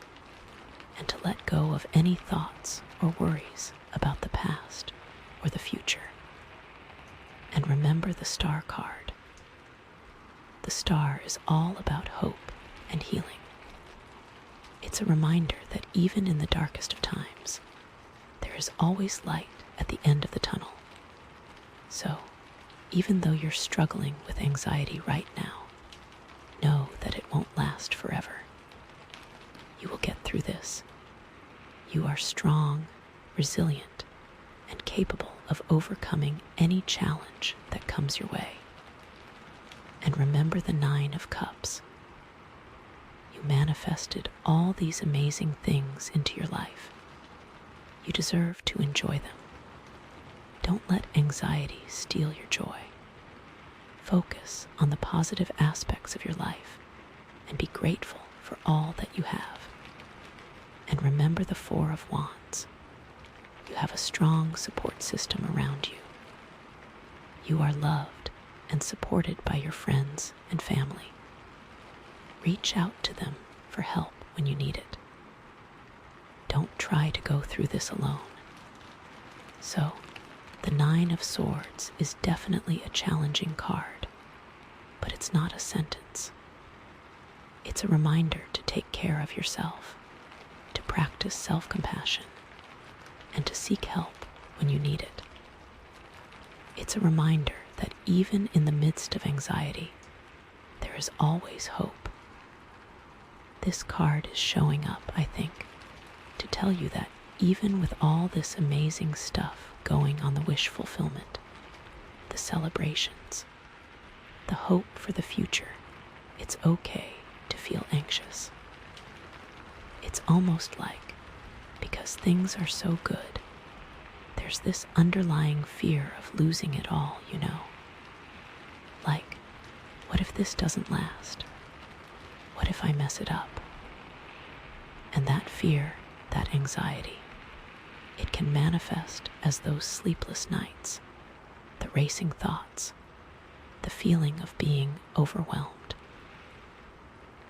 and to let go of any thoughts or worries about the past or the future. And remember the star card. The star is all about hope and healing. It's a reminder that even in the darkest of times, there is always light at the end of the tunnel. So, even though you're struggling with anxiety right now, know that it won't last forever. You will get through this. You are strong, resilient, and capable of overcoming any challenge that comes your way. And remember the 9 of Cups. You manifested all these amazing things into your life. You deserve to enjoy them. Don't let anxiety steal your joy. Focus on the positive aspects of your life and be grateful for all that you have. And remember the 4 of Wands. You have a strong support system around you. You are loved and supported by your friends and family. Reach out to them for help when you need it. Don't try to go through this alone. So, the 9 of Swords is definitely a challenging card, but it's not a sentence. It's a reminder to take care of yourself, to practice self-compassion, and to seek help when you need it. It's a reminder that even in the midst of anxiety, there is always hope. This card is showing up, I think, to tell you that even with all this amazing stuff going on the wish fulfillment, the celebrations, the hope for the future, it's okay to feel anxious. It's almost like, because things are so good, there's this underlying fear of losing it all, you know. Like, what if this doesn't last? What if I mess it up? And that fear, that anxiety, it can manifest as those sleepless nights, the racing thoughts, the feeling of being overwhelmed.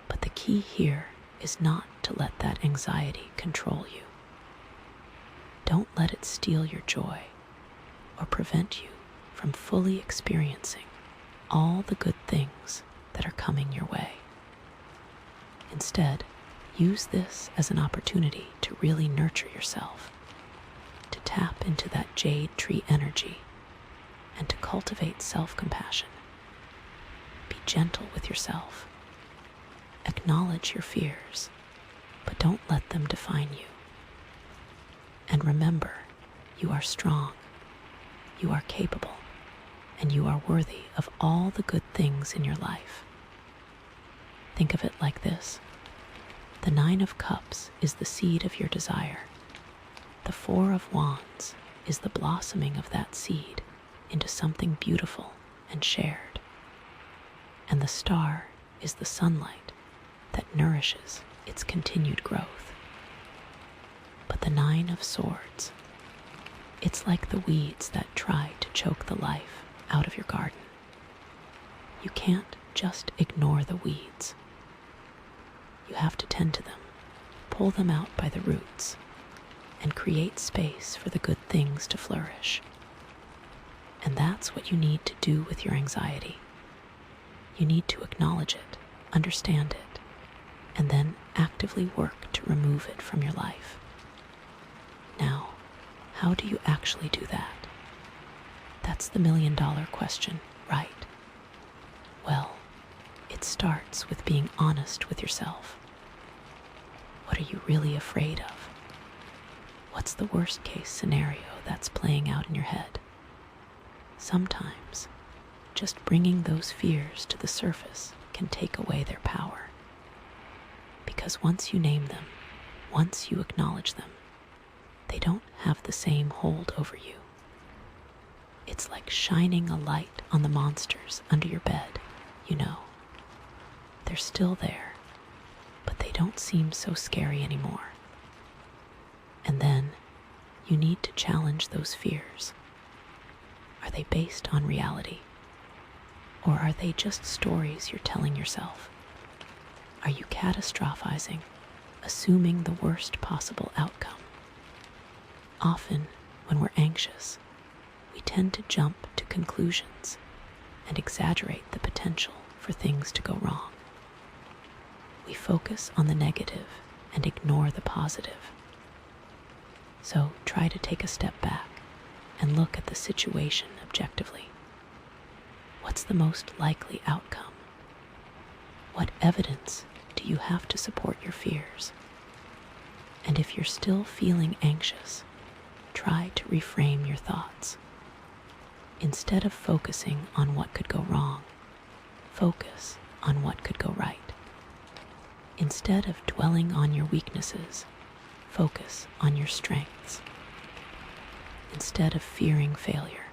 But the key here is not to let that anxiety control you. Don't let it steal your joy or prevent you from fully experiencing all the good things that are coming your way. Instead, use this as an opportunity to really nurture yourself, to tap into that jade tree energy, and to cultivate self-compassion. Be gentle with yourself. Acknowledge your fears, but don't let them define you. And remember, you are strong, you are capable, and you are worthy of all the good things in your life. Think of it like this. The 9 of Cups is the seed of your desire. The 4 of Wands is the blossoming of that seed into something beautiful and shared. And the star is the sunlight that nourishes its continued growth. But the 9 of Swords, it's like the weeds that try to choke the life out of your garden. You can't just ignore the weeds. You have to tend to them, pull them out by the roots, and create space for the good things to flourish. And that's what you need to do with your anxiety. You need to acknowledge it, understand it, and then actively work to remove it from your life. Now, how do you actually do that? That's the million-dollar question, right? Well, it starts with being honest with yourself. What are you really afraid of? What's the worst-case scenario that's playing out in your head? Sometimes, just bringing those fears to the surface can take away their power. Because once you name them, once you acknowledge them, they don't have the same hold over you. It's like shining a light on the monsters under your bed, you know. They're still there, but they don't seem so scary anymore. And then, you need to challenge those fears. Are they based on reality? Or are they just stories you're telling yourself? Are you catastrophizing, assuming the worst possible outcome? Often, when we're anxious, we tend to jump to conclusions and exaggerate the potential for things to go wrong. We focus on the negative and ignore the positive. So try to take a step back and look at the situation objectively. What's the most likely outcome? What evidence do you have to support your fears? And if you're still feeling anxious, try to reframe your thoughts. Instead of focusing on what could go wrong, focus on what could go right. Instead of dwelling on your weaknesses, focus on your strengths. Instead of fearing failure,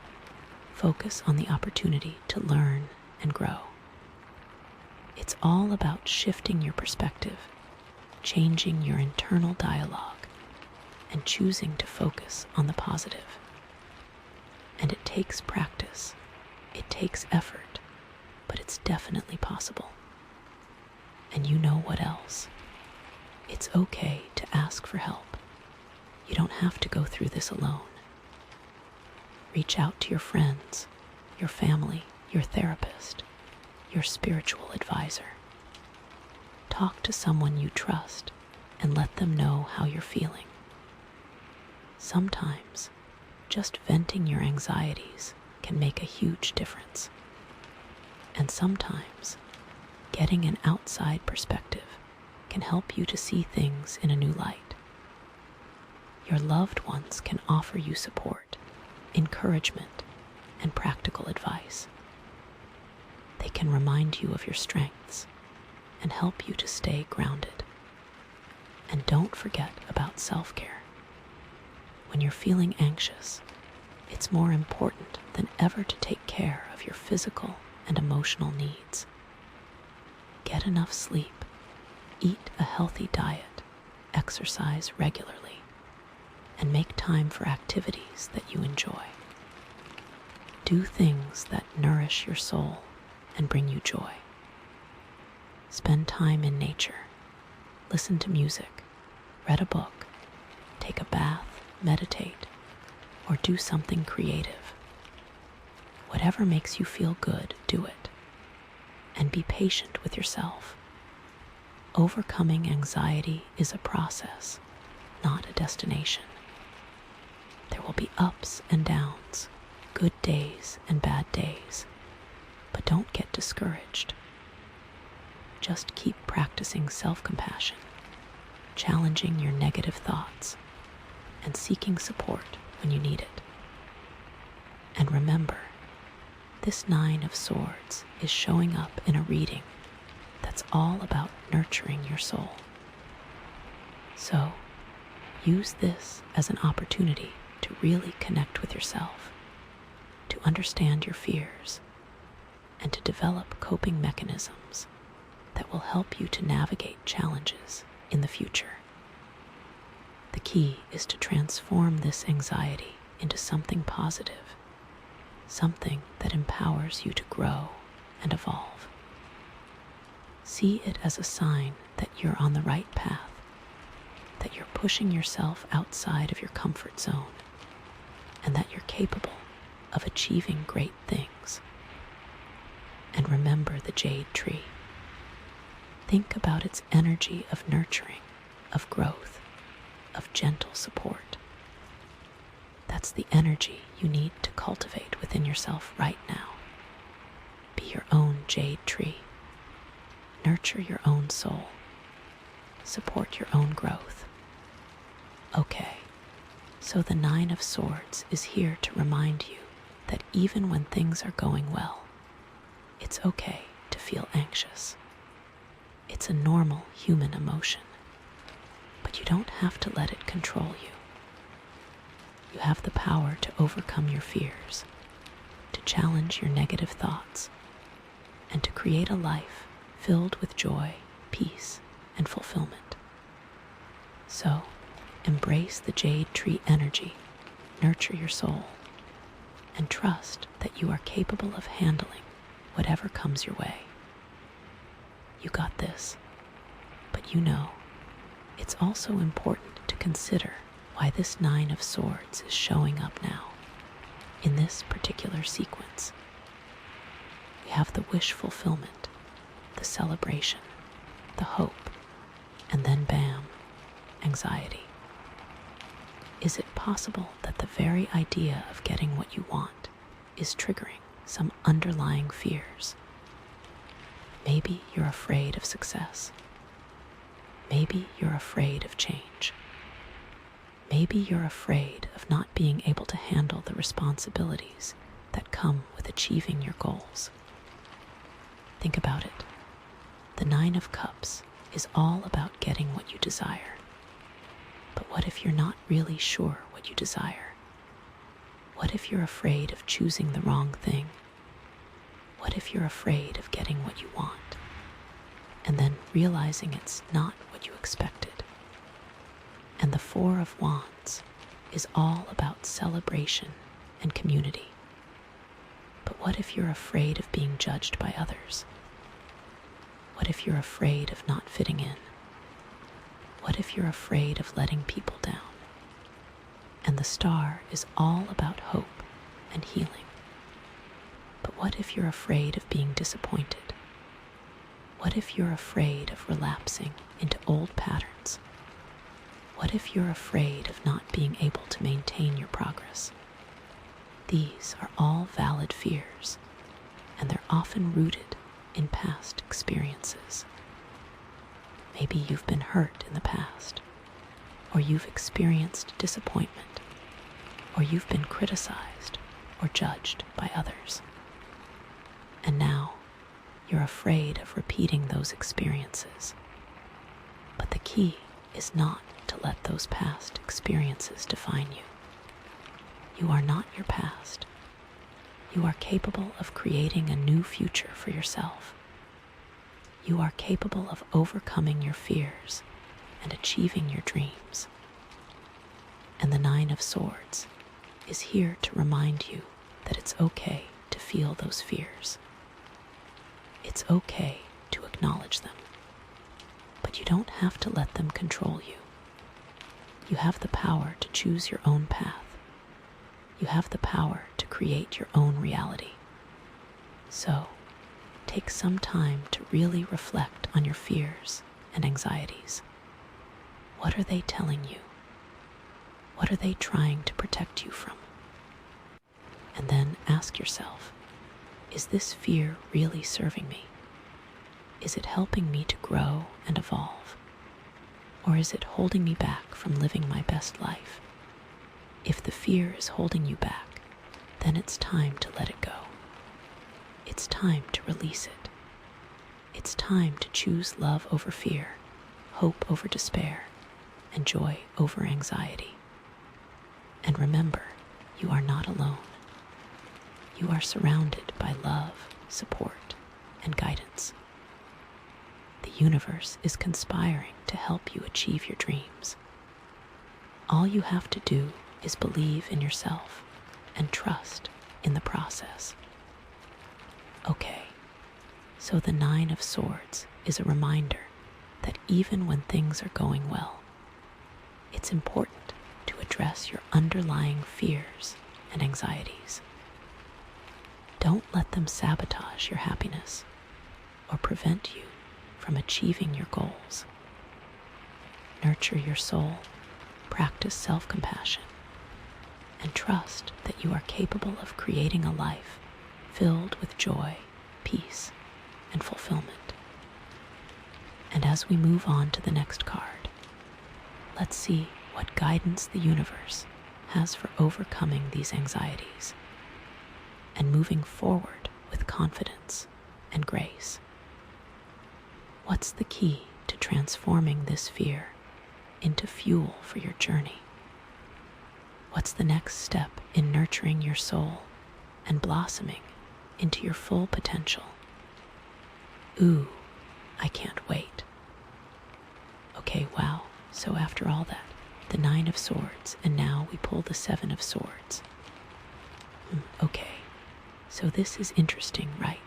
focus on the opportunity to learn and grow. It's all about shifting your perspective, changing your internal dialogue, and choosing to focus on the positive. And it takes practice, it takes effort, but it's definitely possible. And you know what else? It's okay to ask for help. You don't have to go through this alone. Reach out to your friends, your family, your therapist, your spiritual advisor. Talk to someone you trust and let them know how you're feeling. Sometimes, just venting your anxieties can make a huge difference. And sometimes, getting an outside perspective can help you to see things in a new light. Your loved ones can offer you support, encouragement, and practical advice. They can remind you of your strengths and help you to stay grounded. And don't forget about self-care. When you're feeling anxious, it's more important than ever to take care of your physical and emotional needs. Get enough sleep, eat a healthy diet, exercise regularly, and make time for activities that you enjoy. Do things that nourish your soul and bring you joy. Spend time in nature, listen to music, read a book, take a bath, meditate, or do something creative. Whatever makes you feel good, do it. And be patient with yourself. Overcoming anxiety is a process, not a destination. There will be ups and downs, good days and bad days, but don't get discouraged. Just keep practicing self-compassion, challenging your negative thoughts, and seeking support when you need it. And remember, this 9 of Swords is showing up in a reading that's all about nurturing your soul. So, use this as an opportunity to really connect with yourself, to understand your fears, and to develop coping mechanisms that will help you to navigate challenges in the future. The key is to transform this anxiety into something positive, something that empowers you to grow and evolve. See it as a sign that you're on the right path, that you're pushing yourself outside of your comfort zone, and that you're capable of achieving great things. And remember the jade tree. Think about its energy of nurturing, of growth, of gentle support. That's the energy you need to cultivate within yourself right now. Be your own jade tree. Nurture your own soul. Support your own growth. Okay, so the 9 of Swords is here to remind you that even when things are going well, it's okay to feel anxious. It's a normal human emotion, but you don't have to let it control you. You have the power to overcome your fears, to challenge your negative thoughts, and to create a life filled with joy, peace, and fulfillment. So, embrace the jade tree energy, nurture your soul, and trust that you are capable of handling whatever comes your way. You got this, but you know, it's also important to consider why this 9 of Swords is showing up now, in this particular sequence. We have the wish fulfillment, the celebration, the hope, and then bam, anxiety. Is it possible that the very idea of getting what you want is triggering some underlying fears. Maybe you're afraid of success. Maybe you're afraid of change. Maybe you're afraid of not being able to handle the responsibilities that come with achieving your goals. Think about it. The Nine of Cups is all about getting what you desire. But what if you're not really sure what you desire? What if you're afraid of choosing the wrong thing? What if you're afraid of getting what you want, and then realizing it's not what you expected? And the Four of Wands is all about celebration and community. But what if you're afraid of being judged by others? What if you're afraid of not fitting in? What if you're afraid of letting people down? And the Star is all about hope and healing. But what if you're afraid of being disappointed? What if you're afraid of relapsing into old patterns? What if you're afraid of not being able to maintain your progress? These are all valid fears, and they're often rooted in past experiences. Maybe you've been hurt in the past, or you've experienced disappointment, or you've been criticized or judged by others. And now you're afraid of repeating those experiences. But the key is not to let those past experiences define you. You are not your past. You are capable of creating a new future for yourself. You are capable of overcoming your fears and achieving your dreams. And the Nine of Swords is here to remind you that it's okay to feel those fears. It's okay to acknowledge them, but you don't have to let them control you. You have the power to choose your own path. You have the power to create your own reality. So, take some time to really reflect on your fears and anxieties. What are they telling you? What are they trying to protect you from? And then ask yourself, is this fear really serving me? Is it helping me to grow and evolve? Or is it holding me back from living my best life? If the fear is holding you back, then it's time to let it go. It's time to release it. It's time to choose love over fear, hope over despair, and joy over anxiety. And remember, you are not alone. You are surrounded by love, support, and guidance. The universe is conspiring to help you achieve your dreams. All you have to do is believe in yourself and trust in the process. Okay, so the Nine of Swords is a reminder that even when things are going well, it's important to address your underlying fears and anxieties. Don't let them sabotage your happiness or prevent you from achieving your goals. Nurture your soul, practice self-compassion, and trust that you are capable of creating a life filled with joy, peace, and fulfillment. And as we move on to the next card, let's see what guidance the universe has for overcoming these anxieties and moving forward with confidence and grace. What's the key to transforming this fear into fuel for your journey? What's the next step in nurturing your soul and blossoming into your full potential? Ooh, I can't wait. Okay, wow. So after all that, the Nine of Swords, and now we pull the Seven of Swords. Okay, so this is interesting, right?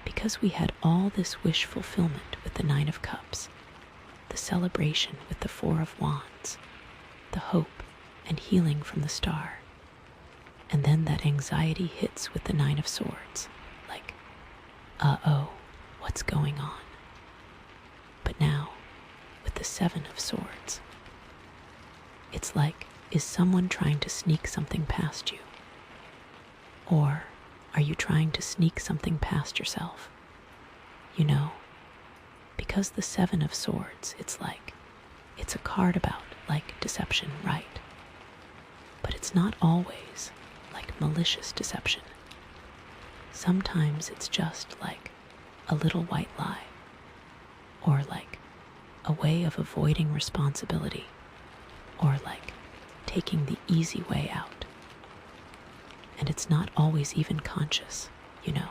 Because we had all this wish fulfillment with the Nine of Cups, the celebration with the Four of Wands, the hope and healing from the Star, and then that anxiety hits with the Nine of Swords, like, uh-oh, what's going on? But now, with the Seven of Swords, it's like, is someone trying to sneak something past you? Or Are you trying to sneak something past yourself? You know, because the Seven of Swords, it's a card about, deception, right? But it's not always, malicious deception. Sometimes it's just, a little white lie. Or, a way of avoiding responsibility. Or, taking the easy way out. And it's not always even conscious, you know.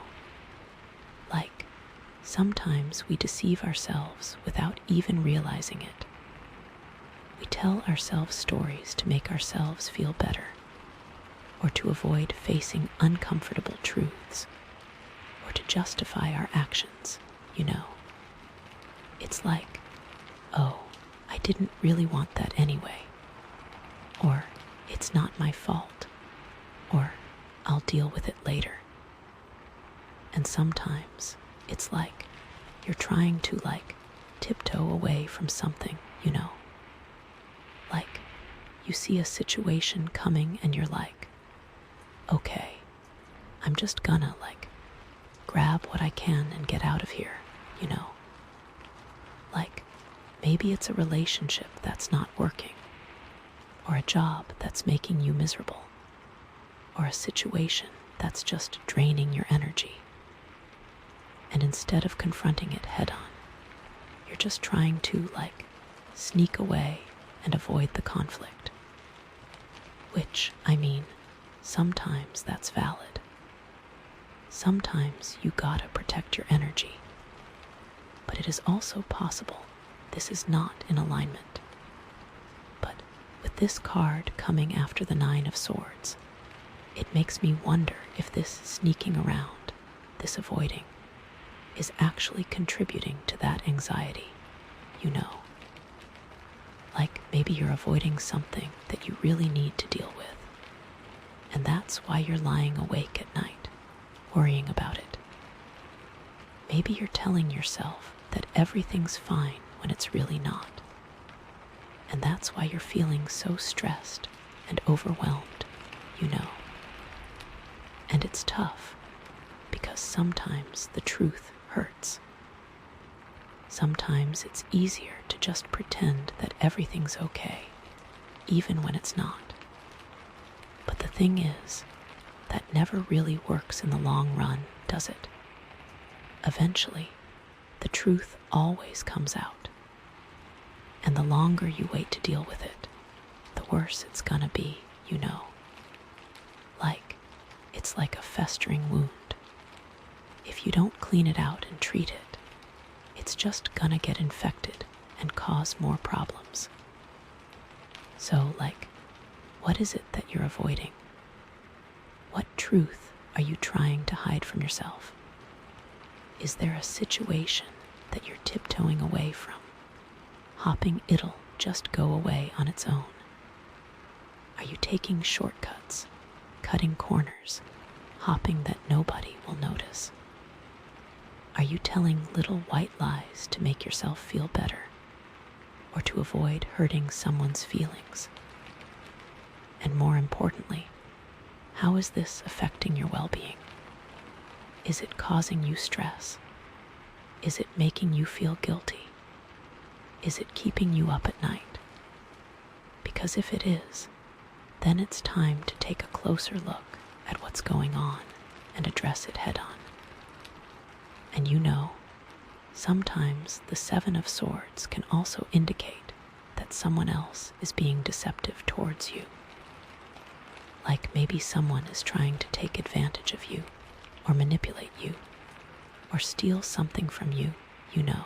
Sometimes we deceive ourselves without even realizing it. We tell ourselves stories to make ourselves feel better, or to avoid facing uncomfortable truths, or to justify our actions, you know. It's oh, I didn't really want that anyway. Or, it's not my fault. Or, I'll deal with it later. And sometimes it's you're trying to tiptoe away from something, you know. You see a situation coming and you're okay, I'm just gonna grab what I can and get out of here, you know. Maybe it's a relationship that's not working, or a job that's making you miserable, or a situation that's just draining your energy. And instead of confronting it head on, you're just trying to sneak away and avoid the conflict. Which, sometimes that's valid. Sometimes you gotta protect your energy. But it is also possible this is not in alignment. But with this card coming after the Nine of Swords, it makes me wonder if this sneaking around, this avoiding, is actually contributing to that anxiety, you know. Maybe you're avoiding something that you really need to deal with, and that's why you're lying awake at night, worrying about it. Maybe you're telling yourself that everything's fine when it's really not, and that's why you're feeling so stressed and overwhelmed, you know. And it's tough, because sometimes the truth hurts. Sometimes it's easier to just pretend that everything's okay, even when it's not. But the thing is, that never really works in the long run, does it? Eventually, the truth always comes out. And the longer you wait to deal with it, the worse it's gonna be, you know. It's like a festering wound. If you don't clean it out and treat it, it's just gonna get infected and cause more problems. So, what is it that you're avoiding? What truth are you trying to hide from yourself? Is there a situation that you're tiptoeing away from, hoping it'll just go away on its own? Are you taking shortcuts, cutting corners, hopping that nobody will notice? Are you telling little white lies to make yourself feel better, or to avoid hurting someone's feelings? And more importantly, how is this affecting your well-being? Is it causing you stress? Is it making you feel guilty? Is it keeping you up at night? Because if it is, then it's time to take a closer look at what's going on and address it head on. And you know, sometimes the Seven of Swords can also indicate that someone else is being deceptive towards you. Maybe someone is trying to take advantage of you, or manipulate you, or steal something from you, you know.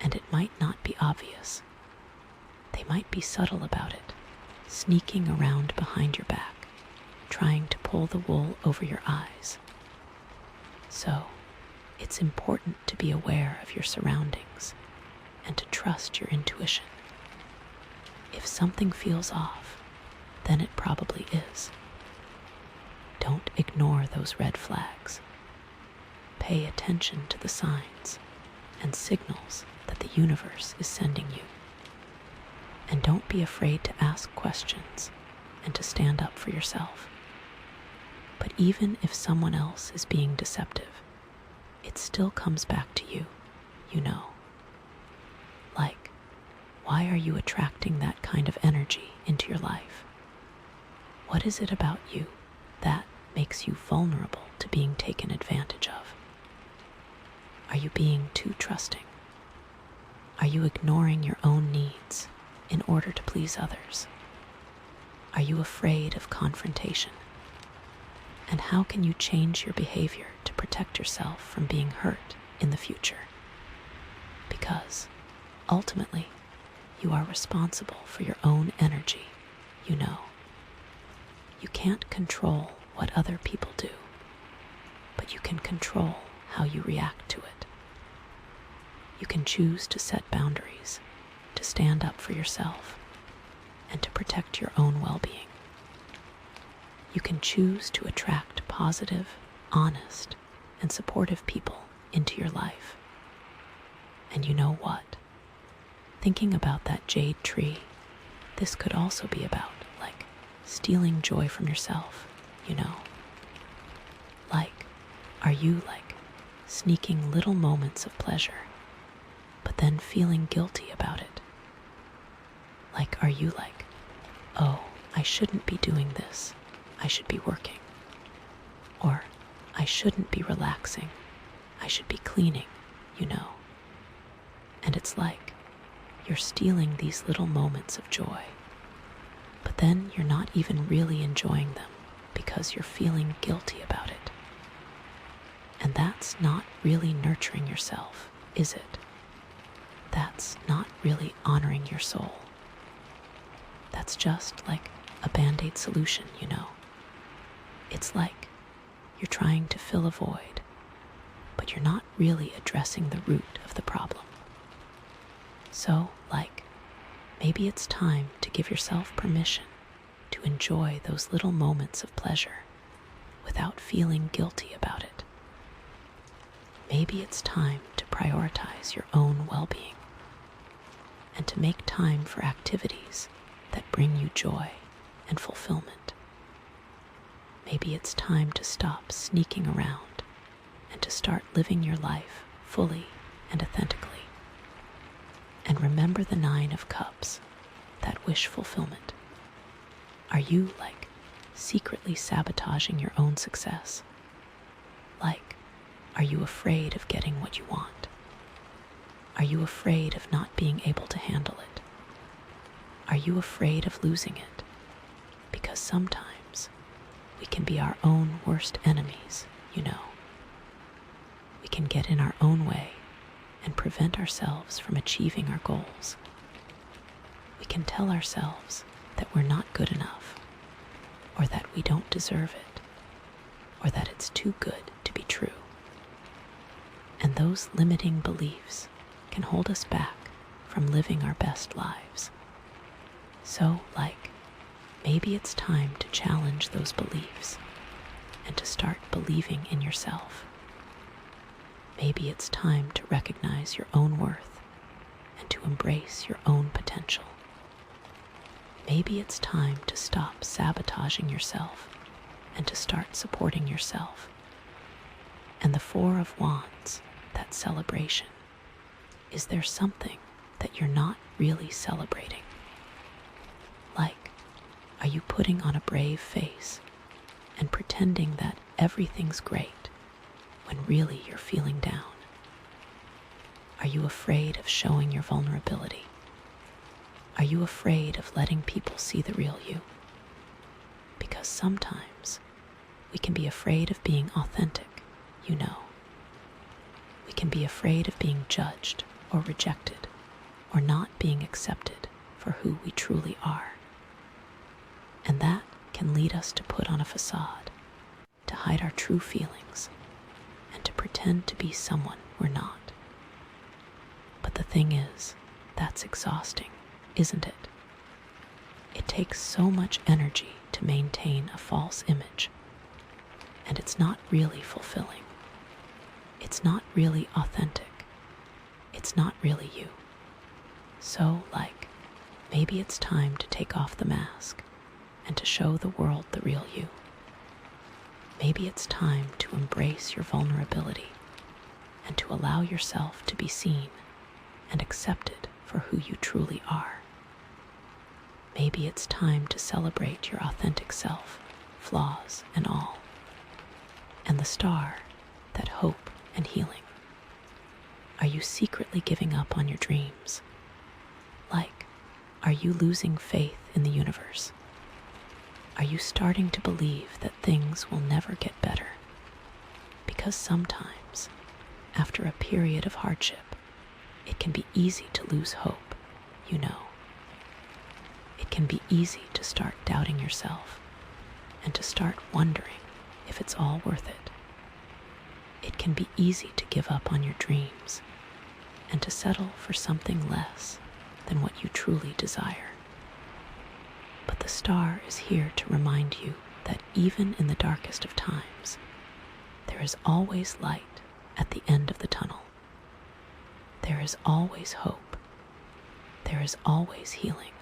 And it might not be obvious. They might be subtle about it, sneaking around behind your back, trying to pull the wool over your eyes. So, it's important to be aware of your surroundings and to trust your intuition. If something feels off, then it probably is. Don't ignore those red flags. Pay attention to the signs and signals that the universe is sending you. And don't be afraid to ask questions and to stand up for yourself. But even if someone else is being deceptive, it still comes back to you, you know. Like, why are you attracting that kind of energy into your life? What is it about you that makes you vulnerable to being taken advantage of? Are you being too trusting? Are you ignoring your own needs in order to please others? Are you afraid of confrontation? And how can you change your behavior to protect yourself from being hurt in the future? Because ultimately, you are responsible for your own energy, you know. You can't control what other people do, but you can control how you react to it. You can choose to set boundaries, to stand up for yourself, and to protect your own well-being. You can choose to attract positive, honest, and supportive people into your life. And you know what? Thinking about that jade tree, this could also be about, like, stealing joy from yourself, you know? Like, are you, like, sneaking little moments of pleasure, but then feeling guilty about it? Like, are you like, oh, I shouldn't be doing this, I should be working. Or, I shouldn't be relaxing, I should be cleaning, you know? And it's like, you're stealing these little moments of joy, but then you're not even really enjoying them because you're feeling guilty about it. And that's not really nurturing yourself, is it? That's not really honoring your soul. That's just like a band-aid solution, you know. It's like you're trying to fill a void, but you're not really addressing the root of the problem. So, like, maybe it's time to give yourself permission to enjoy those little moments of pleasure without feeling guilty about it. Maybe it's time to prioritize your own well-being and to make time for activities that bring you joy and fulfillment. Maybe it's time to stop sneaking around and to start living your life fully and authentically. And remember the 9 of Cups, that wish fulfillment. Are you, like, secretly sabotaging your own success? Like, are you afraid of getting what you want? Are you afraid of not being able to handle it? Are you afraid of losing it? Because sometimes we can be our own worst enemies, you know. We can get in our own way and prevent ourselves from achieving our goals. We can tell ourselves that we're not good enough, or that we don't deserve it, or that it's too good to be true. And those limiting beliefs can hold us back from living our best lives. So, like, maybe it's time to challenge those beliefs and to start believing in yourself. Maybe it's time to recognize your own worth and to embrace your own potential. Maybe it's time to stop sabotaging yourself and to start supporting yourself. And the 4 of Wands, that celebration, is there something that you're not really celebrating? Like, are you putting on a brave face and pretending that everything's great when really you're feeling down? Are you afraid of showing your vulnerability? Are you afraid of letting people see the real you? Because sometimes we can be afraid of being authentic, you know. We can be afraid of being judged or rejected or not being accepted for who we truly are. And that can lead us to put on a facade, to hide our true feelings, and to pretend to be someone we're not. But the thing is, that's exhausting, isn't it? It takes so much energy to maintain a false image, and it's not really fulfilling. It's not really authentic. It's not really you. So, like, maybe it's time to take off the mask and to show the world the real you. Maybe it's time to embrace your vulnerability and to allow yourself to be seen and accepted for who you truly are. Maybe it's time to celebrate your authentic self, flaws and all, and the star that hope and healing. Are you secretly giving up on your dreams? Are you losing faith in the universe? Are you starting to believe that things will never get better? Because sometimes, after a period of hardship, it can be easy to lose hope, you know. It can be easy to start doubting yourself and to start wondering if it's all worth it. It can be easy to give up on your dreams and to settle for something less than what you truly desire. But the star is here to remind you that even in the darkest of times, there is always light at the end of the tunnel. There is always hope. There is always healing.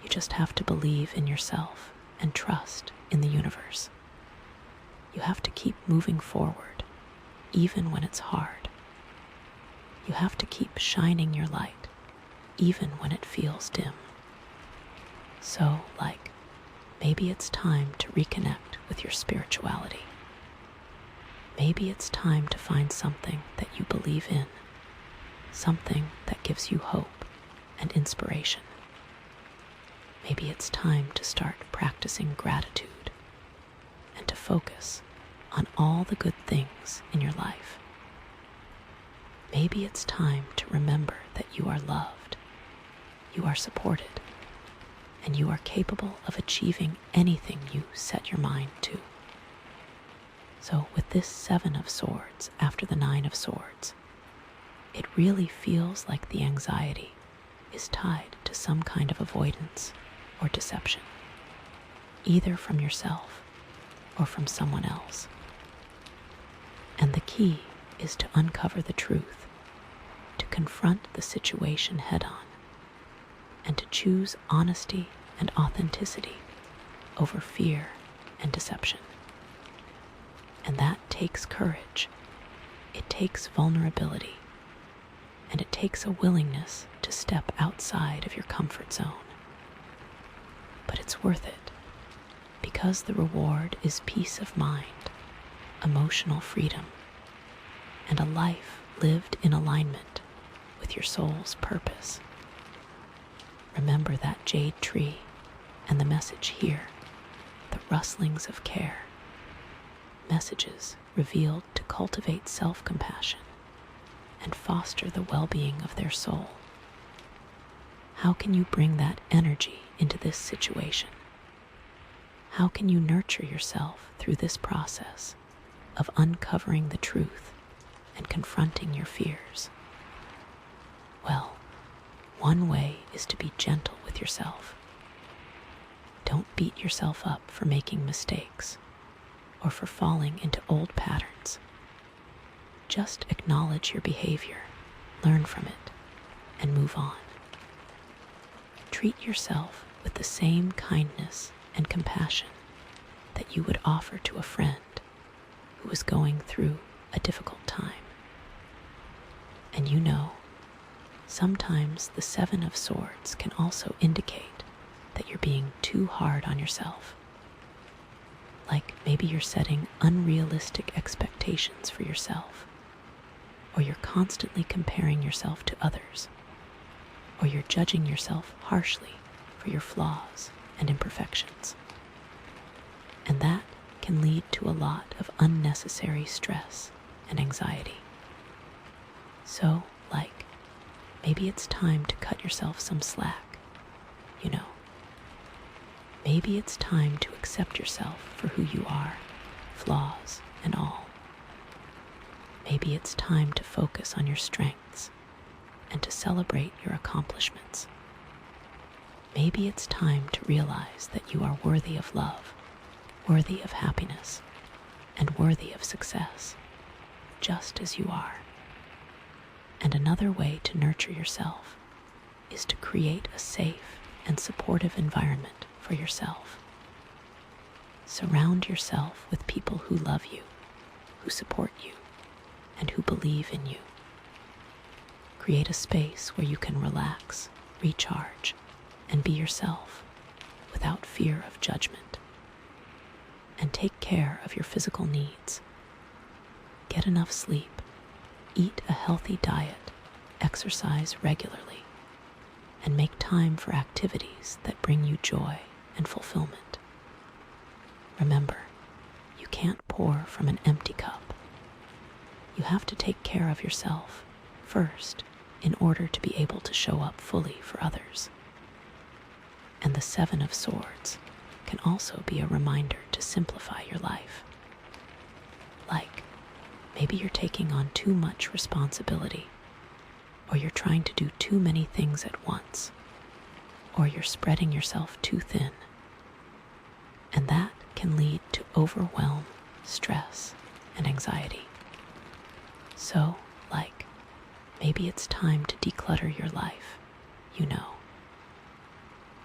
You just have to believe in yourself and trust in the universe. You have to keep moving forward, even when it's hard. You have to keep shining your light, even when it feels dim. So, maybe it's time to reconnect with your spirituality. Maybe it's time to find something that you believe in, something that gives you hope and inspiration. Maybe it's time to start practicing gratitude and to focus on all the good things in your life. Maybe it's time to remember that you are loved, you are supported, and you are capable of achieving anything you set your mind to. So with this 7 of Swords after the 9 of Swords, it really feels like the anxiety is tied to some kind of avoidance or deception, either from yourself or from someone else. And the key is to uncover the truth, to confront the situation head-on, and to choose honesty and authenticity over fear and deception. And that takes courage, it takes vulnerability, and it takes a willingness to step outside of your comfort zone. But it's worth it, because the reward is peace of mind, emotional freedom, and a life lived in alignment with your soul's purpose. Remember that jade tree and the message here, the rustlings of care, messages revealed to cultivate self-compassion and foster the well-being of their soul. How can you bring that energy into this situation? How can you nurture yourself through this process of uncovering the truth and confronting your fears? Well, one way is to be gentle with yourself. Don't beat yourself up for making mistakes or for falling into old patterns. Just acknowledge your behavior, learn from it, and move on. Treat yourself with the same kindness and compassion that you would offer to a friend who is going through a difficult time. And you know, sometimes the 7 of Swords can also indicate that you're being too hard on yourself. Like maybe you're setting unrealistic expectations for yourself, or you're constantly comparing yourself to others, or you're judging yourself harshly for your flaws and imperfections. And that can lead to a lot of unnecessary stress and anxiety. So, maybe it's time to cut yourself some slack, you know. Maybe it's time to accept yourself for who you are, flaws and all. Maybe it's time to focus on your strengths and to celebrate your accomplishments. Maybe it's time to realize that you are worthy of love, worthy of happiness, and worthy of success, just as you are. And another way to nurture yourself is to create a safe and supportive environment for yourself. surround yourself with people who love you, who support you, and who believe in you. Create a space where you can relax, recharge, and be yourself without fear of judgment. And take care of your physical needs. Get enough sleep, eat a healthy diet, exercise regularly, and make time for activities that bring you joy and fulfillment. Remember, you can't pour from an empty cup. You have to take care of yourself first in order to be able to show up fully for others. And the Seven of Swords can also be a reminder to simplify your life. Like, maybe you're taking on too much responsibility, or you're trying to do too many things at once, or you're spreading yourself too thin. And that can lead to overwhelm, stress, and anxiety. So, maybe it's time to declutter your life,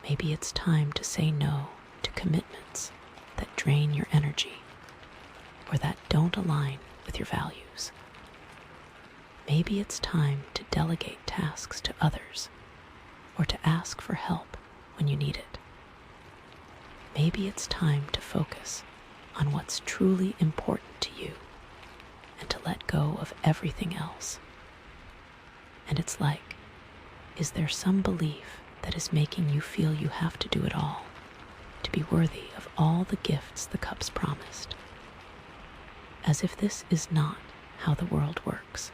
Maybe it's time to say no to commitments that drain your energy or that don't align with your values. Maybe it's time to delegate tasks to others or to ask for help when you need it. Maybe it's time to focus on what's truly important to you and to let go of everything else. And it's is there some belief that is making you feel you have to do it all to be worthy of all the gifts the cups promised? As if this is not how the world works.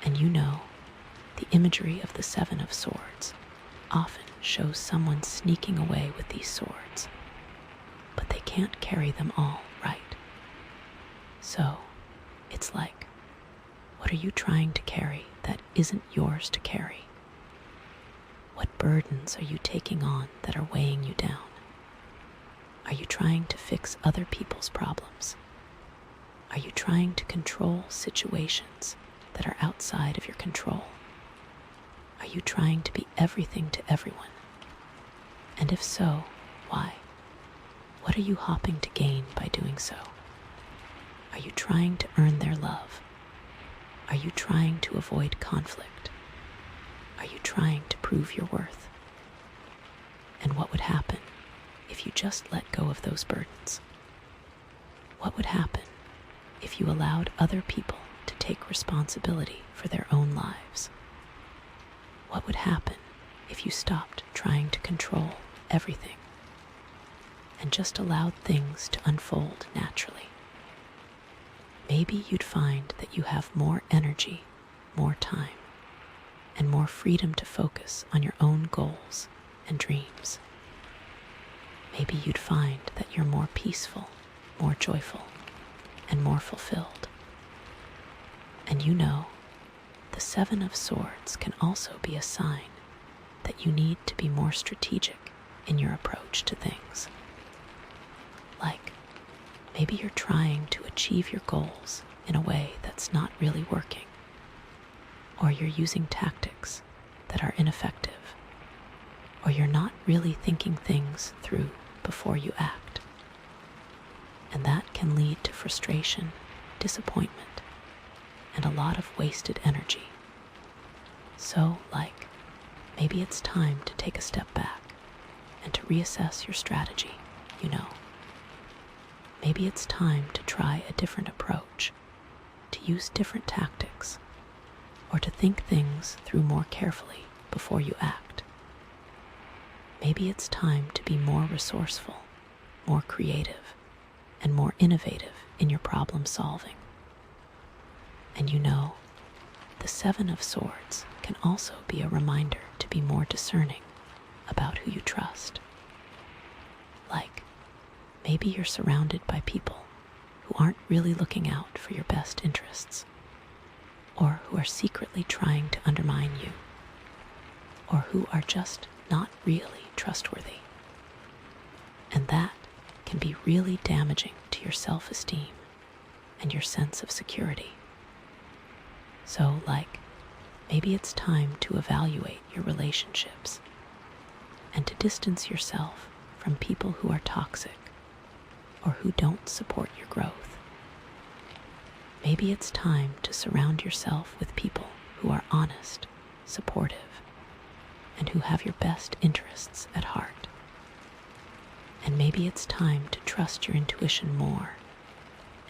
And the imagery of the Seven of Swords often shows someone sneaking away with these swords, but they can't carry them all, right? So, it's what are you trying to carry that isn't yours to carry? What burdens are you taking on that are weighing you down? Are you trying to fix other people's problems? Are you trying to control situations that are outside of your control? Are you trying to be everything to everyone? And if so, why? What are you hoping to gain by doing so? Are you trying to earn their love? Are you trying to avoid conflict? Are you trying to prove your worth? And what would happen if you just let go of those burdens? What would happen if you allowed other people to take responsibility for their own lives? What would happen if you stopped trying to control everything and just allowed things to unfold naturally? Maybe you'd find that you have more energy, more time, and more freedom to focus on your own goals and dreams. Maybe you'd find that you're more peaceful, more joyful, and more fulfilled. And the Seven of Swords can also be a sign that you need to be more strategic in your approach to things. Maybe you're trying to achieve your goals in a way that's not really working, or you're using tactics that are ineffective, or you're not really thinking things through before you act. And that can lead to frustration, disappointment, and a lot of wasted energy. So, maybe it's time to take a step back and to reassess your strategy, Maybe it's time to try a different approach, to use different tactics, or to think things through more carefully before you act. Maybe it's time to be more resourceful, more creative, and more innovative in your problem solving. And the Seven of Swords can also be a reminder to be more discerning about who you trust. Maybe you're surrounded by people who aren't really looking out for your best interests, or who are secretly trying to undermine you, or who are just not really trustworthy. And that can be really damaging to your self-esteem and your sense of security. So, maybe it's time to evaluate your relationships and to distance yourself from people who are toxic or who don't support your growth. Maybe it's time to surround yourself with people who are honest, supportive, and who have your best interests at heart. And maybe it's time to trust your intuition more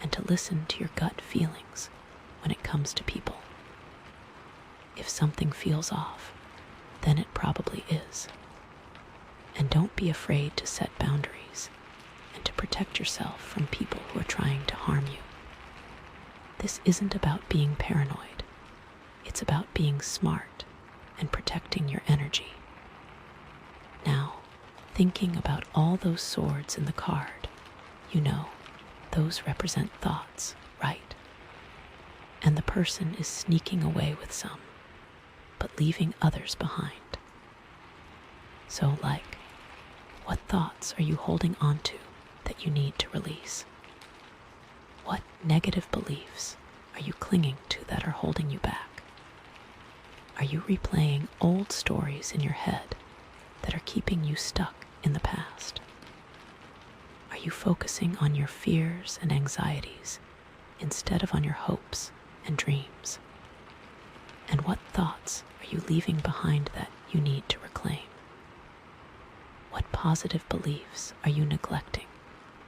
and to listen to your gut feelings when it comes to people. If something feels off, then it probably is. And don't be afraid to set boundaries and to protect yourself from people who are trying to harm you. This isn't about being paranoid. It's about being smart and protecting your energy. Now, thinking about all those swords in the card, you know, those represent thoughts, right? And the person is sneaking away with some, but leaving others behind. So, what thoughts are you holding on to that you need to release? What negative beliefs are you clinging to that are holding you back? Are you replaying old stories in your head that are keeping you stuck in the past? Are you focusing on your fears and anxieties instead of on your hopes and dreams? And what thoughts are you leaving behind that you need to reclaim? What positive beliefs are you neglecting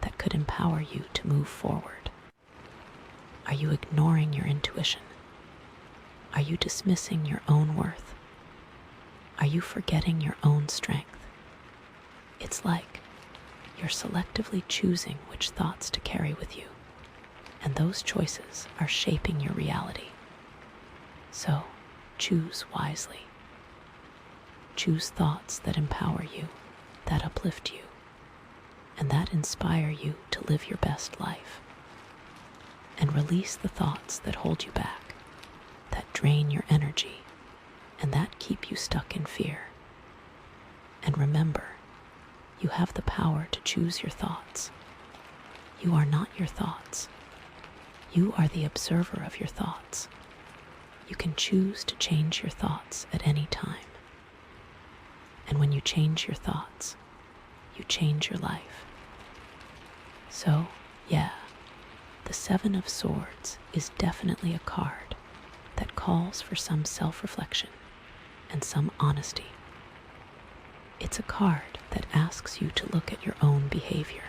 that could empower you to move forward? Are you ignoring your intuition? Are you dismissing your own worth? Are you forgetting your own strength? It's like you're selectively choosing which thoughts to carry with you, and those choices are shaping your reality. So, choose wisely. Choose thoughts that empower you, that uplift you, and that inspire you to live your best life. And release the thoughts that hold you back, that drain your energy, and that keep you stuck in fear. And remember, you have the power to choose your thoughts. You are not your thoughts. You are the observer of your thoughts. You can choose to change your thoughts at any time. And when you change your thoughts, you change your life. So, yeah, the Seven of Swords is definitely a card that calls for some self-reflection and some honesty. It's a card that asks you to look at your own behavior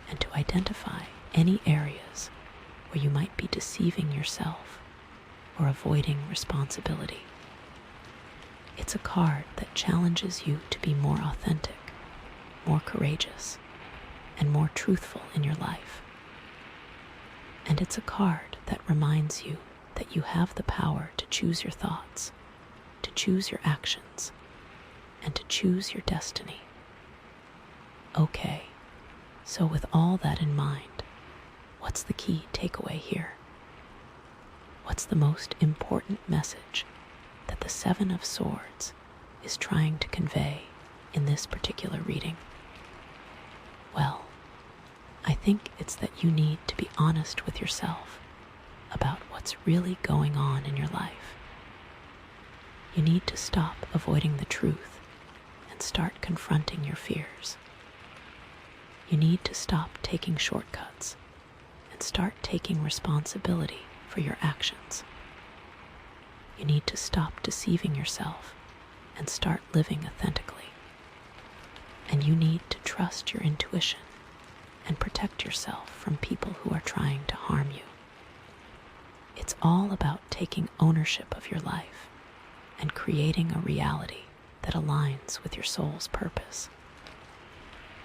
and to identify any areas where you might be deceiving yourself or avoiding responsibility. It's a card that challenges you to be more authentic, more courageous, and more truthful in your life. And it's a card that reminds you that you have the power to choose your thoughts, to choose your actions, and to choose your destiny. Okay, so with all that in mind, what's the key takeaway here? What's the most important message that the Seven of Swords is trying to convey in this particular reading? Well, I think it's that you need to be honest with yourself about what's really going on in your life. You need to stop avoiding the truth and start confronting your fears. You need to stop taking shortcuts and start taking responsibility for your actions. You need to stop deceiving yourself and start living authentically. And you need to trust your intuition and protect yourself from people who are trying to harm you. It's all about taking ownership of your life and creating a reality that aligns with your soul's purpose.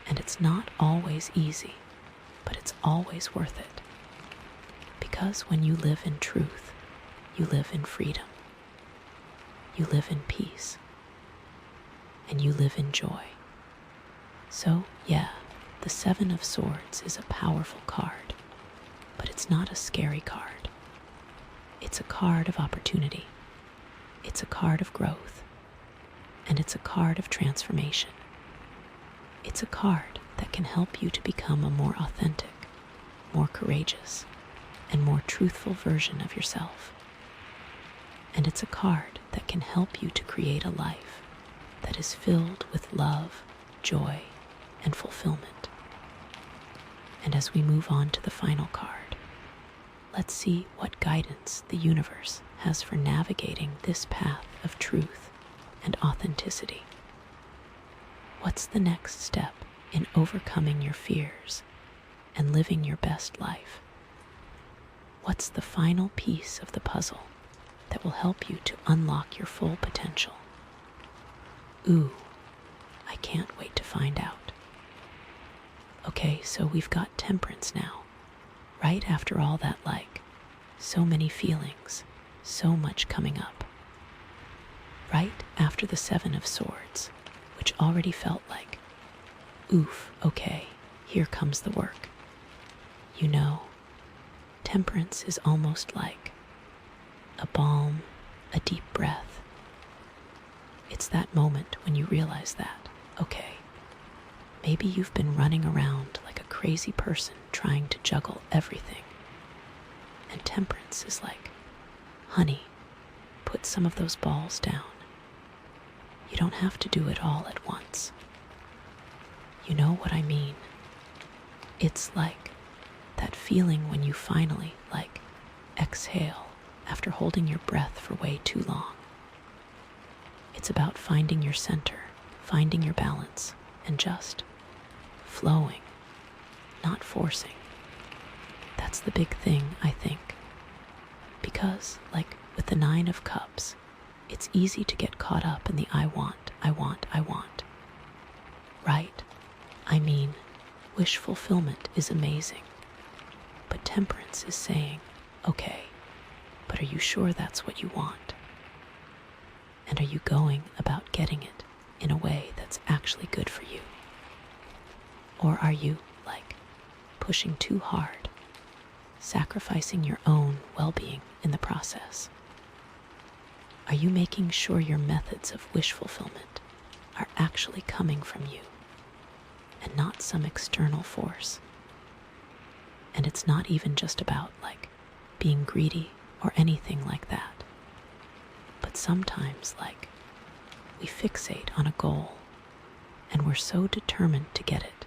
And it's not always easy, but it's always worth it. Because when you live in truth, you live in freedom. You live in peace. And you live in joy. So, yeah, the Seven of Swords is a powerful card, but it's not a scary card. It's a card of opportunity. It's a card of growth. And it's a card of transformation. It's a card that can help you to become a more authentic, more courageous, and more truthful version of yourself. And it's a card that can help you to create a life that is filled with love, joy, and fulfillment. And as we move on to the final card, let's see what guidance the universe has for navigating this path of truth and authenticity. What's the next step in overcoming your fears and living your best life? What's the final piece of the puzzle that will help you to unlock your full potential? Ooh, I can't wait to find out. Okay, so we've got Temperance now, right after all that, so many feelings, so much coming up. Right after the Seven of Swords, which already felt like, oof, okay, here comes the work. You know, Temperance is almost like a balm, a deep breath. It's that moment when you realize that, okay, maybe you've been running around like a crazy person trying to juggle everything. And Temperance is like, honey, put some of those balls down. You don't have to do it all at once. You know what I mean? It's like that feeling when you finally, exhale after holding your breath for way too long. It's about finding your center, finding your balance, and just flowing, not forcing. That's the big thing, I think. Because, with the Nine of Cups, it's easy to get caught up in the I want. Right? I mean, wish fulfillment is amazing. But Temperance is saying, okay, but are you sure that's what you want? And are you going about getting it in a way that's actually good for you? Or are you, pushing too hard, sacrificing your own well-being in the process? Are you making sure your methods of wish fulfillment are actually coming from you and not some external force? And it's not even just about, being greedy or anything like that. But sometimes, we fixate on a goal and we're so determined to get it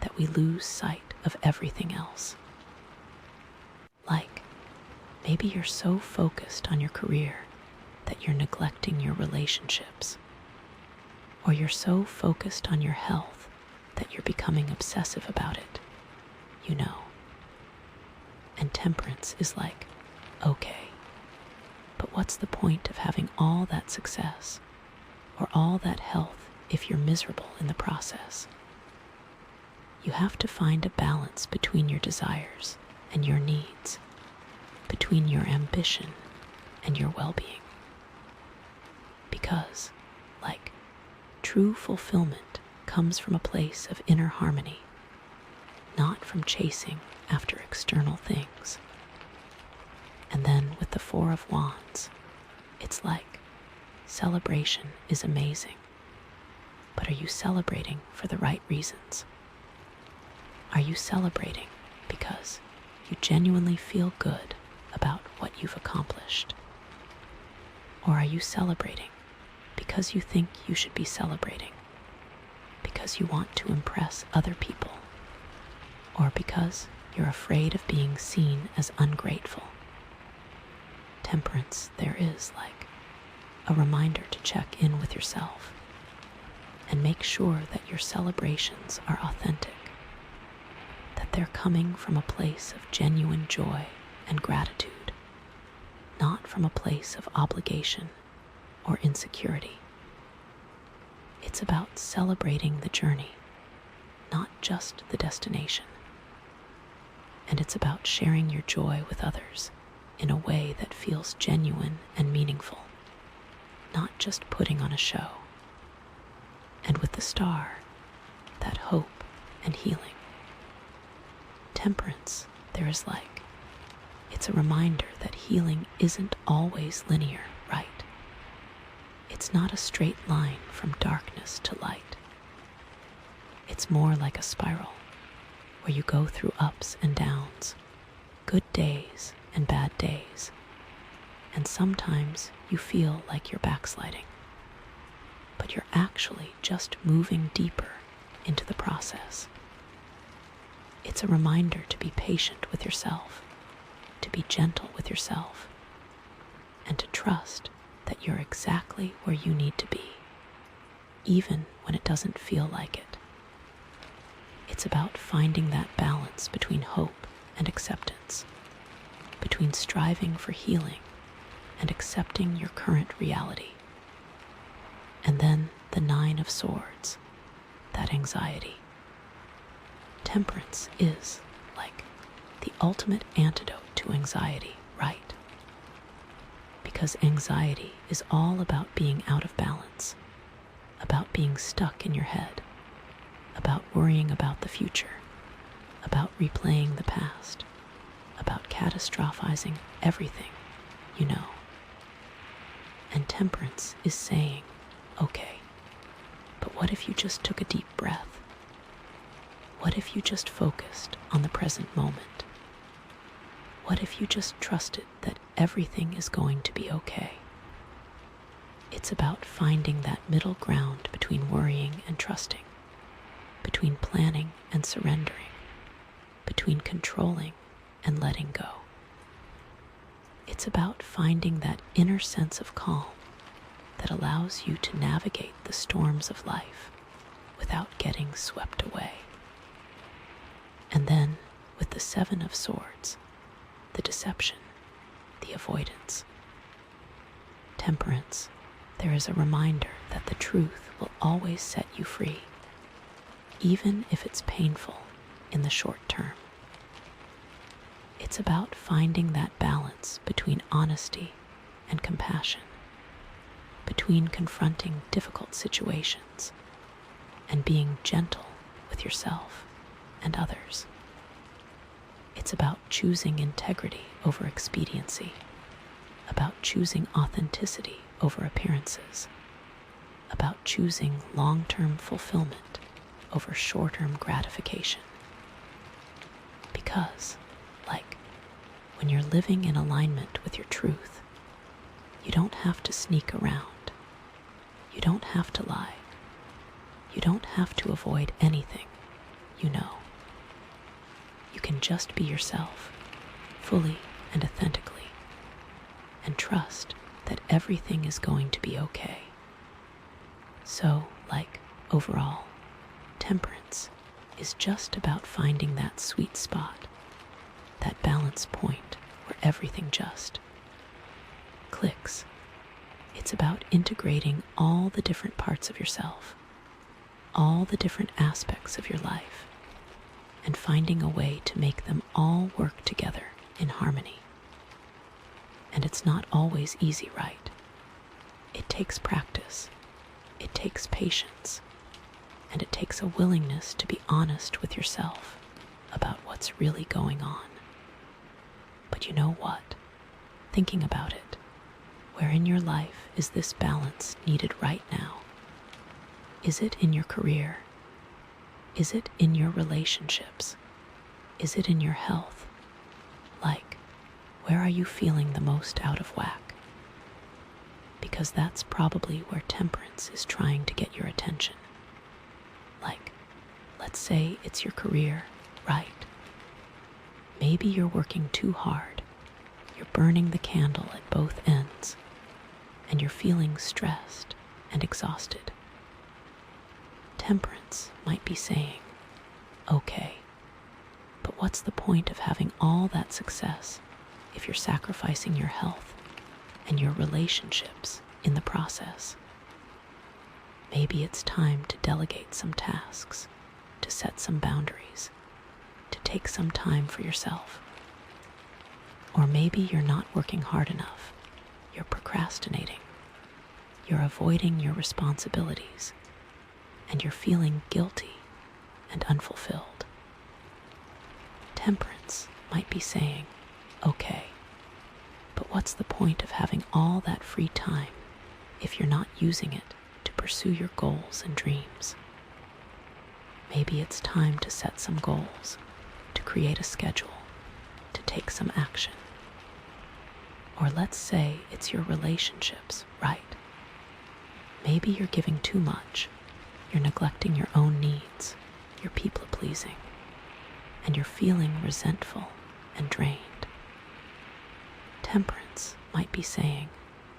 that we lose sight of everything else. Maybe you're so focused on your career that you're neglecting your relationships. Or you're so focused on your health that you're becoming obsessive about it, you know. And Temperance is like, okay, but what's the point of having all that success or all that health if you're miserable in the process? You have to find a balance between your desires and your needs, between your ambition and your well-being. Because, true fulfillment comes from a place of inner harmony, not from chasing after external things. And then with the Four of Wands, it's celebration is amazing. But are you celebrating for the right reasons? Are you celebrating because you genuinely feel good about what you've accomplished? Or are you celebrating because you think you should be celebrating, because you want to impress other people, or because you're afraid of being seen as ungrateful? Temperance, there is a reminder to check in with yourself and make sure that your celebrations are authentic, that they're coming from a place of genuine joy and gratitude, not from a place of obligation or insecurity. It's about celebrating the journey, not just the destination. And it's about sharing your joy with others in a way that feels genuine and meaningful, not just putting on a show. And with the Star, that hope and healing. Temperance, there is it's a reminder that healing isn't always linear, right? It's not a straight line from darkness to light. It's more like a spiral where you go through ups and downs, good days and bad days, and sometimes you feel like you're backsliding, but you're actually just moving deeper into the process. It's a reminder to be patient with yourself, to be gentle with yourself, and to trust that you're exactly where you need to be, even when it doesn't feel like it. It's about finding that balance between hope and acceptance, between striving for healing and accepting your current reality. And then the Nine of Swords, that anxiety. Temperance is like the ultimate antidote to anxiety, right? Because anxiety is all about being out of balance, about being stuck in your head, about worrying about the future, about replaying the past, about catastrophizing everything, you know. And temperance is saying, okay, but what if you just took a deep breath? What if you just focused on the present moment? What if you just trusted that everything is going to be okay? It's about finding that middle ground between worrying and trusting, between planning and surrendering, between controlling and letting go. It's about finding that inner sense of calm that allows you to navigate the storms of life without getting swept away. And then, with the Seven of Swords, the deception, the avoidance. Temperance, there is a reminder that the truth will always set you free, even if it's painful in the short term. It's about finding that balance between honesty and compassion, between confronting difficult situations and being gentle with yourself and others. It's about choosing integrity over expediency, about choosing authenticity over appearances, about choosing long-term fulfillment over short-term gratification. Because, like, when you're living in alignment with your truth, you don't have to sneak around. You don't have to lie. You don't have to avoid anything, you know. You can just be yourself, fully and authentically, and trust that everything is going to be okay. So, like, overall, temperance is just about finding that sweet spot, that balance point where everything just clicks. It's about integrating all the different parts of yourself, all the different aspects of your life, and finding a way to make them all work together in harmony. And it's not always easy, right? It takes practice, it takes patience, and it takes a willingness to be honest with yourself about what's really going on. But you know what? Thinking about it, where in your life is this balance needed right now? Is it in your career? Is it in your relationships? Is it in your health? Like, where are you feeling the most out of whack? Because that's probably where temperance is trying to get your attention. Like, let's say it's your career, right? Maybe you're working too hard. You're burning the candle at both ends, and you're feeling stressed and exhausted. Temperance might be saying, okay, but what's the point of having all that success if you're sacrificing your health and your relationships in the process? Maybe it's time to delegate some tasks, to set some boundaries, to take some time for yourself. Or maybe you're not working hard enough. You're procrastinating. You're avoiding your responsibilities, and you're feeling guilty and unfulfilled. Temperance might be saying, okay, but what's the point of having all that free time if you're not using it to pursue your goals and dreams? Maybe it's time to set some goals, to create a schedule, to take some action. Or let's say it's your relationships, right? Maybe you're giving too much. You're neglecting your own needs. You're people-pleasing. and you're feeling resentful and drained. Temperance might be saying,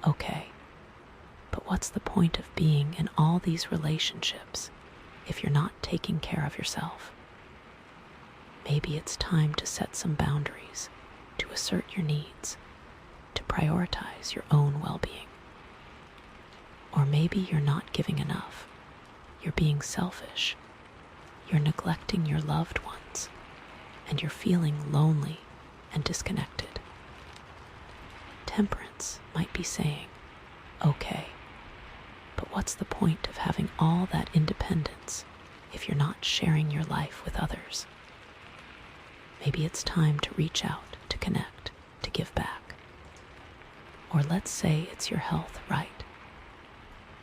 okay, but what's the point of being in all these relationships if you're not taking care of yourself? Maybe it's time to set some boundaries, to assert your needs, to prioritize your own well-being. Or maybe you're not giving enough. You're being selfish. You're neglecting your loved ones, and you're feeling lonely and disconnected. Temperance might be saying, okay, but what's the point of having all that independence if you're not sharing your life with others? Maybe it's time to reach out, to connect, to give back. Or let's say it's your health, right?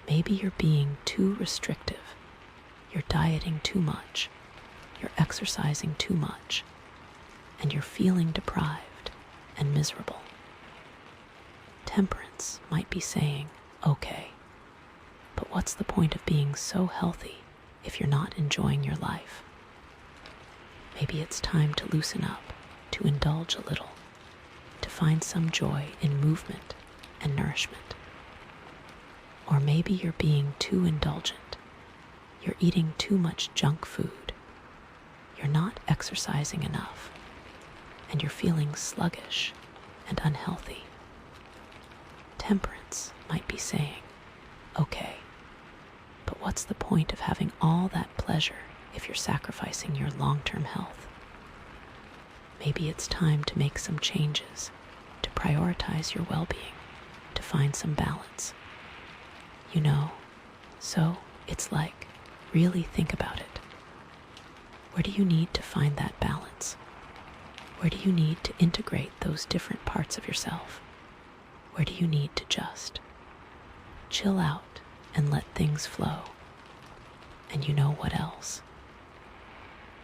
Maybe you're being too restrictive. You're dieting too much. You're exercising too much. And you're feeling deprived and miserable. Temperance might be saying, okay, but what's the point of being so healthy if you're not enjoying your life? Maybe it's time to loosen up, to indulge a little, to find some joy in movement and nourishment. Or maybe you're being too indulgent. You're eating too much junk food. You're not exercising enough, and you're feeling sluggish and unhealthy. Temperance might be saying, okay, but what's the point of having all that pleasure if you're sacrificing your long-term health? Maybe it's time to make some changes, to prioritize your well-being, to find some balance. You know, so it's like, really think about it. Where do you need to find that balance? Where do you need to integrate those different parts of yourself? Where do you need to just chill out and let things flow? And you know what else?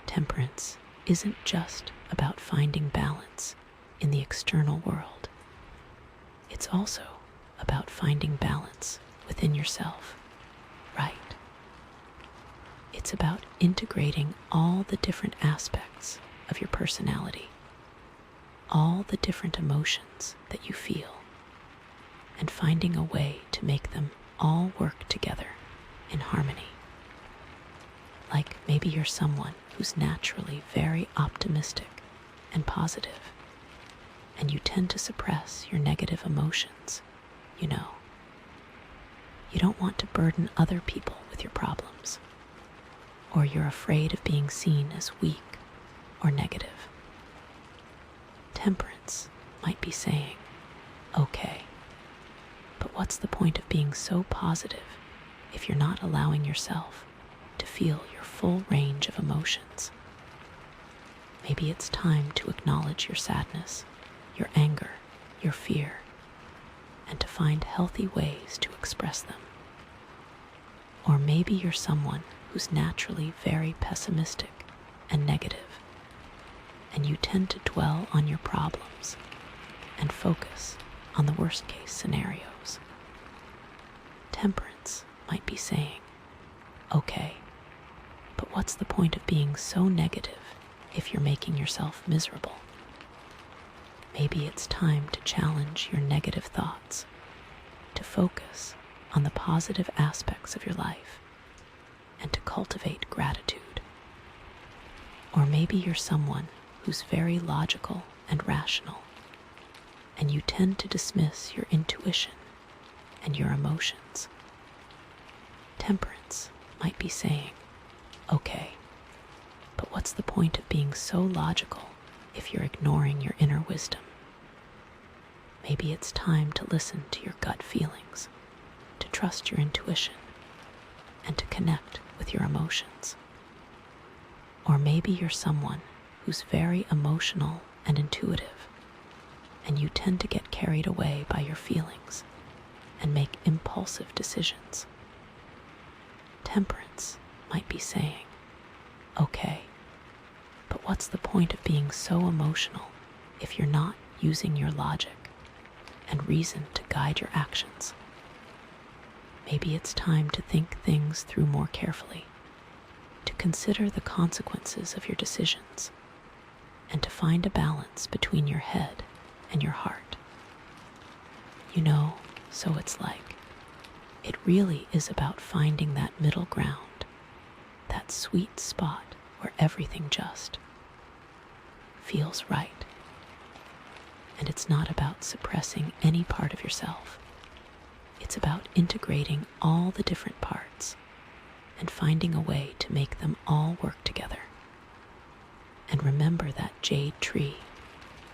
Temperance isn't just about finding balance in the external world. It's also about finding balance within yourself, right? It's about integrating all the different aspects of your personality, all the different emotions that you feel, and finding a way to make them all work together in harmony. Like maybe you're someone who's naturally very optimistic and positive, and you tend to suppress your negative emotions, you know. You don't want to burden other people with your problems, or you're afraid of being seen as weak or negative. Temperance might be saying, okay, but what's the point of being so positive if you're not allowing yourself to feel your full range of emotions? Maybe it's time to acknowledge your sadness, your anger, your fear, and to find healthy ways to express them. Or maybe you're someone who's naturally very pessimistic and negative, and you tend to dwell on your problems and focus on the worst-case scenarios. Temperance might be saying, okay, but what's the point of being so negative if you're making yourself miserable? Maybe it's time to challenge your negative thoughts, to focus on the positive aspects of your life, and to cultivate gratitude. Or maybe you're someone who's very logical and rational, and you tend to dismiss your intuition and your emotions. Temperance might be saying, okay, but what's the point of being so logical if you're ignoring your inner wisdom? Maybe it's time to listen to your gut feelings, to trust your intuition, and to connect with your emotions. Or maybe you're someone who's very emotional and intuitive, and you tend to get carried away by your feelings and make impulsive decisions. Temperance might be saying, okay, but what's the point of being so emotional if you're not using your logic and reason to guide your actions? Maybe it's time to think things through more carefully, to consider the consequences of your decisions, and to find a balance between your head and your heart. You know, so it's like, it really is about finding that middle ground, that sweet spot where everything just feels right. And it's not about suppressing any part of yourself. It's about integrating all the different parts and finding a way to make them all work together. And remember that jade tree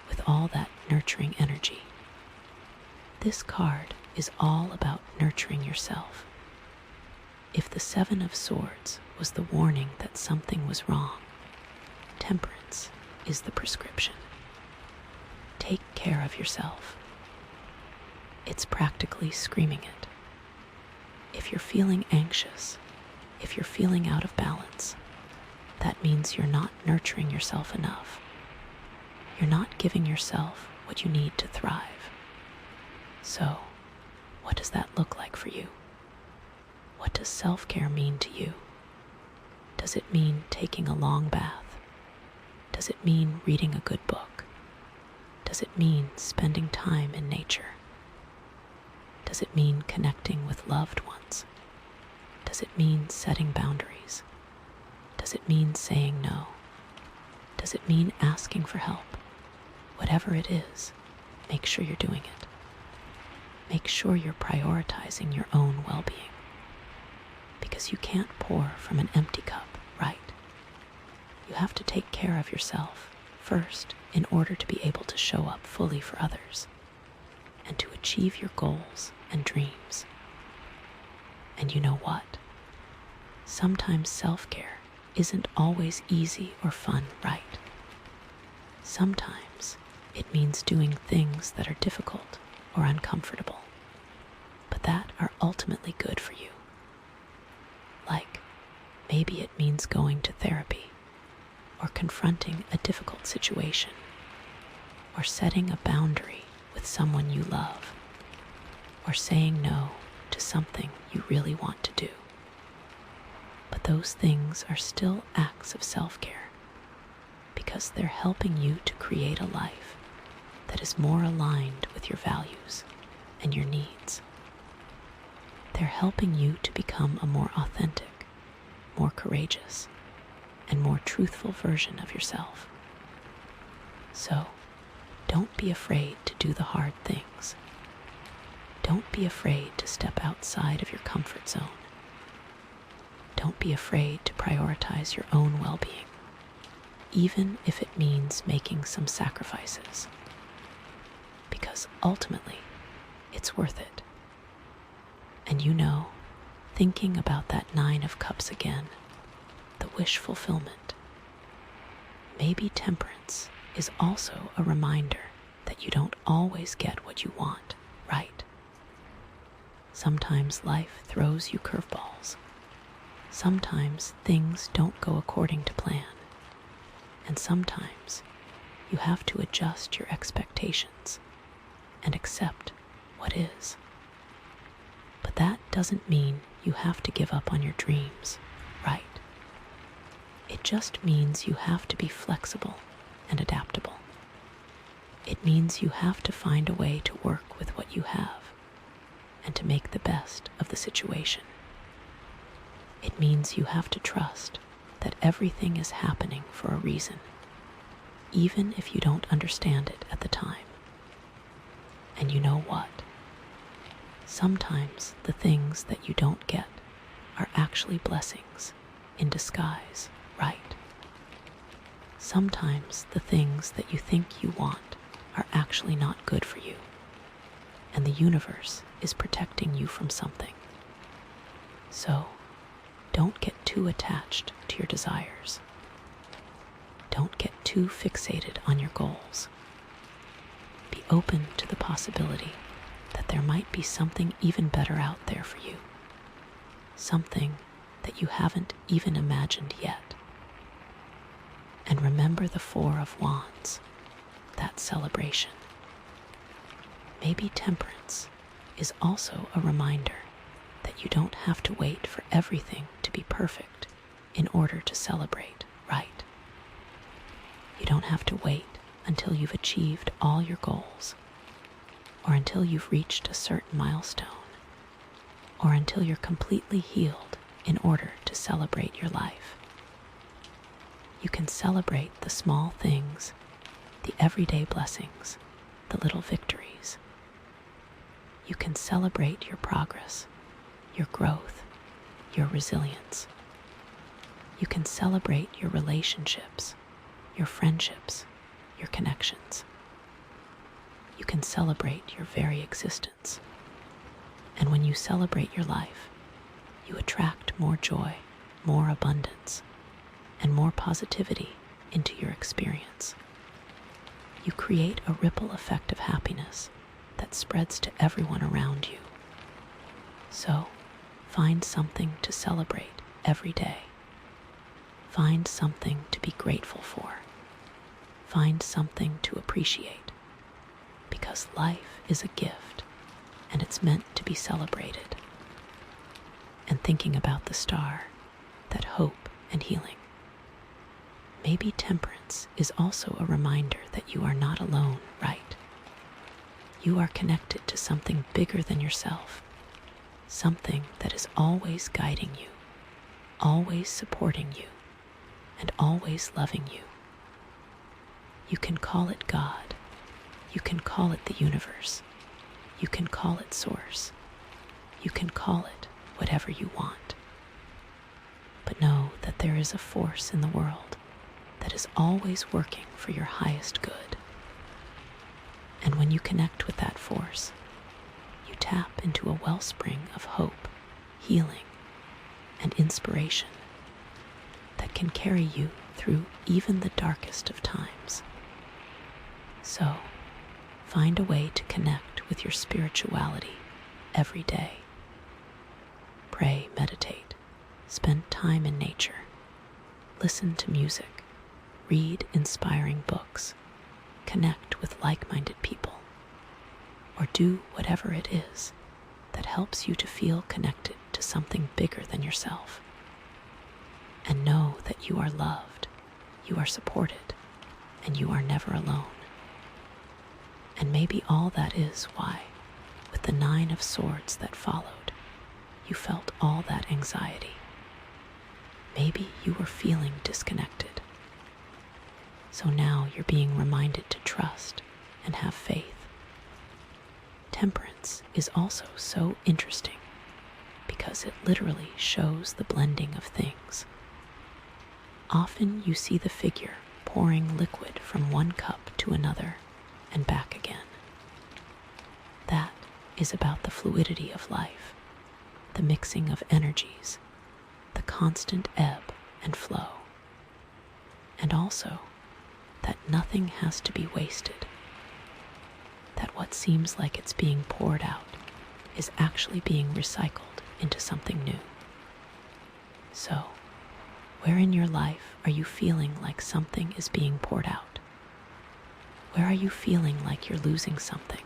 with all that nurturing energy. This card is all about nurturing yourself. If the Seven of Swords was the warning that something was wrong, Temperance is the prescription. Take care of yourself. It's practically screaming it. If you're feeling anxious, if you're feeling out of balance, that means you're not nurturing yourself enough. You're not giving yourself what you need to thrive. So, what does that look like for you? What does self-care mean to you? Does it mean taking a long bath? Does it mean reading a good book? Does it mean spending time in nature? Does it mean connecting with loved ones? Does it mean setting boundaries? Does it mean saying no? Does it mean asking for help? Whatever it is, make sure you're doing it. Make sure you're prioritizing your own well-being. Because you can't pour from an empty cup, right? You have to take care of yourself first in order to be able to show up fully for others and to achieve your goals and dreams. And you know what? Sometimes self-care isn't always easy or fun, right? Sometimes it means doing things that are difficult or uncomfortable, but that are ultimately good for you. Like, maybe it means going to therapy, or confronting a difficult situation, or setting a boundary with someone you love, or saying no to something you really want to do. But those things are still acts of self-care, because they're helping you to create a life that is more aligned with your values and your needs. They're helping you to become a more authentic, more courageous, and more truthful version of yourself. So, don't be afraid to do the hard things. Don't be afraid to step outside of your comfort zone. Don't be afraid to prioritize your own well-being, even if it means making some sacrifices. Because ultimately, it's worth it. And you know, thinking about that Nine of Cups again, the wish fulfillment, maybe Temperance is also a reminder that you don't always get what you want, right? Sometimes life throws you curveballs. Sometimes things don't go according to plan. And sometimes you have to adjust your expectations and accept what is. But that doesn't mean you have to give up on your dreams, right? It just means you have to be flexible and adaptable. It means you have to find a way to work with what you have and to make the best of the situation. It means you have to trust that everything is happening for a reason, even if you don't understand it at the time. And you know what? Sometimes the things that you don't get are actually blessings in disguise, right? Sometimes the things that you think you want are actually not good for you, and the universe is protecting you from something. So, don't get too attached to your desires. Don't get too fixated on your goals. Be open to the possibility that there might be something even better out there for you. Something that you haven't even imagined yet. And remember the Four of Wands, that celebration. Maybe Temperance is also a reminder that you don't have to wait for everything to be perfect in order to celebrate, right? You don't have to wait until you've achieved all your goals, or until you've reached a certain milestone, or until you're completely healed in order to celebrate your life. You can celebrate the small things, the everyday blessings, the little victories. You can celebrate your progress, your growth, your resilience. You can celebrate your relationships, your friendships, your connections. You can celebrate your very existence. And when you celebrate your life, you attract more joy, more abundance, and more positivity into your experience. You create a ripple effect of happiness that spreads to everyone around you. So, find something to celebrate every day. Find something to be grateful for. Find something to appreciate. Because life is a gift, and it's meant to be celebrated. And thinking about the star, that hope and healing. Maybe temperance is also a reminder that you are not alone, right? You are connected to something bigger than yourself, something that is always guiding you, always supporting you, and always loving you. You can call it God. You can call it the universe. You can call it source. You can call it whatever you want. But know that there is a force in the world that is always working for your highest good. And when you connect with that force, you tap into a wellspring of hope, healing, and inspiration that can carry you through even the darkest of times. So, find a way to connect with your spirituality every day. Pray, meditate, spend time in nature, listen to music, read inspiring books, connect with like-minded people, or do whatever it is that helps you to feel connected to something bigger than yourself. And know that you are loved, you are supported, and you are never alone. And maybe all that is why, with the 9 of Swords that followed, you felt all that anxiety. Maybe you were feeling disconnected. So now you're being reminded to trust and have faith. Temperance is also so interesting because it literally shows the blending of things. Often you see the figure pouring liquid from one cup to another and back again. That is about the fluidity of life, the mixing of energies, the constant ebb and flow, and also that nothing has to be wasted, that what seems like it's being poured out is actually being recycled into something new. So, where in your life are you feeling like something is being poured out? Where are you feeling like you're losing something?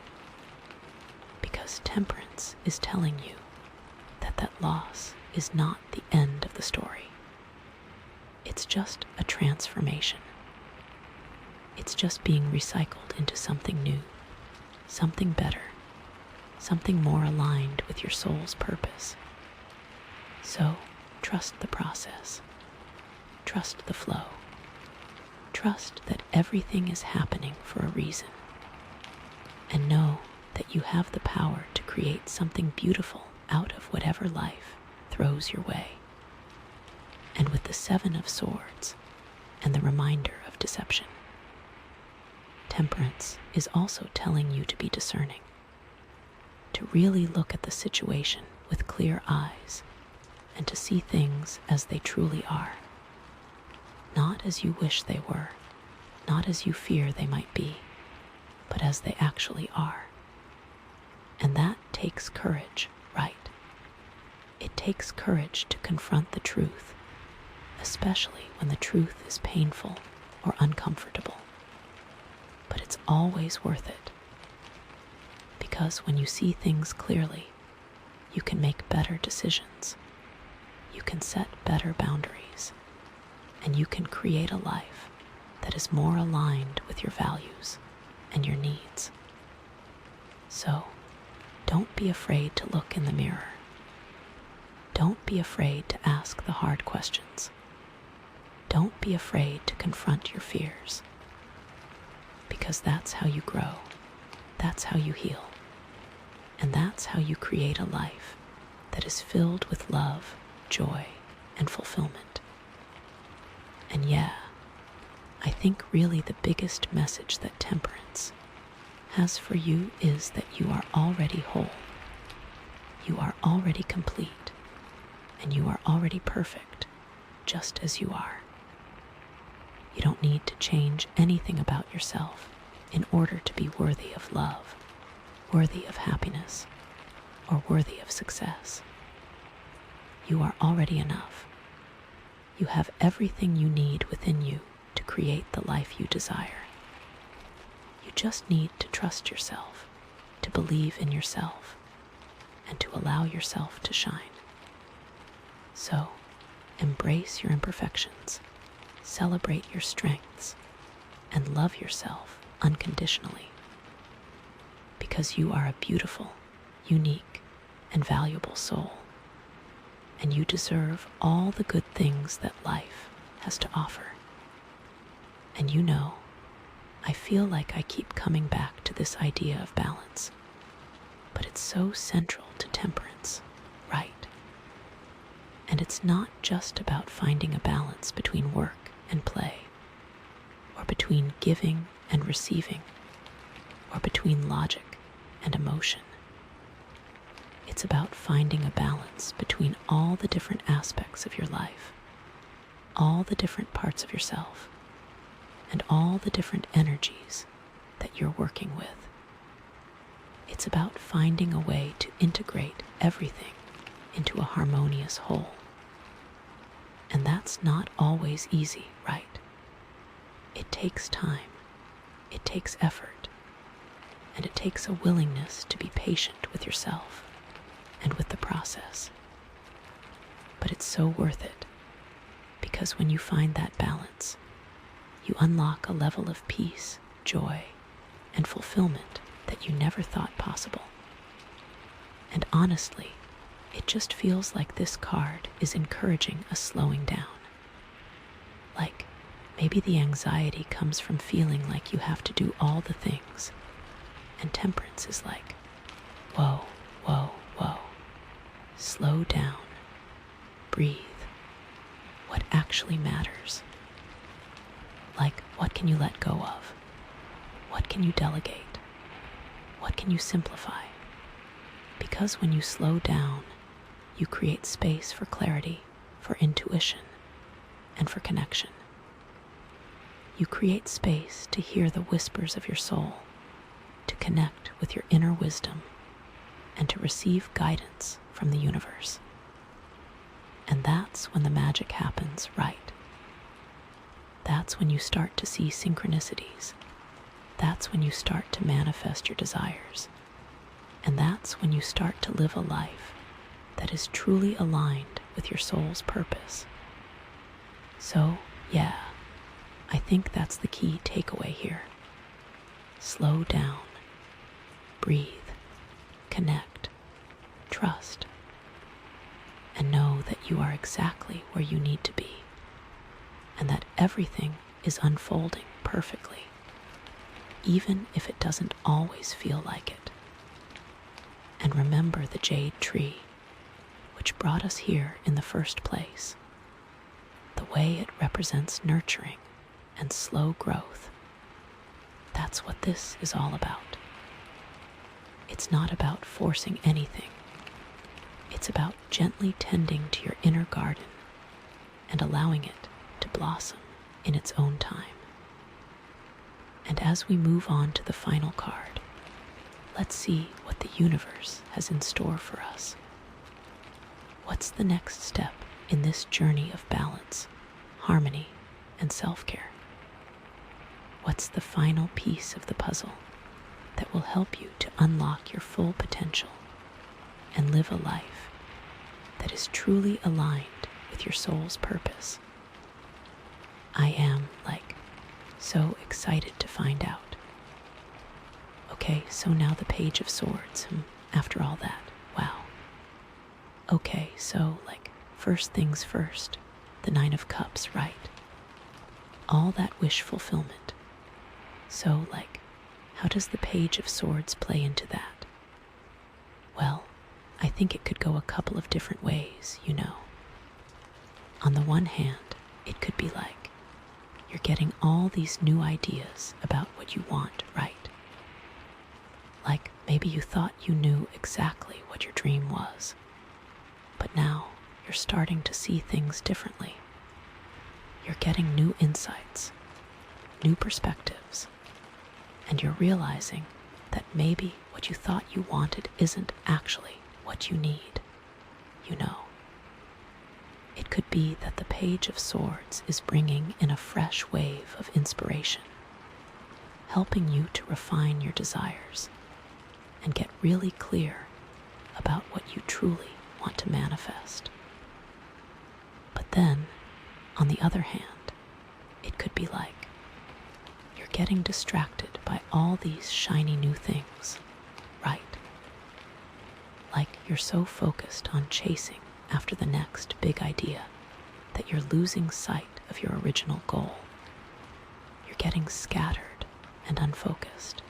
Because temperance is telling you that that loss is not the end of the story. It's just a transformation. It's just being recycled into something new, something better, something more aligned with your soul's purpose. So, trust the process. Trust the flow. Trust that everything is happening for a reason. And know that you have the power to create something beautiful out of whatever life throws your way. And with the 7 of Swords and the reminder of deception, temperance is also telling you to be discerning, to really look at the situation with clear eyes and to see things as they truly are. Not as you wish they were, not as you fear they might be, but as they actually are. And that takes courage, right? It takes courage to confront the truth, especially when the truth is painful or uncomfortable. But it's always worth it. Because when you see things clearly, you can make better decisions. You can set better boundaries. And you can create a life that is more aligned with your values and your needs. So, don't be afraid to look in the mirror. Don't be afraid to ask the hard questions. Don't be afraid to confront your fears. Because that's how you grow, that's how you heal, and that's how you create a life that is filled with love, joy, and fulfillment. And yeah, I think really the biggest message that temperance has for you is that you are already whole, you are already complete, and you are already perfect, just as you are. You don't need to change anything about yourself in order to be worthy of love, worthy of happiness, or worthy of success. You are already enough. You have everything you need within you to create the life you desire. You just need to trust yourself, to believe in yourself, and to allow yourself to shine. So, embrace your imperfections, celebrate your strengths, and love yourself unconditionally. Because you are a beautiful, unique, and valuable soul, and you deserve all the good things that life has to offer. And you know, I feel like I keep coming back to this idea of balance, but it's so central to temperance, right? And it's not just about finding a balance between work and play, or between giving and receiving, or between logic and emotion. It's about finding a balance between all the different aspects of your life, all the different parts of yourself, and all the different energies that you're working with. It's about finding a way to integrate everything into a harmonious whole. And that's not always easy, right? It takes time, it takes effort, and it takes a willingness to be patient with yourself and with the process. But it's so worth it, because when you find that balance, you unlock a level of peace, joy, and fulfillment that you never thought possible. And honestly, it just feels like this card is encouraging a slowing down. Like, maybe the anxiety comes from feeling like you have to do all the things, and temperance is like, whoa, whoa, whoa. Slow down. Breathe. What actually matters? Like, what can you let go of? What can you delegate? What can you simplify? Because when you slow down, you create space for clarity, for intuition, and for connection. You create space to hear the whispers of your soul, to connect with your inner wisdom, and to receive guidance from the universe. And that's when the magic happens, right? That's when you start to see synchronicities. That's when you start to manifest your desires. And that's when you start to live a life that is truly aligned with your soul's purpose. So, yeah, I think that's the key takeaway here. Slow down, breathe, connect, trust, and know that you are exactly where you need to be, and that everything is unfolding perfectly, even if it doesn't always feel like it. And remember the jade tree, which brought us here in the first place, the way it represents nurturing and slow growth. That's what this is all about. It's not about forcing anything. It's about gently tending to your inner garden and allowing it to blossom in its own time. And as we move on to the final card, let's see what the universe has in store for us. What's the next step in this journey of balance, harmony, and self-care? What's the final piece of the puzzle that will help you to unlock your full potential and live a life that is truly aligned with your soul's purpose? I am, so excited to find out. Okay, so now the Page of Swords, after all that, wow. Okay, so first things first, the Nine of Cups, right? All that wish fulfillment. So how does the Page of Swords play into that? Well, I think it could go a couple of different ways, On the one hand, it could be you're getting all these new ideas about what you want, right? Maybe you thought you knew exactly what your dream was, but now you're starting to see things differently. You're getting new insights, new perspectives, and you're realizing that maybe what you thought you wanted isn't actually what you need, It could be that the Page of Swords is bringing in a fresh wave of inspiration, helping you to refine your desires and get really clear about what you truly want to manifest. But then, on the other hand, it could be you're getting distracted by all these shiny new things, right? You're so focused on chasing after the next big idea that you're losing sight of your original goal. You're getting scattered and unfocused,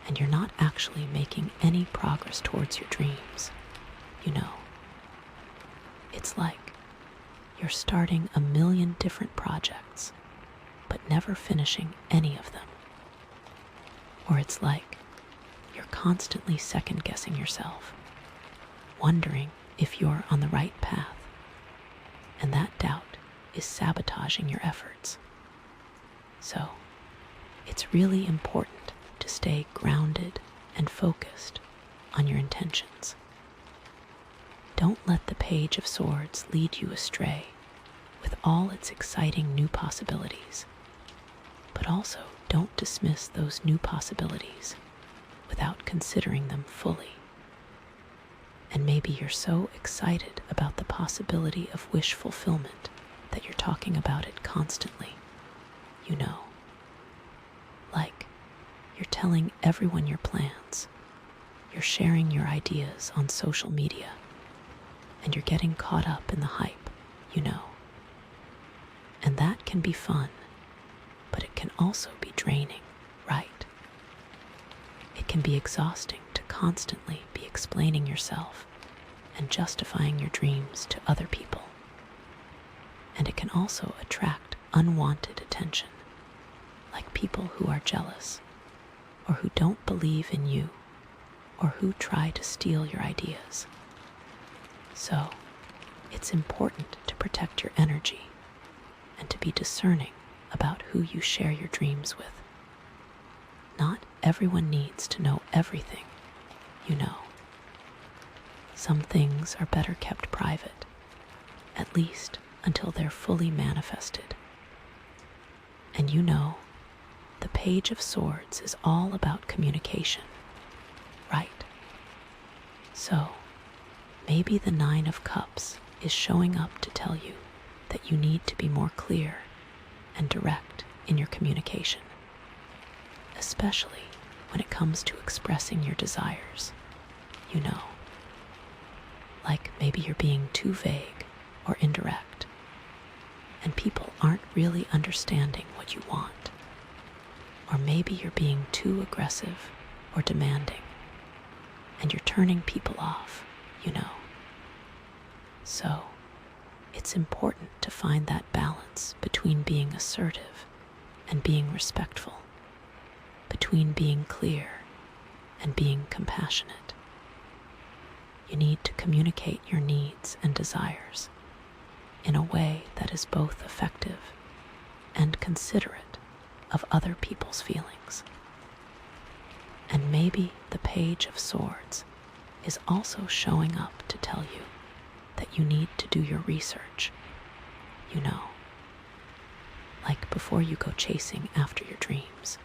and you're not actually making any progress towards your dreams, It's you're starting a million different projects, but never finishing any of them. Or it's you're constantly second-guessing yourself, wondering if you're on the right path, and that doubt is sabotaging your efforts. So, it's really important to stay grounded and focused on your intentions. Don't let the Page of Swords lead you astray with all its exciting new possibilities, but also don't dismiss those new possibilities without considering them fully. And maybe you're so excited about the possibility of wish fulfillment that you're talking about it constantly, You're telling everyone your plans, you're sharing your ideas on social media, and you're getting caught up in the hype, And that can be fun, but it can also be draining, right? It can be exhausting to constantly be explaining yourself and justifying your dreams to other people. And it can also attract unwanted attention, like people who are jealous, or who don't believe in you, or who try to steal your ideas. So, it's important to protect your energy and to be discerning about who you share your dreams with. Not everyone needs to know everything, Some things are better kept private, at least until they're fully manifested. And the Page of Swords is all about communication, right? So, maybe the Nine of Cups is showing up to tell you that you need to be more clear and direct in your communication, especially when it comes to expressing your desires, Maybe you're being too vague or indirect, and people aren't really understanding what you want. Or maybe you're being too aggressive or demanding, and you're turning people off, So, it's important to find that balance between being assertive and being respectful, between being clear and being compassionate. You need to communicate your needs and desires in a way that is both effective and considerate of other people's feelings. And maybe the Page of Swords is also showing up to tell you that you need to do your research, before you go chasing after your dreams.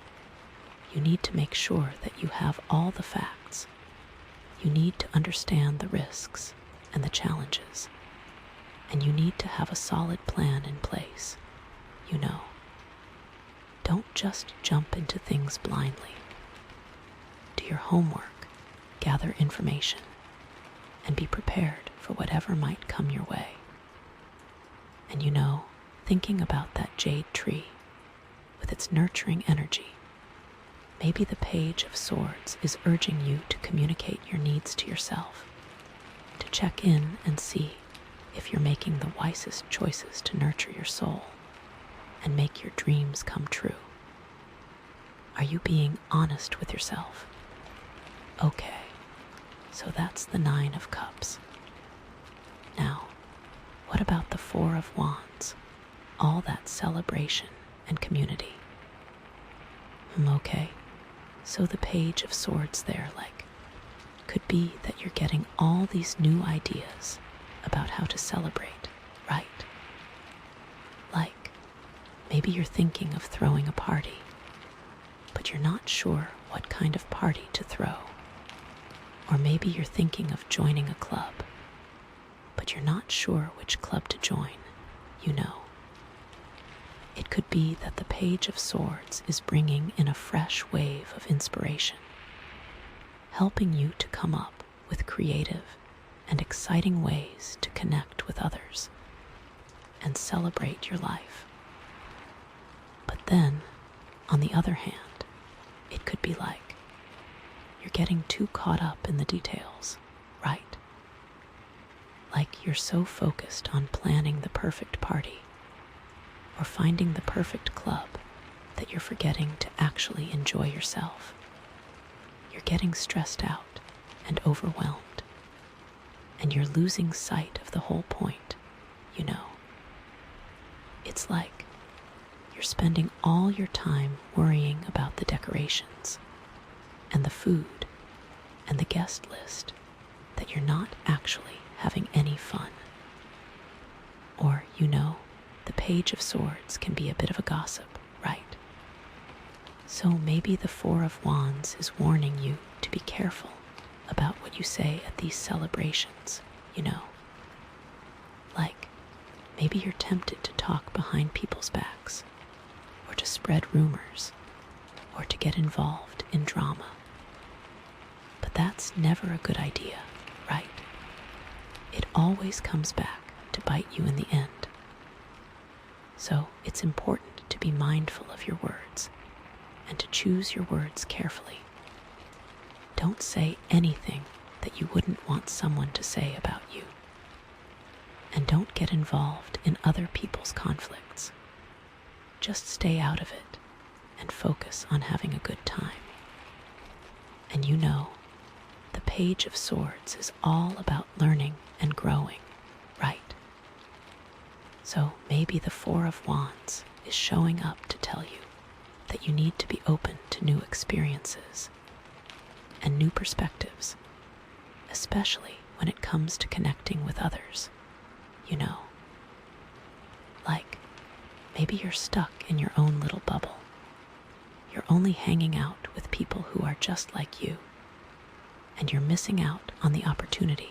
You need to make sure that you have all the facts. You need to understand the risks and the challenges, and you need to have a solid plan in place, don't just jump into things blindly. Do your homework, gather information, and be prepared for whatever might come your way. And thinking about that jade tree with its nurturing energy, maybe the Page of Swords is urging you to communicate your needs to yourself, to check in and see if you're making the wisest choices to nurture your soul and make your dreams come true. Are you being honest with yourself? Okay, so that's the 9 of Cups. Now, what about the 4 of Wands? All that celebration and community. Okay, so the Page of Swords there, could be that you're getting all these new ideas about how to celebrate, right? Maybe you're thinking of throwing a party, but you're not sure what kind of party to throw. Or maybe you're thinking of joining a club, but you're not sure which club to join. It could be that the Page of Swords is bringing in a fresh wave of inspiration, helping you to come up with creative and exciting ways to connect with others and celebrate your life. But then, on the other hand, it could be you're getting too caught up in the details, right? You're so focused on planning the perfect party or finding the perfect club that you're forgetting to actually enjoy yourself. You're getting stressed out and overwhelmed, and you're losing sight of the whole point. It's you're spending all your time worrying about the decorations and the food and the guest list that you're not actually having any fun. Or, the Page of Swords can be a bit of a gossip, right? So maybe the 4 of Wands is warning you to be careful about what you say at these celebrations, maybe you're tempted to talk behind people's backs, or to spread rumors, or to get involved in drama. But that's never a good idea, right? It always comes back to bite you in the end. So it's important to be mindful of your words and to choose your words carefully. Don't say anything that you wouldn't want someone to say about you. And don't get involved in other people's conflicts. Just stay out of it and focus on having a good time. And the Page of Swords is all about learning and growing, right? So maybe the 4 of Wands is showing up to tell you that you need to be open to new experiences and new perspectives, especially when it comes to connecting with others. Maybe you're stuck in your own little bubble. You're only hanging out with people who are just like you, and you're missing out on the opportunity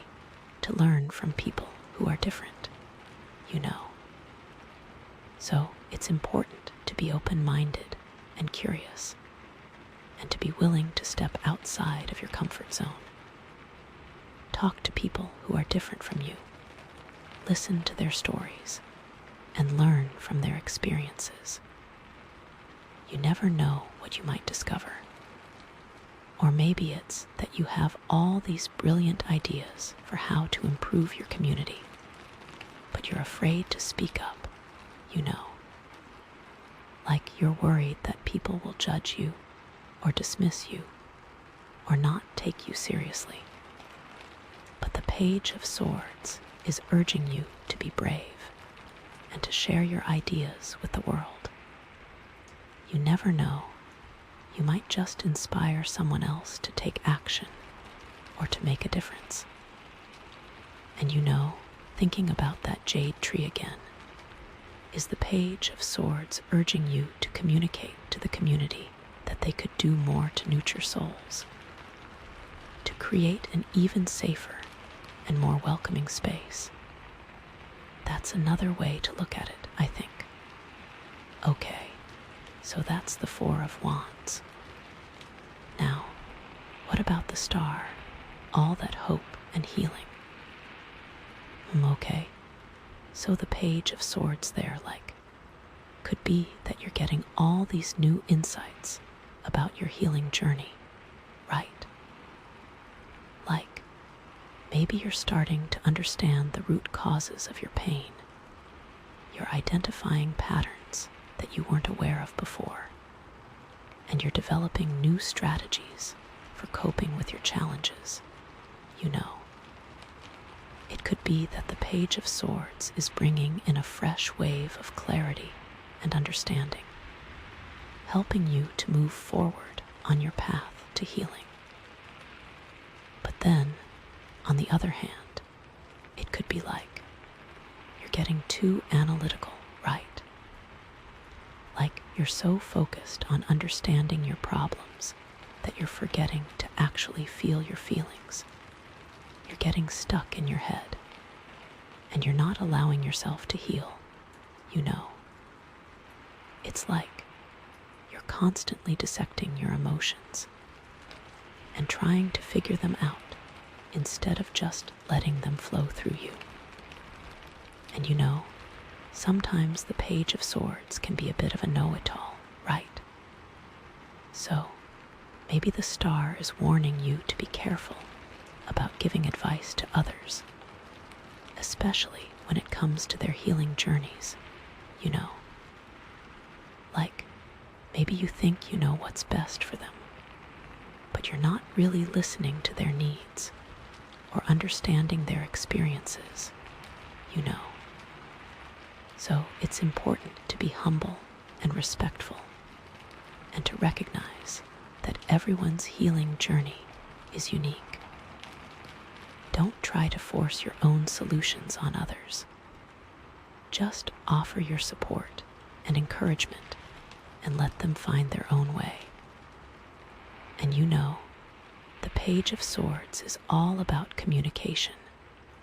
to learn from people who are different. So it's important to be open-minded and curious, and to be willing to step outside of your comfort zone. Talk to people who are different from you. Listen to their stories and learn from their experiences. You never know what you might discover. Or maybe it's that you have all these brilliant ideas for how to improve your community, but you're afraid to speak up, you're worried that people will judge you or dismiss you or not take you seriously. But the Page of Swords is urging you to be brave and to share your ideas with the world. You never know. You might just inspire someone else to take action or to make a difference. And thinking about that jade tree again, is the Page of Swords urging you to communicate to the community that they could do more to nurture souls, to create an even safer and more welcoming space. That's another way to look at it, I think. Okay, so that's the Four of Wands. Now, what about the Star? All that hope and healing. Okay, so the Page of Swords there, could be that you're getting all these new insights about your healing journey, right? Maybe you're starting to understand the root causes of your pain. You're identifying patterns that you weren't aware of before, and you're developing new strategies for coping with your challenges. It could be that the Page of Swords is bringing in a fresh wave of clarity and understanding, helping you to move forward on your path to healing. But then, on the other hand, it could be you're getting too analytical, right? You're so focused on understanding your problems that you're forgetting to actually feel your feelings. You're getting stuck in your head, and you're not allowing yourself to heal. It's you're constantly dissecting your emotions and trying to figure them out instead of just letting them flow through you. And sometimes the Page of Swords can be a bit of a know-it-all, right? So maybe the Star is warning you to be careful about giving advice to others, especially when it comes to their healing journeys. Maybe you think you know what's best for them, but you're not really listening to their needs or understanding their experiences. So it's important to be humble and respectful, and to recognize that everyone's healing journey is unique. Don't try to force your own solutions on others. Just offer your support and encouragement and let them find their own way. And the Page of Swords is all about communication,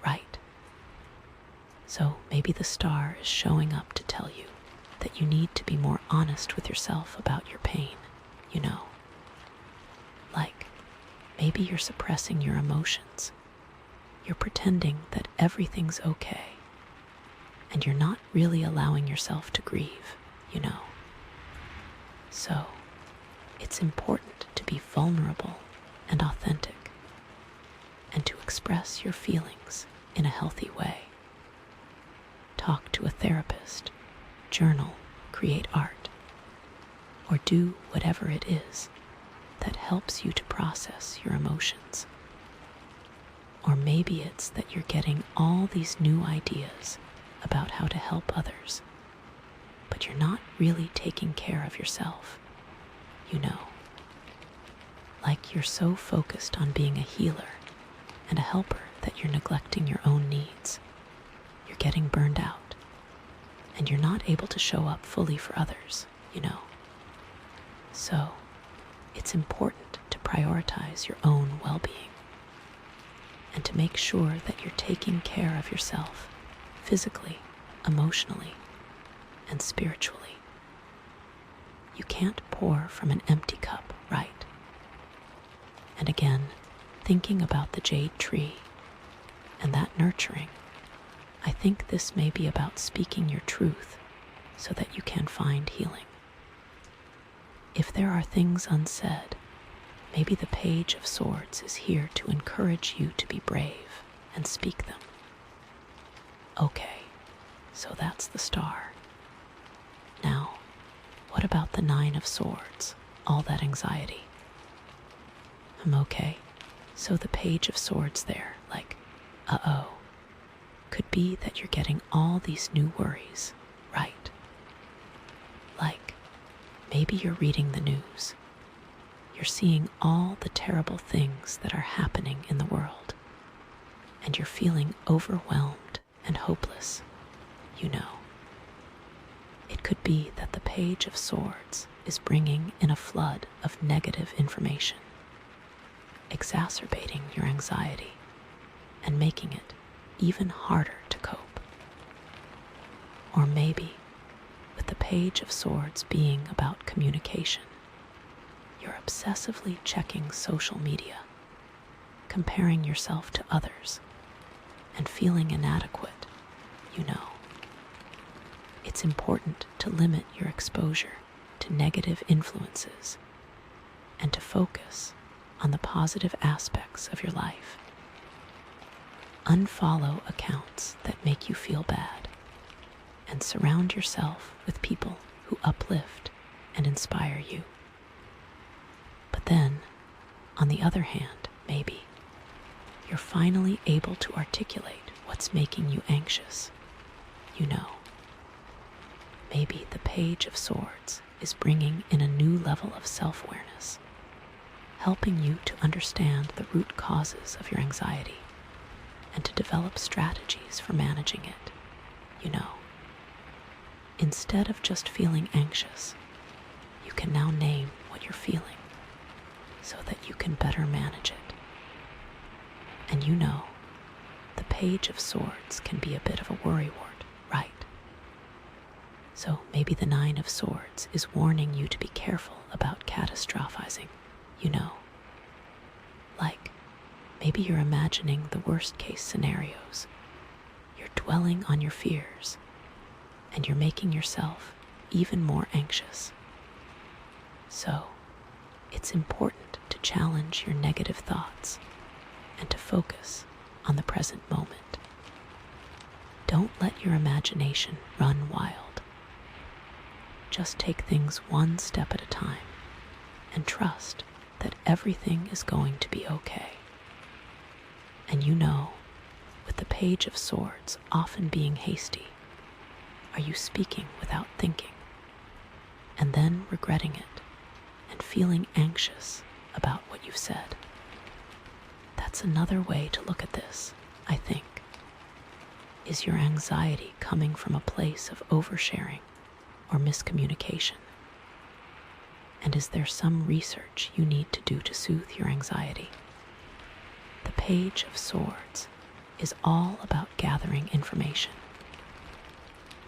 right? So maybe the Star is showing up to tell you that you need to be more honest with yourself about your pain. Maybe you're suppressing your emotions. You're pretending that everything's okay, and you're not really allowing yourself to grieve. So it's important to be vulnerable and authentic, and to express your feelings in a healthy way. Talk to a therapist, journal, create art, or do whatever it is that helps you to process your emotions. Or maybe it's that you're getting all these new ideas about how to help others, but you're not really taking care of yourself. You're so focused on being a healer and a helper that you're neglecting your own needs. You're getting burned out, and you're not able to show up fully for others. So it's important to prioritize your own well-being, and to make sure that you're taking care of yourself physically, emotionally, and spiritually. You can't pour from an empty cup, right? And again, thinking about the jade tree and that nurturing, I think this may be about speaking your truth so that you can find healing. If there are things unsaid, maybe the Page of Swords is here to encourage you to be brave and speak them. Okay, so that's the Star. Now, what about the Nine of Swords? All that anxiety. Okay, so the Page of Swords there, could be that you're getting all these new worries, right? Maybe you're reading the news. You're seeing all the terrible things that are happening in the world, and you're feeling overwhelmed and hopeless. It could be that the Page of Swords is bringing in a flood of negative information, exacerbating your anxiety and making it even harder to cope. Or maybe, with the Page of Swords being about communication. You're obsessively checking social media, comparing yourself to others, and feeling inadequate, you know. It's important to limit your exposure to negative influences and to focus on the positive aspects of your life. Unfollow accounts that make you feel bad and surround yourself with people who uplift and inspire you. But then, on the other hand, maybe you're finally able to articulate what's making you anxious. You know, maybe the Page of Swords is bringing in a new level of self-awareness, helping you to understand the root causes of your anxiety and to develop strategies for managing it. You know, instead of just feeling anxious, you can now name what you're feeling so that you can better manage it. And you know, the Page of Swords can be a bit of a worrywart, right? So maybe the Nine of Swords is warning you to be careful about catastrophizing, you know. Like, maybe you're imagining the worst case scenarios. You're dwelling on your fears, and you're making yourself even more anxious. So, it's important to challenge your negative thoughts and to focus on the present moment. Don't let your imagination run wild. Just take things one step at a time and trust that everything is going to be okay. And you know, with the Page of Swords often being hasty, are you speaking without thinking and then regretting it and feeling anxious about what you've said? That's another way to look at this, I think. Is your anxiety coming from a place of oversharing or miscommunication? And is there some research you need to do to soothe your anxiety? The Page of Swords is all about gathering information.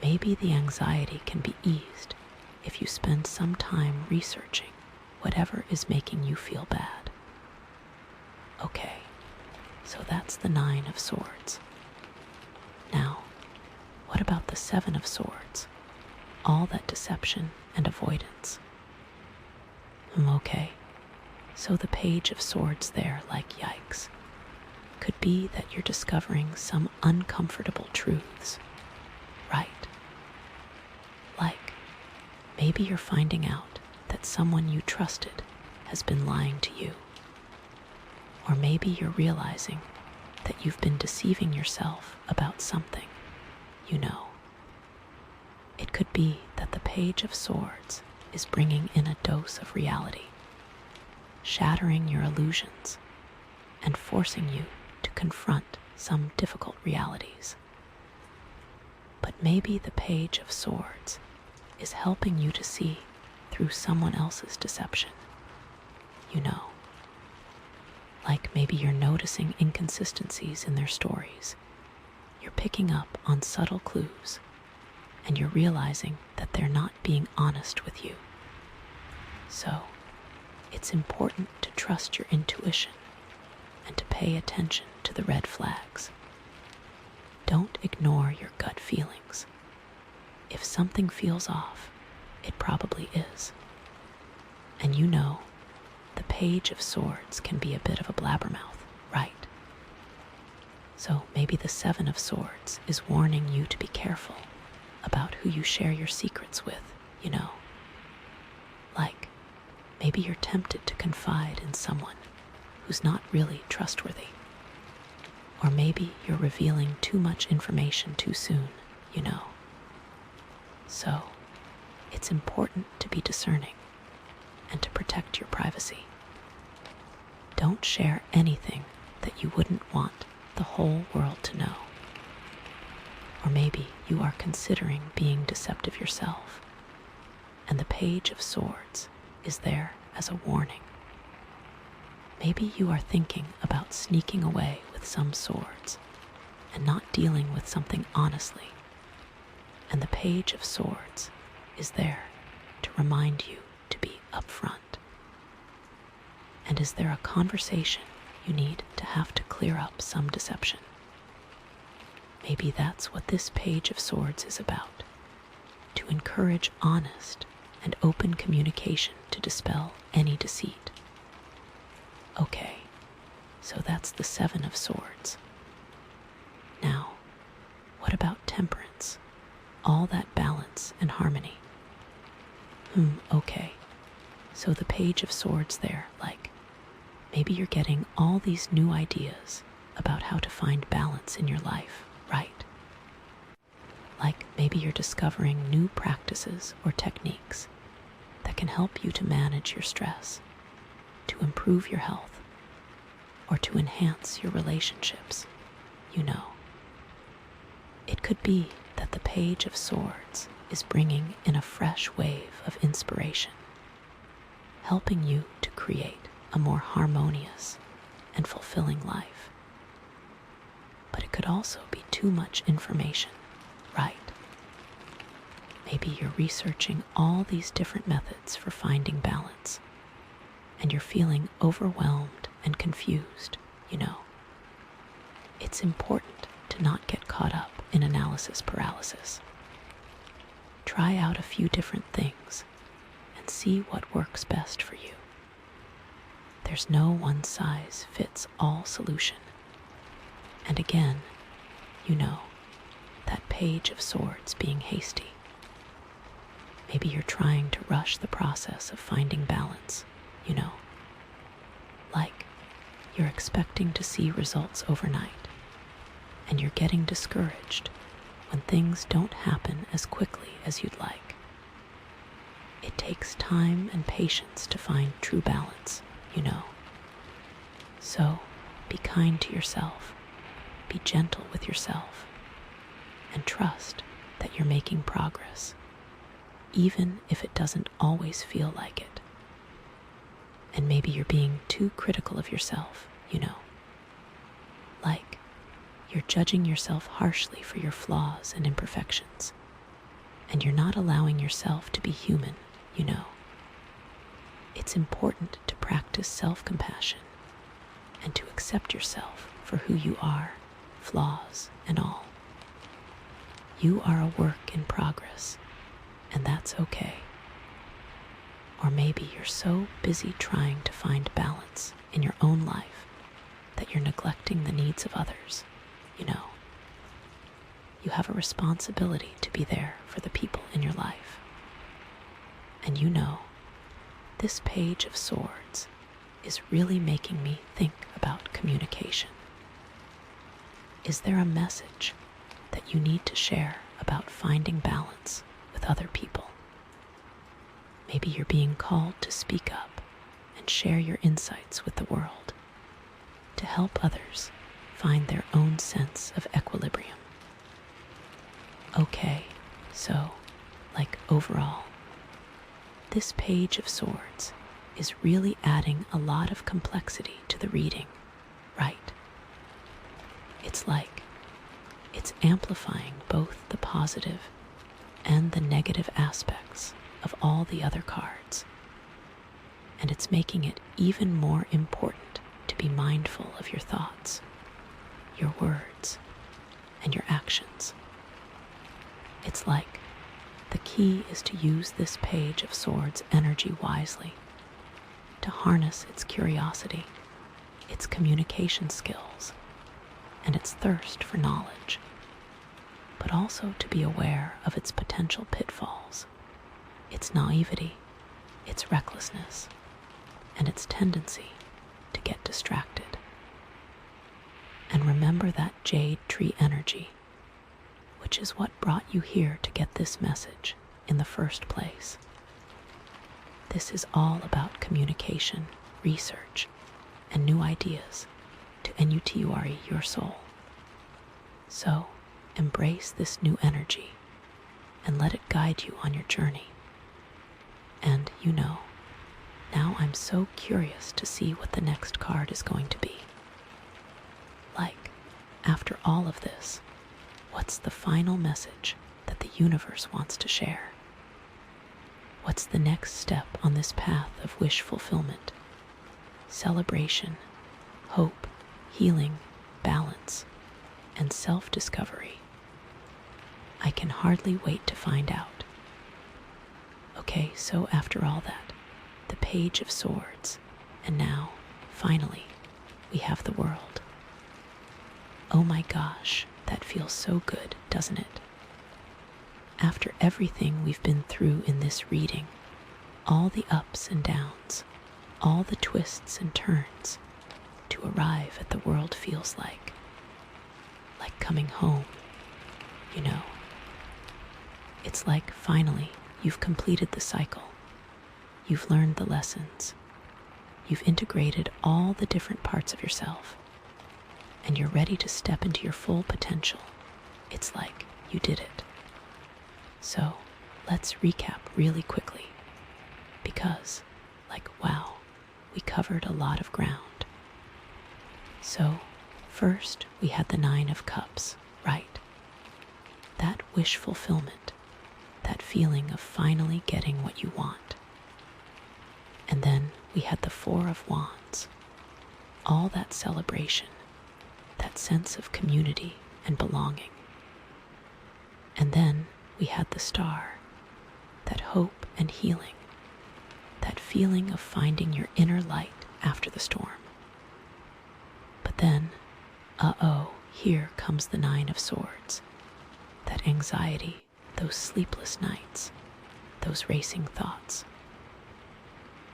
Maybe the anxiety can be eased if you spend some time researching whatever is making you feel bad. Okay, so that's the Nine of Swords. Now, what about the Seven of Swords? All that deception and avoidance. Okay, so the Page of Swords there, like yikes, could be that you're discovering some uncomfortable truths, right? Like, maybe you're finding out that someone you trusted has been lying to you. Or maybe you're realizing that you've been deceiving yourself about something, you know. It could be that the Page of Swords is bringing in a dose of reality, shattering your illusions and forcing you to confront some difficult realities. But maybe the Page of Swords is helping you to see through someone else's deception, you know. Like maybe you're noticing inconsistencies in their stories. You're picking up on subtle clues, and you're realizing that they're not being honest with you. So, it's important to trust your intuition and to pay attention to the red flags. Don't ignore your gut feelings. If something feels off, it probably is. And you know, the Page of Swords can be a bit of a blabbermouth, right? So maybe the Seven of Swords is warning you to be careful about who you share your secrets with, you know. Like, maybe you're tempted to confide in someone who's not really trustworthy. Or maybe you're revealing too much information too soon, you know. So, it's important to be discerning and to protect your privacy. Don't share anything that you wouldn't want the whole world to know. Or maybe you are considering being deceptive yourself, and the Page of Swords is there as a warning. Maybe you are thinking about sneaking away with some swords and not dealing with something honestly, and the Page of Swords is there to remind you to be upfront? And is there a conversation you need to have to clear up some deception? Maybe that's what this Page of Swords is about, to encourage honest and open communication to dispel any deceit. Okay, so that's the Seven of Swords. Now, what about temperance? All that balance and harmony. Okay, so the Page of Swords there, like, maybe you're getting all these new ideas about how to find balance in your life, right? Like maybe you're discovering new practices or techniques that can help you to manage your stress, to improve your health, or to enhance your relationships, It could be that the Page of Swords is bringing in a fresh wave of inspiration, helping you to create a more harmonious and fulfilling life. But it could also be too much information, right? Maybe you're researching all these different methods for finding balance, and you're feeling overwhelmed and confused, It's important to not get caught up in analysis paralysis. Try out a few different things and see what works best for you. There's no one-size-fits-all solution. And again, that Page of Swords being hasty. Maybe you're trying to rush the process of finding balance, Like you're expecting to see results overnight, and you're getting discouraged when things don't happen as quickly as you'd like. It takes time and patience to find true balance, So be kind to yourself, be gentle with yourself, and trust that you're making progress, even if it doesn't always feel like it. And maybe you're being too critical of yourself, Like you're judging yourself harshly for your flaws and imperfections, and you're not allowing yourself to be human, It's important to practice self-compassion and to accept yourself for who you are, flaws and all. You are a work in progress, and that's okay. Or maybe you're so busy trying to find balance in your own life that you're neglecting the needs of others, You have a responsibility to be there for the people in your life. And this Page of Swords is really making me think about communication. Is there a message that you need to share about finding balance with other people? Maybe you're being called to speak up and share your insights with the world, to help others find their own sense of equilibrium. Okay, so, overall, this Page of Swords is really adding a lot of complexity to the reading, right? It's amplifying both the positive and the negative aspects of all the other cards. And it's making it even more important to be mindful of your thoughts, your words, and your actions. It's the key is to use this Page of Swords energy wisely, to harness its curiosity, its communication skills, and its thirst for knowledge, but also to be aware of its potential pitfalls, its naivety, its recklessness, and its tendency to get distracted. And remember that Jade tree energy, which is what brought you here to get this message in the first place. This is all about communication, research, and new ideas to NUTURE your soul. So, embrace this new energy and let it guide you on your journey. And now I'm so curious to see what the next card is going to be. After all of this, what's the final message that the universe wants to share? What's the next step on this path of wish fulfillment? Celebration, hope, healing, balance, and self-discovery. I can hardly wait to find out. Okay, so after all that, the Page of Swords, and now, finally, we have the world. Oh my gosh, that feels so good, doesn't it? After everything we've been through in this reading, all the ups and downs, all the twists and turns, to arrive at the world feels like coming home, you know. It's like finally you've completed the cycle. You've learned the lessons. You've integrated all the different parts of yourself, and you're ready to step into your full potential. It's like you did it. So let's recap really quickly, because, wow, we covered a lot of ground. So first we had the Nine of Cups, right? That wish fulfillment, that feeling of finally getting what you want. And then we had the Four of Wands, all that celebration, that sense of community and belonging. And then we had the Star, that hope and healing, that feeling of finding your inner light after the storm. But then, here comes the Nine of Swords, that anxiety, those sleepless nights, those racing thoughts.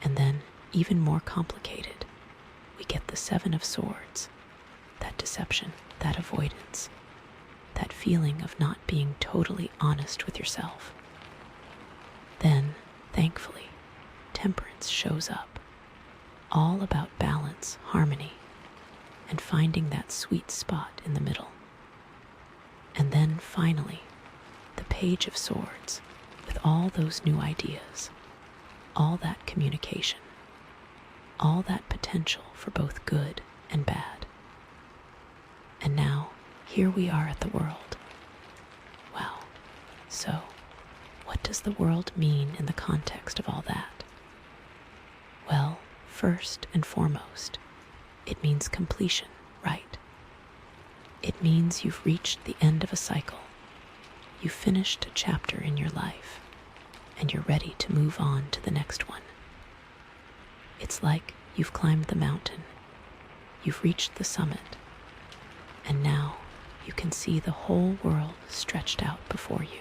And then, even more complicated, we get the Seven of Swords, that deception, that avoidance, that feeling of not being totally honest with yourself. Then, thankfully, Temperance shows up, all about balance, harmony, and finding that sweet spot in the middle. And then finally, the Page of Swords, with all those new ideas, all that communication, all that potential for both good and bad. And now, here we are at the world. Wow. So, what does the world mean in the context of all that? Well, first and foremost, it means completion, right? It means you've reached the end of a cycle. You've finished a chapter in your life, and you're ready to move on to the next one. It's like you've climbed the mountain, you've reached the summit, and now you can see the whole world stretched out before you.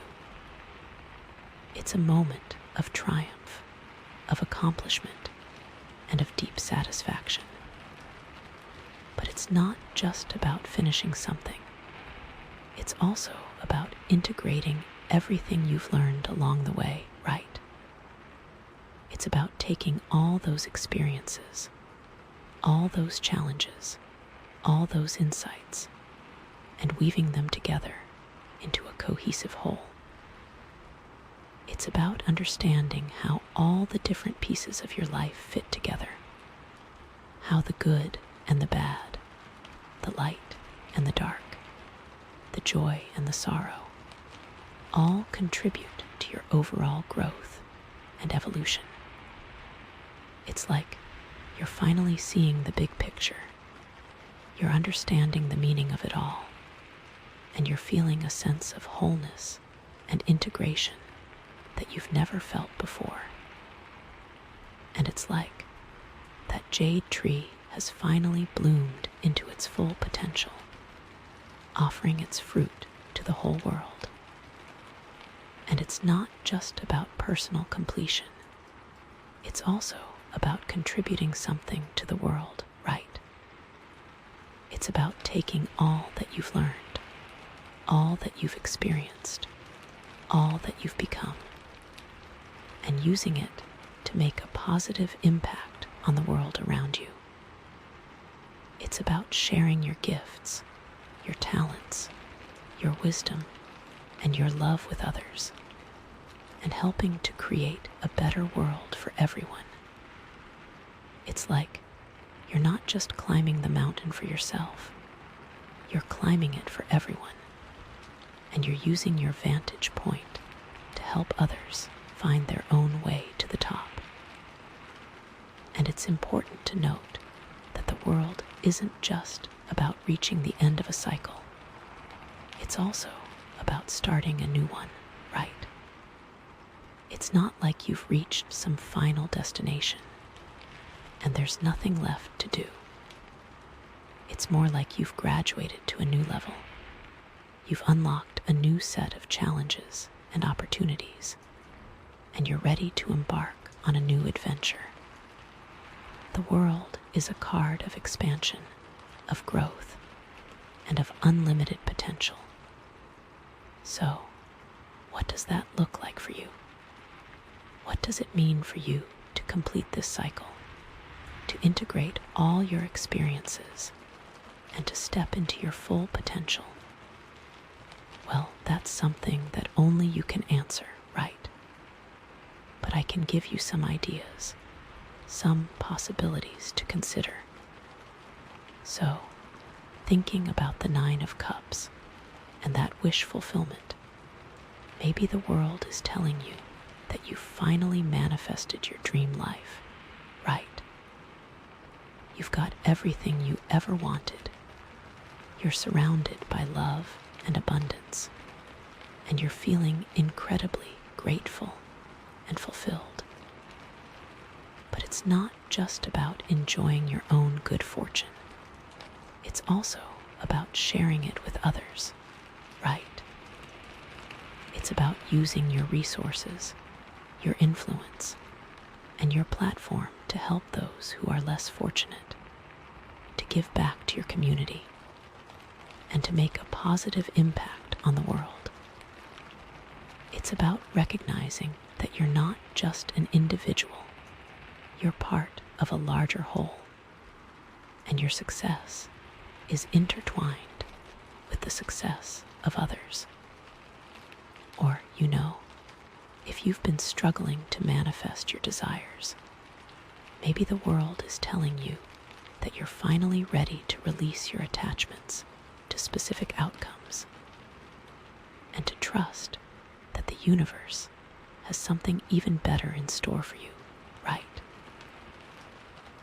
It's a moment of triumph, of accomplishment, and of deep satisfaction. But it's not just about finishing something. It's also about integrating everything you've learned along the way, right? It's about taking all those experiences, all those challenges, all those insights, and weaving them together into a cohesive whole. It's about understanding how all the different pieces of your life fit together, how the good and the bad, the light and the dark, the joy and the sorrow, all contribute to your overall growth and evolution. It's like you're finally seeing the big picture. You're understanding the meaning of it all, and you're feeling a sense of wholeness and integration that you've never felt before. And it's like that jade tree has finally bloomed into its full potential, offering its fruit to the whole world. And it's not just about personal completion. It's also about contributing something to the world, right? It's about taking all that you've learned, all that you've experienced, all that you've become, and using it to make a positive impact on the world around you. It's about sharing your gifts, your talents, your wisdom, and your love with others, and helping to create a better world for everyone. It's like you're not just climbing the mountain for yourself, you're climbing it for everyone, and you're using your vantage point to help others find their own way to the top. And it's important to note that the world isn't just about reaching the end of a cycle. It's also about starting a new one, right? It's not like you've reached some final destination and there's nothing left to do. It's more like you've graduated to a new level. You've unlocked a new set of challenges and opportunities, and you're ready to embark on a new adventure. The world is a card of expansion, of growth, and of unlimited potential. So, what does that look like for you? What does it mean for you to complete this cycle, to integrate all your experiences, and to step into your full potential? Well, that's something that only you can answer, right? But I can give you some ideas, some possibilities to consider. So, thinking about the 9 of Cups and that wish fulfillment, maybe the world is telling you that you finally manifested your dream life, right? You've got everything you ever wanted. You're surrounded by love and abundance, and you're feeling incredibly grateful and fulfilled. But it's not just about enjoying your own good fortune. It's also about sharing it with others, right? It's about using your resources, your influence, and your platform to help those who are less fortunate, to give back to your community, and to make a positive impact on the world. It's about recognizing that you're not just an individual, you're part of a larger whole, and your success is intertwined with the success of others. Or, if you've been struggling to manifest your desires, maybe the world is telling you that you're finally ready to release your attachments to specific outcomes and to trust that the universe has something even better in store for you, right?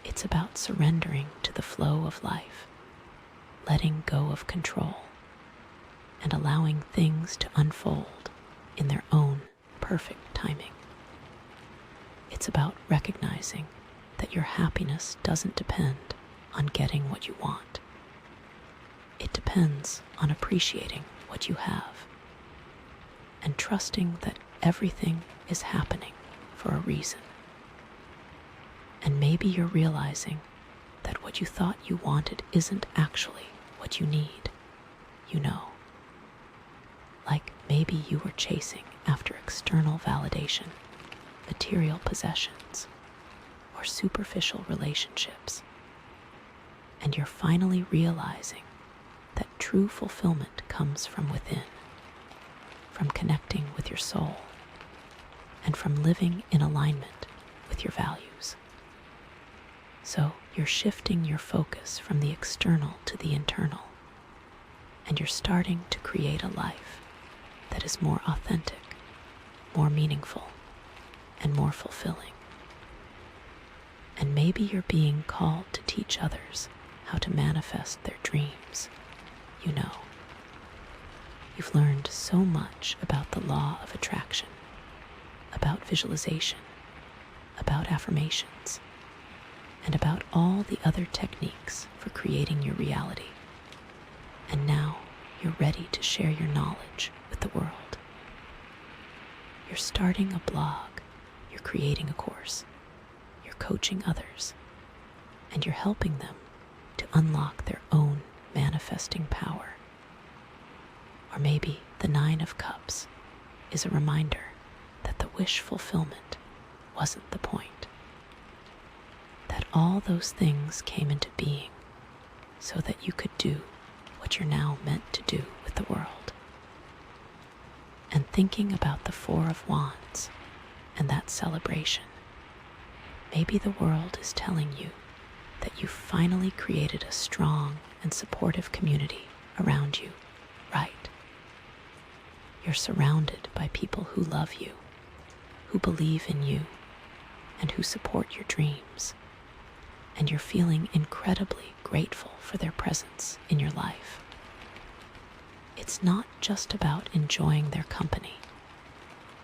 It's about surrendering to the flow of life, letting go of control, and allowing things to unfold in their own perfect timing. It's about recognizing that your happiness doesn't depend on getting what you want. It depends on appreciating what you have and trusting that everything is happening for a reason. And maybe you're realizing that what you thought you wanted isn't actually what you need, Like maybe you were chasing after external validation, material possessions, or superficial relationships. And you're finally realizing that true fulfillment comes from within, from connecting with your soul, and from living in alignment with your values. So you're shifting your focus from the external to the internal, and you're starting to create a life that is more authentic, more meaningful, and more fulfilling. And maybe you're being called to teach others how to manifest their dreams. You've learned so much about the law of attraction, about visualization, about affirmations, and about all the other techniques for creating your reality. And now you're ready to share your knowledge with the world. You're starting a blog, you're creating a course, you're coaching others, and you're helping them to unlock their own manifesting power. Or maybe the 9 of Cups is a reminder that the wish fulfillment wasn't the point, that all those things came into being so that you could do what you're now meant to do with the world. And thinking about the 4 of Wands and that celebration, maybe the world is telling you that you've finally created a strong and supportive community around you, right? You're surrounded by people who love you, who believe in you and who support your dreams, and you're feeling incredibly grateful for their presence in your life. It's not just about enjoying their company.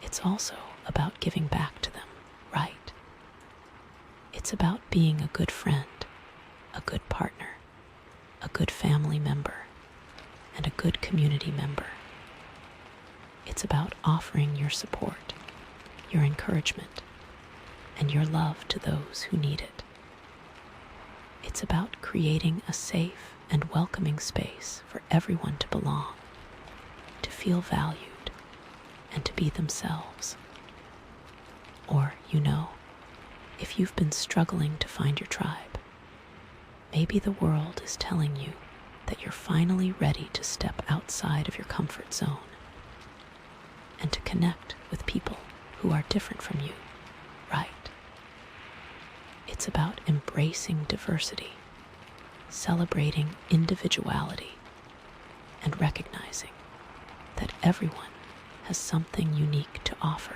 It's also about giving back to them, right? It's about being a good friend, a good partner, a good family member, and a good community member. It's about offering your support, your encouragement, and your love to those who need it. It's about creating a safe and welcoming space for everyone to belong, to feel valued, and to be themselves. Or, if you've been struggling to find your tribe, maybe the world is telling you that you're finally ready to step outside of your comfort zone and to connect with people who are different from you, right? It's about embracing diversity, celebrating individuality, and recognizing that everyone has something unique to offer.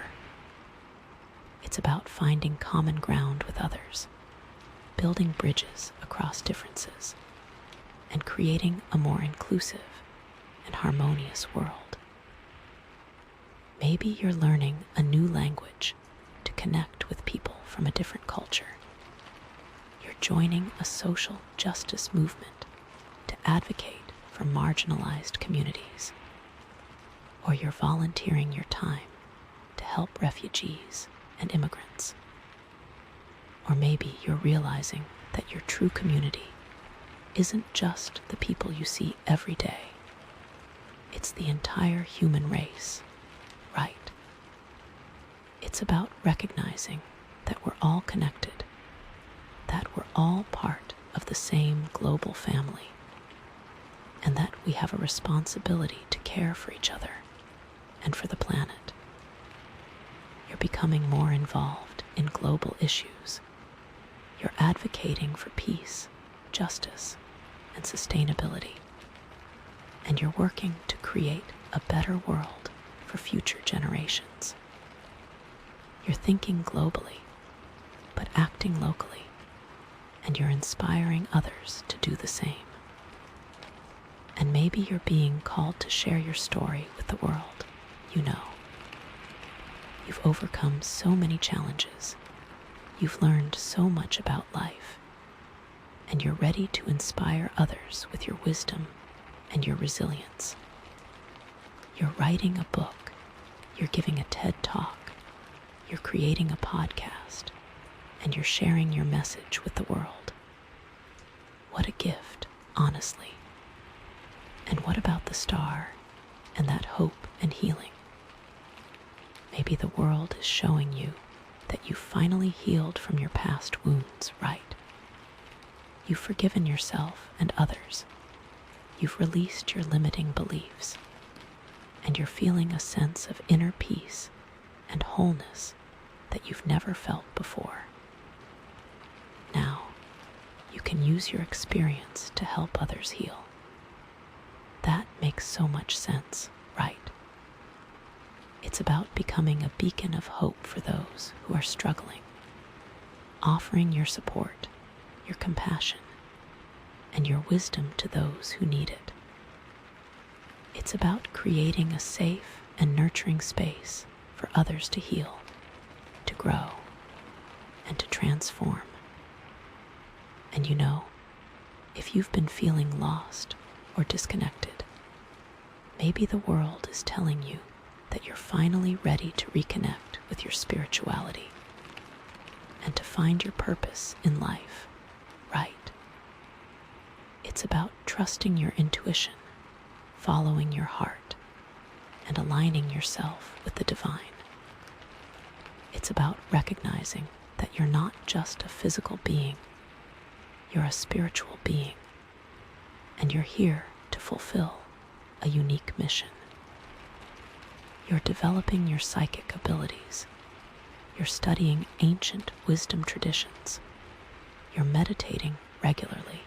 It's about finding common ground with others, building bridges across differences, and creating a more inclusive and harmonious world. Maybe you're learning a new language to connect with people from a different culture. You're joining a social justice movement to advocate for marginalized communities. Or you're volunteering your time to help refugees and immigrants. Or maybe you're realizing that your true community isn't just the people you see every day. It's the entire human race, right? It's about recognizing that we're all connected, that we're all part of the same global family, and that we have a responsibility to care for each other and for the planet. You're becoming more involved in global issues. You're advocating for peace, justice, and sustainability. And you're working to create a better world for future generations. You're thinking globally, but acting locally, and you're inspiring others to do the same. And maybe you're being called to share your story with the world. You've overcome so many challenges. You've learned so much about life, and you're ready to inspire others with your wisdom and your resilience. You're writing a book, you're giving a TED Talk, you're creating a podcast, and you're sharing your message with the world. What a gift, honestly. And what about the star and that hope and healing? Maybe the world is showing you that you've finally healed from your past wounds, right? You've forgiven yourself and others. You've released your limiting beliefs, and you're feeling a sense of inner peace and wholeness that you've never felt before. Now, you can use your experience to help others heal. That makes so much sense, right? It's about becoming a beacon of hope for those who are struggling, offering your support, your compassion, and your wisdom to those who need it. It's about creating a safe and nurturing space for others to heal, to grow, and to transform. And if you've been feeling lost or disconnected, maybe the world is telling you that you're finally ready to reconnect with your spirituality and to find your purpose in life, right? It's about trusting your intuition, following your heart, and aligning yourself with the divine. It's about recognizing that you're not just a physical being, you're a spiritual being, and you're here to fulfill a unique mission. You're developing your psychic abilities. You're studying ancient wisdom traditions. You're meditating regularly.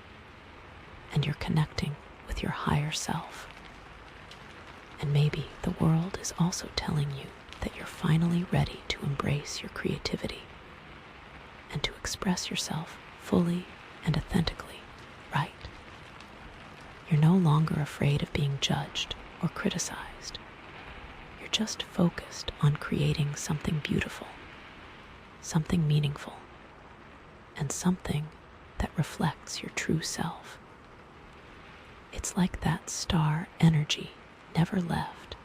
And you're connecting with your higher self. And maybe the world is also telling you that you're finally ready to embrace your creativity and to express yourself fully and authentically, right? You're no longer afraid of being judged or criticized. You're just focused on creating something beautiful, something meaningful, and something that reflects your true self. It's like that star energy never left,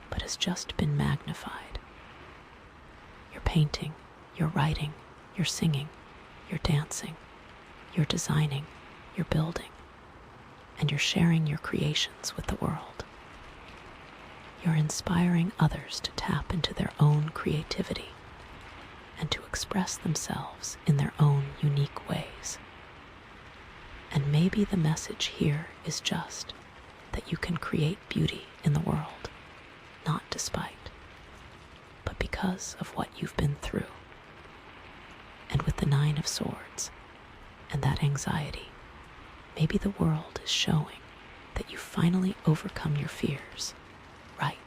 but has just been magnified. You're painting, you're writing, you're singing, you're dancing, you're designing, you're building, and you're sharing your creations with the world. You're inspiring others to tap into their own creativity and to express themselves in their own unique ways. And maybe the message here is just that you can create beauty in the world, not despite, but because of what you've been through. And with the 9 of Swords and that anxiety, maybe the world is showing that you finally overcome your fears, right?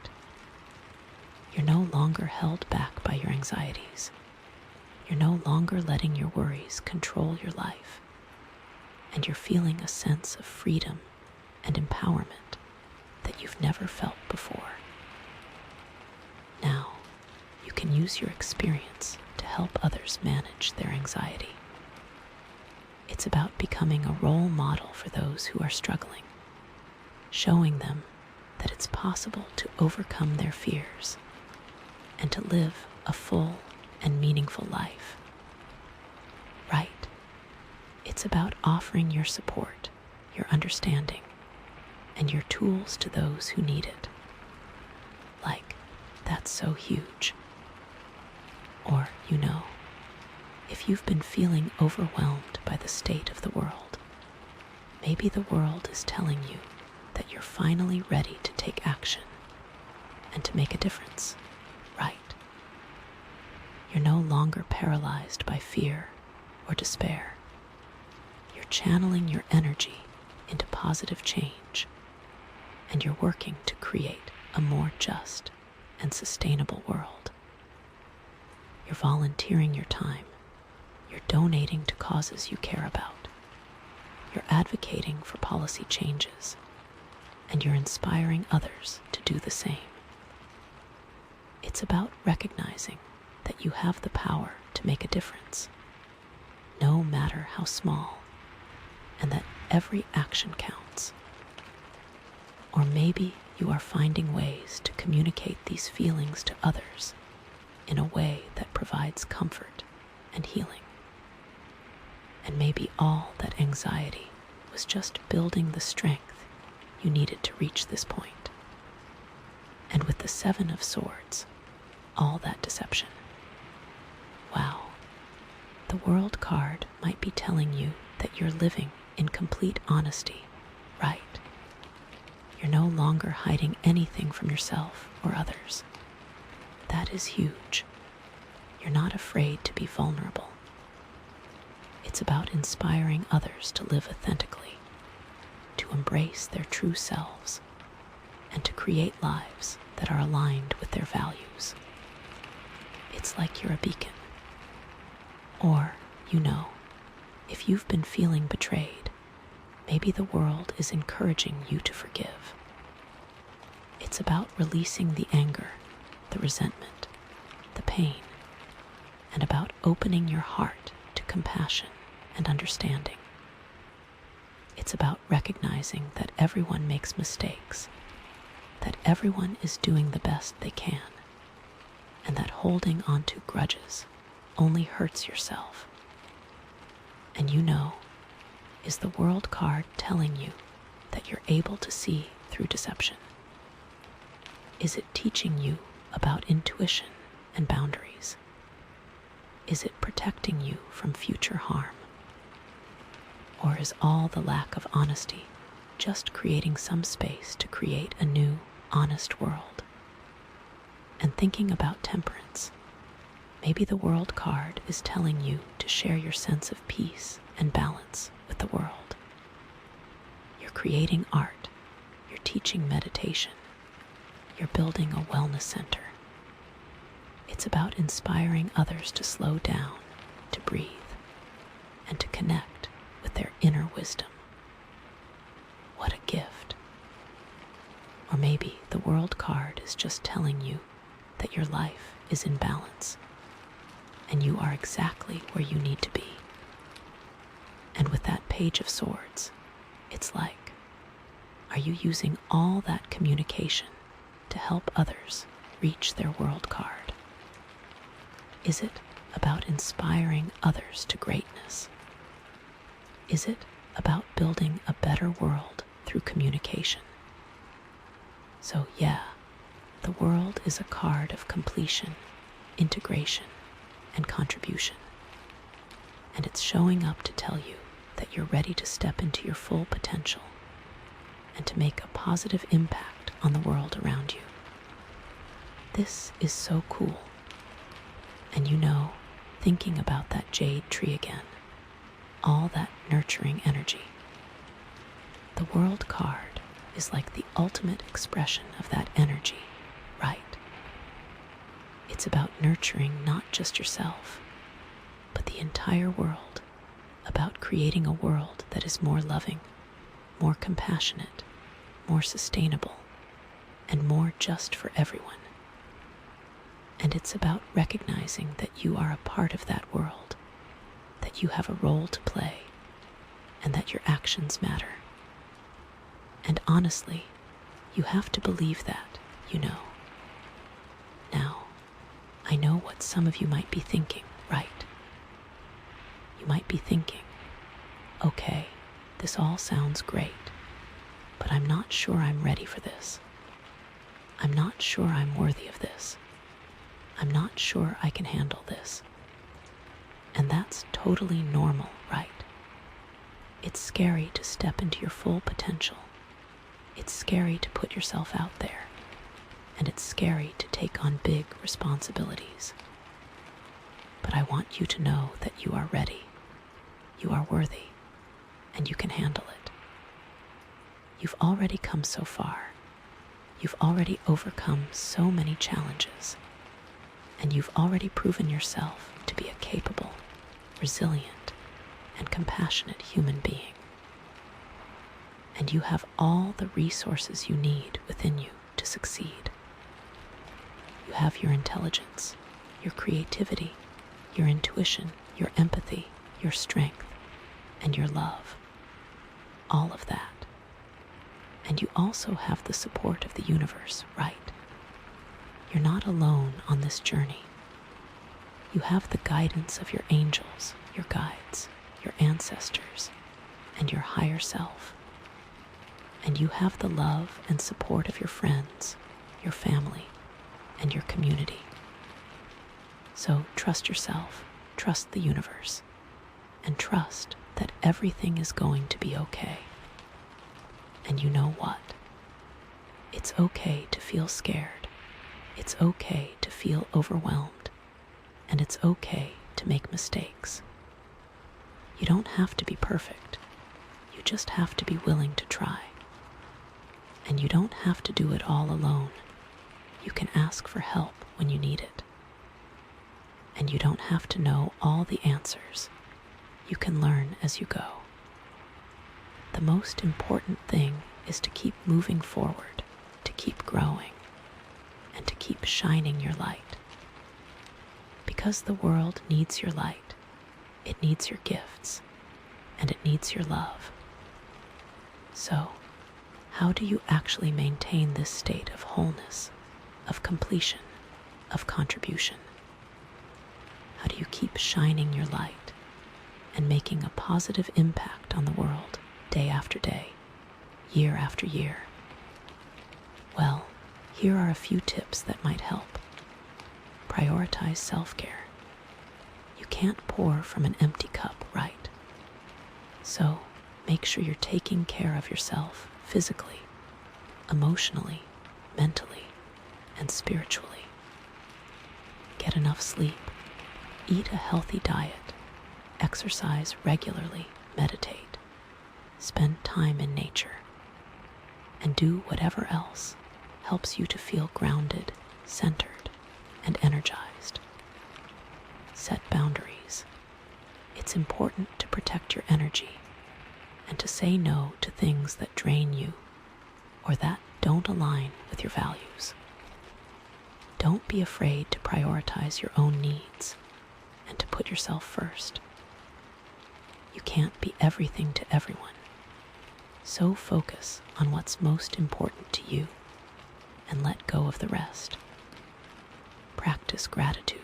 You're no longer held back by your anxieties. You're no longer letting your worries control your life. And you're feeling a sense of freedom and empowerment that you've never felt before. Now, you can use your experience to help others manage their anxiety. It's about becoming a role model for those who are struggling, showing them that it's possible to overcome their fears and to live a full and meaningful life. Right? It's about offering your support, your understanding, and your tools to those who need it. Like, that's so huge. Or, if you've been feeling overwhelmed by the state of the world, maybe the world is telling you that you're finally ready to take action and to make a difference, right? You're no longer paralyzed by fear or despair. You're channeling your energy into positive change, and you're working to create a more just and sustainable world. You're volunteering your time. You're donating to causes you care about. You're advocating for policy changes, and you're inspiring others to do the same. It's about recognizing that you have the power to make a difference, no matter how small, and that every action counts. Or maybe you are finding ways to communicate these feelings to others in a way that provides comfort and healing. And maybe all that anxiety was just building the strength you needed to reach this point. And with the 7 of Swords, all that deception. Wow, the World card might be telling you that you're living in complete honesty, right? You're no longer hiding anything from yourself or others. That is huge. You're not afraid to be vulnerable. It's about inspiring others to live authentically, to embrace their true selves, and to create lives that are aligned with their values. It's like you're a beacon. Or, if you've been feeling betrayed, maybe the world is encouraging you to forgive. It's about releasing the anger, the resentment, the pain, and about opening your heart to compassion and understanding. It's about recognizing that everyone makes mistakes, that everyone is doing the best they can, and that holding on to grudges only hurts yourself. And is the World card telling you that you're able to see through deception? Is it teaching you about intuition and boundaries? Is it protecting you from future harm? Or is all the lack of honesty just creating some space to create a new, honest world? And thinking about temperance, maybe the World card is telling you to share your sense of peace and balance with the world. You're creating art, you're teaching meditation, you're building a wellness center, It's about inspiring others to slow down, to breathe, and to connect with their inner wisdom. What a gift. Or maybe the World card is just telling you that your life is in balance and you are exactly where you need to be. And with that Page of Swords, it's like, are you using all that communication to help others reach their World card? Is it about inspiring others to greatness? Is it about building a better world through communication? So yeah, the World is a card of completion, integration, and contribution. And it's showing up to tell you that you're ready to step into your full potential and to make a positive impact on the world around you. This is so cool. And you know, thinking about that jade tree again, all that nurturing energy. The World card is like the ultimate expression of that energy, right? It's about nurturing not just yourself, but the entire world, about creating a world that is more loving, more compassionate, more sustainable, and more just for everyone. And it's about recognizing that you are a part of that world, that you have a role to play, and that your actions matter. And honestly, you have to believe that, you know. Now, I know what some of you might be thinking, right? You might be thinking, okay, this all sounds great, but I'm not sure I'm ready for this. I'm not sure I'm worthy of this. I'm not sure I can handle this. And that's totally normal, right? It's scary to step into your full potential. It's scary to put yourself out there. And it's scary to take on big responsibilities. But I want you to know that you are ready. You are worthy. And you can handle it. You've already come so far. You've already overcome so many challenges. And you've already proven yourself to be a capable, resilient, and compassionate human being. And you have all the resources you need within you to succeed. You have your intelligence, your creativity, your intuition, your empathy, your strength, and your love. All of that. And you also have the support of the universe, right? You're not alone on this journey. You have the guidance of your angels, your guides, your ancestors, and your higher self. And you have the love and support of your friends, your family, and your community. So trust yourself, trust the universe, and trust that everything is going to be okay. And you know what? It's okay to feel scared. It's okay to feel overwhelmed, and it's okay to make mistakes. You don't have to be perfect. You just have to be willing to try. And you don't have to do it all alone. You can ask for help when you need it. And you don't have to know all the answers. You can learn as you go. The most important thing is to keep moving forward, to keep growing, and to keep shining your light. Because the world needs your light, it needs your gifts, and it needs your love. So, how do you actually maintain this state of wholeness, of completion, of contribution? How do you keep shining your light and making a positive impact on the world day after day, year after year? Well, here are a few tips that might help. Prioritize self-care. You can't pour from an empty cup, right? So, make sure you're taking care of yourself physically, emotionally, mentally, and spiritually. Get enough sleep. Eat a healthy diet. Exercise regularly. Meditate. Spend time in nature. And do whatever else helps you to feel grounded, centered, and energized. Set boundaries. It's important to protect your energy and to say no to things that drain you or that don't align with your values. Don't be afraid to prioritize your own needs and to put yourself first. You can't be everything to everyone, so focus on what's most important to you and let go of the rest. Practice gratitude.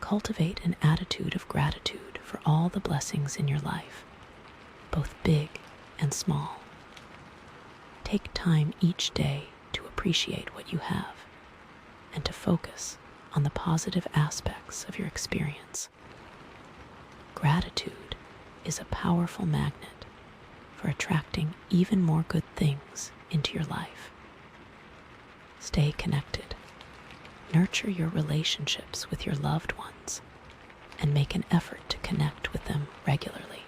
Cultivate an attitude of gratitude for all the blessings in your life, both big and small. Take time each day to appreciate what you have and to focus on the positive aspects of your experience. Gratitude is a powerful magnet for attracting even more good things into your life. Stay connected. Nurture your relationships with your loved ones and make an effort to connect with them regularly.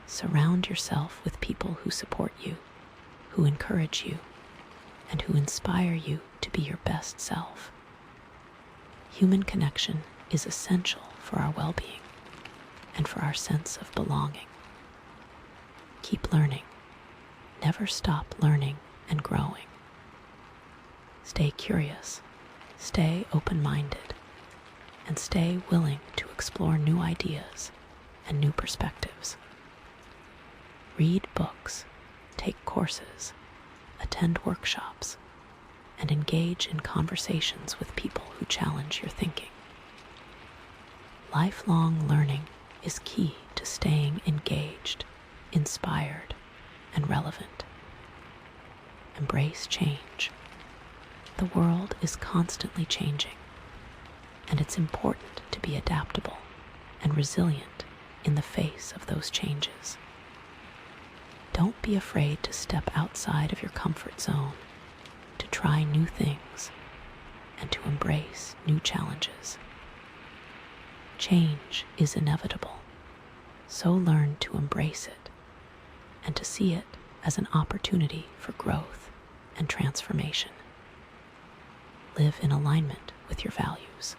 Surround yourself with people who support you, who encourage you, and who inspire you to be your best self. Human connection is essential for our well-being and for our sense of belonging. Keep learning. Never stop learning and growing. Stay curious, stay open-minded, and stay willing to explore new ideas and new perspectives. Read books, take courses, attend workshops, and engage in conversations with people who challenge your thinking. Lifelong learning is key to staying engaged, inspired, and relevant. Embrace change. The world is constantly changing, and it's important to be adaptable and resilient in the face of those changes. Don't be afraid to step outside of your comfort zone, to try new things, and to embrace new challenges. Change is inevitable, so learn to embrace it and to see it as an opportunity for growth and transformation. Live in alignment with your values.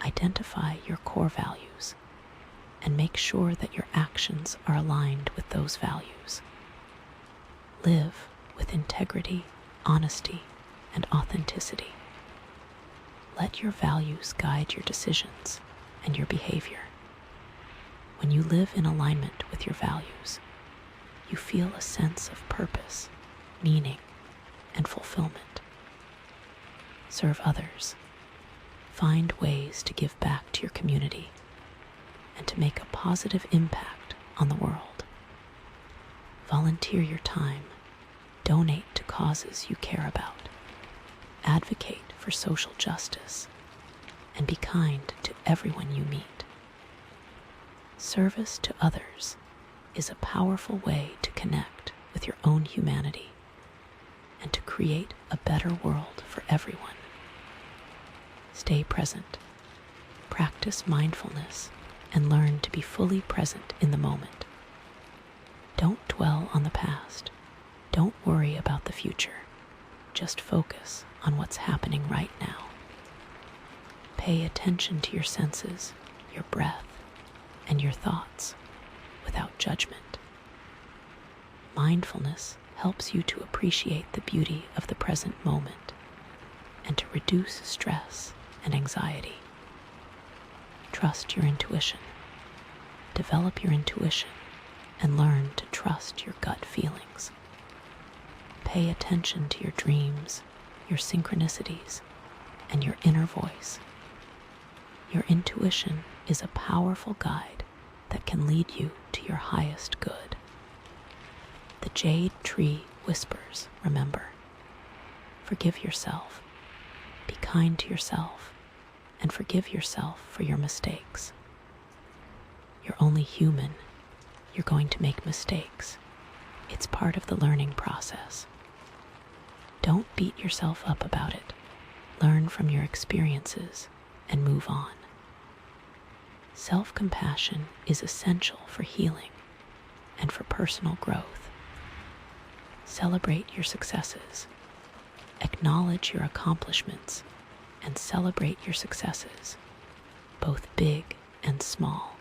Identify your core values and make sure that your actions are aligned with those values. Live with integrity, honesty, and authenticity. Let your values guide your decisions and your behavior. When you live in alignment with your values, you feel a sense of purpose, meaning, and fulfillment. Serve others. Find ways to give back to your community and to make a positive impact on the world. Volunteer your time. Donate to causes you care about. Advocate for social justice. And be kind to everyone you meet. Service to others is a powerful way to connect with your own humanity and to create a better world for everyone. Stay present. Practice mindfulness and learn to be fully present in the moment. Don't dwell on the past. Don't worry about the future. Just focus on what's happening right now. Pay attention to your senses, your breath, and your thoughts without judgment. Mindfulness helps you to appreciate the beauty of the present moment and to reduce stress and anxiety. Trust your intuition. Develop your intuition and learn to trust your gut feelings. Pay attention to your dreams, your synchronicities, and your inner voice. Your intuition is a powerful guide that can lead you to your highest good. The jade tree whispers, remember. Forgive yourself. Be kind to yourself and forgive yourself for your mistakes. You're only human. You're going to make mistakes. It's part of the learning process. Don't beat yourself up about it. Learn from your experiences and move on. Self-compassion is essential for healing and for personal growth. Celebrate your successes. Acknowledge your accomplishments and celebrate your successes both big and small.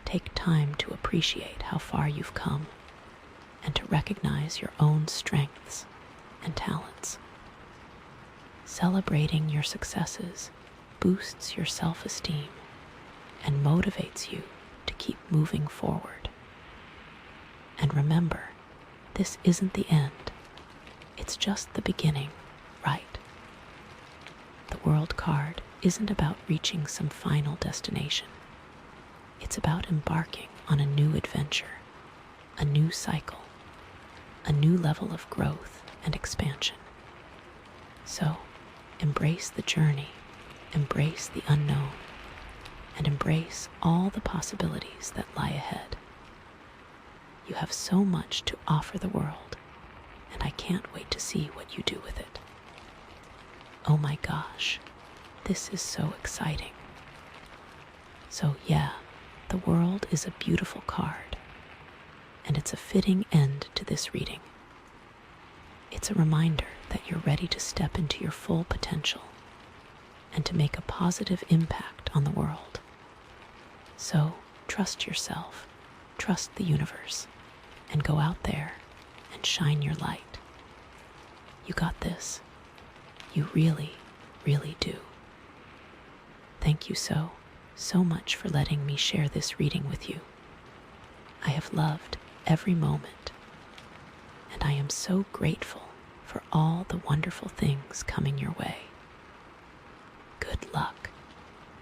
Take time to appreciate how far you've come and to recognize your own strengths and talents. Celebrating your successes boosts your self-esteem and motivates you to keep moving forward. And remember, this isn't the end. It's just the beginning, right? The World card isn't about reaching some final destination. It's about embarking on a new adventure, a new cycle, a new level of growth and expansion. So, embrace the journey, embrace the unknown, and embrace all the possibilities that lie ahead. You have so much to offer the world, and I can't wait to see what you do with it. Oh my gosh, this is so exciting. So yeah, the world is a beautiful card, and it's a fitting end to this reading. It's a reminder that you're ready to step into your full potential and to make a positive impact on the world. So trust yourself, trust the universe, and go out there and shine your light. You got this. You really, really do. Thank you so much for letting me share this reading with you. I have loved every moment, and I am so grateful for all the wonderful things coming your way.